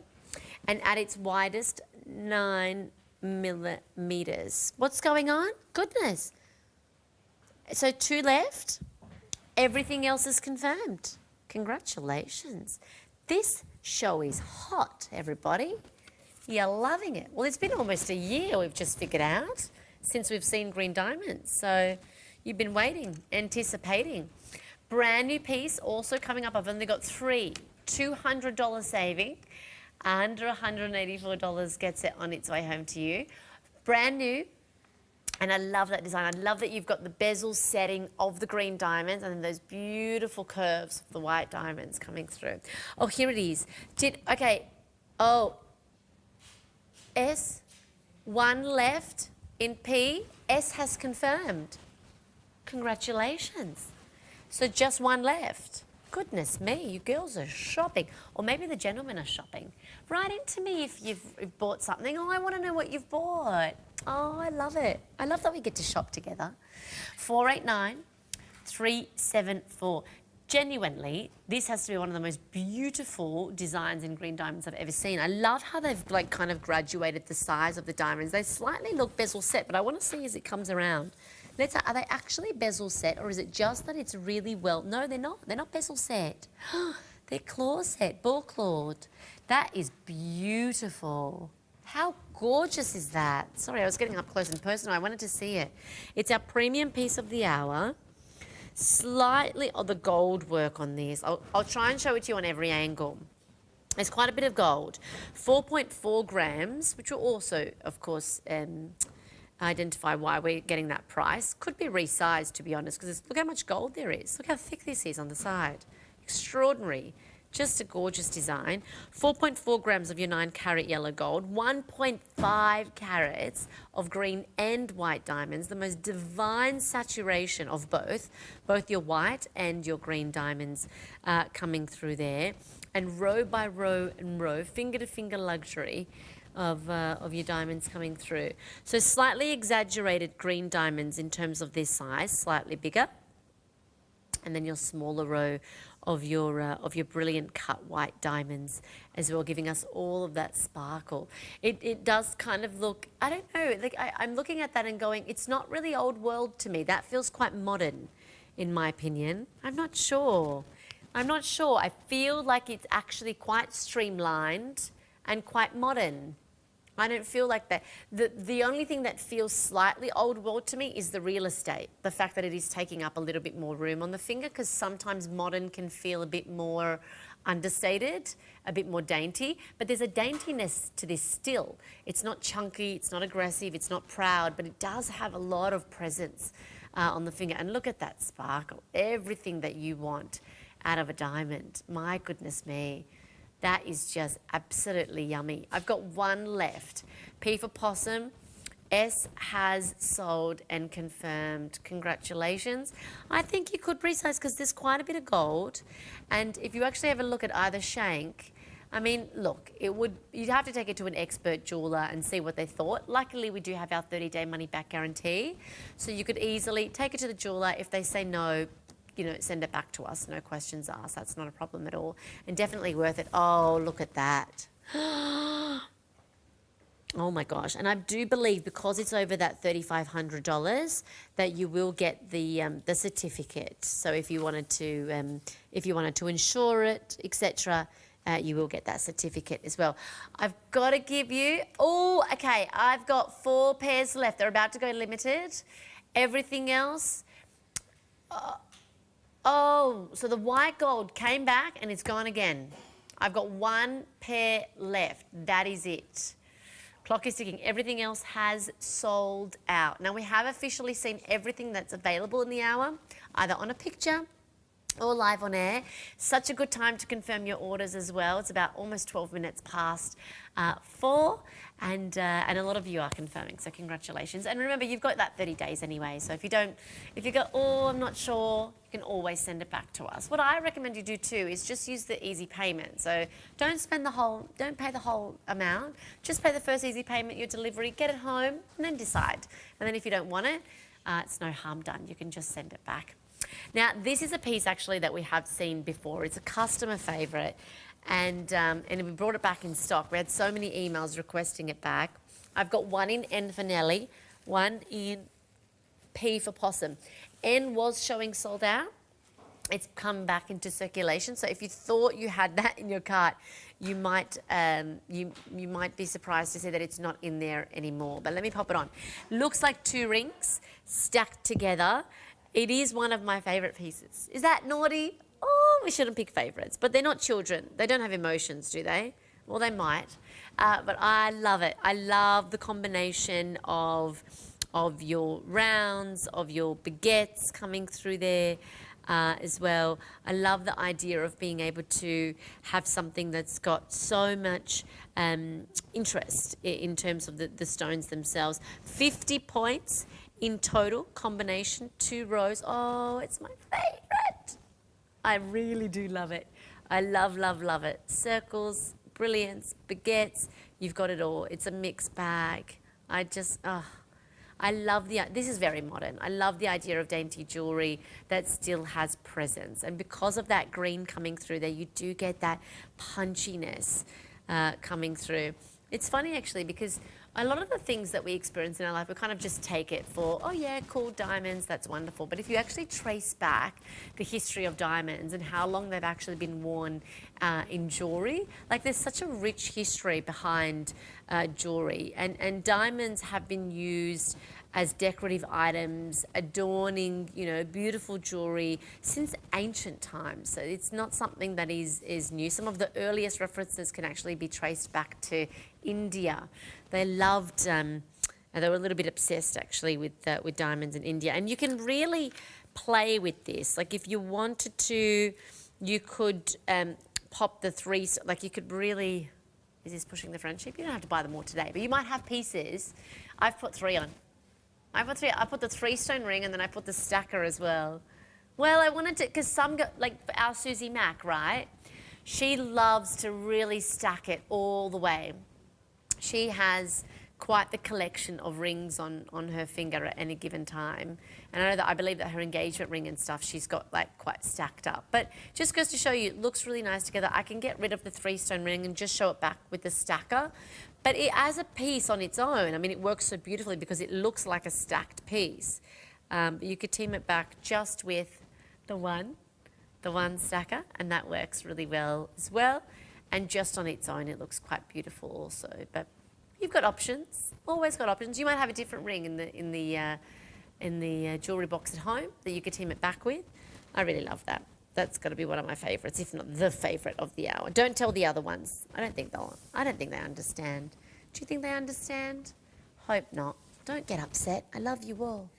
and at its widest, 9 millimetres. What's going on? Goodness. So 2 left. Everything else is confirmed. Congratulations. This show is hot, everybody. You're loving it. Well, it's been almost a year, we've just figured out, since we've seen Green Diamonds. So you've been waiting, anticipating. Brand new piece also coming up. I've only got 3. $200 saving. Under $184 gets it on its way home to you. Brand new. And I love that design. I love that you've got the bezel setting of the green diamonds and then those beautiful curves of the white diamonds coming through. Oh, here it is. S, 1 left in P. S has confirmed. Congratulations. So just 1 left. Goodness me, you girls are shopping. Or maybe the gentlemen are shopping. Write into me if you've bought something. Oh, I want to know what you've bought. Oh, I love it. I love that we get to shop together. 489 374. Genuinely, this has to be one of the most beautiful designs in green diamonds I've ever seen. I love how they've kind of graduated the size of the diamonds. They slightly look bezel set, but I want to see as it comes around. Are they actually bezel set, or is it just that it's really well... No, they're not. They're not bezel set. They're claw set, ball clawed. That is beautiful. How gorgeous is that? Sorry, I was getting up close and personal. I wanted to see it. It's our premium piece of the hour. Slightly the gold work on this. I'll try and show it to you on every angle. There's quite a bit of gold. 4.4 grams, which will also, of course, identify why we're getting that price. Could be resized, to be honest, because look how much gold there is. Look how thick this is on the side. Extraordinary. Just a gorgeous design. 4.4 grams of your 9-carat yellow gold, 1.5 carats of green and white diamonds, the most divine saturation of both your white and your green diamonds coming through there. And row by row and row, finger to finger luxury of your diamonds coming through. So slightly exaggerated green diamonds in terms of their size, slightly bigger. And then your smaller row of your brilliant cut white diamonds as well, giving us all of that sparkle. It does kind of look, I don't know, like I'm looking at that and going, it's not really old world to me. That feels quite modern, in my opinion. I'm not sure. I feel like it's actually quite streamlined and quite modern. I don't feel like that. The only thing that feels slightly old world to me is the real estate. The fact that it is taking up a little bit more room on the finger, because sometimes modern can feel a bit more understated, a bit more dainty, but there's a daintiness to this still. It's not chunky, it's not aggressive, it's not proud, but it does have a lot of presence on the finger. And look at that sparkle, everything that you want out of a diamond. My goodness me. That is just absolutely yummy. I've got one left. P for possum. S has sold and confirmed. Congratulations. I think you could resize because there's quite a bit of gold. And if you actually have a look at either shank, I mean, look, you'd have to take it to an expert jeweler and see what they thought. Luckily, we do have our 30-day money-back guarantee. So you could easily take it to the jeweler. If they say no, you know, send it back to us, no questions asked. That's not a problem at all. And definitely worth it. Oh, look at that. Oh my gosh. And I do believe because it's over that $3,500 that you will get the certificate. So if you wanted to insure it, etc., you will get that certificate as well. I've got to give you, okay, I've got 4 pairs left. They're about to go limited. Everything else, so the white gold came back and it's gone again. I've got 1 pair left. That is it. Clock is ticking. Everything else has sold out. Now, we have officially seen everything that's available in the hour, either on a picture or live on air. Such a good time to confirm your orders as well. It's about almost 12 minutes past 4, and a lot of you are confirming, so congratulations. And remember, you've got that 30 days anyway, so if you go, I'm not sure, you can always send it back to us. What I recommend you do too is just use the easy payment. So don't pay the whole amount, just pay the first easy payment, your delivery, get it home, and then decide. And then if you don't want it, it's no harm done. You can just send it back. Now, this is a piece actually that we have seen before. It's a customer favourite, and we brought it back in stock. We had so many emails requesting it back. I've got 1 in N for Nelly, 1 in P for possum. N was showing sold out. It's come back into circulation. So if you thought you had that in your cart, you might be surprised to see that it's not in there anymore. But let me pop it on. Looks like 2 rings stacked together. It is one of my favourite pieces. Is that naughty? Oh, we shouldn't pick favourites. But they're not children. They don't have emotions, do they? Well, they might. But I love it. I love the combination of your rounds, of your baguettes coming through there as well. I love the idea of being able to have something that's got so much interest in terms of the stones themselves. 50 points in total, combination, 2 rows. Oh, it's my favourite. I really do love it. I love, love, love it. Circles, brilliance, baguettes, you've got it all. It's a mixed bag. I love this is very modern. I love the idea of dainty jewellery that still has presence. And because of that green coming through there, you do get that punchiness coming through. It's funny actually because a lot of the things that we experience in our life, we kind of just take it for, oh yeah, cool diamonds, that's wonderful. But if you actually trace back the history of diamonds and how long they've actually been worn in jewellery, like there's such a rich history behind jewellery. And diamonds have been used as decorative items, adorning, you know, beautiful jewellery since ancient times. So it's not something that is new. Some of the earliest references can actually be traced back to India. They loved, they were a little bit obsessed actually with diamonds in India. And you can really play with this. Like if you wanted to, you could pop the 3, like you could really, is this pushing the friendship? You don't have to buy them all today, but you might have pieces. I've put 3 on. I put the 3-stone ring and then I put the stacker as well. Well, I wanted to, because some go, like our Susie Mac, right? She loves to really stack it all the way. She has quite the collection of rings on her finger at any given time. And I know that I believe that her engagement ring and stuff, she's got like quite stacked up. But just goes to show you, it looks really nice together. I can get rid of the 3-stone ring and just show it back with the stacker. But as a piece on its own, I mean, it works so beautifully because it looks like a stacked piece. But you could team it back just with the one stacker, and that works really well as well. And just on its own, it looks quite beautiful also. But You've got options. Always got options. You might have a different ring in the jewellery box at home that you could team it back with. I really love that. That's got to be one of my favourites, if not the favourite of the hour. Don't tell the other ones. I don't think they understand. Do you think they understand? Hope not. Don't get upset. I love you all.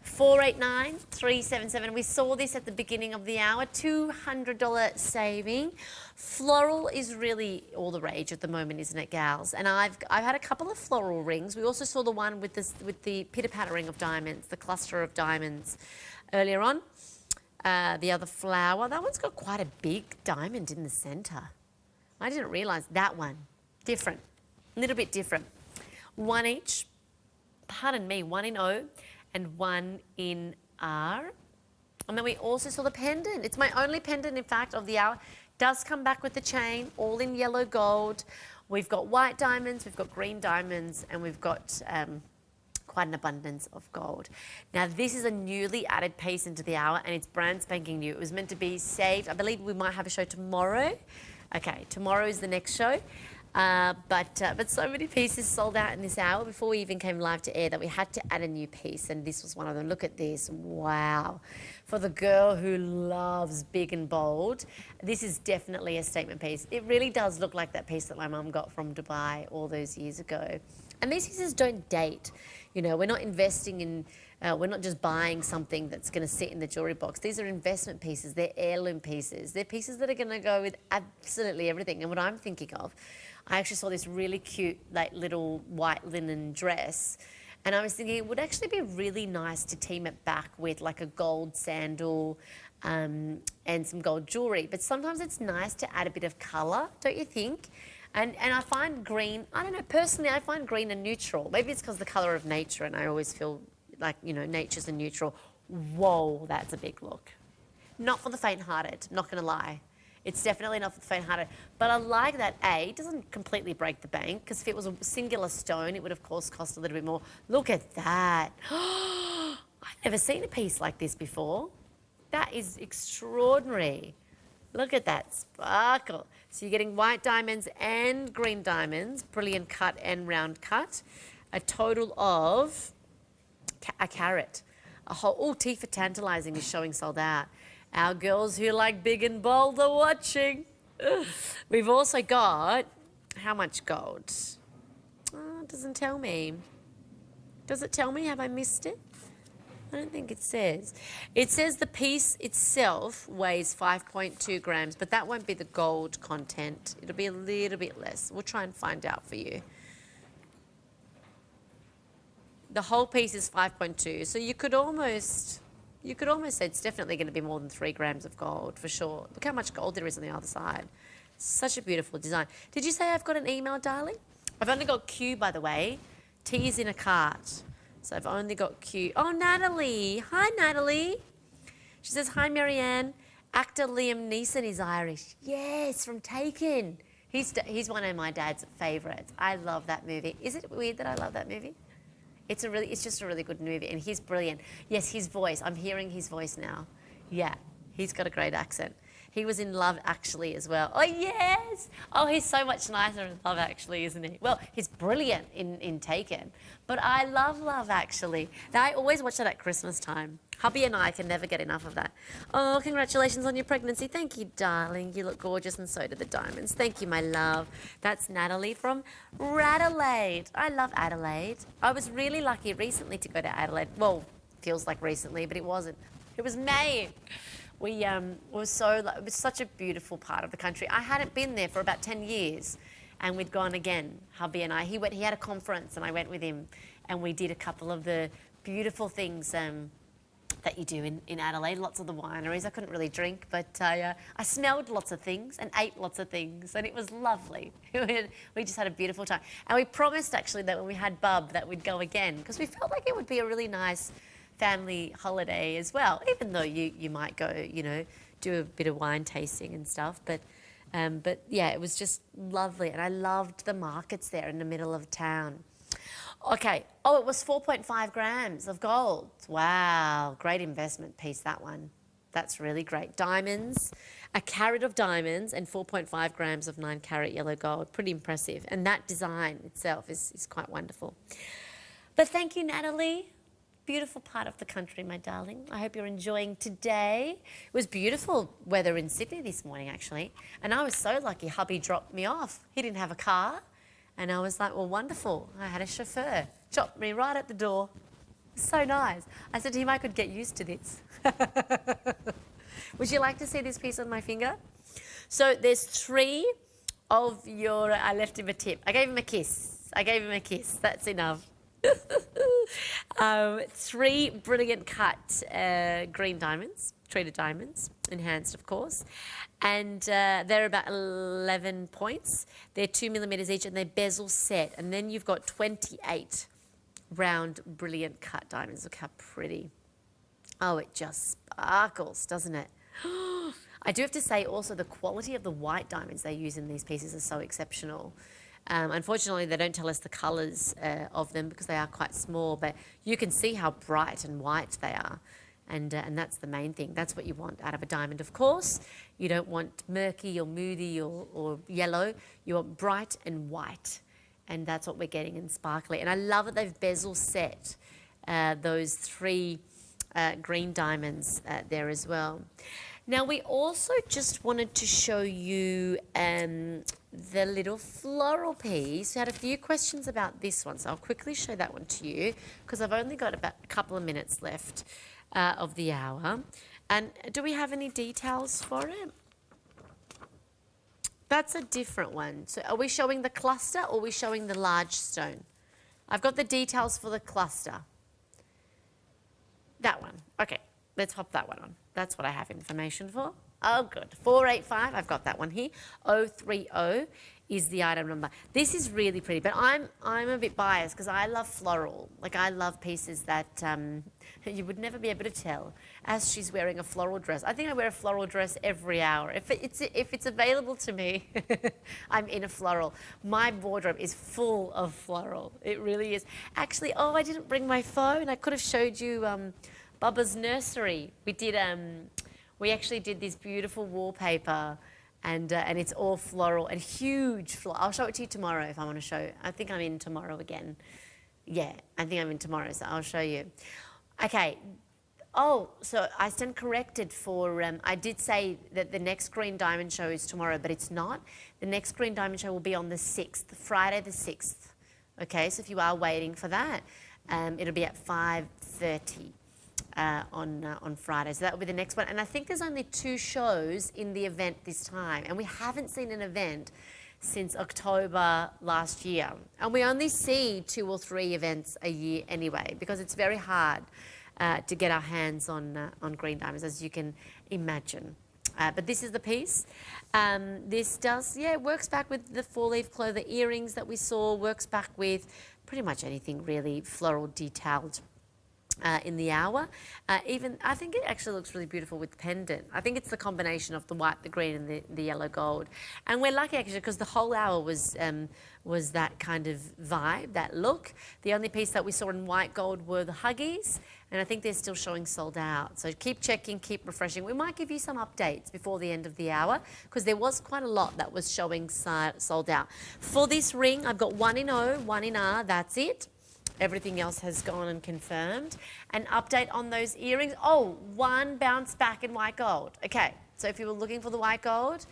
489 377. We saw this at the beginning of the hour. $200 saving. Floral is really all the rage at the moment, isn't it, gals? And I've had a couple of floral rings. We also saw the one with the pitter-pattering of diamonds, the cluster of diamonds earlier on. The other flower, that one's got quite a big diamond in the centre. I didn't realise that one. Different, a little bit different. One each, pardon me, one in O and one in R. And then we also saw the pendant. It's my only pendant, in fact, of the hour. Does come back with the chain, all in yellow gold. We've got white diamonds, we've got green diamonds, and we've got quite an abundance of gold. Now, this is a newly added piece into the hour, and it's brand spanking new. It was meant to be saved. I believe we might have a show tomorrow. Okay, tomorrow is the next show. But so many pieces sold out in this hour before we even came live to air that we had to add a new piece, and this was one of them. Look at this. Wow. For the girl who loves big and bold, this is definitely a statement piece. It really does look like that piece that my mum got from Dubai all those years ago. And these pieces don't date. You know, we're not investing in, we're not just buying something that's going to sit in the jewellery box. These are investment pieces. They're heirloom pieces. They're pieces that are going to go with absolutely everything. And what I'm thinking of, I actually saw this really cute, like, little white linen dress. And I was thinking it would actually be really nice to team it back with like a gold sandal and some gold jewellery. But sometimes it's nice to add a bit of colour, don't you think? And I find green, I don't know, personally, I find green a neutral. Maybe it's because the colour of nature, and I always feel like, you know, nature's a neutral. Whoa, that's a big look. Not for the faint-hearted, not going to lie. It's definitely not for the faint-hearted. But I like that, A, it doesn't completely break the bank, because if it was a singular stone, it would, of course, cost a little bit more. Look at that. I've never seen a piece like this before. That is extraordinary. Look at that sparkle. So you're getting white diamonds and green diamonds, brilliant cut and round cut. A total of a carat. A whole, oh, Tifa Tantalising is showing sold out. Our girls who like big and bold are watching. We've also got, how much gold? Oh, it doesn't tell me. Does it tell me? Have I missed it? I don't think it says. It says the piece itself weighs 5.2 grams, but that won't be the gold content. It'll be a little bit less. We'll try and find out for you. The whole piece is 5.2, so you could almost say it's definitely going to be more than 3 grams of gold, for sure. Look how much gold there is on the other side. Such a beautiful design. Did you say I've got an email, darling? I've only got Q, by the way. T is in a cart. So I've only got Q. Oh, Natalie. Hi, Natalie. She says, hi, Marianne. Actor Liam Neeson is Irish. Yes, from Taken. He's one of my dad's favourites. I love that movie. Is it weird that I love that movie? It's just a really good movie, and he's brilliant. Yes, his voice. I'm hearing his voice now. Yeah, he's got a great accent. He was in Love Actually as well. Oh, yes. Oh, he's so much nicer in Love Actually, isn't he? Well, he's brilliant in Taken. But I love Love Actually. Now, I always watch that at Christmas time. Hubby and I can never get enough of that. Oh, congratulations on your pregnancy. Thank you, darling. You look gorgeous, and so do the diamonds. Thank you, my love. That's Natalie from Radelaide. I love Adelaide. I was really lucky recently to go to Adelaide. Well, feels like recently, but it wasn't. It was May. It was such a beautiful part of the country. I hadn't been there for about 10 years, and we'd gone again, hubby and I. He had a conference, and I went with him, and we did a couple of the beautiful things that you do in Adelaide, lots of the wineries. I couldn't really drink, but I smelled lots of things and ate lots of things, and it was lovely. We just had a beautiful time. And we promised, actually, that when we had Bub, that we'd go again, because we felt like it would be a really nice family holiday as well, even though you might go, you know, do a bit of wine tasting and stuff. But yeah, it was just lovely, and I loved the markets there in the middle of town. Okay. Oh, it was 4.5 grams of gold. Wow. Great investment piece, that one. That's really great. Diamonds. a carat of diamonds and 4.5 grams of 9-carat yellow gold. Pretty impressive. And that design itself is quite wonderful. But thank you, Natalie. Beautiful part of the country, my darling. I hope you're enjoying today. It was beautiful weather in Sydney this morning, actually. And I was so lucky hubby dropped me off. He didn't have a car. And I was like, well, wonderful. I had a chauffeur. Dropped me right at the door. So nice. I said to him, I could get used to this. Would you like to see this piece on my finger? So there's 3 of your... I left him a tip. I gave him a kiss. That's enough. 3 brilliant cut green diamonds, treated diamonds, enhanced of course, and they're about 11 points. They're 2 millimeters each and they're bezel set, and then you've got 28 round brilliant cut diamonds. Look how pretty. Oh, it just sparkles, doesn't it? I do have to say also the quality of the white diamonds they use in these pieces is so exceptional. Unfortunately, they don't tell us the colours of them because they are quite small, but you can see how bright and white they are. And that's the main thing. That's what you want out of a diamond, of course. You don't want murky or moody or yellow. You want bright and white. And that's what we're getting in sparkly. And I love that they've bezel set those 3 green diamonds there as well. Now, we also just wanted to show you the little floral piece. We had a few questions about this one, so I'll quickly show that one to you because I've only got about a couple of minutes left of the hour. And do we have any details for it? That's a different one. So are we showing the cluster or are we showing the large stone? I've got the details for the cluster. That one. Okay, let's hop that one on. That's what I have information for. Oh, good. 485, I've got that one here. 030 is the item number. This is really pretty, but I'm a bit biased because I love floral. Like, I love pieces that you would never be able to tell as she's wearing a floral dress. I think I wear a floral dress every hour. If it's available to me, I'm in a floral. My wardrobe is full of floral. It really is. Actually, oh, I didn't bring my phone. I could have showed you Bubba's nursery. We actually did this beautiful wallpaper, and it's all floral and huge floral. I'll show it to you tomorrow if I want to show. I think I'm in tomorrow again. Yeah, I think I'm in tomorrow, so I'll show you. Okay. Oh, so I stand corrected for. I did say that the next Green Diamond show is tomorrow, but it's not. The next Green Diamond show will be on the 6th, Friday the 6th. Okay, so if you are waiting for that, it'll be at 5:30. On Friday. So that will be the next one. And I think there's only 2 shows in the event this time. And we haven't seen an event since October last year. And we only see 2 or 3 events a year anyway, because it's very hard to get our hands on green diamonds, as you can imagine. But this is the piece. This does, works back with the 4-leaf clover earrings that we saw, works back with pretty much anything really floral detailed in the hour. Even I think it actually looks really beautiful with the pendant. I think it's the combination of the white, the green and the yellow gold. And we're lucky actually because the whole hour was that kind of vibe, that look. The only piece that we saw in white gold were the Huggies, and I think they're still showing sold out. So keep checking, keep refreshing. We might give you some updates before the end of the hour because there was quite a lot that was showing sold out. For this ring, I've got 1 in O, 1 in R, that's it. Everything else has gone and confirmed. An update on those earrings. Oh, 1 bounce back in white gold. Okay, so if you were looking for the white gold,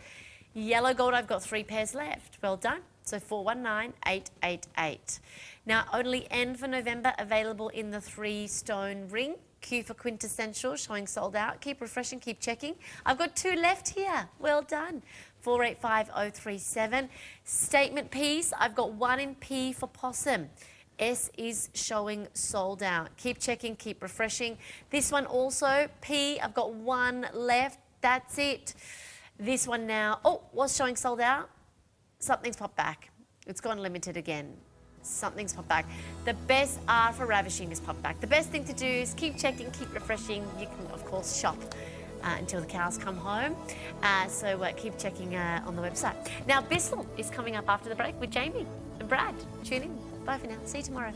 yellow gold, I've got 3 pairs left. Well done. So 419888. Now, only N for November available in the 3-stone ring. Q for quintessential, showing sold out. Keep refreshing, keep checking. I've got 2 left here. Well done. 485037. Statement piece, I've got 1 in P for possum. S is showing sold out. Keep checking, keep refreshing. This one also, P, I've got 1 left. That's it. This one now, oh, was showing sold out. Something's popped back. It's gone limited again. Something's popped back. The best R for ravishing is popped back. The best thing to do is keep checking, keep refreshing. You can, of course, shop until the cows come home. So keep checking on the website. Now, Bissell is coming up after the break with Jamie and Brad. Tune in. Bye for now. See you tomorrow.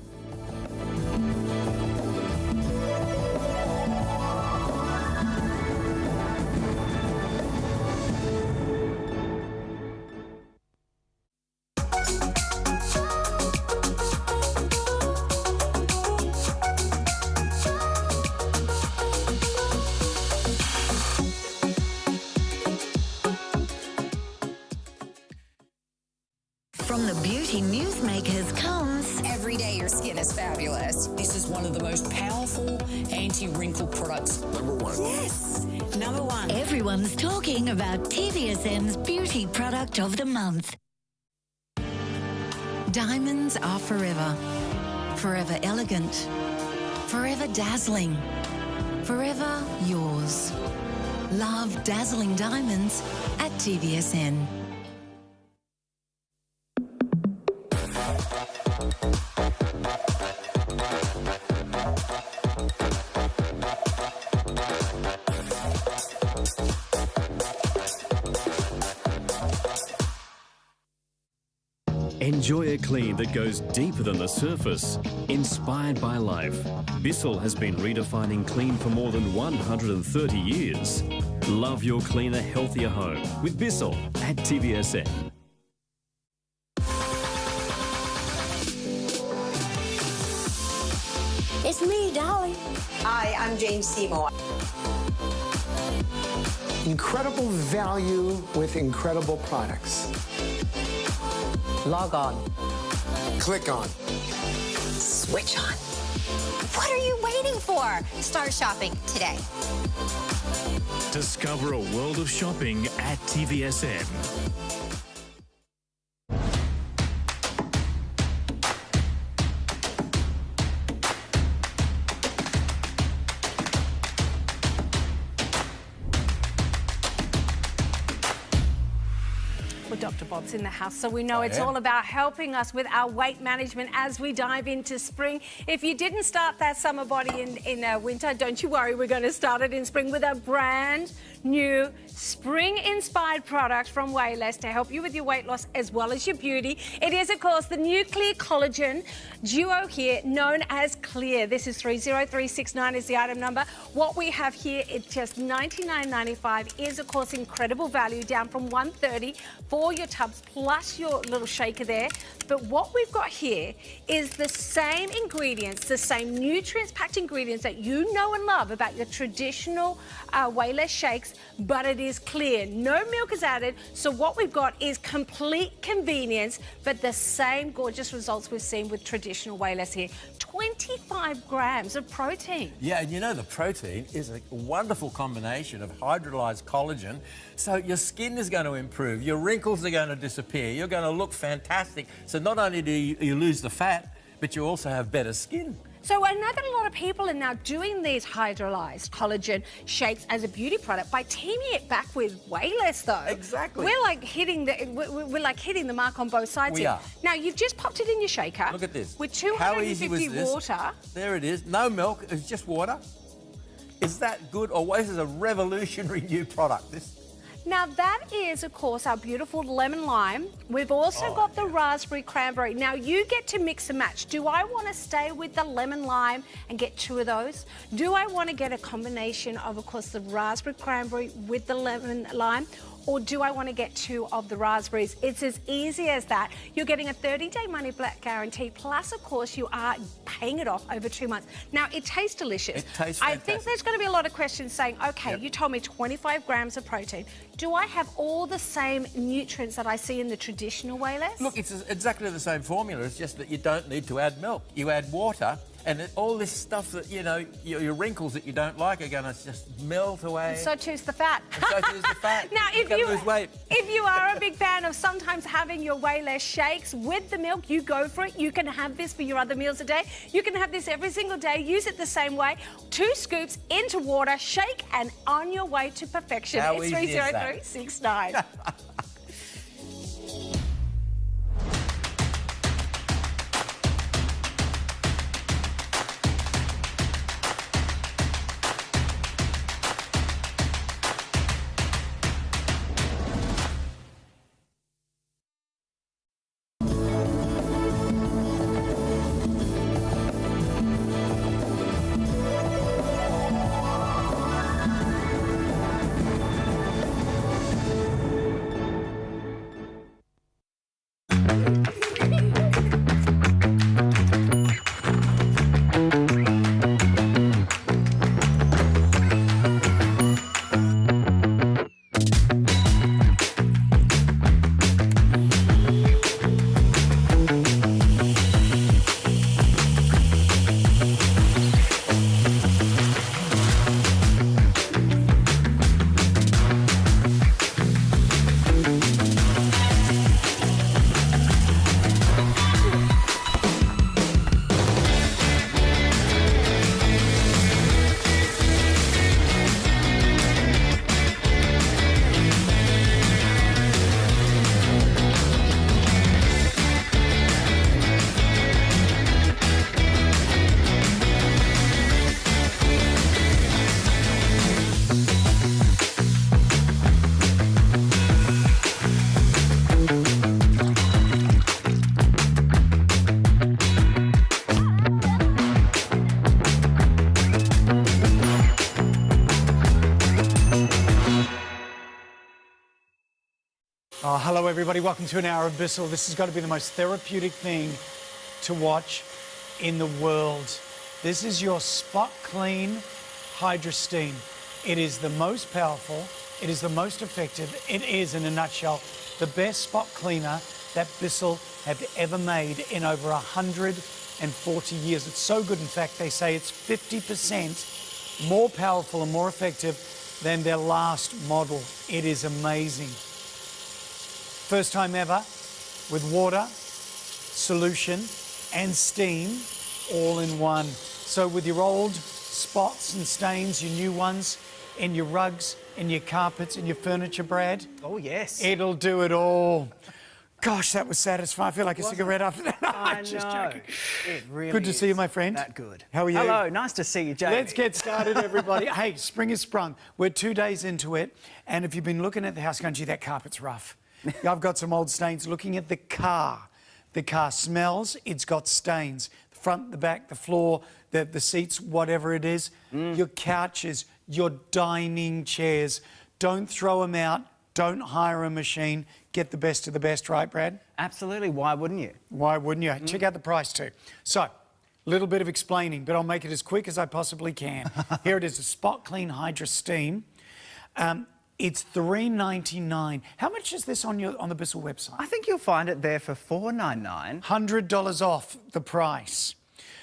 From the beauty newsmakers comes... Every day your skin is fabulous. This is one of the most powerful anti-wrinkle products. #1. Yes, #1. Everyone's talking about TVSN's beauty product of the month. Diamonds are forever. Forever elegant. Forever dazzling. Forever yours. Love dazzling diamonds at TVSN. Enjoy a clean that goes deeper than the surface. Inspired by life, Bissell has been redefining clean for more than 130 years. Love your cleaner, healthier home with Bissell at TVSN. It's me, darling. Hi, I'm Jane Seymour. Incredible value with incredible products. Log on. Click on. Switch on. What are you waiting for? Start shopping today. Discover a world of shopping at TVSN. Dr. Bob's in the house, so we know it's all about helping us with our weight management as we dive into spring. If you didn't start that summer body in winter, don't you worry, we're going to start it in spring with a brand new spring-inspired product from Wayless to help you with your weight loss as well as your beauty. It is, of course, the new Clear Collagen Duo here, known as Clear. This is 30369 is the item number. What we have here, it's just $99.95, is, of course, incredible value, down from $130 for your tubs plus your little shaker there. But what we've got here is the same ingredients, the same nutrients-packed ingredients that you know and love about your traditional Wayless shakes, but it is clear. No milk is added, so what we've got is complete convenience, but the same gorgeous results we've seen with traditional Wayless here. 25 grams of protein. Yeah, and you know the protein is a wonderful combination of hydrolyzed collagen, so your skin is going to improve, your wrinkles are going to disappear, you're going to look fantastic. So not only do you lose the fat, but you also have better skin. So I know that a lot of people are now doing these hydrolyzed collagen shakes as a beauty product by teaming it back with Wayless, though. Exactly. We're like hitting the mark on both sides We here. are. Now you've just popped it in your shaker. Look at this. With How easy was 250 this? water. There it is. No milk. It's just water. Is that good? Or this is a revolutionary new product. This. Now that is, of course, our beautiful lemon lime. We've also got the raspberry cranberry. Now you get to mix and match. Do I want to stay with the lemon lime and get 2 of those? Do I want to get a combination of course, the raspberry cranberry with the lemon lime? Or do I want to get 2 of the raspberries? It's as easy as that. You're getting a 30-day money-back guarantee, plus, of course, you are paying it off over 2 months. Now, it tastes delicious. It tastes I fantastic. think there's going to be a lot of questions saying, okay, you told me 25 grams of protein. Do I have all the same nutrients that I see in the traditional Wayless? Look, it's exactly the same formula. It's just that you don't need to add milk. You add water. And all this stuff that, you know, your wrinkles that you don't like are going to just melt away. And so too's the fat. And so too's the fat. Now, You're gonna lose weight. if you are a big fan of sometimes having your Wayless shakes with the milk, you go for it. You can have this for your other meals a day. You can have this every single day. Use it the same way. 2 scoops into water, shake, and on your way to perfection. How It's easy is that? 30369. Oh, hello everybody, welcome to an hour of Bissell. This has got to be the most therapeutic thing to watch in the world. This is your Spot Clean Hydra Steam. It is the most powerful, it is the most effective, it is, in a nutshell, the best spot cleaner that Bissell have ever made in over 140 years. It's so good, in fact, they say it's 50% more powerful and more effective than their last model. It is amazing. First time ever with water, solution and steam all in one. So with your old spots and stains, your new ones, in your rugs, in your carpets, in your furniture, Brad. Oh, yes. It'll do it all. Gosh, that was satisfying. I feel like a cigarette after that. I I'm just know. joking. It really Good to see you, my friend. That good. How are you? Hello, nice to see you, Jamie. Let's get started, everybody. Hey, spring has sprung. We're 2 days into it, and if you've been looking at the house going, gee, that carpet's rough. I've got some old stains. Looking at the car smells, it's got stains. The front, the back, the floor, the seats, whatever it is. Your couches, your dining chairs. Don't throw them out. Don't hire a machine. Get the best of the best, right, Brad? Absolutely. Why wouldn't you? Why wouldn't you? Check out the price too. So, a little bit of explaining, but I'll make it as quick as I possibly can. Here it is, a Spot Clean Hydra Steam. It's $3.99. How much is this on the Bissell website? I think you'll find it there for $4.99. $100 off the price.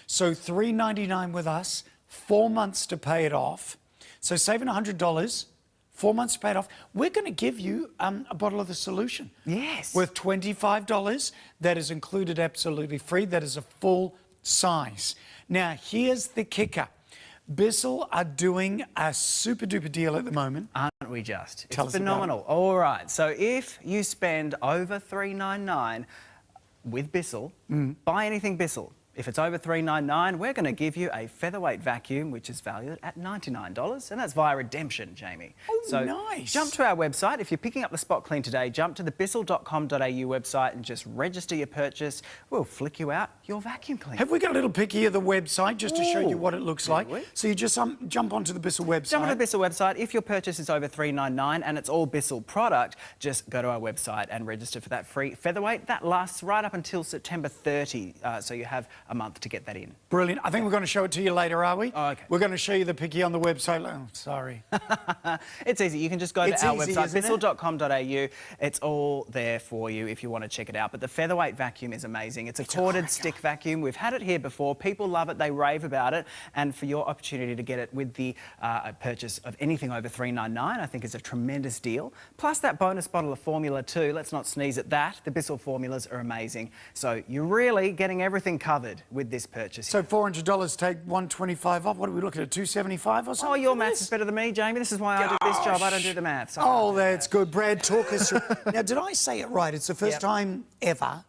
So $3.99 with us, 4 months to pay it off. So saving $100, 4 months to pay it off. We're going to give you a bottle of the solution. Yes. Worth $25. That is included absolutely free. That is a full size. Now, here's the kicker. Bissell are doing a super duper deal at the moment. Aren't we just? Tell It's us phenomenal. All right. So if you spend over $3.99 with Bissell, buy anything Bissell. If it's over $3.99, we're going to give you a featherweight vacuum, which is valued at $99, and that's via redemption, Jamie. Oh, so nice. Jump to our website. If you're picking up the Spot Clean today, jump to the bissell.com.au website and just register your purchase. We'll flick you out your vacuum cleaner. Have we got a little pic here of the website just to show you what it looks like? we? So you just jump onto the Bissell website. Jump on the Bissell website. If your purchase is over $3.99 and it's all Bissell product, just go to our website and register for that free featherweight. That lasts right up until September 30, so you have a month to get that in. Brilliant. I think we're going to show it to you later, are we? Oh, okay. We're going to show you the pic here on the website. Oh, sorry. It's easy. You can just go to our easy, website, isn't it? bissell.com.au. It's all there for you if you want to check it out. But the featherweight vacuum is amazing. It's a corded stick vacuum. We've had it here before. People love it. They rave about it. And for your opportunity to get it with the purchase of anything over $3.99, I think is a tremendous deal. Plus that bonus bottle of formula too. Let's not sneeze at that. The Bissell formulas are amazing. So you're really getting everything covered with this purchase. So $400, take $125 off. What are we looking at, $275 or something? Oh, your maths is better than me, Jamie. This is why I do this job. I don't do the maths. Oh, that's good. Brad, talk us through. Now, did I say it right? It's the first time ever,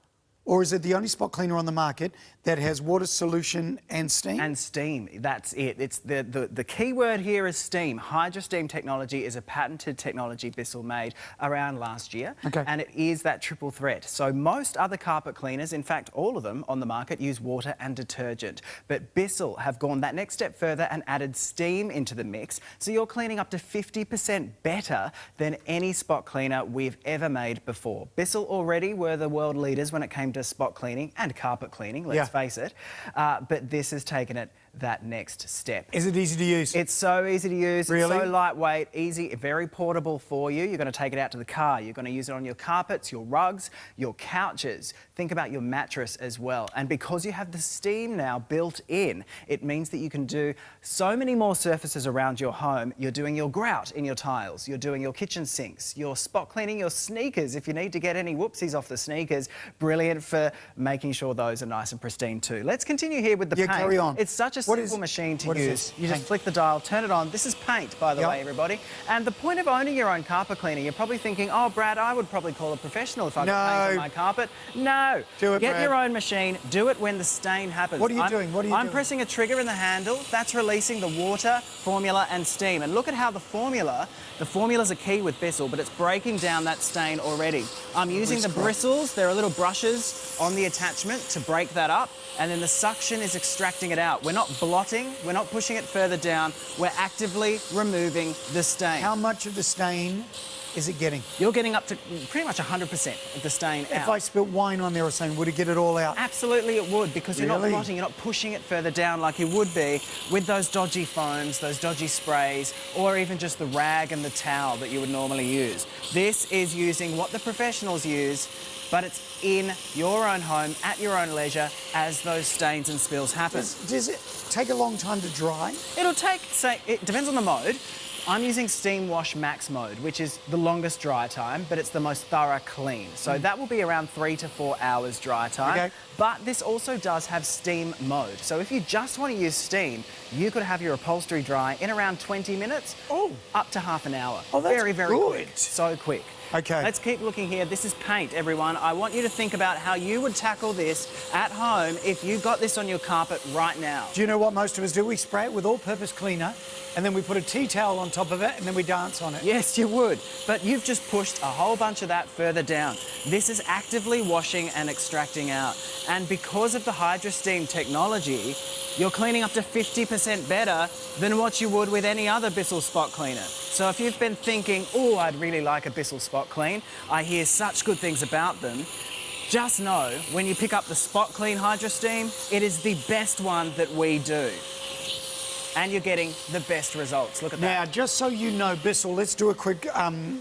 or is it the only spot cleaner on the market that has water, solution and steam? And steam, that's it. It's the key word here is steam. Hydra Steam technology is a patented technology Bissell made around last year. Okay. And it is that triple threat. So most other carpet cleaners, in fact all of them on the market, use water and detergent. But Bissell have gone that next step further and added steam into the mix. So you're cleaning up to 50% better than any spot cleaner we've ever made before. Bissell already were the world leaders when it came to spot cleaning and carpet cleaning, let's face it. But this has taken it that next step. Is it easy to use? It's so easy to use. Really? It's so lightweight, easy, very portable for you. You're going to take it out to the car. You're going to use it on your carpets, your rugs, your couches. Think about your mattress as well. And because you have the steam now built in, it means that you can do so many more surfaces around your home. You're doing your grout in your tiles. You're doing your kitchen sinks. You're spot cleaning your sneakers. If you need to get any whoopsies off the sneakers, brilliant for making sure those are nice and pristine too. Let's continue here with the paint. Carry on. It's such a simple machine to use. You just flick the dial, turn it on. This is paint, by the way, everybody. And the point of owning your own carpet cleaner, you're probably thinking, oh, Brad, I would probably call a professional if I got paint on my carpet. No. Do it, Get Brad. your own machine. Do it when the stain happens. What are you doing? What are you I'm doing? pressing a trigger in the handle. That's releasing the water, formula and steam. And look at how the formula's a key with Bissell, but it's breaking down that stain already. I'm using the bristles. There are little brushes on the attachment to break that up. And then the suction is extracting it out. We're not blotting, we're not pushing it further down, we're actively removing the stain. How much of the stain is it getting? You're getting up to pretty much 100% of the stain out. If I spilt wine on there or something, would it get it all out? Absolutely it would, because you're not blotting, you're not pushing it further down like you would be with those dodgy foams, those dodgy sprays, or even just the rag and the towel that you would normally use. This is using what the professionals use, but it's in your own home, at your own leisure, as those stains and spills happen. Does it take a long time to dry? It'll take, say, it depends on the mode. I'm using Steam Wash Max mode, which is the longest dry time, but it's the most thorough clean. So that will be around 3 to 4 hours dry time. Okay. But this also does have steam mode. So if you just want to use steam, you could have your upholstery dry in around 20 minutes, up to half an hour. Oh, that's very, very quick. So quick. Okay. Let's keep looking here. This is paint, everyone. I want you to think about how you would tackle this at home if you got this on your carpet right now. Do you know what most of us do? We spray it with all-purpose cleaner, and then we put a tea towel on top of it, and then we dance on it. Yes, you would. But you've just pushed a whole bunch of that further down. This is actively washing and extracting out. And because of the HydroSteam technology, you're cleaning up to 50% better than what you would with any other Bissell spot cleaner. So if you've been thinking, oh, I'd really like a Bissell spot clean, I hear such good things about them, just know when you pick up the Spot Clean HydroSteam, it is the best one that we do. And you're getting the best results. Look at that. Now, just so you know, Bissell, let's do a quick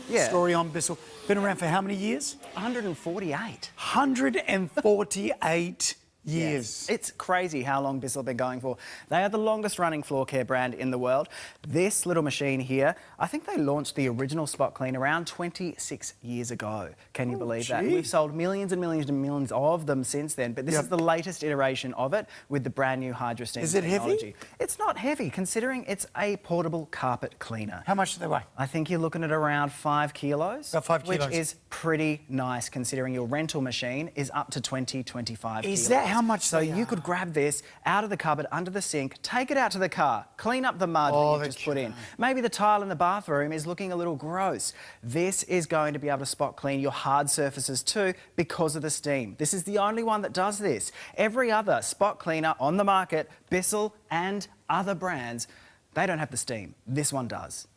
story on Bissell. Been around for how many years? 148. 148 years. Yes. It's crazy how long Bissell have been going for. They are the longest running floor care brand in the world. This little machine here, I think they launched the original Spot Clean around 26 years ago. Can you believe that? We've sold millions and millions and millions of them since then, but this is the latest iteration of it with the brand new HydroSteam Is it technology. heavy? It's not heavy, considering it's a portable carpet cleaner. How much do they weigh? I think you're looking at around 5 kilos. About 5 kilos. Which is pretty nice, considering your rental machine is up to 20, 25 kilos. Is that how much So you could grab this out of the cupboard, under the sink, take it out to the car, clean up the mud that you just put in. Maybe the tile in the bathroom is looking a little gross. This is going to be able to spot clean your hard surfaces too because of the steam. This is the only one that does this. Every other spot cleaner on the market, Bissell and other brands, they don't have the steam. This one does.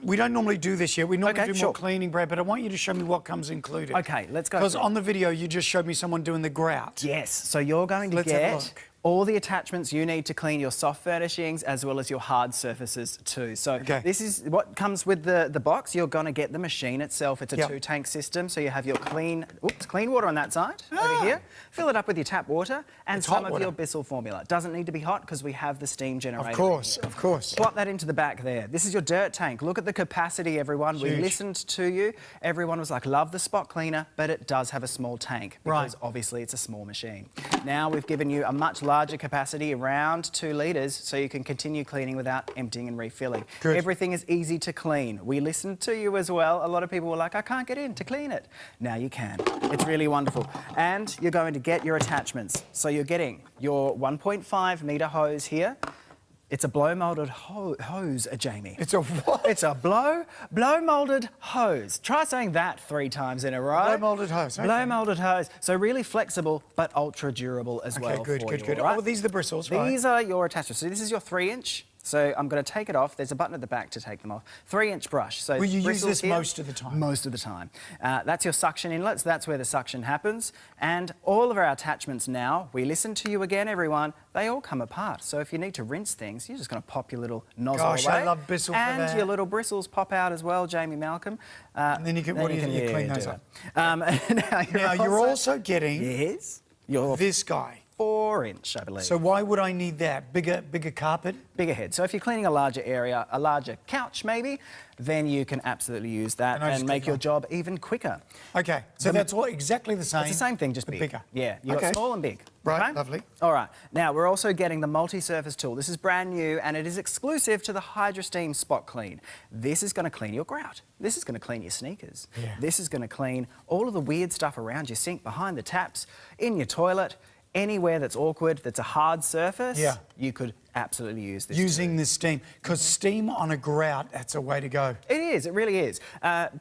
We don't normally do this yet. We normally do more cleaning, Brad, but I want you to show me what comes included. Okay, let's go. Because on the video, you just showed me someone doing the grout. Yes, so you're going to get all the attachments you need to clean your soft furnishings as well as your hard surfaces too. So this is what comes with the box. You're going to get the machine itself. It's a 2-tank system, so you have your clean water on that side over here. Fill it up with your tap water and some of your Bissell formula. It doesn't need to be hot because we have the steam generator. Of course, of course. Plot that into the back there. This is your dirt tank. Look at the capacity, everyone. We listened to you. Everyone was like, love the spot cleaner, but it does have a small tank because obviously it's a small machine. Now we've given you a much larger capacity, around 2 litres, so you can continue cleaning without emptying and refilling. Good. Everything is easy to clean. We listened to you as well. A lot of people were like, I can't get in to clean it. Now you can. It's really wonderful. And you're going to get your attachments. So you're getting your 1.5 metre hose here. It's a blow-moulded hose, Jamie. It's a what? It's a blow-moulded hose. Try saying that 3 times in a row. Blow-moulded hose. Okay. Blow-moulded hose. So really flexible, but ultra-durable as well. Okay, good. Right? Oh, these are the bristles, right? These are your attachments. So this is your 3-inch. So I'm going to take it off. There's a button at the back to take them off. 3-inch brush. So will you use this here, most of the time? Most of the time. That's your suction inlet. So that's where the suction happens. And all of our attachments now, we listen to you again, everyone, they all come apart. So if you need to rinse things, you're just going to pop your little nozzle away. I love Bissell for that. And your little bristles pop out as well, Jamie Malcolm. And then you can, you clean those up. Now you're also getting this guy. 4-inch, I believe. So why would I need that? Bigger carpet? Bigger head. So if you're cleaning a larger area, a larger couch maybe, then you can absolutely use that and make your job even quicker. Okay, so that's all exactly the same. It's the same thing, just bigger. Yeah, you've got small and big. Right, lovely. All right, now we're also getting the multi-surface tool. This is brand new and it is exclusive to the HydroSteam Spot Clean. This is going to clean your grout. This is going to clean your sneakers. This is going to clean all of the weird stuff around your sink, behind the taps, in your toilet. anywhere that's awkward, that's a hard surface, Yeah. you could absolutely use this. Using the steam, because steam on a grout, that's a way to go. It is, it really is.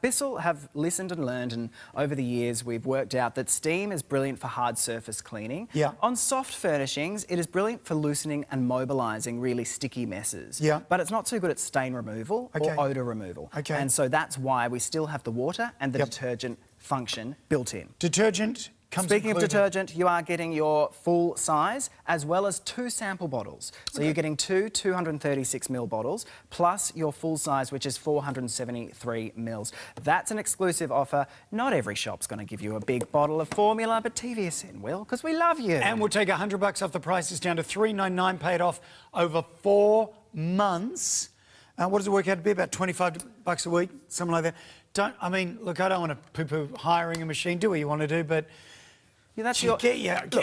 Bissell have listened and learned, and over the years we've worked out that steam is brilliant for hard surface cleaning. Yeah. On soft furnishings, it is brilliant for loosening and mobilising really sticky messes. Yeah. But it's not so good at stain removal or odour removal. Okay. And so that's why we still have the water and the detergent function built in. Detergent comes Speaking included. of detergent, you are getting your full size as well as 2 sample bottles. So you're getting 2 236ml bottles plus your full size, which is 473ml. That's an exclusive offer. Not every shop's going to give you a big bottle of formula, but TVSN will, because we love you. And we'll take $100 off the prices down to $3.99, paid off over 4 months. What does it work out to be? About $25 a week, something like that. I don't want to poo-poo hiring a machine. Do what you want to do, but get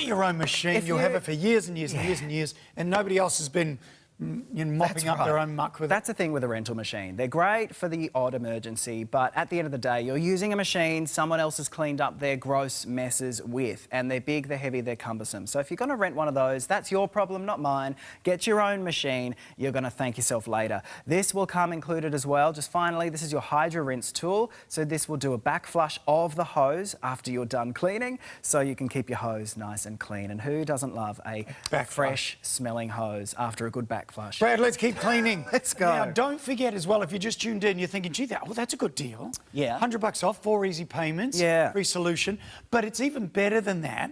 your own machine. You'll have it for years and years and years and years, and nobody else has been mopping up their own muck with it. That's the thing with a rental machine. They're great for the odd emergency, but at the end of the day, you're using a machine someone else has cleaned up their gross messes with, and they're big, they're heavy, they're cumbersome. So if you're going to rent one of those, that's your problem, not mine. Get your own machine. You're going to thank yourself later. This will come included as well. Just finally, this is your Hydro Rinse tool. So this will do a back flush of the hose after you're done cleaning, so you can keep your hose nice and clean. And who doesn't love a fresh smelling hose after a good back flush? Brad, let's keep cleaning. Let's go. Now, don't forget as well, if you just tuned in, you're thinking, gee, that's a good deal. Yeah. $100 off, 4 easy payments. Yeah. Free solution. But it's even better than that.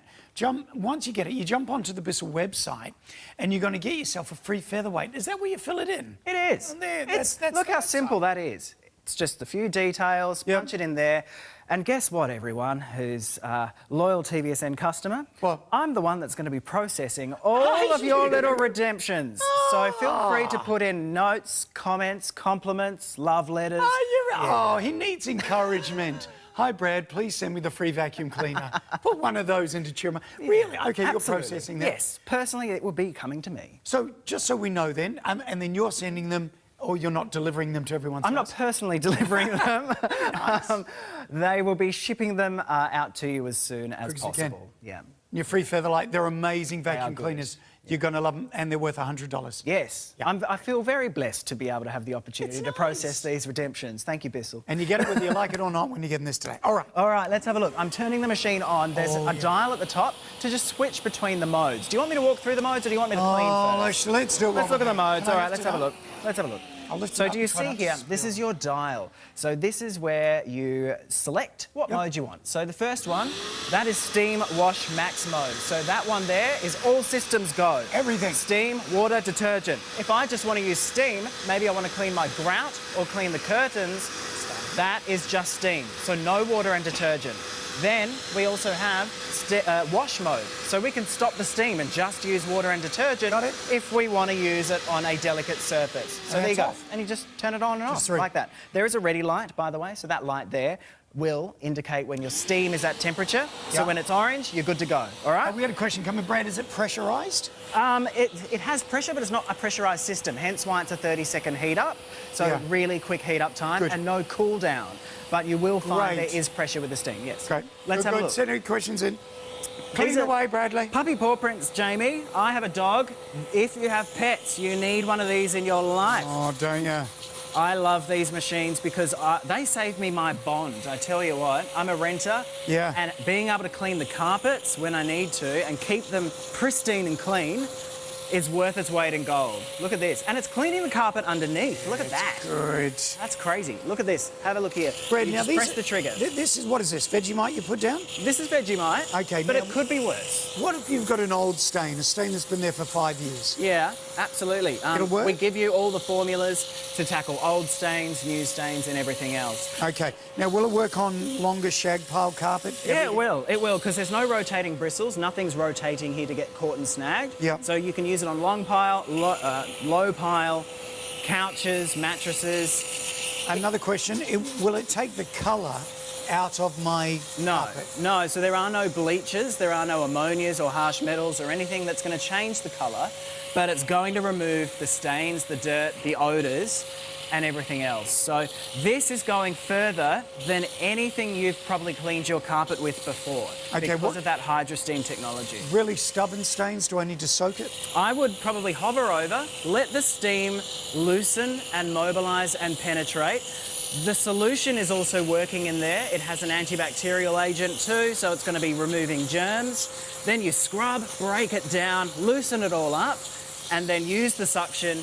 Once you get it, you jump onto the Bissell website and you're going to get yourself a free featherweight. Is that where you fill it in? It is. There, Look how simple that is. It's just a few details, punch it in there. And guess what, everyone who's a loyal TVSN customer? Well, I'm the one that's going to be processing all of your little redemptions. So feel free to put in notes, comments, compliments, love letters. He needs encouragement. Hi, Brad, please send me the free vacuum cleaner. Put one of those into Chuma. Really? Okay, Absolutely. You're processing that? Yes, personally, it will be coming to me. So, just so we know then, and then you're sending them, or you're not delivering them to everyone's I'm house? not personally delivering them. They will be shipping them out to you as soon as possible. Yeah. Your free Featherlight, they're amazing vacuum good. cleaners. You're going to love them, and they're worth $100. Yes. I feel very blessed to be able to have the opportunity to process these redemptions. Thank you, Bissell. And you get it whether you like it or not when you're getting this today. All right. All right, let's have a look. I'm turning the machine on. There's a dial at the top to just switch between the modes. Do you want me to walk through the modes, or do you want me to clean first? Let's do it. Let's look at the modes. All right, let's have a look. Let's have a look. So do you see here, to this is your dial. So this is where you select what mode you want. So the first one, that is Steam Wash Max mode. So that one there is all systems go. Everything. Steam, water, detergent. If I just want to use steam, maybe I want to clean my grout or clean the curtains, that is just steam. So no water and detergent. Then we also have wash mode. So we can stop the steam and just use water and detergent if we want to use it on a delicate surface. So there you go. And you just turn it on and off like that. There is a ready light, by the way. So that light there will indicate when your steam is at temperature. So when it's orange, you're good to go. All right? We had a question coming, Brad. Is it pressurised? It has pressure, but it's not a pressurised system. Hence why it's a 30-second heat up. So really quick heat up time and no cool down. But you will find there is pressure with the steam, yes. Great. Let's have a look. Send any questions in. Clean away, Bradley. Puppy paw prints, Jamie. I have a dog. If you have pets, you need one of these in your life. Oh, don't you? I love these machines because they save me my bond. I tell you what, I'm a renter. Yeah. And being able to clean the carpets when I need to and keep them pristine and clean is worth its weight in gold. Look at this. And it's cleaning the carpet underneath. Look at that. Good. That's crazy. Look at this. Have a look here. Brad, you now just press the trigger. What is this? Vegemite you put down? This is Vegemite. Okay. But it could be worse. What if you've got an old stain, a stain that's been there for 5 years? Yeah, absolutely. It'll work? We give you all the formulas to tackle old stains, new stains and everything else. Okay. Now, will it work on longer shag pile carpet? Yeah, it will. It will, because there's no rotating bristles. Nothing's rotating here to get caught and snagged. Yeah. So you can use it on long pile, low pile, couches, mattresses. Another question, will it take the colour out of my carpet? No. So there are no bleaches, there are no ammonias or harsh metals or anything that's going to change the colour, but it's going to remove the stains, the dirt, the odours, and everything else. So this is going further than anything you've probably cleaned your carpet with before because of that HydroSteam technology. Really stubborn stains, do I need to soak it? I would probably hover over, let the steam loosen and mobilise and penetrate. The solution is also working in there. It has an antibacterial agent too, so it's going to be removing germs. Then you scrub, break it down, loosen it all up, and then use the suction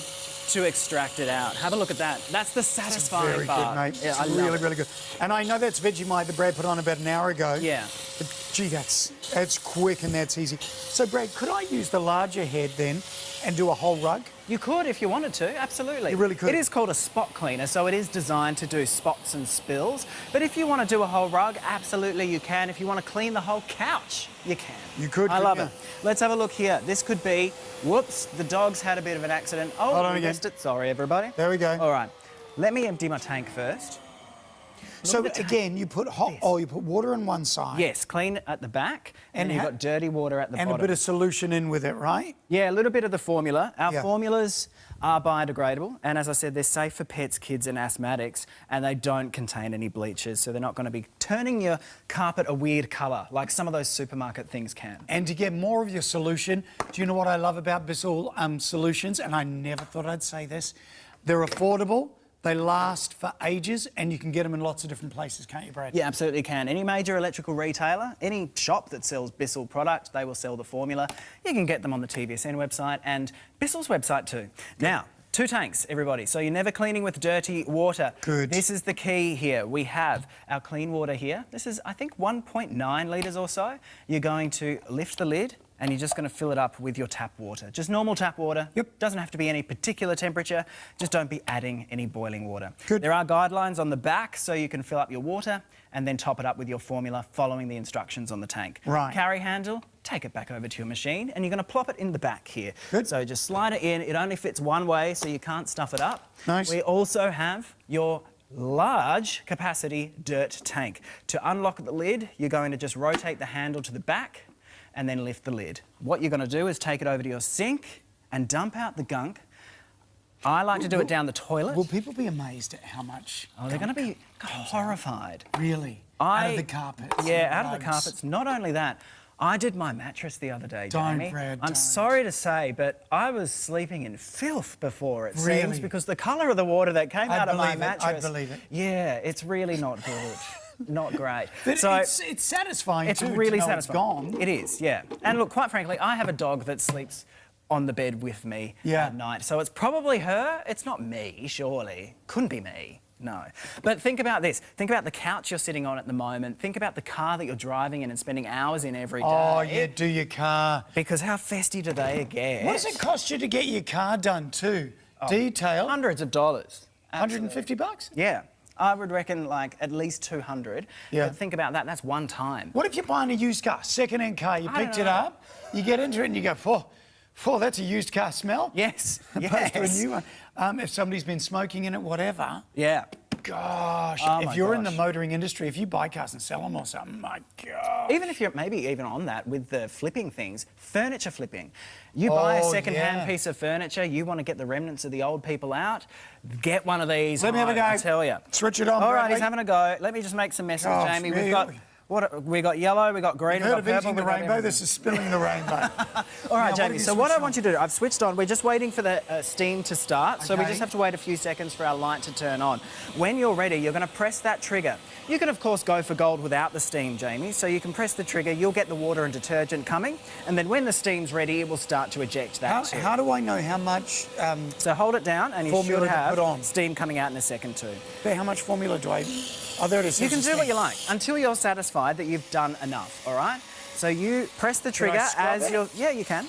to extract it out. Have a look at that. That's the satisfying part. Very good, mate. Yeah, it's really, really good. And I know that's Vegemite that Brad put on about an hour ago. Yeah. But, gee, that's quick and that's easy. So, Brad, could I use the larger head then and do a whole rug? You could if you wanted to, absolutely. You really could. It is called a spot cleaner, so it is designed to do spots and spills. But if you want to do a whole rug, absolutely you can. If you want to clean the whole couch, you can. You could. I love it. Let's have a look here. This could be, whoops, the dog's had a bit of an accident. Oh, hold on we again. missed it. Sorry, everybody. There we go. All right. Let me empty my tank first. So again, you put you put water on one side. Yes, clean at the back, and you've got dirty water at the bottom. And a bit of solution in with it, right? Yeah, a little bit of the formula. Our formulas are biodegradable, and as I said, they're safe for pets, kids and asthmatics, and they don't contain any bleaches, so they're not going to be turning your carpet a weird colour like some of those supermarket things can. And to get more of your solution, do you know what I love about Bissell solutions? And I never thought I'd say this. They're affordable. They last for ages, and you can get them in lots of different places, can't you, Brad? Yeah, absolutely can. Any major electrical retailer, any shop that sells Bissell product, they will sell the formula. You can get them on the TVSN website and Bissell's website too. Now, 2 tanks, everybody. So you're never cleaning with dirty water. Good. This is the key here. We have our clean water here. This is, I think, 1.9 litres or so. You're going to lift the lid, and you're just going to fill it up with your tap water. Just normal tap water. Yep. Doesn't have to be any particular temperature. Just don't be adding any boiling water. Good. There are guidelines on the back so you can fill up your water and then top it up with your formula following the instructions on the tank. Right. Carry handle, take it back over to your machine and you're going to plop it in the back here. Good. So just slide it in. It only fits one way so you can't stuff it up. Nice. We also have your large capacity dirt tank. To unlock the lid, you're going to just rotate the handle to the back and then lift the lid. What you're going to do is take it over to your sink and dump out the gunk. I like to do it down the toilet. Will people be amazed at how much? Oh, they're going to be horrified. Really? Out of the carpets? Yeah, out of the carpets. Not only that, I did my mattress the other day, Don't, Jamie. Brad, I'm don't. sorry to say, but I was sleeping in filth before, it Really? seems, because the colour of the water that came out of my mattress... I believe it. Yeah, it's really not good. Not great. But so it's satisfying it's too, really to know satisfying. It's gone. It is, yeah. And look, quite frankly, I have a dog that sleeps on the bed with me at night. So it's probably her. It's not me, surely. Couldn't be me. No. But think about this. Think about the couch you're sitting on at the moment. Think about the car that you're driving in and spending hours in every day. Oh, yeah, do your car. Because how festy do they get? What does it cost you to get your car done too? Oh, Detail? Hundreds of dollars. $150? Yeah. I would reckon like at least 200. Yeah. But think about that. That's one time. What if you're buying a used car, second-hand car, you picked it up, you get into it and you go, that's a used car smell? Yes. Opposed to a new one. If somebody's been smoking in it, whatever. Yeah. Gosh, if you're in the motoring industry, if you buy cars and sell them or something, my God. Even if you're maybe even on that with the flipping things, furniture flipping. You buy a second-hand piece of furniture, you want to get the remnants of the old people out, get one of these. Let me have a go. I tell you. Switch it on, All right, Bradley. he's having a go. Let me just make some messes, Jamie. We've got... we got yellow, we got green, You've heard we got of purple. eating the rainbow? This is spilling the rainbow. All right, Now, Jamie, so what I want you to do, I've switched on. We're just waiting for the steam to start, so we just have to wait a few seconds for our light to turn on. When you're ready, you're going to press that trigger. You can, of course, go for gold without the steam, Jamie, so you can press the trigger, you'll get the water and detergent coming, and then when the steam's ready, it will start to eject that too. How do I know how much... so hold it down, and you should have steam coming out in a second too. But how much formula do I... Oh, there it is. You can do what you like until you're satisfied that you've done enough, all right? So you press the trigger as you're... Yeah, you can.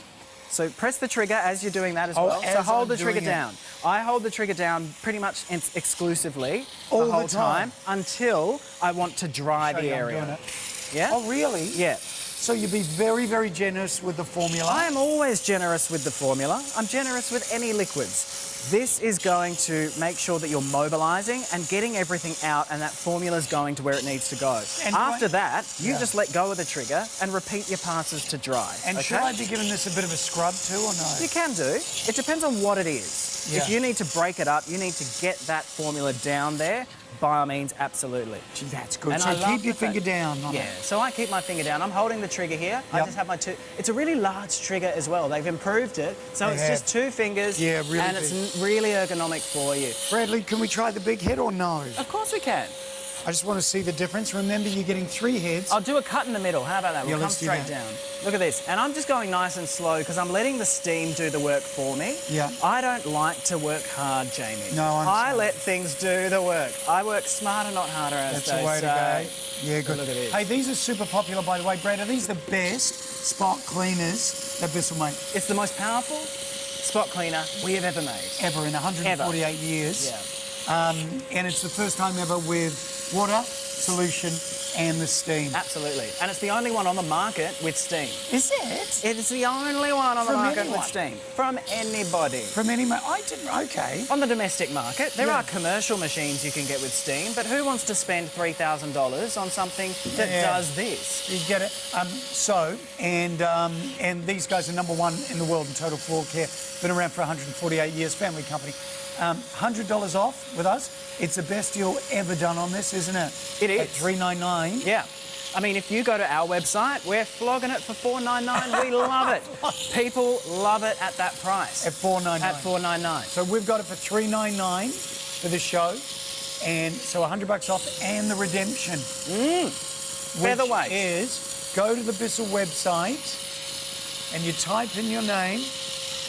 So press the trigger as you're doing that as well. So hold the trigger down. I hold the trigger down pretty much exclusively the whole time until I want to dry the area. I'm doing it. Yeah? Oh, really? Yeah. So you'd be very, very generous with the formula. I am always generous with the formula. I'm generous with any liquids. This is going to make sure that you're mobilising and getting everything out, and that formula's going to where it needs to go. And after that, you just let go of the trigger and repeat your passes to dry. And should I be giving this a bit of a scrub too, or no? You can do. It depends on what it is. Yeah. If you need to break it up, you need to get that formula down there, by all means, absolutely. Gee, that's good. And So I love keep your the fact- finger down on it. Yeah, so I keep my finger down. I'm holding the trigger here. I just have my two... It's a really large trigger as well. They've improved it. So it's just 2 fingers. Yeah, really and big. it's really ergonomic for you. Bradley, can we try the big head or no? Of course we can. I just want to see the difference. Remember, you're getting 3 heads. I'll do a cut in the middle. How about that? Yeah, We'll come let's do straight that. down. Look at this. And I'm just going nice and slow because I'm letting the steam do the work for me. Yeah. I don't like to work hard, Jamie. No, I let things do the work. I work smarter, not harder, as That's they the way to go. say. Yeah, good. Look at this. Hey, these are super popular, by the way, Brad. Are these the best spot cleaners that Bissell make? It's the most powerful spot cleaner we have ever made. Ever in 148 years. Yeah. And it's the first time ever with water, solution, and the steam. Absolutely. And it's the only one on the market with steam. Is it? It is the only one on the From market anyone? with steam. From anybody. From anyone? I didn't. Okay. On the domestic market, there Yeah. are commercial machines you can get with steam, but who wants to spend $3,000 on something that does this? You get it. And these guys are #1 in the world in total floor care. Been around for 148 years, family company. $100 off with us. It's the best deal ever done on this, isn't it? It is. At $399. Yeah. I mean, if you go to our website, we're flogging it for $499. We love it. People love it at that price. At $499. At $499. So we've got it for $399 for the show. And so $100 off and the redemption. Featherweight. Which is, go to the Bissell website and you type in your name,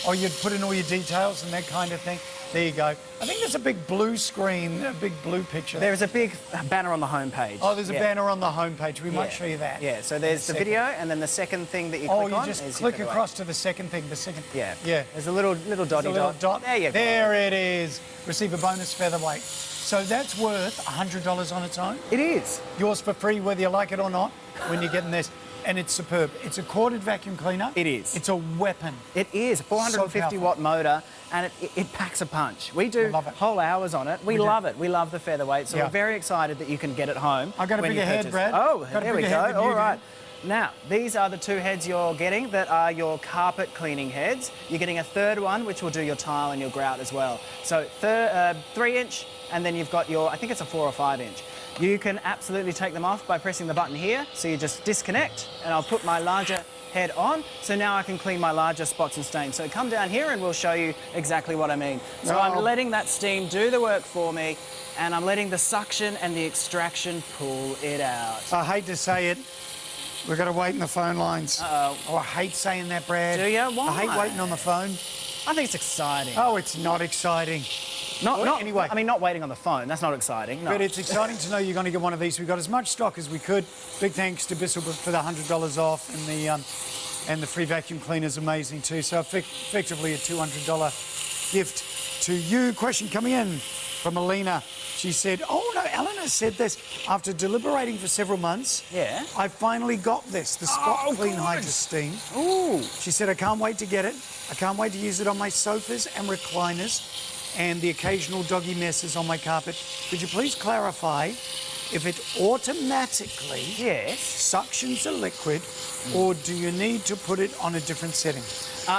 or you'd put in all your details and that kind of thing. There you go. I think there's a big blue screen, a big blue picture. There is a big banner on the homepage. Oh, there's a banner on the homepage. We might show you that. Yeah, so there's the video, and then the second thing that you click on. Oh, you just is click your across to the second thing. The second. Yeah. Yeah. There's a little dotty dot. There you go. There it is. Receive a bonus featherweight. So that's worth $100 on its own. It is. Yours for free, whether you like it or not, when you're getting this. And it's superb. It's a corded vacuum cleaner. It is. It's a weapon. It is. 450 watt motor, and it packs a punch. We do whole hours on it. We love it. We love the featherweight, so we're very excited that you can get it home. I got a when bigger you head, purchase. Brad. Oh, Got a there we bigger head go. than you All do. right. Now, these are the 2 heads you're getting that are your carpet cleaning heads. You're getting a third one, which will do your tile and your grout as well. So 3-inch, and then you've got your, I think it's a 4 or 5-inch. You can absolutely take them off by pressing the button here. So you just disconnect, and I'll put my larger head on. So now I can clean my larger spots and stains. So come down here and we'll show you exactly what I mean. So I'm letting that steam do the work for me, and I'm letting the suction and the extraction pull it out. I hate to say it. We've got to wait in the phone lines. Uh-oh. Oh, I hate saying that, Brad. Do you? Why? I hate waiting on the phone. I think it's exciting. Oh, it's not exciting. Anyway. I mean, not waiting on the phone. That's not exciting. No. But it's exciting to know you're going to get one of these. We've got as much stock as we could. Big thanks to Bissell for the $100 off, and the free vacuum cleaner is amazing too. So effectively a $200 gift to you. Question coming in from Alina. She said, oh no, Eleanor said this. After deliberating for several months, I finally got this, the Spot Clean Hydra Steam. Ooh. She said, I can't wait to get it. I can't wait to use it on my sofas and recliners and the occasional doggy messes on my carpet. Could you please clarify if it automatically suctions the liquid, or do you need to put it on a different setting?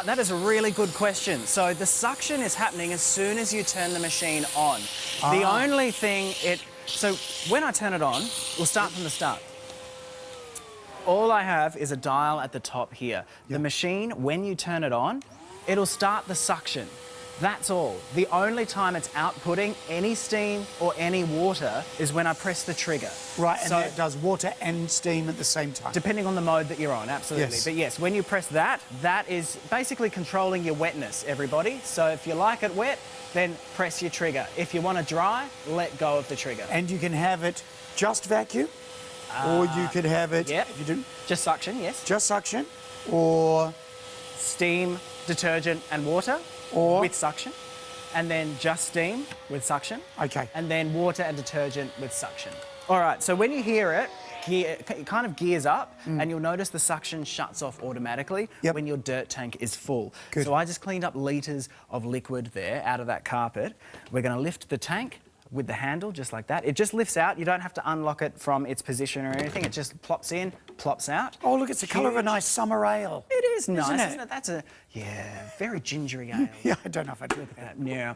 That is a really good question. So the suction is happening as soon as you turn the machine on. The only thing so when I turn it on, we'll start from the start. All I have is a dial at the top here. The machine, when you turn it on, it'll start the suction. That's all. The only time it's outputting any steam or any water is when I press the trigger. Right, and that does water and steam at the same time. Depending on the mode that you're on, absolutely. Yes. But yes, when you press that, that is basically controlling your wetness, everybody. So if you like it wet, then press your trigger. If you want it dry, let go of the trigger. And you can have it just vacuum, or you could have it... Yeah, if you do, just suction, yes. Just suction, or... Steam, detergent and water. Or with suction, and then just steam with suction. Okay. And then water and detergent with suction. All right, so when you hear it, it kind of gears up, and you'll notice the suction shuts off automatically when your dirt tank is full. Good. So I just cleaned up litres of liquid there out of that carpet. We're going to lift the tank with the handle, just like that. It just lifts out. You don't have to unlock it from its position or anything. It just plops in, plops out. Oh, look, it's the colour of a nice summer ale. It is nice, it? isn't it? That's a, very gingery ale. Yeah, I don't know if I do that. Yeah.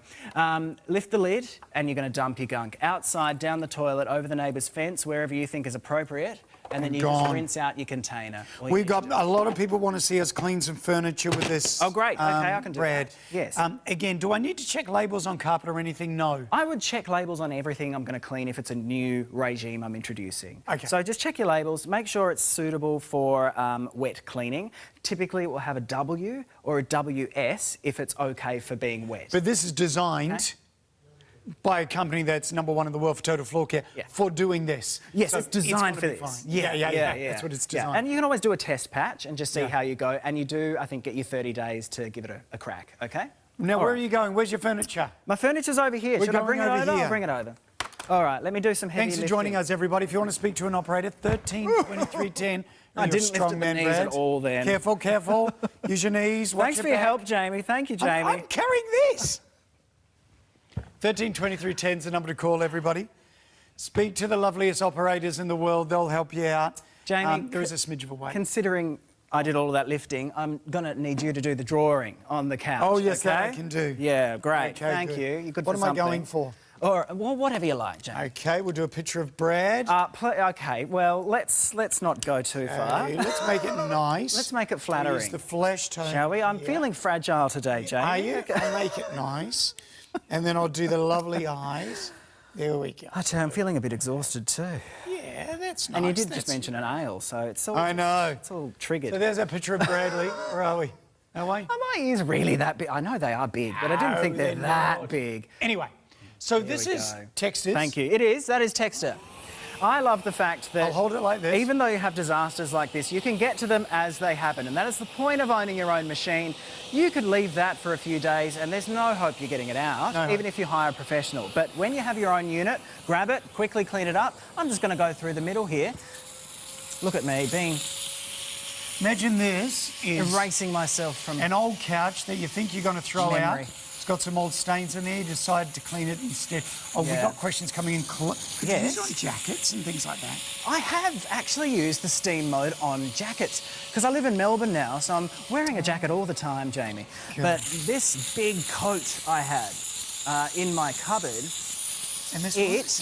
Lift the lid and you're going to dump your gunk outside, down the toilet, over the neighbour's fence, wherever you think is appropriate. And then you just rinse out your container. We've got a lot of people want to see us clean some furniture with this. Oh, great. Okay, I can do Brad. that. Yes. Again, do I need to check labels on carpet or anything? No. I would check labels on everything I'm going to clean if it's a new regime I'm introducing. Okay. So just check your labels. Make sure it's suitable for wet cleaning. Typically, it will have a W or a WS if it's okay for being wet. But this is designed by a company that's #1 in the world for total floor care for doing this. Yes, So it's designed for gonna be this. fine. Yeah. That's what it's designed. And you can always do a test patch and just see how you go. And you do, I think, get you 30 days to give it a crack, OK? Now, where are you going? Where's your furniture? My furniture's over here. We're Should I going bring it over over? here. I'll bring it over. All right, let me do some heavy Thanks for joining us, everybody. If you want to speak to an operator, 13 23 10. I didn't lift the knees at all then. Careful, careful. Use your knees. Watch Thanks for your help, Jamie. Thank you, Jamie. I'm carrying this. 13 23 10 is the number to call, everybody. Speak to the loveliest operators in the world. They'll help you out. Jamie, there is a smidge of a wait. Considering I did all of that lifting, I'm going to need you to do the drawing on the couch. Oh, yes, that I okay? can do. Yeah, great. Okay, Thank good. you. You're good What for am I something. going for? Or well, whatever you like, Jamie. Okay, we'll do a picture of Brad. Okay, well, let's not go too far. Okay, let's make it nice. Let's make it flattering. Use the flesh tone. Shall we? I'm feeling fragile today, Jamie. Are you? I'll make it nice. And then I'll do the lovely eyes. There we go. I tell you, I'm feeling a bit exhausted too. Yeah, that's nice. And you did just mention an ale, so it's all... I know. It's all triggered. So there's a picture of Bradley. Where are we? Are we? Are my ears really that big? I know they are big, but I didn't think they're that big. Anyway, so Here this we is go. Texters. Thank you. It is. That is Texter. I love the fact that... I'll hold it like this. Even though you have disasters like this, you can get to them as they happen. And that is the point of owning your own machine. You could leave that for a few days and there's no hope you're getting it out, even if you hire a professional. But when you have your own unit, grab it, quickly clean it up. I'm just going to go through the middle here. Look at me being... Imagine this is... erasing myself from... an old couch that you think you're going to throw memory. out. It's got some old stains in there. You decided to clean it instead. Oh, we've got questions coming in. Could you use it on jackets and things like that? I have actually used the steam mode on jackets because I live in Melbourne now, so I'm wearing a jacket all the time, Jamie. Good. But this big coat I had in my cupboard, and it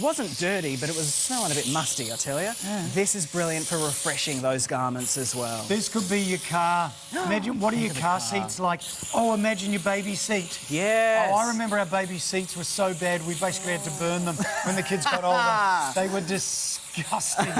wasn't dirty, but it was smelling a bit musty, I tell you. Yeah. This is brilliant for refreshing those garments as well. This could be your car. Imagine, what are your car seats like? Oh, imagine your baby seat. Yes. Oh, I remember our baby seats were so bad we basically had to burn them when the kids got older. They were disgusting.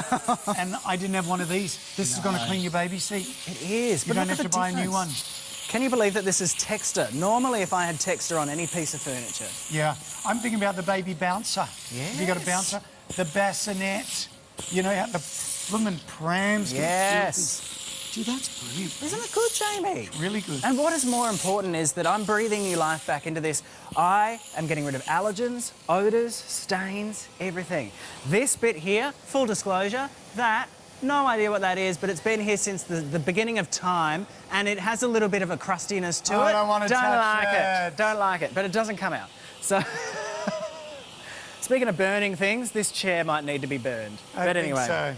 And I didn't have one of these. This is going to clean your baby seat. It is. You but don't look have at to the buy a new one. difference. Can you believe that this is Texter? Normally, if I had Texter on any piece of furniture... Yeah. I'm thinking about the baby bouncer. Yes. Have you got a bouncer? The bassinet. You know how the blooming prams get filthy. Gee, that's brilliant. Isn't it good, Jamie? It's really good. And what is more important is that I'm breathing new life back into this. I am getting rid of allergens, odours, stains, everything. This bit here, full disclosure, that... no idea what that is, but it's been here since the beginning of time, and it has a little bit of a crustiness to it. I don't want to touch it. Don't like it, but it doesn't come out. So, speaking of burning things, this chair might need to be burned. I think so.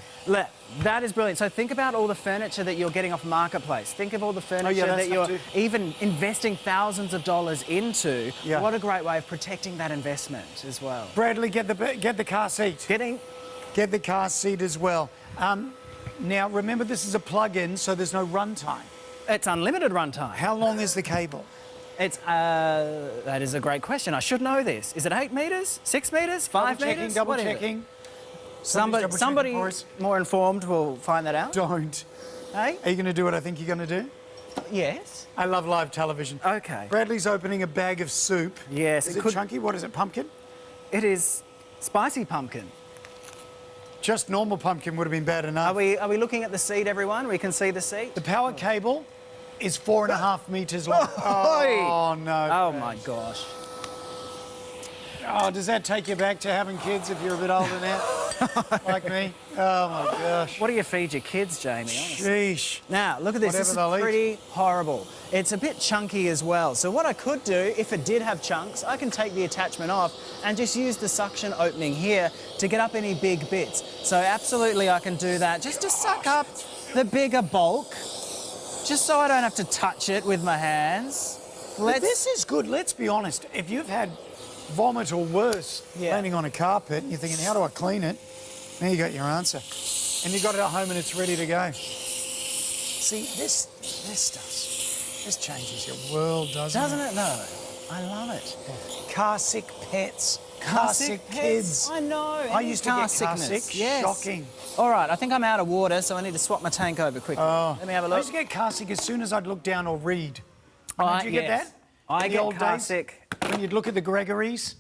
That is brilliant. So think about all the furniture that you're getting off Marketplace. Think of all the furniture that you're even investing thousands of dollars into. Yeah. What a great way of protecting that investment as well. Bradley, get the car seat. Get the car seat as well. Now, remember, this is a plug-in, so there's no run time. It's unlimited run time. How long is the cable? It's, that is a great question. I should know this. Is it 8 metres, 6 metres, 5 metres? Double checking. Somebody more informed will find that out. Don't. Hey? Are you going to do what I think you're going to do? Yes. I love live television. Okay. Bradley's opening a bag of soup. Yes. Is it chunky? What is it, pumpkin? It is spicy pumpkin. Just normal pumpkin would have been bad enough. Are we looking at the seat, everyone? We can see the seat. The power cable is 4.5 metres long. Oh, no. Oh, my gosh. Oh, does that take you back to having kids if you're a bit older now? like me. Oh, my gosh. What do you feed your kids, Jamie? Honestly. Sheesh. Now, look at this. This is pretty horrible. It's a bit chunky as well. So what I could do, if it did have chunks, I can take the attachment off and just use the suction opening here to get up any big bits. So absolutely I can do that, just to suck up the bigger bulk, just so I don't have to touch it with my hands. This is good. Let's be honest. If you've had vomit or worse landing on a carpet and you're thinking, how do I clean it? Now you got your answer. And you got it at home and it's ready to go. See, this changes your world, doesn't it? No. I love it. Car sick pets. Car sick kids. I know. I used to get car sick. Yes. Shocking. All right, I think I'm out of water, so I need to swap my tank over quickly. Let me have a look. I used to get car sick as soon as I'd look down or read. Did you get that? I get car sick. When you'd look at the Gregories?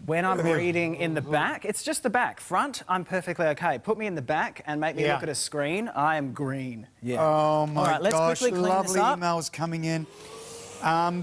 When I'm reading in the back, it's just the back. Front, I'm perfectly okay. Put me in the back and make me look at a screen, I am green. Yeah. Oh, my All right, let's gosh, quickly clean lovely this up. emails coming in.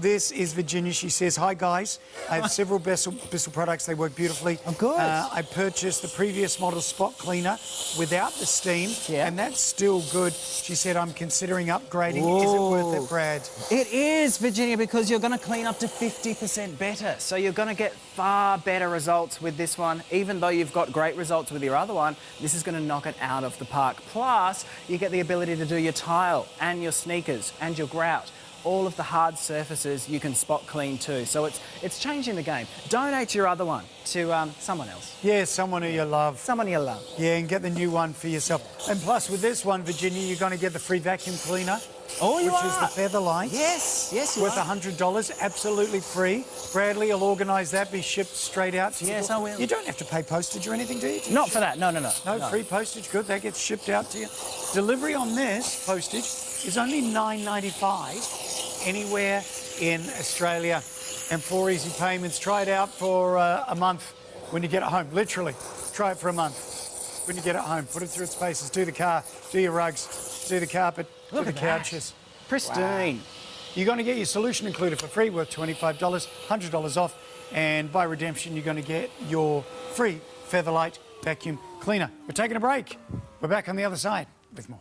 This is Virginia. She says, hi, guys. I have several Bissell products. They work beautifully. Oh, good. I purchased the previous model spot cleaner without the steam, and that's still good. She said, I'm considering upgrading. Whoa. Is it worth it, Brad? It is, Virginia, because you're going to clean up to 50% better. So you're going to get far better results with this one. Even though you've got great results with your other one, this is going to knock it out of the park. Plus, you get the ability to do your tile and your sneakers and your grout. All of the hard surfaces you can spot clean too. So it's changing the game. Donate your other one to someone else. Yeah, someone who you love. Someone you love. Yeah, and get the new one for yourself. And plus, with this one, Virginia, you're going to get the free vacuum cleaner. Oh, you Which are. is the Featherlight. Yes, yes, you worth are. $100, absolutely free. Bradley will organise that, be shipped straight out to you. Yes, I will. You don't have to pay postage or anything, do you? Not for that, no. No, free postage, good. That gets shipped out to you. Delivery on this postage is only $9.95 anywhere in Australia, and 4 easy payments. Try it out for a month when you get it home. Literally, try it for a month when you get it home. Put it through its paces. Do the car, do your rugs, do the carpet, do the couches. Pristine. Wow. You're going to get your solution included for free, worth $25, $100 off, and by redemption, you're going to get your free Featherlight vacuum cleaner. We're taking a break. We're back on the other side with more.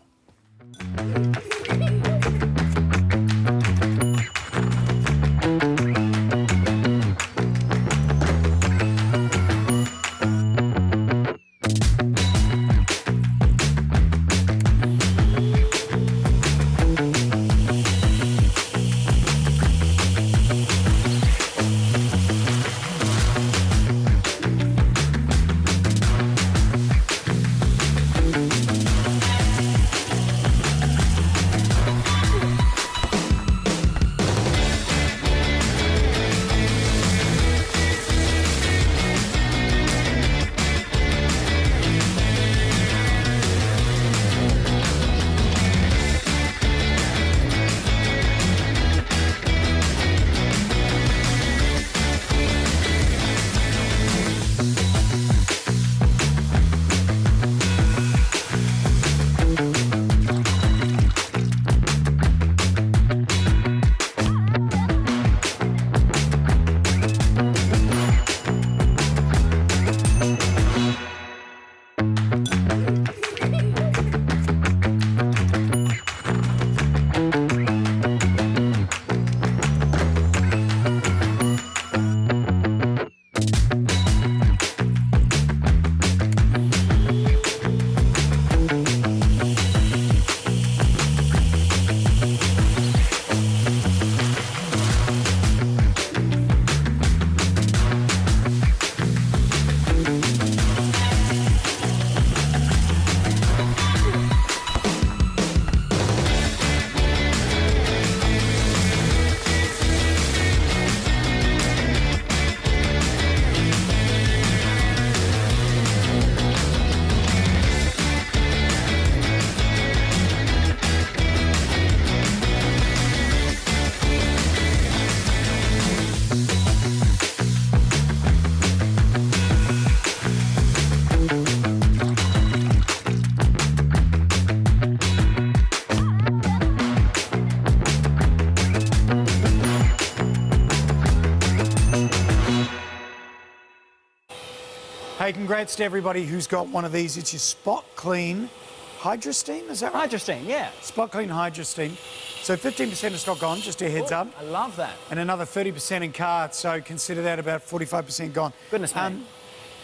Hey, congrats to everybody who's got one of these. It's your Spot Clean Hydra Steam, is that right? Hydra Steam, yeah. Spot Clean Hydra Steam. So 15% of stock gone, just a heads up. I love that. And another 30% in carts, so consider that about 45% gone. Goodness me.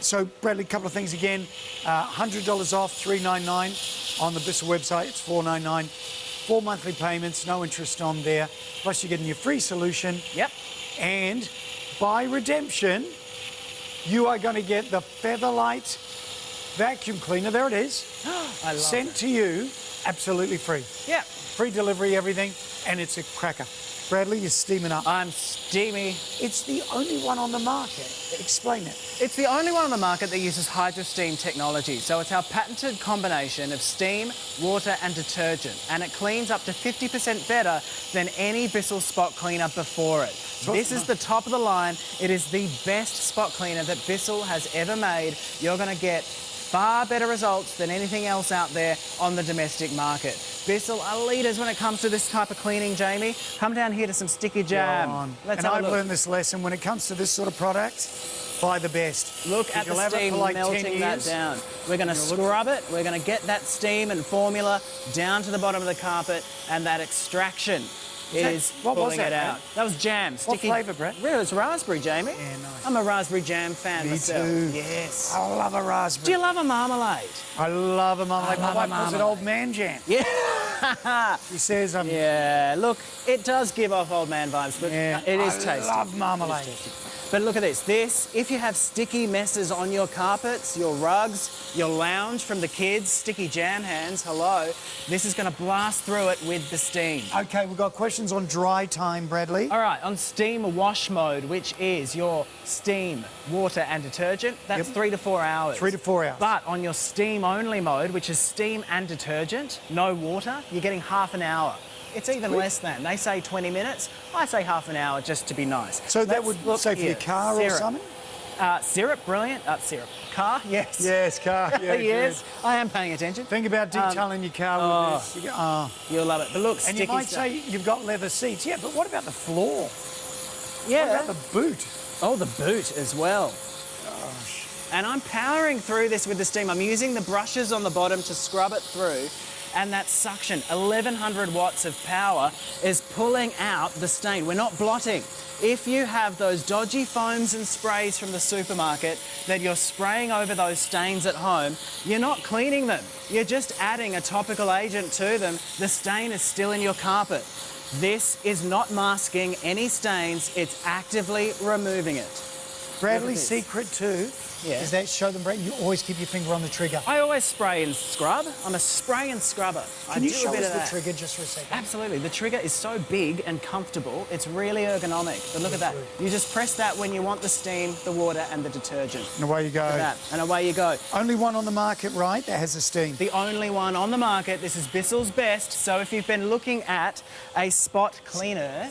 So, Bradley, a couple of things again. $100 off, $399 on the Bissell website. It's $499. 4 monthly payments, no interest on there. Plus, you're getting your free solution. Yep. And by redemption, you are going to get the Featherlight vacuum cleaner. There it is. I love Sent to you, absolutely free. Yeah. Free delivery, everything, and it's a cracker. Bradley, you're steaming up. I'm steamy. It's the only one on the market. Explain it. It's the only one on the market that uses Hydra Steam technology. So it's our patented combination of steam, water and detergent. And it cleans up to 50% better than any Bissell spot cleaner before it. This is the top of the line. It is the best spot cleaner that Bissell has ever made. You're going to get far better results than anything else out there on the domestic market. Bissell are leaders when it comes to this type of cleaning, Jamie. Come down here to some sticky jam. Let's have a I've look. learned this lesson. When it comes to this sort of product, buy the best. Look at the steam melting that down. We're going to scrub it. We're going to get that steam and formula down to the bottom of the carpet, and that extraction is pulling it out. That was jam. Sticky. What flavour, Brett? Really, it's raspberry, Jamie. Yeah, nice. I'm a raspberry jam fan myself. Me too. Yes. I love a raspberry. Do you love a marmalade? I love a marmalade. My wife calls it old man jam. Yeah. She says I'm... Yeah, look, it does give off old man vibes, but it is tasty. I love marmalade. But look at this. If you have sticky messes on your carpets, your rugs, your lounge from the kids, sticky jam hands, hello, this is going to blast through it with the steam. OK, we've got questions on dry time, Bradley. All right, on steam wash mode, which is your steam, water and detergent, that's 3 to 4 hours. 3 to 4 hours. But on your steam only mode, which is steam and detergent, no water, you're getting half an hour. It's even less than. They say 20 minutes. I say half an hour just to be nice. So that would say for your car or something? Syrup, brilliant. Syrup. Car, yes. Yes, car. Yeah, yes, I am paying attention. Think about detailing your car with this. You'll love it. But look, and you might say you've got leather seats. Yeah, but what about the floor? Yeah. What about the boot? Oh, the boot as well. Gosh. And I'm powering through this with the steam. I'm using the brushes on the bottom to scrub it through. And that suction, 1100 watts of power, is pulling out the stain. We're not blotting. If you have those dodgy foams and sprays from the supermarket that you're spraying over those stains at home, you're not cleaning them. You're just adding a topical agent to them. The stain is still in your carpet. This is not masking any stains. It's actively removing it. Bradley's secret too is that, show them, Brad, you always keep your finger on the trigger. I always spray and scrub. I'm a spray and scrubber. Can you show us the trigger just for a second? Absolutely. The trigger is so big and comfortable. It's really ergonomic. But look at that. You just press that when you want the steam, the water and the detergent. And away you go. Look at that. And away you go. Only one on the market, right, that has a steam? The only one on the market. This is Bissell's Best. So if you've been looking at a spot cleaner...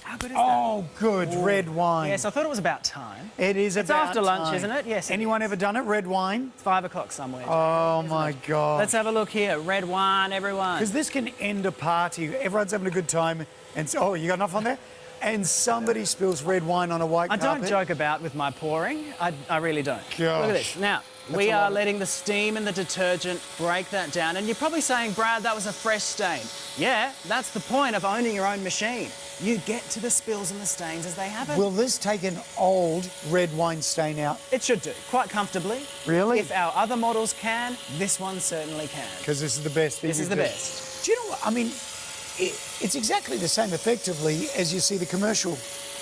How good is that? Oh, good. Ooh. Red wine. Yes, I thought it was about time. It is it's about after lunch, time. isn't it? Yes. Anyone ever done it? Red wine? It's 5 o'clock somewhere. Oh, my God. Let's have a look here. Red wine, everyone. Because this can end a party. Everyone's having a good time. And so, oh, you got enough on there? And somebody spills red wine on a white carpet. I don't joke about with my pouring. I really don't. Gosh. Look at this. Now, we are letting the steam and the detergent break that down. And you're probably saying, Brad, that was a fresh stain. Yeah, that's the point of owning your own machine. You get to the spills and the stains as they happen. Will this take an old red wine stain out? It should do, quite comfortably. Really? If our other models can, this one certainly can. Because this is the best. This is the best. Do you know what? I mean, it's exactly the same effectively as you see the commercial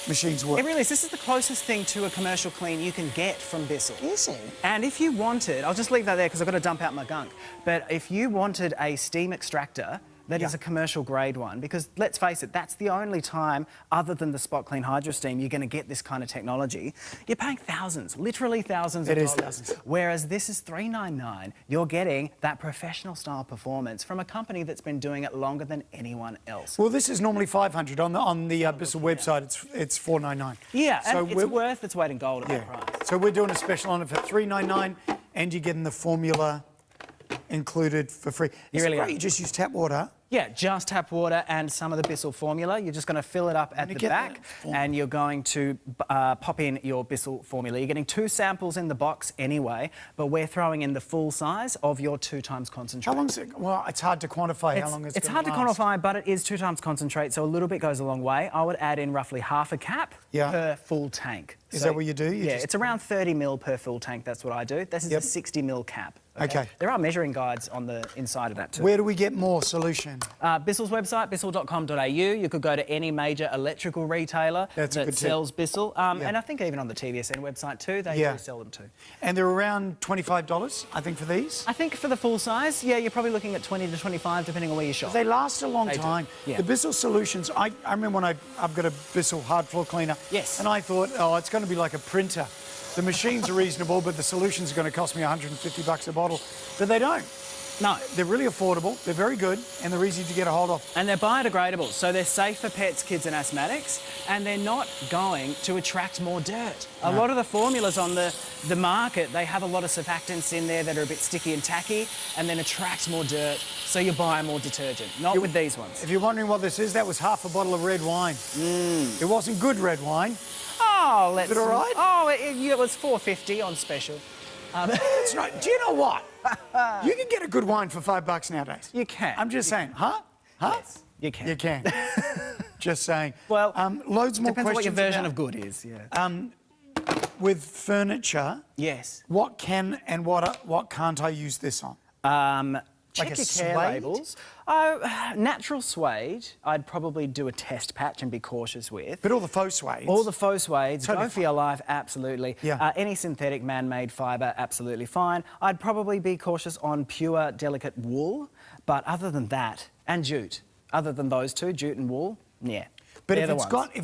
machines work. It really is. This is the closest thing to a commercial clean you can get from Bissell. Is it? And if you wanted, I'll just leave that there because I've got to dump out my gunk, but if you wanted a steam extractor that is a commercial grade one, because let's face it, that's the only time, other than the Spot Clean Hydro Steam, you're going to get this kind of technology. You're paying thousands, literally thousands of dollars. It is thousands. Whereas this is $399. You're getting that professional style performance from a company that's been doing it longer than anyone else. Well, this is normally $500 on the Bissell website. It's $499. Yeah, so and it's worth its weight in gold at that price. So we're doing a special on it for $399, and you're getting the formula included for free. Is it great? You just use tap water. Yeah, just tap water and some of the Bissell formula. You're just going to fill it up at the back and you're going to pop in your Bissell formula. You're getting 2 samples in the box anyway, but we're throwing in the full size of your 2 times concentrate. How long is it? Well, it's hard to quantify how long it's hard to quantify, but it is 2 times concentrate, so a little bit goes a long way. I would add in roughly half a cap per full tank. Is that what you do? Yeah, it's around 30 ml per full tank. That's what I do. This is a 60 ml cap. Okay. There are measuring guides on the inside of that too. Where do we get more solution? Bissell's website, bissell.com.au. You could go to any major electrical retailer that sells Bissell. And I think even on the TVSN website too, they do sell them too. And they're around $25, I think, for these? I think for the full size, yeah, you're probably looking at 20 to 25, depending on where you shop. They last a long time. Yeah. The Bissell solutions, I remember when I've got a Bissell hard floor cleaner. Yes. And I thought, oh, it's going to be like a printer. The machines are reasonable, but the solutions are going to cost me $150 a bottle. But they don't. No. They're really affordable, they're very good, and they're easy to get a hold of. And they're biodegradable, so they're safe for pets, kids and asthmatics, and they're not going to attract more dirt. A lot of the formulas on the market, they have a lot of surfactants in there that are a bit sticky and tacky, and then attract more dirt, so you buy more detergent. Not with these ones. If you're wondering what this is, that was half a bottle of red wine. It wasn't good red wine. Oh, let's... Is it all right? Oh, it was $4.50 on special. That's right. Do you know what? You can get a good wine for $5 nowadays. You can. I'm just saying. Huh? Yes, you can. You can. Just saying. Well, loads more depends questions. What your version of good is, yeah. With furniture, yes. What can and what can't I use this on? Check like your suede? care labels. Natural suede, I'd probably do a test patch and be cautious with. But all the faux suede. All the faux suede, go for your life, absolutely. Yeah. Any synthetic man-made fibre, absolutely fine. I'd probably be cautious on pure, delicate wool, but other than that, and jute. Other than those two, jute and wool, yeah. But if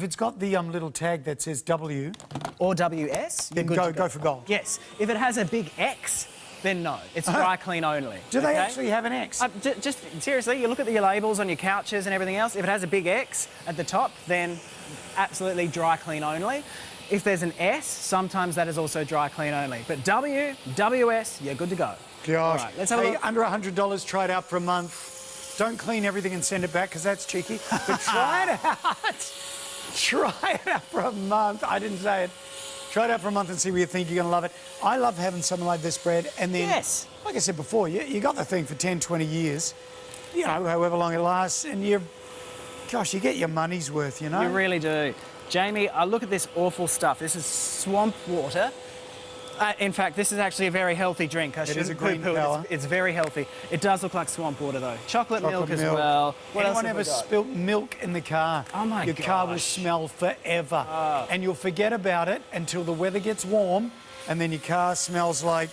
it's got the little tag that says W or WS, then go for gold. Yes. If it has a big X, then no, it's dry clean only. Do they actually have an X? Just seriously, you look at your labels on your couches and everything else. If it has a big X at the top, then absolutely dry clean only. If there's an S, sometimes that is also dry clean only. But W, WS, you're good to go. Gosh. All right, let's have a look. Under $100, try it out for a month. Don't clean everything and send it back because that's cheeky. But try it out. Try it out for a month. I didn't say it. Try it out for a month and see what you think. You're going to love it. I love having something like this, Brad. And then, like I said before, you got the thing for 10, 20 years, you know, however long it lasts, and you get your money's worth, you know? You really do. Jamie, look at this awful stuff. This is swamp water. In fact, this is actually a very healthy drink. It is a green colour. It's very healthy. It does look like swamp water, though. Chocolate milk as well. What Anyone ever spilt milk in the car? Oh, my Your car will smell forever. And you'll forget about it until the weather gets warm, and then your car smells like,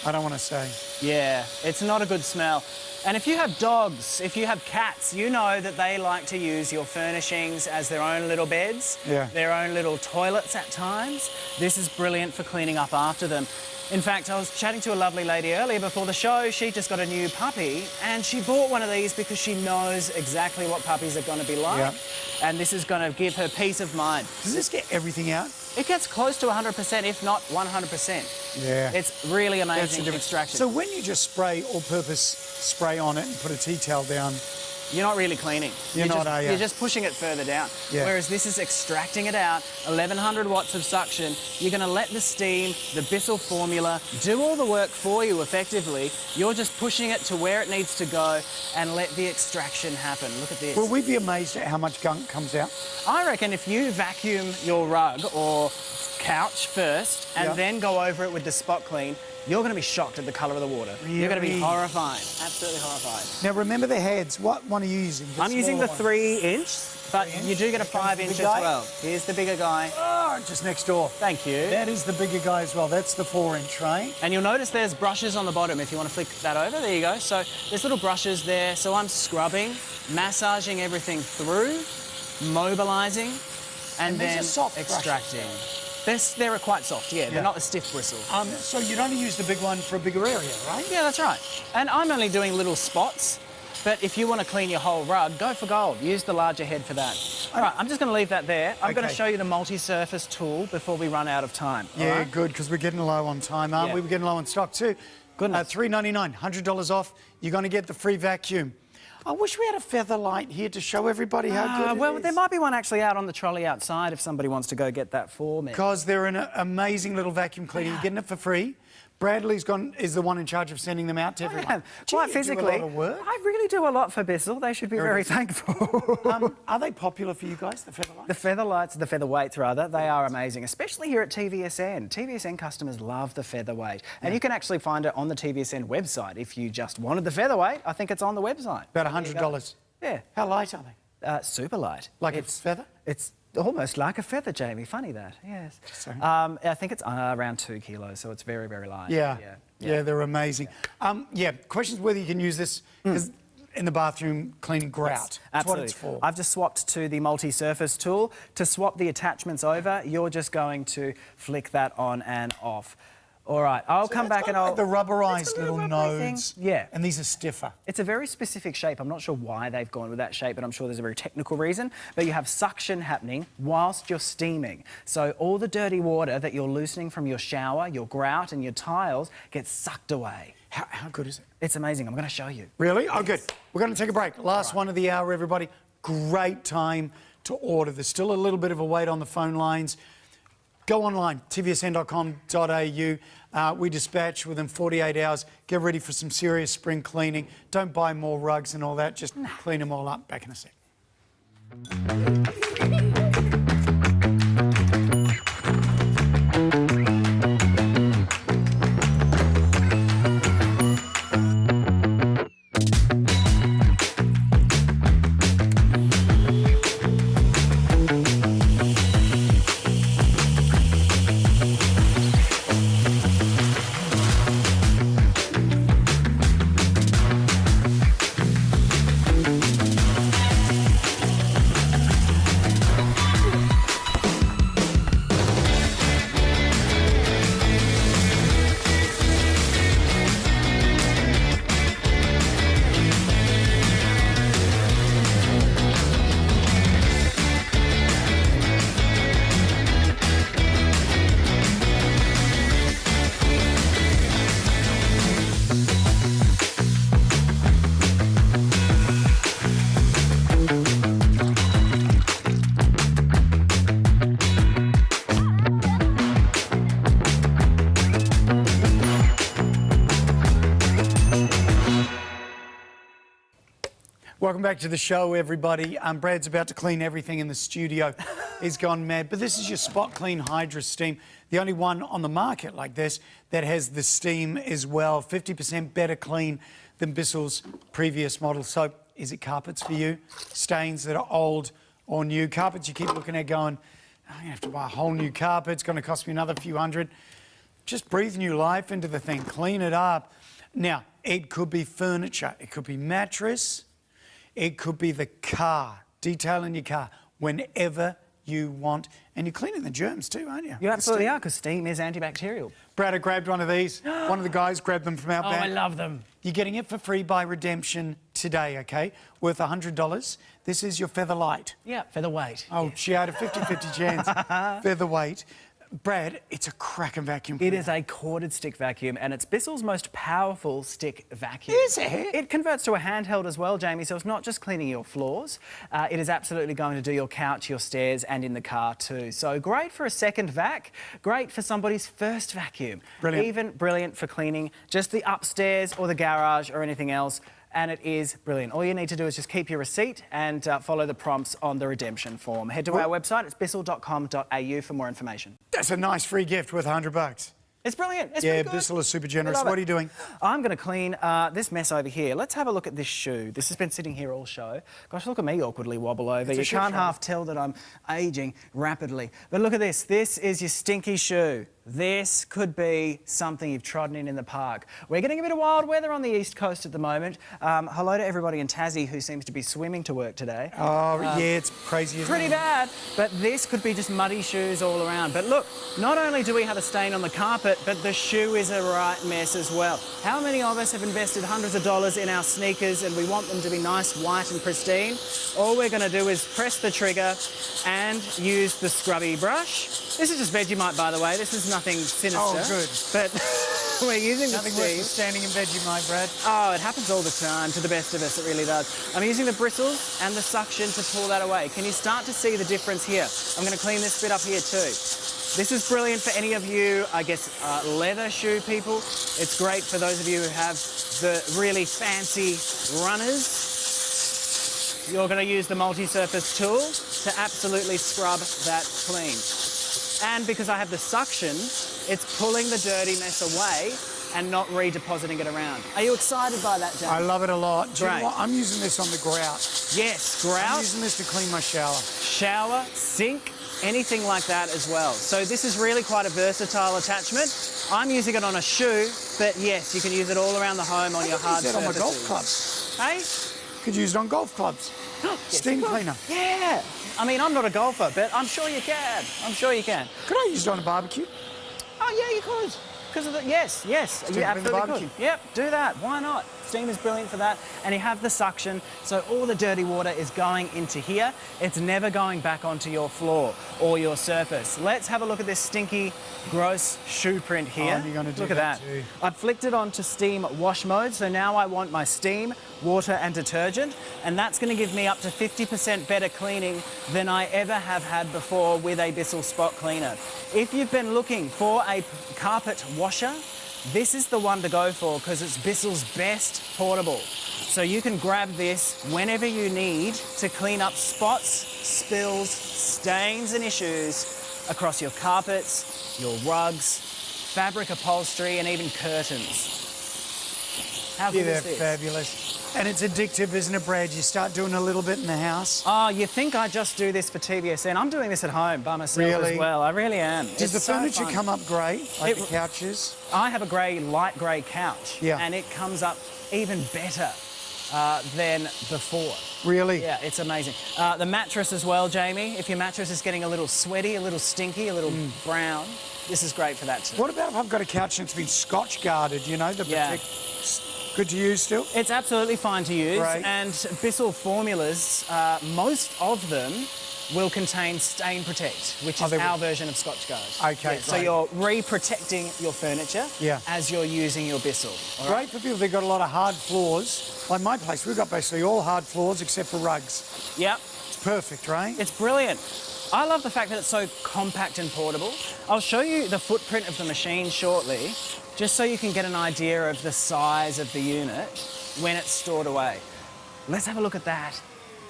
I don't want to say. Yeah, it's not a good smell. And if you have dogs, if you have cats, you know that they like to use your furnishings as their own little beds, their own little toilets at times. This is brilliant for cleaning up after them. In fact, I was chatting to a lovely lady earlier before the show. She just got a new puppy and she bought one of these because she knows exactly what puppies are going to be like. Yeah. And this is going to give her peace of mind. Does this get everything out? It gets close to 100%, if not 100%. Yeah. It's really amazing extraction. So when you just spray all-purpose spray on it and put a tea towel down, you're not really cleaning. You're just pushing it further down. Yeah. Whereas this is extracting it out, 1100 watts of suction. You're going to let the steam, the Bissell formula, do all the work for you effectively. You're just pushing it to where it needs to go and let the extraction happen. Look at this. Will we be amazed at how much gunk comes out? I reckon if you vacuum your rug or couch first and then go over it with the spot clean, you're going to be shocked at the colour of the water. Really? You're going to be horrified. Absolutely horrified. Now, remember the heads. What one are you using? I'm using the 3-inch, but you do get a 5-inch as well. Here's the bigger guy. Oh, just next door. Thank you. That is the bigger guy as well. That's the 4-inch, right? And you'll notice there's brushes on the bottom if you want to flick that over. There you go. So there's little brushes there. So I'm scrubbing, massaging everything through, mobilising, and then extracting. They're quite soft, they're not a stiff bristle. So you'd only use the big one for a bigger area, right? Yeah, that's right. And I'm only doing little spots, but if you want to clean your whole rug, go for gold. Use the larger head for that. All right, I'm just going to leave that there. I'm going to show you the multi-surface tool before we run out of time. Yeah, good, because we're getting low on time, aren't we? We're getting low on stock too. Goodness. $3.99, $100 off. You're going to get the free vacuum. I wish we had a feather light here to show everybody how good it well, is. there might be one actually out on the trolley outside if somebody wants to go get that for me. Because they're an amazing little vacuum cleaner. You're getting it for free. Bradley's is the one in charge of sending them out to everyone. Quite physically. You do a lot of work. I really do a lot for Bissell. They should be very thankful. Are they popular for you guys, the feather lights? The feather lights, the featherweights rather, they are amazing, especially here at TVSN. TVSN customers love the featherweight. And you can actually find it on the TVSN website. If you just wanted the featherweight, I think it's on the website. About $100. Yeah. How light are they? Super light. Like it's feather? It's almost like a feather, Jamie. Funny that, yes. I think it's around 2 kilos, so it's very, very light. Yeah, they're amazing. Questions whether you can use this in the bathroom cleaning grout. That's what it's for. I've just swapped to the multi-surface tool. To swap the attachments over, you're just going to flick that on and off. All right, I'll come back and I'll... Like the rubberised little nodes. Yeah. And these are stiffer. It's a very specific shape. I'm not sure why they've gone with that shape, but I'm sure there's a very technical reason. But you have suction happening whilst you're steaming. So all the dirty water that you're loosening from your shower, your grout and your tiles gets sucked away. How good is it? It's amazing. I'm going to show you. Really? Oh, good. We're going to take a break. Last one of the hour, everybody. Great time to order. There's still a little bit of a wait on the phone lines. Go online, tvsn.com.au. We dispatch within 48 hours. Get ready for some serious spring cleaning. Don't buy more rugs and all that. Just clean them all up. Back in a sec. Welcome back to the show, everybody. Brad's about to clean everything in the studio. He's gone mad. But this is your Spot Clean Hydra Steam, the only one on the market like this that has the steam as well. 50% better clean than Bissell's previous model. So is it carpets for you? Stains that are old or new? Carpets you keep looking at going, I'm going to have to buy a whole new carpet. It's going to cost me another few hundred. Just breathe new life into the thing. Clean it up. Now, it could be furniture. It could be mattress. It could be the car, detailing your car, whenever you want. And you're cleaning the germs too, aren't you? You absolutely are, because steam is antibacterial. Brad, I grabbed one of these. One of the guys grabbed them from our bag. I love them. You're getting it for free by redemption today, OK? Worth $100. This is your featherlight. Yeah, featherweight. Oh, she had a 50-50 chance. Featherweight. Brad, it's a cracking vacuum cleaner. It is a corded stick vacuum, and it's Bissell's most powerful stick vacuum. Is it? It converts to a handheld as well, Jamie, so it's not just cleaning your floors. It is absolutely going to do your couch, your stairs, and in the car too. So great for a second vac, great for somebody's first vacuum. Brilliant. Even brilliant for cleaning just the upstairs or the garage or anything else. And it is brilliant. All you need to do is just keep your receipt and follow the prompts on the redemption form. Head to our website, it's bissell.com.au for more information. That's a nice free gift worth $100. It's brilliant. It's yeah, pretty good. Bissell is super generous. What are you doing? I'm going to clean this mess over here. Let's have a look at this shoe. This has been sitting here all show. Gosh, look at me awkwardly wobble over. You can't half tell that I'm ageing rapidly. But look at this. This is your stinky shoe. This could be something you've trodden in the park. We're getting a bit of wild weather on the East Coast at the moment. Hello to everybody in Tassie who seems to be swimming to work today. Oh, yeah, it's crazy, isn't it? Pretty bad. But this could be just muddy shoes all around. But look, not only do we have a stain on the carpet, but the shoe is a right mess as well. How many of us have invested hundreds of dollars in our sneakers and we want them to be nice, white and pristine? All we're going to do is press the trigger and use the scrubby brush. This is just Vegemite, by the way. This is nothing sinister. Oh, good. But We're using the Nothing worse steam. than standing in Vegemite, Brad. Oh, it happens all the time to the best of us, it really does. I'm using the bristles and the suction to pull that away. Can you start to see the difference here? I'm going to clean this bit up here too. This is brilliant for any of you, I guess, leather shoe people. It's great for those of you who have the really fancy runners. You're going to use the multi-surface tool to absolutely scrub that clean. And because I have the suction, it's pulling the dirty mess away and not redepositing it around. Are you excited by that, James? I love it a lot. Do you know Great. what? I'm using this on the grout. Yes, grout. I'm using this to clean my shower. Shower, sink, anything like that as well. So this is really quite a versatile attachment. I'm using it on a shoe, but yes, you can use it all around the home on your hard surfaces. on my golf clubs. Hey? Could use it on golf clubs. Steam cleaner. Yeah. I mean, I'm not a golfer, but I'm sure you can. I'm sure you can. Could I use it on a barbecue? Oh, yeah, you could. Because of the, yes, Steam you in the absolutely barbecue. could. Yep, do that. Why not? Steam is brilliant for that. And you have the suction, so all the dirty water is going into here. It's never going back onto your floor or your surface. Let's have a look at this stinky, gross shoe print here. Oh, you're gonna do look at that that. too. I've flicked it onto steam wash mode, so now I want my steam, water and detergent, and that's going to give me up to 50% better cleaning than I ever have had before with a Bissell spot cleaner. If you've been looking for a carpet washer, this is the one to go for because it's Bissell's best portable. So you can grab this whenever you need to clean up spots, spills, stains and issues across your carpets, your rugs, fabric upholstery and even curtains. How good Yeah, is this? fabulous. And it's addictive, isn't it, Brad? You start doing a little bit in the house. Oh, you think I just do this for TVSN? I'm doing this at home by myself Really? as well. I really am. Does the furniture come up great, like the couches? I have a light grey couch. Yeah. And it comes up even better than before. Really? Yeah, it's amazing. The mattress as well, Jamie. If your mattress is getting a little sweaty, a little stinky, a little brown, this is great for that too. What about if I've got a couch that's been Scotch guarded, you know, the good to use still? It's absolutely fine to use. Great. And Bissell formulas, most of them will contain Stain Protect, which is our version of Scotch Guard. Okay, So great. you're re-protecting your furniture Yeah. as you're using your Bissell. all Great right? for people that got a lot of hard floors. Like my place, we've got basically all hard floors except for rugs. Yep. It's perfect, right? It's brilliant. I love the fact that it's so compact and portable. I'll show you the footprint of the machine shortly, just so you can get an idea of the size of the unit when it's stored away. Let's have a look at that.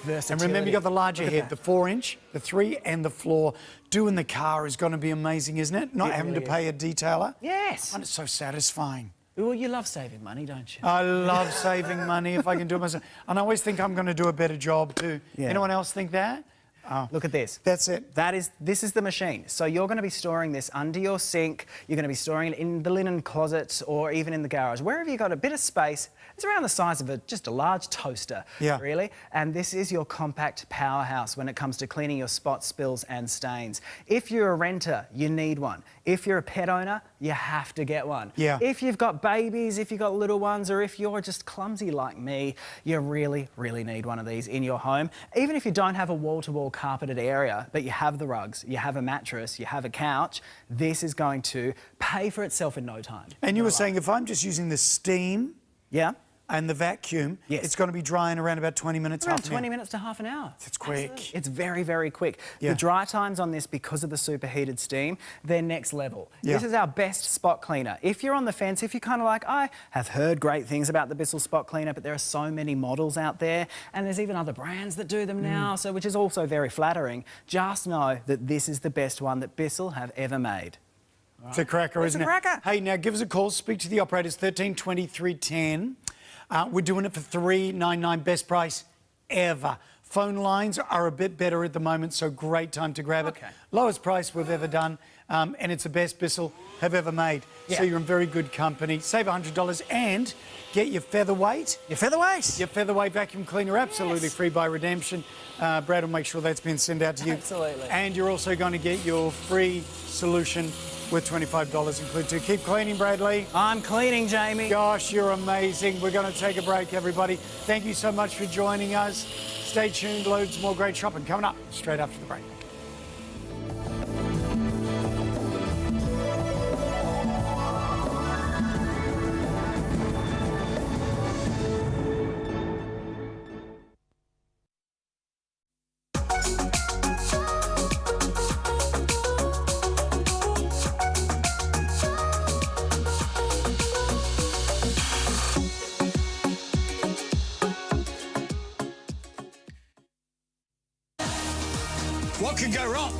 And remember, you got the larger Look at head, that. the 4-inch, the 3 and the floor. Doing the car is going to be amazing, isn't it? Not It having really to pay a detailer. Yes. And it's so satisfying. Well, you love saving money, don't you? I love saving money if I can do it myself. And I always think I'm going to do a better job too. Yeah. Anyone else think that? Oh. Look at this. That's it. This is the machine. So you're going to be storing this under your sink. You're going to be storing it in the linen closet or even in the garage. Wherever you've got a bit of space, it's around the size of just a large toaster, really. And this is your compact powerhouse when it comes to cleaning your spots, spills and stains. If you're a renter, you need one. If you're a pet owner, you have to get one. Yeah. If you've got babies, if you've got little ones, or if you're just clumsy like me, you really, really need one of these in your home. Even if you don't have a wall-to-wall carpeted area, but you have the rugs, you have a mattress, you have a couch, this is going to pay for itself in no time. And you were saying if I'm just using the steam and the vacuum, it's going to be dry in around about 20 minutes. Around 20 minutes to half an hour. That's quick. Absolutely. It's very, very quick. Yeah. The dry times on this, because of the superheated steam, they're next level. Yeah. This is our best spot cleaner. If you're on the fence, if you're kind of like, I have heard great things about the Bissell spot cleaner, but there are so many models out there, and there's even other brands that do them now, so which is also very flattering. Just know that this is the best one that Bissell have ever made. It's a cracker, isn't it? It's a cracker. Hey, now give us a call. Speak to the operators, 13 23 10. We're doing it for $3.99, best price ever. Phone lines are a bit better at the moment, so great time to grab it. Lowest price we've ever done, and it's the best Bissell have ever made. So you're in very good company. Save $100 and get your featherweight. Your featherweight? Your featherweight vacuum cleaner, absolutely free by redemption. Brad will make sure that's been sent out to you. Absolutely. And you're also going to get your free solution with $25 included too. Keep cleaning, Bradley. I'm cleaning, Jamie. Gosh, you're amazing. We're going to take a break, everybody. Thank you so much for joining us. Stay tuned, loads more great shopping coming up straight after the break. What could go wrong?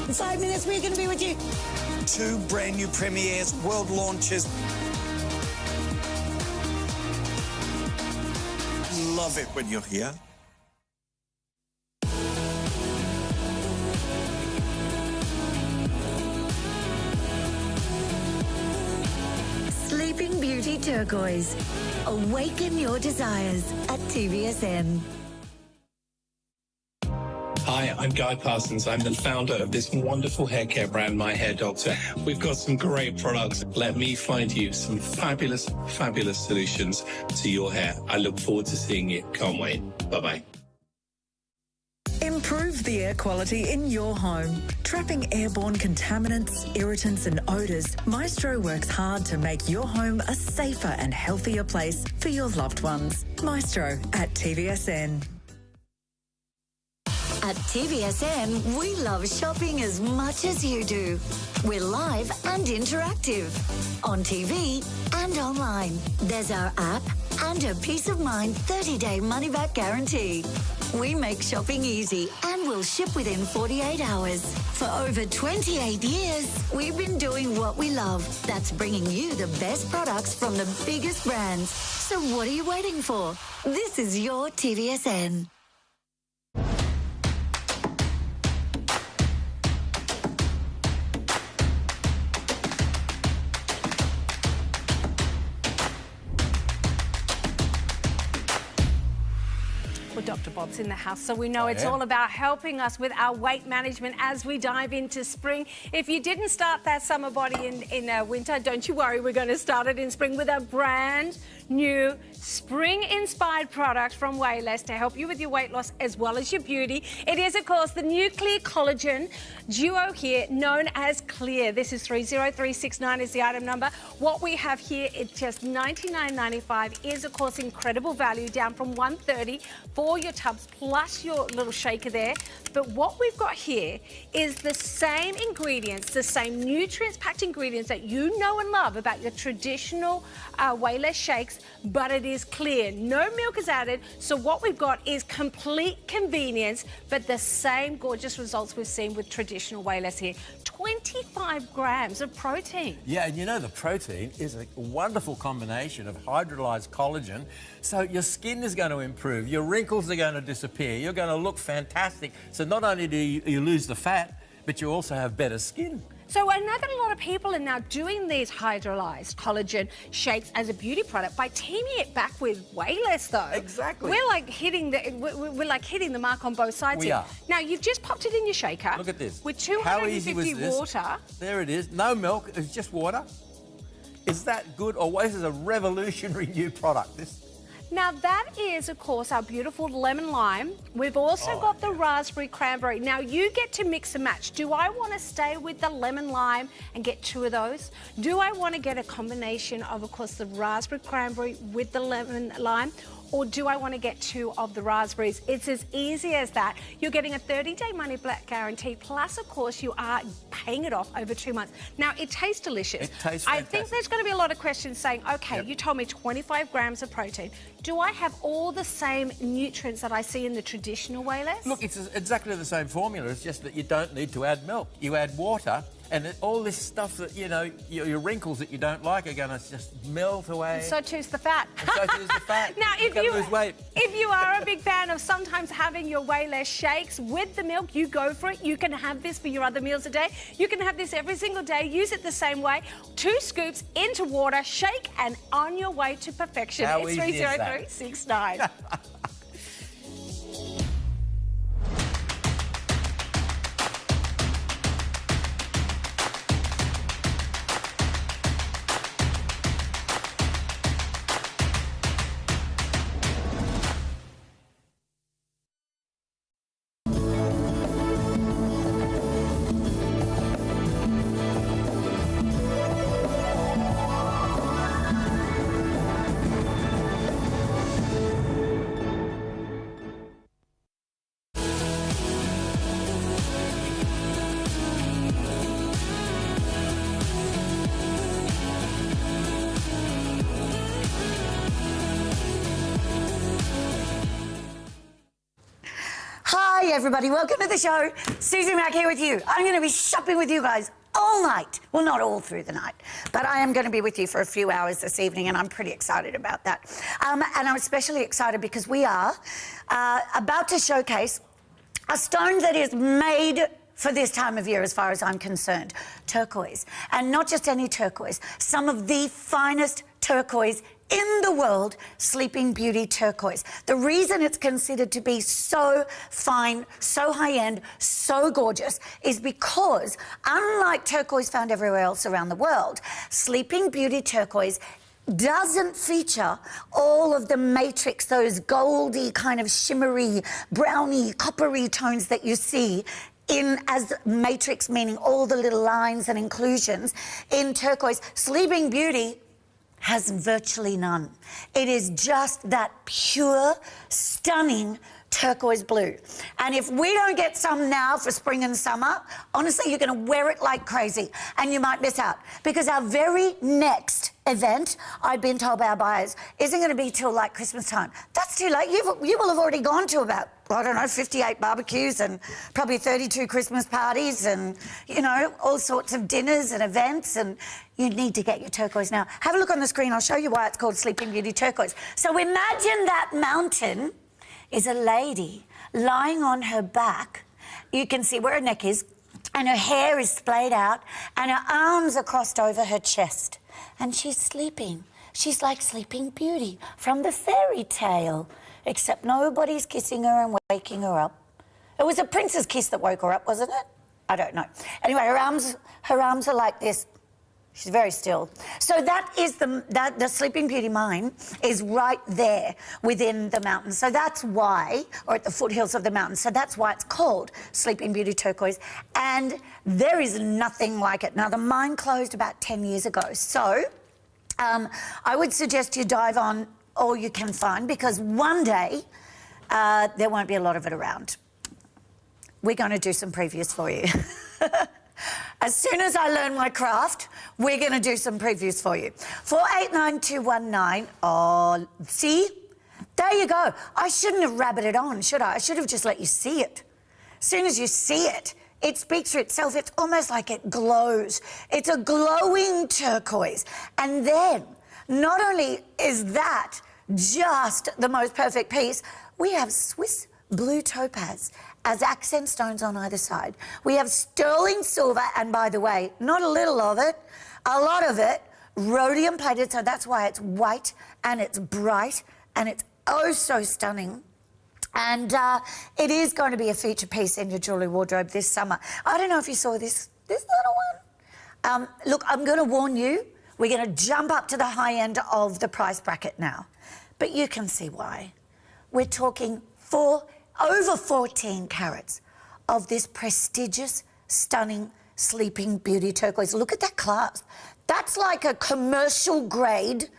In 5 minutes, we're going to be with you. 2 brand new premieres, world launches. Love it when you're here. Sleeping Beauty Turquoise. Awaken your desires at TVSN. Hi, I'm Guy Parsons. I'm the founder of this wonderful hair care brand, My Hair Doctor. We've got some great products. Let me find you some fabulous, fabulous solutions to your hair. I look forward to seeing you. Can't wait. Bye-bye. Improve the air quality in your home. Trapping airborne contaminants, irritants and odours, Maestro works hard to make your home a safer and healthier place for your loved ones. Maestro at TVSN. At TVSN, we love shopping as much as you do. We're live and interactive, on TV and online. There's our app and a peace of mind 30-day money-back guarantee. We make shopping easy and we'll ship within 48 hours. For over 28 years, we've been doing what we love. That's bringing you the best products from the biggest brands. So what are you waiting for? This is your TVSN. Dr. Bob's in the house, so we know it's all about helping us with our weight management as we dive into spring. If you didn't start that summer body in winter, don't you worry, we're going to start it in spring with a brand new spring-inspired product from Wayless to help you with your weight loss as well as your beauty. It is, of course, the new Clear Collagen Duo here, known as Clear. This is 30369 is the item number. What we have here, it's just $99.95, is, of course, incredible value, down from $130 for your tubs plus your little shaker there. But what we've got here is the same ingredients, the same nutrients-packed ingredients that you know and love about your traditional Wayless shakes, but it is clear. No milk is added, so what we've got is complete convenience, but the same gorgeous results we've seen with traditional Wayless here. 25 grams of protein. Yeah, and you know the protein is a wonderful combination of hydrolyzed collagen, so your skin is going to improve, your wrinkles are going to disappear, you're going to look fantastic. So not only do you lose the fat, but you also have better skin. So I know that a lot of people are now doing these hydrolyzed collagen shakes as a beauty product by teaming it back with Wayless, though. Exactly. We're like hitting the mark on both sides. We here. are. Now you've just popped it in your shaker. Look at this. With How easy was 250 this? water. There it is. No milk. It's just water. Is that good? Or this is a revolutionary new product. Now that is, of course, our beautiful lemon lime. We've also got the raspberry cranberry. Now you get to mix and match. Do I want to stay with the lemon lime and get 2 of those? Do I want to get a combination of course, the raspberry cranberry with the lemon lime? Or do I want to get 2 of the raspberries? It's as easy as that. You're getting a 30-day money-back guarantee, plus, of course, you are paying it off over 2 months. Now, it tastes delicious. It tastes I fantastic. think there's going to be a lot of questions saying, okay, you told me 25 grams of protein. Do I have all the same nutrients that I see in the traditional Wayless? Look, it's exactly the same formula. It's just that you don't need to add milk. You add water, and all this stuff that, you know, your wrinkles that you don't like are going to just melt away. So too's the fat. And so too's the fat. Now, Lose weight. if you are a big fan of sometimes having your Wayless shakes with the milk, you go for it. You can have this for your other meals a day. You can have this every single day. Use it the same way. 2 scoops into water, shake, and on your way to perfection. How It's easy is that? 30369. everybody. Welcome to the show. Susie Mack here with you. I'm going to be shopping with you guys all night. Well, not all through the night, but I am going to be with you for a few hours this evening, and I'm pretty excited about that. And I'm especially excited because we are about to showcase a stone that is made for this time of year, as far as I'm concerned, turquoise. And not just any turquoise, some of the finest turquoise in the world, Sleeping Beauty turquoise. The reason it's considered to be so fine, so high-end, so gorgeous is because, unlike turquoise found everywhere else around the world, Sleeping Beauty turquoise doesn't feature all of the matrix, those goldy kind of shimmery, browny, coppery tones that you see in as matrix, meaning all the little lines and inclusions in turquoise. Sleeping Beauty has virtually none. It is just that pure, stunning turquoise blue. And if we don't get some now for spring and summer, honestly, you're going to wear it like crazy and you might miss out, because our very next event, I've been told by our buyers, isn't going to be till like Christmas time. That's too late. You will have already gone to about, I don't know, 58 barbecues and probably 32 Christmas parties and, you know, all sorts of dinners and events, and you need to get your turquoise now. Have a look on the screen. I'll show you why it's called Sleeping Beauty turquoise. So imagine that mountain is a lady lying on her back. You can see where her neck is, and her hair is splayed out, and her arms are crossed over her chest. And she's sleeping. She's like Sleeping Beauty from the fairy tale, except nobody's kissing her and waking her up. It was a prince's kiss that woke her up, wasn't it? I don't know. Anyway, her arms are like this. She's very still. So that is the Sleeping Beauty mine is right there within the mountain. So that's why, or at the foothills of the mountain, so that's why it's called Sleeping Beauty turquoise. And there is nothing like it. Now, the mine closed about 10 years ago. So I would suggest you dive on all you can find, because one day there won't be a lot of it around. We're going to do some previews for you. As soon as I learn my craft, we're going to do some previews for you. 489219. Oh, see? There you go. I shouldn't have rabbited on, should I? I should have just let you see it. As soon as you see it, it speaks for itself. It's almost like it glows. It's a glowing turquoise. And then, not only is that just the most perfect piece, we have Swiss blue topaz as accent stones on either side. We have sterling silver, and by the way, not a little of it, a lot of it, rhodium plated, so that's why it's white and it's bright and it's oh so stunning. And it is going to be a feature piece in your jewellery wardrobe this summer. I don't know if you saw this little one. Look, I'm going to warn you, we're going to jump up to the high end of the price bracket now. But you can see why. We're talking over 14 carats of this prestigious, stunning Sleeping Beauty turquoise. Look at that clasp. That's like a commercial grade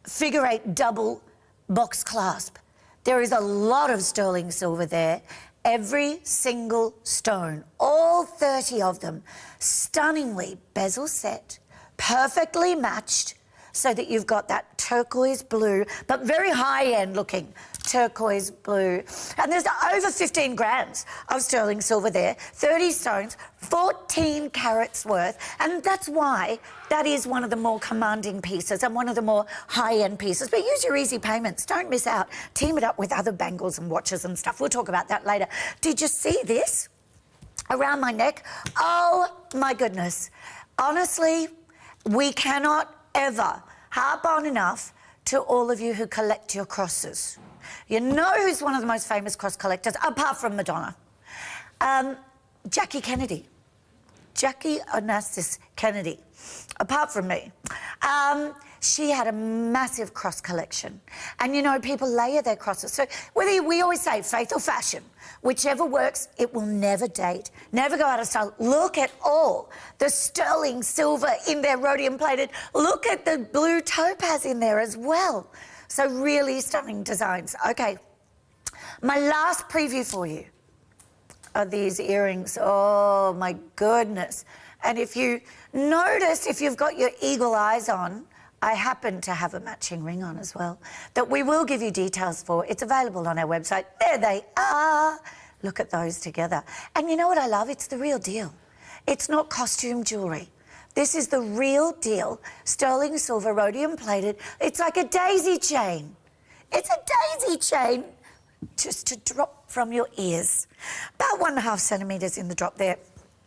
figure 8 double box clasp. There is a lot of sterling silver there. Every single stone, all 30 of them, stunningly bezel set, perfectly matched, so that you've got that turquoise blue, but very high-end looking turquoise blue. And there's over 15 grams of sterling silver there, 30 stones, 14 carats worth. And that's why that is one of the more commanding pieces and one of the more high-end pieces. But use your easy payments. Don't miss out. Team it up with other bangles and watches and stuff. We'll talk about that later. Did you see this around my neck? Oh, my goodness. Honestly, we cannot ever harp on enough to all of you who collect your crosses. You know who's one of the most famous cross collectors, apart from Madonna? Jackie Kennedy. Jackie Onassis Kennedy, apart from me. She had a massive cross collection. And, you know, people layer their crosses. So whether we always say faith or fashion, whichever works, it will never date, never go out of style. Look at all the sterling silver in there, rhodium plated. Look at the blue topaz in there as well. So really stunning designs. Okay, my last preview for you are these earrings. Oh, my goodness. And if you notice, if you've got your eagle eyes on, I happen to have a matching ring on as well that we will give you details for. It's available on our website. There they are. Look at those together. And you know what I love? It's the real deal. It's not costume jewellery. This is the real deal. Sterling silver, rhodium plated. It's like a daisy chain. It's a daisy chain just to drop from your ears. About 1.5 centimetres in the drop there.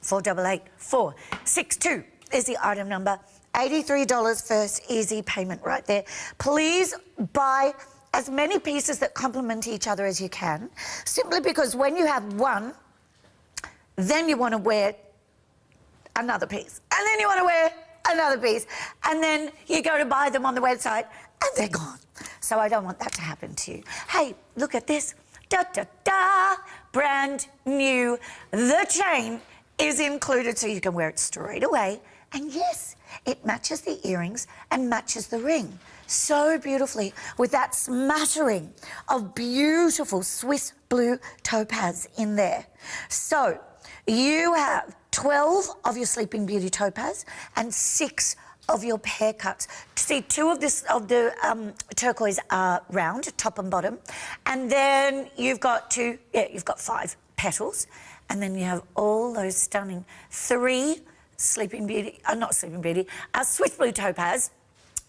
488462 is the item number. $83 first easy payment right there. Please buy as many pieces that complement each other as you can, simply because when you have one, then you want to wear another piece, and then you want to wear another piece, and then you go to buy them on the website and they're gone. So I don't want that to happen to you. Hey, look at this. Da, da, da. Brand new. The chain is included so you can wear it straight away. And yes, it matches the earrings and matches the ring so beautifully with that smattering of beautiful Swiss blue topaz in there. So you have 12 of your Sleeping Beauty topaz and 6 of your pear cuts. See, 2 of the turquoise are round, top and bottom, and then you've got 5 petals, and then you have all those stunning 3 Sleeping Beauty, not Sleeping Beauty, Swiss blue topaz,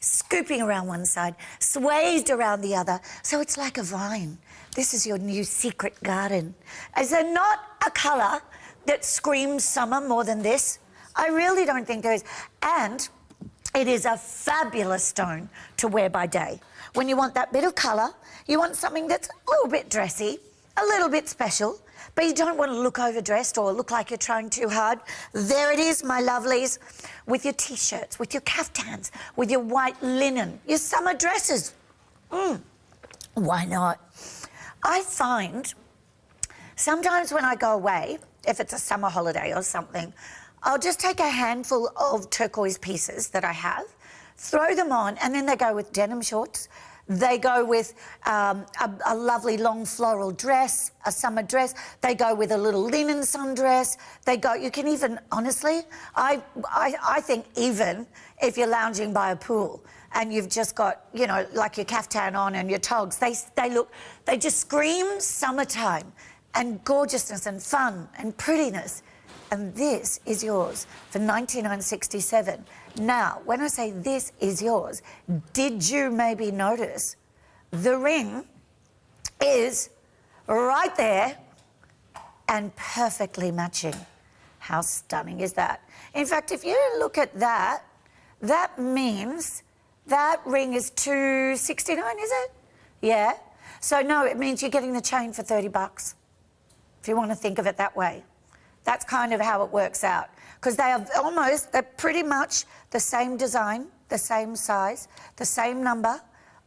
scooping around one side, swayed around the other, so it's like a vine. This is your new secret garden. Is there not a colour that screams summer more than this? I really don't think there is. And it is a fabulous stone to wear by day. When you want that bit of colour, you want something that's a little bit dressy, a little bit special, but you don't want to look overdressed or look like you're trying too hard. There it is, my lovelies, with your T-shirts, with your caftans, with your white linen, your summer dresses. Why not? I find sometimes when I go away, if it's a summer holiday or something, I'll just take a handful of turquoise pieces that I have, throw them on, and then they go with denim shorts. They go with a lovely long floral dress, a summer dress. They go with a little linen sundress. They go, you can even, honestly, I think even if you're lounging by a pool and you've just got, you know, like your caftan on and your togs, they just scream summertime and gorgeousness and fun and prettiness. And this is yours for $99.67. Now, when I say this is yours, did you maybe notice the ring is right there and perfectly matching? How stunning is that? In fact, if you look at that, that means that ring is $269, is it? Yeah. So no, it means you're getting the chain for $30, if you want to think of it that way. That's kind of how it works out, because they're pretty much the same design, the same size, the same number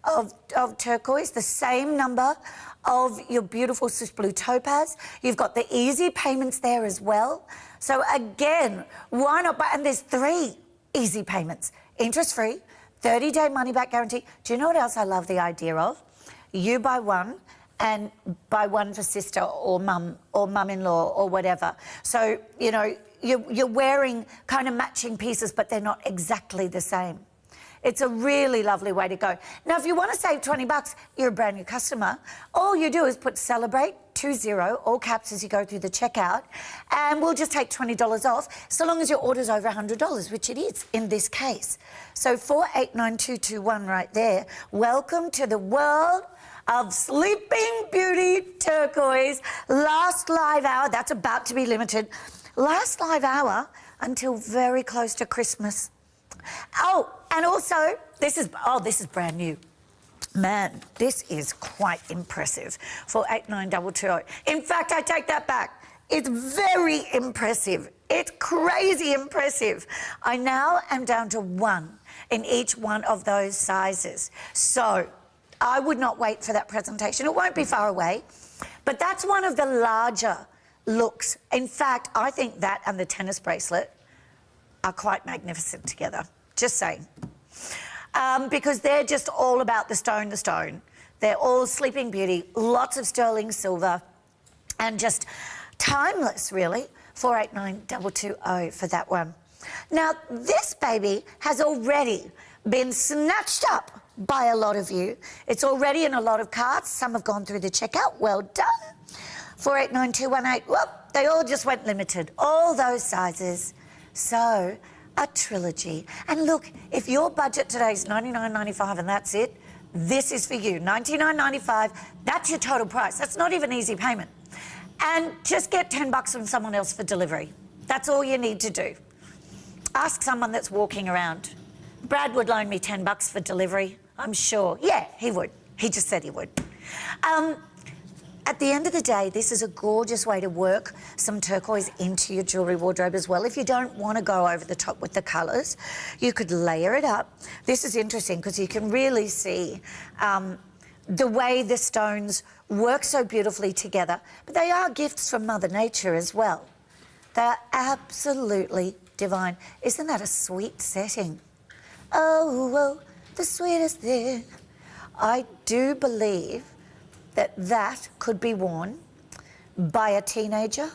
of turquoise, the same number of your beautiful Swiss blue topaz. You've got the easy payments there as well. So again, why not buy? And there's 3 easy payments, interest-free, 30-day money-back guarantee. Do you know what else I love the idea of? You buy one, and buy one for sister or mum-in-law or whatever. So, you know, you're wearing kind of matching pieces, but they're not exactly the same. It's a really lovely way to go. Now, if you want to save $20, you're a brand new customer. All you do is put celebrate 20, all caps as you go through the checkout, and we'll just take $20 off, so long as your order's over $100, which it is in this case. So 489221 right there. Welcome to the world of Sleeping Beauty turquoise. Last live hour, that's about to be limited. Last live hour until very close to Christmas. Oh, and also, this is brand new. Man, this is quite impressive for 89220. In fact, I take that back. It's very impressive. It's crazy impressive. I now am down to 1 in each one of those sizes. So I would not wait for that presentation. It won't be far away, but that's one of the larger looks. In fact, I think that and the tennis bracelet are quite magnificent together. Just saying. Because they're just all about the stone. They're all Sleeping Beauty, lots of sterling silver, and just timeless, really. 489220 for that one. Now, this baby has already been snatched up by a lot of you. It's already in a lot of carts. Some have gone through the checkout. Well done. 489218. Whoop, they all just went limited. All those sizes. So, a trilogy. And look, if your budget today is $99.95 and that's it, this is for you. $99.95, that's your total price. That's not even easy payment. And just get $10 from someone else for delivery. That's all you need to do. Ask someone that's walking around. Brad would loan me $10 for delivery, I'm sure. Yeah, he would. He just said he would. At the end of the day, this is a gorgeous way to work some turquoise into your jewellery wardrobe as well. If you don't want to go over the top with the colours, you could layer it up. This is interesting because you can really see the way the stones work so beautifully together. But they are gifts from Mother Nature as well. They're absolutely divine. Isn't that a sweet setting? Oh, oh, the sweetest thing. I do believe that could be worn by a teenager,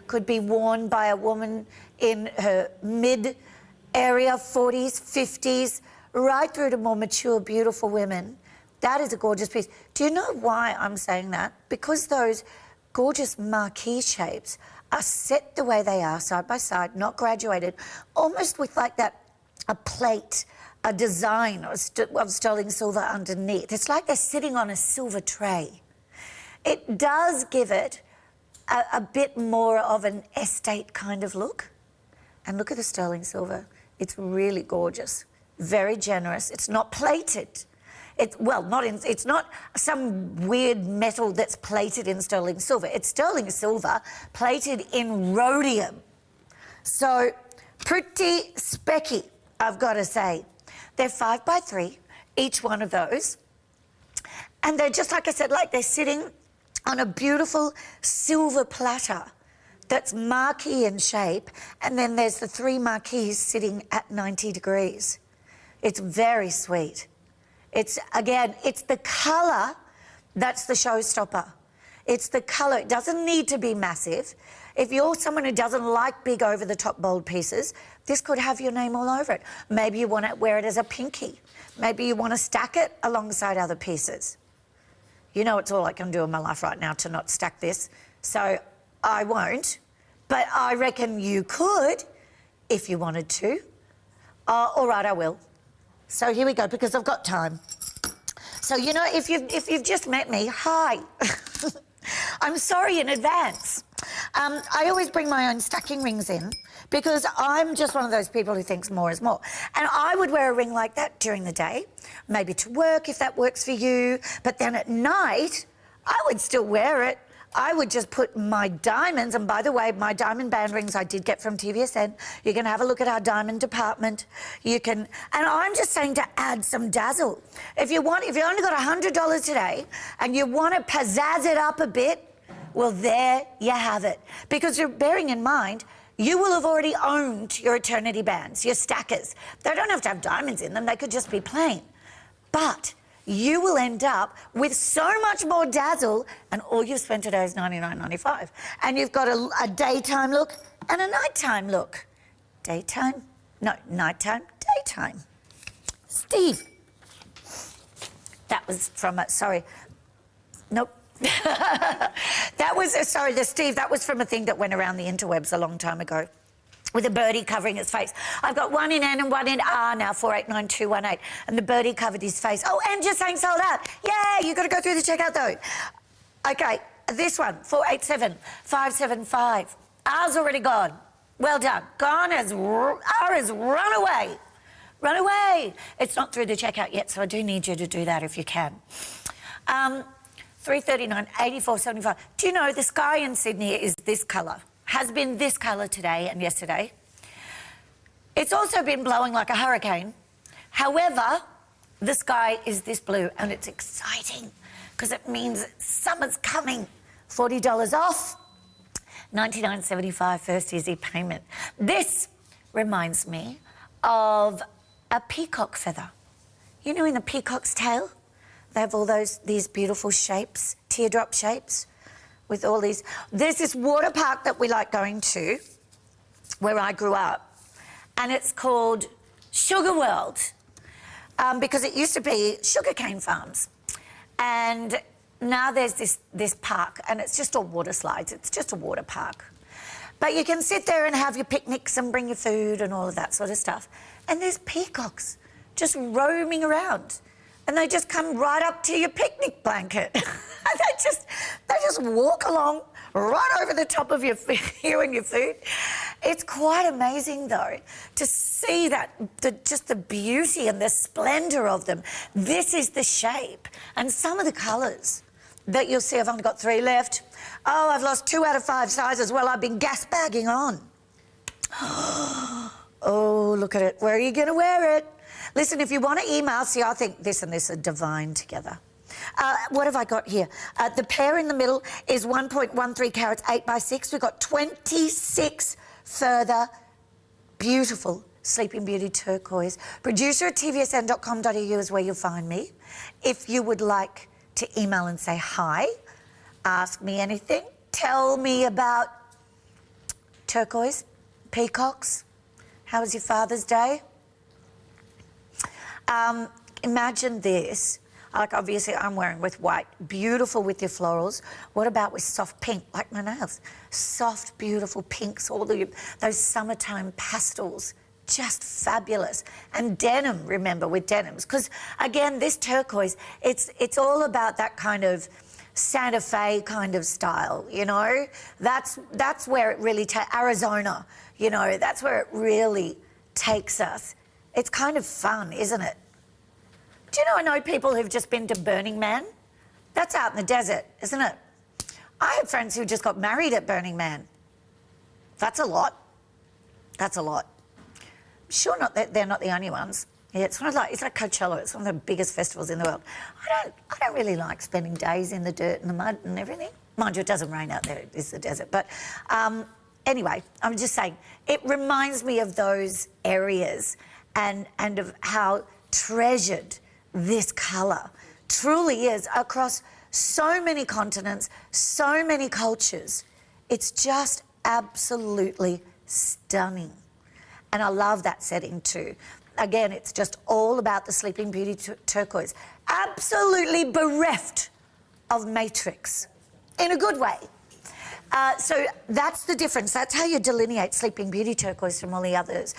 could be worn by a woman in her mid-area, 40s, 50s, right through to more mature, beautiful women. That is a gorgeous piece. Do you know why I'm saying that? Because those gorgeous marquee shapes are set the way they are, side by side, not graduated, almost with like that, a plate, a design of sterling silver underneath. It's like they're sitting on a silver tray. It does give it a bit more of an estate kind of look. And look at the sterling silver. It's really gorgeous, very generous. It's not plated. It's not some weird metal that's plated in sterling silver. It's sterling silver plated in rhodium. So pretty specky, I've got to say. They're 5x3, each one of those. And they're just, like I said, like they're sitting on a beautiful silver platter that's marquee in shape. And then there's the 3 marquees sitting at 90 degrees. It's very sweet. It's the colour that's the showstopper. It's the colour. It doesn't need to be massive. If you're someone who doesn't like big over-the-top bold pieces, this could have your name all over it. Maybe you want to wear it as a pinky. Maybe you want to stack it alongside other pieces. You know it's all I can do in my life right now to not stack this, so I won't. But I reckon you could if you wanted to. All right, I will. So here we go, because I've got time. So, you know, if you've just met me, hi. I'm sorry in advance. I always bring my own stacking rings in because I'm just one of those people who thinks more is more. And I would wear a ring like that during the day, maybe to work if that works for you. But then at night, I would still wear it. I would just put my diamonds, and by the way, my diamond band rings I did get from TVSN. You can have a look at our diamond department. You can, and I'm just saying to add some dazzle. If you only got $100 today and you want to pizzazz it up a bit, well, there you have it. Because you're bearing in mind, you will have already owned your eternity bands, your stackers. They don't have to have diamonds in them. They could just be plain. But you will end up with so much more dazzle, and all you've spent today is $99.95. And you've got a daytime look and a nighttime look. Daytime? No, nighttime, daytime. Steve. That was from sorry. Nope. That was, Steve, that was from a thing that went around the interwebs a long time ago, with a birdie covering its face. I've got one in N and one in R now, 489218, and the birdie covered his face. Oh, and just saying sold out. Yeah, you got to go through the checkout though. Okay, this one, 487575. R's already gone. Well done. Gone as R has run away. Run away. It's not through the checkout yet, so I do need you to do that if you can. 339, 84.75. Do you know the sky in Sydney is this colour? Has been this colour today and yesterday. It's also been blowing like a hurricane. However, the sky is this blue, and it's exciting because it means summer's coming. $40 off, $99.75 first easy payment. This reminds me of a peacock feather. You know, in a peacock's tail, they have all these beautiful shapes, teardrop shapes, with all these. There's this water park that we like going to, where I grew up, and it's called Sugar World. because it used to be sugarcane farms. And now there's this park, and it's just all water slides. It's just a water park. But you can sit there and have your picnics and bring your food and all of that sort of stuff. And there's peacocks just roaming around. And they just come right up to your picnic blanket. And they just walk along right over the top of you and your food. It's quite amazing, though, to see that, just the beauty and the splendour of them. This is the shape. And some of the colours that you'll see, I've only got 3 left. Oh, I've lost 2 out of 5 sizes. Well, I've been gas bagging on. Oh, look at it. Where are you going to wear it? Listen, if you want to email, see, I think this and this are divine together. What have I got here? The pair in the middle is 1.13 carats, 8x6. We've got 26 further beautiful Sleeping Beauty turquoise. Producer at tvsn.com.au is where you'll find me. If you would like to email and say hi, ask me anything, tell me about turquoise, peacocks. How was your Father's Day? Imagine this. Like, obviously, I'm wearing with white. Beautiful with your florals. What about with soft pink, like my nails? Soft, beautiful pinks, all those summertime pastels. Just fabulous. And denim, remember, with denims. Because, again, this turquoise, it's all about that kind of Santa Fe kind of style, you know? That's where it really takes... Arizona, you know, that's where it really takes us. It's kind of fun, isn't it? Do you know, I know people who've just been to Burning Man. That's out in the desert, isn't it? I have friends who just got married at Burning Man. That's a lot. That's a lot. Sure, not that they're not the only ones. Yeah, it's like Coachella. It's one of the biggest festivals in the world. I don't really like spending days in the dirt and the mud and everything. Mind you, it doesn't rain out there. It is the desert. But anyway, I'm just saying, it reminds me of those areas and of how treasured this colour truly is across so many continents, so many cultures. It's just absolutely stunning. And I love that setting too. Again, it's just all about the Sleeping Beauty turquoise. Absolutely bereft of matrix, in a good way. So that's the difference. That's how you delineate Sleeping Beauty turquoise from all the others.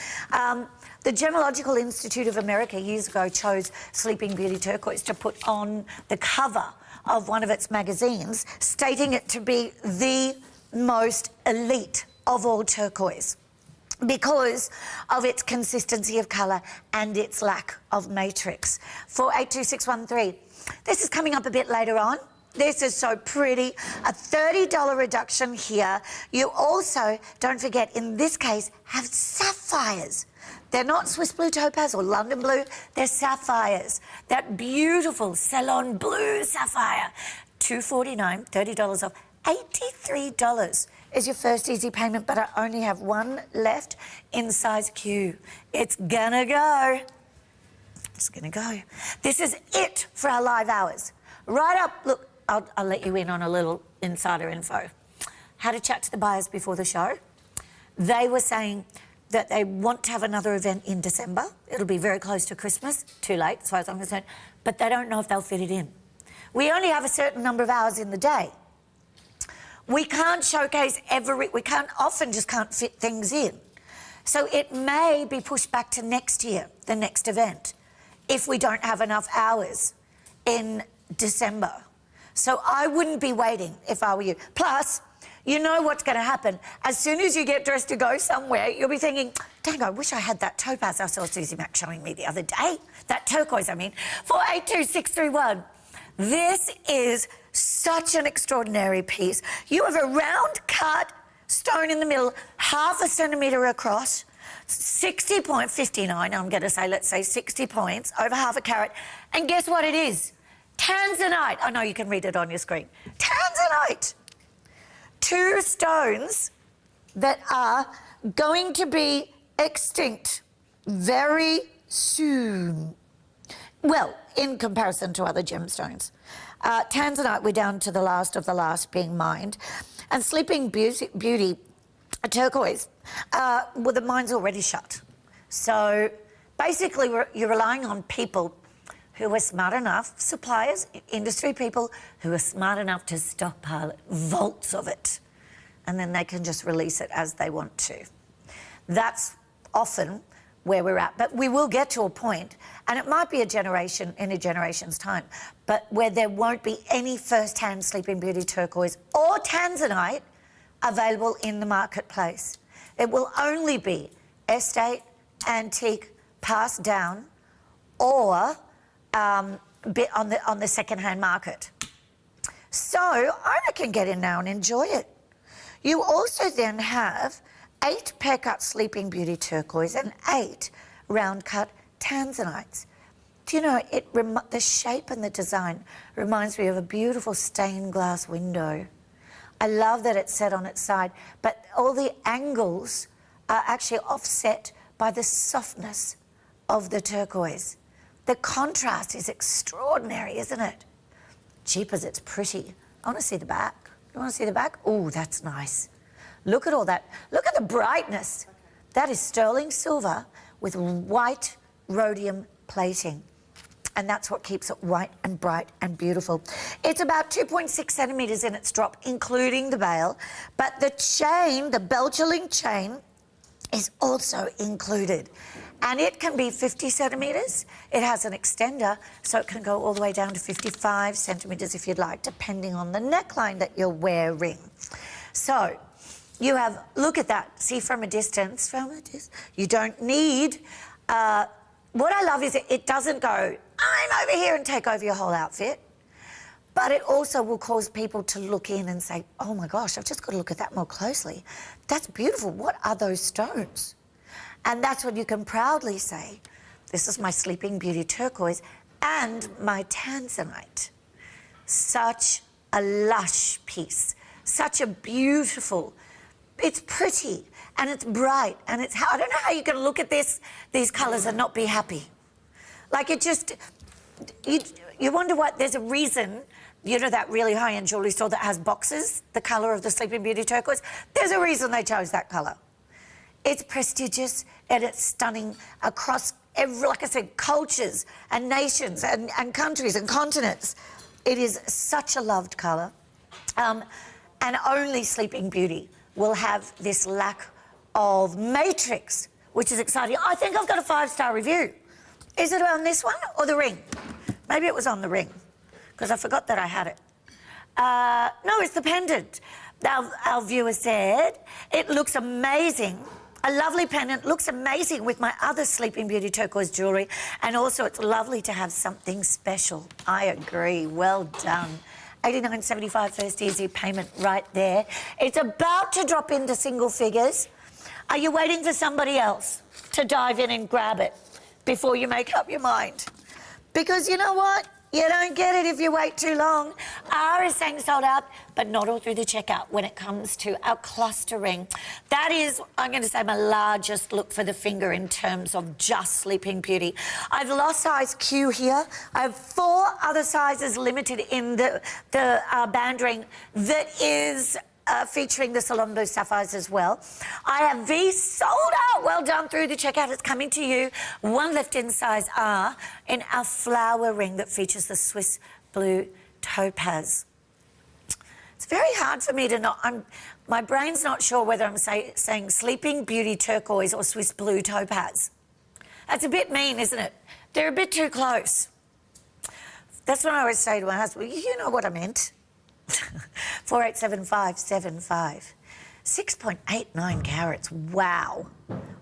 The Gemological Institute of America years ago chose Sleeping Beauty turquoise to put on the cover of one of its magazines, stating it to be the most elite of all turquoise because of its consistency of colour and its lack of matrix. 482613. This is coming up a bit later on. This is so pretty. A $30 reduction here. You also, don't forget, in this case, have sapphires. They're not Swiss blue topaz or London blue. They're sapphires. That beautiful Ceylon blue sapphire. $249, $30 off. $83 is your first easy payment, but I only have one left in size Q. It's gonna go. It's gonna go. This is it for our live hours. Right up, look, I'll let you in on a little insider info. How to chat to the buyers before the show. They were saying that they want to have another event in December. It'll be very close to Christmas. Too late, as far as I'm concerned. But they don't know if they'll fit it in. We only have a certain number of hours in the day. We can't showcase we often just can't fit things in. So it may be pushed back to next year, the next event, if we don't have enough hours in December. So I wouldn't be waiting if I were you. Plus, you know what's going to happen. As soon as you get dressed to go somewhere, you'll be thinking, dang, I wish I had that topaz I saw Susie Mac showing me the other day. That turquoise, I mean. 482631. This is such an extraordinary piece. You have a round cut stone in the middle, half a centimetre across, 60.59, I'm going to say, let's say 60 points, over half a carat. And guess what it is? Tanzanite. I know you can read it on your screen. Tanzanite. 2 stones that are going to be extinct very soon. Well, in comparison to other gemstones. Tanzanite, we're down to the last of the last being mined. And Sleeping Beauty turquoise, well, the mine's already shut. So basically you're relying on people who are smart enough, suppliers, industry people, who are smart enough to stockpile vaults of it. And then they can just release it as they want to. That's often where we're at. But we will get to a point, and it might be a generation, in a generation's time, but where there won't be any first-hand Sleeping Beauty turquoise or tanzanite available in the marketplace. It will only be estate, antique, passed down, or on the second-hand market. So I reckon get in now and enjoy it. You also then have 8 pear-cut Sleeping Beauty turquoise and 8 round-cut tanzanites. Do you know, the shape and the design reminds me of a beautiful stained glass window. I love that it's set on its side, but all the angles are actually offset by the softness of the turquoise. The contrast is extraordinary, isn't it? Jeepers, it's pretty. I want to see the back. You want to see the back? Oh, that's nice. Look at all that. Look at the brightness. That is sterling silver with white rhodium plating. And that's what keeps it white and bright and beautiful. It's about 2.6 centimetres in its drop, including the bail. But the chain, the Belcher-link chain, is also included. And it can be 50 centimetres. It has an extender, so it can go all the way down to 55 centimetres if you'd like, depending on the neckline that you're wearing. So you have, look at that, see from a distance, you don't need, what I love is it doesn't go, I'm over here and take over your whole outfit. But it also will cause people to look in and say, oh my gosh, I've just got to look at that more closely. That's beautiful. What are those stones? And that's when you can proudly say, this is my Sleeping Beauty turquoise and my tanzanite. Such a lush piece, such a beautiful, it's pretty and it's bright and it's, I don't know how you can look at these colours and not be happy. Like it just, you wonder what, there's a reason, you know that really high-end jewellery store that has boxes, the colour of the Sleeping Beauty turquoise? There's a reason they chose that colour. It's prestigious and it's stunning across every, like I said, cultures and nations and countries and continents. It is such a loved colour. And only Sleeping Beauty will have this lack of matrix, which is exciting. I think I've got a 5-star review. Is it on this one or the ring? Maybe it was on the ring, because I forgot that I had it. No, it's the pendant. Our viewer said, it looks amazing. A lovely pendant, looks amazing with my other Sleeping Beauty turquoise jewellery, and also it's lovely to have something special. I agree, well done. $89.75 first easy payment right there. It's about to drop into single figures. Are you waiting for somebody else to dive in and grab it before you make up your mind? Because you know what? You don't get it if you wait too long. R is saying sold out, but not all through the checkout when it comes to our cluster ring. That is, I'm going to say, my largest look for the finger in terms of just Sleeping Beauty. I've lost size Q here. I have 4 other sizes limited in the band ring that is featuring the Solombo sapphires as well. I have V sold out. Well done through the checkout. It's coming to you. 1 left in size R in our flower ring that features the Swiss blue topaz. It's very hard for me to not... my brain's not sure whether I'm saying Sleeping Beauty turquoise or Swiss blue topaz. That's a bit mean, isn't it? They're a bit too close. That's what I always say to my husband. You know what I meant. 487575. 6.89 carats. Wow.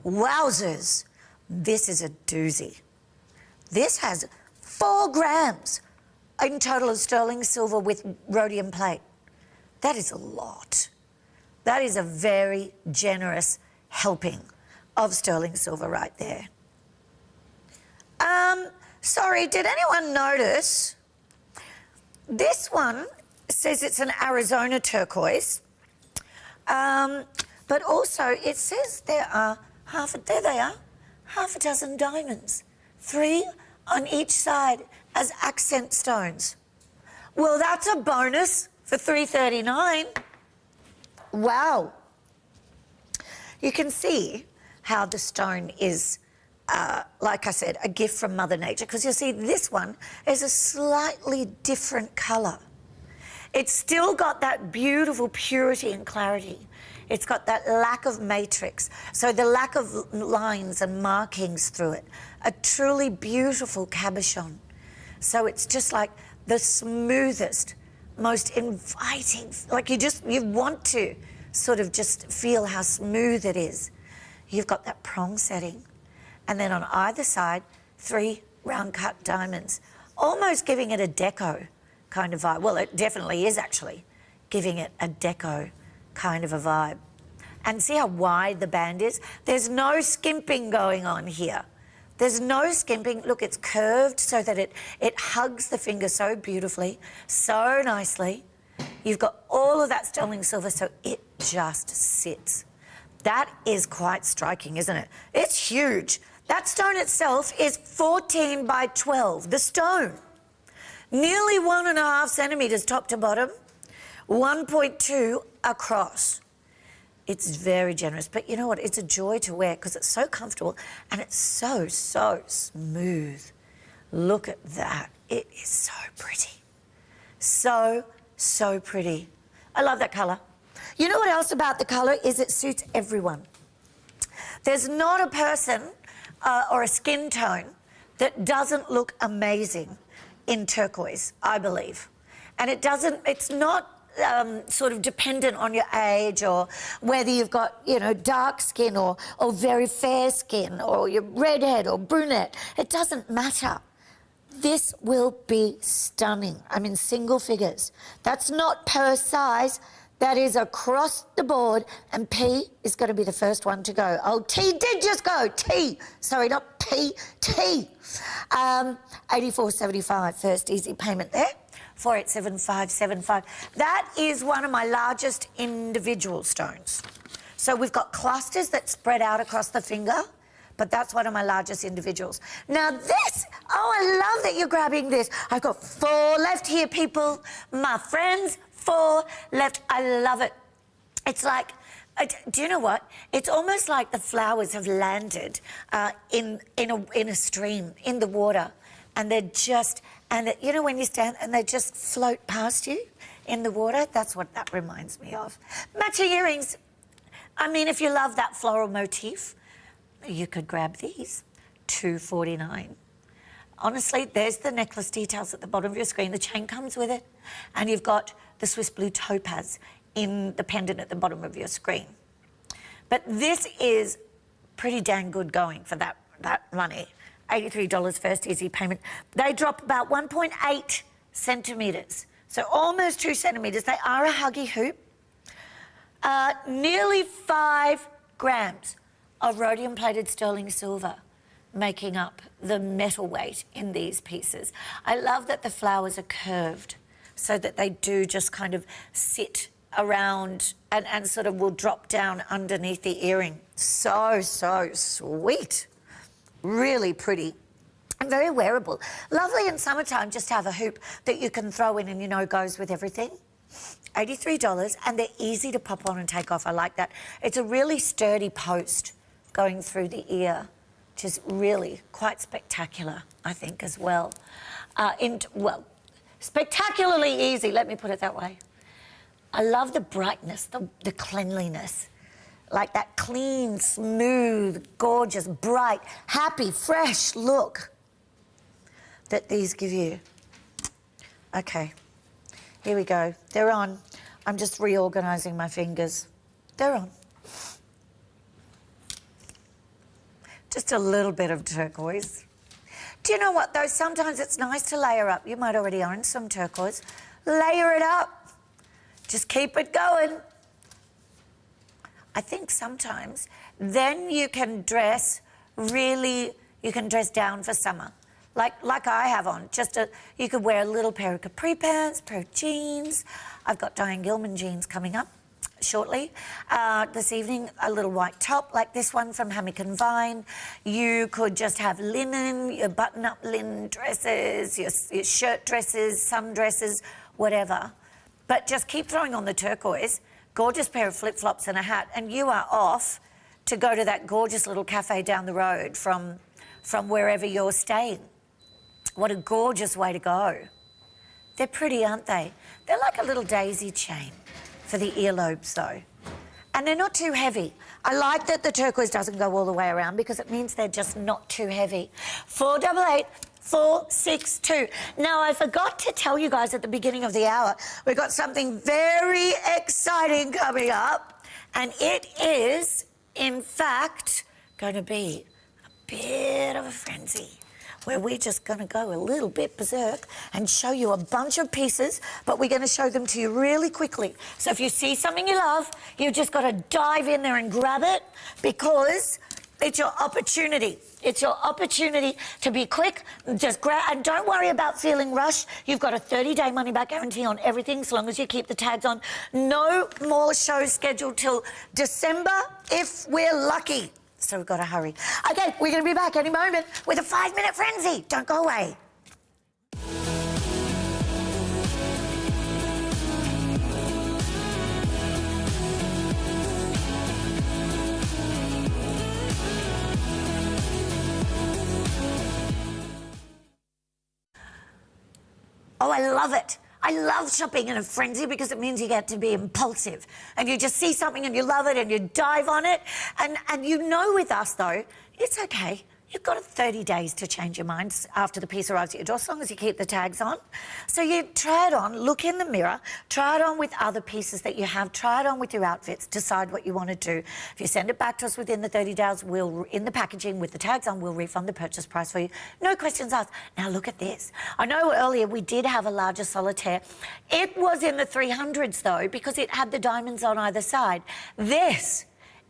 Wowzers. This is a doozy. This has 4 grams in total of sterling silver with rhodium plate. That is a lot. That is a very generous helping of sterling silver right there. Sorry, did anyone notice this one says it's an Arizona turquoise, but also it says there are there they are, half a dozen diamonds, 3 on each side as accent stones. Well, that's a bonus for $339. Wow. You can see how the stone is like I said, a gift from Mother Nature, because you'll see this one is a slightly different colour. It's still got that beautiful purity and clarity. It's got that lack of matrix, so the lack of lines and markings through it. A truly beautiful cabochon. So it's just like the smoothest, most inviting, like you want to sort of just feel how smooth it is. You've got that prong setting. And then on either side, 3 round cut diamonds, almost giving it a deco kind of vibe. Well, it definitely is actually giving it a deco kind of a vibe. And see how wide the band is? There's no skimping going on here. There's no skimping. Look, it's curved so that it hugs the finger so beautifully, so nicely. You've got all of that sterling silver, so it just sits. That is quite striking, isn't it? It's huge. That stone itself is 14 by 12, the stone. Nearly 1.5 centimetres top to bottom, 1.2 across. It's very generous, but you know what? It's a joy to wear because it's so comfortable and it's so, so smooth. Look at that. It is so pretty. So, so pretty. I love that colour. You know what else about the colour is it suits everyone. There's not a person or a skin tone that doesn't look amazing in turquoise, I believe. And it's not sort of dependent on your age or whether you've got, you know, dark skin or very fair skin or you're redhead or brunette. It doesn't matter. This will be stunning. I'm in single figures. That's not per size. That is across the board, and P is going to be the first one to go. Oh, T did just go. T. Sorry, not P. T. $84.75 first easy payment there. 487575. That is one of my largest individual stones. So we've got clusters that spread out across the finger, but that's one of my largest individuals. Now this, oh, I love that you're grabbing this. I've got 4 left here, people. My friends, 4 left. I love it. It's like, do you know what? It's almost like the flowers have landed in a stream, in the water, and they're just, you know when you stand and they just float past you in the water? That's what that reminds me of. Matching earrings. I mean, if you love that floral motif, you could grab these, $249. Honestly, there's the necklace details at the bottom of your screen. The chain comes with it, and you've got the Swiss blue topaz in the pendant at the bottom of your screen. But this is pretty dang good going for that money. $83 first easy payment. They drop about 1.8 centimetres, so almost 2 centimetres. They are a huggy hoop. Nearly 5 grams of rhodium-plated sterling silver making up the metal weight in these pieces. I love that the flowers are curved so that they do just kind of sit around and sort of will drop down underneath the earring. So, so sweet. Really pretty. And very wearable. Lovely in summertime just to have a hoop that you can throw in and you know goes with everything. $83, and they're easy to pop on and take off. I like that. It's a really sturdy post going through the ear, which is really quite spectacular, I think, as well. Well, spectacularly easy, let me put it that way. I love the brightness, the cleanliness, like that clean, smooth, gorgeous, bright, happy, fresh look that these give you. Okay, here we go. They're on. I'm just reorganising my fingers. They're on. Just a little bit of turquoise. Do you know what, though? Sometimes it's nice to layer up. You might already own some turquoise. Layer it up. Just keep it going. I think sometimes then you can dress down for summer. Like I have on. You could wear a little pair of capri pants, pair of jeans. I've got Diane Gilman jeans coming up shortly. This evening, a little white top like this one from Hammock and Vine. You could just have linen, your button-up linen dresses, your shirt dresses, sundresses, whatever. But just keep throwing on the turquoise, gorgeous pair of flip-flops and a hat, and you are off to go to that gorgeous little cafe down the road from from wherever you're staying. What a gorgeous way to go. They're pretty, aren't they? They're like a little daisy chain for the earlobes, though. And they're not too heavy. I like that the turquoise doesn't go all the way around because it means they're just not too heavy. 488 462. Now, I forgot to tell you guys at the beginning of the hour, we've got something very exciting coming up, and it is, in fact, going to be a bit of a frenzy where we're just going to go a little bit berserk and show you a bunch of pieces, but we're going to show them to you really quickly. So if you see something you love, you've just got to dive in there and grab it because it's your opportunity. It's your opportunity to be quick. Just grab, and don't worry about feeling rushed. You've got a 30-day money-back guarantee on everything, so long as you keep the tags on. No more shows scheduled till December, if we're lucky. So we've got to hurry. Okay, we're going to be back any moment with a 5-minute frenzy. Don't go away. Oh, I love it. I love shopping in a frenzy because it means you get to be impulsive and you just see something and you love it and you dive on it. And you know with us, though, it's okay. You've got 30 days to change your mind after the piece arrives at your door, as long as you keep the tags on. So you try it on, look in the mirror, try it on with other pieces that you have, try it on with your outfits, decide what you want to do. If you send it back to us within the 30 days, we'll, in the packaging with the tags on, we'll refund the purchase price for you. No questions asked. Now look at this. I know earlier we did have a larger solitaire. It was in the 300s though, because it had the diamonds on either side. This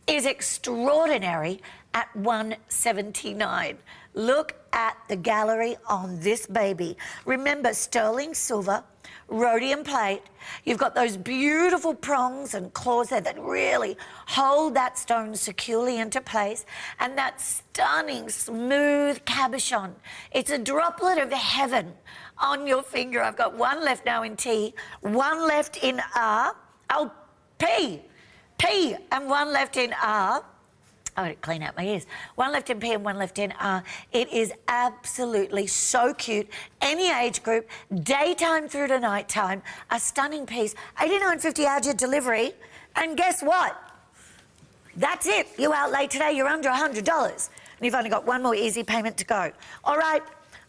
is extraordinary at $179. Look at the gallery on this baby. Remember, sterling silver, rhodium plate. You've got those beautiful prongs and claws there that really hold that stone securely into place, and that stunning smooth cabochon. It's a droplet of heaven on your finger. I've got one left now in T, one left in R, oh, P, and one left in R. I'm going to clean out my ears. One left in P and one left in R. It is absolutely so cute. Any age group, daytime through to nighttime, a stunning piece. $89.50 Agile delivery. And guess what? That's it. You outlay today, you're under $100. And you've only got one more easy payment to go. All right.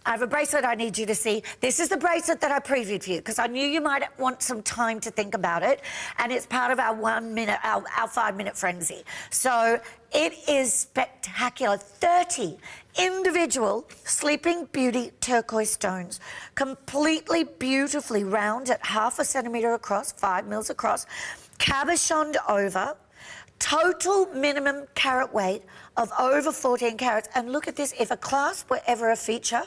I have a bracelet I need you to see. This is the bracelet that I previewed for you because I knew you might want some time to think about it, and it's part of our 1 minute, our 5-minute frenzy. So it is spectacular. 30 individual Sleeping Beauty turquoise stones, completely beautifully round at 0.5 centimetre across, 5 mils across, cabochoned over. Total minimum carat weight of over 14 carats. And look at this, if a clasp were ever a feature,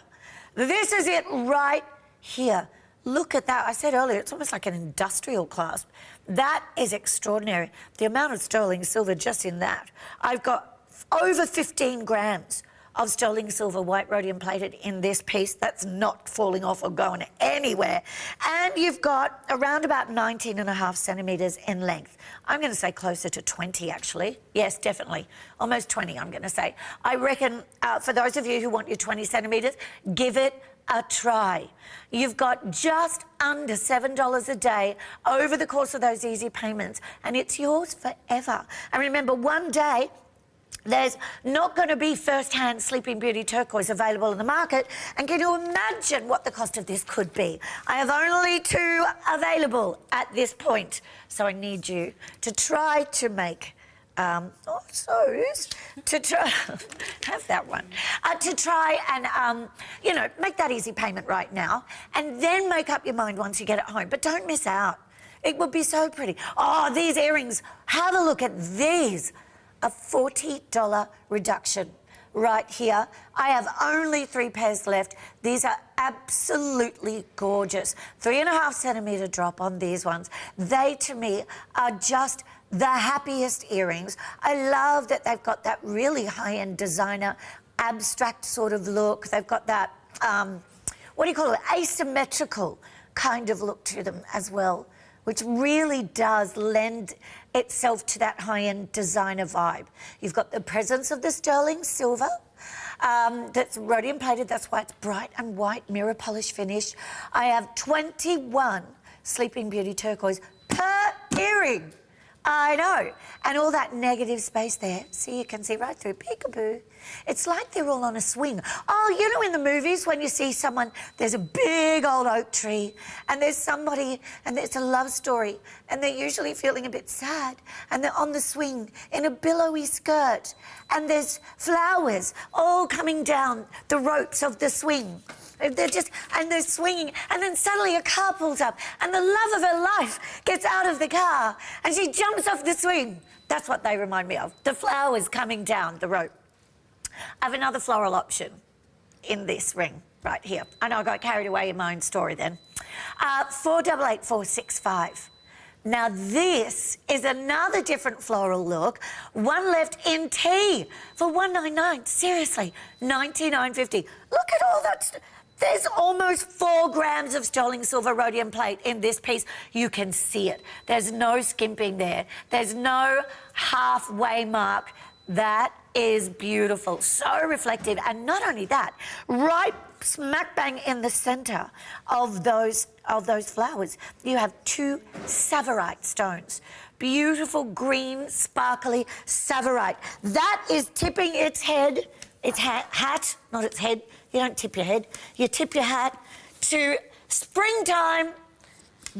this is it right here. Look at that. I said earlier, it's almost like an industrial clasp. That is extraordinary. The amount of sterling silver just in that. I've got over 15 grams of sterling silver white rhodium plated in this piece. That's not falling off or going anywhere. And you've got around about 19.5 centimetres in length. I'm going to say closer to 20, actually. Yes, definitely. Almost 20, I'm going to say. I reckon for those of you who want your 20 centimetres, give it a try. You've got just under $7 a day over the course of those easy payments, and it's yours forever. And remember, one day, there's not going to be first-hand Sleeping Beauty turquoise available in the market. And can you imagine what the cost of this could be? I have only 2 available at this point. So I need you to try to make... to try... have that one. To try and, you know, make that easy payment right now. And then make up your mind once you get it home. But don't miss out. It would be so pretty. Oh, these earrings. Have a look at these. A $40 reduction right here. I have only 3 pairs left. These are absolutely gorgeous. 3.5 centimetre drop on these ones. They, to me, are just the happiest earrings. I love that they've got that really high-end designer, abstract sort of look. They've got that, what do you call it, asymmetrical kind of look to them as well, which really does lend itself to that high-end designer vibe. You've got the presence of the sterling silver. That's rhodium plated. That's why it's bright and white, mirror polish finish. I have 21 Sleeping Beauty turquoise per earring. I know. And all that negative space there. See, you can see right through. Peekaboo. It's like they're all on a swing. Oh, you know in the movies when you see someone, there's a big old oak tree and there's somebody and it's a love story and they're usually feeling a bit sad and they're on the swing in a billowy skirt and there's flowers all coming down the ropes of the swing. They're swinging, and then suddenly a car pulls up, and the love of her life gets out of the car, and she jumps off the swing. That's what they remind me of, the flowers coming down the rope. I have another floral option in this ring right here. I know I got carried away in my own story then. 488465. Now this is another different floral look. One left in tea for $199. Seriously, $99.50. Look at all that. There's almost 4 grams of sterling silver rhodium plate in this piece. You can see it. There's no skimping there. There's no halfway mark. That is beautiful. So reflective. And not only that, right smack bang in the centre of those flowers, you have 2 Savorite stones. Beautiful green, sparkly Savorite. That is tipping its head, its hat, not its head. You don't tip your head. You tip your hat to springtime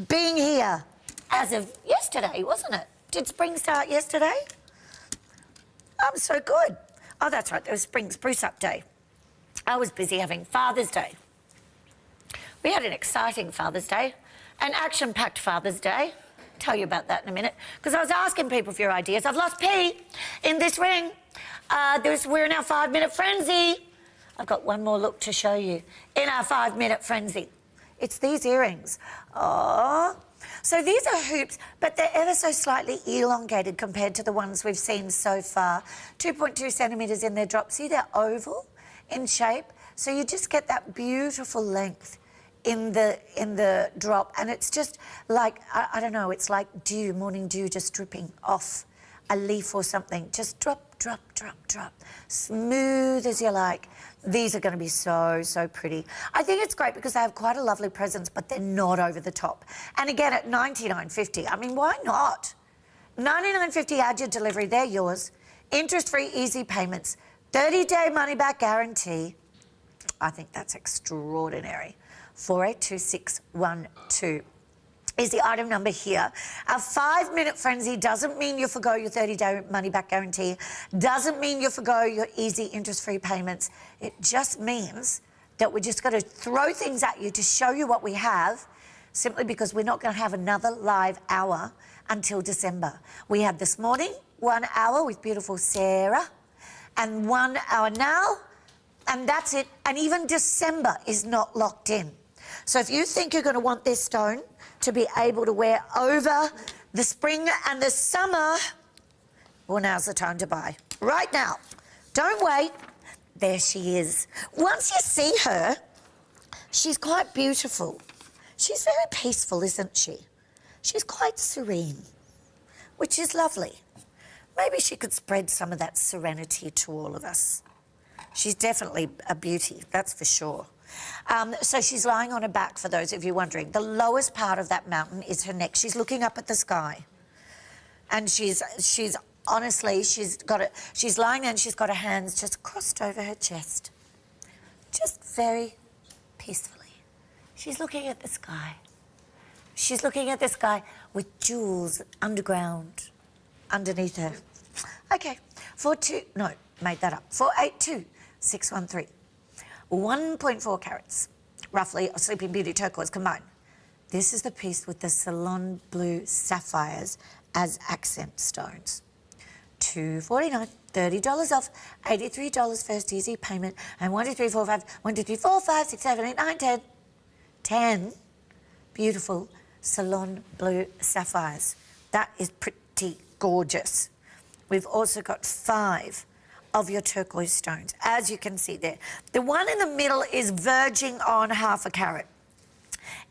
being here as of yesterday, wasn't it? Did spring start yesterday? I'm so good. Oh, that's right. There was Spring Spruce Up Day. I was busy having Father's Day. We had an exciting Father's Day, an action-packed Father's Day. I'll tell you about that in a minute, because I was asking people for your ideas. I've lost P in this ring. We're in our 5-minute frenzy. I've got one more look to show you in our 5-minute frenzy. It's these earrings. Oh, so these are hoops, but they're ever so slightly elongated compared to the ones we've seen so far. 2.2 centimetres in their drop. See, they're oval in shape, so you just get that beautiful length in the drop, and it's just like, I don't know, it's like dew, morning dew just dripping off a leaf or something. Just drop, drop, drop, drop. Smooth as you like. These are going to be so, so pretty. I think it's great because they have quite a lovely presence, but they're not over the top. And again, at $99.50, I mean, why not? $99.50, add your delivery, they're yours. Interest-free, easy payments. 30-day money-back guarantee. I think that's extraordinary. 482612 is the item number here. Our 5-minute frenzy doesn't mean you forgo your 30-day money-back guarantee, doesn't mean you forgo your easy interest-free payments. It just means that we're just going to throw things at you to show you what we have, simply because we're not going to have another live hour until December. We had this morning 1 hour with beautiful Sarah, and 1 hour now, and that's it. And even December is not locked in. So if you think you're going to want this stone to be able to wear over the spring and the summer, well, now's the time to buy. Right now. Don't wait. There she is. Once you see her, she's quite beautiful. She's very peaceful, isn't she? She's quite serene, which is lovely. Maybe she could spread some of that serenity to all of us. She's definitely a beauty, that's for sure. So she's lying on her back, for those of you wondering. The lowest part of that mountain is her neck. She's looking up at the sky. And she's honestly, she's lying there and she's got her hands just crossed over her chest. Just very peacefully. She's looking at the sky. She's looking at the sky with jewels underground underneath her. Okay, 482613. 1.4 carats, roughly, of Sleeping Beauty turquoise combined. This is the piece with the Salon Blue sapphires as accent stones. $249, $30 off, $83 first easy payment, and 1, 2, 3, 4, 5, 1, 2, 3, 4, 5, 6, 7, 8, 9, 10. 10 beautiful Salon Blue sapphires. That is pretty gorgeous. We've also got 5 of your turquoise stones, as you can see there. The one in the middle is verging on ½ a carat.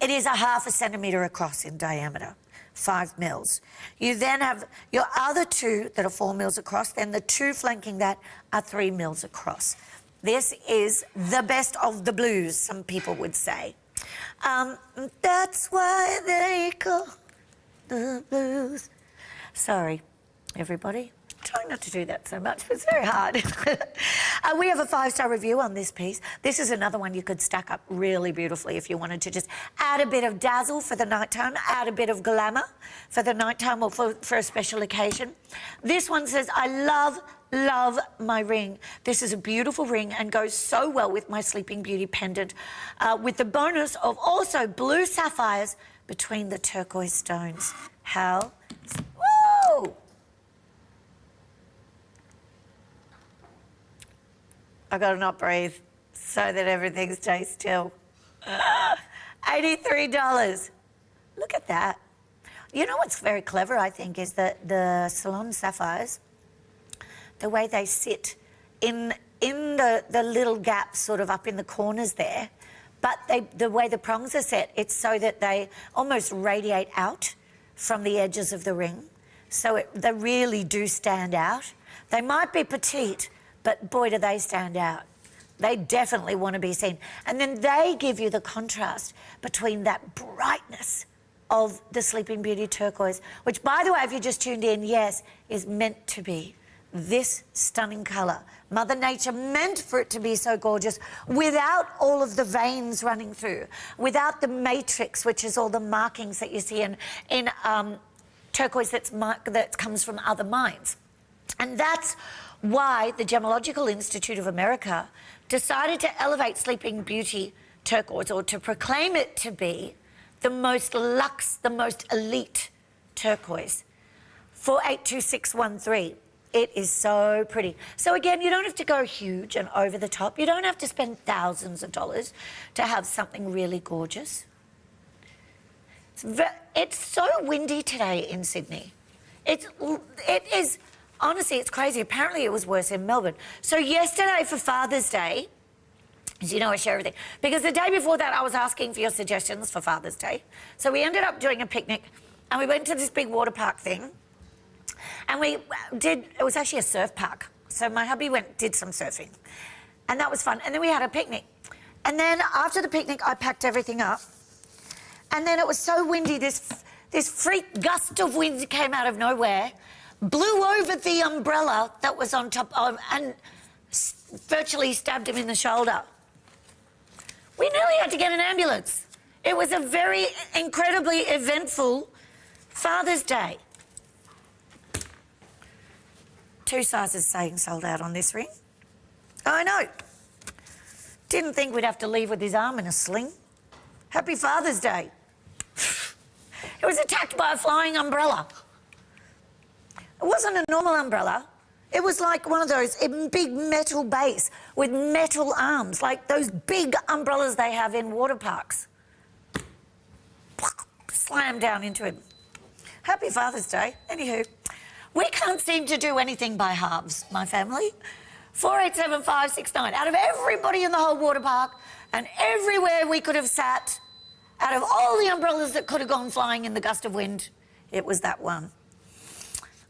It is ½ a centimetre across in diameter, 5 mils. You then have your other 2 that are 4 mils across, then the 2 flanking that are 3 mils across. This is the best of the blues, some people would say. That's why they call the blues. Sorry, everybody. Trying not to do that so much, but it's very hard. We have a 5-star review on this piece. This is another one you could stack up really beautifully if you wanted to just add a bit of dazzle for the nighttime, add a bit of glamour for the nighttime or for a special occasion. This one says, I love my ring. This is a beautiful ring and goes so well with my Sleeping Beauty pendant, with the bonus of also blue sapphires between the turquoise stones. How? Woo! I gotta not breathe so that everything stays still. $83. Look at that. You know what's very clever, I think, is that the Salon sapphires, the way they sit in the little gaps sort of up in the corners there, but the way the prongs are set, it's so that they almost radiate out from the edges of the ring. So they really do stand out. They might be petite, but boy, do they stand out. They definitely want to be seen. And then they give you the contrast between that brightness of the Sleeping Beauty turquoise, which, by the way, if you just tuned in, yes, is meant to be this stunning colour. Mother Nature meant for it to be so gorgeous without all of the veins running through, without the matrix, which is all the markings that you see in turquoise that comes from other mines. And that's why the Gemological Institute of America decided to elevate Sleeping Beauty turquoise, or to proclaim it to be the most luxe, the most elite turquoise, for 82613. It is so pretty. So again, you don't have to go huge and over the top. You don't have to spend thousands of dollars to have something really gorgeous. It's so windy today in Sydney. It is. Honestly, it's crazy. Apparently, it was worse in Melbourne. So yesterday for Father's Day, as you know, I share everything, because the day before that, I was asking for your suggestions for Father's Day. So we ended up doing a picnic, and we went to this big water park thing, and it was actually a surf park. So my hubby did some surfing, and that was fun. And then we had a picnic. And then after the picnic, I packed everything up, and then it was so windy, this freak gust of wind came out of nowhere, blew over the umbrella that was on top of, and virtually stabbed him in the shoulder. We nearly had to get an ambulance. It was a very incredibly eventful Father's Day. 2 sizes saying sold out on this ring. I know. Didn't think we'd have to leave with his arm in a sling. Happy Father's Day. It was attacked by a flying umbrella. It wasn't a normal umbrella. It was like one of those big metal base with metal arms, like those big umbrellas they have in water parks. Slammed down into him. Happy Father's Day. Anywho, we can't seem to do anything by halves, my family. 487569. Out of everybody in the whole water park and everywhere we could have sat, out of all the umbrellas that could have gone flying in the gust of wind, it was that one.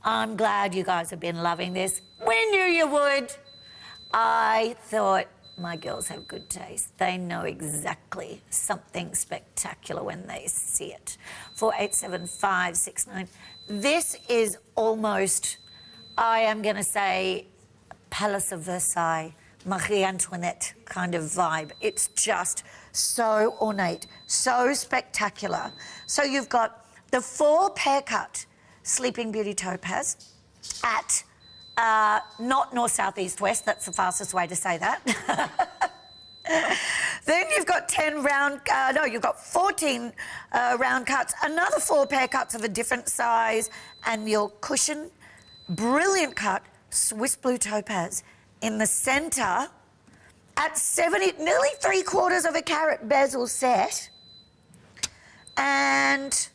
I'm glad you guys have been loving this. We knew you would. I thought my girls have good taste. They know exactly something spectacular when they see it. 487569. This is almost, I am going to say, Palace of Versailles, Marie Antoinette kind of vibe. It's just so ornate, so spectacular. So you've got the 4-pair cut Sleeping Beauty topaz at not north, south, east, west. That's the fastest way to say that. Then you've got 14 round cuts, another 4-pair cuts of a different size, and your cushion, brilliant cut, Swiss blue topaz in the centre at 70, nearly 3/4 of a carat bezel set. And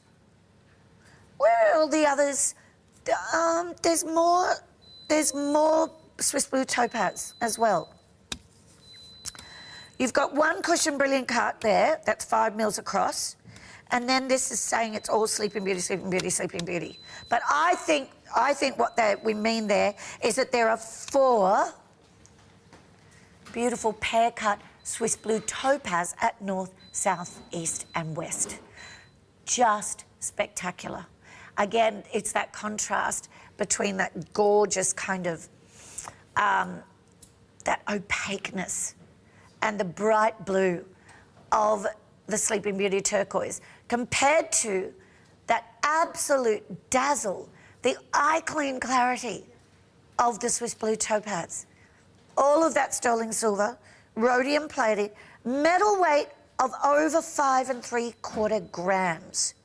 where are all the others? There's more Swiss blue topaz as well. You've got one cushion brilliant cut there, that's 5 mils across. And then this is saying it's all Sleeping Beauty, Sleeping Beauty, Sleeping Beauty. But I think what we mean there is that there are 4 beautiful pear-cut Swiss blue topaz at north, south, east and west. Just spectacular. Again, it's that contrast between that gorgeous kind of, that opaqueness and the bright blue of the Sleeping Beauty turquoise compared to that absolute dazzle, the eye-clean clarity of the Swiss blue topaz. All of that sterling silver, rhodium plated, metal weight of over 5 3/4 grams.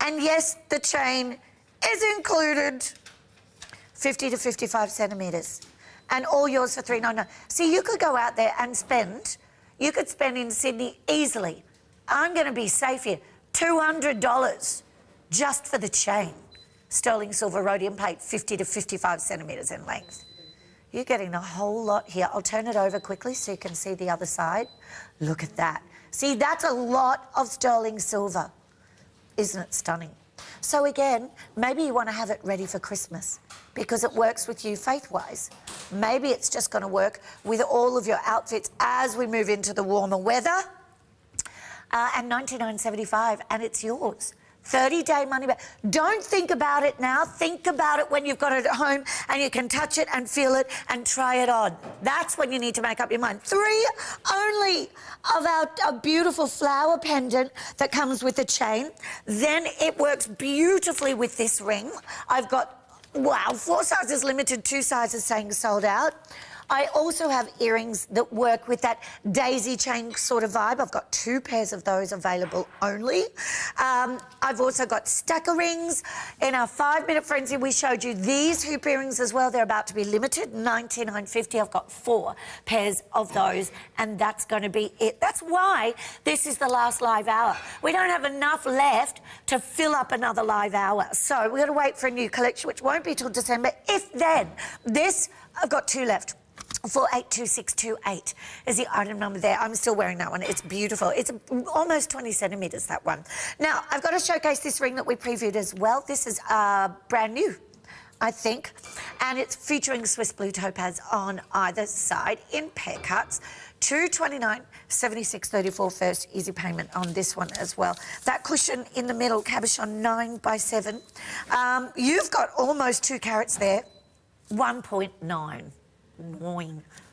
And yes, the chain is included, 50 to 55 centimetres. And all yours for $3.99. See, you could go out there and spend, you could spend in Sydney easily, I'm going to be safe here, $200 just for the chain. Sterling silver rhodium plate, 50 to 55 centimetres in length. You're getting a whole lot here. I'll turn it over quickly so you can see the other side. Look at that. See, that's a lot of sterling silver. Isn't it stunning? So again, maybe you want to have it ready for Christmas because it works with you faith-wise. Maybe it's just going to work with all of your outfits as we move into the warmer weather. And $99.75, and it's yours. 30-day money back. Don't think about it now. Think about it when you've got it at home and you can touch it and feel it and try it on. That's when you need to make up your mind. 3 only of our beautiful flower pendant that comes with the chain. Then it works beautifully with this ring. I've got, wow, 4 sizes limited, 2 sizes saying sold out. I also have earrings that work with that daisy chain sort of vibe. I've got 2 pairs of those available only. I've also got stacker rings. In our 5-minute frenzy, we showed you these hoop earrings as well. They're about to be limited, $99.50. I've got 4 pairs of those, and that's going to be it. That's why this is the last live hour. We don't have enough left to fill up another live hour. So we're going to wait for a new collection, which won't be till December. If then, this, I've got 2 left. 482628 is the item number there. I'm still wearing that one. It's beautiful. It's almost 20 centimetres, that one. Now, I've got to showcase this ring that we previewed as well. This is brand new, I think, and it's featuring Swiss blue topaz on either side in pair cuts. $229, $76.34 first easy payment on this one as well. That cushion in the middle, cabochon 9x7. You've got almost 2 carats there, 1.9.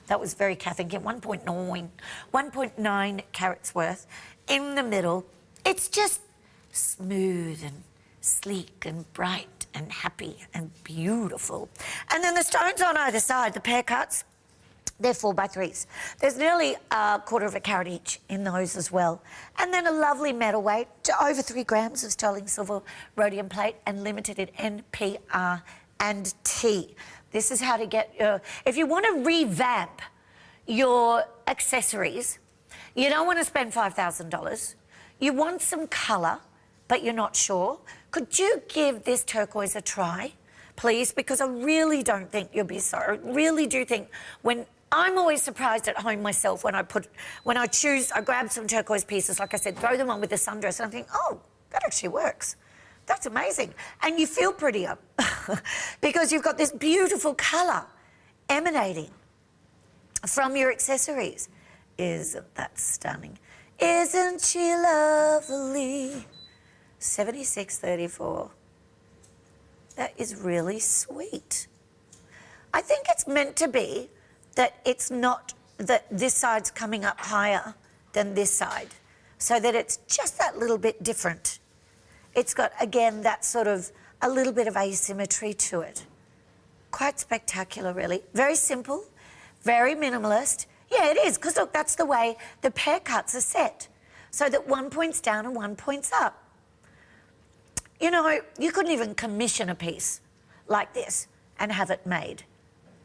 That was very Kath again. 1.9 carats worth in the middle. It's just smooth and sleek and bright and happy and beautiful. And then the stones on either side, the pair cuts, they're 4x3s. There's nearly 1/4 carat each in those as well. And then a lovely metal weight to over 3 grams of sterling silver rhodium plate and limited in NPR and T. This is how to get if you want to revamp your accessories, you don't want to spend $5,000. You want some colour, but you're not sure. Could you give this turquoise a try, please? Because I really don't think you'll be sorry. I really do think when I'm always surprised at home myself when I grab some turquoise pieces, like I said, throw them on with the sundress, and I think, oh, that actually works. That's amazing. And you feel prettier because you've got this beautiful colour emanating from your accessories. Isn't that stunning? Isn't she lovely? $76.34. That is really sweet. I think it's meant to be that it's not that this side's coming up higher than this side, so that it's just that little bit different. It's got, again, that sort of a little bit of asymmetry to it. Quite spectacular, really. Very simple, very minimalist. Yeah, it is, because look, that's the way the pair cuts are set, so that 1 point's down and 1 point's up. You know, you couldn't even commission a piece like this and have it made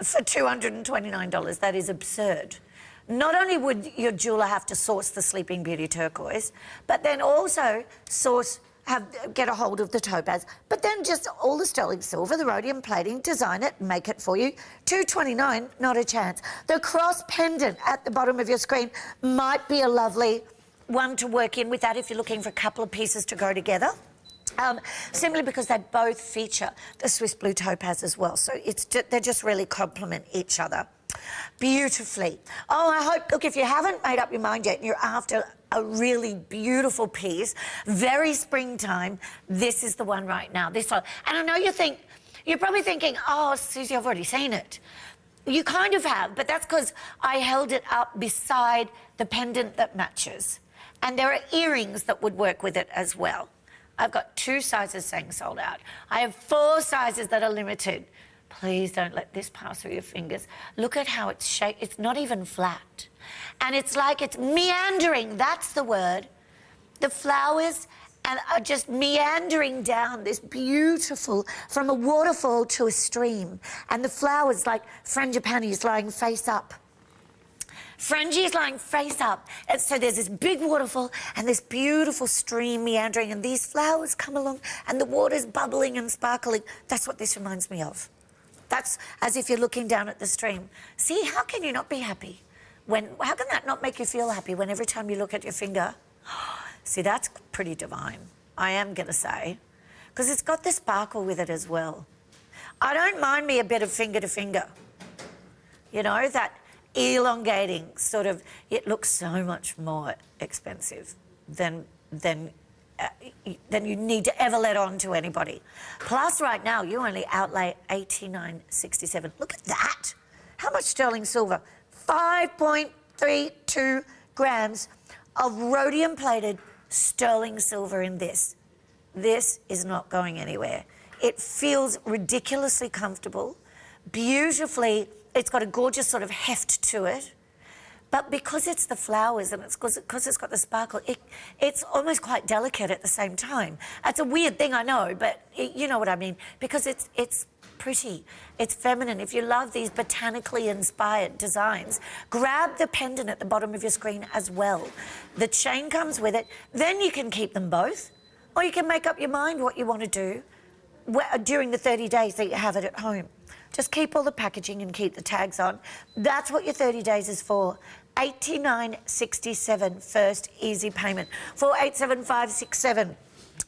for $229. That is absurd. Not only would your jeweller have to source the Sleeping Beauty turquoise, but then also get a hold of the topaz, but then just all the sterling silver, the rhodium plating, design it, make it for you. $229, not a chance. The cross pendant at the bottom of your screen might be a lovely one to work in with that if you're looking for a couple of pieces to go together. simply because they both feature the Swiss Blue Topaz as well. So they just really complement each other beautifully. Oh, I hope, look, if you haven't made up your mind yet and you're after a really beautiful piece, very springtime, this is the one right now, this one. And I know you're probably thinking, oh, Susie, I've already seen it. You kind of have, but that's because I held it up beside the pendant that matches. And there are earrings that would work with it as well. I've got 2 sizes saying sold out. I have 4 sizes that are limited. Please don't let this pass through your fingers. Look at how it's shaped. It's not even flat. And it's like it's meandering. That's the word. The flowers are just meandering down this beautiful, from a waterfall to a stream. And the flowers like frangipani is lying face up. Frangie is lying face up. And so there's this big waterfall and this beautiful stream meandering, and these flowers come along and the water's bubbling and sparkling. That's what this reminds me of. That's as if you're looking down at the stream. See, how can you not be happy? How can that not make you feel happy when every time you look at your finger? See, that's pretty divine, I am going to say, because it's got the sparkle with it as well. I don't mind me a bit of finger to finger. You know, that elongating sort of, it looks so much more expensive than you need to ever let on to anybody. Plus, right now, you only outlay $89.67. Look at that. How much sterling silver? 5.32 grams of rhodium-plated sterling silver in this. This is not going anywhere. It feels ridiculously comfortable, beautifully. It's got a gorgeous sort of heft to it. But because it's the flowers and it's because it's got the sparkle, it's almost quite delicate at the same time. It's a weird thing, I know, but you know what I mean. Because it's pretty, it's feminine. If you love these botanically inspired designs, grab the pendant at the bottom of your screen as well. The chain comes with it. Then you can keep them both, or you can make up your mind what you want to do during the 30 days that you have it at home. Just keep all the packaging and keep the tags on. That's what your 30 days is for. $89.67 first easy payment. 487567.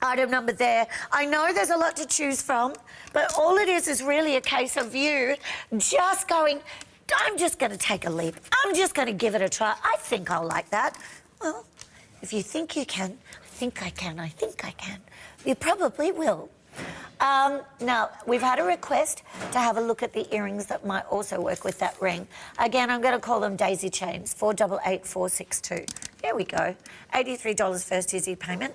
Item number there. I know there's a lot to choose from, but all it is really a case of you just going, I'm just going to take a leap. I'm just going to give it a try. I think I'll like that. Well, if you think you can, I think I can, I think I can. You probably will. Now, we've had a request to have a look at the earrings that might also work with that ring. Again, I'm going to call them daisy chains, 488462. There we go. $83 first easy payment.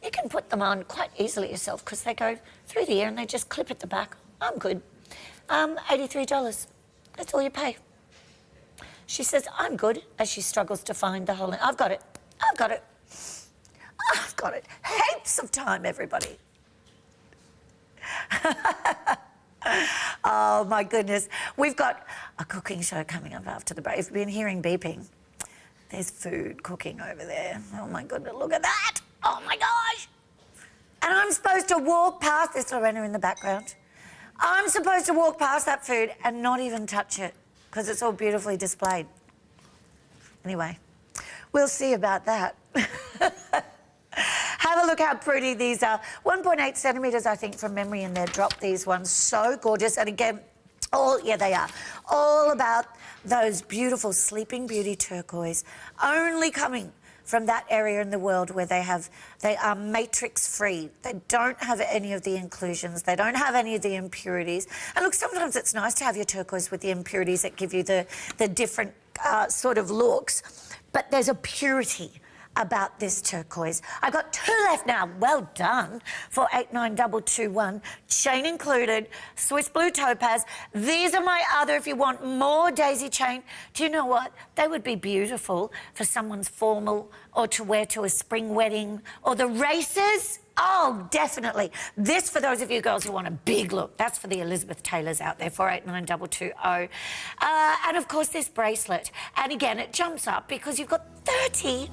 You can put them on quite easily yourself because they go through the ear and they just clip at the back. I'm good. $83. That's all you pay. She says, I'm good, as she struggles to find the whole... I've got it. I've got it. I've got it. Heaps of time, everybody. Oh, my goodness. We've got a cooking show coming up after the break. If you've been hearing beeping, there's food cooking over there. Oh, my goodness, look at that. Oh, my gosh. And I'm supposed to walk past this, Lorena in the background. I'm supposed to walk past that food and not even touch it because it's all beautifully displayed. Anyway, we'll see about that. Have a look how pretty these are. 1.8 centimetres, I think, from memory in their drop. These ones, so gorgeous. And again, yeah, they are. All about those beautiful Sleeping Beauty turquoise, only coming from that area in the world where they are matrix-free. They don't have any of the inclusions. They don't have any of the impurities. And look, sometimes it's nice to have your turquoise with the impurities that give you the different sort of looks. But there's a purity about this turquoise. I've got 2 left now. Well done. For 89221, chain included, Swiss Blue Topaz. These are my other, if you want more daisy chain. Do you know what? They would be beautiful for someone's formal or to wear to a spring wedding or the races. Oh, definitely. This for those of you girls who want a big look. That's for the Elizabeth Taylors out there, 489220. And of course this bracelet. And again, it jumps up because you've got 30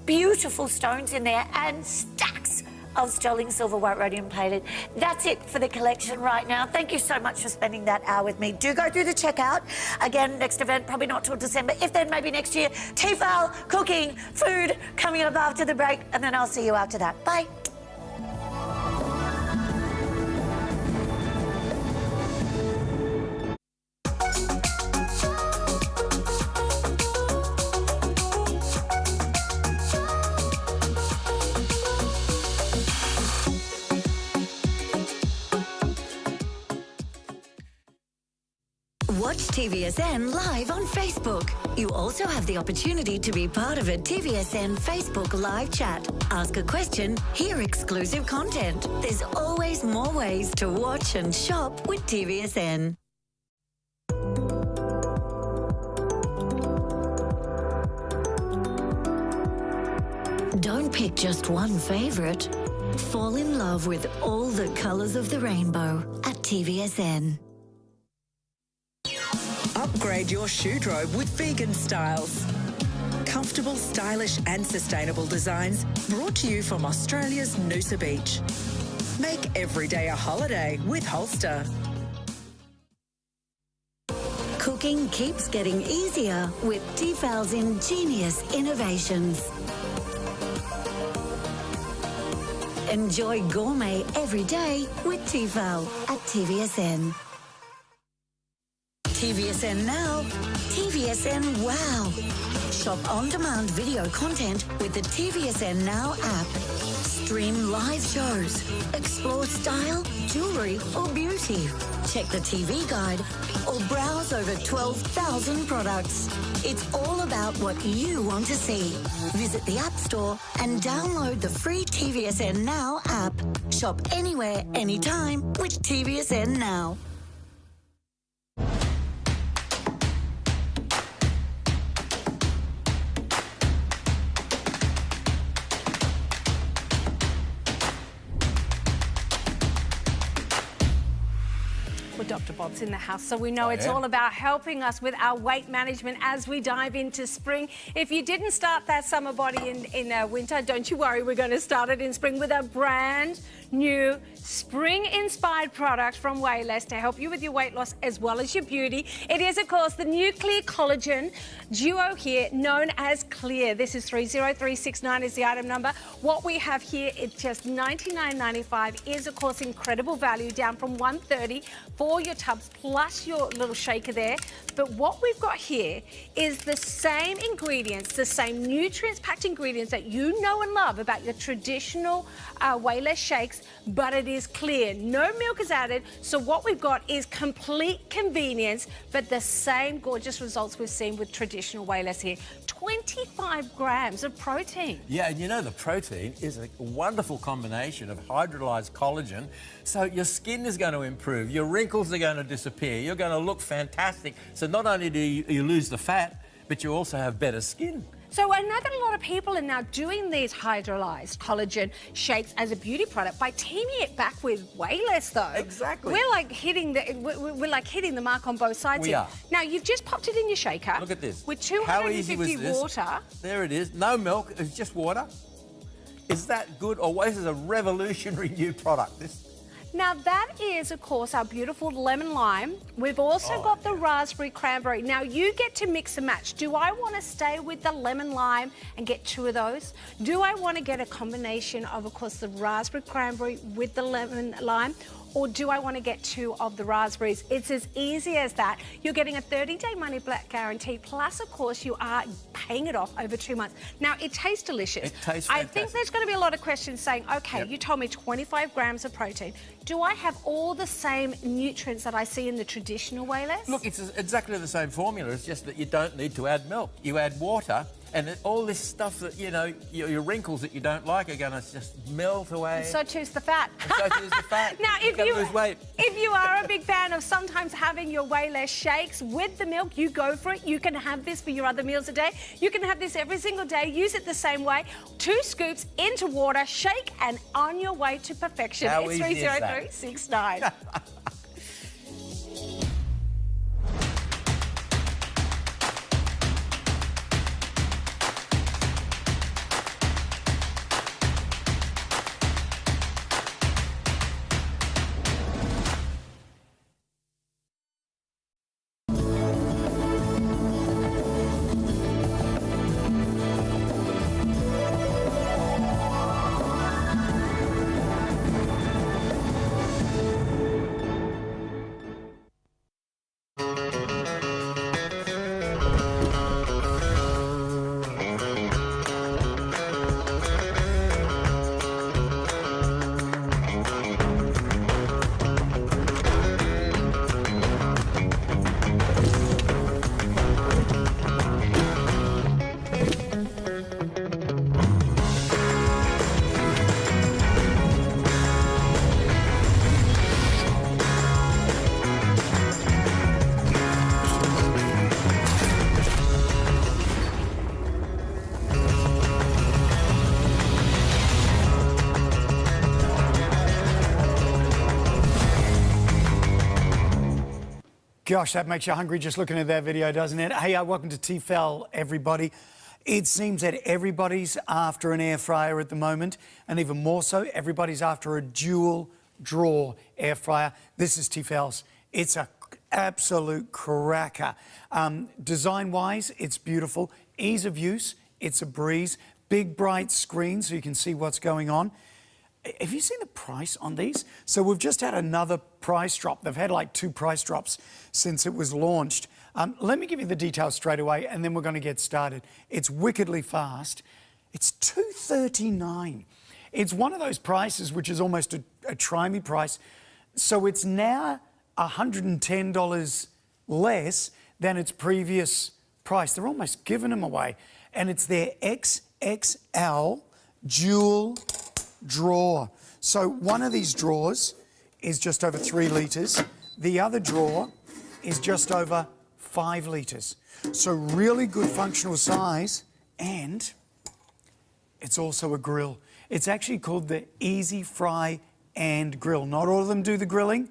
beautiful stones in there and stacks of sterling silver white rhodium plated. That's it for the collection right now. Thank you so much for spending that hour with me. Do go through the checkout. Again, next event, probably not till December. If then, maybe next year. Tefal, cooking, food, coming up after the break. And then I'll see you after that. Bye. Watch TVSN live on Facebook. You also have the opportunity to be part of a TVSN Facebook live chat. Ask a question, hear exclusive content. There's always more ways to watch and shop with TVSN. Don't pick just one favourite. Fall in love with all the colours of the rainbow at TVSN. Upgrade your shoedrobe with vegan styles. Comfortable, stylish and sustainable designs brought to you from Australia's Noosa Beach. Make every day a holiday with Holster. Cooking keeps getting easier with Tefal's ingenious innovations. Enjoy gourmet every day with Tefal at TVSN. TVSN Now, TVSN Wow. Shop on-demand video content with the TVSN Now app. Stream live shows, explore style, jewellery or beauty. Check the TV guide or browse over 12,000 products. It's all about what you want to see. Visit the App Store and download the free TVSN Now app. Shop anywhere, anytime with TVSN Now. Dr. Bob's in the house, so we know it's all about helping us with our weight management as we dive into spring. If you didn't start that summer body in winter, don't you worry, we're going to start it in spring with a brand new spring-inspired product from Wayless to help you with your weight loss as well as your beauty. It is, of course, the Nuclear Collagen Duo here, known as Clear. This is 30369 is the item number. What we have here, it's just $99.95, is, of course, incredible value, down from $130 for your tubs plus your little shaker there. But what we've got here is the same ingredients, the same nutrients-packed ingredients that you know and love about your traditional Wayless shakes, but it is clear. No milk is added, so what we've got is complete convenience, but the same gorgeous results we've seen with traditional Wayless here. 25 grams of protein. Yeah, and you know the protein is a wonderful combination of hydrolyzed collagen, so your skin is going to improve, your wrinkles are going to disappear, you're going to look fantastic. So not only do you lose the fat, but you also have better skin. So I know that a lot of people are now doing these hydrolyzed collagen shakes as a beauty product by teaming it back with Wayless, though. Exactly. We're like hitting the mark on both sides We here. are. Now you've just popped it in your shaker. Look at this. With How easy was 250 this? water. There it is. No milk. It's just water. Is that good? Or this is a revolutionary new product. Now that is, of course, our beautiful lemon lime. We've also got the raspberry cranberry. Now you get to mix and match. Do I want to stay with the lemon lime and get two of those? Do I want to get a combination of course, the raspberry cranberry with the lemon lime? Or do I want to get two of the raspberries? It's as easy as that. You're getting a 30-day money-back guarantee, plus, of course, you are paying it off over 2 months. Now, it tastes delicious. It tastes I fantastic. think there's going to be a lot of questions saying, okay, you told me 25 grams of protein. Do I have all the same nutrients that I see in the traditional Wayless? Look, it's exactly the same formula. It's just that you don't need to add milk. You add water, and all this stuff that, you know, your wrinkles that you don't like are going to just melt away. And so too's the fat. And so too's the fat. Now, You're gonna lose weight. if you are a big fan of sometimes having your Wayless shakes with the milk, you go for it. You can have this for your other meals a day. You can have this every single day. Use it the same way. 2 scoops into water, shake, and on your way to perfection. How It's easy is that? 30369. Gosh, that makes you hungry just looking at that video, doesn't it? Hey, welcome to TVSN, everybody. It seems that everybody's after an air fryer at the moment, and even more so, everybody's after a dual drawer air fryer. This is TVSN's. It's a absolute cracker. Design-wise, it's beautiful. Ease of use, it's a breeze. Big, bright screen so you can see what's going on. Have you seen the price on these? So we've just had another price drop. They've had like 2 price drops since it was launched. Let me give you the details straight away and then we're going to get started. It's wickedly fast. It's $239. It's one of those prices which is almost a try-me price. So it's now $110 less than its previous price. They're almost giving them away. And it's their XXL dual drawer. So one of these drawers is just over 3 litres. The other drawer is just over 5 litres. So really good functional size, and it's also a grill. It's actually called the Easy Fry and Grill. Not all of them do the grilling.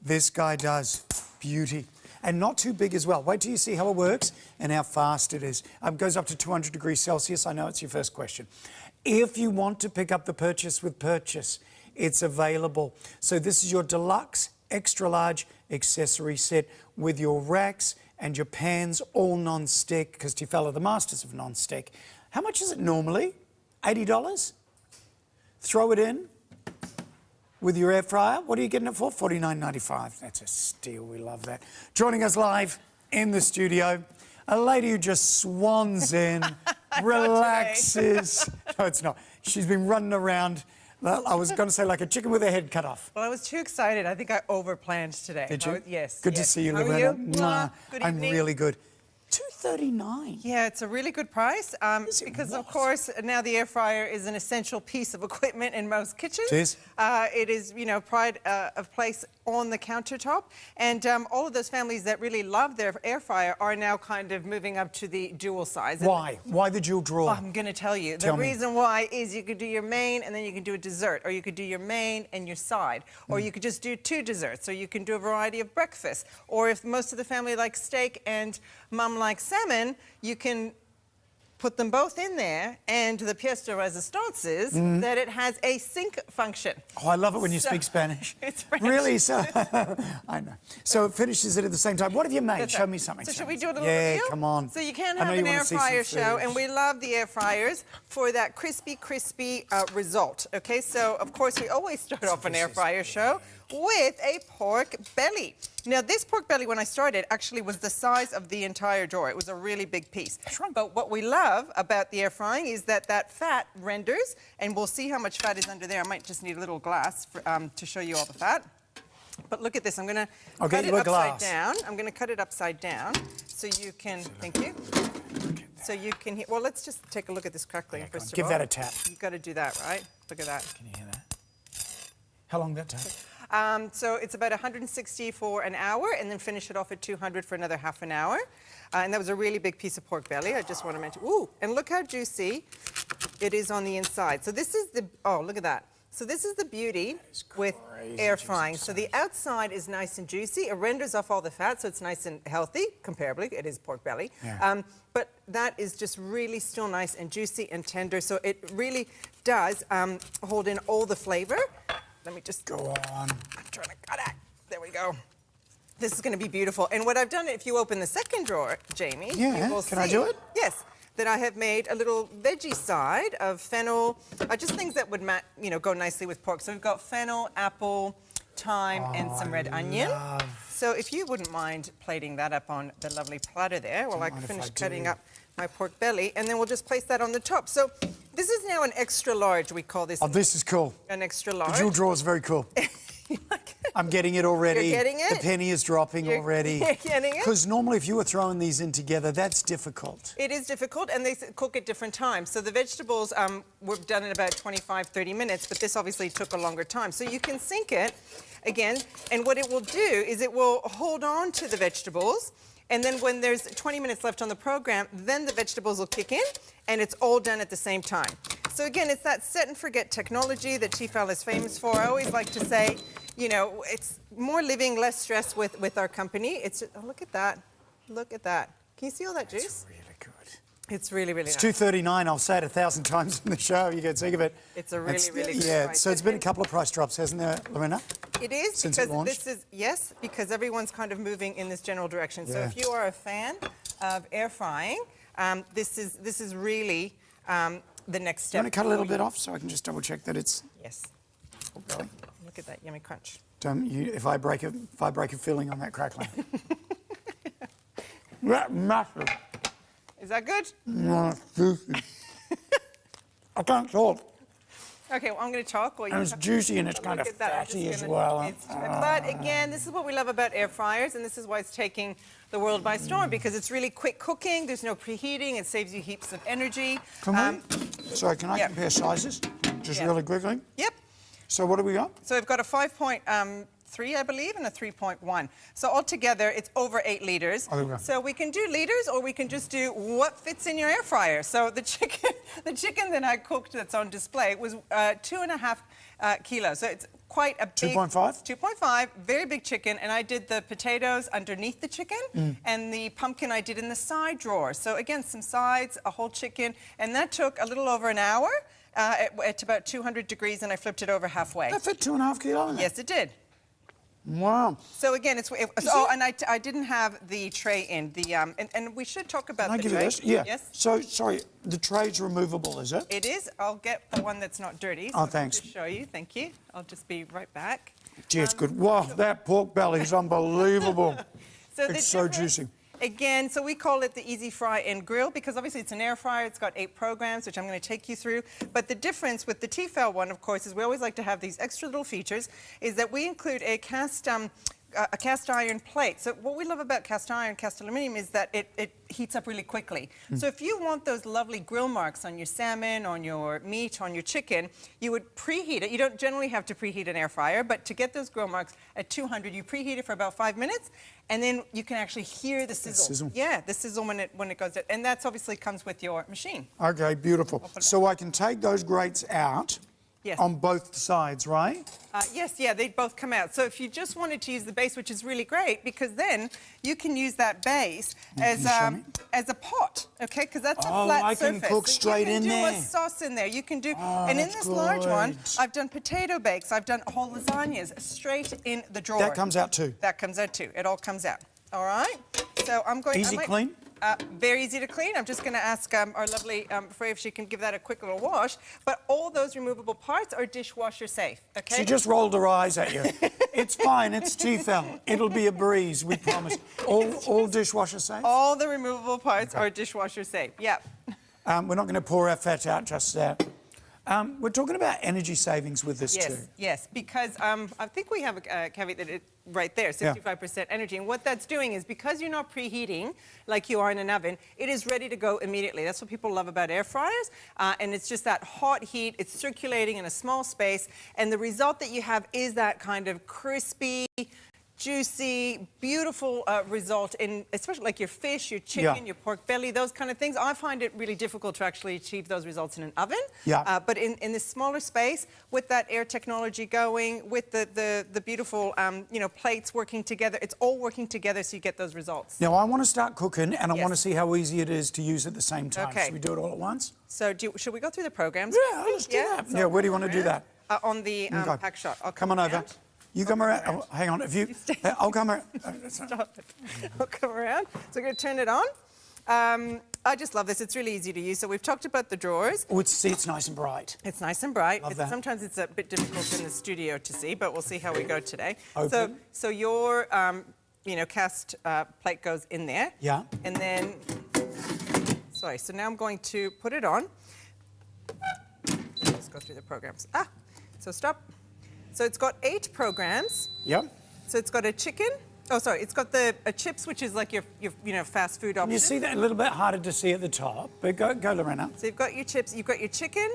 This guy does. Beauty. And not too big as well. Wait till you see how it works and how fast it is. It goes up to 200 degrees Celsius. I know it's your first question. If you want to pick up the purchase with purchase, it's available. So this is your deluxe extra large accessory set with your racks and your pans, all non-stick, because TVSN are the masters of non-stick. How much is it normally? $80? Throw it in with your air fryer. What are you getting it for? $49.95. That's a steal. We love that. Joining us live in the studio, a lady who just swans in, relaxes. No, it's not. She's been running around. I was going to say like a chicken with her head cut off. Well, I was too excited. I think I overplanned today. Did you? Yes. Good to see you, Loretta. How are you? Mwah. Good I'm evening. really good. $239. Yeah, it's a really good price because, of course, now the air fryer is an essential piece of equipment in most kitchens. It is. It is, you know, pride of place on the countertop. And all of those families that really love their air fryer are now kind of moving up to the dual size. Why? Why the dual drawer? I'm going to tell you. Tell the me. reason why is you could do your main and then you can do a dessert, or you could do your main and your side, or you could just do 2 desserts, or you can do a variety of breakfast. Or if most of the family likes steak and mum likes salmon, you can put them both in there, and the pièce de résistance is that it has a sync function. Oh, I love it when you speak Spanish. It's French. Really? So, I know. So it finishes it at the same time. What have you made? That's Show right. me something. So Show should me we do a little Yeah, review? come on. So you can I know have you an wanna air see some fryer show, food. and we love the air fryers for that crispy result. Okay, so of course we always start off an air fryer show with a pork belly. Now this pork belly, when I started, actually was the size of the entire drawer. It was a really big piece. But what we love about the air frying is that fat renders, and we'll see how much fat is under there. I might just need a little glass for, to show you all the fat. But look at this. I'm going to cut it upside down. I'm going to cut it upside down so you can. Thank you. So you can. Well, let's just take a look at this crackling first of all. Give that a tap. You've got to do that, right? Look at that. Can you hear that? How long that take? So it's about 160 for an hour, and then finish it off at 200 for another half an hour. And that was a really big piece of pork belly. I just want to mention. Ooh, and look how juicy it is on the inside. So this is the. Oh, look at that. So this is the beauty with air frying. So the outside is nice and juicy. It renders off all the fat, so it's nice and healthy. Comparably, it is pork belly. Yeah. But that is just really still nice and juicy and tender. So it really does hold in all the flavor. Let me just go on. I'm trying to cut it. There we go. This is going to be beautiful. And what I've done, if you open the second drawer, Jamie, you will see. Can I do it? Yes. That I have made a little veggie side of fennel, just things that would go nicely with pork. So we've got fennel, apple, thyme, and some red onion. So if you wouldn't mind plating that up on the lovely platter there, while I finish cutting up my pork belly, and then we'll just place that on the top. So this is now an extra large, we call this. Oh, this is cool. An extra large. The dual drawer is very cool. I'm getting it already. You're getting it? The penny is dropping already. You're getting it? Because normally if you were throwing these in together, that's difficult. It is difficult, and they cook at different times. So the vegetables were done in about 25, 30 minutes, but this obviously took a longer time. So you can sink it again, and what it will do is it will hold on to the vegetables, and then when there's 20 minutes left on the program, then the vegetables will kick in, and it's all done at the same time. So again, it's that set and forget technology that TVSN is famous for. I always like to say, you know, it's more living, less stress with our company. It's just, oh, look at that. Look at that. Can you see all that juice? It's really good. It's really, really It's nice. $2.39. I'll say it 1,000 times in the show. You get sick of it. It's a really, really good Yeah, price. so it's been a couple of price drops, hasn't there, Lorena? It is, Since because it launched? this is, yes, because everyone's kind of moving in this general direction. So Yeah. if you are a fan of air frying, this is really the next Do step. you want to cut a little for bit you. off so I can just double check that it's... Yes. Really? Look at that yummy crunch. If I break a filling on that crackling. Massive. Is that good? Juicy. I can't talk. Okay, well, I'm going to talk. While And it's juicy and it's kind of fatty as well. But again, this is what we love about air fryers, and this is why it's taking the world by storm, because it's really quick cooking. There's no preheating. It saves you heaps of energy. Sorry, can I compare sizes? Just really quickly? Yep. So what do we got? So we've got a 5.3, I believe, and a 3.1. So altogether, it's over 8 liters. Oh, okay. So we can do liters, or we can just do what fits in your air fryer. So the chicken that I cooked that's on display was 2.5 kilos. So it's quite a big... 2.5? 2.5, very big chicken. And I did the potatoes underneath the chicken, and the pumpkin I did in the side drawer. So again, some sides, a whole chicken, and that took a little over an hour. At about 200 degrees, and I flipped it over halfway. That fit 2.5 kilos? Yes, it did. Wow. So again, and I didn't have the tray in. And we should talk about Can I the give tray. you this? Yeah. Yes. So, sorry, the tray's removable, is it? It is. I'll get the one that's not dirty. Oh, so thanks. I'll just show you. Thank you. I'll just be right back. Gee, it's good. Wow, that pork belly is unbelievable. It's so juicy. Again, so we call it the Easy Fry and Grill because obviously it's an air fryer. It's got 8 programs, which I'm going to take you through. But the difference with the TVSN one, of course, is we always like to have these extra little features, is that we include a cast iron plate. So what we love about cast iron, cast aluminum, is that it heats up really quickly. So if you want those lovely grill marks on your salmon, on your meat, on your chicken, you would preheat it. You don't generally have to preheat an air fryer, but to get those grill marks at 200, you preheat it for about 5 minutes, and then you can actually hear the sizzle. Yeah, the sizzle when it goes, and that's obviously comes with your machine. Okay, beautiful. So I can take those grates out. Yes. On both sides, right? Yes, yeah, they both come out. So if you just wanted to use the base, which is really great, because then you can use that base as a pot, okay? Because that's a flat surface. I can cook straight in there. You can do a sauce in there. You can do, and in this large one, I've done potato bakes. I've done whole lasagnas straight in the drawer. That comes out too. That comes out too. It all comes out. All right. So I'm going. Easy clean. Very easy to clean. I'm just going to ask our lovely Frey if she can give that a quick little wash. But all those removable parts are dishwasher safe, okay? She just rolled her eyes at you. It's fine. It's TVSN. It'll be a breeze, we promise. All dishwasher safe? All the removable parts are dishwasher safe, yeah. We're not going to pour our fat out just there. We're talking about energy savings with this too. Yes, because I think we have a caveat that right there, 65% energy. And what that's doing is because you're not preheating like you are in an oven, it is ready to go immediately. That's what people love about air fryers. And it's just that hot heat. It's circulating in a small space. And the result that you have is that kind of crispy, juicy, beautiful result in, especially like your fish, your chicken, your pork belly, those kind of things. I find it really difficult to actually achieve those results in an oven. But in this smaller space, with that air technology going, with the beautiful, you know, plates working together, it's all working together so you get those results. Now, I want to start cooking and I want to see how easy it is to use at the same time. Okay. Should we do it all at once? So should we go through the programs? Yeah, let's do that. So Yeah, where do you want to do that? On the pack shot. I'll come on over. You come around. Oh, hang on. If you, I'll come around. Stop it. I'll come around. So I'm going to turn it on. I just love this. It's really easy to use. So we've talked about the drawers. Oh, it's nice and bright. It's nice and bright. Love that. Sometimes it's a bit difficult in the studio to see, but we'll see how we go today. Open. So your, you know, cast plate goes in there. Yeah. And then, sorry. So now I'm going to put it on. Let's go through the programs. So stop. So it's got 8 programs. Yep. So it's got a chicken. Oh, sorry. It's got the chips, which is like your you know, fast food option. You see that a little bit harder to see at the top, but go Lorena. So you've got your chips, you've got your chicken,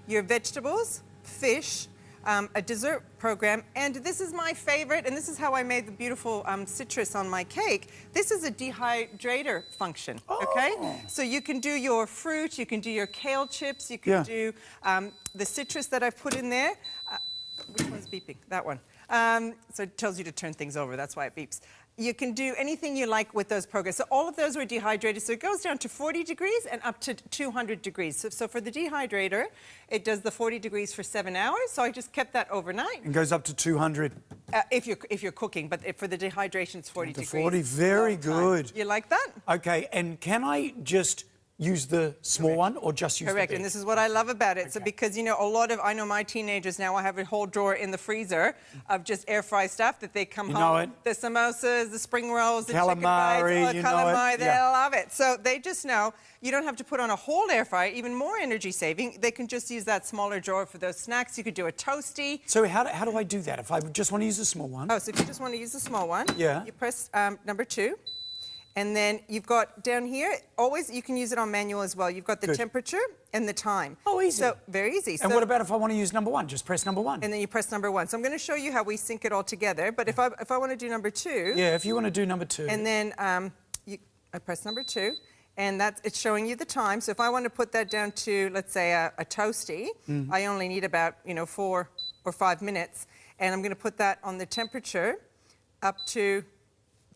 your vegetables, fish, a dessert program, and this is my favorite, and this is how I made the beautiful citrus on my cake. This is a dehydrator function, okay? So you can do your fruit, you can do your kale chips, you can do the citrus that I've put in there. Which one's beeping? That one. So it tells you to turn things over. That's why it beeps. You can do anything you like with those programs. So all of those were dehydrated. So it goes down to 40 degrees and up to 200 degrees. So for the dehydrator, it does the 40 degrees for 7 hours. So I just kept that overnight. And goes up to 200. If you're cooking, but for the dehydration, it's 40 degrees. 40, very good. You like that? Okay, and can I just use the small one or just use Correct, the big? and this is what I love about it. So because, you know, I know my teenagers now, I have a whole drawer in the freezer of just air fry stuff that they come home. The samosas, the spring rolls, the chicken bites, calamari, they love it. So they just know you don't have to put on a whole air fryer, even more energy saving. They can just use that smaller drawer for those snacks. You could do a toasty. So how do I do that if I just want to use a small one? Oh, so if you just want to use the small one, yeah, you press number 2. And then you've got down here, always, you can use it on manual as well. You've got the temperature and the time. Oh, easy. So, very easy. And what about if I want to use number 1? Just press number 1. And then you press number 1. So I'm going to show you how we sync it all together. But if I want to do number 2... Yeah, if you want to do number 2. And then I press number 2. And it's showing you the time. So if I want to put that down to, let's say, a toasty, I only need about, 4 or 5 minutes. And I'm going to put that on the temperature up to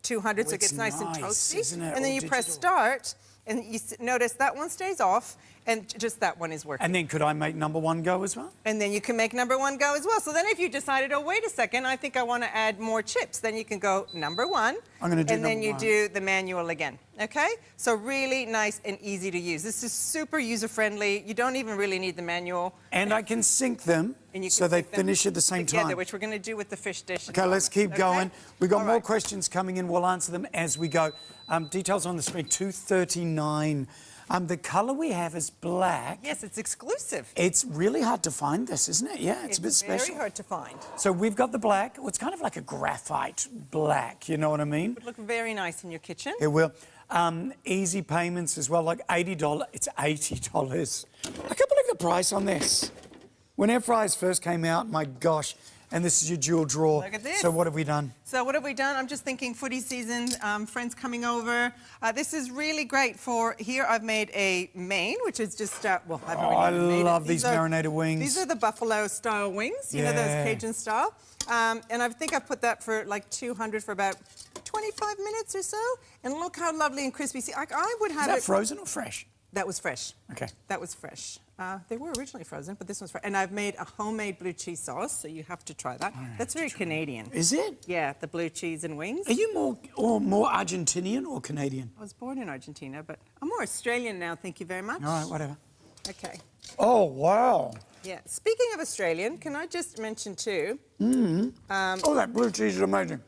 200, so it gets nice and toasty. Isn't it? And then you press start, and you notice that one stays off, and just that one is working. And then could I make number 1 go as well? And then you can make number 1 go as well. So then if you decided, oh, wait a second, I think I want to add more chips, then you can go number 1. I'm going to do and then you number 1. do the manual again, okay? So really nice and easy to use. This is super user-friendly. You don't even really need the manual. And I can sync them so they finish at the same together, time. which we're going to do with the fish dish. Okay, let's keep going. We've got more questions coming in. We'll answer them as we go. Details on the screen, $2.39. The colour we have is black. Yes, it's exclusive. It's really hard to find this, isn't it? Yeah, it's a bit special. It's very hard to find. So we've got the black. Well, it's kind of like a graphite black, you know what I mean? It would look very nice in your kitchen. It will. Easy payments as well, like $80. It's $80. I can't believe the price on this. When air fryers first came out, my gosh, and this is your dual drawer. Look at this. So what have we done? So what have we done? I'm just thinking footy season, friends coming over. This is really great for, here I've made a main, which is just, well, I haven't really made it. I love these marinated wings. These are the buffalo style wings, you know, those Cajun style. And I think I put that for like 200 for about 25 minutes or so. And look how lovely and crispy. See, I would have Is that frozen or fresh? That was fresh. Okay. That was fresh. They were originally frozen, but this one's fresh. And I've made a homemade blue cheese sauce, so you have to try that. That's very Canadian. Is it? Yeah, the blue cheese and wings. Are you more Argentinian or Canadian? I was born in Argentina, but I'm more Australian now, thank you very much. All right, whatever. Okay. Oh, wow. Yeah. Speaking of Australian, can I just mention too... oh, that blue cheese is amazing.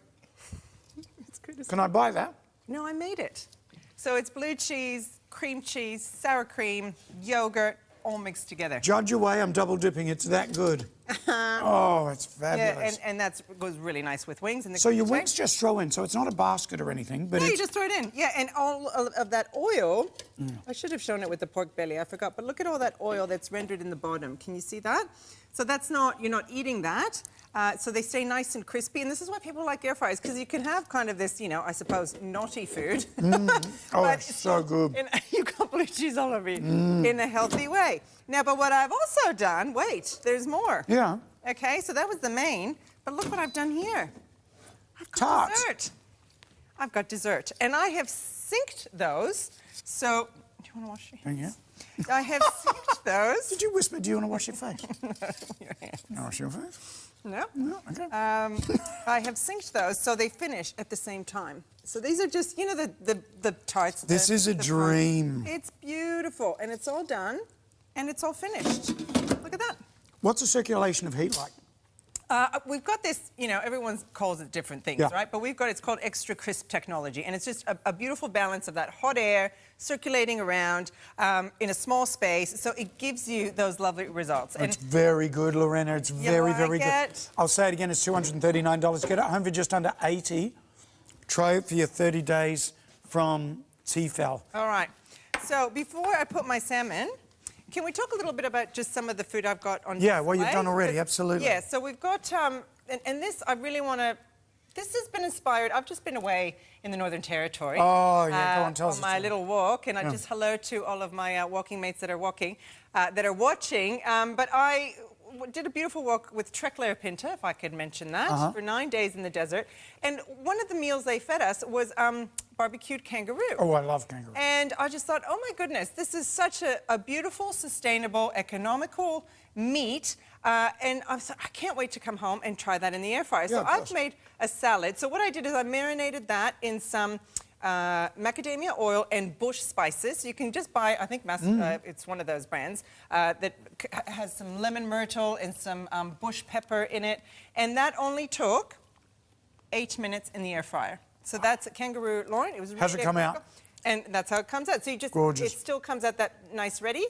It's good. Can I buy that? No, I made it. So it's blue cheese, cream cheese, sour cream, yogurt, all mixed together. Judge away, I'm double dipping. It's that good. Oh, it's fabulous. Yeah, and that goes really nice with wings. And so your wings just throw in, so it's not a basket or anything, but no, you just throw it in. Yeah, and all of that oil, I should have shown it with the pork belly, I forgot, but look at all that oil that's rendered in the bottom. Can you see that? So that's not, you're not eating that. So they stay nice and crispy, and this is why people like air fryers, because you can have kind of this, you know, I suppose, naughty food. Oh, it's so good. And you got blue cheese all over you in a healthy way. Now, but what I've also done, wait, there's more. Yeah. Okay, so that was the main, but look what I've done here. I've got dessert. I've got dessert, and I have synced those. So, do you want to wash your hands? Yeah. I have synced those. Did you whisper, do you want to wash your face? No, your hands. You wash your face? No. No, okay. I have synced those so they finish at the same time. So these are just, you know, the tarts. This is a dream. It's beautiful, and it's all done, and it's all finished. Look at that. What's the circulation of heat like? We've got this, you know, everyone calls it different things, right? But we've got, it's called extra crisp technology, and it's just a beautiful balance of that hot air circulating around in a small space, so it gives you those lovely results. It's very good, Lorena. It's very, very good. I'll say it again, it's $239. Get it home for just under $80. Try it for your 30 days from TFL. All right. So before I put my salmon, can we talk a little bit about just some of the food I've got on display? Yeah, what you've done already, absolutely. Yeah, so we've got, and this, I really want to, this has been inspired, I've just been away in the Northern Territory. Oh, yeah, go on, tell us. On my little walk, and I just hello to all of my walking mates that are walking, that are watching, but I did a beautiful walk with Trek Larapinta, if I could mention that, for 9 days in the desert. And one of the meals they fed us was barbecued kangaroo. Oh, I love kangaroo. And I just thought, oh my goodness, this is such a beautiful, sustainable, economical meat. And I can't wait to come home and try that in the air fryer. So I've made a salad. So what I did is I marinated that in some macadamia oil and bush spices. You can just buy, I think it's one of those brands that has some lemon myrtle and some bush pepper in it. And that only took 8 minutes in the air fryer. So that's a kangaroo loin. It was really How's it come out? And that's how it comes out. So you just, gorgeous. It still comes out that nice ready.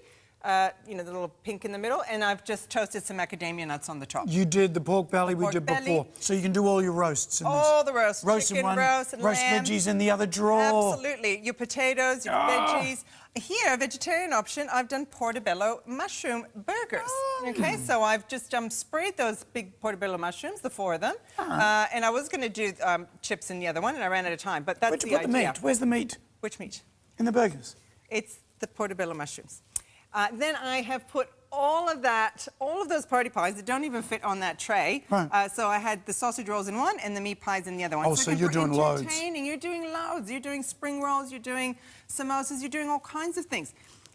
You know, the little pink in the middle, and I've just toasted some macadamia nuts on the top. You did the pork belly we did before. So you can do all your roasts in this. All the roasts. Roast chicken, in one, roast, and roast lamb. veggies in the other drawer. Absolutely. Your potatoes, your veggies. Here, vegetarian option, I've done portobello mushroom burgers. Okay, so I've just sprayed those big portobello mushrooms, the 4 of them. And I was going to do chips in the other one, and I ran out of time, but that's the idea. The meat? Where's the meat? Which meat? In the burgers. It's the portobello mushrooms. Then I have put all of those party pies that don't even fit on that tray. Right. So I had the sausage rolls in one and the meat pies in the other one. Oh, so you're doing loads. You're doing loads. You're doing spring rolls, you're doing samosas, you're doing all kinds of things.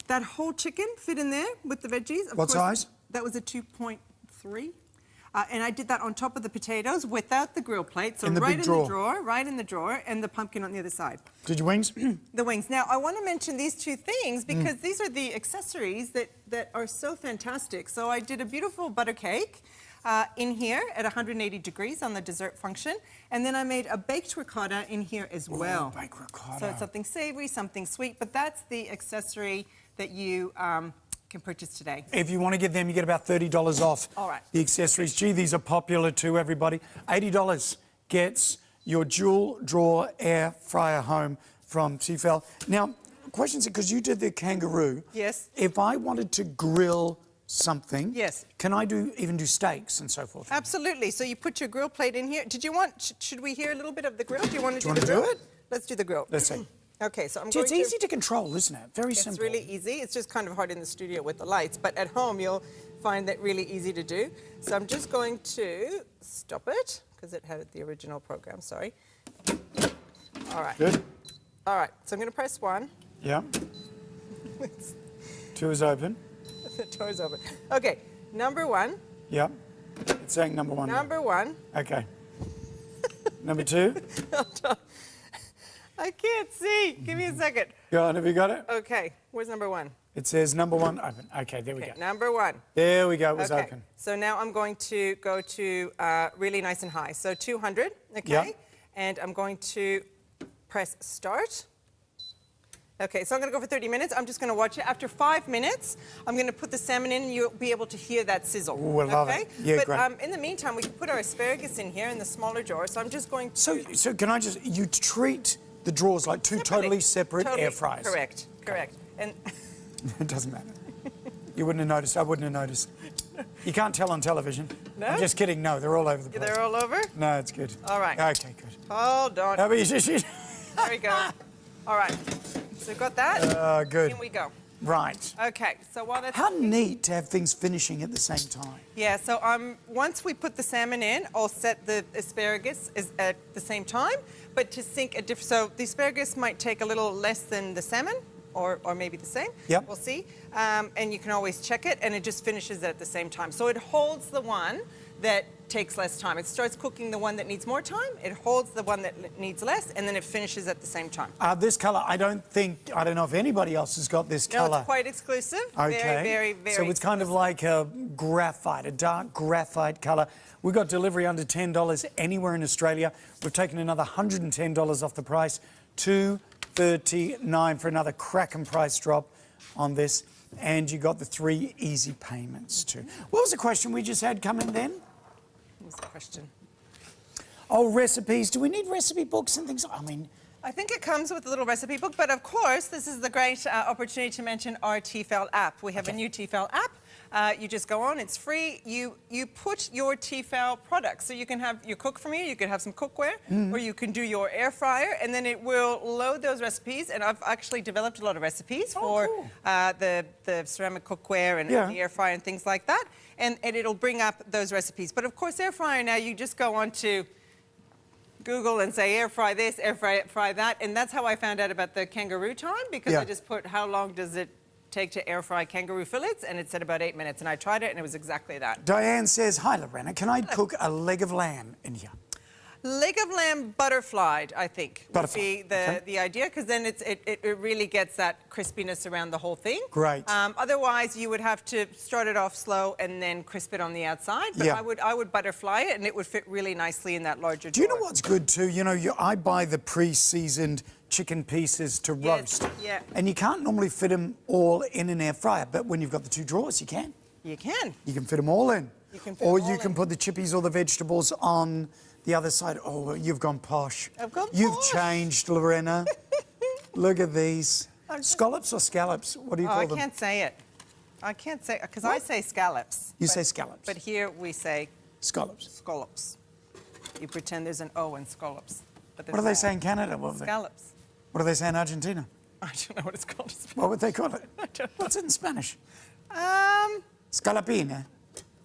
That whole chicken fit in there with the veggies. What size? That was a 2.3. And I did that on top of the potatoes without the grill plate. So right in the drawer, and the pumpkin on the other side. Did you wings? The wings. Now, I want to mention these 2 things because these are the accessories that are so fantastic. So I did a beautiful butter cake in here at 180 degrees on the dessert function. And then I made a baked ricotta in here as well. Ooh, baked ricotta. So it's something savory, something sweet, but that's the accessory that you can purchase today. If you want to get them, you get about $30 off. All right. The accessories. Gee, these are popular too, everybody. $80 gets your dual drawer air fryer home from TVSN. Now, questions, because you did the kangaroo. Yes. If I wanted to grill something, yes, can I even do steaks and so forth? Absolutely. So you put your grill plate in here. Did you want? Should we hear a little bit of the grill? Do you want to do it? Let's do the grill. Let's see. Okay, so It's easy to control, isn't it? Very simple. It's really easy. It's just kind of hard in the studio with the lights, but at home you'll find that really easy to do. So I'm just going to stop it because it had the original program. Sorry. All right. Good. All right. So I'm going to press 1. Yeah. 2 is open. The door is open. Okay. Number 1. Yeah. It's saying number 1. Number 1. Okay. Number 2. I can't see. Give me a second. Go on, have you got it? Okay. Where's number 1? It says number 1 open. Okay, there we go. Number 1. There we go, it was open. So now I'm going to go to really nice and high. So 200, okay? Yep. And I'm going to press start. Okay, so I'm going to go for 30 minutes. I'm just going to watch it. After 5 minutes, I'm going to put the salmon in and you'll be able to hear that sizzle. Ooh, I love it. Yeah, but, great. in the meantime, we can put our asparagus in here in the smaller drawer. So I'm just going to... So can I just... You treat the drawers like 2 totally separate air fryers. Correct, correct. And it doesn't matter. You wouldn't have noticed. I wouldn't have noticed. You can't tell on television. No? I'm just kidding. No, they're all over the place. They're all over? No, it's good. All right. Okay, good. Hold on. No, but you There we go. All right. So we've got that. Good. In we go. Right. Okay. So while that's... How neat to have things finishing at the same time. Yeah, so once we put the salmon in, I'll set the asparagus at the same time, but to sync a different... So the asparagus might take a little less than the salmon, or maybe the same. Yep. We'll see. And you can always check it, and it just finishes it at the same time. So it holds the one that takes less time. It starts cooking the one that needs more time, it holds the one that needs less, and then it finishes at the same time. This colour, I don't know if anybody else has got this colour. No, it's quite exclusive. Okay. Very, very So it's kind of like a graphite, a dark graphite colour. We got delivery under $10 anywhere in Australia. We've taken another $110 off the price, $239 for another cracking price drop on this. And you got the 3 easy payments too. What was the question we just had come in then? What was the question? Oh, recipes. Do we need recipe books and things? I mean... I think it comes with a little recipe book, but of course, this is the great opportunity to mention our TVSN app. We have a new TVSN app. You just go on, it's free. You put your Tefal products. So you can have your cook from here, you could have some cookware, or you can do your air fryer, and then it will load those recipes. And I've actually developed a lot of recipes for the ceramic cookware and the air fryer and things like that. And it'll bring up those recipes. But of course, air fryer now, you just go on to Google and say air fry this, air fry that. And that's how I found out about the kangaroo time, because I just put how long does it take to air fry kangaroo fillets, and it said about 8 minutes, and I tried it and it was exactly that. Diane says, hi Lorena, can I cook a leg of lamb in here? Leg of lamb butterflied, I think, would be the idea, because then it really gets that crispiness around the whole thing. Great. Otherwise, you would have to start it off slow and then crisp it on the outside. But I would butterfly it, and it would fit really nicely in that larger Do you know what's good too? You know, I buy the pre-seasoned chicken pieces to roast. Yeah. And you can't normally fit them all in an air fryer, but when you've got the two drawers, you can. You can. You can fit them all in. You can fit or them all you can put the chippies or the vegetables on the other side. Oh, you've gone posh. I've gone You've posh. changed, Lorena. Look at these. Scallops or scallops? What do you call them? I can't say it. I can't say, because I say scallops. You say scallops. But here we say scallops. Scallops. You pretend there's an O in scallops. But What do they say in Canada? Scallops. What do they say in Argentina? I don't know what it's called. What would they call it? I don't know. What's it in Spanish? Scallopine.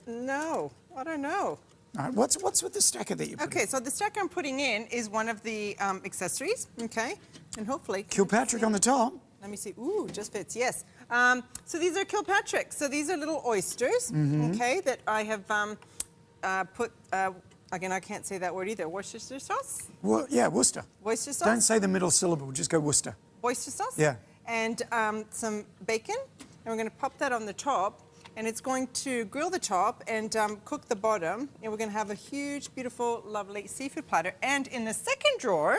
No, I don't know. All right, what's with the stacker that you put Okay, so the stacker I'm putting in is one of the accessories, okay? And hopefully... Kilpatrick on the top. Let me see. Ooh, just fits, yes. So these are Kilpatrick. So these are little oysters, okay, that I have put... again, I can't say that word either. Worcestershire sauce? Well, yeah, Worcester. Oyster sauce? Don't say the middle syllable, just go Worcester. Oyster sauce? Yeah. And some bacon, and we're going to pop that on the top, and it's going to grill the top and cook the bottom, and we're going to have a huge, beautiful, lovely seafood platter. And in the second drawer...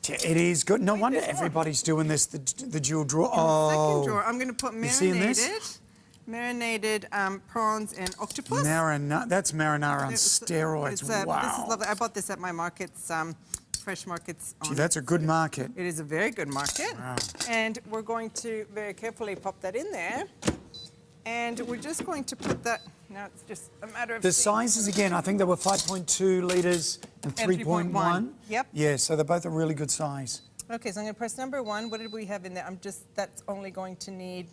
It is good. No wonder everybody's doing this, the dual drawer. In the second drawer, I'm going to put You seeing this? marinated prawns and octopus. That's marinara on steroids. Wow. This is lovely. I bought this at my markets, fresh markets. Gee, that's a good market. It is a very good market. Wow. And we're going to very carefully pop that in there. And we're just going to put that, now it's just a matter of... The sizes, again, I think they were 5.2 litres and 3.1. Yep. Yeah, so they're both a really good size. Okay, so I'm going to press number 1. What did we have in there? That's only going to need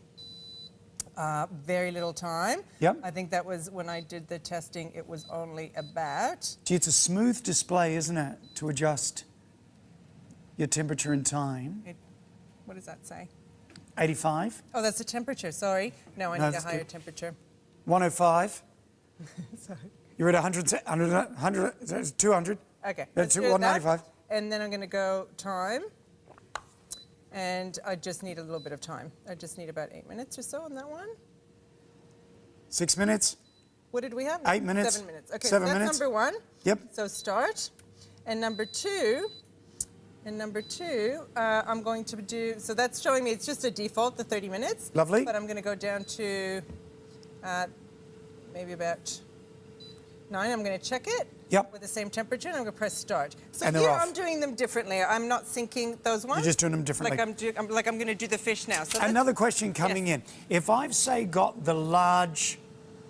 very little time. Yep. I think that was when I did the testing, it was only about... Gee, it's a smooth display, isn't it, to adjust your temperature and time. What does that say? 85. Oh, that's the temperature, sorry. No, I need a higher good. temperature. 105. Sorry. You're at 100, 200. Okay. That's 195. And then I'm going to go time. And I just need a little bit of time. I just need about 8 minutes or so on that one. 6 minutes. What did we have? 8 minutes. 7 minutes. Okay, 7 so that's minutes. number 1. Yep. So start. And number 2, I'm going to do, so that's showing me it's just a default, the 30 minutes. Lovely. But I'm going to go down to maybe about 9. I'm going to check it. Yep. With the same temperature, and I'm going to press start. So And here they're off. I'm doing them differently. I'm not syncing those ones. You're just doing them differently. Like I'm going to do the fish now. So Another question coming in. If I've, say, got the large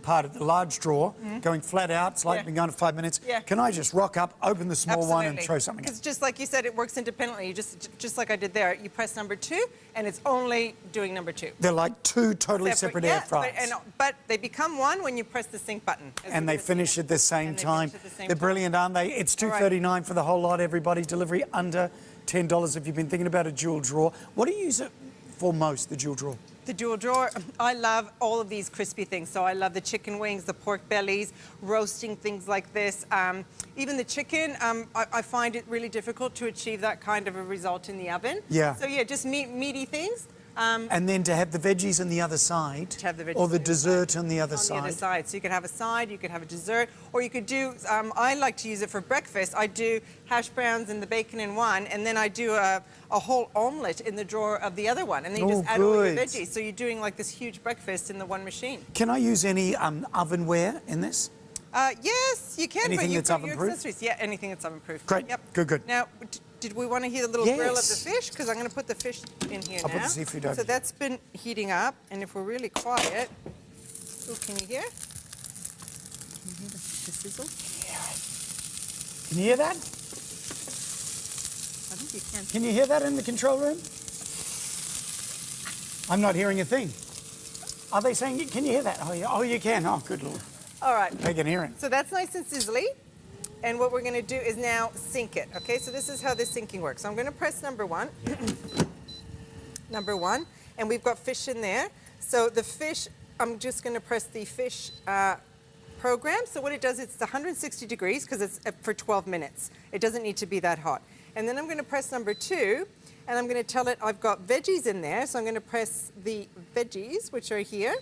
part of the large drawer going flat out, it's like been going for 5 minutes, can I just rock up, open the small one and throw something in? Because just like you said, it works independently. You just like I did there, you press number 2, and it's only doing number 2. They're like two totally separate air fryers. But they become one when you press the sync button. And they finish at the same time. They're brilliant, aren't they? It's $2.39 for the whole lot, everybody. Delivery under $10 if you've been thinking about a dual drawer. What do you use it for most, the dual drawer? The dual drawer, I love all of these crispy things. So I love the chicken wings, the pork bellies, roasting things like this. Even the chicken, I find it really difficult to achieve that kind of a result in the oven. Yeah. So yeah, just meaty things. And then to have the veggies on the other side, to have the veggies or the dessert on the other on the other side. So you could have a side, you could have a dessert, or you could do, I like to use it for breakfast. I do hash browns and the bacon in one, and then I do a whole omelette in the drawer of the other one, and then you just add all your veggies. So you're doing like this huge breakfast in the one machine. Can I use any ovenware in this? Yes, you can. Anything but you that's oven-proof? Yeah, anything that's oven-proof. Great, good. Now, did we want to hear the little grill of the fish? Because I'm going to put the fish in here I'll now. put the seafood over. So that's been heating up, and if we're really quiet, Ooh, can you hear? Can you hear the sizzle? Can you hear that? I think you can. Can you hear that in the control room? I'm not hearing a thing. Are they saying, can you hear that? Oh, yeah. Oh, you can. Oh, good Lord. All right. They can hear it. So that's nice and sizzly. And what we're going to do is now sink it. Okay, so this is how the sinking works. So I'm going to press number 1. Number 1. And we've got fish in there. So the fish, I'm just going to press the fish program. So what it does, it's 160 degrees because it's for 12 minutes. It doesn't need to be that hot. And then I'm going to press number 2. And I'm going to tell it I've got veggies in there. So I'm going to press the veggies, which are here.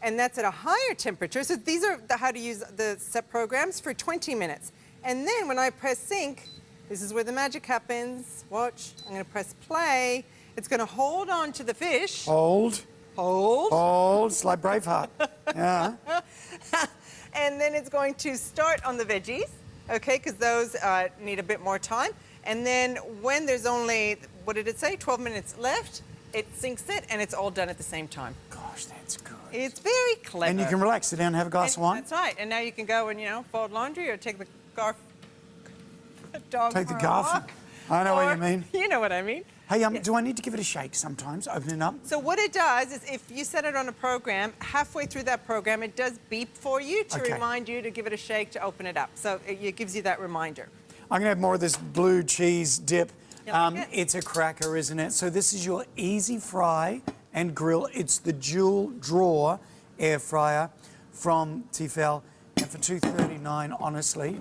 And that's at a higher temperature. So these are how to use the set programs for 20 minutes. And then when I press sync, this is where the magic happens. Watch. I'm going to press play. It's going to hold on to the fish. Hold. Hold. Hold. It's like Braveheart. Yeah. And then it's going to start on the veggies, okay, because those need a bit more time. And then when there's only, what did it say, 12 minutes left, it sinks it, and it's all done at the same time. Gosh, that's good. It's very clever. And you can relax, sit down and have a glass of wine. That's right. And now you can go and, fold laundry or take the dog Take the for a garf. walk. I know what you mean. You know what I mean. Hey, do I need to give it a shake sometimes? Open it up? So what it does is if you set it on a program, halfway through that program, it does beep for you to remind you to give it a shake to open it up. So it gives you that reminder. I'm going to have more of this blue cheese dip. It's a cracker, isn't it? So this is your easy fry and grill. It's the dual drawer air fryer from TVSN. And for $2.39, honestly,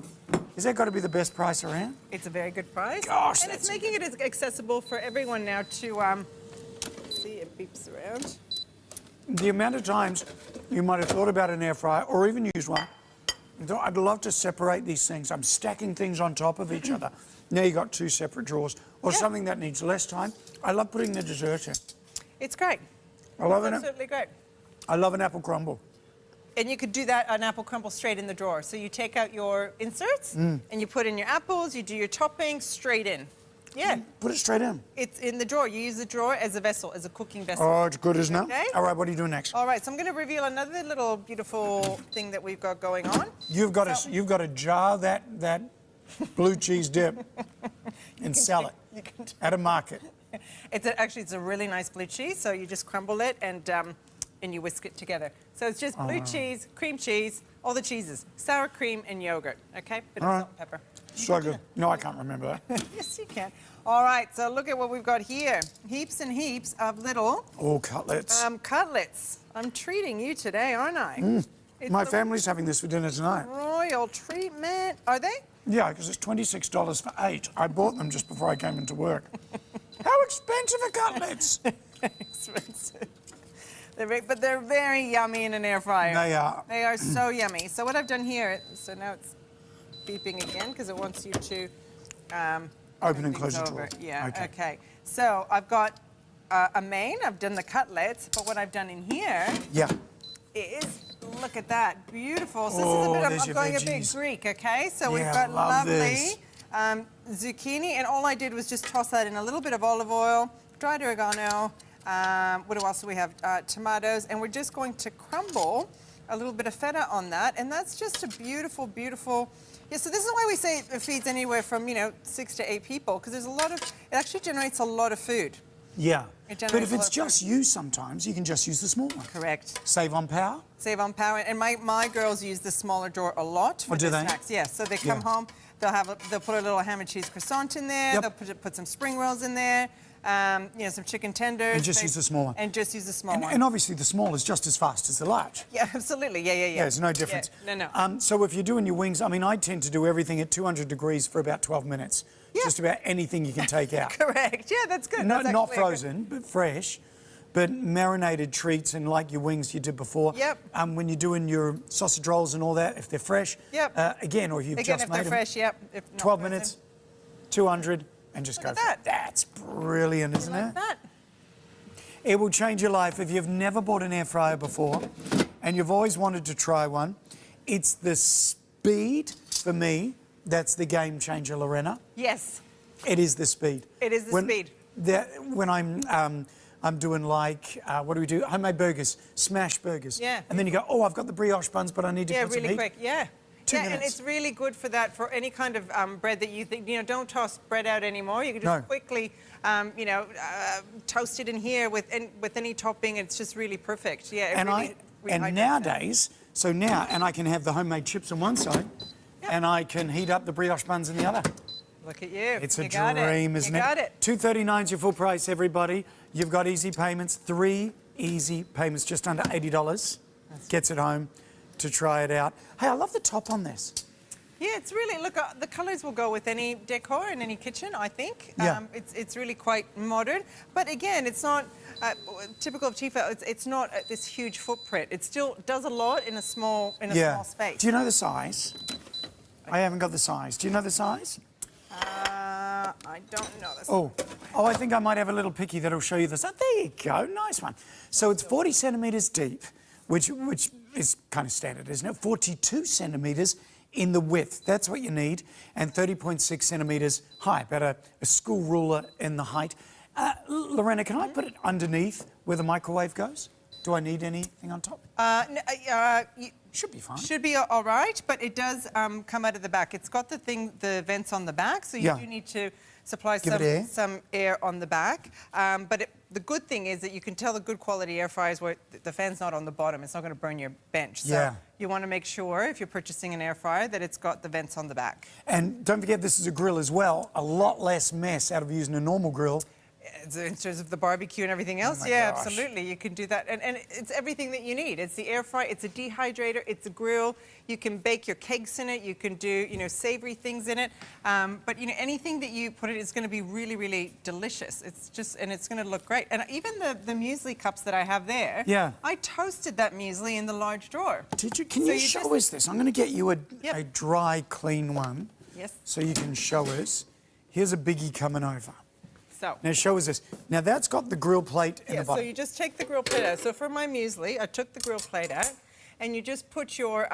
has that got to be the best price around? It's a very good price. Gosh, and it's making it accessible for everyone now to see it beeps around. The amount of times you might have thought about an air fryer or even used one, I'd love to separate these things. I'm stacking things on top of each other. Now you've got 2 separate drawers or something that needs less time. I love putting the dessert in. It's great. I love it's absolutely great. I love an apple crumble. And you could do that, an apple crumble, straight in the drawer. So you take out your inserts and you put in your apples, you do your topping straight in. Yeah. Put it straight in. It's in the drawer. You use the drawer as a vessel, as a cooking vessel. Oh, it's good, isn't it? Okay. All right, what are you doing next? All right, so I'm going to reveal another little beautiful thing that we've got going on. You've got to jar that blue cheese dip and sell it at a market. Actually, it's a really nice blue cheese. So you just crumble it and you whisk it together. So it's just blue cheese, cream cheese, all the cheeses, sour cream and yogurt. Okay, bit of salt and pepper. So good. No, I can't remember that. Yes, you can. All right, so look at what we've got here. Heaps and heaps of little... Oh, cutlets. Cutlets. I'm treating you today, aren't I? My family's having this for dinner tonight. Royal treatment. Are they? Yeah, because it's $26 for 8. I bought them just before I came into work. How expensive are cutlets? Expensive. But they're very yummy in an air fryer. They are. They are so yummy. So what I've done here, so now it's beeping again because it wants you to open and close the drawer. Yeah, okay. So I've got a main, I've done the cutlets, but what I've done in here is, look at that, beautiful. So this is I'm going a bit Greek, okay? So we've got lovely zucchini, and all I did was just toss that in a little bit of olive oil, dried oregano, what else do we have? Tomatoes, and we're just going to crumble a little bit of feta on that, and that's just a beautiful, beautiful... Yeah, so this is why we say it feeds anywhere from, 6 to 8 people, because there's a lot of... It actually generates a lot of food. Yeah, but if it's just you sometimes, you can just use the small one. Correct. Save on power? Save on power, and my girls use the smaller drawer a lot for their snacks. Yeah, so they come home, they'll put a little ham and cheese croissant in there, they'll put some spring rolls in there, some chicken tenders. And just use the small one. And just use the small one. And obviously the small is just as fast as the large. Yeah, absolutely. Yeah. There's no difference. Yeah. No. So if you're doing your wings, I tend to do everything at 200 degrees for about 12 minutes. Yeah. Just about anything you can take out. Correct. Yeah, that's good. No, not frozen, but fresh. But marinated treats and like your wings you did before. Yep. When you're doing your sausage rolls and all that, if they're fresh. Yep. Again, or you've just if made they're them. fresh, yep. If not 12 frozen. minutes, 200, and just go for it. That's brilliant, isn't it? That. It will change your life if you've never bought an air fryer before and you've always wanted to try one. It's the speed, for me, that's the game changer, Lorena. Yes. It is the speed. It is the speed. When I'm I'm doing like, what do we do? Homemade burgers, smash burgers. Yeah. And then you go, oh, I've got the brioche buns, but I need to put some really heat. quick. Yeah. 2 yeah, minutes. and it's really good for that, for any kind of bread that you think, don't toss bread out anymore. You can just quickly, toast it in here with any topping. It's just really perfect. Yeah. And nowadays, and I can have the homemade chips on one side, and I can heat up the brioche buns in the other. Look at you. It's a dream, isn't it? You got it. $239 is your full price, everybody. You've got easy payments, 3 easy payments, just under $80. Gets it home to try it out. Hey, I love the top on this. Yeah, it's really, look, the colours will go with any decor in any kitchen, I think. Yeah. It's really quite modern. But again, it's not typical of Tefal. It's not this huge footprint. It still does a lot in a small space. Do you know the size? I haven't got the size. Do you know the size? I don't know this. Oh, I think I might have a little picky that'll show you this. Oh, there you go, nice one. So it's 40 centimetres deep, which is kind of standard, isn't it? 42 centimetres in the width, that's what you need, and 30.6 centimetres high, about a school ruler in the height. Lorena, can I put it underneath where the microwave goes? Do I need anything on top? Should be fine. Should be all right, but it does come out of the back. It's got the vents on the back, so you do need to supply some air on the back. But the good thing is that you can tell the good quality air fryers where the fan's not on the bottom. It's not going to burn your bench. So you want to make sure, if you're purchasing an air fryer, that it's got the vents on the back. And don't forget, this is a grill as well. A lot less mess out of using a normal grill. In terms of the barbecue and everything else, absolutely, you can do that, and it's everything that you need. It's the air fryer, it's a dehydrator, it's a grill. You can bake your cakes in it. You can do savoury things in it. But anything that you put it is going to be really, really delicious. It's just, and it's going to look great. And even the muesli cups that I have there, I toasted that muesli in the large drawer. Did you? Can you show us this? I'm going to get you a dry, clean one. Yes. So you can show us. Here's a biggie coming over. So. Now show us this. Now that's got the grill plate in the bottom. So you just take the grill plate out. So for my muesli, I took the grill plate out, and you just put your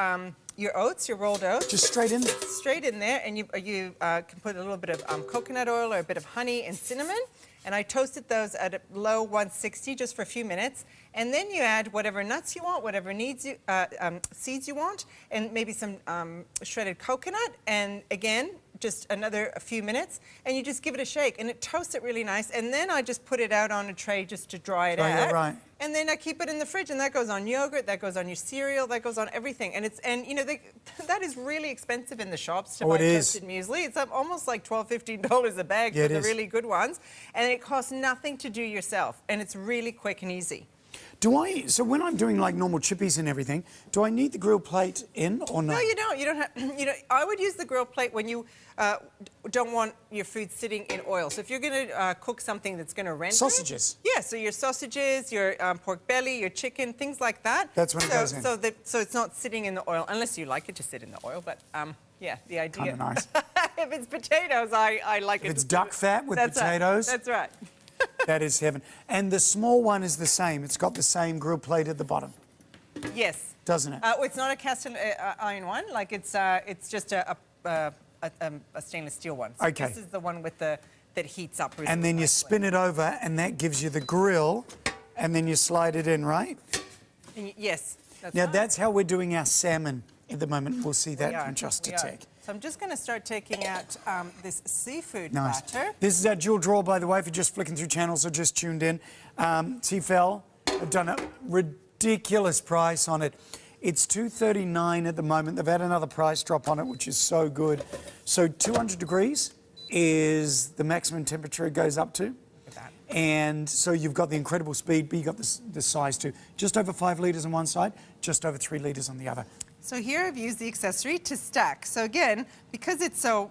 oats, your rolled oats. Just straight in there. Straight in there, and you can put a little bit of coconut oil or a bit of honey and cinnamon. And I toasted those at a low 160 just for a few minutes. And then you add whatever nuts you want, whatever seeds you want, and maybe some shredded coconut. And again, just a few minutes, and you just give it a shake, and it toasts it really nice. And then I just put it out on a tray just to dry it out. Right. And then I keep it in the fridge, and that goes on yogurt, that goes on your cereal, that goes on everything. And that is really expensive in the shops to buy toasted muesli. It's almost like $12, $15 a bag for the really good ones, and it costs nothing to do yourself, and it's really quick and easy. So when I'm doing like normal chippies and everything, do I need the grill plate in or not? No, you don't. You don't have. I would use the grill plate when you don't want your food sitting in oil. So if you're going to cook something that's going to render. Sausages. Yeah. So your sausages, your pork belly, your chicken, things like that. That's when it goes in. So it's not sitting in the oil, unless you like it to sit in the oil. But yeah, the idea. Kind of nice. If it's potatoes, I like it. If it's duck fat with potatoes. That's right. That is heaven. And the small one is the same. It's got the same grill plate at the bottom. Yes. Doesn't it? It's not a cast iron one. Like it's just a stainless steel one. So okay. This is the one with that heats up. Really and then you spin it over, and that gives you the grill, and then you slide it in, right? Yes. That's how we're doing our salmon at the moment. We'll see that in just a tick. So I'm just going to start taking out this seafood nice. platter. This is our jewel drawer, by the way, if you're just flicking through channels or just tuned in. Tefal have done a ridiculous price on it. It's $239 at the moment. They've had another price drop on it, which is so good. So 200 degrees is the maximum temperature it goes up to. Look at that. And so you've got the incredible speed, but you've got the size too. Just over 5 litres on one side, just over 3 litres on the other. So here I've used the accessory to stack. So again, because it's so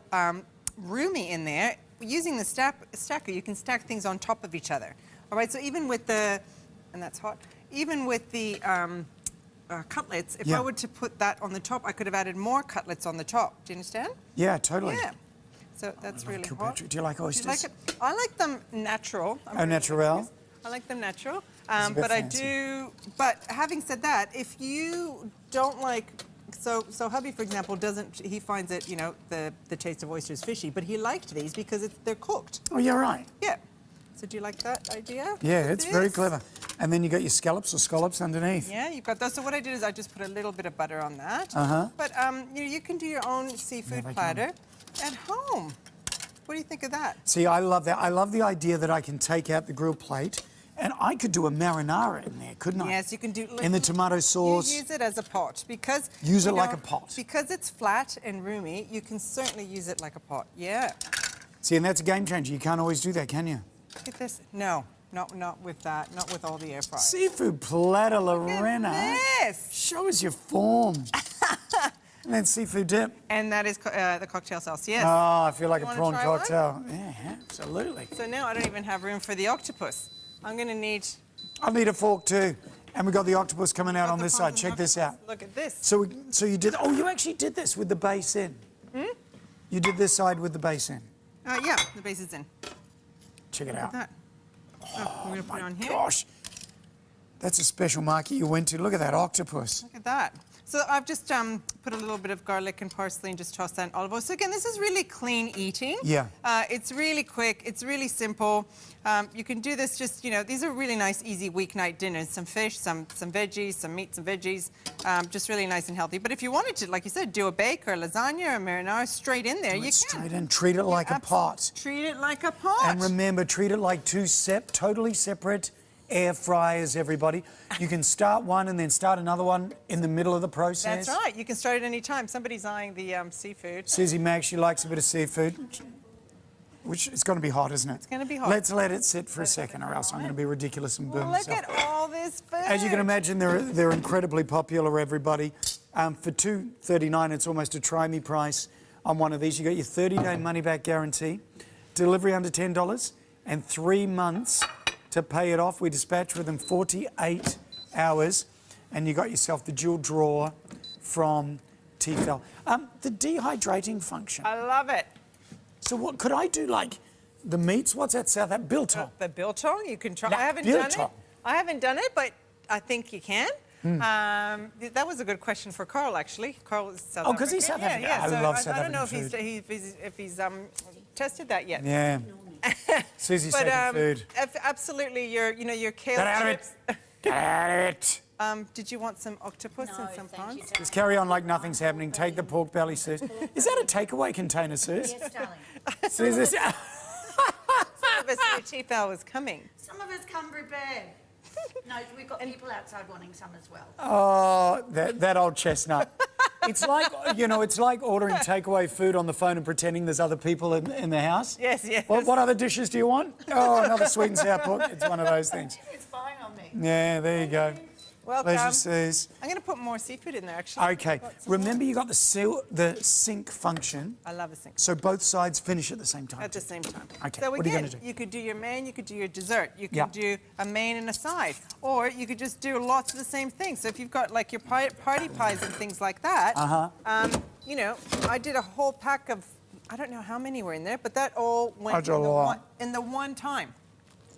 roomy in there, using the stacker, you can stack things on top of each other. All right, so even with and that's hot, even with the cutlets, if I were to put that on the top, I could have added more cutlets on the top. Do you understand? Yeah, totally. Yeah. So that's really hot. Do you like oysters? Do you like it? I like them natural. Oh, natural? I like them natural. But having said that, if you don't like, so hubby, for example, he finds it, the taste of oysters fishy, but he liked these because they're cooked. Oh, you're right. Yeah. So do you like that idea? Yeah, it's very clever. And then you got your scallops underneath. Yeah, you've got those. So what I did is I just put a little bit of butter on that. But you can do your own seafood platter at home. What do you think of that? See, I love that. I love the idea that I can take out the grill plate and I could do a marinara in there, couldn't I? Yes, you can do. In the tomato sauce. You use it as a pot because. Use it like a pot. Because it's flat and roomy, you can certainly use it like a pot. Yeah. See, and that's a game changer. You can't always do that, can you? Look at this. No, not with that. Not with all the air fryers. Seafood platter, Lorena. Yes. Show us your form. And then seafood dip. And that is the cocktail sauce, yes. Oh, I feel like a prawn try cocktail. one? Yeah, absolutely. So now I don't even have room for the octopus. I'm going to need... I need a fork too. And we've got the octopus coming out on this side. Check this out. Look at this. So you did... Oh, you actually did this with the base in. You did this side with the base in. Yeah, the base is in. Check it Look out. at that. Oh, we're going to put it on here. Gosh. That's a special market you went to. Look at that octopus. Look at that. So I've just put a little bit of garlic and parsley and just tossed that in olive oil. So again, this is really clean eating. Yeah. It's really quick. It's really simple. You can do this just, these are really nice, easy weeknight dinners. Some fish, some veggies, some meat, some veggies. Just really nice and healthy. But if you wanted to, like you said, do a bake or a lasagna or a marinara straight in there, you can. Straight in. Treat it like a pot. Treat it like a pot. And remember, treat it like two totally separate air fryers, everybody. You can start one and then start another one in the middle of the process. That's right. You can start at any time. Somebody's eyeing the seafood. Susie Mag, she likes a bit of seafood. Which it's going to be hot, isn't it? It's going to be hot. Let's let it sit for a second or else I'm going to be ridiculous and burn Look myself. at all this food. As you can imagine, they're incredibly popular, everybody. For $2.39, it's almost a try me price on one of these. You got your 30-day money-back guarantee, delivery under $10, and 3 months to pay it off. We dispatch within 48 hours, and you got yourself the dual drawer from TVSN. The dehydrating function. I love it. So what could I do, like the meats? What's that sound? That biltong. The biltong, you can try. La I haven't done it. biltong. I haven't done it, but I think you can. That was a good question for Carl, actually. Carl is South African. Oh, because he's South African. Yeah, I so love South I don't know African if he's tested that yet. Yeah. Susie's But taking food. absolutely, your kale Get out of chips. Get out of it. Did you want some octopus and some prawns? Just carry on like nothing's happening. Take the pork belly, Suze. Is that a takeaway container, Suze? Yes, darling. Suze, Some of us knew TVSN was coming. Some of us come prepared. No, we've got people outside wanting some as well. oh, that old chestnut. It's like, it's like ordering takeaway food on the phone and pretending there's other people in the house. Yes, yes. What other dishes do you want? Oh, another sweet and sour pork. It's one of those things. It's spying on me. Yeah, there you go. Welcome. Pleasure, Suze. I'm going to put more seafood in there, actually. Okay. Remember, you got the sync function. I love a sink. So both sides finish at the same time. At the same time. Okay. So What are you again, going to do? you could do your main, you could do your dessert, you could Yeah. do a main and a side, or you could just do lots of the same thing. So if you've got like your party pies and things like that, I did a whole pack of, I don't know how many were in there, but that all went in the one time.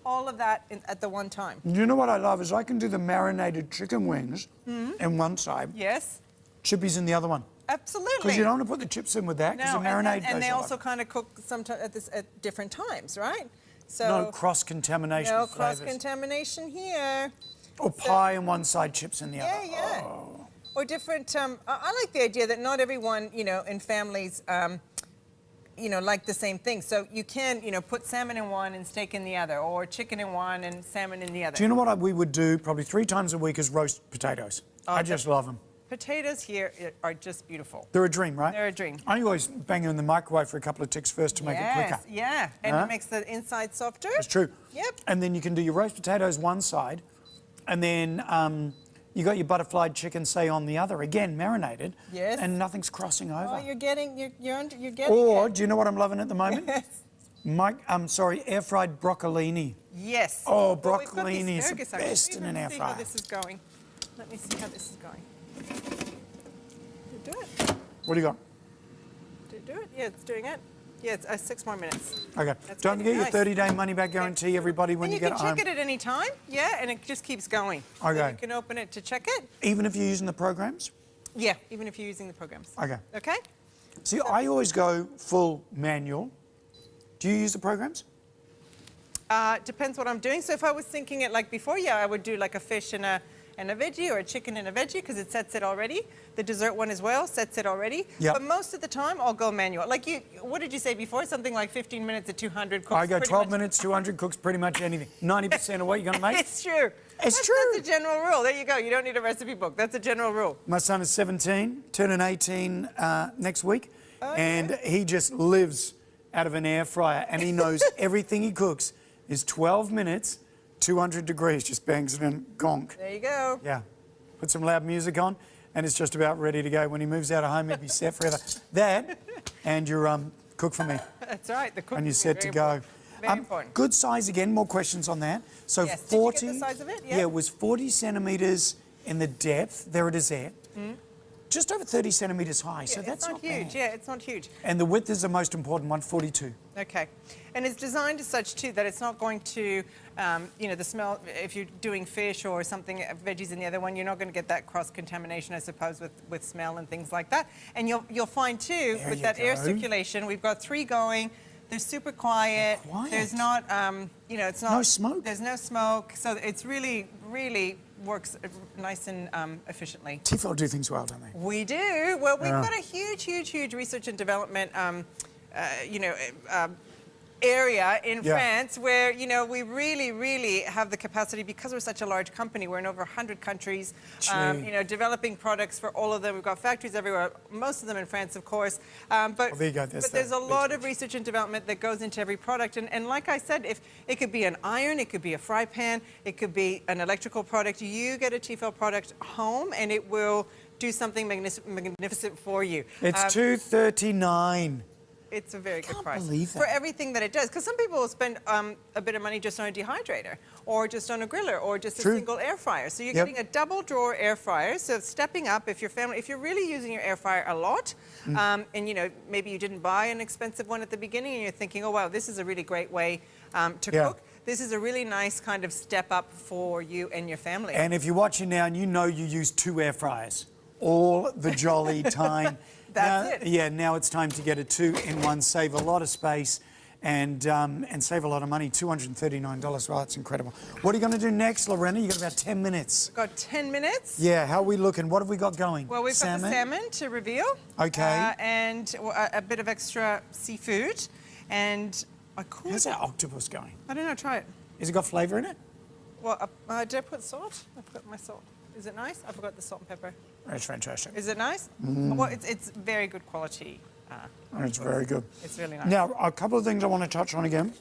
All of that at the one time. You know what I love is I can do the marinated chicken wings in one side. Yes. Chippies in the other one. Absolutely. Because you don't want to put the chips in with that because the marinade and goes they all also over. kind of cook sometimes at different times, right? So No cross-contamination no of flavours. cross-contamination here. Or pie in one side, chips in the other. Yeah. Oh. Or different. I like the idea that not everyone, in families, like the same thing. So you can, put salmon in one and steak in the other, or chicken in one and salmon in the other. Do you know what we would do probably 3 times a week is roast potatoes? I just love them. Potatoes here are just beautiful. They're a dream, right? They're a dream. I always bang them in the microwave for a couple of ticks first to make it quicker. Yeah, and it makes the inside softer. It's true. Yep. And then you can do your roast potatoes one side, and then you got your butterflied chicken, say, on the other, again marinated. Yes. And nothing's crossing over. Oh, you're getting it. Or do you know what I'm loving at the moment? Yes. Air fried broccolini. Yes. Oh, Well, we've got the broccolini is the asparagus, best actually. in an air Let me see how fryer. this is going. Let me see how this is going. You do it. What do you got? Do it. Yeah, it's doing it. Yeah, it's 6 more minutes. Okay. That's Don't really forget your nice. 30-day money-back guarantee, everybody, when And you get can home. check it at any time. Yeah, and it just keeps going. So Okay. you can open it to check it. Even if you're using the programs? Yeah, even if you're using the programs. Okay. Okay? See, I always go full manual. Do you use the programs? Depends what I'm doing. So if I was thinking it like before, yeah, I would do like a fish and a veggie, or a chicken and a veggie, because it sets it already. The dessert one as well sets it already. Yep. But most of the time, I'll go manual. Like what did you say before? Something like 15 minutes at 200 cooks. I go 12 minutes, 200 cooks, pretty much anything. 90% of what you're going to make. It's true. It's true. That's a general rule. There you go. You don't need a recipe book. That's a general rule. My son is 17, turning 18 next week, and he just lives out of an air fryer, and he knows everything he cooks is 12 minutes, 200 degrees, just bangs it in, gonk. There you go. Yeah. Put some loud music on, and it's just about ready to go. When he moves out of home, he'll be set forever. That, and your cook for me. That's right. The cook. And you're set to go. Very important. Good size again. More questions on that. So yes. 40. Did you get the size of it? Yeah, it was 40 centimetres in the depth. There it is there. Just over 30 centimetres high, so that's not huge. bad. Yeah, it's not huge. And the width is the most important one, 42. Okay. And it's designed as such, too, that it's not going to, you know, the smell, if you're doing fish or something, veggies in the other one, you're not going to get that cross-contamination, I suppose, with smell and things like that. And you'll find, too, with that air circulation, we've got 3 going. They're super quiet. There's not, you know, it's not... No smoke? There's no smoke. So it's really, really works nice and efficiently. TVSN do things well, don't they? We do. Well, we've got a huge research and development, you know, area in France where, you know, we really have the capacity, because we're such a large company, we're in over 100 countries, you know, developing products for all of them. We've got factories everywhere, most of them in France, of course. But there you go. but there's a lot of research and development that goes into every product. And like I said, if it could be an iron, it could be a fry pan, it could be an electrical product. You get a TVSN product home and it will do something magnificent for you. It's $239. It's a very good price believe that. for everything that it does. Because some people will spend a bit of money just on a dehydrator, or just on a griller, or just a single air fryer. So you're getting a double drawer air fryer. So stepping up, if you're really using your air fryer a lot, and you know, maybe you didn't buy an expensive one at the beginning, and you're thinking, oh wow, this is a really great way to cook. This is a really nice kind of step up for you and your family. And if you're watching now and you know you use 2 air fryers all the jolly time. That's it. Yeah, now it's time to get a 2-in-1, save a lot of space, and save a lot of money. $239. Wow, that's incredible. What are you going to do next, Lorena? You've got about 10 minutes. We've got 10 minutes. Yeah, how are we looking? What have we got going? Well, we've got the salmon to reveal. Okay. And a bit of extra seafood. And I could... How's that octopus going? I don't know, try it. Has it got flavour in it? Well, did I put salt? I forgot my salt. Is it nice? I forgot the salt and pepper. That's fantastic. Is it nice? Well, it's very good quality. It's very good. It's really nice. Now, a couple of things I want to touch on again.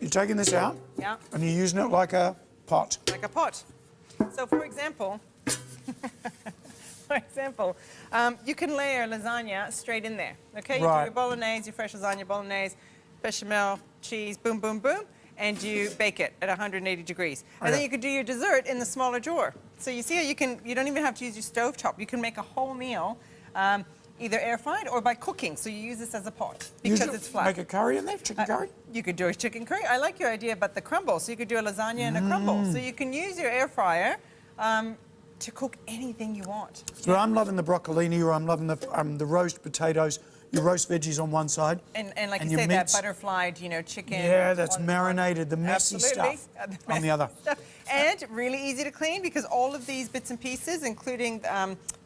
You're taking this out. Yeah. And you're using it like a pot. Like a pot. So, for example, you can layer lasagna straight in there. Okay, you do your bolognese, your fresh lasagna bolognese, bechamel, cheese, boom, boom, boom, and you bake it at 180 degrees. And then you could do your dessert in the smaller drawer. So you see how you don't even have to use your stove top. You can make a whole meal either air fried or by cooking. So you use this as a pot because it's flat. Make a curry in there, chicken curry? You could do a chicken curry. I like your idea about the crumble. So you could do a lasagna and a crumble. So you can use your air fryer to cook anything you want. So I'm loving the broccolini, or I'm loving the roast potatoes. You roast veggies on one side. And like you say, that butterflied, you know, chicken. Yeah, that's marinated, the messy stuff on the other. And really easy to clean, because all of these bits and pieces, including,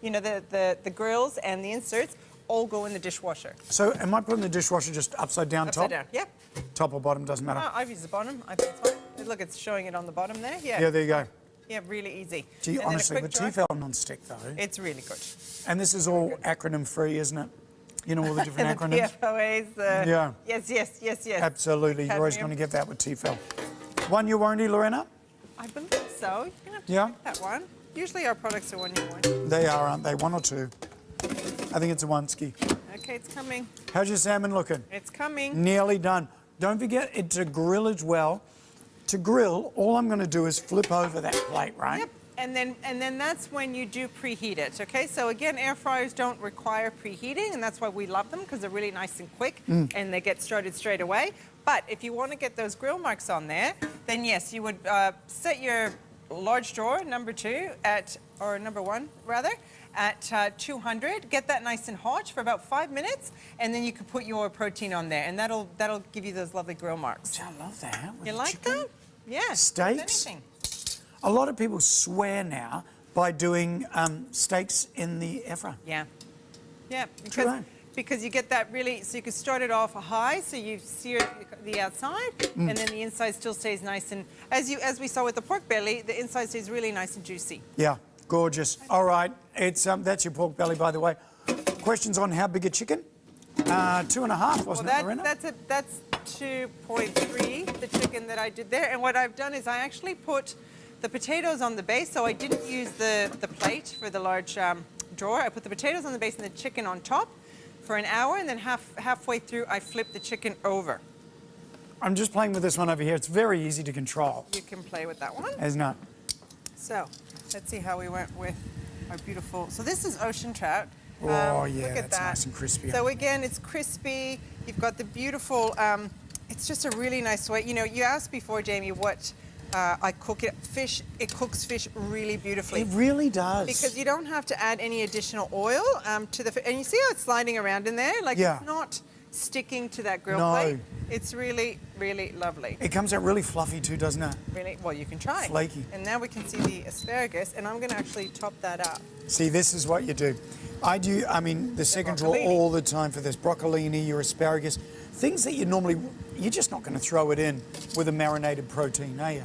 you know, the grills and the inserts, all go in the dishwasher. So am I putting the dishwasher just upside down top? Upside down, yep. Top or bottom, doesn't matter. Oh, I've used the bottom. I think it's fine. Look, it's showing it on the bottom there. Yeah. Yeah, there you go. Yeah, really easy. Gee, honestly, the TVSN non-stick though. It's really good. And this is all acronym free, isn't it? You know all the different acronyms? PFOAs. Yeah. Yes. Absolutely. You're always going to get that with TVSN. 1 year warranty, Lorena? I believe so. You're going to have to check that one. Usually our products are 1 year warranty. They are, aren't they? 1 or 2? I think it's a 1 ski. Okay, it's coming. How's your salmon looking? It's coming. Nearly done. Don't forget it to grill as well. To grill, all I'm going to do is flip over that plate, right? Yep. And then that's when you do preheat it, okay? So again, air fryers don't require preheating, and that's why we love them, because they're really nice and quick, and they get started straight away. But if you want to get those grill marks on there, then yes, you would set your large drawer, number 2, or number 1 rather, at 200. Get that nice and hot for about 5 minutes, and then you can put your protein on there, and that'll give you those lovely grill marks. I love that. You like that? Yeah. Steaks. A lot of people swear now by doing steaks in the air fryer. Yeah. Yeah. True. Because you get that really, so you can start it off high, so you sear the outside, and then the inside still stays nice and, as we saw with the pork belly, the inside stays really nice and juicy. Yeah, gorgeous. All right, it's that's your pork belly, by the way. Questions on how big a chicken? 2.5, wasn't it, Lorena? That's 2.3, the chicken that I did there. And what I've done is I actually put the potatoes on the base, so I didn't use the plate for the large drawer. I put the potatoes on the base and the chicken on top for an hour, and then halfway through, I flip the chicken over. I'm just playing with this one over here. It's very easy to control. You can play with that one. Isn't it? So, let's see how we went with our beautiful... So this is ocean trout. Oh, yeah, look at that's that. nice and crispy. So again, it's crispy. You've got the beautiful... it's just a really nice way. You know, you asked before, Jamie, what... I cook it. Fish, it cooks fish really beautifully. It really does. Because you don't have to add any additional oil to the fish. And you see how it's sliding around in there? Like, it's not sticking to that grill plate. It's really, really lovely. It comes out really fluffy too, doesn't it? Really? Well, you can try. Flaky. And now we can see the asparagus, and I'm going to actually top that up. See, this is what you do. I mean, the second drawer all the time for this. Broccolini, your asparagus, things that you're just not going to throw it in with a marinated protein, are you?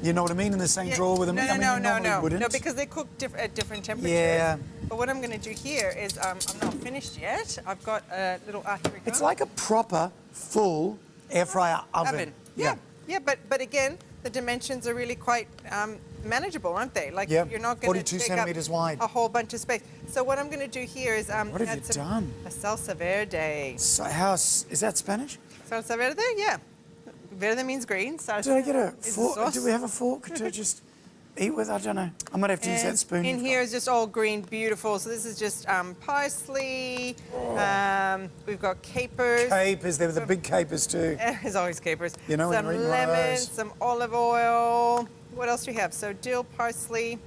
You know what I mean? In the same drawer with them? No, because they cook at different temperatures. Yeah. But what I'm going to do here is, I'm not finished yet. I've got a little... It's like a proper, full air fryer oven. Yeah, but again, the dimensions are really quite manageable, aren't they? Like, you're not going to 42 take centimetres wide. A whole bunch of space. So what I'm going to do here is... what have you done? A salsa verde. So is that Spanish? Salsa verde, yeah. Verde means green. Salsa Did I get a fork? Do we have a fork to just eat with? I don't know. I might have to use that spoon. In here is just all green, beautiful. So this is just parsley. We've got capers. Capers. There were the big capers too. There's always capers. You know, some lemons, some olive oil. What else do we have? So dill, parsley,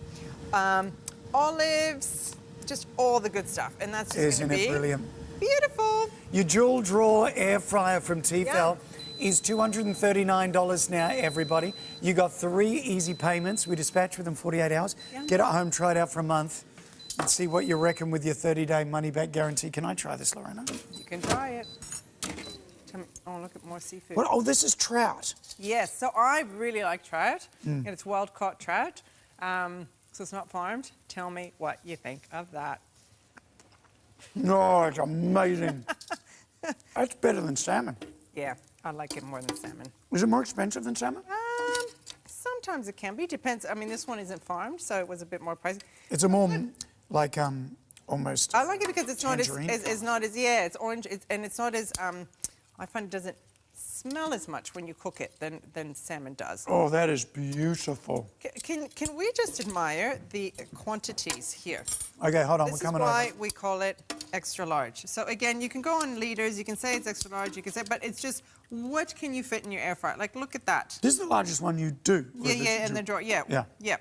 olives, just all the good stuff. And that's just going to be... Isn't it brilliant? Beautiful. Your dual drawer air fryer from Tefal is $239 now, everybody. You got 3 easy payments. We dispatch within 48 hours. Get it home, try it out for a month, and see what you reckon with your 30-day money-back guarantee. Can I try this, Lorena? You can try it. Oh, look at more seafood. What? Oh, this is trout. Yes, so I really like trout, and it's wild-caught trout, so it's not farmed. Tell me what you think of that. No, it's amazing. That's better than salmon. Yeah, I like it more than salmon. Is it more expensive than salmon? Sometimes it can be. Depends. I mean, this one isn't farmed, so it was a bit more pricey. It's a more like almost. I like it because it's not as it's orange, and it's not as I find it doesn't smell as much when you cook it than salmon does. Oh, that is beautiful. Can we just admire the quantities here? Okay, hold on, we're coming over. This is why we call it extra large. So again, you can go on liters, you can say it's extra large, you can say, but it's just what can you fit in your air fryer? Like, look at that. This is the largest one you do. Yeah, in the drawer. Yeah.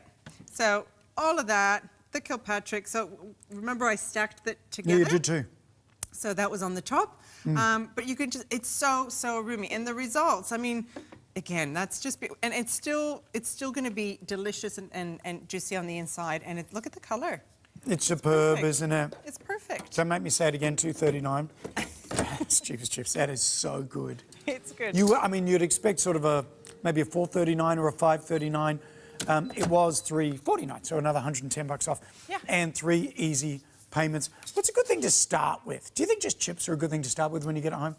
So all of that, the Kilpatrick. So remember, I stacked that together. Yeah, you did too. So that was on the top. But you can just—it's so roomy, and the results. I mean, again, that's just and it's still going to be delicious and juicy on the inside. And look at the color. It's superb, isn't it? It's perfect. So make me say it again. $239. It's cheap as chips. That is so good. It's good. You'd expect sort of maybe a $4.39 or a $5.39. It was $3.49, so another $110 off. Yeah. And 3 easy payments. What's a good thing to start with? Do you think just chips are a good thing to start with when you get home?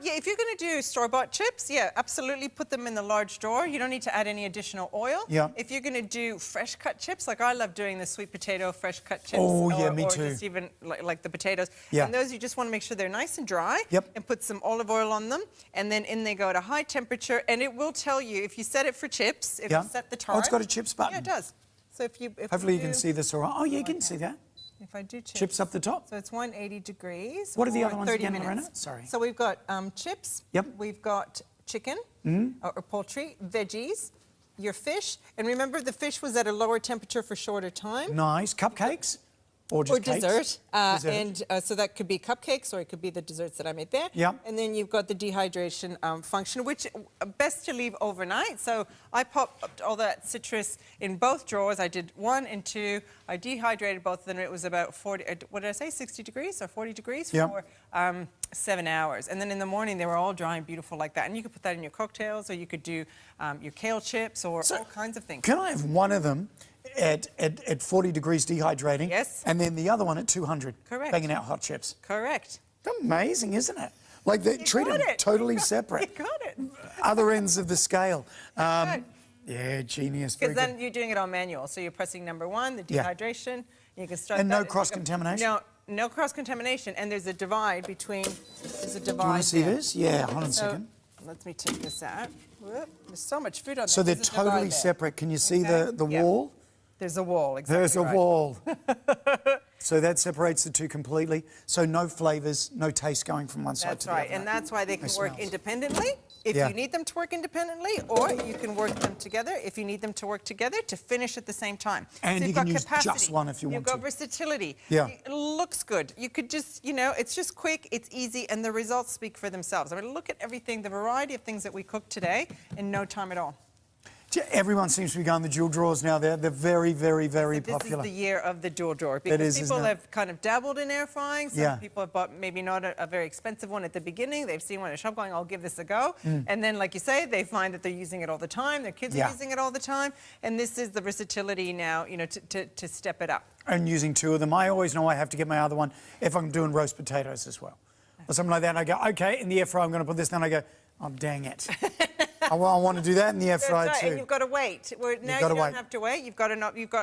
Yeah, if you're going to do store-bought chips, yeah, absolutely put them in the large drawer. You don't need to add any additional oil. Yeah. If you're going to do fresh-cut chips, like I love doing the sweet potato fresh-cut chips. Oh, yeah, me too. Or just even like the potatoes. Yeah. And those you just want to make sure they're nice and dry. Yep. And put some olive oil on them. And then in they go at a high temperature. And it will tell you, if you set it for chips, if you set the time. Oh, it's got a chips button. Yeah, it does. So if Hopefully you can see this all right. Oh, yeah, you can see that. If I do chips. Chips up the top. So it's 180 degrees. What are the other ones 30 again, minutes. Lorena? Sorry. So we've got chips. Yep. We've got chicken or poultry, veggies, your fish. And remember, the fish was at a lower temperature for shorter time. Nice. Cupcakes? Or just cakes? dessert. Dessert. And so that could be cupcakes or it could be the desserts that I made there. Yep. And then you've got the dehydration function, which best to leave overnight. So I popped all that citrus in both drawers. I did 1 and 2. I dehydrated both of them. It was about 40, what did I say, 60 degrees or 40 degrees for 7 hours. And then in the morning, they were all dry and beautiful like that. And you could put that in your cocktails, or you could do your kale chips, or all kinds of things. Can I have one of them at 40 degrees dehydrating? Yes. And then the other one at 200? Correct. Banging out hot chips. Correct. Amazing, isn't it? Like, they treat them totally separate. You got it. Other ends of the scale. Yeah, genius. Because then you're doing it on manual. So you're pressing number 1, the dehydration. You can start and that. no cross-contamination? No cross-contamination. And there's a divide between, there's a divide. Do you want to see there. this? Yeah, hold on a second. Let me take this out. Whoop, there's so much food on there. So they're There's a divide totally there. separate. Can you see the wall? There's a wall, exactly. There's a right. wall. So that separates the two completely. So no flavours, no taste going from one side to the other. That's right, and that's why they can work smells. independently if you need them to work independently, or you can work them together if you need them to work together to finish at the same time. And so you you've can got use capacity, just one if you want You've got to. versatility. Yeah. It looks good. You could just, it's just quick, it's easy, and the results speak for themselves. I mean, look at everything, the variety of things that we cooked today in no time at all. Everyone seems to be going the dual drawers now. They're very, very, very This popular. is the year of the dual drawer because people isn't it? have kind of dabbled in air frying. Some Yeah. people have bought maybe not a very expensive one at the beginning. They've seen one at a shop going, I'll give this a go. And then, like you say, they find that they're using it all the time. Their kids are using it all the time. And this is the versatility now, to step it up. And using 2 of them. I always know I have to get my other one if I'm doing roast potatoes as well. Or something like that. And I go, okay, in the air fryer I'm going to put this. Then I go, oh, dang it. I want to do that in the air fryer That's right, too. and you've got to wait. Now you don't have to wait. You've got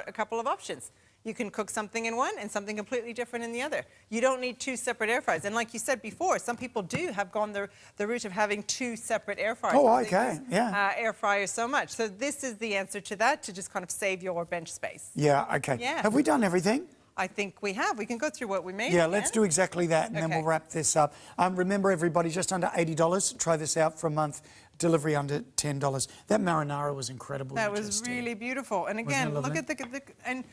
a couple of options. You can cook something in one and something completely different in the other. You don't need 2 separate air fryers. And like you said before, some people have gone the route of having 2 separate air fryers. Oh, okay, yeah. Air fryers so much. So this is the answer to that, to just kind of save your bench space. Yeah, okay. Yeah. Have we done everything? I think we have. We can go through what we made. Yeah, let's do exactly that, and then Okay. we'll wrap this up. Remember, everybody, just under $80. Try this out for a month. Delivery under $10. That marinara was incredible. That was really beautiful. And again, Wasn't look it at and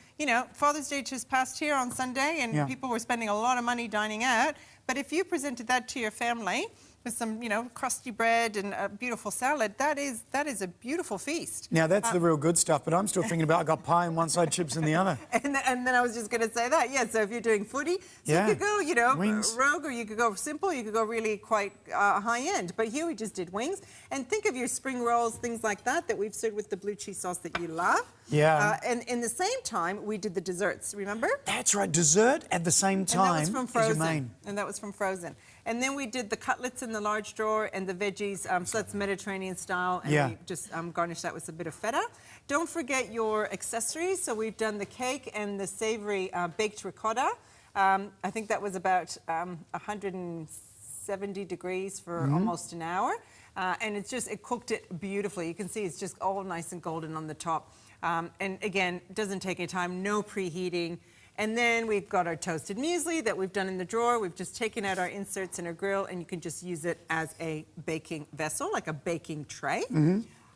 Father's Day just passed here on Sunday, and people were spending a lot of money dining out. But if you presented that to your family with some, crusty bread and a beautiful salad, that is a beautiful feast. Now, that's the real good stuff, but I'm still thinking about I got pie on one side, chips in the other. And then I was just going to say that, so if you're doing footy, you could go, wings. rogue, or you could go simple, you could go really quite high-end. But here we just did wings. And think of your spring rolls, things like that we've served with the blue cheese sauce that you love. Yeah. And in the same time, we did the desserts, remember? That's right, dessert at the same time And that was from as your Frozen. main. And that was from Frozen. And then we did the cutlets in the large drawer and the veggies, so that's Mediterranean style, and we just garnished that with a bit of feta. Don't forget your accessories. So we've done the cake and the savory baked ricotta. I think that was about 170 degrees for almost an hour. And it cooked it beautifully. You can see it's just all nice and golden on the top. And again, doesn't take any time, no preheating. And then we've got our toasted muesli that we've done in the drawer. We've just taken out our inserts in our grill, and you can just use it as a baking vessel, like a baking tray.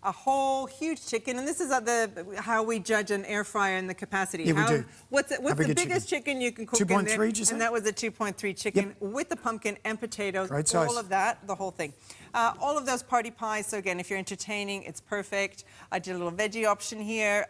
A whole huge chicken, and this is how we judge an air fryer and the capacity. Yeah, we do. What's the biggest chicken you can cook in there? 2.3, did you say? And that was a 2.3 chicken with the pumpkin and potatoes. Great size. All of that, the whole thing. All of those party pies. So again, if you're entertaining, it's perfect. I did a little veggie option here.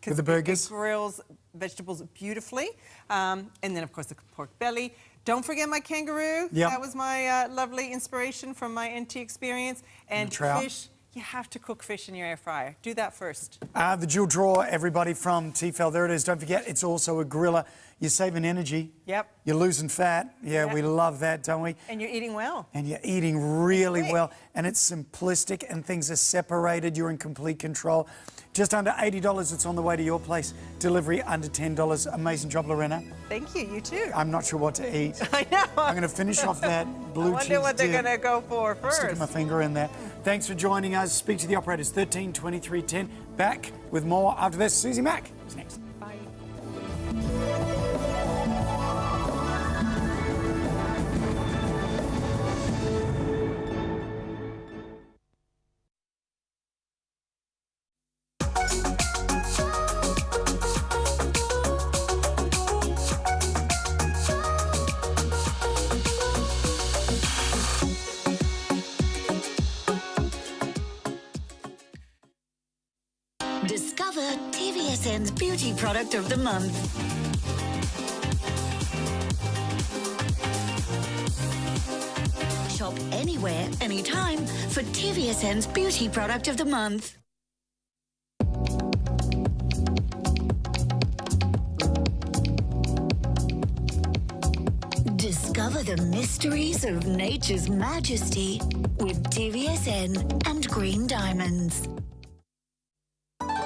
With the burgers? It grills vegetables beautifully. And then, of course, the pork belly. Don't forget my kangaroo. Yep. That was my lovely inspiration from my NT experience. And trout. fish. You have to cook fish in your air fryer. Do that first. The dual drawer, everybody, from Tefal. There it is. Don't forget, it's also a griller. You're saving energy. Yep. You're losing fat. Yeah, we love that, don't we? And you're eating well. And you're eating really well. And it's simplistic and things are separated. You're in complete control. Just under $80. It's on the way to your place. Delivery under $10. Amazing job, Lorena. Thank you. You too. I'm not sure what to eat. I know. I'm going to finish off that blue cheese I wonder what they're dip. going to go for I'm first. sticking my finger in there. Thanks for joining us. Speak to the operators. 13 23 10. Back with more after this. Susie Mack is next. Bye. Discover TVSN's Beauty Product of the Month. Shop anywhere, anytime for TVSN's Beauty Product of the Month. Discover the mysteries of nature's majesty with TVSN and Green Diamonds.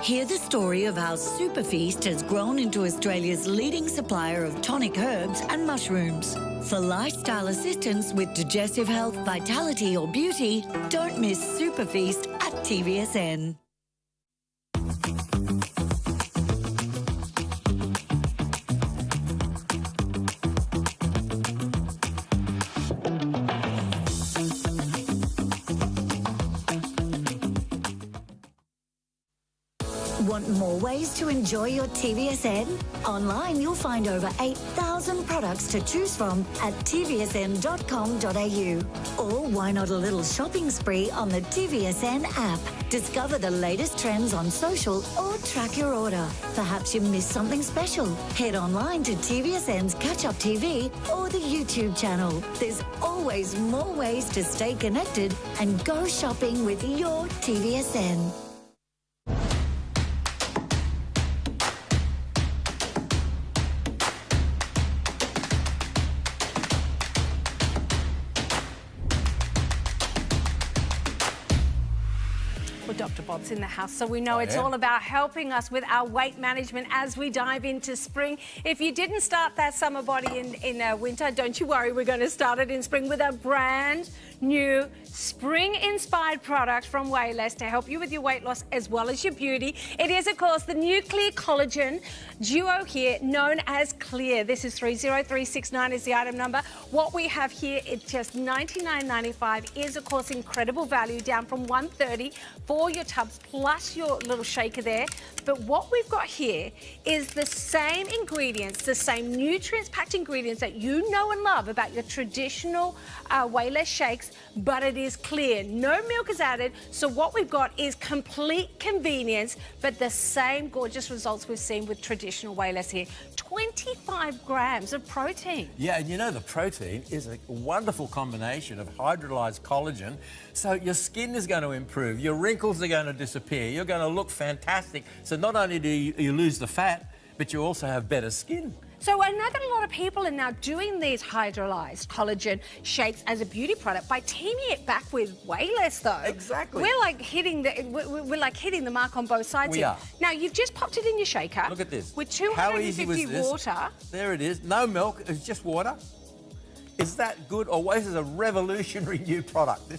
Hear the story of how Superfeast has grown into Australia's leading supplier of tonic herbs and mushrooms. For lifestyle assistance with digestive health, vitality or beauty, don't miss Superfeast at TVSN. Want more ways to enjoy your TVSN? Online, you'll find over 8,000 products to choose from at tvsn.com.au. Or why not a little shopping spree on the TVSN app? Discover the latest trends on social or track your order. Perhaps you missed something special. Head online to TVSN's Catch Up TV or the YouTube channel. There's always more ways to stay connected and go shopping with your TVSN. Dr. Bob's in the house, so we know it's all about helping us with our weight management as we dive into spring. If you didn't start that summer body in winter, don't you worry, we're going to start it in spring with a brand new spring-inspired product from Wayless to help you with your weight loss as well as your beauty. It is, of course, the Nuclear Collagen Duo here, known as Clear. This is 30369 is the item number. What we have here, it's just $99.95, is, of course, incredible value, down from $130 for your tubs plus your little shaker there. But what we've got here is the same ingredients, the same nutrients-packed ingredients that you know and love about your traditional Wayless shakes, but it is clear. No milk is added, so what we've got is complete convenience, but the same gorgeous results we've seen with traditional Wayless here. 25 grams of protein. Yeah, and you know the protein is a wonderful combination of hydrolyzed collagen, so your skin is going to improve, your wrinkles are going to disappear, you're going to look fantastic. So not only do you lose the fat, but you also have better skin. So I know that a lot of people are now doing these hydrolyzed collagen shakes as a beauty product by teaming it back with Wayless, though. Exactly. We're like hitting the mark on both sides here. Now you've just popped it in your shaker. Look at this. With How easy was 250 this? water. There it is. No milk. It's just water. Is that good? Or this is a revolutionary new product.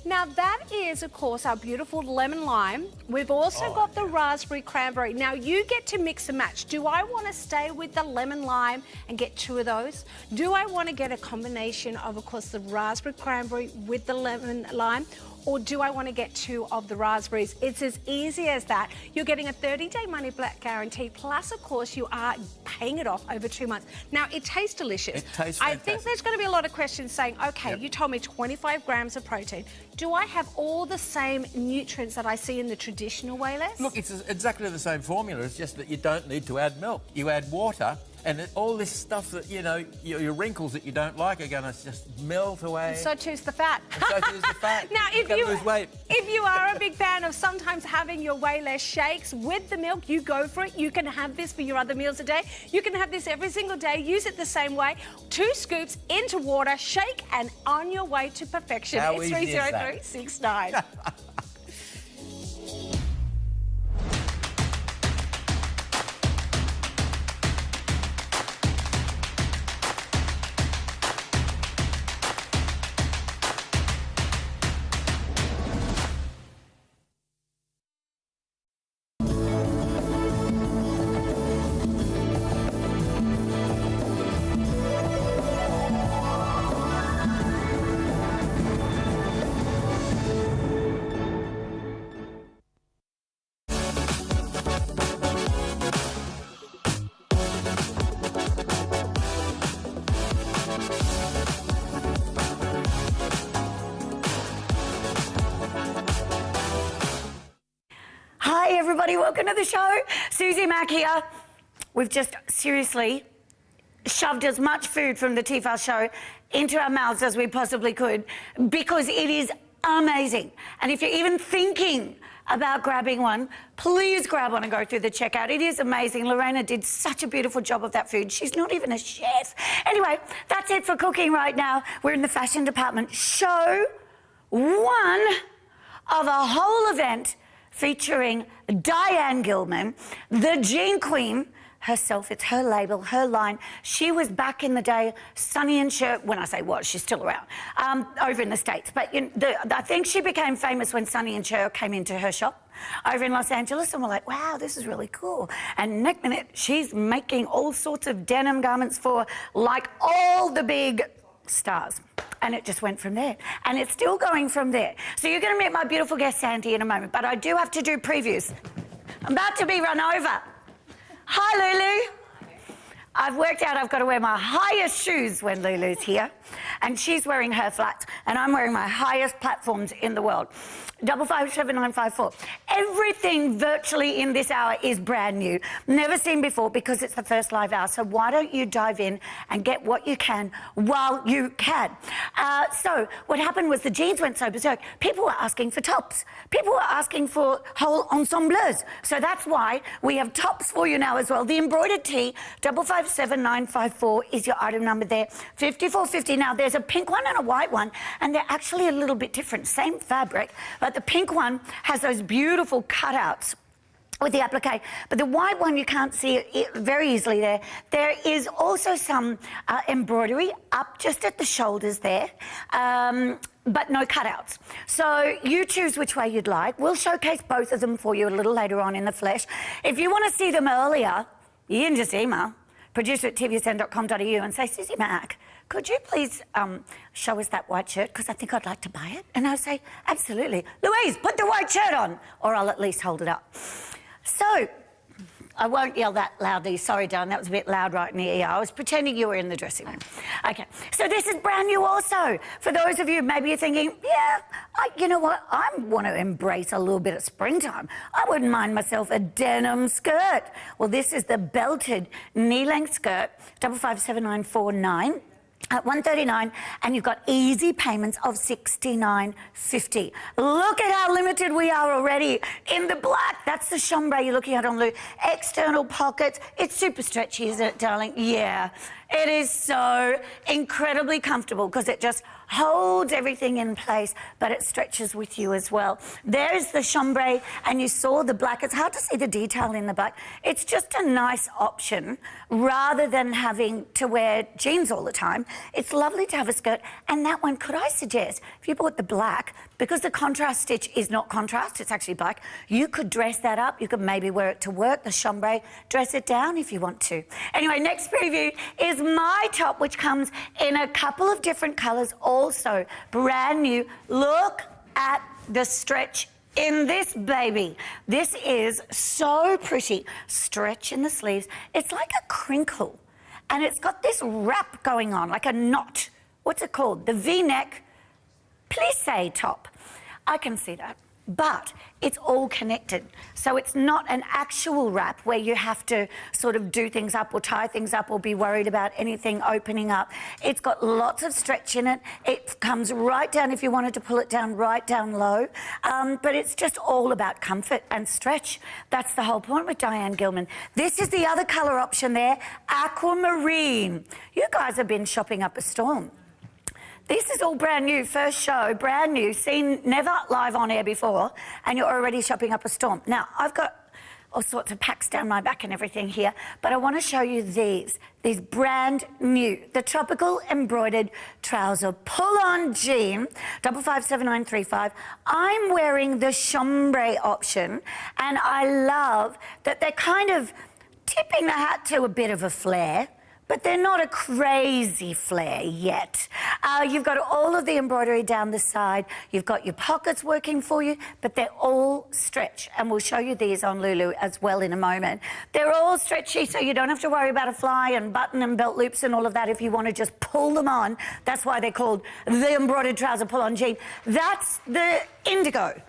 Now that is, of course, our beautiful lemon lime. We've also got the raspberry cranberry. Now you get to mix and match. Do I want to stay with the lemon lime and get 2 of those? Do I want to get a combination of course, the raspberry cranberry with the lemon lime? Or do I want to get 2 of the raspberries? It's as easy as that. You're getting a 30-day money-back guarantee, plus, of course, you are paying it off over 2 months. Now, it tastes delicious. It tastes I fantastic. think there's going to be a lot of questions saying, okay, you told me 25 grams of protein. Do I have all the same nutrients that I see in the traditional Wayless? Look, it's exactly the same formula. It's just that you don't need to add milk. You add water, and all this stuff that, you know, your wrinkles that you don't like are going to just melt away. And so too's the fat. And so too's the fat. Now, You've got to lose weight. If you are a big fan of sometimes having your Wayless shakes with the milk, you go for it. You can have this for your other meals a day. You can have this every single day. Use it the same way. 2 scoops into water, shake, and on your way to perfection. How it's easy is that? 30369. Hi, everybody. Welcome to the show. Susie Mack here. We've just seriously shoved as much food from the Tefal show into our mouths as we possibly could because it is amazing. And if you're even thinking about grabbing one, please grab one and go through the checkout. It is amazing. Lorena did such a beautiful job of that food. She's not even a chef. Anyway, that's it for cooking right now. We're in the fashion department. Show one of a whole event featuring Diane Gilman, the Jean Queen herself. It's her label, her line. She was back in the day, Sonny and Cher, when I say what, she's still around, over in the States. But I think she became famous when Sonny and Cher came into her shop over in Los Angeles, and we're like, wow, this is really cool. And next minute, she's making all sorts of denim garments for like all the big stars. And it just went from there. And it's still going from there. So you're going to meet my beautiful guest, Sandy, in a moment. But I do have to do previews. I'm about to be run over. Hi, Lulu. I've worked out I've got to wear my highest shoes when Lulu's here. And she's wearing her flats. And I'm wearing my highest platforms in the world. 557-954. Everything virtually in this hour is brand new. Never seen before because it's the first live hour. So why don't you dive in and get what you can while you can. So what happened was the jeans went so berserk. People were asking for tops. People were asking for whole ensembles. So that's why we have tops for you now as well. The embroidered tee, 557-954 is your item number there. 54.50. Now there's a pink one and a white one, and they're actually a little bit different. Same fabric, but the pink one has those beautiful cutouts with the applique, but the white one you can't see it very easily there. There is also some embroidery up just at the shoulders there, but no cutouts. So you choose which way you'd like. We'll showcase both of them for you a little later on in the flesh. If you want to see them earlier, you can just email producer@tvsn.com.au and say, Susie Mack, could you please show us that white shirt? Because I think I'd like to buy it. And I'll say, absolutely. Louise, put the white shirt on. Or I'll at least hold it up. So, I won't yell that loudly. Sorry, darling, that was a bit loud right in the ear. I was pretending you were in the dressing room. Okay, so this is brand new also. For those of you, maybe you're thinking, yeah, you know what? I want to embrace a little bit of springtime. I wouldn't mind myself a denim skirt. Well, this is the belted knee-length skirt, 557-949. At $139, and you've got easy payments of $69.50. Look at how limited we are already. In the black, that's the chambray you're looking at on Lou. External pockets. It's super stretchy, isn't it, darling? Yeah. It is so incredibly comfortable because it just holds everything in place, but it stretches with you as well. There's the chambray, and you saw the black. It's hard to see the detail in the black. It's just a nice option rather than having to wear jeans all the time. It's lovely to have a skirt, and that one, could I suggest, if you bought the black, because the contrast stitch is not contrast, it's actually black, you could dress that up. You could maybe wear it to work, the chambray, dress it down if you want to. Anyway, next preview is my top, which comes in a couple of different colours, also brand new. Look at the stretch in this baby. This is so pretty. Stretch in the sleeves. It's like a crinkle, and it's got this wrap going on, like a knot. What's it called? The V-neck plissé top. I can see that. But it's all connected. So it's not an actual wrap where you have to sort of do things up or tie things up or be worried about anything opening up. It's got lots of stretch in it. It comes right down, if you wanted to pull it down, right down low. But it's just all about comfort and stretch. That's the whole point with Diane Gilman. This is the other colour option there, aquamarine. You guys have been shopping up a storm. This is all brand new, first show, brand new, seen never live on air before, and you're already shopping up a storm. Now, I've got all sorts of packs down my back and everything here, but I want to show you these brand new, the tropical embroidered trouser pull-on jean, 557-935. I'm wearing the chambray option, and I love that they're kind of tipping the hat to a bit of a flare, but they're not a crazy flare yet. You've got all of the embroidery down the side. You've got your pockets working for you, but they're all stretch. And we'll show you these on Lulu as well in a moment. They're all stretchy, so you don't have to worry about a fly and button and belt loops and all of that if you want to just pull them on. That's why they're called the embroidered trouser pull-on jean. That's the indigo.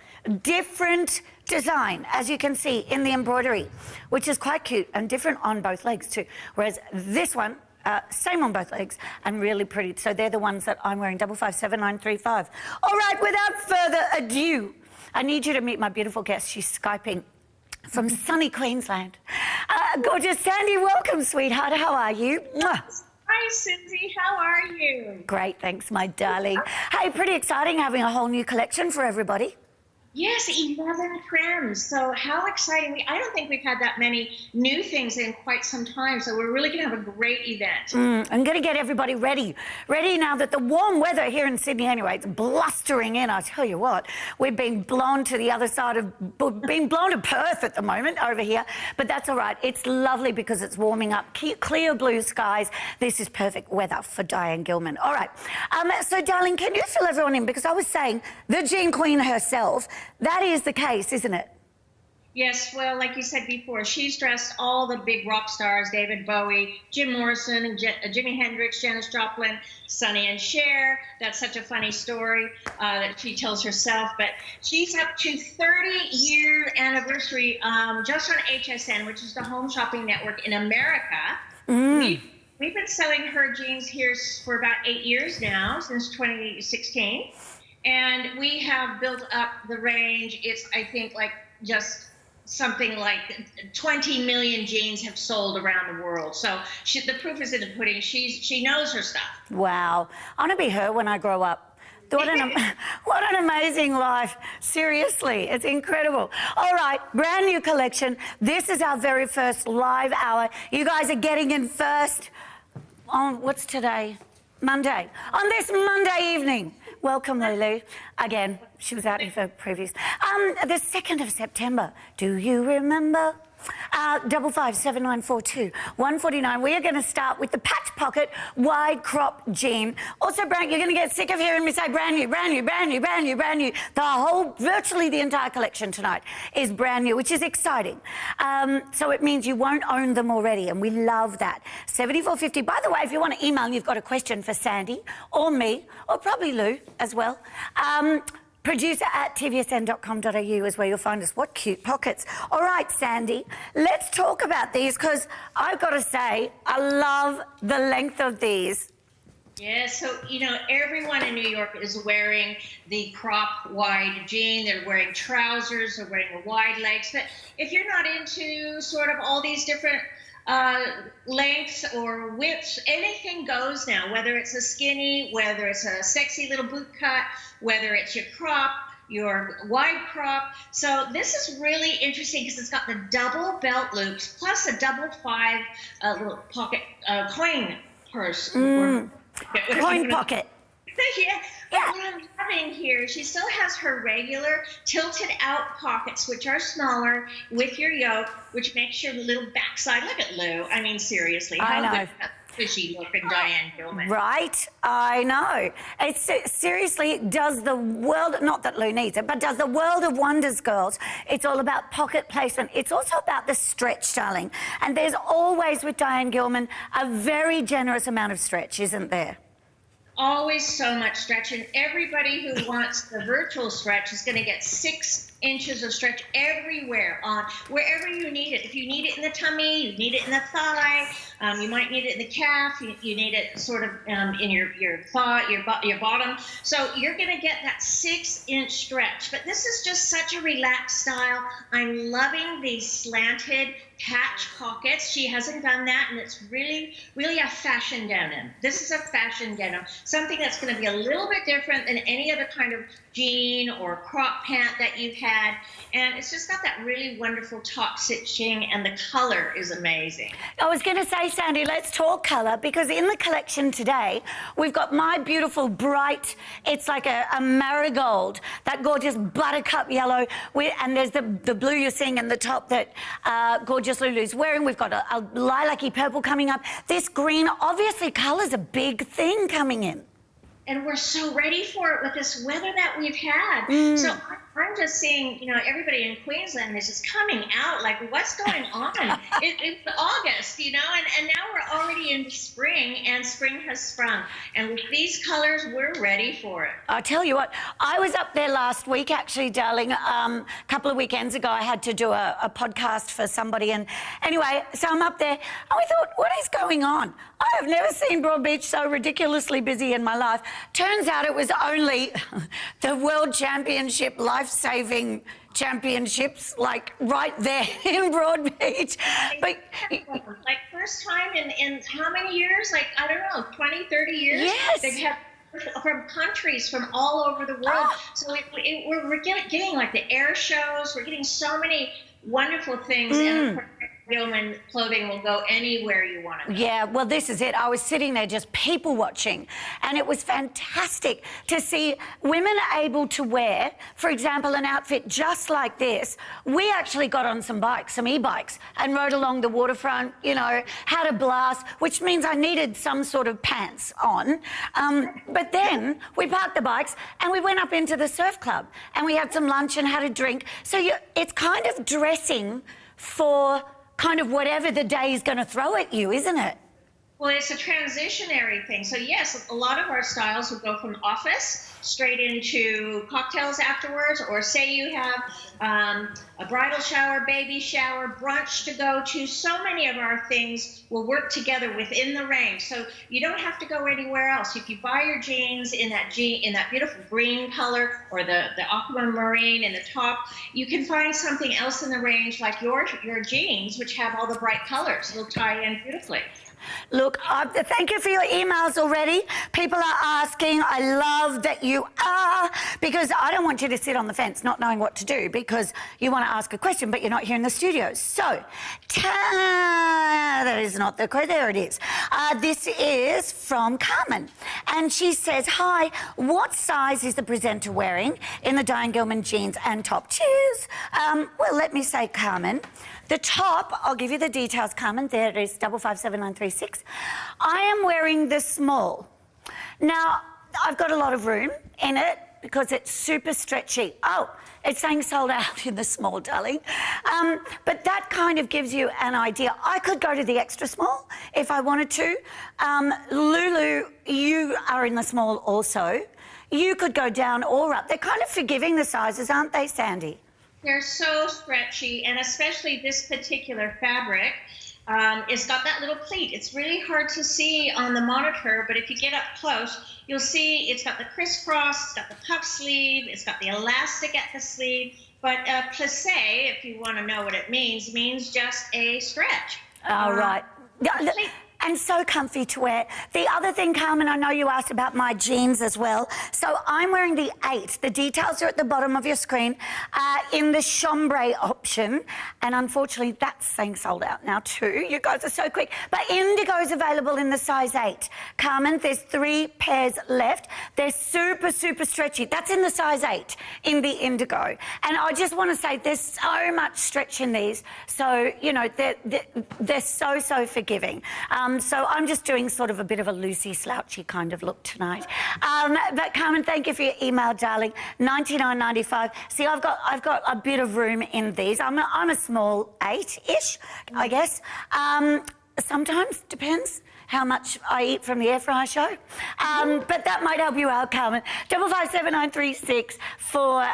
different design, as you can see in the embroidery, which is quite cute and different on both legs too. Whereas this one, same on both legs and really pretty. So they're the ones that I'm wearing, 557935. All right, without further ado, I need you to meet my beautiful guest. She's Skyping from sunny Queensland. Gorgeous Sandy, welcome, sweetheart. How are you? Mwah. Hi, Cindy. How are you? Great, thanks, my darling. Hey, pretty exciting having a whole new collection for everybody. Yes, 11 trims. So how exciting. I don't think we've had that many new things in quite some time. So we're really going to have a great event. I'm going to get everybody ready. Ready now that the warm weather here in Sydney anyway, it's blustering in. I tell you what, we've been blown to the other side of, being blown to Perth at the moment over here. But that's all right. It's lovely because it's warming up. Clear blue skies. This is perfect weather for Diane Gilman. All right. So, darling, can you fill everyone in? Because I was saying the Jean Queen herself, that is the case, isn't it? Yes, well, like you said before, she's dressed all the big rock stars, David Bowie, Jim Morrison, and Jimi Hendrix, Janis Joplin, Sonny and Cher. That's such a funny story that she tells herself. But she's up to 30-year anniversary just on HSN, which is the home shopping network in America. We've been selling her jeans here for about 8 years now, since 2016. And we have built up the range. It's, I think, like just something like 20 million jeans have sold around the world. So the proof is in the pudding. She knows her stuff. Wow. I want to be her when I grow up. What an amazing life. Seriously, it's incredible. All right, brand new collection. This is our very first live hour. You guys are getting in first on, what's today? Monday. On this Monday evening. Welcome, Lulu. Again, she was out here for previous. The 2nd of September. Do you remember? 557942 149. We are going to start with the patch pocket wide crop jean. Also, brand, you're going to get sick of hearing me say brand new, brand new, brand new, brand new, brand new. The whole, virtually the entire collection tonight is brand new, which is exciting. So it means you won't own them already, and we love that. $74.50. By the way, if you want to email and you've got a question for Sandy or me, or probably Lou as well, producer@tvsn.com.au is where you'll find us. What cute pockets. All right, Sandy, let's talk about these because I've got to say, I love the length of these. Yeah, so, you know, everyone in New York is wearing the crop wide jean. They're wearing trousers. They're wearing the wide legs. But if you're not into sort of all these different lengths or widths, anything goes now, whether it's a skinny, whether it's a sexy little boot cut, whether it's your crop, your wide crop. So this is really interesting because it's got the double belt loops plus a double 5 little pocket coin purse. Coin pocket. Yeah. What I'm loving here, she still has her regular tilted out pockets, which are smaller with your yoke, which makes your little backside. Look at Lou. I mean, seriously. I know. Good fishy look in Diane Gilman. Right? I know. It's seriously, does the world, not that Lou needs it, but does the world of wonders, girls. It's all about pocket placement. It's also about the stretch, darling. And there's always, with Diane Gilman, a very generous amount of stretch, isn't there? Always so much stretch, and everybody who wants the virtual stretch is going to get 6 inches of stretch everywhere, on wherever you need it. If you need it in the tummy, you need it in the thigh, you might need it in the calf, you need it sort of in your thigh, your bottom. So you're going to get that 6-inch stretch. But this is just such a relaxed style. I'm loving these slanted patch pockets. She hasn't done that, and it's really, really a fashion denim. This is a fashion denim, something that's going to be a little bit different than any other kind of jean or crop pant that you've had, and it's just got that really wonderful top stitching, and the color is amazing. I was going to say, Sandy, let's talk color, because in the collection today, we've got my beautiful bright, it's like a marigold, that gorgeous buttercup yellow, and there's the blue you're seeing in the top that gorgeous Lulu's wearing. We've got a lilac-y purple coming up. This green, obviously color's a big thing coming in. And we're so ready for it with this weather that we've had. So I'm I'm just seeing, you know, everybody in Queensland is just coming out like, what's going on? It's August, you know, and now we're already in spring, and spring has sprung. And with these colors, we're ready for it. I'll tell you what, I was up there last week, actually, darling. A couple of weekends ago, I had to do a podcast for somebody. And anyway, so I'm up there, and we thought, what is going on? I have never seen Broadbeach so ridiculously busy in my life. Turns out it was only the World Championship life-saving championships, like right there in Broadbeach. But like first time in how many years? Like, I don't know, 20, 30 years? Yes. They've had from countries from all over the world. So we're getting like the air shows. We're getting so many wonderful things. And of course, Gilman clothing will go anywhere you want it. Yeah, well, this is it. I was sitting there just people watching, and it was fantastic to see women able to wear, for example, an outfit just like this. We actually got on some bikes, some e-bikes, and rode along the waterfront, you know, had a blast, which means I needed some sort of pants on. But then we parked the bikes and we went up into the surf club and we had some lunch and had a drink. So it's kind of dressing for kind of whatever the day is going to throw at you, isn't it? Well, it's a transitionary thing. So yes, a lot of our styles will go from office straight into cocktails afterwards, or say you have a bridal shower, baby shower, brunch to go to. So many of our things will work together within the range. So you don't have to go anywhere else. If you buy your jeans in that beautiful green color, or the aquamarine in the top, you can find something else in the range like your jeans, which have all the bright colors. They'll tie in beautifully. Look, thank you for your emails already. People are asking. I love that you are, because I don't want you to sit on the fence not knowing what to do, because you want to ask a question but you're not here in the studio. So, that is not the code. There it is. This is from Carmen, and she says, hi, what size is the presenter wearing in the Diane Gilman jeans and top? Cheers. Well, let me say, Carmen, the top, I'll give you the details, Carmen. There it is, 557936. I am wearing the small. Now, I've got a lot of room in it because it's super stretchy. Oh, it's saying sold out in the small, darling. But that kind of gives you an idea. I could go to the extra small if I wanted to. Lulu, you are in the small also. You could go down or up. They're kind of forgiving, the sizes, aren't they, Sandy? They're so stretchy, and especially this particular fabric. It's got that little pleat. It's really hard to see on the monitor, but if you get up close, you'll see it's got the crisscross, it's got the puff sleeve, it's got the elastic at the sleeve. But plissé, if you want to know what it means just a stretch. All right. And so comfy to wear. The other thing, Carmen, I know you asked about my jeans as well. So I'm wearing the 8. The details are at the bottom of your screen in the chambray option. And unfortunately, that's saying sold out now too. You guys are so quick. But indigo is available in the size 8. Carmen, there's 3 pairs left. They're super, super stretchy. That's in the size 8 in the indigo. And I just want to say there's so much stretch in these. So, you know, they're so, so forgiving. So I'm just doing sort of a bit of a loosey, slouchy kind of look tonight. But Carmen, thank you for your email, darling. $99.95. See, I've got a bit of room in these. I'm a small 8-ish, I guess. Sometimes depends how much I eat from the air fryer show. But that might help you out, Carmen. 557936 for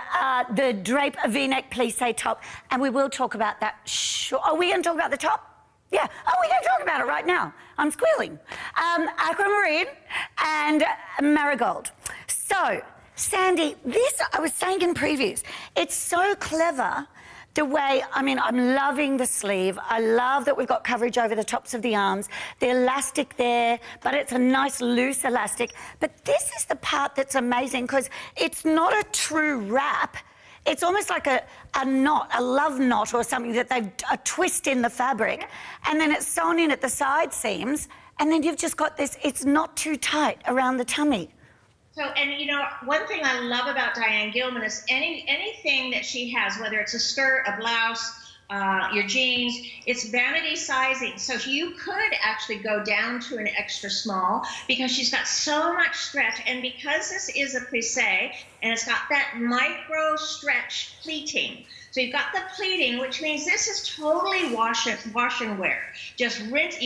the drape V-neck plissé top, and we will talk about that. Are we going to talk about the top? Yeah. Oh, we're going to talk about it right now. I'm squealing. Aquamarine and marigold. So, Sandy, this, I was saying in previews, it's so clever the way, I mean, I'm loving the sleeve. I love that we've got coverage over the tops of the arms. The elastic there, but it's a nice loose elastic. But this is the part that's amazing because it's not a true wrap. It's almost like a knot, a love knot or something that they've a twist in the fabric, and then it's sewn in at the side seams, and then you've just got this, it's not too tight around the tummy. So, and you know, one thing I love about Diane Gilman is anything that she has, whether it's a skirt, a blouse, your jeans. It's vanity sizing. So you could actually go down to an extra small because she's got so much stretch. And because this is a plissé and it's got that micro stretch pleating. So you've got the pleating, which means this is totally wash and wear. Just rinse,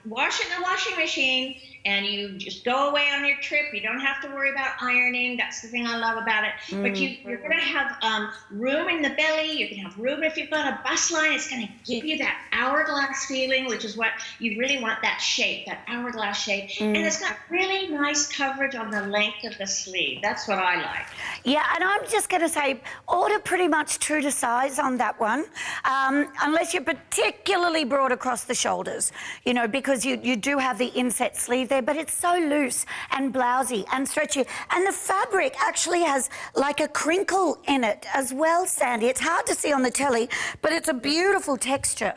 wash it in the washing machine, and you just go away on your trip. You don't have to worry about ironing. That's the thing I love about it. But you're going to have room in the belly. You can have room if you've got a bust line. It's going to give you that hourglass feeling, which is what you really want, that shape, that hourglass shape. And it's got really nice coverage on the length of the sleeve. That's what I like. Yeah, and I'm just going to say, order pretty much true to size on that one, unless you're particularly broad across the shoulders, because you do have the inset sleeve there, but it's so loose and blousy and stretchy. And the fabric actually has like a crinkle in it as well, Sandy. It's hard to see on the telly, but it's a beautiful texture.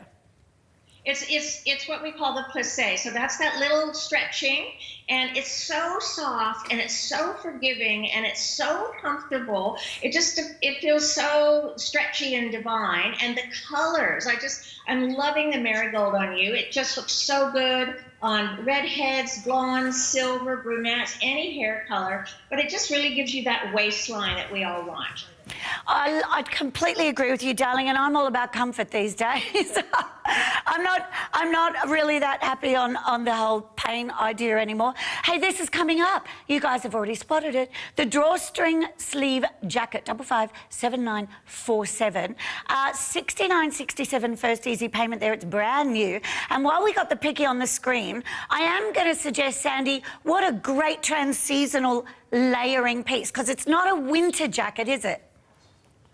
It's what we call the plissé. So that's that little stretching, and it's so soft and it's so forgiving and it's so comfortable. It feels so stretchy and divine. And the colors, I'm loving the marigold on you. It just looks so good on redheads, blondes, silver, brunettes, any hair color. But it just really gives you that waistline that we all want. I completely agree with you, darling, and I'm all about comfort these days. I'm not really that happy on the whole pain idea anymore. Hey, this is coming up. You guys have already spotted it. The drawstring sleeve jacket, 557947. $69.67 first easy payment there. It's brand new. And while we got the picky on the screen, I am going to suggest, Sandy, what a great trans-seasonal layering piece, because it's not a winter jacket, is it?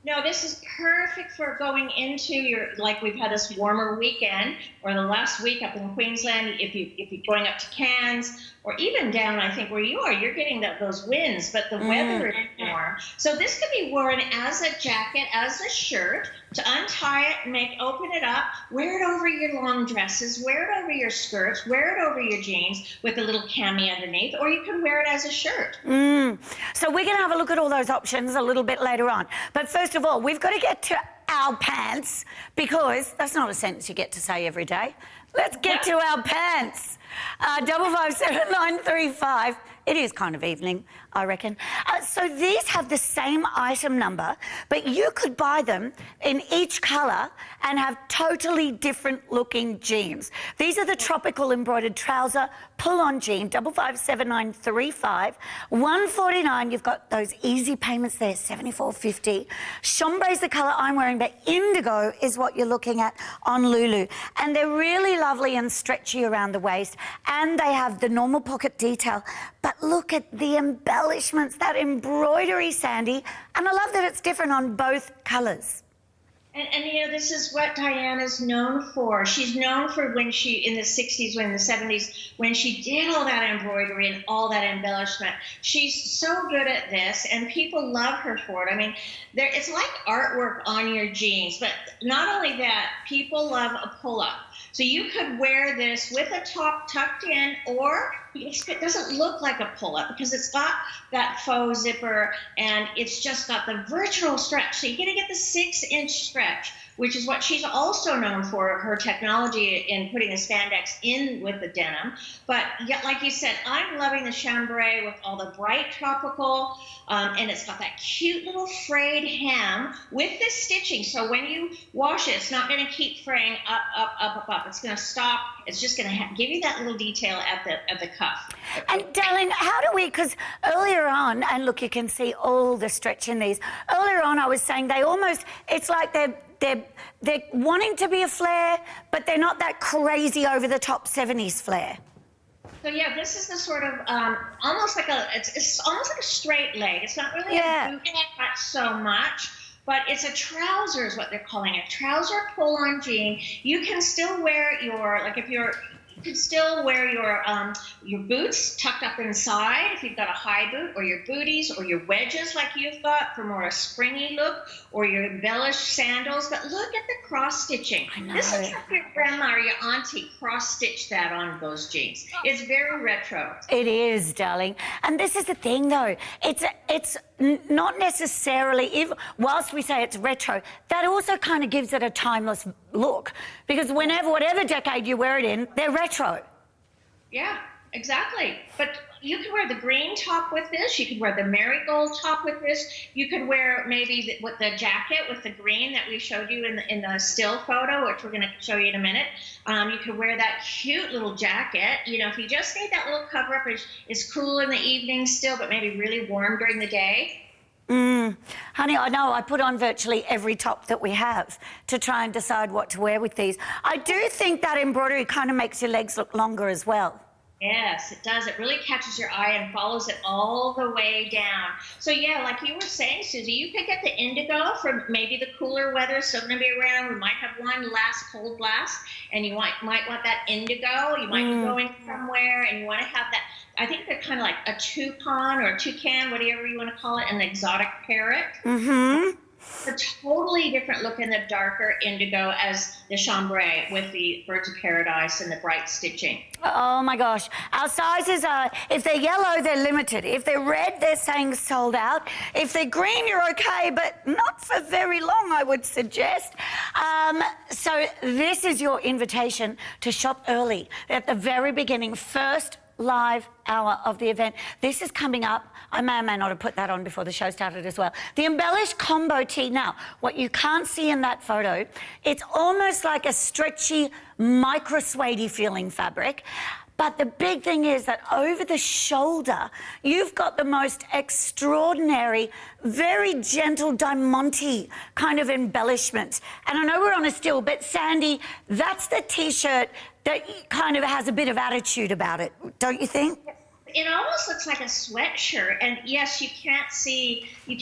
No, this is perfect for going into like we've had this warmer weekend, or the last week up in Queensland, if you're going up to Cairns, or even down, I think, where you are, you're getting those winds, but the weather is warm. So this could be worn as a jacket, as a shirt, to untie it, open it up, wear it over your long dresses, wear it over your skirts, wear it over your jeans with a little cami underneath, or you can wear it as a shirt. So we're going to have a look at all those options a little bit later on. But first of all, we've got to get to our pants, because that's not a sentence you get to say every day. Let's get to our pants. 557935. It is kind of evening, I reckon. So these have the same item number, but you could buy them in each colour and have totally different looking jeans. These are the tropical embroidered trouser pull-on jean, 557935. $149. You've got those easy payments there, $74.50. Chambray is the colour I'm wearing, but indigo is what you're looking at on Lulu. And they're really lovely and stretchy around the waist, and they have the normal pocket detail. But look at the embellishments, that embroidery, Sandy. And I love that it's different on both colours. And this is what Diana's known for. She's known for when she, in the 60s, in the 70s, when she did all that embroidery and all that embellishment. She's so good at this, and people love her for it. I mean, it's like artwork on your jeans. But not only that, people love a pull-up. So you could wear this with a top tucked in, or it doesn't look like a pull-up because it's got that faux zipper and it's just got the virtual stretch. So you're going to get the 6-inch stretch, which is what she's also known for, her technology in putting the spandex in with the denim. But yeah, like you said, I'm loving the chambray with all the bright tropical, and it's got that cute little frayed hem with this stitching. So when you wash it, it's not going to keep fraying up, up, up, up, up. It's going to stop. It's just going to give you that little detail at the cuff. And darling, how do we, because earlier on, and look, you can see all the stretch in these. Earlier on, I was saying they almost, it's like they're wanting to be a flare, but they're not that crazy over-the-top 70s flare. So yeah, this is the sort of almost like it's almost like a straight leg. It's not really a boot cut so much, but it's a trouser is what they're calling it. Trouser pull-on jean. You can still wear you can still wear your boots tucked up inside if you've got a high boot, or your booties, or your wedges like you've got for more a springy look, or your embellished sandals. But look at the cross stitching. This is like your grandma or your auntie cross stitched that on those jeans. It's very retro. It is, darling. And this is the thing, though. It's not necessarily, whilst we say it's retro, that also kind of gives it a timeless look, because whatever decade you wear it in, they're retro. Yeah, exactly. But you could wear the green top with this. You could wear the marigold top with this. You could wear maybe with the jacket with the green that we showed you in the still photo, which we're going to show you in a minute. You could wear that cute little jacket. You know, if you just need that little cover up, it's cool in the evening still, but maybe really warm during the day. Honey, I know I put on virtually every top that we have to try and decide what to wear with these. I do think that embroidery kind of makes your legs look longer as well. Yes, it does. It really catches your eye and follows it all the way down. So yeah, like you were saying, Susie, you could get the indigo for maybe the cooler weather still going to be around. We might have one last cold blast, and you might want that indigo. You might be going somewhere, and you want to have that. I think they're kind of like a toucan or a toucan, whatever you want to call it, an exotic parrot. A totally different look in the darker indigo as the chambray with the birds of paradise and the bright stitching. Oh my gosh. Our sizes are, if they're yellow, they're limited. If they're red, they're saying sold out. If they're green, you're okay, but not for very long, I would suggest. So this is your invitation to shop early at the very beginning, first live hour of the event. This is coming up. I may or may not have put that on before the show started as well. The embellished combo tee. Now, what you can't see in that photo, it's almost like a stretchy, micro-suede-y feeling fabric. But the big thing is that over the shoulder, you've got the most extraordinary, very gentle diamante kind of embellishment. And I know we're on a still, but Sandy, that's the T-shirt that kind of has a bit of attitude about it, don't you think? It almost looks like a sweatshirt, and yes, you can't see the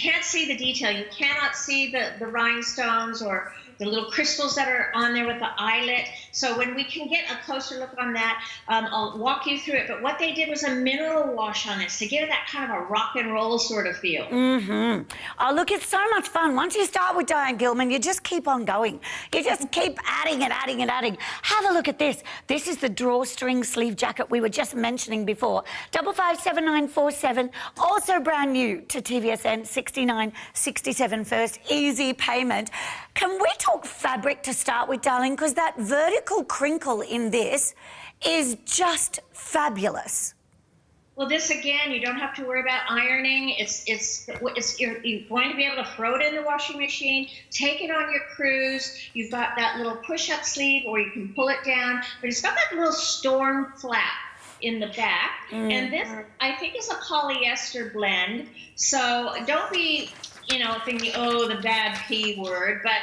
detail. You cannot see the rhinestones or the little crystals that are on there with the eyelet. So when we can get a closer look on that, I'll walk you through it. But what they did was a mineral wash on this to give it that kind of a rock and roll sort of feel. Oh, look, it's so much fun. Once you start with Diane Gilman, you just keep on going. You just keep adding and adding and adding. Have a look at this. This is the drawstring sleeve jacket we were just mentioning before. 557947, also brand new to TVSN, $69.67 first, easy payment. Can we talk fabric to start with, darling? Because that vertical crinkle in this is just fabulous. Well, this again, you don't have to worry about ironing. You're going to be able to throw it in the washing machine, take it on your cruise. You've got that little push-up sleeve, or you can pull it down. But it's got that little storm flap in the back. And this, I think, is a polyester blend. So don't be, thinking, oh, the bad P word. But,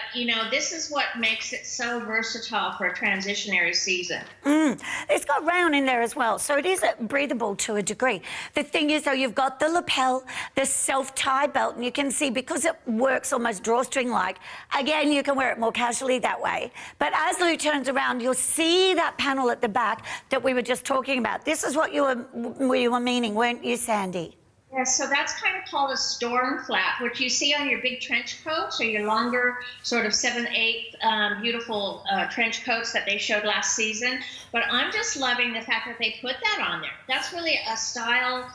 this is what makes it so versatile for a transitionary season. It's got rayon in there as well, so it is breathable to a degree. The thing is, though, you've got the lapel, the self-tie belt, and you can see, because it works almost drawstring-like, again, you can wear it more casually that way. But as Lou turns around, you'll see that panel at the back that we were just talking about. This is what you were meaning, weren't you, Sandy? Yes, so that's kind of called a storm flap, which you see on your big trench coats or your longer sort of 7/8 beautiful trench coats that they showed last season. But I'm just loving the fact that they put that on there. That's really a style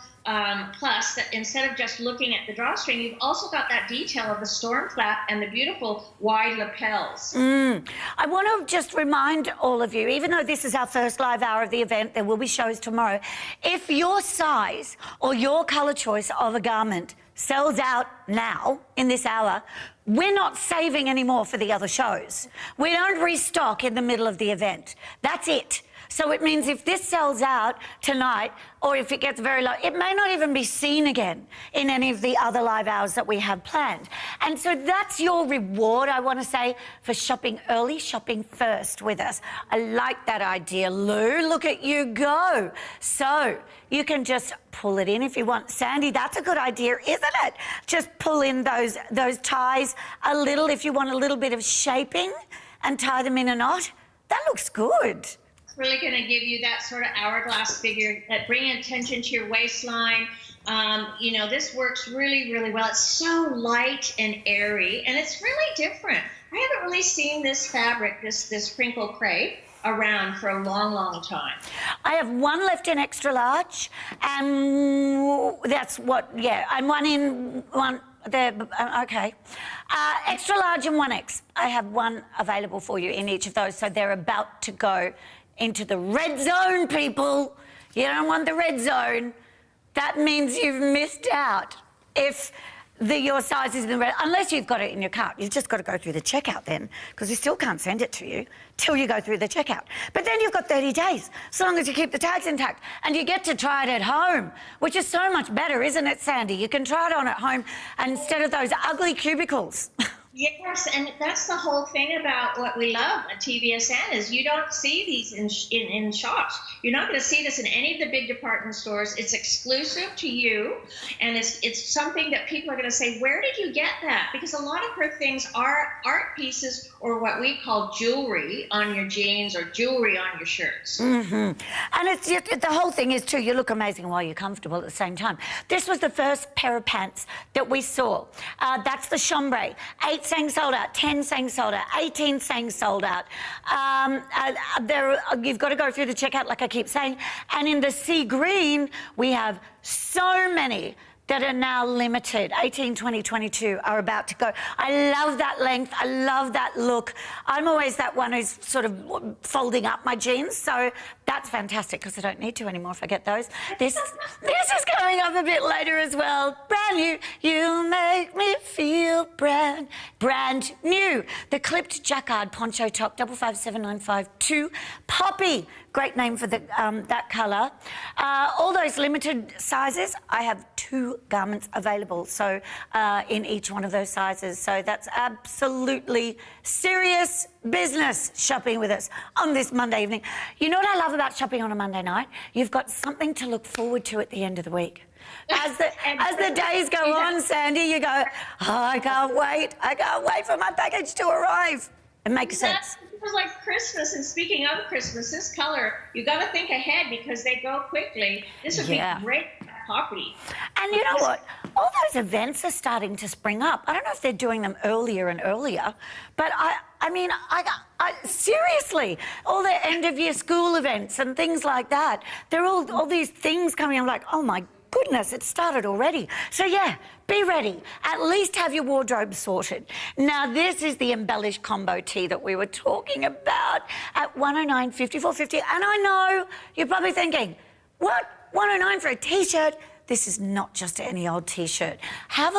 plus, that instead of just looking at the drawstring, you've also got that detail of the storm flap and the beautiful wide lapels. I want to just remind all of you, even though this is our first live hour of the event, there will be shows tomorrow. If your size or your colour choice of a garment sells out now in this hour, we're not saving any more for the other shows. We don't restock in the middle of the event. That's it. So it means if this sells out tonight, or if it gets very low, it may not even be seen again in any of the other live hours that we have planned. And so that's your reward, I want to say, for shopping early, shopping first with us. I like that idea, Lou. Look at you go. So you can just pull it in if you want. Sandy, that's a good idea, isn't it? Just pull in those ties a little if you want a little bit of shaping and tie them in a knot. That looks good. Really going to give you that sort of hourglass figure, that bring attention to your waistline. This works really, really well. It's so light and airy, and it's really different. I haven't really seen this fabric, this crinkle crepe. around for a long, long time. I have one left in extra large, and that's what, yeah, and one in one there, okay. Extra large and 1X. I have one available for you in each of those, so they're about to go into the red zone, people. You don't want the red zone. That means you've missed out. If your size is in the red, unless you've got it in your cart. You've just got to go through the checkout then, because we still can't send it to you till you go through the checkout. But then you've got 30 days, so long as you keep the tags intact, and you get to try it at home, which is so much better, isn't it, Sandy? You can try it on at home instead of those ugly cubicles. Yes, and that's the whole thing about what we love at TVSN is you don't see these in shops. You're not going to see this in any of the big department stores. It's exclusive to you, and it's something that people are going to say, where did you get that? Because a lot of her things are art pieces or what we call jewelry on your jeans or jewelry on your shirts. Mm-hmm. And it's just, the whole thing is, too, you look amazing while you're comfortable at the same time. This was the first pair of pants that we saw. That's the chambray. 8 saying sold out, 10 saying sold out, 18 saying sold out. You've got to go through the checkout, like I keep saying. And in the sea green, we have so many that are now limited. 18, 20, 22 are about to go. I love that length. I love that look. I'm always that one who's sort of folding up my jeans, so that's fantastic because I don't need to anymore if I get those. This is going up a bit later as well. Brand new. You make me feel brand new. The clipped jacquard poncho top, 55795 Poppy. Great name for the that colour. All those limited sizes, I have 2 garments available, so in each one of those sizes. So that's absolutely serious business shopping with us on this Monday evening. You know what I love about shopping on a Monday night? You've got something to look forward to at the end of the week. As the days go on, Sandy, you go, oh, I can't wait for my package to arrive. It makes sense. It was like Christmas, and speaking of Christmas, this color, you got to think ahead because they go quickly. This would be great Poppy. And you know what? All those events are starting to spring up. I don't know if they're doing them earlier and earlier, but I mean, seriously, all the end of year school events and things like that, they're all these things coming. I'm like, oh my goodness, it started already. So yeah, be ready. At least have your wardrobe sorted. Now, this is the embellished combo tee that we were talking about at $109, $54.50. And I know you're probably thinking, what? $109 for a T-shirt? This is not just any old T-shirt. Have a